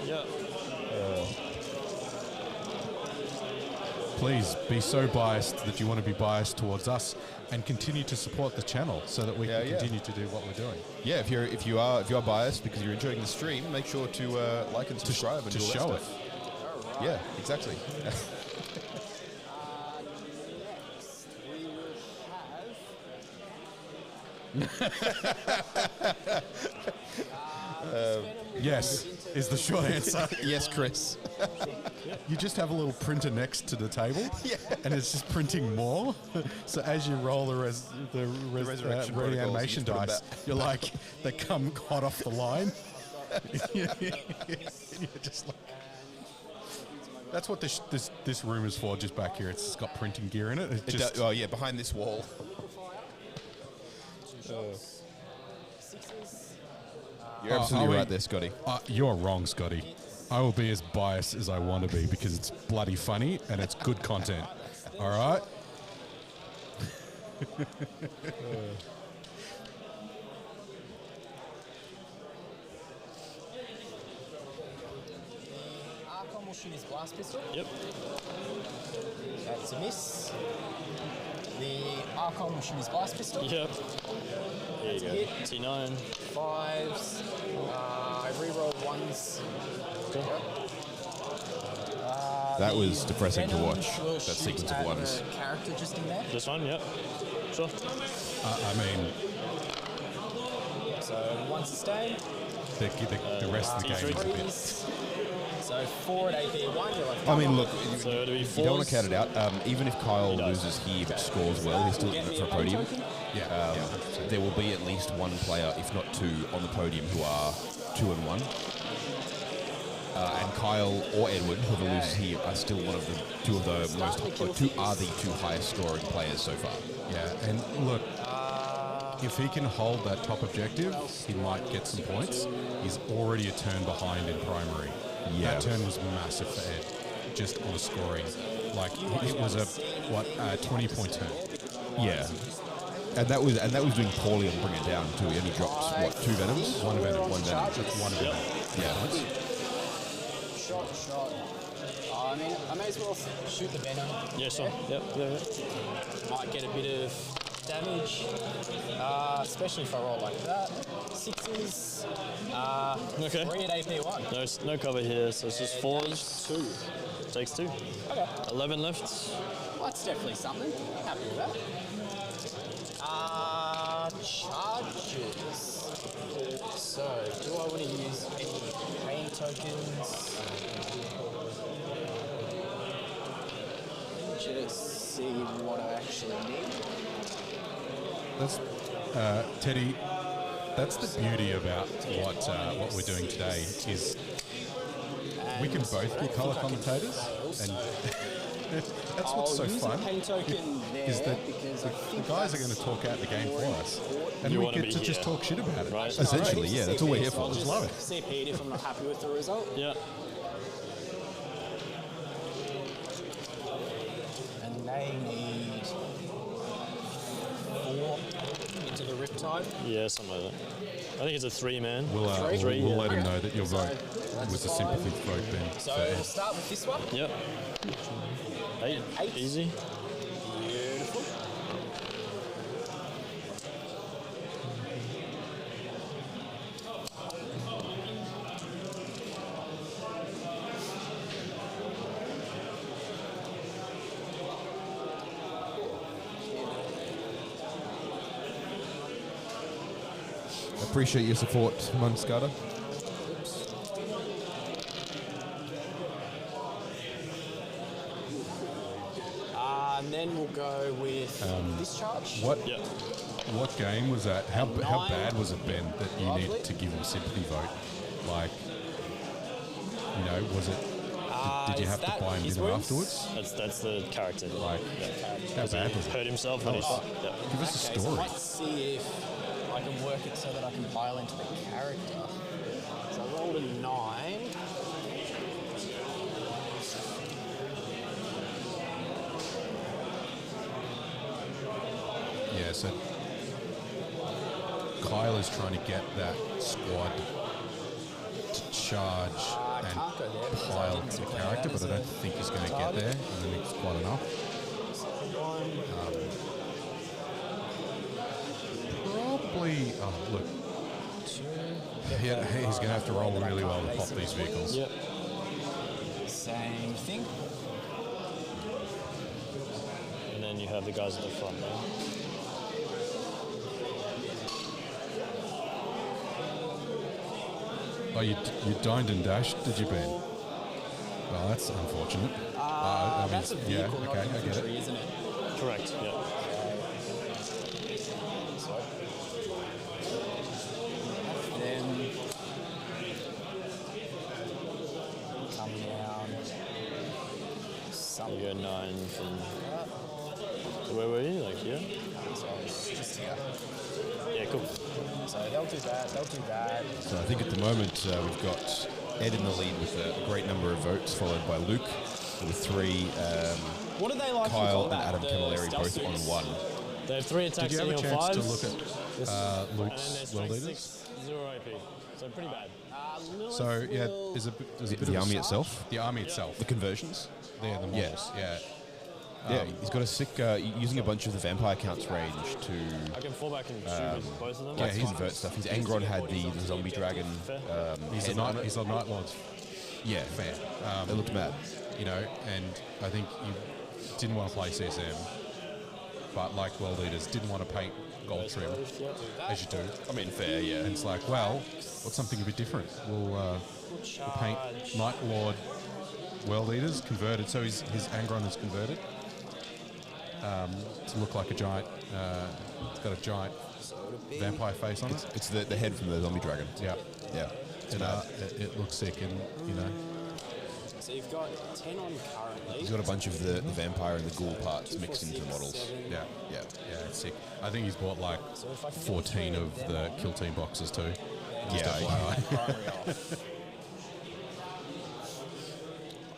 Yeah. Please be so biased that you want to be biased towards us and continue to support the channel so that we can continue to do what we're doing. Yeah, if you are biased because you're enjoying the stream, make sure to like and subscribe and to do all that show it. stuff. Yeah, exactly. Yes, is the short answer. Yes, Chris. You just have a little printer next to the table, and it's just printing more. So as you roll the resurrection reanimation protocols, dice, you're like, they come hot off the line. You're just like, that's what this room is for, just back here. It's just got printing gear in it. It's just, Oh yeah, behind this wall. You're absolutely right there, Scotty. You're wrong, Scotty. I will be as biased as I want to be because it's bloody funny and it's good content. All right? Archon will shoot his blast pistol. Yep. That's a miss. The Archon will shoot his blast pistol. Yep. There you go. Hit. T9. 5s. I reroll 1s. That was depressing to watch, Will that shoot sequence of at ones. the character just in there. This one, yep. Sure. I mean, So 1 sustain. the rest of the game is a bit. 3s. So 4 at AP1. You're like, I mean, look, So it'll be you don't want to 4s. count it out. Even if Kyle loses here but scores well, he's still in for a podium. Yeah. There will be at least one player, if not two, on the podium who are 2-1. And Kyle or Edward, whoever loses here, are still one of the two highest scoring players so far. Yeah, and look, if he can hold that top objective, he might get some points. He's already a turn behind in primary. Yeah. That turn was massive for Ed, just on the scoring. Like, it was a 20-point turn. Yeah. And that was doing poorly on Bring It Down too. He only dropped, 2 Venoms? One venom. That's one venom. Yeah. Shot. I mean, I may as well shoot the venom. Yeah, sure. Yep. Yeah. Might get a bit of damage, especially if I roll like that. 6s. Okay. 3 at AP1. No cover here, so it's just 4s. 2. Takes 2. Okay. 11 left. Well, that's definitely something. Happy with that. Charges. So, do I want to use any pain tokens? Just see what I actually need. That's Teddy. That's the beauty about what we're doing today is we can both be colour commentators, and that's what's so fun. Is that the guys are going to talk out the game for us, and we get to just talk shit about it. Right. Essentially, yeah, that's all we're here for. I'll Just love it. CP if I'm not happy with the result. Yeah. And they need 4 into the riptide. Yeah, something like that. I think it's a 3-man. We'll let him know that your vote was a So sympathy vote, Ben. So we'll start with this one. Yep. 8. Easy. Beautiful. Appreciate your support, Munskata. And then we'll go with discharge. What game was that? How bad was it, Ben, that you needed to give him a sympathy vote? Like, you know, was it? Did you have to buy him dinner afterwards? That's the character. Like, how bad was it? Hurt himself. And Give us a So story. let's see if I can work it so that I can pile into the character. So I rolled a 9. Yeah, so Kyle is trying to get that squad to charge and can't go there because I pile didn't the declare character, that but I as don't a think he's going to get target. there. I don't think it's quite enough. Probably, look, he's going to have to roll really well to pop these vehicles. Yep. Same thing. And then you have the guys at the front there. Oh, you dined and dashed, did you, Ben? Well, that's unfortunate. I mean, That's a vehicle, yeah, not okay, I get infantry, it. isn't it? Correct. Yeah. Then come down. You go 9 from. So where were you? Like here? So it's just here. Yeah, cool. So they'll do that. They'll do that. So I think at the moment we've got Ed in the lead with a great number of votes, followed by Luke with 3, What do they like Kyle in and combat? Adam The Camilleri stealth both on suits? 1. They have 3 attacks Did you have a on chance 5s. to look at Luke's And their world strength leaders? 6, 0 AP. So pretty bad. So, yeah, there's a bit The of army a- itself? The army itself. The conversions? They're the models, yeah. Yeah, he's got a sick, using a bunch of the vampire counts range to I can fall back and shoot with both of them. like convert stuff. His Angron had the zombie dragon. He's a head on it. Night Lord's Yeah, fan. they looked mad. You know, and I think you didn't want to play CSM, but like world leaders, didn't want to paint gold trim, as you do. I mean, fair, yeah. And it's like, well, what's something a bit different? We'll paint Night Lord world leaders converted, so his Angron is converted to look like a giant. It's got a giant vampire face on it. It's the head from the zombie dragon. Yeah, Yeah. and it looks sick, and you know. So you've got 10 on currently. He's got a bunch of the vampire and the ghoul parts mixed into the models. Yeah, Yeah. it's sick. I think he's bought like 14 of the Kill Team boxes too. Just Yeah. FYI. Primary off.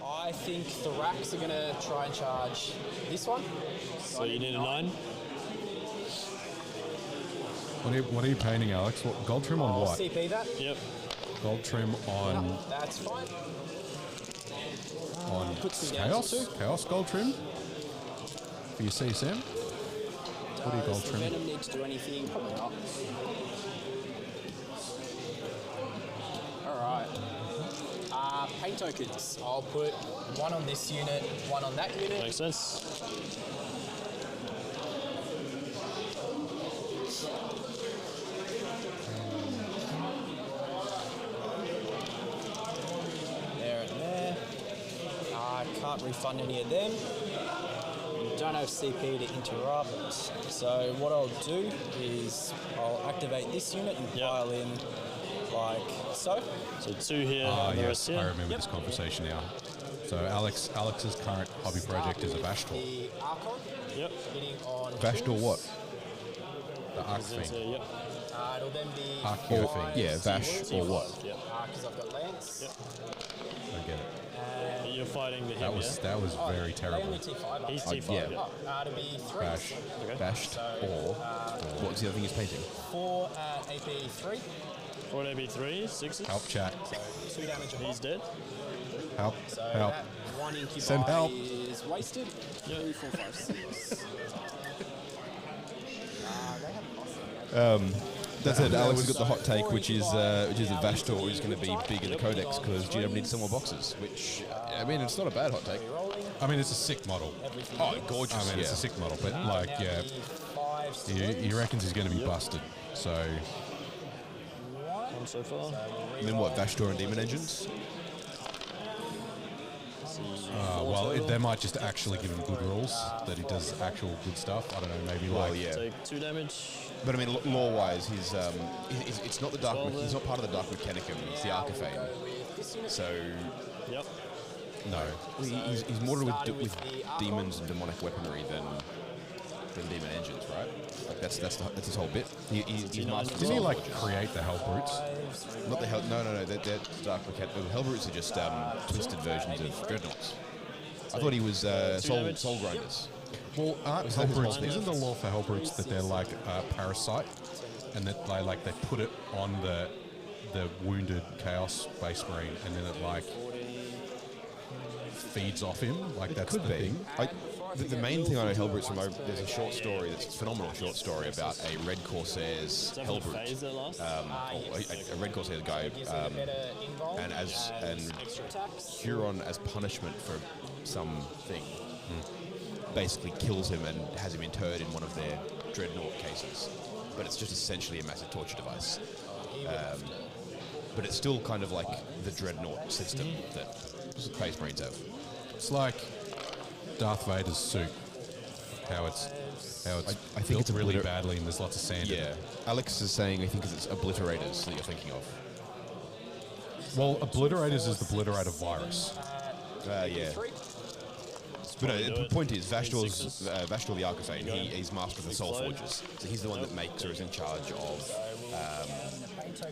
I think the racks are going to try and charge this one. So you need a 9? What are you painting, Alex? What, gold trim on I'll what? CP that. Yep. Gold trim on That's fine. on some down Chaos? too. Chaos gold trim? For your CSM? What do you gold Does the trim? Venom need to do anything? Probably not. Alright. Paint tokens. I'll put 1 on this unit, 1 on that unit. Makes sense. There and there. I can't refund any of them. don't have CP to interrupt. So what I'll do is I'll activate this unit and pile in like so. So 2 here. and the rest Yes, here. I remember this conversation now. So Alex's current hobby project is a Vashtor. The Archon Yep. hitting on Vashtor what? The Arc So, Fiend. yep. It'll then be Archeo Or, Fiend. yeah, Vash or what? Yep. because I've got Lance. I get it. You're fighting the him, That was very They terrible. only T5. He's aren't T5. yeah. Yeah. It'll be 3. Bash. Okay. Bashed or what's the other thing he's painting? 4 AP 3. 4 AB3, 6s. Help chat. 2 damage a He's pop. dead. Help. So Help. that 1 incubi Send help. is wasted. 3, 4, 5, 6. They have That's it. Alex has got the hot take, which is that Vashtor is going to be big in the Codex because GM needs some more boxes. Which I mean, it's not a bad hot take. I mean, it's a sick model. Oh, gorgeous! I mean, it's a sick model, but like, yeah, he reckons he's going to be busted. So One so far. And then what? Vashtor and Demon Engines. well, they might just actually give him good rules that he does actual good stuff. I don't know, maybe Well, like yeah. Take 2 damage. But I mean, lore-wise, it's not the dark. He's not part of the Dark Mechanicum. It's the Archifane. So Yep. no, he's more with demons and demonic weaponry than Demon Engines, right? Like that's his whole bit. He's mastered. Didn't he like create the Hell Brutes? Not the hell. No. They're Dark Mechanicum. Hellbrutes are just twisted versions of dreadnoughts. I thought he was soul grinders. Well, aren't Was Hell that his Brutes? line? Isn't the law for Hell Brutes that they're like a parasite, and that they put it on the wounded Chaos Space Marine, and then it like feeds off him? Like that's Could the be. thing. The main thing I know Hellbrutes from, there's a short story that's a phenomenal short story about a Red Corsair's Hellbrute. Phase that last. A Red Corsair guy, and Huron as punishment for something, basically kills him and has him interred in one of their dreadnought cases. But it's just essentially a massive torture device. But it's still kind of like the dreadnought system that Space Marines have. It's like Darth Vader's suit. How it's I think built it's really badly, and there's lots of sand in Yeah, it. Alex is saying I think it's obliterators that you're thinking of. Well, Obliterators is the Obliterator virus. Yeah. But no, the point is, Vashtor the Archifane, he's master of the Soul Forges. So he's the one that makes or is in charge of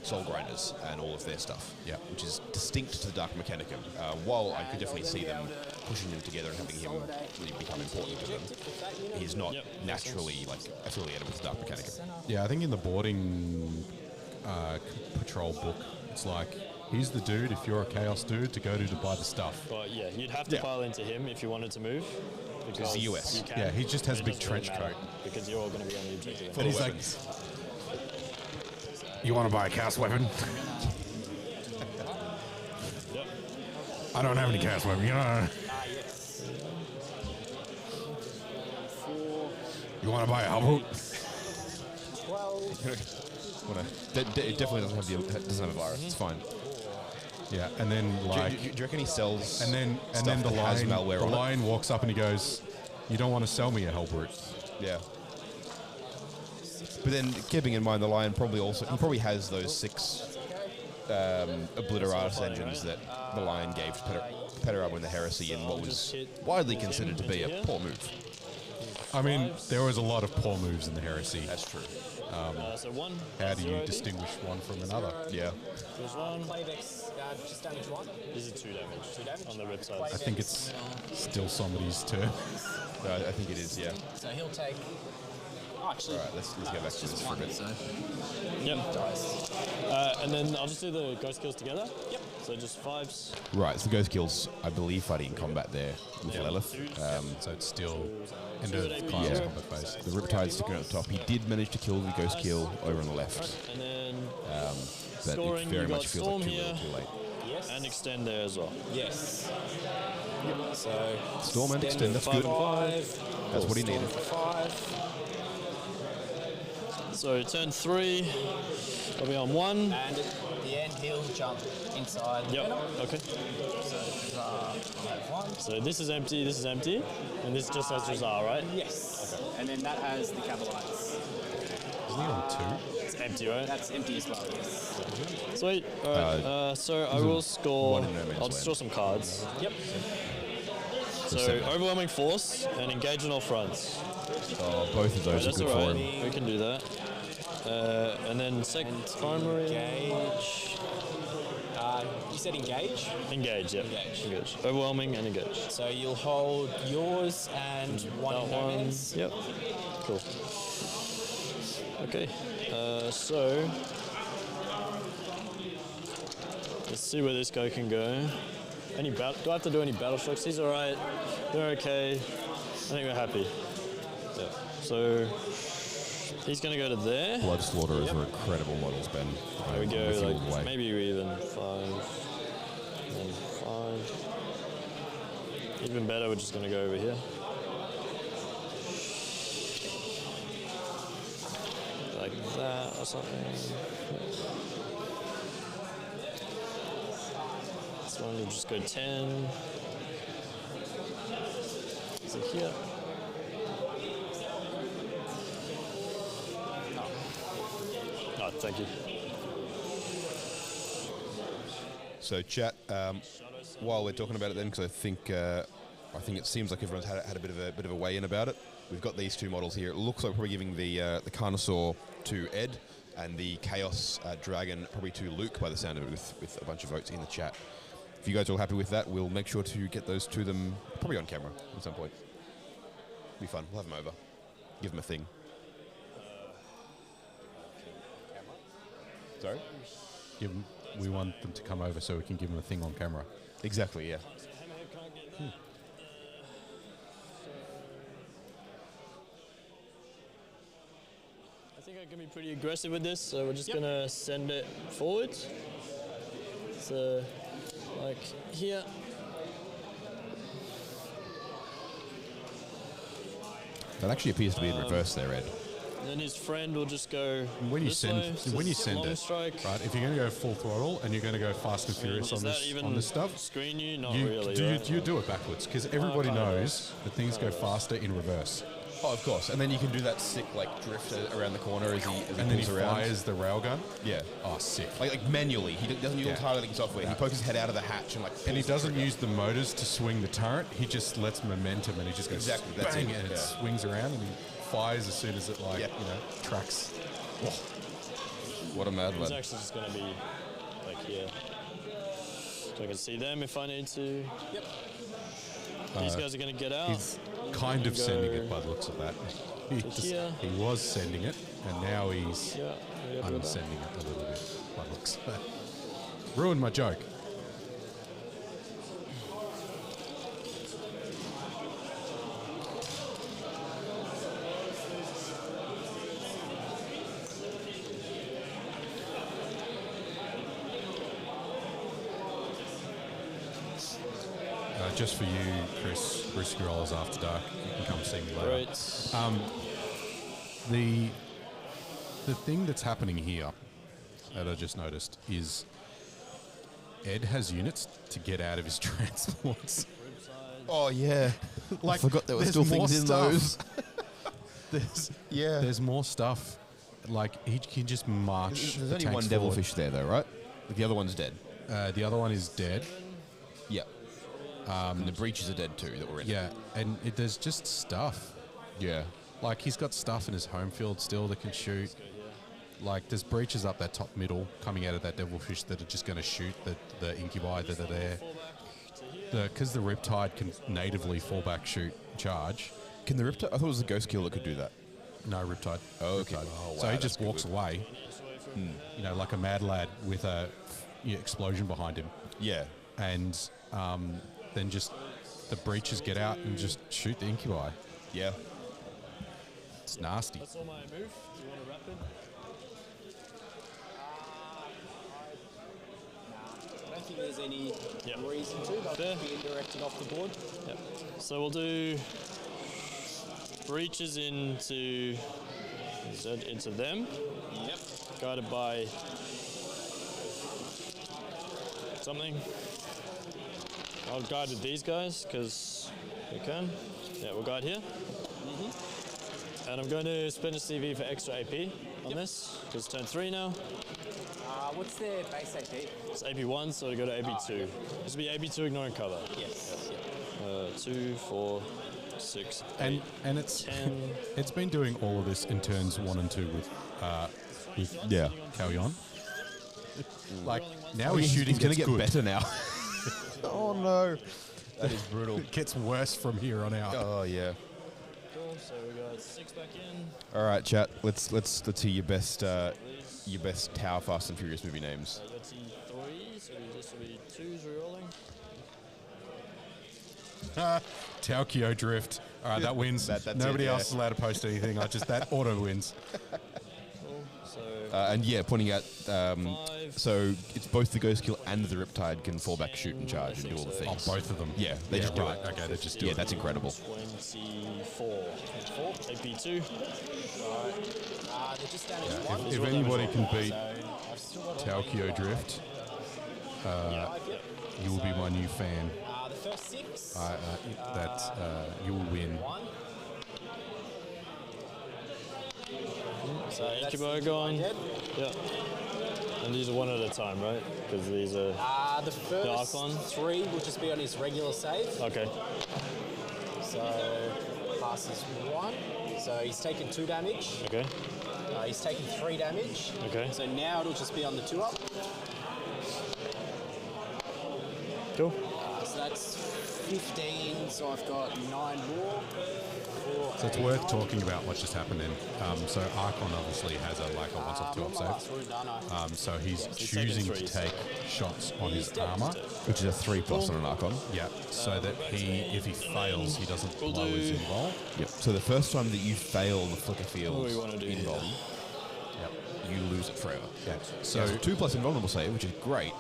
Soul Grinders and all of their stuff. Yeah. Which is distinct to the Dark Mechanicum. While I could definitely see them pushing them together and having him really become important to them, he's not naturally affiliated with the Dark Mechanicum. Yeah, I think in the boarding patrol book, it's like, he's the dude, if you're a Chaos dude, to go to buy the stuff. But yeah, you'd have to pile into him if you wanted to move. Because the US. you can, Yeah, he just has but a big it doesn't really trench matter coat. Because you're all going to be on the objective. But he's like, you want to buy a Chaos weapon? Yep. I don't have any Chaos weapon, you know. You want to buy a Hellbrute? It definitely doesn't have a virus. It's fine. Yeah, and then like, do you reckon he sells? and then the that has lion, malware the on it? lion walks up and he goes, "You don't want to sell me a Hellbrute." Yeah. But then, keeping in mind, the Lion probably has those 6 Obliteratus engines that the Lion gave to Petarab in the Heresy in what was widely considered to be a poor move. I mean, there was a lot of poor moves in the Heresy. That's true. So 1. How do you 0 distinguish one from another? Yeah. There's 1. Clayvex, just damage 1. This is 2 damage. On the rip side. I think it's still somebody's turn. I think it is, yeah. So he'll take. Oh, actually. All right, let's go back to this for a bit. Yep. And then I'll just do the ghost kills together. Yep. So just 5s. Right, so the Ghost Kills, I believe, fighting in combat there with Lilith. So it's still end of class combat phase. The Riptide sticking at the top. He did manage to kill the Ghost Kill over on the left. And then But scoring, it very you much got feels Storm like too here. little, too late. Yes. And extend there as well. Yes. So. Storm and extend, that's good. 5. That's what he needed. 5. So turn 3, I'll be on 1. And the the end, he'll jump inside. Yep. Okay. So I have one. So this is empty, and this just has Rizal, right? Yes. Okay. And then that has the Cavalites. Isn't he on 2? It's empty, right? That's empty as well, yes. Sweet. All right. So I will score. one in no man's I'll just draw some cards. Yep. So overwhelming force and engage on all fronts. Oh, both of those are That's good all for right. him. We can do that. And then second primary. Engage. You said engage? Engage, yeah. Engage. Overwhelming and engage. So you'll hold yours and one in no man's. Yep. Cool. Okay. So let's see where this guy can go. Do I have to do any battle shocks? He's all right. They're okay. I think we're happy. Yeah. So he's going to go to there. Blood Slaughterers are incredible models, Ben. There we go. Like maybe even 5. And 5. Even better, we're just going to go over here. Like that or something. This one will just go 10. Is it here? No, thank you. So chat, while we're talking about it then, because I think it seems like everyone's had a bit of a weigh in about it. We've got these 2 models here. It looks like we're probably giving the Carnosaur to Ed and the Chaos Dragon probably to Luke by the sound of it, with a bunch of votes in the chat. If you guys are all happy with that, we'll make sure to get those to them probably on camera at some point. Be fun. We'll have them over. Give them a thing. Sorry? We want them to come over so we can give them a thing on camera. Exactly, yeah. I think I can be pretty aggressive with this, so we're just gonna send it forward. So, like here. That actually appears to be in reverse there, Ed. Then his friend will just go. When you this send way, long it, strike. right? If you're going to go full throttle and you're going to go fast and furious Does on that this even stuff, screen you? Not you really. do right? you do it backwards because everybody knows that things go faster in reverse. Oh, of course. And then you can do that sick drift around the corner as he And then he pulls around. fires the railgun. Yeah. Oh, sick. Like manually. He doesn't use entirely software. He pokes his head out of the hatch and And he doesn't use the motors to swing the turret. He just lets momentum and he just goes Exactly, that's bang it, and it yeah. swings around and he fires as soon as it tracks. Oh. What a mad It's lad. actually just gonna be like here, so I can see them if I need to. Yep. These guys are gonna get out. He's kind of Go sending it by the looks of that. He was sending it, and now he's unsending it a little bit by the looks of that. Ruined my joke. Just for you, Chris, Risky Rollers After Dark. You can come see me later. Right. The thing that's happening here that I just noticed is Ed has units to get out of his transports. Oh, yeah. Like, I forgot there were there's still more things in stuff. those. There's more stuff. Like, he can just march. There's the only tanks one forward. devilfish there, though, right? The other one's dead. The other one is dead. Yeah. And the breaches are dead, too, that we're in. Yeah, and there's just stuff. Yeah. Like, he's got stuff in his home field still that can shoot. Like, there's breaches up that top middle coming out of that devilfish that are just going to shoot the incubi that are there. Because the Riptide can natively fall back, shoot, charge. Can the Riptide? I thought it was the Ghost Kill that could do that. No, Riptide. Oh, okay. Riptide. Oh, so wow, he just walks away, you know, like a mad lad with a explosion behind him. Yeah. And then just the breaches get out and just shoot the incubi. Yeah. It's nasty. That's all my move. Do you want to wrap it? I don't think there's any reason to. They'll Fair. just be indirected off the board. Yep. So we'll do breaches into them. Yep. Guided by something. I'll guide with these guys because we can. Yeah, we'll guide here. And I'm going to spend a CV for extra AP on this because it's turn 3 now. What's their base AP? It's AP1, so we go to AP2. This will be AP2 ignoring cover. Yes. 2, 4, 6, And 8, it's 10. it's been doing all of this in turns 1 and 2 with Callaghan. Like now he's shooting. He's going to get good. better now. Oh no, that is brutal. It gets worse from here on out. Oh yeah. Cool, so we got 6 back in. All right, chat. Let's hear your best Tower Fast and Furious movie names. Let's see 3, so this will be 2s rerolling. Tokyo Drift. All right, that wins. That's Nobody it, else is allowed to post anything. That auto wins. Cool, so And yeah, pointing out, so it's both the Ghost Kill and the Riptide can fall back, shoot, and charge, and do all the things. Oh, both of them. Yeah, they just do right. it. Okay, they just do Yeah, it. that's incredible. 24. AP2. They're just down to 1. If anybody can beat So I've still got Tokyo Drift, you will be my new fan. the first 6. You will win. 1. So that's Incubo the gone. dead. Yeah. And these are one at a time, right? Because these are... The first Lachlan? 3 will just be on his regular save. Okay. So passes 1. So he's taken 2 damage. Okay. He's taken 3 damage. Okay. So now it'll just be on the 2 up. Cool. So that's 15. So I've got 9 more. So it's worth talking about what just happened then. So Archon obviously has a 1-off 2-up save. So he's choosing to take shots on his armor, Which is a 3+ on an Archon. yeah, so that if he fails, he doesn't blow his invul. Yep. So the first time that you fail the Flicker Field What do we wanna do here? invuln, you lose it forever. Yeah. So So 2+ invulnerable save, which is great,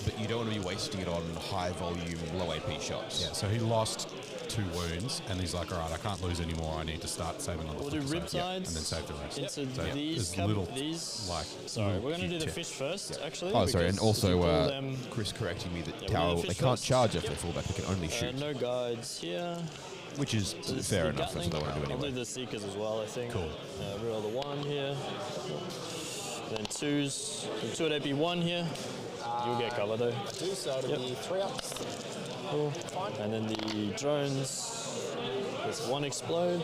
but you don't want to be wasting it on high volume, low AP shots. yeah, so he lost 2 wounds, and he's like, all right, I can't lose anymore. I need to start saving on the We'll do flicker save. riptides and then save the rest. into So these. there's little Sorry, little we're going to do cute the tips. fish first, actually. Oh, sorry, and because if you also pull them, Chris correcting me that Yeah, Tower, we'll do they fish can't first. charge if they fall back, they can only shoot, no guides here. which is So this fair is the enough, that's what they want to do I'll anyway. do the Seekers as well, I think. Cool. Reroll the 1 here. Then 2s. So 2 at AP1 here. You'll get cover though. I do, so it'll be 3 ups. Cool. Fine. And then the drones. There's 1 explode.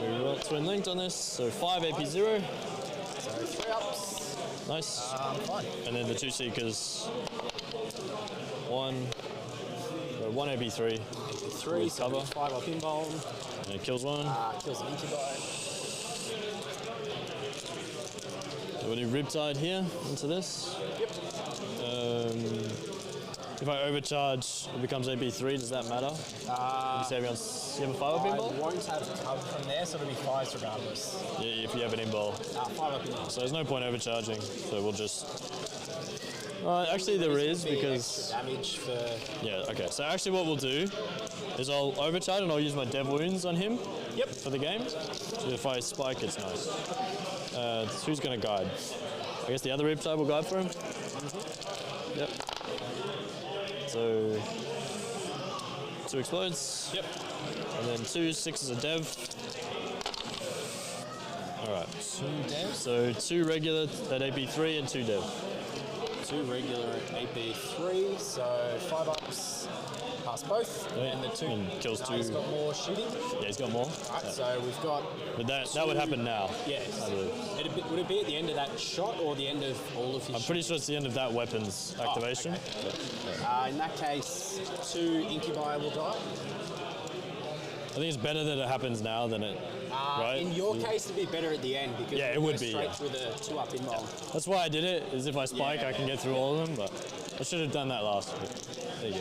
We roll twin linked on this, so 5 AP0. So 3 ups. Nice. Fine. And then the 2 Seekers. 1. 1 AP3. 3, With so cover. 5 up inbound. And it kills 1. Kills an Incubo. So we'll do Riptide here into this. Yep. If I overcharge, it becomes AP3. Does that matter? You say you have a 5 up I inball? won't have cover from there, so it'll be 5s regardless. Yeah, if you have an inball. 5 up inbound. So there's no point overcharging. So we'll just. Actually, there is because. Extra damage for. Yeah. Okay. So actually, what we'll do is I'll overcharge and I'll use my dev wounds on him. Yep. For the game. So if I spike, it's nice. Who's going to guide? I guess the other Riptide will guide for him. Yep. So 2 explodes. Yep. And then 2 6 is a dev. All right. 2 dev. So 2 regular at AP3 and 2 dev. 2 regular AP3, so 5 ups. Pass both. Yeah. And the 2 And kills 2. He's got more shooting. Yeah, he's got more. Right, so we've got. But that would happen now. Yes. I believe. Would it be at the end of that shot or the end of all of his I'm pretty sure it's the end of that weapon's activation. In that case, 2 Incubi will die. I think it's better that it happens now than it. Right? In your case, it'd be better at the end because Yeah, it you would go be, straight yeah. through the 2 up inbound. That's why I did it. Is if I spike, I can get through all of them. But I should have done that last. But there you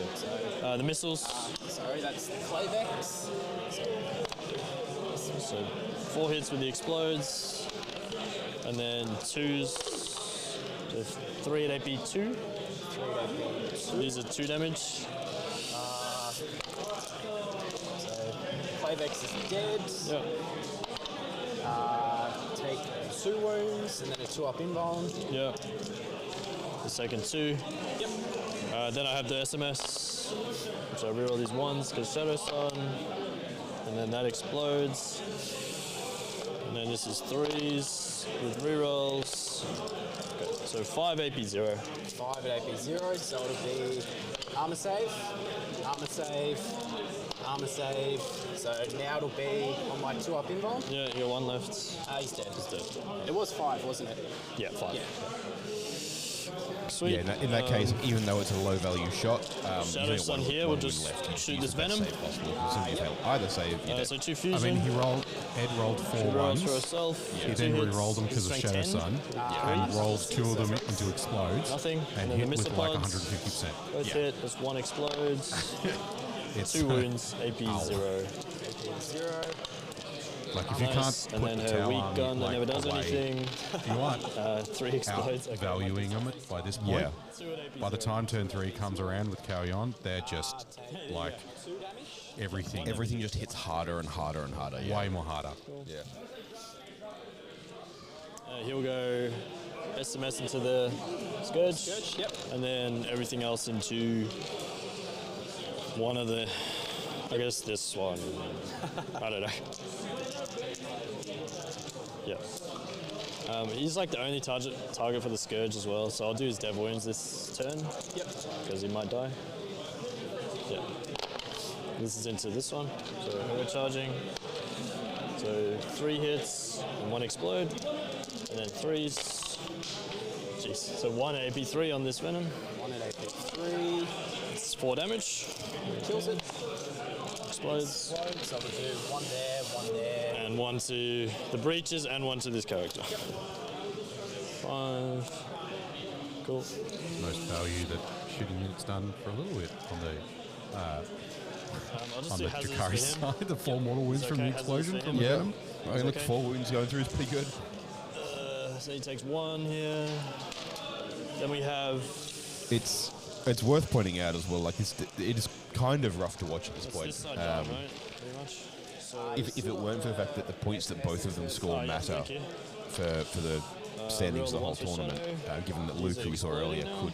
go. The missiles. Sorry, that's Clayvex. So 4 hits with the explodes, and then 2s. So 3 at AP2. These are 2 damage. So Clayvex is dead. Yep. Take 2 wounds and then a 2 up inbound. Yep. the second 2. Yep. Then I have the SMS, which I reroll these 1s because Shadow Sun, and then that explodes. And then this is 3s with rerolls. Okay, so 5 AP0. 5 at AP0, so it'll be armor save, armor save, armor save. So now it'll be on my 2-up invuln. Yeah, you got 1 left. He's dead. He's dead. It was 5, wasn't it? Yeah, 5. Yeah. Sweet. Yeah, in that case, even though it's a low value shot, Shadow Sun here will just shoot this venom. Either save, So 2 I fusion. mean, Ed rolled 4 She rolls ones. for herself. He 2 then hits. re-rolled them because of Strength Shadow 10. Sun, and rolled 2 of them into explodes, Nothing. and then hit the with missile like pods. 150%. Both hit. This 1 explodes. It's 2 wounds. AP0. AP0. like if you Nice. can't And put then the her Tau weak army, gun that like, never does away, anything. if you aren't 3 explodes. Okay, outvaluing them by this point, Yeah. 2 at AP0. by the time turn 3 comes around with Callaghan, they're just like everything, Everything just hits harder and harder and harder. Yeah. way more harder. Yeah. He'll go SMS into the Scourge. Scourge, yep. And then everything else into one of the, I guess this one. I don't know. Yeah. He's like the only target for the Scourge as well, so I'll do his Dev Wounds this turn. Yep. Because he might die. Yeah. This is into this one, so overcharging. So 3 hits and 1 explode, and then 3s. Jeez. So 1 AP3 on this Venom. 1 at AP3. It's 4 damage. Kills it. Explodes. So we'll do 1 there, 1 there. And 1 to the breaches and 1 to this character. 5. Cool. Most value that shooting units done for a little bit on the I'll just on do the hazards Jakari for him. side, the 4 mortal wounds It's from the okay, hazards explosion for from him. the Yeah. venom. I mean, look, okay. 4 wounds going through is pretty good. So he takes 1 here. Then we have. It's worth pointing out as well, like it is kind of rough to watch at this That's point. this side down, right? Pretty much. So If it weren't for the fact that the points that both of them score yeah, matter thank you. for the standings of the roll whole the ones for tournament, Shadow. given that Luke, who we saw earlier, could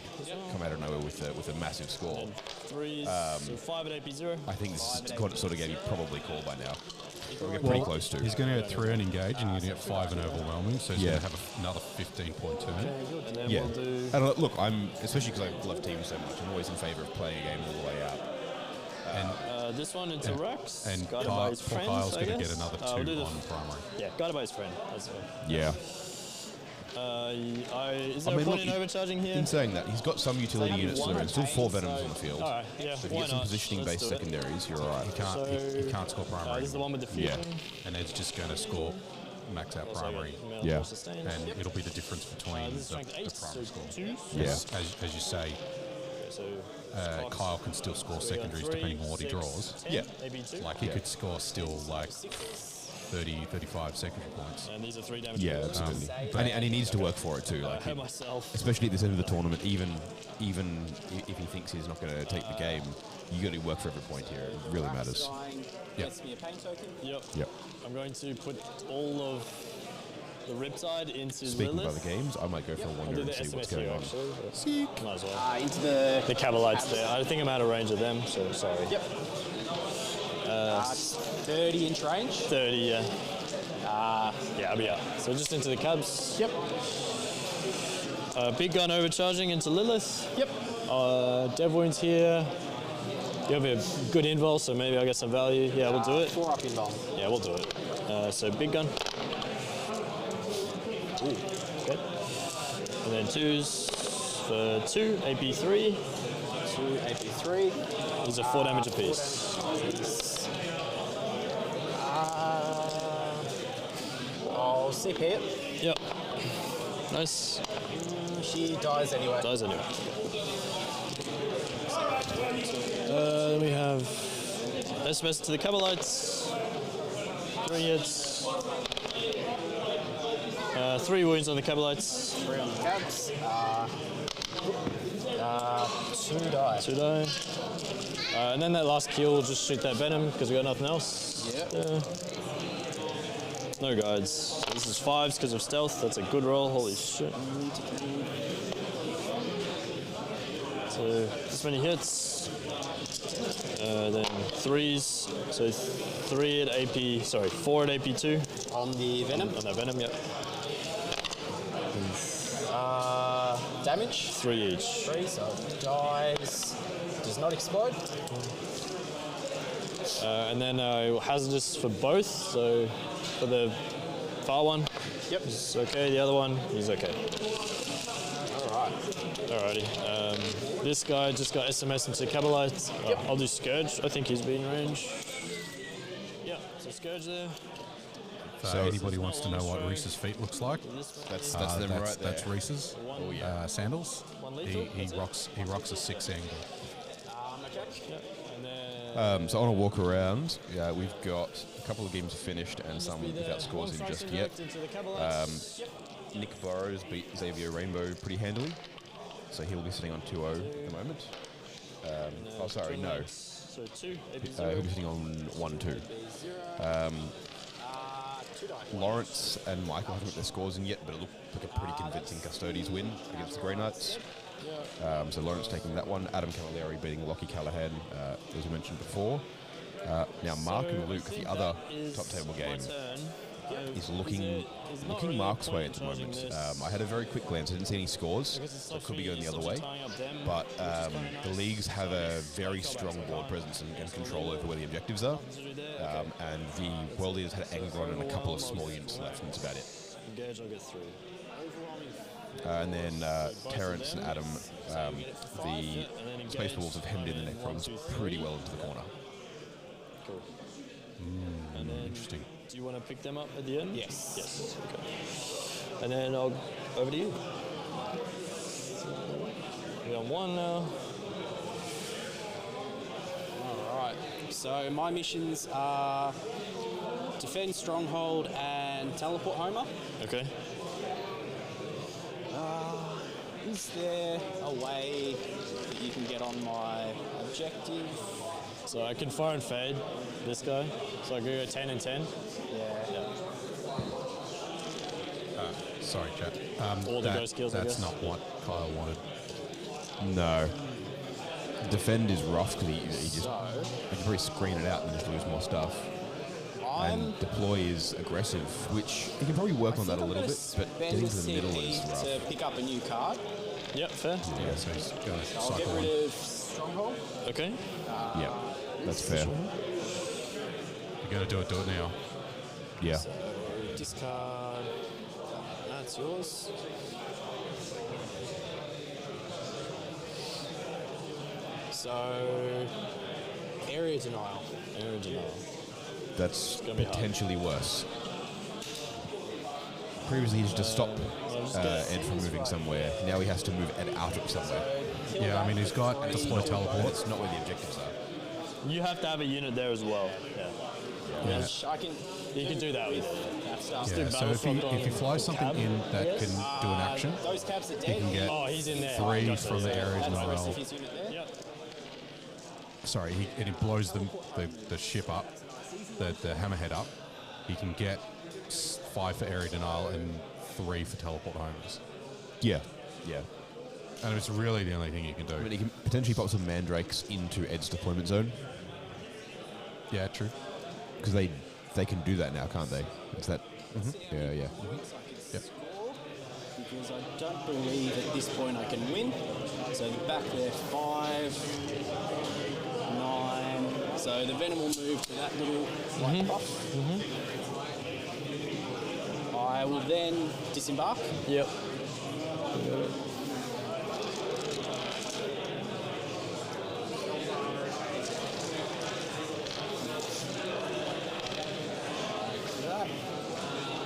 come out of nowhere with a massive score. And 3s, so 5 at AP0. I think this is got sort of game you probably call by now. We'll get pretty close to. He's going to get 3 and engage, and you're going to get 5 and overwhelming, so he's Yeah. going to have another 15-point turn. And then Yeah, we'll do. and look, I'm especially because I love teams so much. I'm always in favour of playing a game all the way out. This one into Rex. And Guided by his Paul friends, Kyle's I going to guess. get another 2 we'll do the on primary. Yeah, guided by his friend. That's fine. Yeah. Is there I mean, a point look, in overcharging here? In saying that, he's got some utility units there, and still 4 Venoms on the field. All right, yeah, So if you why get some not? positioning-based Let's do it. secondaries, you're all right. He can't score primary. This is the one with the Yeah. fusion. And Ed's just going to score max out primary. Yeah. And it'll be the difference between This is the strength 8, primary so score. 2. Yeah. As you say, So Kyle can still score secondaries depending on what he draws. 10, Yeah. maybe 2. Like he could score still like 30, 35 secondary points. And these are 3 damage. Yeah, absolutely. And he needs to work for it too. I Like, hurt myself. especially at this end of the tournament, even if he thinks he's not going to take the game, you got to work for every point here. It really matters. Gets me a pain token. Yep. Yep. I'm going to put all of the Riptide into Speaking Lilith. by the games, I might go for a I'll wander do and the see what's SMS going here, on. actually. Might as well. Into the... The Cavalites there. I think I'm out of range of them, so sorry. Yep. 30-inch range. 30, yeah. Yeah, I'll be out. So just into the Cabs. Yep. Big gun overcharging into Lilith. Yep. Dev Wounds here. You have a good invul, so maybe I'll get some value. Yeah, we'll do it. 4-up invuln. Yeah, we'll do it. So big gun. Ooh, okay. And then 2s for 2, AP3. 2 AP3. These are 4 damage apiece. I'll CP it. Yep. Nice. She dies anyway. Dies anyway. Then we have SMS to the Cavalites. 3 hits. 3 wounds on the Cavalites. 3 on the cabs. 2 die. 2 die. And then that last kill will just shoot that Venom because we got nothing else. Yep. No guides. So this is 5s because of stealth. That's a good roll. Holy shit. So this many hits. Then 3s. So 3 at AP. Sorry, 4 at AP2. On the Venom? On that Venom, yep. Damage? 3 each. 3, so it dies. Does not explode. And then hazardous for both. So for the far one, Yep. he's okay. The other one, he's okay. Alright. Alrighty. This guy just got SMS into Cabalite. I'll do Scourge. I think he's been range. Yep, so Scourge there. So anybody wants to know what Reese's feet looks like, That's them right there. that's Reese's. Oh yeah. Sandals. He rocks a 6 angle. Yep. And then So on a walk around, we've got a couple of games finished and some without scores in just yet. Nick Burrows beat Xavier Rainbow pretty handily, so he'll be sitting on 2-0 at the moment. Oh, sorry, no. So 2, He'll be sitting on 1-2. Laurence and Michael haven't got their scores in yet, but it looked like a pretty convincing Custodes win against the Grey Knights. So Laurence taking that one. Adam Camilleri beating Lockie Callaghan, as we mentioned before. Now Mark and Luke, the other top table game, is looking Mark's way at the moment. I had a very quick glance. I didn't see any scores, so it could be going the other way. But the leagues have a very strong board presence and control over where the objectives are. And the world leaders had Angron and a couple of small units left, and that's about it. Engage, I'll get 3. And then Terrence and Adam, the Space Wolves have hemmed in the Necrons pretty well into the corner. Cool. And then, interesting. Do you want to pick them up at the end? Yes. Yes. Okay. And then I'll over to you. We're on 1 now. Alright. So my missions are defend Stronghold and teleport Homer. Okay. Is there a way that you can get on my objective? So I can fire and fade this guy. So I can go 10 and 10. Yeah. Sorry, chat. All the ghost skills, I That's guess. not what Kyle wanted. No. Defend is rough because he just I can probably screen it out and just lose more stuff. And deploy is aggressive, which you can probably work on that a little bit, but getting to the middle is rough. To pick up a new card. Yep, fair. Yeah, so he's going to I'll get cycle one. rid of Stronghold. Okay. Yeah, that's fair. You're going to do it now. Yeah. So discard. That's yours. So area denial. Area denial. That's gonna be hard. potentially worse. Previously, he used to stop Ed from moving somewhere. Now he has to move Ed out of somewhere. Yeah, I mean, he's got deploy teleport. That's not where the objectives are. You have to have a unit there as well. Yeah. Yeah. I can. You can do that with that stuff. Yeah, so if you fly something in that can do an action, Those cabs are you dead. can get Oh, he's in there. 3 Got from those. the area That's the rest of denial. his unit there. Yep. Sorry, and it blows the ship up, the hammerhead up. He can get 5 for area denial and 3 for teleport homers. Yeah. Yeah. And it's really the only thing you can do. I mean, he can potentially pop some mandrakes into Ed's deployment zone Yeah, true. because they can do that now, can't they? It's that. Yeah, yeah. Yep. Because I don't believe at this point I can win. So the back there, 5, 9. So the Venom will move to that little white buff. I will then disembark. Yep.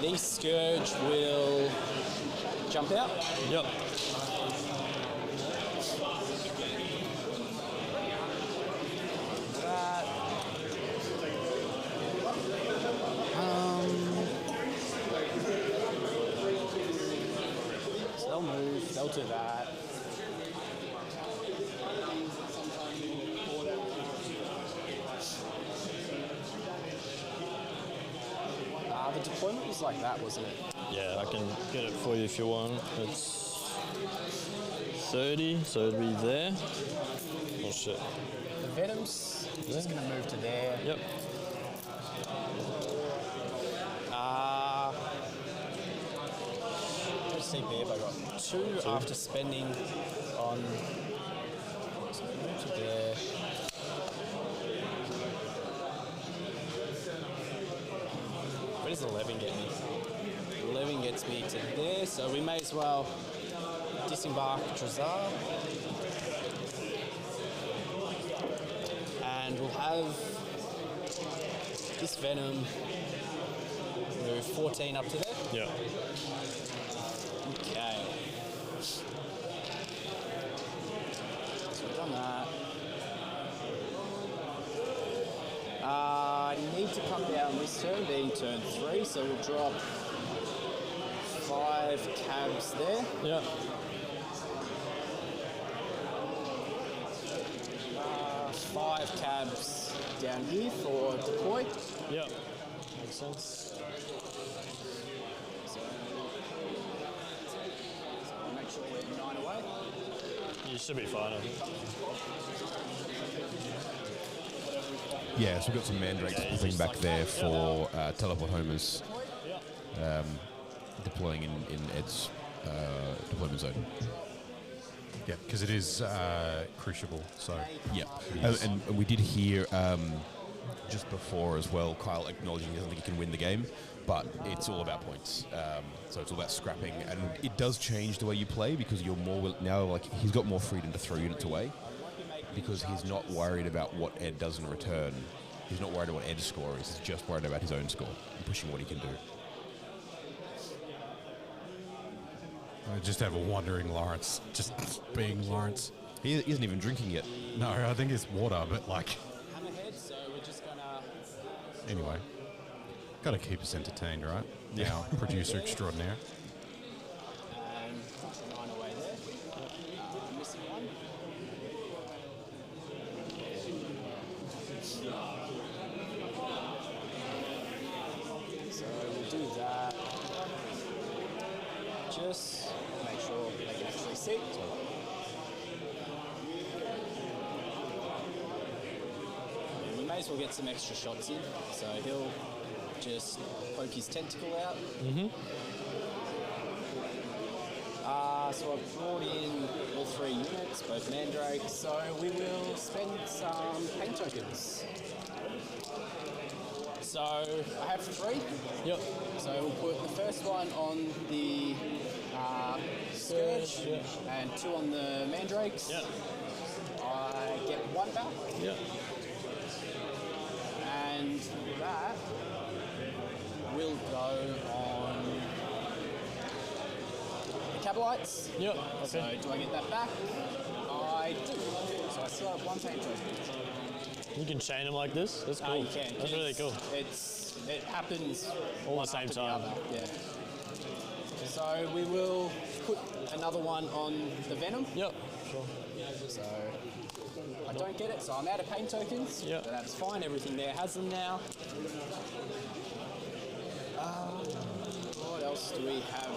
The Scourge will jump out. Yep. That. So they'll move, they'll do that. The deployment was like that, wasn't it? Yeah, I can get it for you if you want. It's 30, so it'll be there. Oh shit. The Venom's just going to move to there. Yep. CP have I got? Two after spending on. So move to there. Where does 11 get me? 11 gets me to there, so we may as well disembark Trazar. And we'll have this Venom move 14 up to there. Yeah. Okay. So we've done that. I need to come down this turn, being turn 3, so we'll drop 5 cabs there. Yeah. 5 cabs down here for deploy. Yeah. Makes sense. So make sure we're 9 away. You should be fine, I think. Yeah, so we've got some mandrakes popping back there for teleport homers deploying in Ed's deployment zone. Yeah, because it is crucible, so... Yeah, and we did hear just before as well, Kyle acknowledging he doesn't think he can win the game, but it's all about points. So it's all about scrapping, and it does change the way you play because you're more now, like, he's got more freedom to throw units away because he's not worried about what Ed does in return. He's not worried about what Ed's score is, he's just worried about his own score and pushing what he can do. I just have a wandering Laurence, just being Laurence. He isn't even drinking yet. No, I think it's water, but like... Hammerhead, so we're just gonna... Anyway, got to keep us entertained, right? Yeah. Now, producer extraordinaire. 9 away there. Missing one. So we'll do that. Just make sure they can actually see. We may as well get some extra shots in. So he'll just poke his tentacle out. So I've brought in all 3 units, both mandrakes. So we will spend some paint tokens. So I have 3. Yep. So we'll put the first one on the Scourge and 2 on the mandrakes. Yep. I get 1 back. Yep. And that will go on the Cabalites. Yep. So Okay. do I get that back? I do. So I still have 1 paint token. You can chain them like this. That's cool. You can. That's really cool. It happens All one the same after time. The other. Yeah. So we will put another one on the Venom. Yep. Sure. So I don't get it, so I'm out of paint tokens. Yep. But that's fine. Everything there has them now. What else do we have?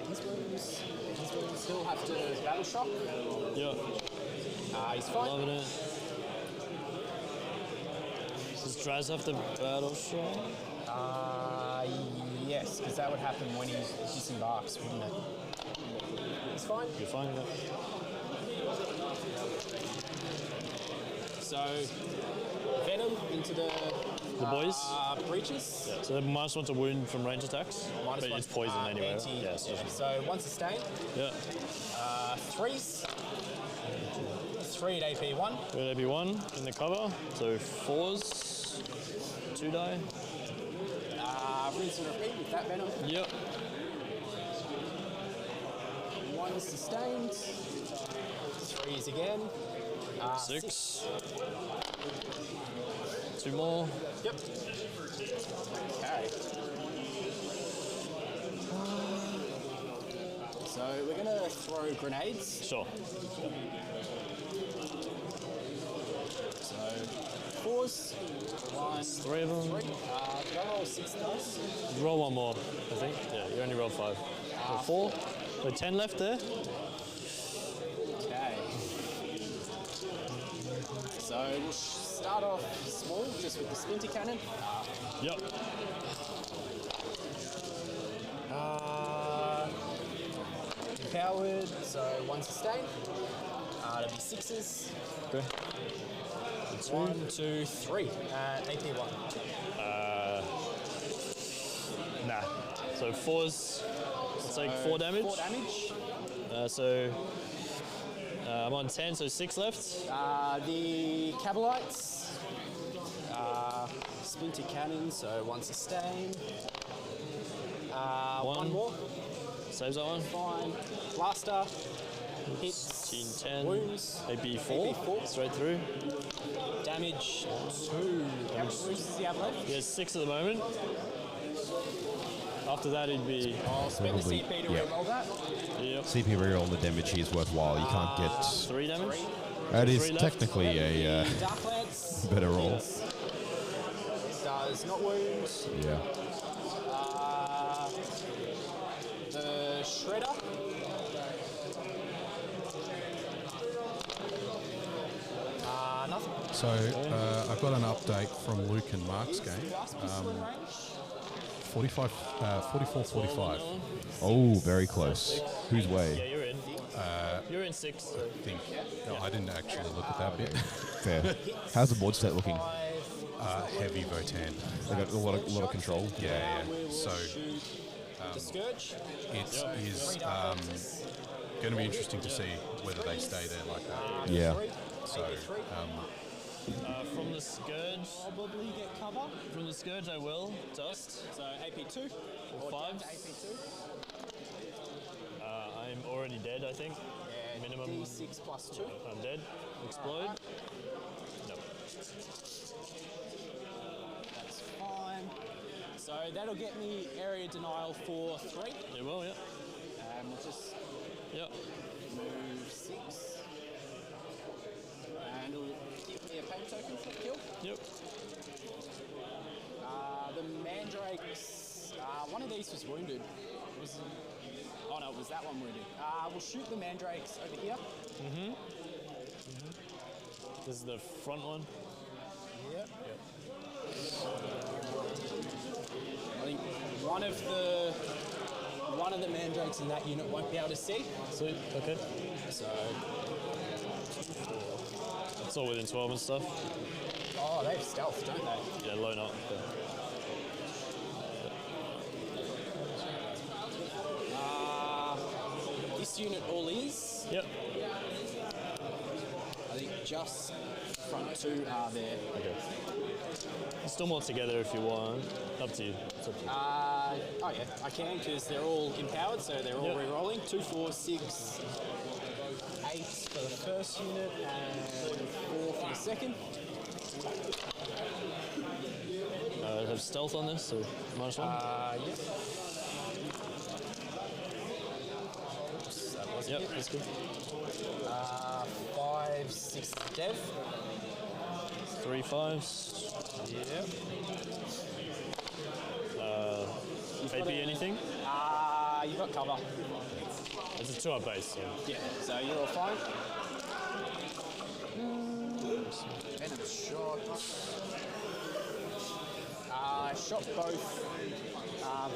His rooms still have to battle shock. Yep. He's fine. Loving it. Does Draz have to battle shot? Yes, because that would happen when he disembarks, wouldn't it? He's fine. You're fine, yeah. So, Venom into the boys? breaches. Yeah. So they -1 to wound from range attacks, but -1, it's poison anyway. Right? Yeah, So, 1 sustained. Yeah. 3s. 3 at AP1. Good AP1 in the cover. So 4s, 2 die. Rinse and repeat with that Venom. Yep. 1 sustained. 3s again. 6. 2 more. Yep. Okay. So we're going to throw grenades. Sure. So 4s. 1, 3 of them. 3. Did I roll 6 dice? You roll one more, I think. Yeah, you only rolled 5. So 4. So 10 left there. Okay. So we'll start off small, just with the splinter cannon. Yep. Empowered, so 1 sustain. That'll be 6s. Okay. 1, 2, 3. AP 1. Nah. So 4s. Let's take 4 damage. 4 damage. I'm on 10, so 6 left. The Cabalites. Splinter cannon, so 1 sustain. 1 more. Saves that one. Fine. Blaster. Hits. 10. Wounds. AP 4. Straight through. Damage 2. How many wounds does he have left? He has 6 at the moment. After that, he'd be. I'll spend the CP to reroll that. Yep. CP reroll on the damage here is worthwhile. You can't get. 3 damage. That is 3 left. technically a Darklands. better roll. Does not wound. Yeah. The Shredder. Nothing. So I've got an update from Luke and Mark's game. 44-45. Oh, very close. Whose Yeah, way? you're in. You're in 6. I think. No, I didn't actually look at that bit. Fair. How's the board state looking? Heavy Votan. They got a lot of control. Yeah. So The Scourge. it is going to be interesting to see whether they stay there like that. Yeah. So From the Scourge. Probably get cover. From the Scourge, I will. Dust. So AP 2. Or down 5s. to AP 2. I'm already dead, I think. Yeah, Minimum. D6 plus 2. I'm dead. Explode. No. That's fine. So that'll get me area denial for 3. You will, yeah. We'll just Yep. move 6. And it'll give me a pain token for the kill. Yep. The Mandrakes. One of these was wounded. Oh no, it was that one wounded. We'll shoot the Mandrakes over here. This is the front one. Yep. I think one of the Mandrakes in that unit won't be able to see. Sweet. Okay. So It's all within 12 and stuff. oh, they have stealth, don't they? Yeah, low not. This unit all is. Yep. I think just front 2 are there. Okay. Still more together if you want. Up to you. It's up to you. Oh yeah, I can because they're all empowered, so they're all re-rolling. 2, 4, 6, 8 for the first unit and 4 for the second. Have stealth on this, so -1. Yep. Yep, that's good. 5, 6 dev. 3 5s. Yep. AP anything? You've got cover. It's a 2-up base, so. Yeah, so you're all fine. Venom shot. Shot both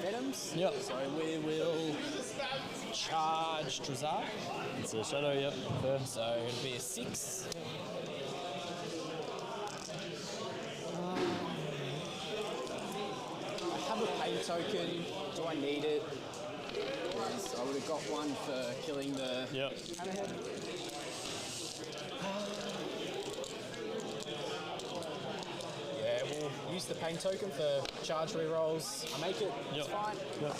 Venoms. Yep. So we will charge Drazar. It's a shadow, yep. Fair. So it'll be a 6. I have a pain token. Do I need it? Because I would have got one for killing the hammerhead. Yeah, we'll use the pain token for charge rerolls. I make it. It's fine. Yep.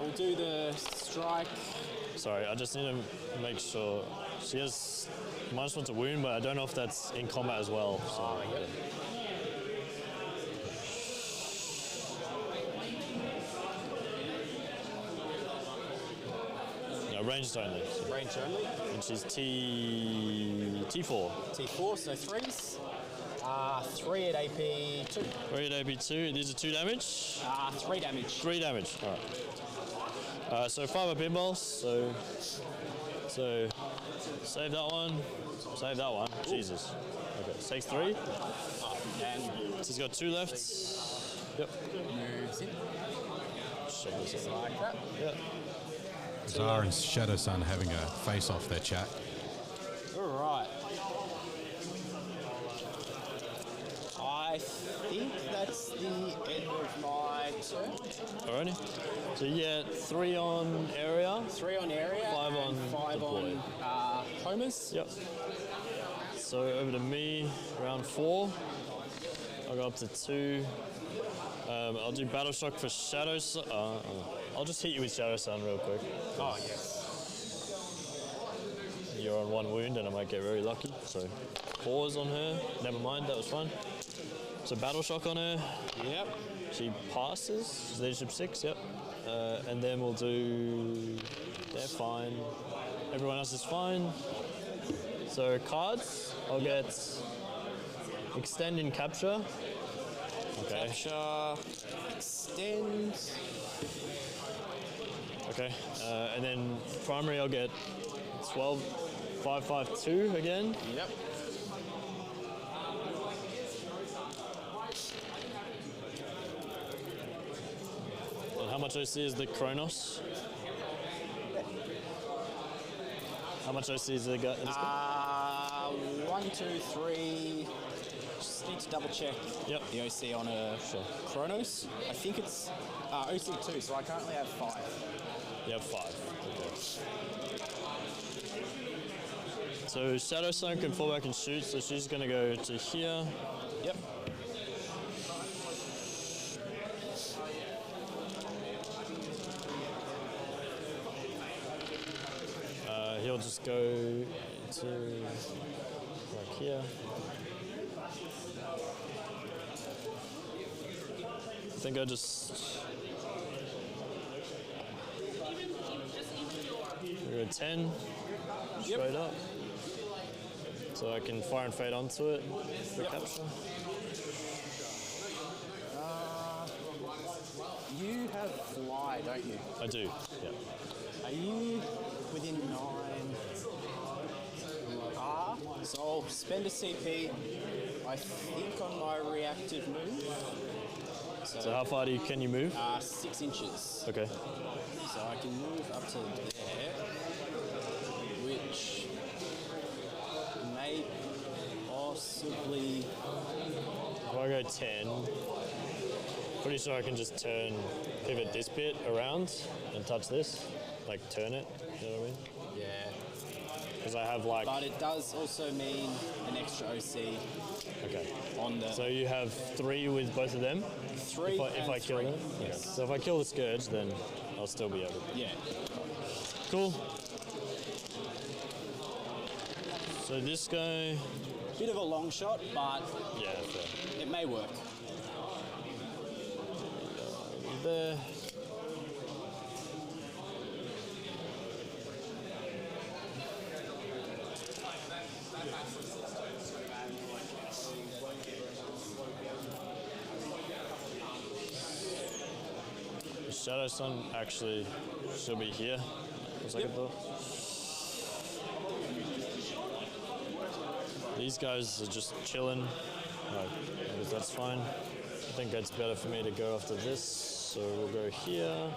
We'll do the strike. Sorry, I just need to make sure. She has -1 to wound, but I don't know if that's in combat as well. So. Yep. Ranged only. Range only. And she's T4. T4, so 3s. 3 at AP 2. 3 at AP 2. These are 2 damage. 3 damage. 3 damage. All right. So 5 are pinballs. So save that one. Save that one. Ooh. Jesus. Okay. Takes 3. And she's got 2 left. Yep. Moves in. Shove this in. Like that. Yep. Zara and Shadow Sun having a face-off there, chat. All right. I think that's the end of my turn. Alrighty. So you get 3 on area. 3 on area. 5 on 5 deploy. on homers. Yep. So over to me, round 4. I'll go up to 2. I'll do Battle Shock for Shadow Sun. I'll just hit you with Shadow Sun real quick. Oh, yes. You're on 1 wound and I might get very lucky. So pause on her. Never mind, that was fine. So Battle Shock on her. Yep. She passes. Leadership 6, yep. And then we'll do... They're fine. Everyone else is fine. So cards, I'll get Extend and Capture. Okay. Capture, Extend. Okay. And then primary, I'll get 12, 5, 5, 2 again. Yep. And how much OC is the Kronos? How much OC is the gut? 1, 2, 3. Just need to double check the OC on a Kronos. I think it's OC 2, so I currently have 5. You have 5. Okay. So Shadow Sun can fall back and shoot, so she's going to go to here. Yep. He'll just go to like here. I think I just go 10 straight up, so I can fire and fade onto it for capture. You have fly, don't you? I do. Yeah. Are you within 9? So I'll spend a CP, I think, on my reactive move. So how far can you move? 6 inches. Okay. So I can move up to there, which may possibly... If I go 10, pretty sure I can just pivot this bit around and touch this, like turn it, you know what I mean? Yeah. Because I have like... But it does also mean an extra OC. Okay. On the... So you have 3 with both of them? 3 if I kill them? Yes. Okay. So if I kill the Scourge, then I'll still be able to. Yeah. Cool. So this guy... Bit of a long shot, but yeah, fair. It may work. There. Shadow Sun actually should be here. These guys are just chilling. Because that's fine. I think it's better for me to go after this. So we'll go here.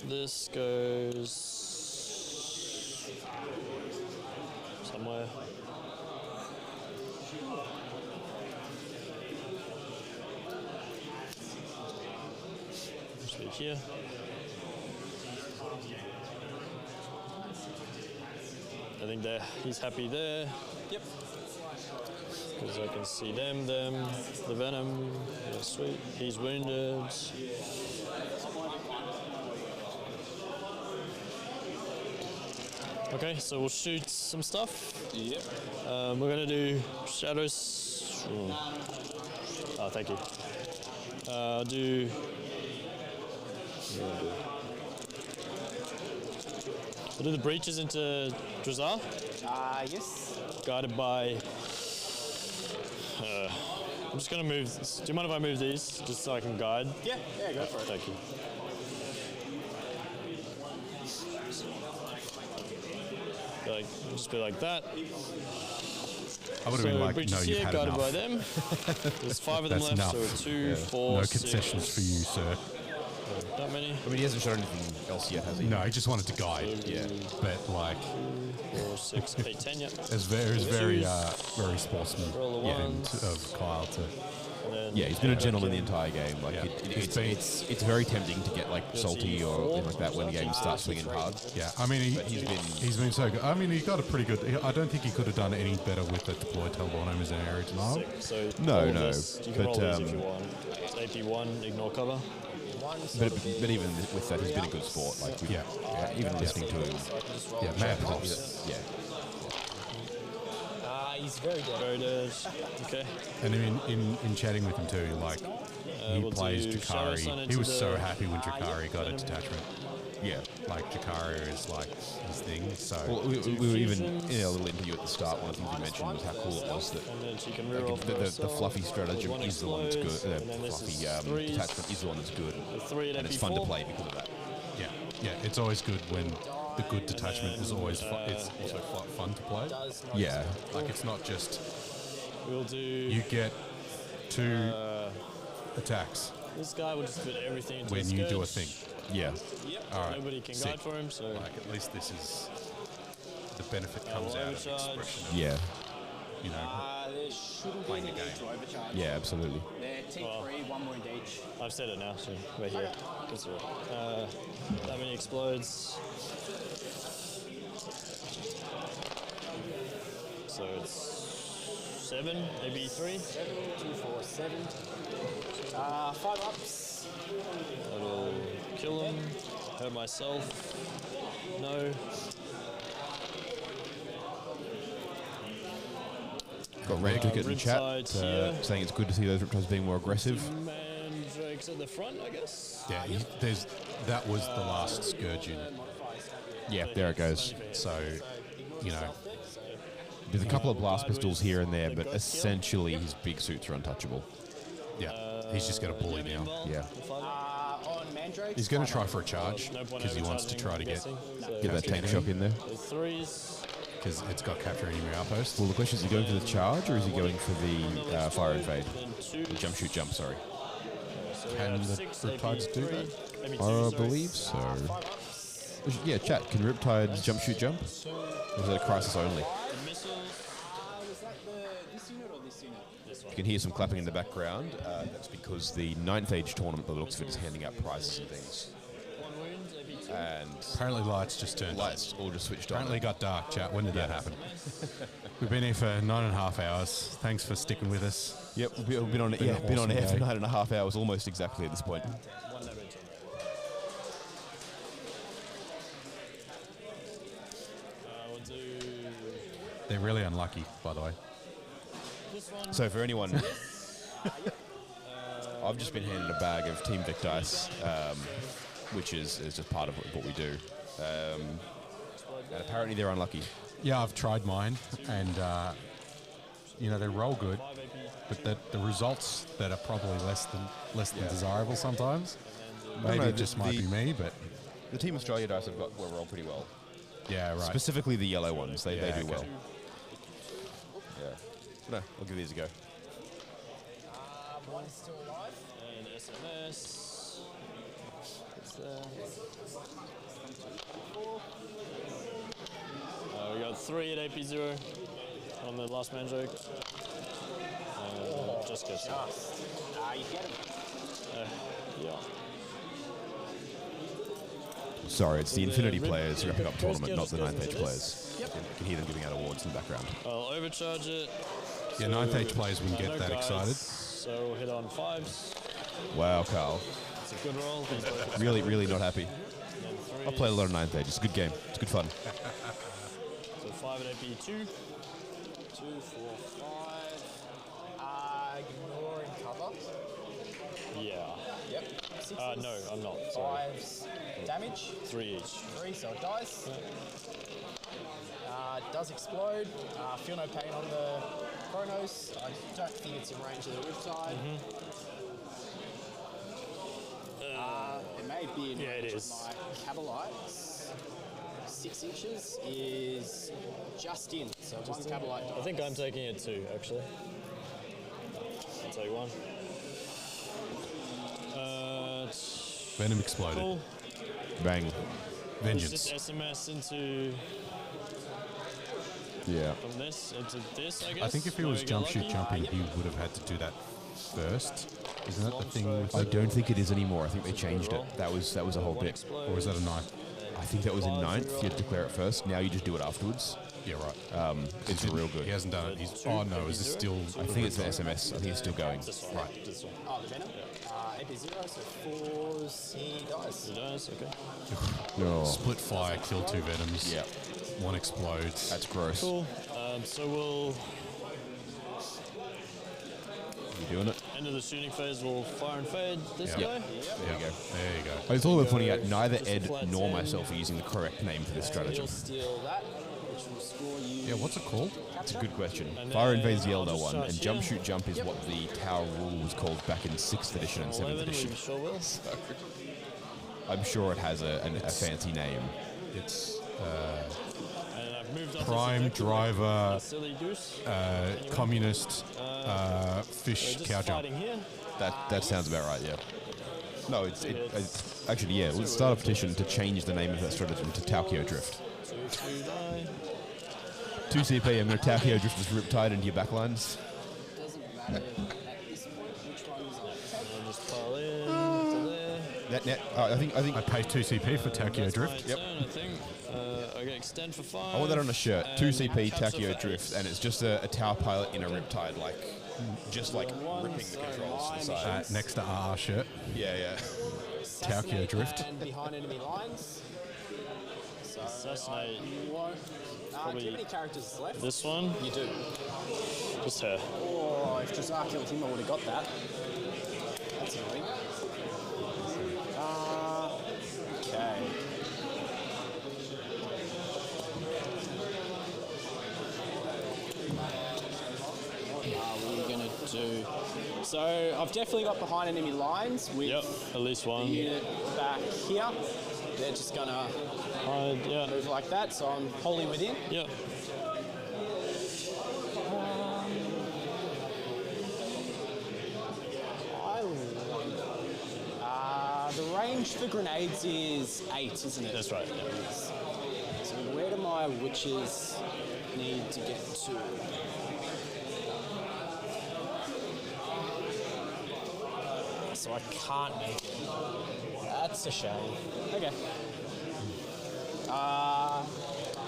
This goes somewhere. Actually here. I think he's happy there. Yep. Because I can see them, the venom. Yeah, sweet. He's wounded. Okay, so we'll shoot some stuff. Yep. We're gonna do shadows. Oh, thank you. I'll do. I'll do the breaches into Drazar. Yes. Guided by. I'm just going to move. Do you mind if I move these just so I can guide? Yeah, go for it. Thank you. Like, just be like that. I would have been like, breaches no, you've here, had guided enough. by them. There's 5 of them That's left, enough. so 2, 4, No 6. concessions for you, sir. Not many. I mean, he hasn't shown anything else yet, has he? No, he just wanted to guide. Yeah. But like, 4, 6, 8, 10, yeah. it's very, very sportsman Roll the end ones. of Kyle to. Yeah, he's been a gentleman the entire game. Like Yeah. it's very tempting to get like salty or anything like that when the game starts swinging hard. Yeah, I mean, But he's been so good. I mean, he got a pretty good. I don't think he could have done any better with the deployed Telbonim as an area denial. So No, roll no, this. You can but, roll these if you want. AP1, ignore cover. But even with that, he's been a good sport. Like even listening to him. Yeah, mad props. Yeah. He's very dead. Very dead. Okay. And I mean, in chatting with him too, like he we'll plays do Shadow Sun Jakari. into He was so the- happy when Jakari got a detachment. Yeah. Like Jakari is like his thing. So Well, we were even in a little interview at the start. One of the things we mentioned was how cool it was that And then she can rear off the fluffy stratagem One is the one that's explodes, good. and then The this fluffy is threes. detachment is the one that's good. The 3 at And it's fun to AP4. play because of that. yeah, it's always good when the good detachment is always it's also fun to play. Yeah. Like it's not just We'll do. you get 2 attacks This guy will just put everything into when the you do a scourge. thing. Yeah. Yep. All right, Nobody can sick. guide for him, so. Like at least this is the benefit comes will out of overcharge. expression. Of, Yeah. you know, There shouldn't be any need to overcharge. Yeah, absolutely. They're T3, 1 wound each. I've said it now, so we're here. That's all right. That many explodes. So it's 7, maybe 3. 7, 2, 4, 7. 5 ups. That'll kill him. Hurt myself. No. Got Red Ticket in Riptide chat here. saying it's good to see those Riptides being more aggressive. Mandrakes at the front, I guess. yeah, that was the last Scourge unit. Yeah, there it goes. So, you know, There's a couple of blast pistols here and there, but essentially his big suits are untouchable. yeah, he's just going to bully now. Yeah. On Mandrake. He's going to try for a charge No point because he wants to overcharging, try to I'm get guessing. So Get that tank shock in there. the 3s. because it's got capture enemy outpost. Well, the question is he going for the charge or is he going for the fire invade? Then 2. Jump, shoot, jump, sorry. So we Can have the 6, Riptides do that? Maybe 2, I sorry. believe so. Yeah, chat. Can Riptides jump, shoot, jump? Or is that a crisis only? The missiles. Was that this unit or this unit? This one. You can hear some clapping in the background. That's because the 9th Age tournament, by the looks of it, is handing out prizes and things. 1 wound, maybe 2. And Apparently lights just turned on. lights all just switched on. Apparently it got dark, chat. When did that happen? We've been here for 9.5 hours. Thanks for sticking with us. Yep, we've been on, Been an been on awesome air for day. 9.5 hours, almost exactly at this point. 1 damage. We'll do They're really unlucky, by the way. this one. So for anyone, I've just been handed a bag of Team Vic dice, which is just part of what we do. And apparently they're unlucky. Yeah, I've tried mine, and you know they roll good, but the results that are probably less than desirable sometimes. Maybe no, it just might be me, but The Team Australia dice have got roll pretty well. yeah, right. Specifically the yellow ones, they do okay. well. Yeah. No, I'll give these a go. One's still alive. And SMS. It's there. We got 3 at AP0 on the last Mandrake. Just gets You get him. yeah. Sorry, it's the Infinity players wrapping up Goes tournament, not the goes 9th Age into players. You can hear them giving out awards in the background. I'll overcharge it. Yeah, 9th Age players wouldn't get No that guides, excited. So we'll hit on 5s. Wow, Carl. It's a good roll. These both Really, really not happy. and then I played a lot of 9th Age. It's a good game. It's good fun. So 5 at AP2. 2, 4, 5. Ignoring cover. Yeah. 6s? No, I'm not. Sorry. 5s damage? 3 each. 3, so it dies. Does explode. Feel no pain on the Chronos. I don't think it's in range of the Riptide. It may be in range of my Cabalites. 6 inches is just in, so one Cabalite dies. I think I'm taking it too, actually. I'll take one. Venom exploded. Cool. Bang. Vengeance. Just SMS into from this into this, I guess. I think if he was jump shoot jumping, he would have had to do that first. Isn't that the thing with I it? don't think it is anymore. I think they changed it. That was a whole bit. Or is that a knife? I think that was in 9th. You had to declare it first. Now you just do it afterwards. Yeah, right. It's real good. He hasn't done it. Oh no, is this still? I think it's the SMS. I think it's still going. Right. This one. Oh, the Venom? AP 0, so 4s, he dies. He dies, okay. Oh. Split fire, kill 2 Venoms. Yeah. One explodes. That's gross. Cool. So we'll You doing it? end of the shooting phase. We'll fire and fade this guy. There you go. There you go. I was all about pointing out neither Just a Ed flat nor 10. myself are using the correct name for this stratagem. You'll steal that, which will score you. Yeah, what's it called? It's a good question. And Fire then invades the I'll Eldar just one, charge and jump here. shoot jump is what the tower rule was called back in 6th edition and 7th 11, edition. we sure will. I'm sure it has a fancy name. It's And I've moved up Prime this Driver silly goose. Communist Fish Just Cow Jump. fighting here. That sounds about right, yeah. No, it's actually, yeah, we'll start a petition to change the name of that stratagem to Taukio Drift. 2 die. 2 CP, I'm going to Taukio Drift this Riptide into your backlines. Doesn't matter at this point which one's on. And just pile in to there. I think I pay 2 CP for Tokyo That's Drift. my turn, I think. I get extend for 5. I want that on a shirt. 2 and CP capture Taukio for Drift, 8. and it's just a tower pilot in a Riptide, just ripping the controls to the side. Next to RR shirt. Yeah. Tokyo Drift. And behind enemy lines. So Assassinate. you won't. Do you have any characters left? This one. You do. Just her. Oh, if Jazar killed him, I would have got that. That's annoying. Okay. What are we going to do? So I've definitely got behind enemy lines with At least one. the unit back here. They're just going to Hide, move like that, so I'm wholly within. Yep. The range for grenades is 8, isn't it? That's right. Yeah. So where do my witches need to get to? So I can't make it. That's a shame. Okay.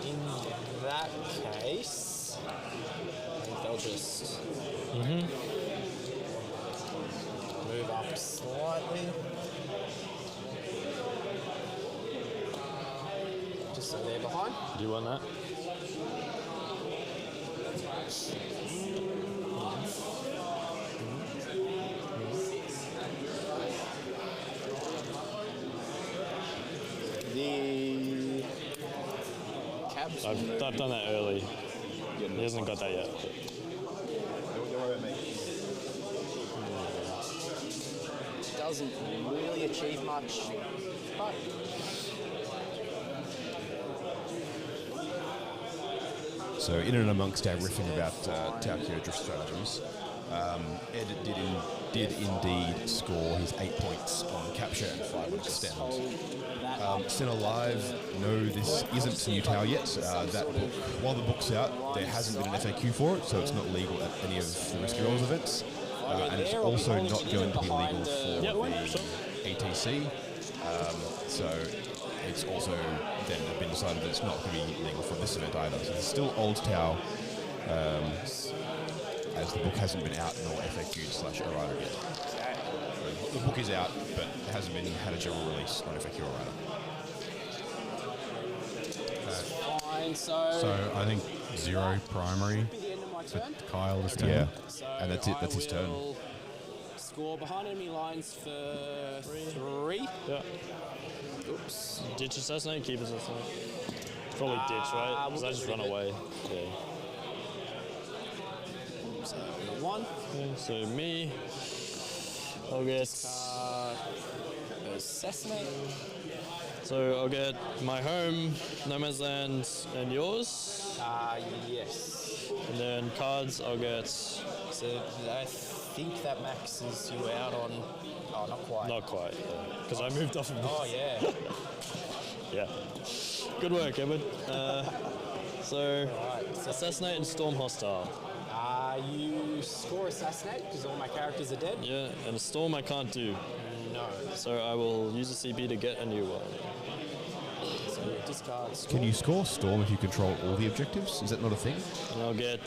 In that case, I think they'll just move up slightly. Just so they're behind. Do you want that? The cabs. I've done that early. He hasn't got that yet. Doesn't really achieve much, but So in and amongst our riffing about Taukio Drift stratagems, Ed did indeed score his 8 points on capture and 5 on extend. Still alive, no, this isn't New Tower yet. That book, while the book's out, there hasn't been an FAQ for it, so it's not legal at any of the Risky Rolls events. And it's also not going to be legal for the ATC. So it's also then been decided that it's not going to be legal for this event either. So it's still Old Tower, as the book hasn't been out nor FAQ/errata yet. The book is out, but it hasn't had a general release on FAQ or errata. fine. So I think 0 primary Be the end of my for turn. Kyle this turn. Yeah, So and that's it. That's his turn. will score behind enemy lines for 3. Yeah. Oops. Ditch assassinate, keep assassinate. Probably ditch, right? Because we'll I get just rid run of it. away. Yeah. So 1. Okay, so me, I'll get. Assassinate. So I'll get my home, no man's land, and yours. Yes. And then cards, I'll get. So I think that maxes you out on. Oh, not quite. Not quite, because I moved off of. Oh yeah. Yeah. Good work, Edward. So, Right, assassinate and storm hostile. You score assassinate because all my characters are dead. Yeah, and a storm I can't do. No. So I will use a CP to get a new one. So you discard storm. Can you score Storm if you control all the objectives? Is that not a thing? And I'll get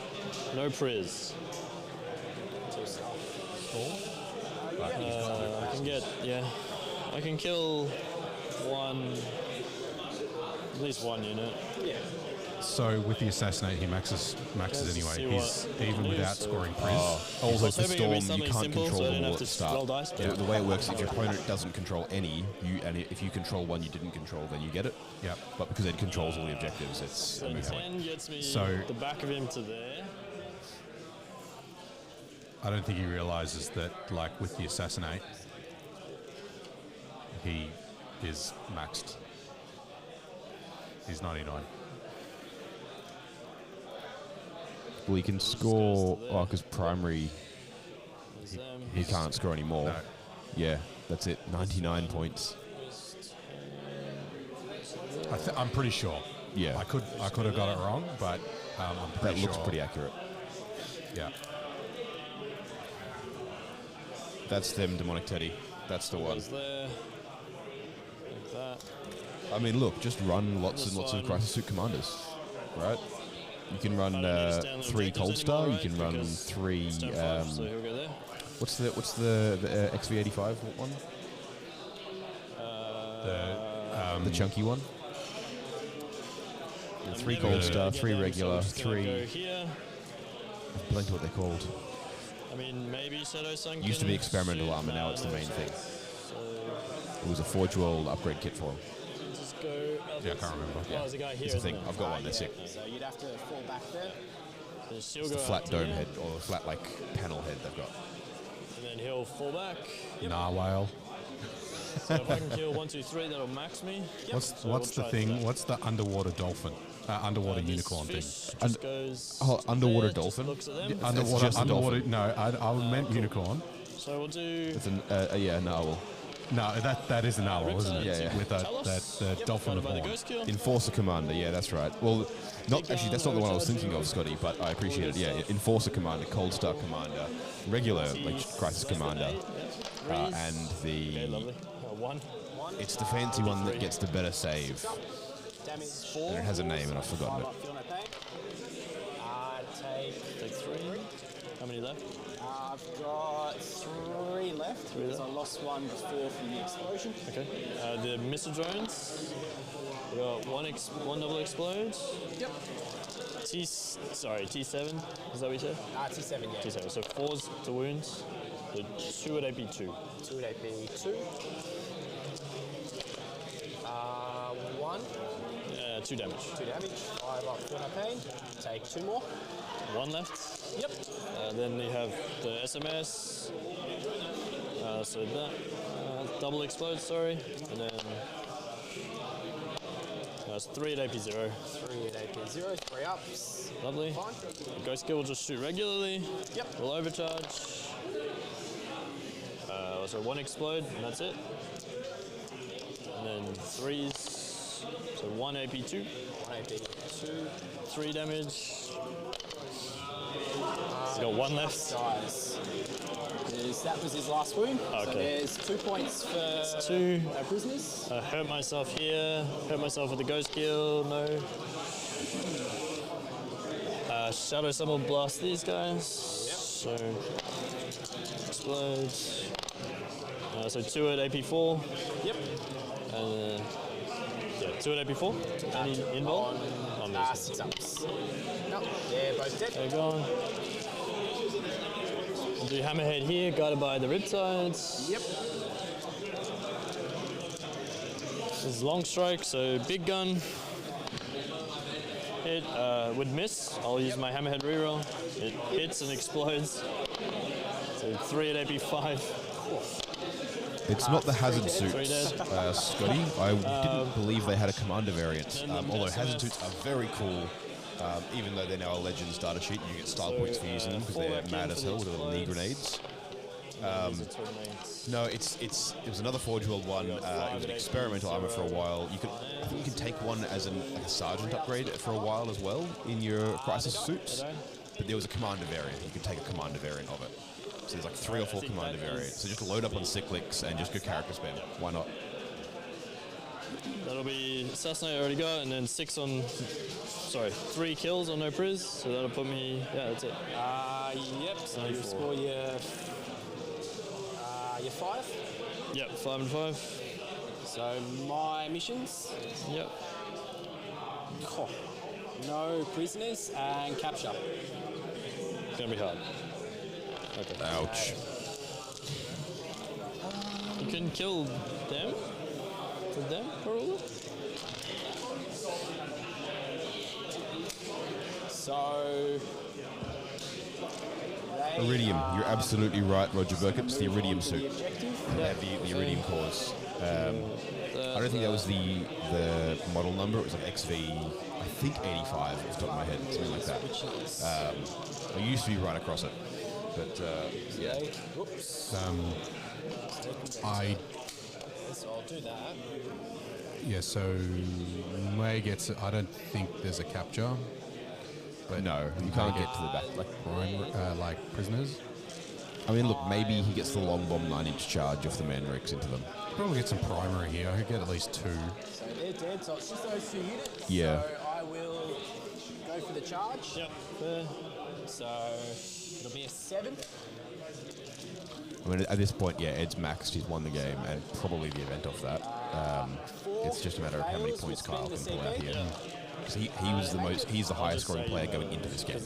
no priz. I can get, I can kill one, at least one unit. Yeah. So with the assassinate, he maxes Let's anyway. see He's what even he without is, scoring so- priz. Also, I was for hoping it'd be Storm, you something can't simple, control so I them didn't all have at the to roll start. dice. The way it works, if your opponent doesn't control any, if you control one you didn't control, then you get it. Yep. But because it controls all the objectives, it's So a moot point. 10 gets me So- the back of him to there. I don't think he realizes that, like with the assassinate, he is maxed. He's 99. Well, he can score, because primary, he can't score anymore. No. Yeah, that's it, 99 points. I'm pretty sure. Yeah. I could have got it wrong, but I'm That pretty looks sure. pretty accurate. Yeah. That's them, Demonic Teddy. That's the one. Goes there. Like that. I mean, look, just run lots and This lots of one. Crisis Suit Commanders, right? You can run I don't understand the 3 objectives Cold Star. anymore, You can right? run Because 3. it's turn 5, so he'll go there. What's the XV85 one? The chunky one. And 3 then Cold we're Star, gonna get 3 them, so regular, I'm just gonna 3. Go here. I've blanked what they're called. I mean, maybe Shadow Sunken. Used to be experimental armor, now it's the main thing. It was a Forge World upgrade kit for him. Just go. Yeah, I can't remember. Oh, there's a guy here. It's a isn't thing. there? I've got one. They're sick. So you'd have to fall back there. So she'll It's go the out flat to dome here, head or the flat panel head they've got. and then he'll fall back. Narwhal. So if I can kill 1, 2, 3, that'll max me. What's So what's we'll the try for thing? that. What's the underwater dolphin? Underwater This unicorn thing. fish just goes Oh, underwater there, just dolphin? looks at them. Underwater. just a Underwater. dolphin. No, I meant unicorn. So we'll do. It's an narwhal. No, that is a narwhal, isn't it? Yeah, yeah. With that dolphin of By the horn. ghost kill. Enforcer Commander, yeah, that's right. Well, not Big actually, that's not the one I was overcharge thinking of, Scotty, but I appreciate it. Yeah, Enforcer Commander, Cold Star Commander, regular Crisis Commander, and Okay, the lovely. 1. it's the fancy one that gets the better save, Damage and it has a name and I've forgotten it. Feel no pain. Take 3. How many left? I've got 3 left because I lost one before from the explosion. Okay. The missile drones. We got one double explode. Yep. T7. Is that what you said? T7, yeah. T7. So 4's to wounds. So 2 at AP 2. 2 at AP 2. 1. 2 damage. 2 damage. 5 up, feel no pain. Take 2 more. 1 left. Yep. Then we have the SMS. So that double explode, sorry, and then it's 3 at AP 0. 3 at AP 0. 3 ups. Lovely. Fine. The ghost skill will just shoot regularly. Yep. We'll overcharge. So 1 explode, and that's it. And then 3s. So 1 AP 2. 1 AP 2. 3 damage. He's got 1 left. Guys. That was his last wound. Okay. So there's 2 points for 2. prisoners. I hurt myself here. Hurt myself with the ghost kill. No. Shadow Summon blast these guys. Yep. So explode. So 2 at AP 4. Yep. And 2 at AP 4. Any invul? On these. 6 ups. Nope. They're both dead. They're gone. do hammerhead here, guided by the riptides. Yep. This is long strike, so big gun. It would miss. I'll use my hammerhead reroll. It hits and explodes. So 3 at AP5. It's not the hazard Three suits, dead. Scotty. I didn't believe they had a commander variant, although hazard suits are very cool. Even though they're now a Legends data sheet, you get style points for using them because they're mad as hell with little knee grenades. No, it was another Forge World one. It was an experimental armor for a while. I think you can take one as a sergeant upgrade for a while as well in your crisis suits. But there was a commander variant. You could take a commander variant of it. So there's like 3 or 4 commander variants. So just load up on cyclics and just go character spam. Why not? That'll be Assassinate I already got, and then 3 kills on no priz. So that'll put me, that's it. Yep, so you score your 5. Yep, 5 and 5. So my missions. Yep. Oh, no prisoners and capture. It's gonna be hard. Okay. Ouch. You can kill them? For them, probably? So... Iridium. You're absolutely right, Roger Burkett. It's the Iridium suit. They have the Iridium cores. I don't think that was the model number. It was like XV, I think 85 off the top of my head, something like that. I used to be right across it. But, yeah. Whoops. So I'll do that. Yeah, so May gets it. I don't think there's a capture. But no, you can't get to the back. Like prisoners. I mean, look, maybe he gets the long bomb 9-inch charge off the Manrix into them. Probably get some primary here. I could get at least 2. So they're dead, so it's just those 2 units. Yeah. So I will go for the charge. Yep. So it'll be a 7. I mean, at this point, yeah, Ed's maxed. He's won the game and probably the event off that. It's just a matter of how many points Kyle can pull out here. Because he was he's the highest scoring player going into this game.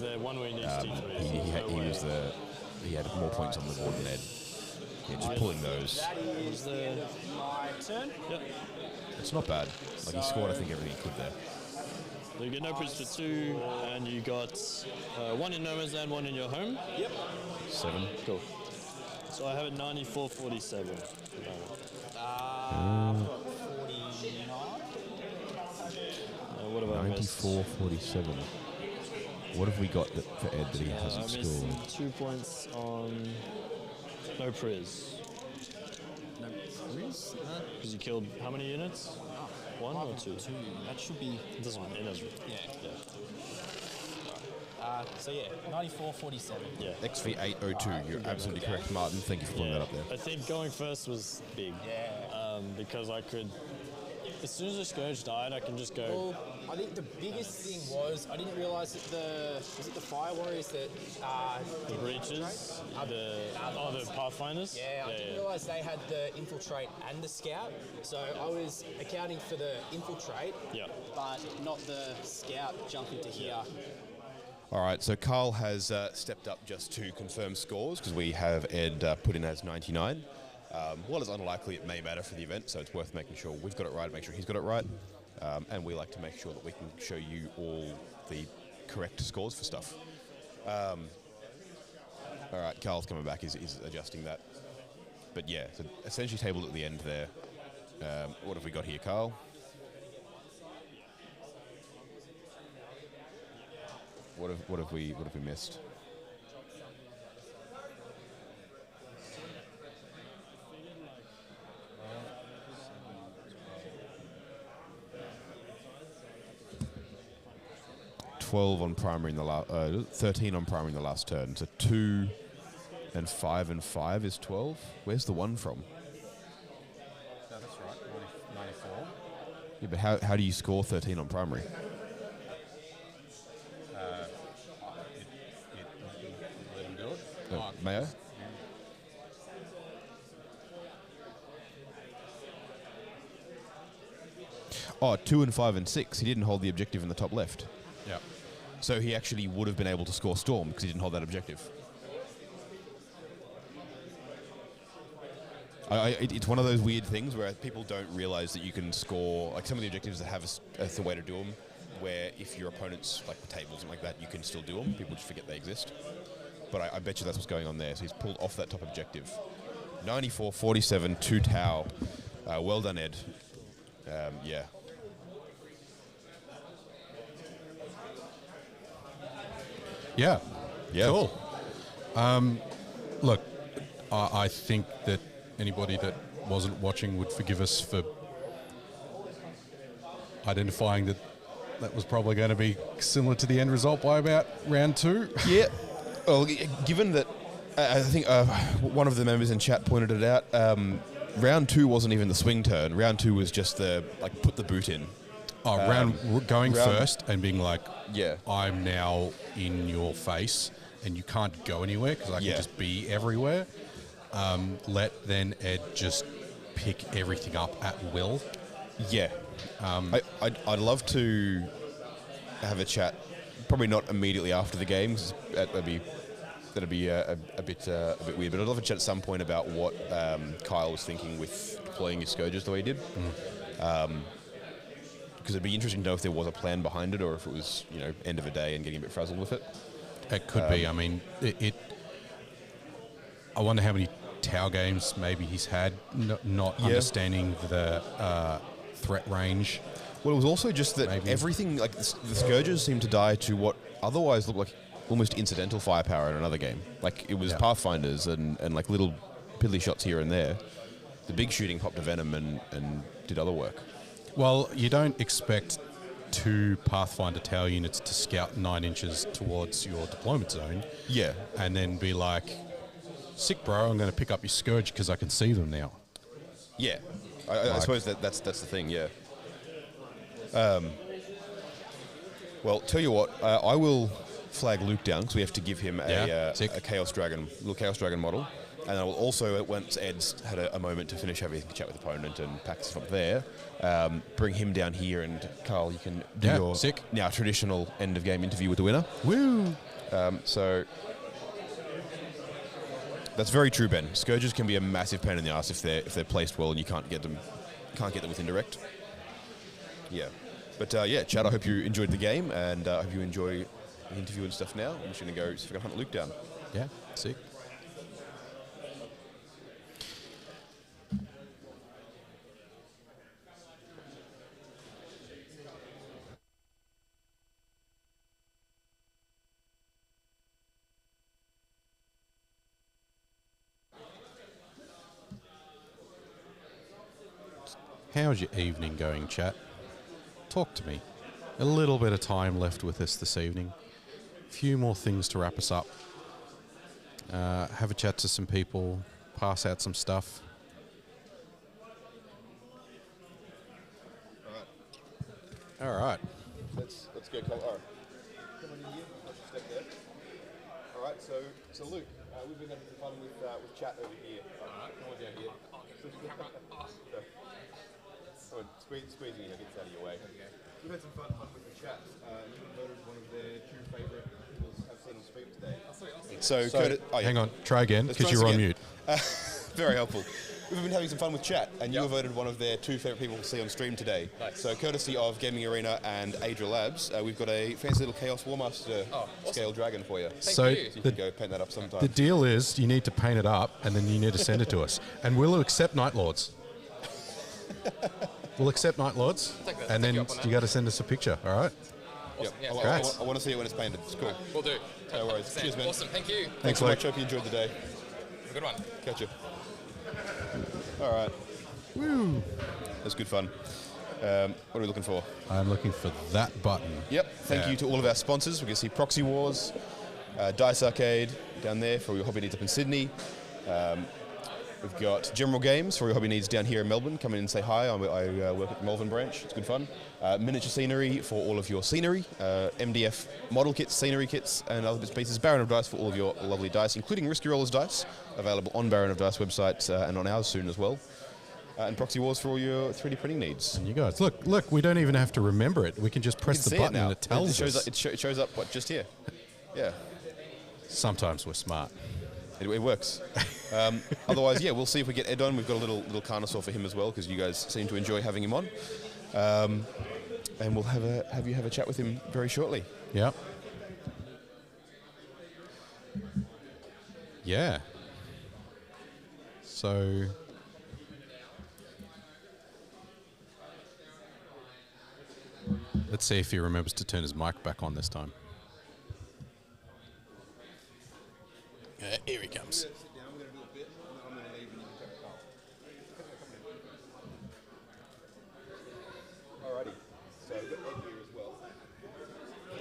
He had more points on the board than Ed. Yeah, just pulling those. That is my turn. Yep. It's not bad. Like, he scored, I think, everything he could there. So you get no priz for 2, and you got 1 in no man's land, 1 in your home. Yep. 7. Cool. So I have it 94.47. I've got 49. What have I missed? 94.47. What have we got for Ed that he hasn't I missed scored? 2 points on no priz. No priz? Because you killed how many units? 1 or 2? 2. That should be... It doesn't matter. It doesn't. Yeah. So yeah, 94.47. Yeah. XV802. You're absolutely correct, Martin. Thank you for pulling that up there. I think going first was big. Yeah. Because I could... As soon as the Scourge died, I can just go... Well, I think the biggest thing was I didn't realise that was it the Fire Warriors that... the breaches? The Pathfinders? Yeah, I didn't realise they had the Infiltrate and the Scout. So I was accounting for the Infiltrate, but not the Scout jumping to here. All right, so Carl has stepped up just to confirm scores because we have Ed put in as 99. While it's unlikely, it may matter for the event, so it's worth making sure we've got it right, make sure he's got it right. And we like to make sure that we can show you all the correct scores for stuff. All right, Carl's coming back, he's adjusting that. But yeah, so essentially tabled at the end there. What have we got here, Carl? What have we missed? On primary in the 13 on primary in the last turn. So 2 and 5 and 5 is 12. Where's the 1 from? That's right, 94. Yeah, but how do you score 13 on primary? Let him do it. May I? Oh, 2 and 5 and 6. He didn't hold the objective in the top left. Yeah. So he actually would have been able to score Storm because he didn't hold that objective. It's one of those weird things where people don't realize that you can score, like some of the objectives that have a way to do them, where if your opponent's like the table or something like that, you can still do them. People just forget they exist. But I bet you that's what's going on there. So he's pulled off that top objective. 94-47, 2 Tau. Well done, Ed. Yeah. Yeah. Yeah. Cool. Look, I think that anybody that wasn't watching would forgive us for identifying that was probably going to be similar to the end result by about round 2. Yeah. Well, given that, I think one of the members in chat pointed it out, round 2 wasn't even the swing turn. Round 2 was just put the boot in. Oh, going first and being like, yeah, I'm now in your face and you can't go anywhere because I can just be everywhere. Let then Ed just pick everything up at will. Yeah. I'd love to have a chat, probably not immediately after the game, 'cause that'd be a bit weird. But I'd love to chat at some point about what Kyle was thinking with deploying his Scourges the way he did. Because it'd be interesting to know if there was a plan behind it, or if it was end of a day and getting a bit frazzled with it. It could be. I mean, I wonder how many Tau games maybe he's had, not understanding the threat range. Well, it was also just that everything, like the Scourges seemed to die to what otherwise looked like almost incidental firepower in another game. Like it was Pathfinders and like little piddly shots here and there. The big shooting popped a Venom and did other work. Well, you don't expect 2 Pathfinder Tau units to scout 9 inches towards your deployment zone. Yeah. And then be like, sick, bro, I'm going to pick up your Scourge because I can see them now. Yeah. I suppose that's the thing, yeah. Well, tell you what, I will flag Luke down because we have to give him a Chaos Dragon, little Chaos Dragon model. And I will also, once Ed's had a moment to finish having a chat with the opponent and pack stuff up there, bring him down here, and Carl, you can do your now traditional end of game interview with the winner. Woo! So that's very true, Ben. Scourges can be a massive pain in the ass if they're placed well and you can't get them with indirect. Yeah, but Chad, I hope you enjoyed the game, and I hope you enjoy the interview and stuff. Now I'm just going to go see if I can hunt Luke down. Yeah, sick. How's your evening going, chat? Talk to me. A little bit of time left with us this evening. A few more things to wrap us up. Have a chat to some people. Pass out some stuff. All right. Let's go, Cole. All right. Come on in here. Let's step there. All right. So Luke, we've been having some fun with chat over here. All right. Come on down here. Squeeze me, gets out of your way. Okay. We've had some fun with the chat. You voted one of their 2 favourite people I've seen on stream today. So hang on, try again, because you're on mute. Very helpful. We've been having some fun with chat, and you were voted one of their 2 favourite people to see on stream today. Nice. So courtesy of Gaming Arena and Adria Labs, we've got a fancy little Chaos Warmaster scale dragon for you. So you can go paint that up sometime. The deal is you need to paint it up, and then you need to send it to us. And we'll accept Night Lords. We'll accept Night Lords, and then you got to send us a picture, all right? Awesome. Yep. Yeah, I want to see it when it's painted. It's cool. We'll do. No worries. Cheers, man. Awesome. Thank you. Thanks so much. Hope you enjoyed the day. Have a good one. Catch you. All right. Woo. That's good fun. What are we looking for? I'm looking for that button. Yep. Thank you to all of our sponsors. We can see Proxy Wars, Dice Arcade down there for your hobby needs up in Sydney. We've got General Games for your hobby needs down here in Melbourne. Come in and say hi. I work at the Melbourne branch. It's good fun. Miniature Scenery for all of your scenery. MDF model kits, scenery kits, and other bits and pieces. Baron of Dice for all of your lovely dice, including Risky Rollers dice, available on Baron of Dice website and on ours soon as well. And Proxy Wars for all your 3D printing needs. And you guys, look, we don't even have to remember it. We can just press the button and it tells us. It shows up, just here. Yeah. Sometimes we're smart. It works. Otherwise, yeah, we'll see if we get Ed on. We've got a little Carnosaur for him as well, because you guys seem to enjoy having him on. And we'll have you have a chat with him very shortly. Yeah. Yeah. So... let's see if he remembers to turn his mic back on this time. Here he comes.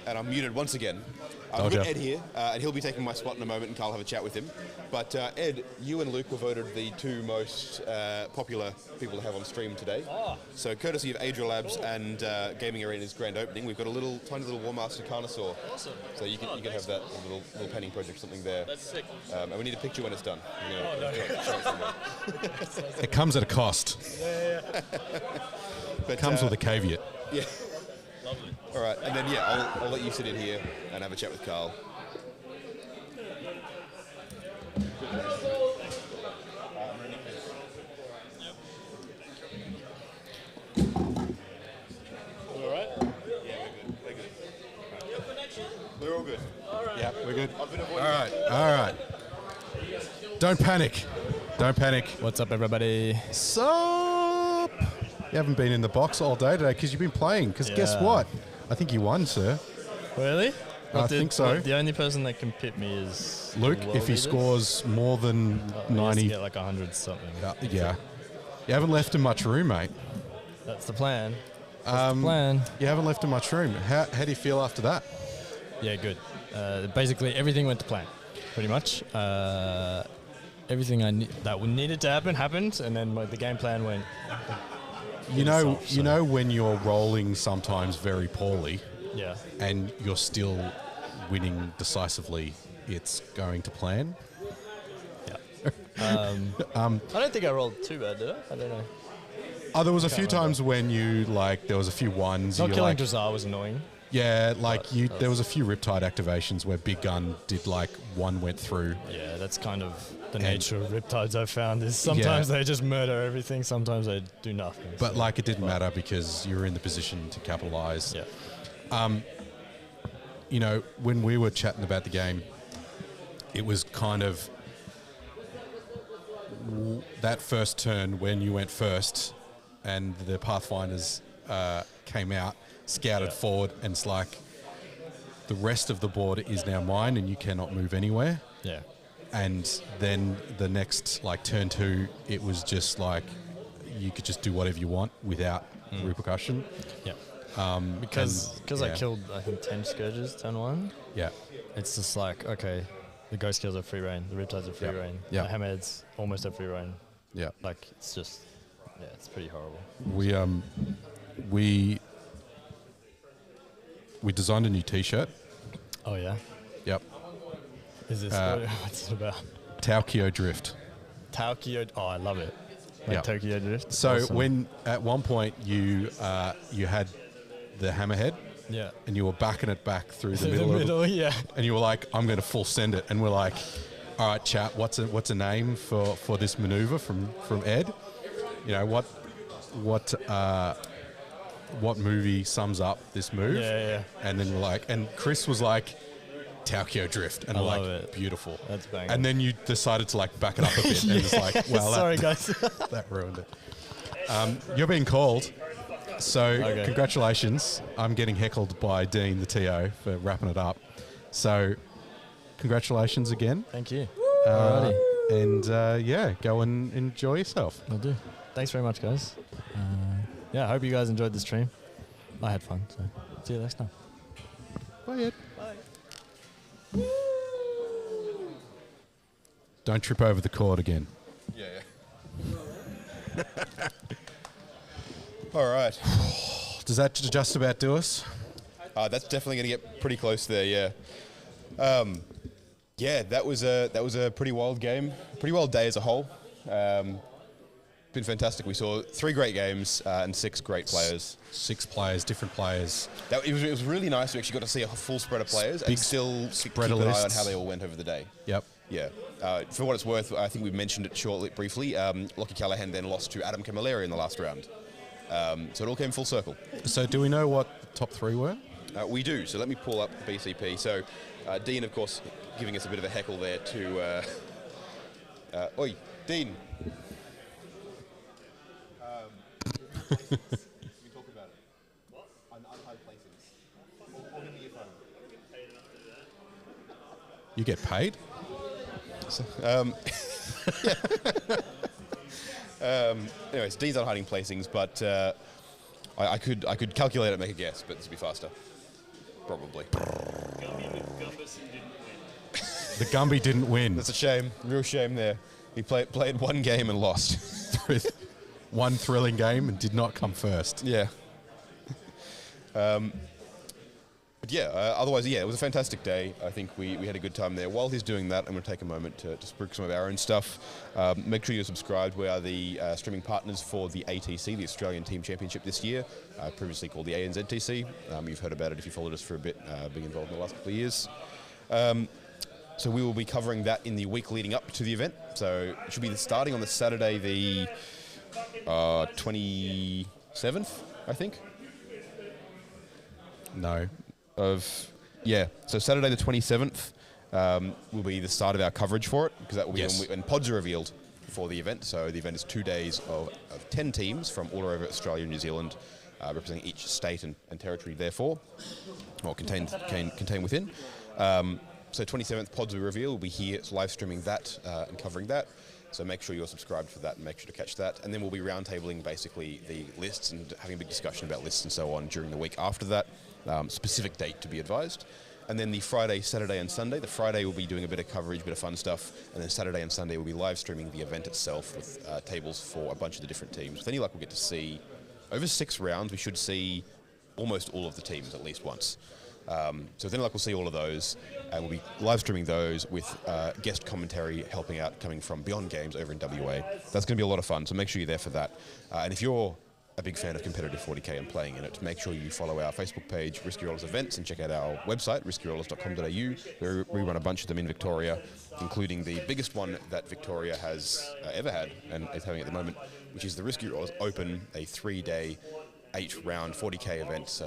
And I'm muted once again. I've got Ed here, and he'll be taking my spot in a moment, and Carl will have a chat with him. But Ed, you and Luke were voted the two most popular people to have on stream today. Oh. So courtesy of Adria Labs and Gaming Arena's grand opening, we've got a tiny little War Master Carnosaur. Awesome. So you can have that little painting project, something there. That's sick. And we need a picture when it's done. It comes at a cost. Yeah. But, it comes with a caveat. Yeah. Lovely. All right, and then I'll let you sit in here and have a chat with Carl. All right. Yeah, we're good. We're all good. All right. Yeah, we're good. All right. Don't panic. What's up, everybody? Sup? You haven't been in the box all day today because you've been playing. Because guess what? I think you won, sir. Really? I think so. The only person that can pit me is Luke. If he scores more than 90, he has to get like 100 something. Yeah. You haven't left him much room, mate. That's the plan. That's the plan. You haven't left him much room. How do you feel after that? Yeah, good. Basically, everything went to plan, pretty much. Everything that needed to happen happened, and then the game plan went. You know when you're rolling sometimes very poorly, yeah, and you're still winning decisively, it's going to plan. Yeah. I don't think I rolled too bad, did I? I don't know. Oh, there was a few times when there was a few ones. Not killing Drazar was annoying. Yeah, there was a few Riptide activations where Big Gun did one went through. Yeah, that's kind of the nature of Riptides I've found is sometimes they just murder everything, sometimes they do nothing. But it didn't matter because you were in the position to capitalize. Yeah. When we were chatting about the game, it was kind of that first turn when you went first and the Pathfinders came out, scouted forward, and it's like the rest of the board is now mine and you cannot move anywhere. Yeah. And then the next, turn 2, it was just you could just do whatever you want without repercussion. Yeah. Because I killed, I think, 10 Scourges turn 1. Yeah. It's just okay, the Ghost Kills are free reign, the Riptides are free reign, the Hammerheads almost have free reign. Yeah. It's just, it's pretty horrible. We designed a new T-shirt. Oh, yeah? Yep. Is this what's it about? Tokyo Drift. Tokyo. Oh, I love it. Tokyo Drift. So awesome. when at one point you had the Hammerhead, and you were backing it back through the middle, and you were like, "I'm going to full send it," and we're like, "All right, chat. What's a name for this maneuver from Ed? What movie sums up this move?" Yeah. And then we're like, and Chris was like, Tokyo Drift, and I we're love like, it. Beautiful. That's banging. And then you decided to back it up a bit, and it's like, well, sorry guys, that ruined it. You're being called, so congratulations. I'm getting heckled by Dean, the TO, for wrapping it up. So congratulations again. Thank you. Alrighty. And go and enjoy yourself. Will do. Thanks very much, guys. I hope you guys enjoyed the stream. I had fun, so see you next time. Bye, Ed. Bye. Don't trip over the cord again. Yeah. All right. Does that just about do us? That's definitely going to get pretty close there, yeah. That was a pretty wild game, pretty wild day as a whole. Been fantastic. We saw 3 great games and 6 great players. 6 players, different players. It was really nice. We actually got to see a full spread of players and still keep an eye on how they all went over the day. Yep. Yeah. For what it's worth, I think we mentioned it briefly. Lockie Callaghan then lost to Adam Camilleri in the last round. So it all came full circle. So do we know what the top 3 were? We do. So let me pull up BCP. So Dean, of course, giving us a bit of a heckle there to... Oi, Dean. We talk about it. What? Untitled placings. Or give me your phone. You get paid? Anyways, Dean's on hiding placings, but I could calculate it and make a guess, but this would be faster. Probably. The Gumby didn't win. That's a shame. Real shame there. He played one game and lost. One thrilling game and did not come first. Yeah. But yeah, otherwise, yeah, it was a fantastic day. I think we had a good time there. While he's doing that, I'm going to take a moment to spruik some of our own stuff. Make sure you're subscribed. We are the streaming partners for the ATC, the Australian Team Championship this year, previously called the ANZTC. You've heard about it if you followed us for a bit, being involved in the last couple of years. So we will be covering that in the week leading up to the event. So it should be starting on the Saturday, the 27th, I think. No. So Saturday the 27th will be the start of our coverage for it, because that will be when pods are revealed for the event. So the event is 2 days of 10 teams from all over Australia and New Zealand, representing each state and territory, therefore, or contained within. So 27th pods will be revealed. We'll be here live streaming that and covering that. So make sure you're subscribed for that and make sure to catch that. And then we'll be roundtabling basically the lists and having a big discussion about lists and so on during the week after that. Specific date to be advised. And then the Friday, Saturday and Sunday. The Friday we'll be doing a bit of coverage, a bit of fun stuff. And then Saturday and Sunday we'll be live streaming the event itself with tables for a bunch of the different teams. With any luck, we'll get to see, over 6 rounds, we should see almost all of the teams at least once. So with any luck, we'll see all of those. And we'll be live streaming those with guest commentary helping out, coming from Beyond Games over in WA. That's going to be a lot of fun, so make sure you're there for that. And if you're a big fan of competitive 40k and playing in it, make sure you follow our Facebook page, Risky Rollers Events, and check out our website, riskyrollers.com.au. We run a bunch of them in Victoria, including the biggest one that Victoria has ever had and is having at the moment, which is the Risky Rollers Open, a 3-day, 8-round 40k event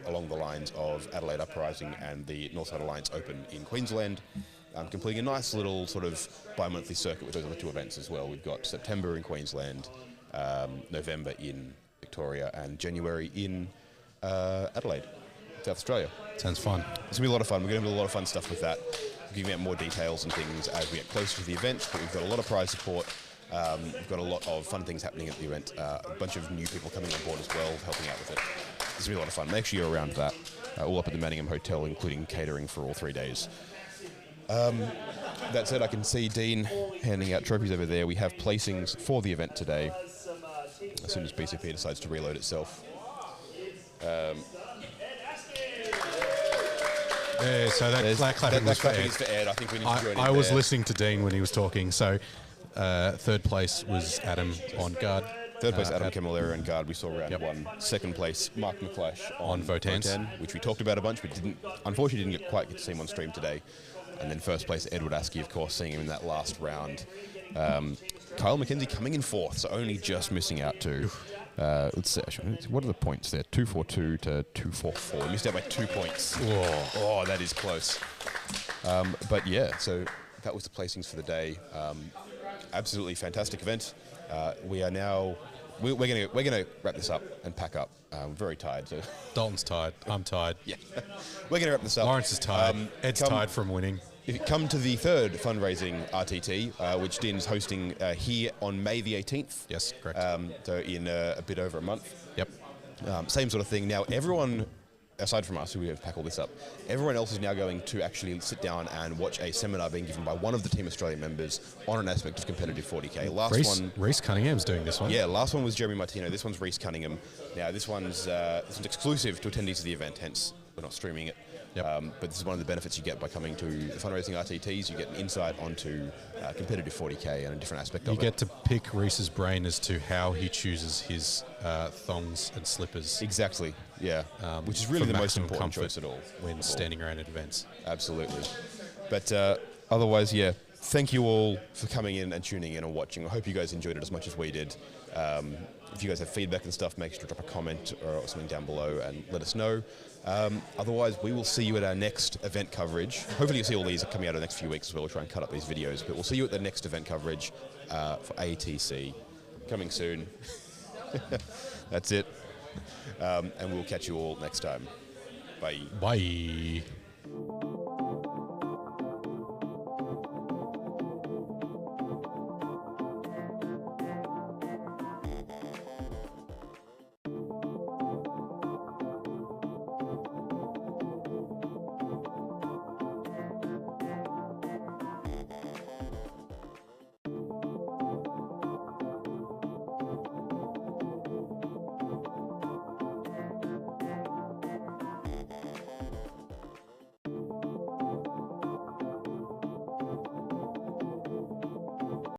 along the lines of Adelaide Uprising and the Northside Alliance Open in Queensland. Completing a nice little sort of bi-monthly circuit with those other 2 events as well. We've got September in Queensland, November in Victoria, and January in Adelaide, South Australia. Sounds fun. It's going to be a lot of fun. We're going to do a lot of fun stuff with that. We'll give you out more details and things as we get closer to the event, but we've got a lot of prize support. We've got a lot of fun things happening at the event. A bunch of new people coming on board as well, helping out with it. It's going to be a lot of fun. Make sure you're around that. All up at the Manningham Hotel, including catering for all 3 days. That said, I can see Dean handing out trophies over there. We have placings for the event today, as soon as BCP decides to reload itself. So that clapping was for Ed. Is for Ed. I think we need to join in I was there. listening to Dean when he was talking. So 3rd place was Adam on guard. 3rd place, Adam Camilleri on guard. We saw round 1. 2nd place, Mark McClash on Votan, which we talked about a bunch, but unfortunately didn't quite get to see him on stream today. And then 1st place, Edward Askey, of course, seeing him in that last round. Kyle Mackenzie coming in 4th, so only just missing out to. Let's see, what are the points there? 242 to 244. He missed out by 2 points. Oh, that is close. But yeah, so that was the placings for the day. Absolutely fantastic event. We are now. We're gonna wrap this up and pack up. I'm very tired. So. Dalton's tired. I'm tired. Yeah, we're gonna wrap this up. Laurence is tired. Ed's tired from winning. If you come to the 3rd Fundraising RTT, which Dean is hosting here on May the 18th. Yes, correct. So in a bit over a month. Yep. Same sort of thing. Now, everyone, aside from us, who have packed all this up, everyone else is now going to actually sit down and watch a seminar being given by one of the Team Australia members on an aspect of competitive 40k. Reece Cunningham's doing this one. Yeah, last one was Jeremy Martino. This one's Reece Cunningham. Now, this one's exclusive to attendees of the event, hence we're not streaming it. Yep. But this is one of the benefits you get by coming to the fundraising RTTs. You get an insight onto competitive 40k and a different aspect of it. You get to pick Reece's brain as to how he chooses his thongs and slippers. Exactly, yeah. Which is really the most important comfort choice at all. when standing around at events. Absolutely. But otherwise, yeah, thank you all for coming in and tuning in and watching. I hope you guys enjoyed it as much as we did. If you guys have feedback and stuff, make sure to drop a comment or something down below and let us know. Otherwise, we will see you at our next event coverage. Hopefully you'll see all these coming out in the next few weeks as well. We'll try and cut up these videos. But we'll see you at the next event coverage for ATC. Coming soon. That's it. And we'll catch you all next time. Bye. Bye.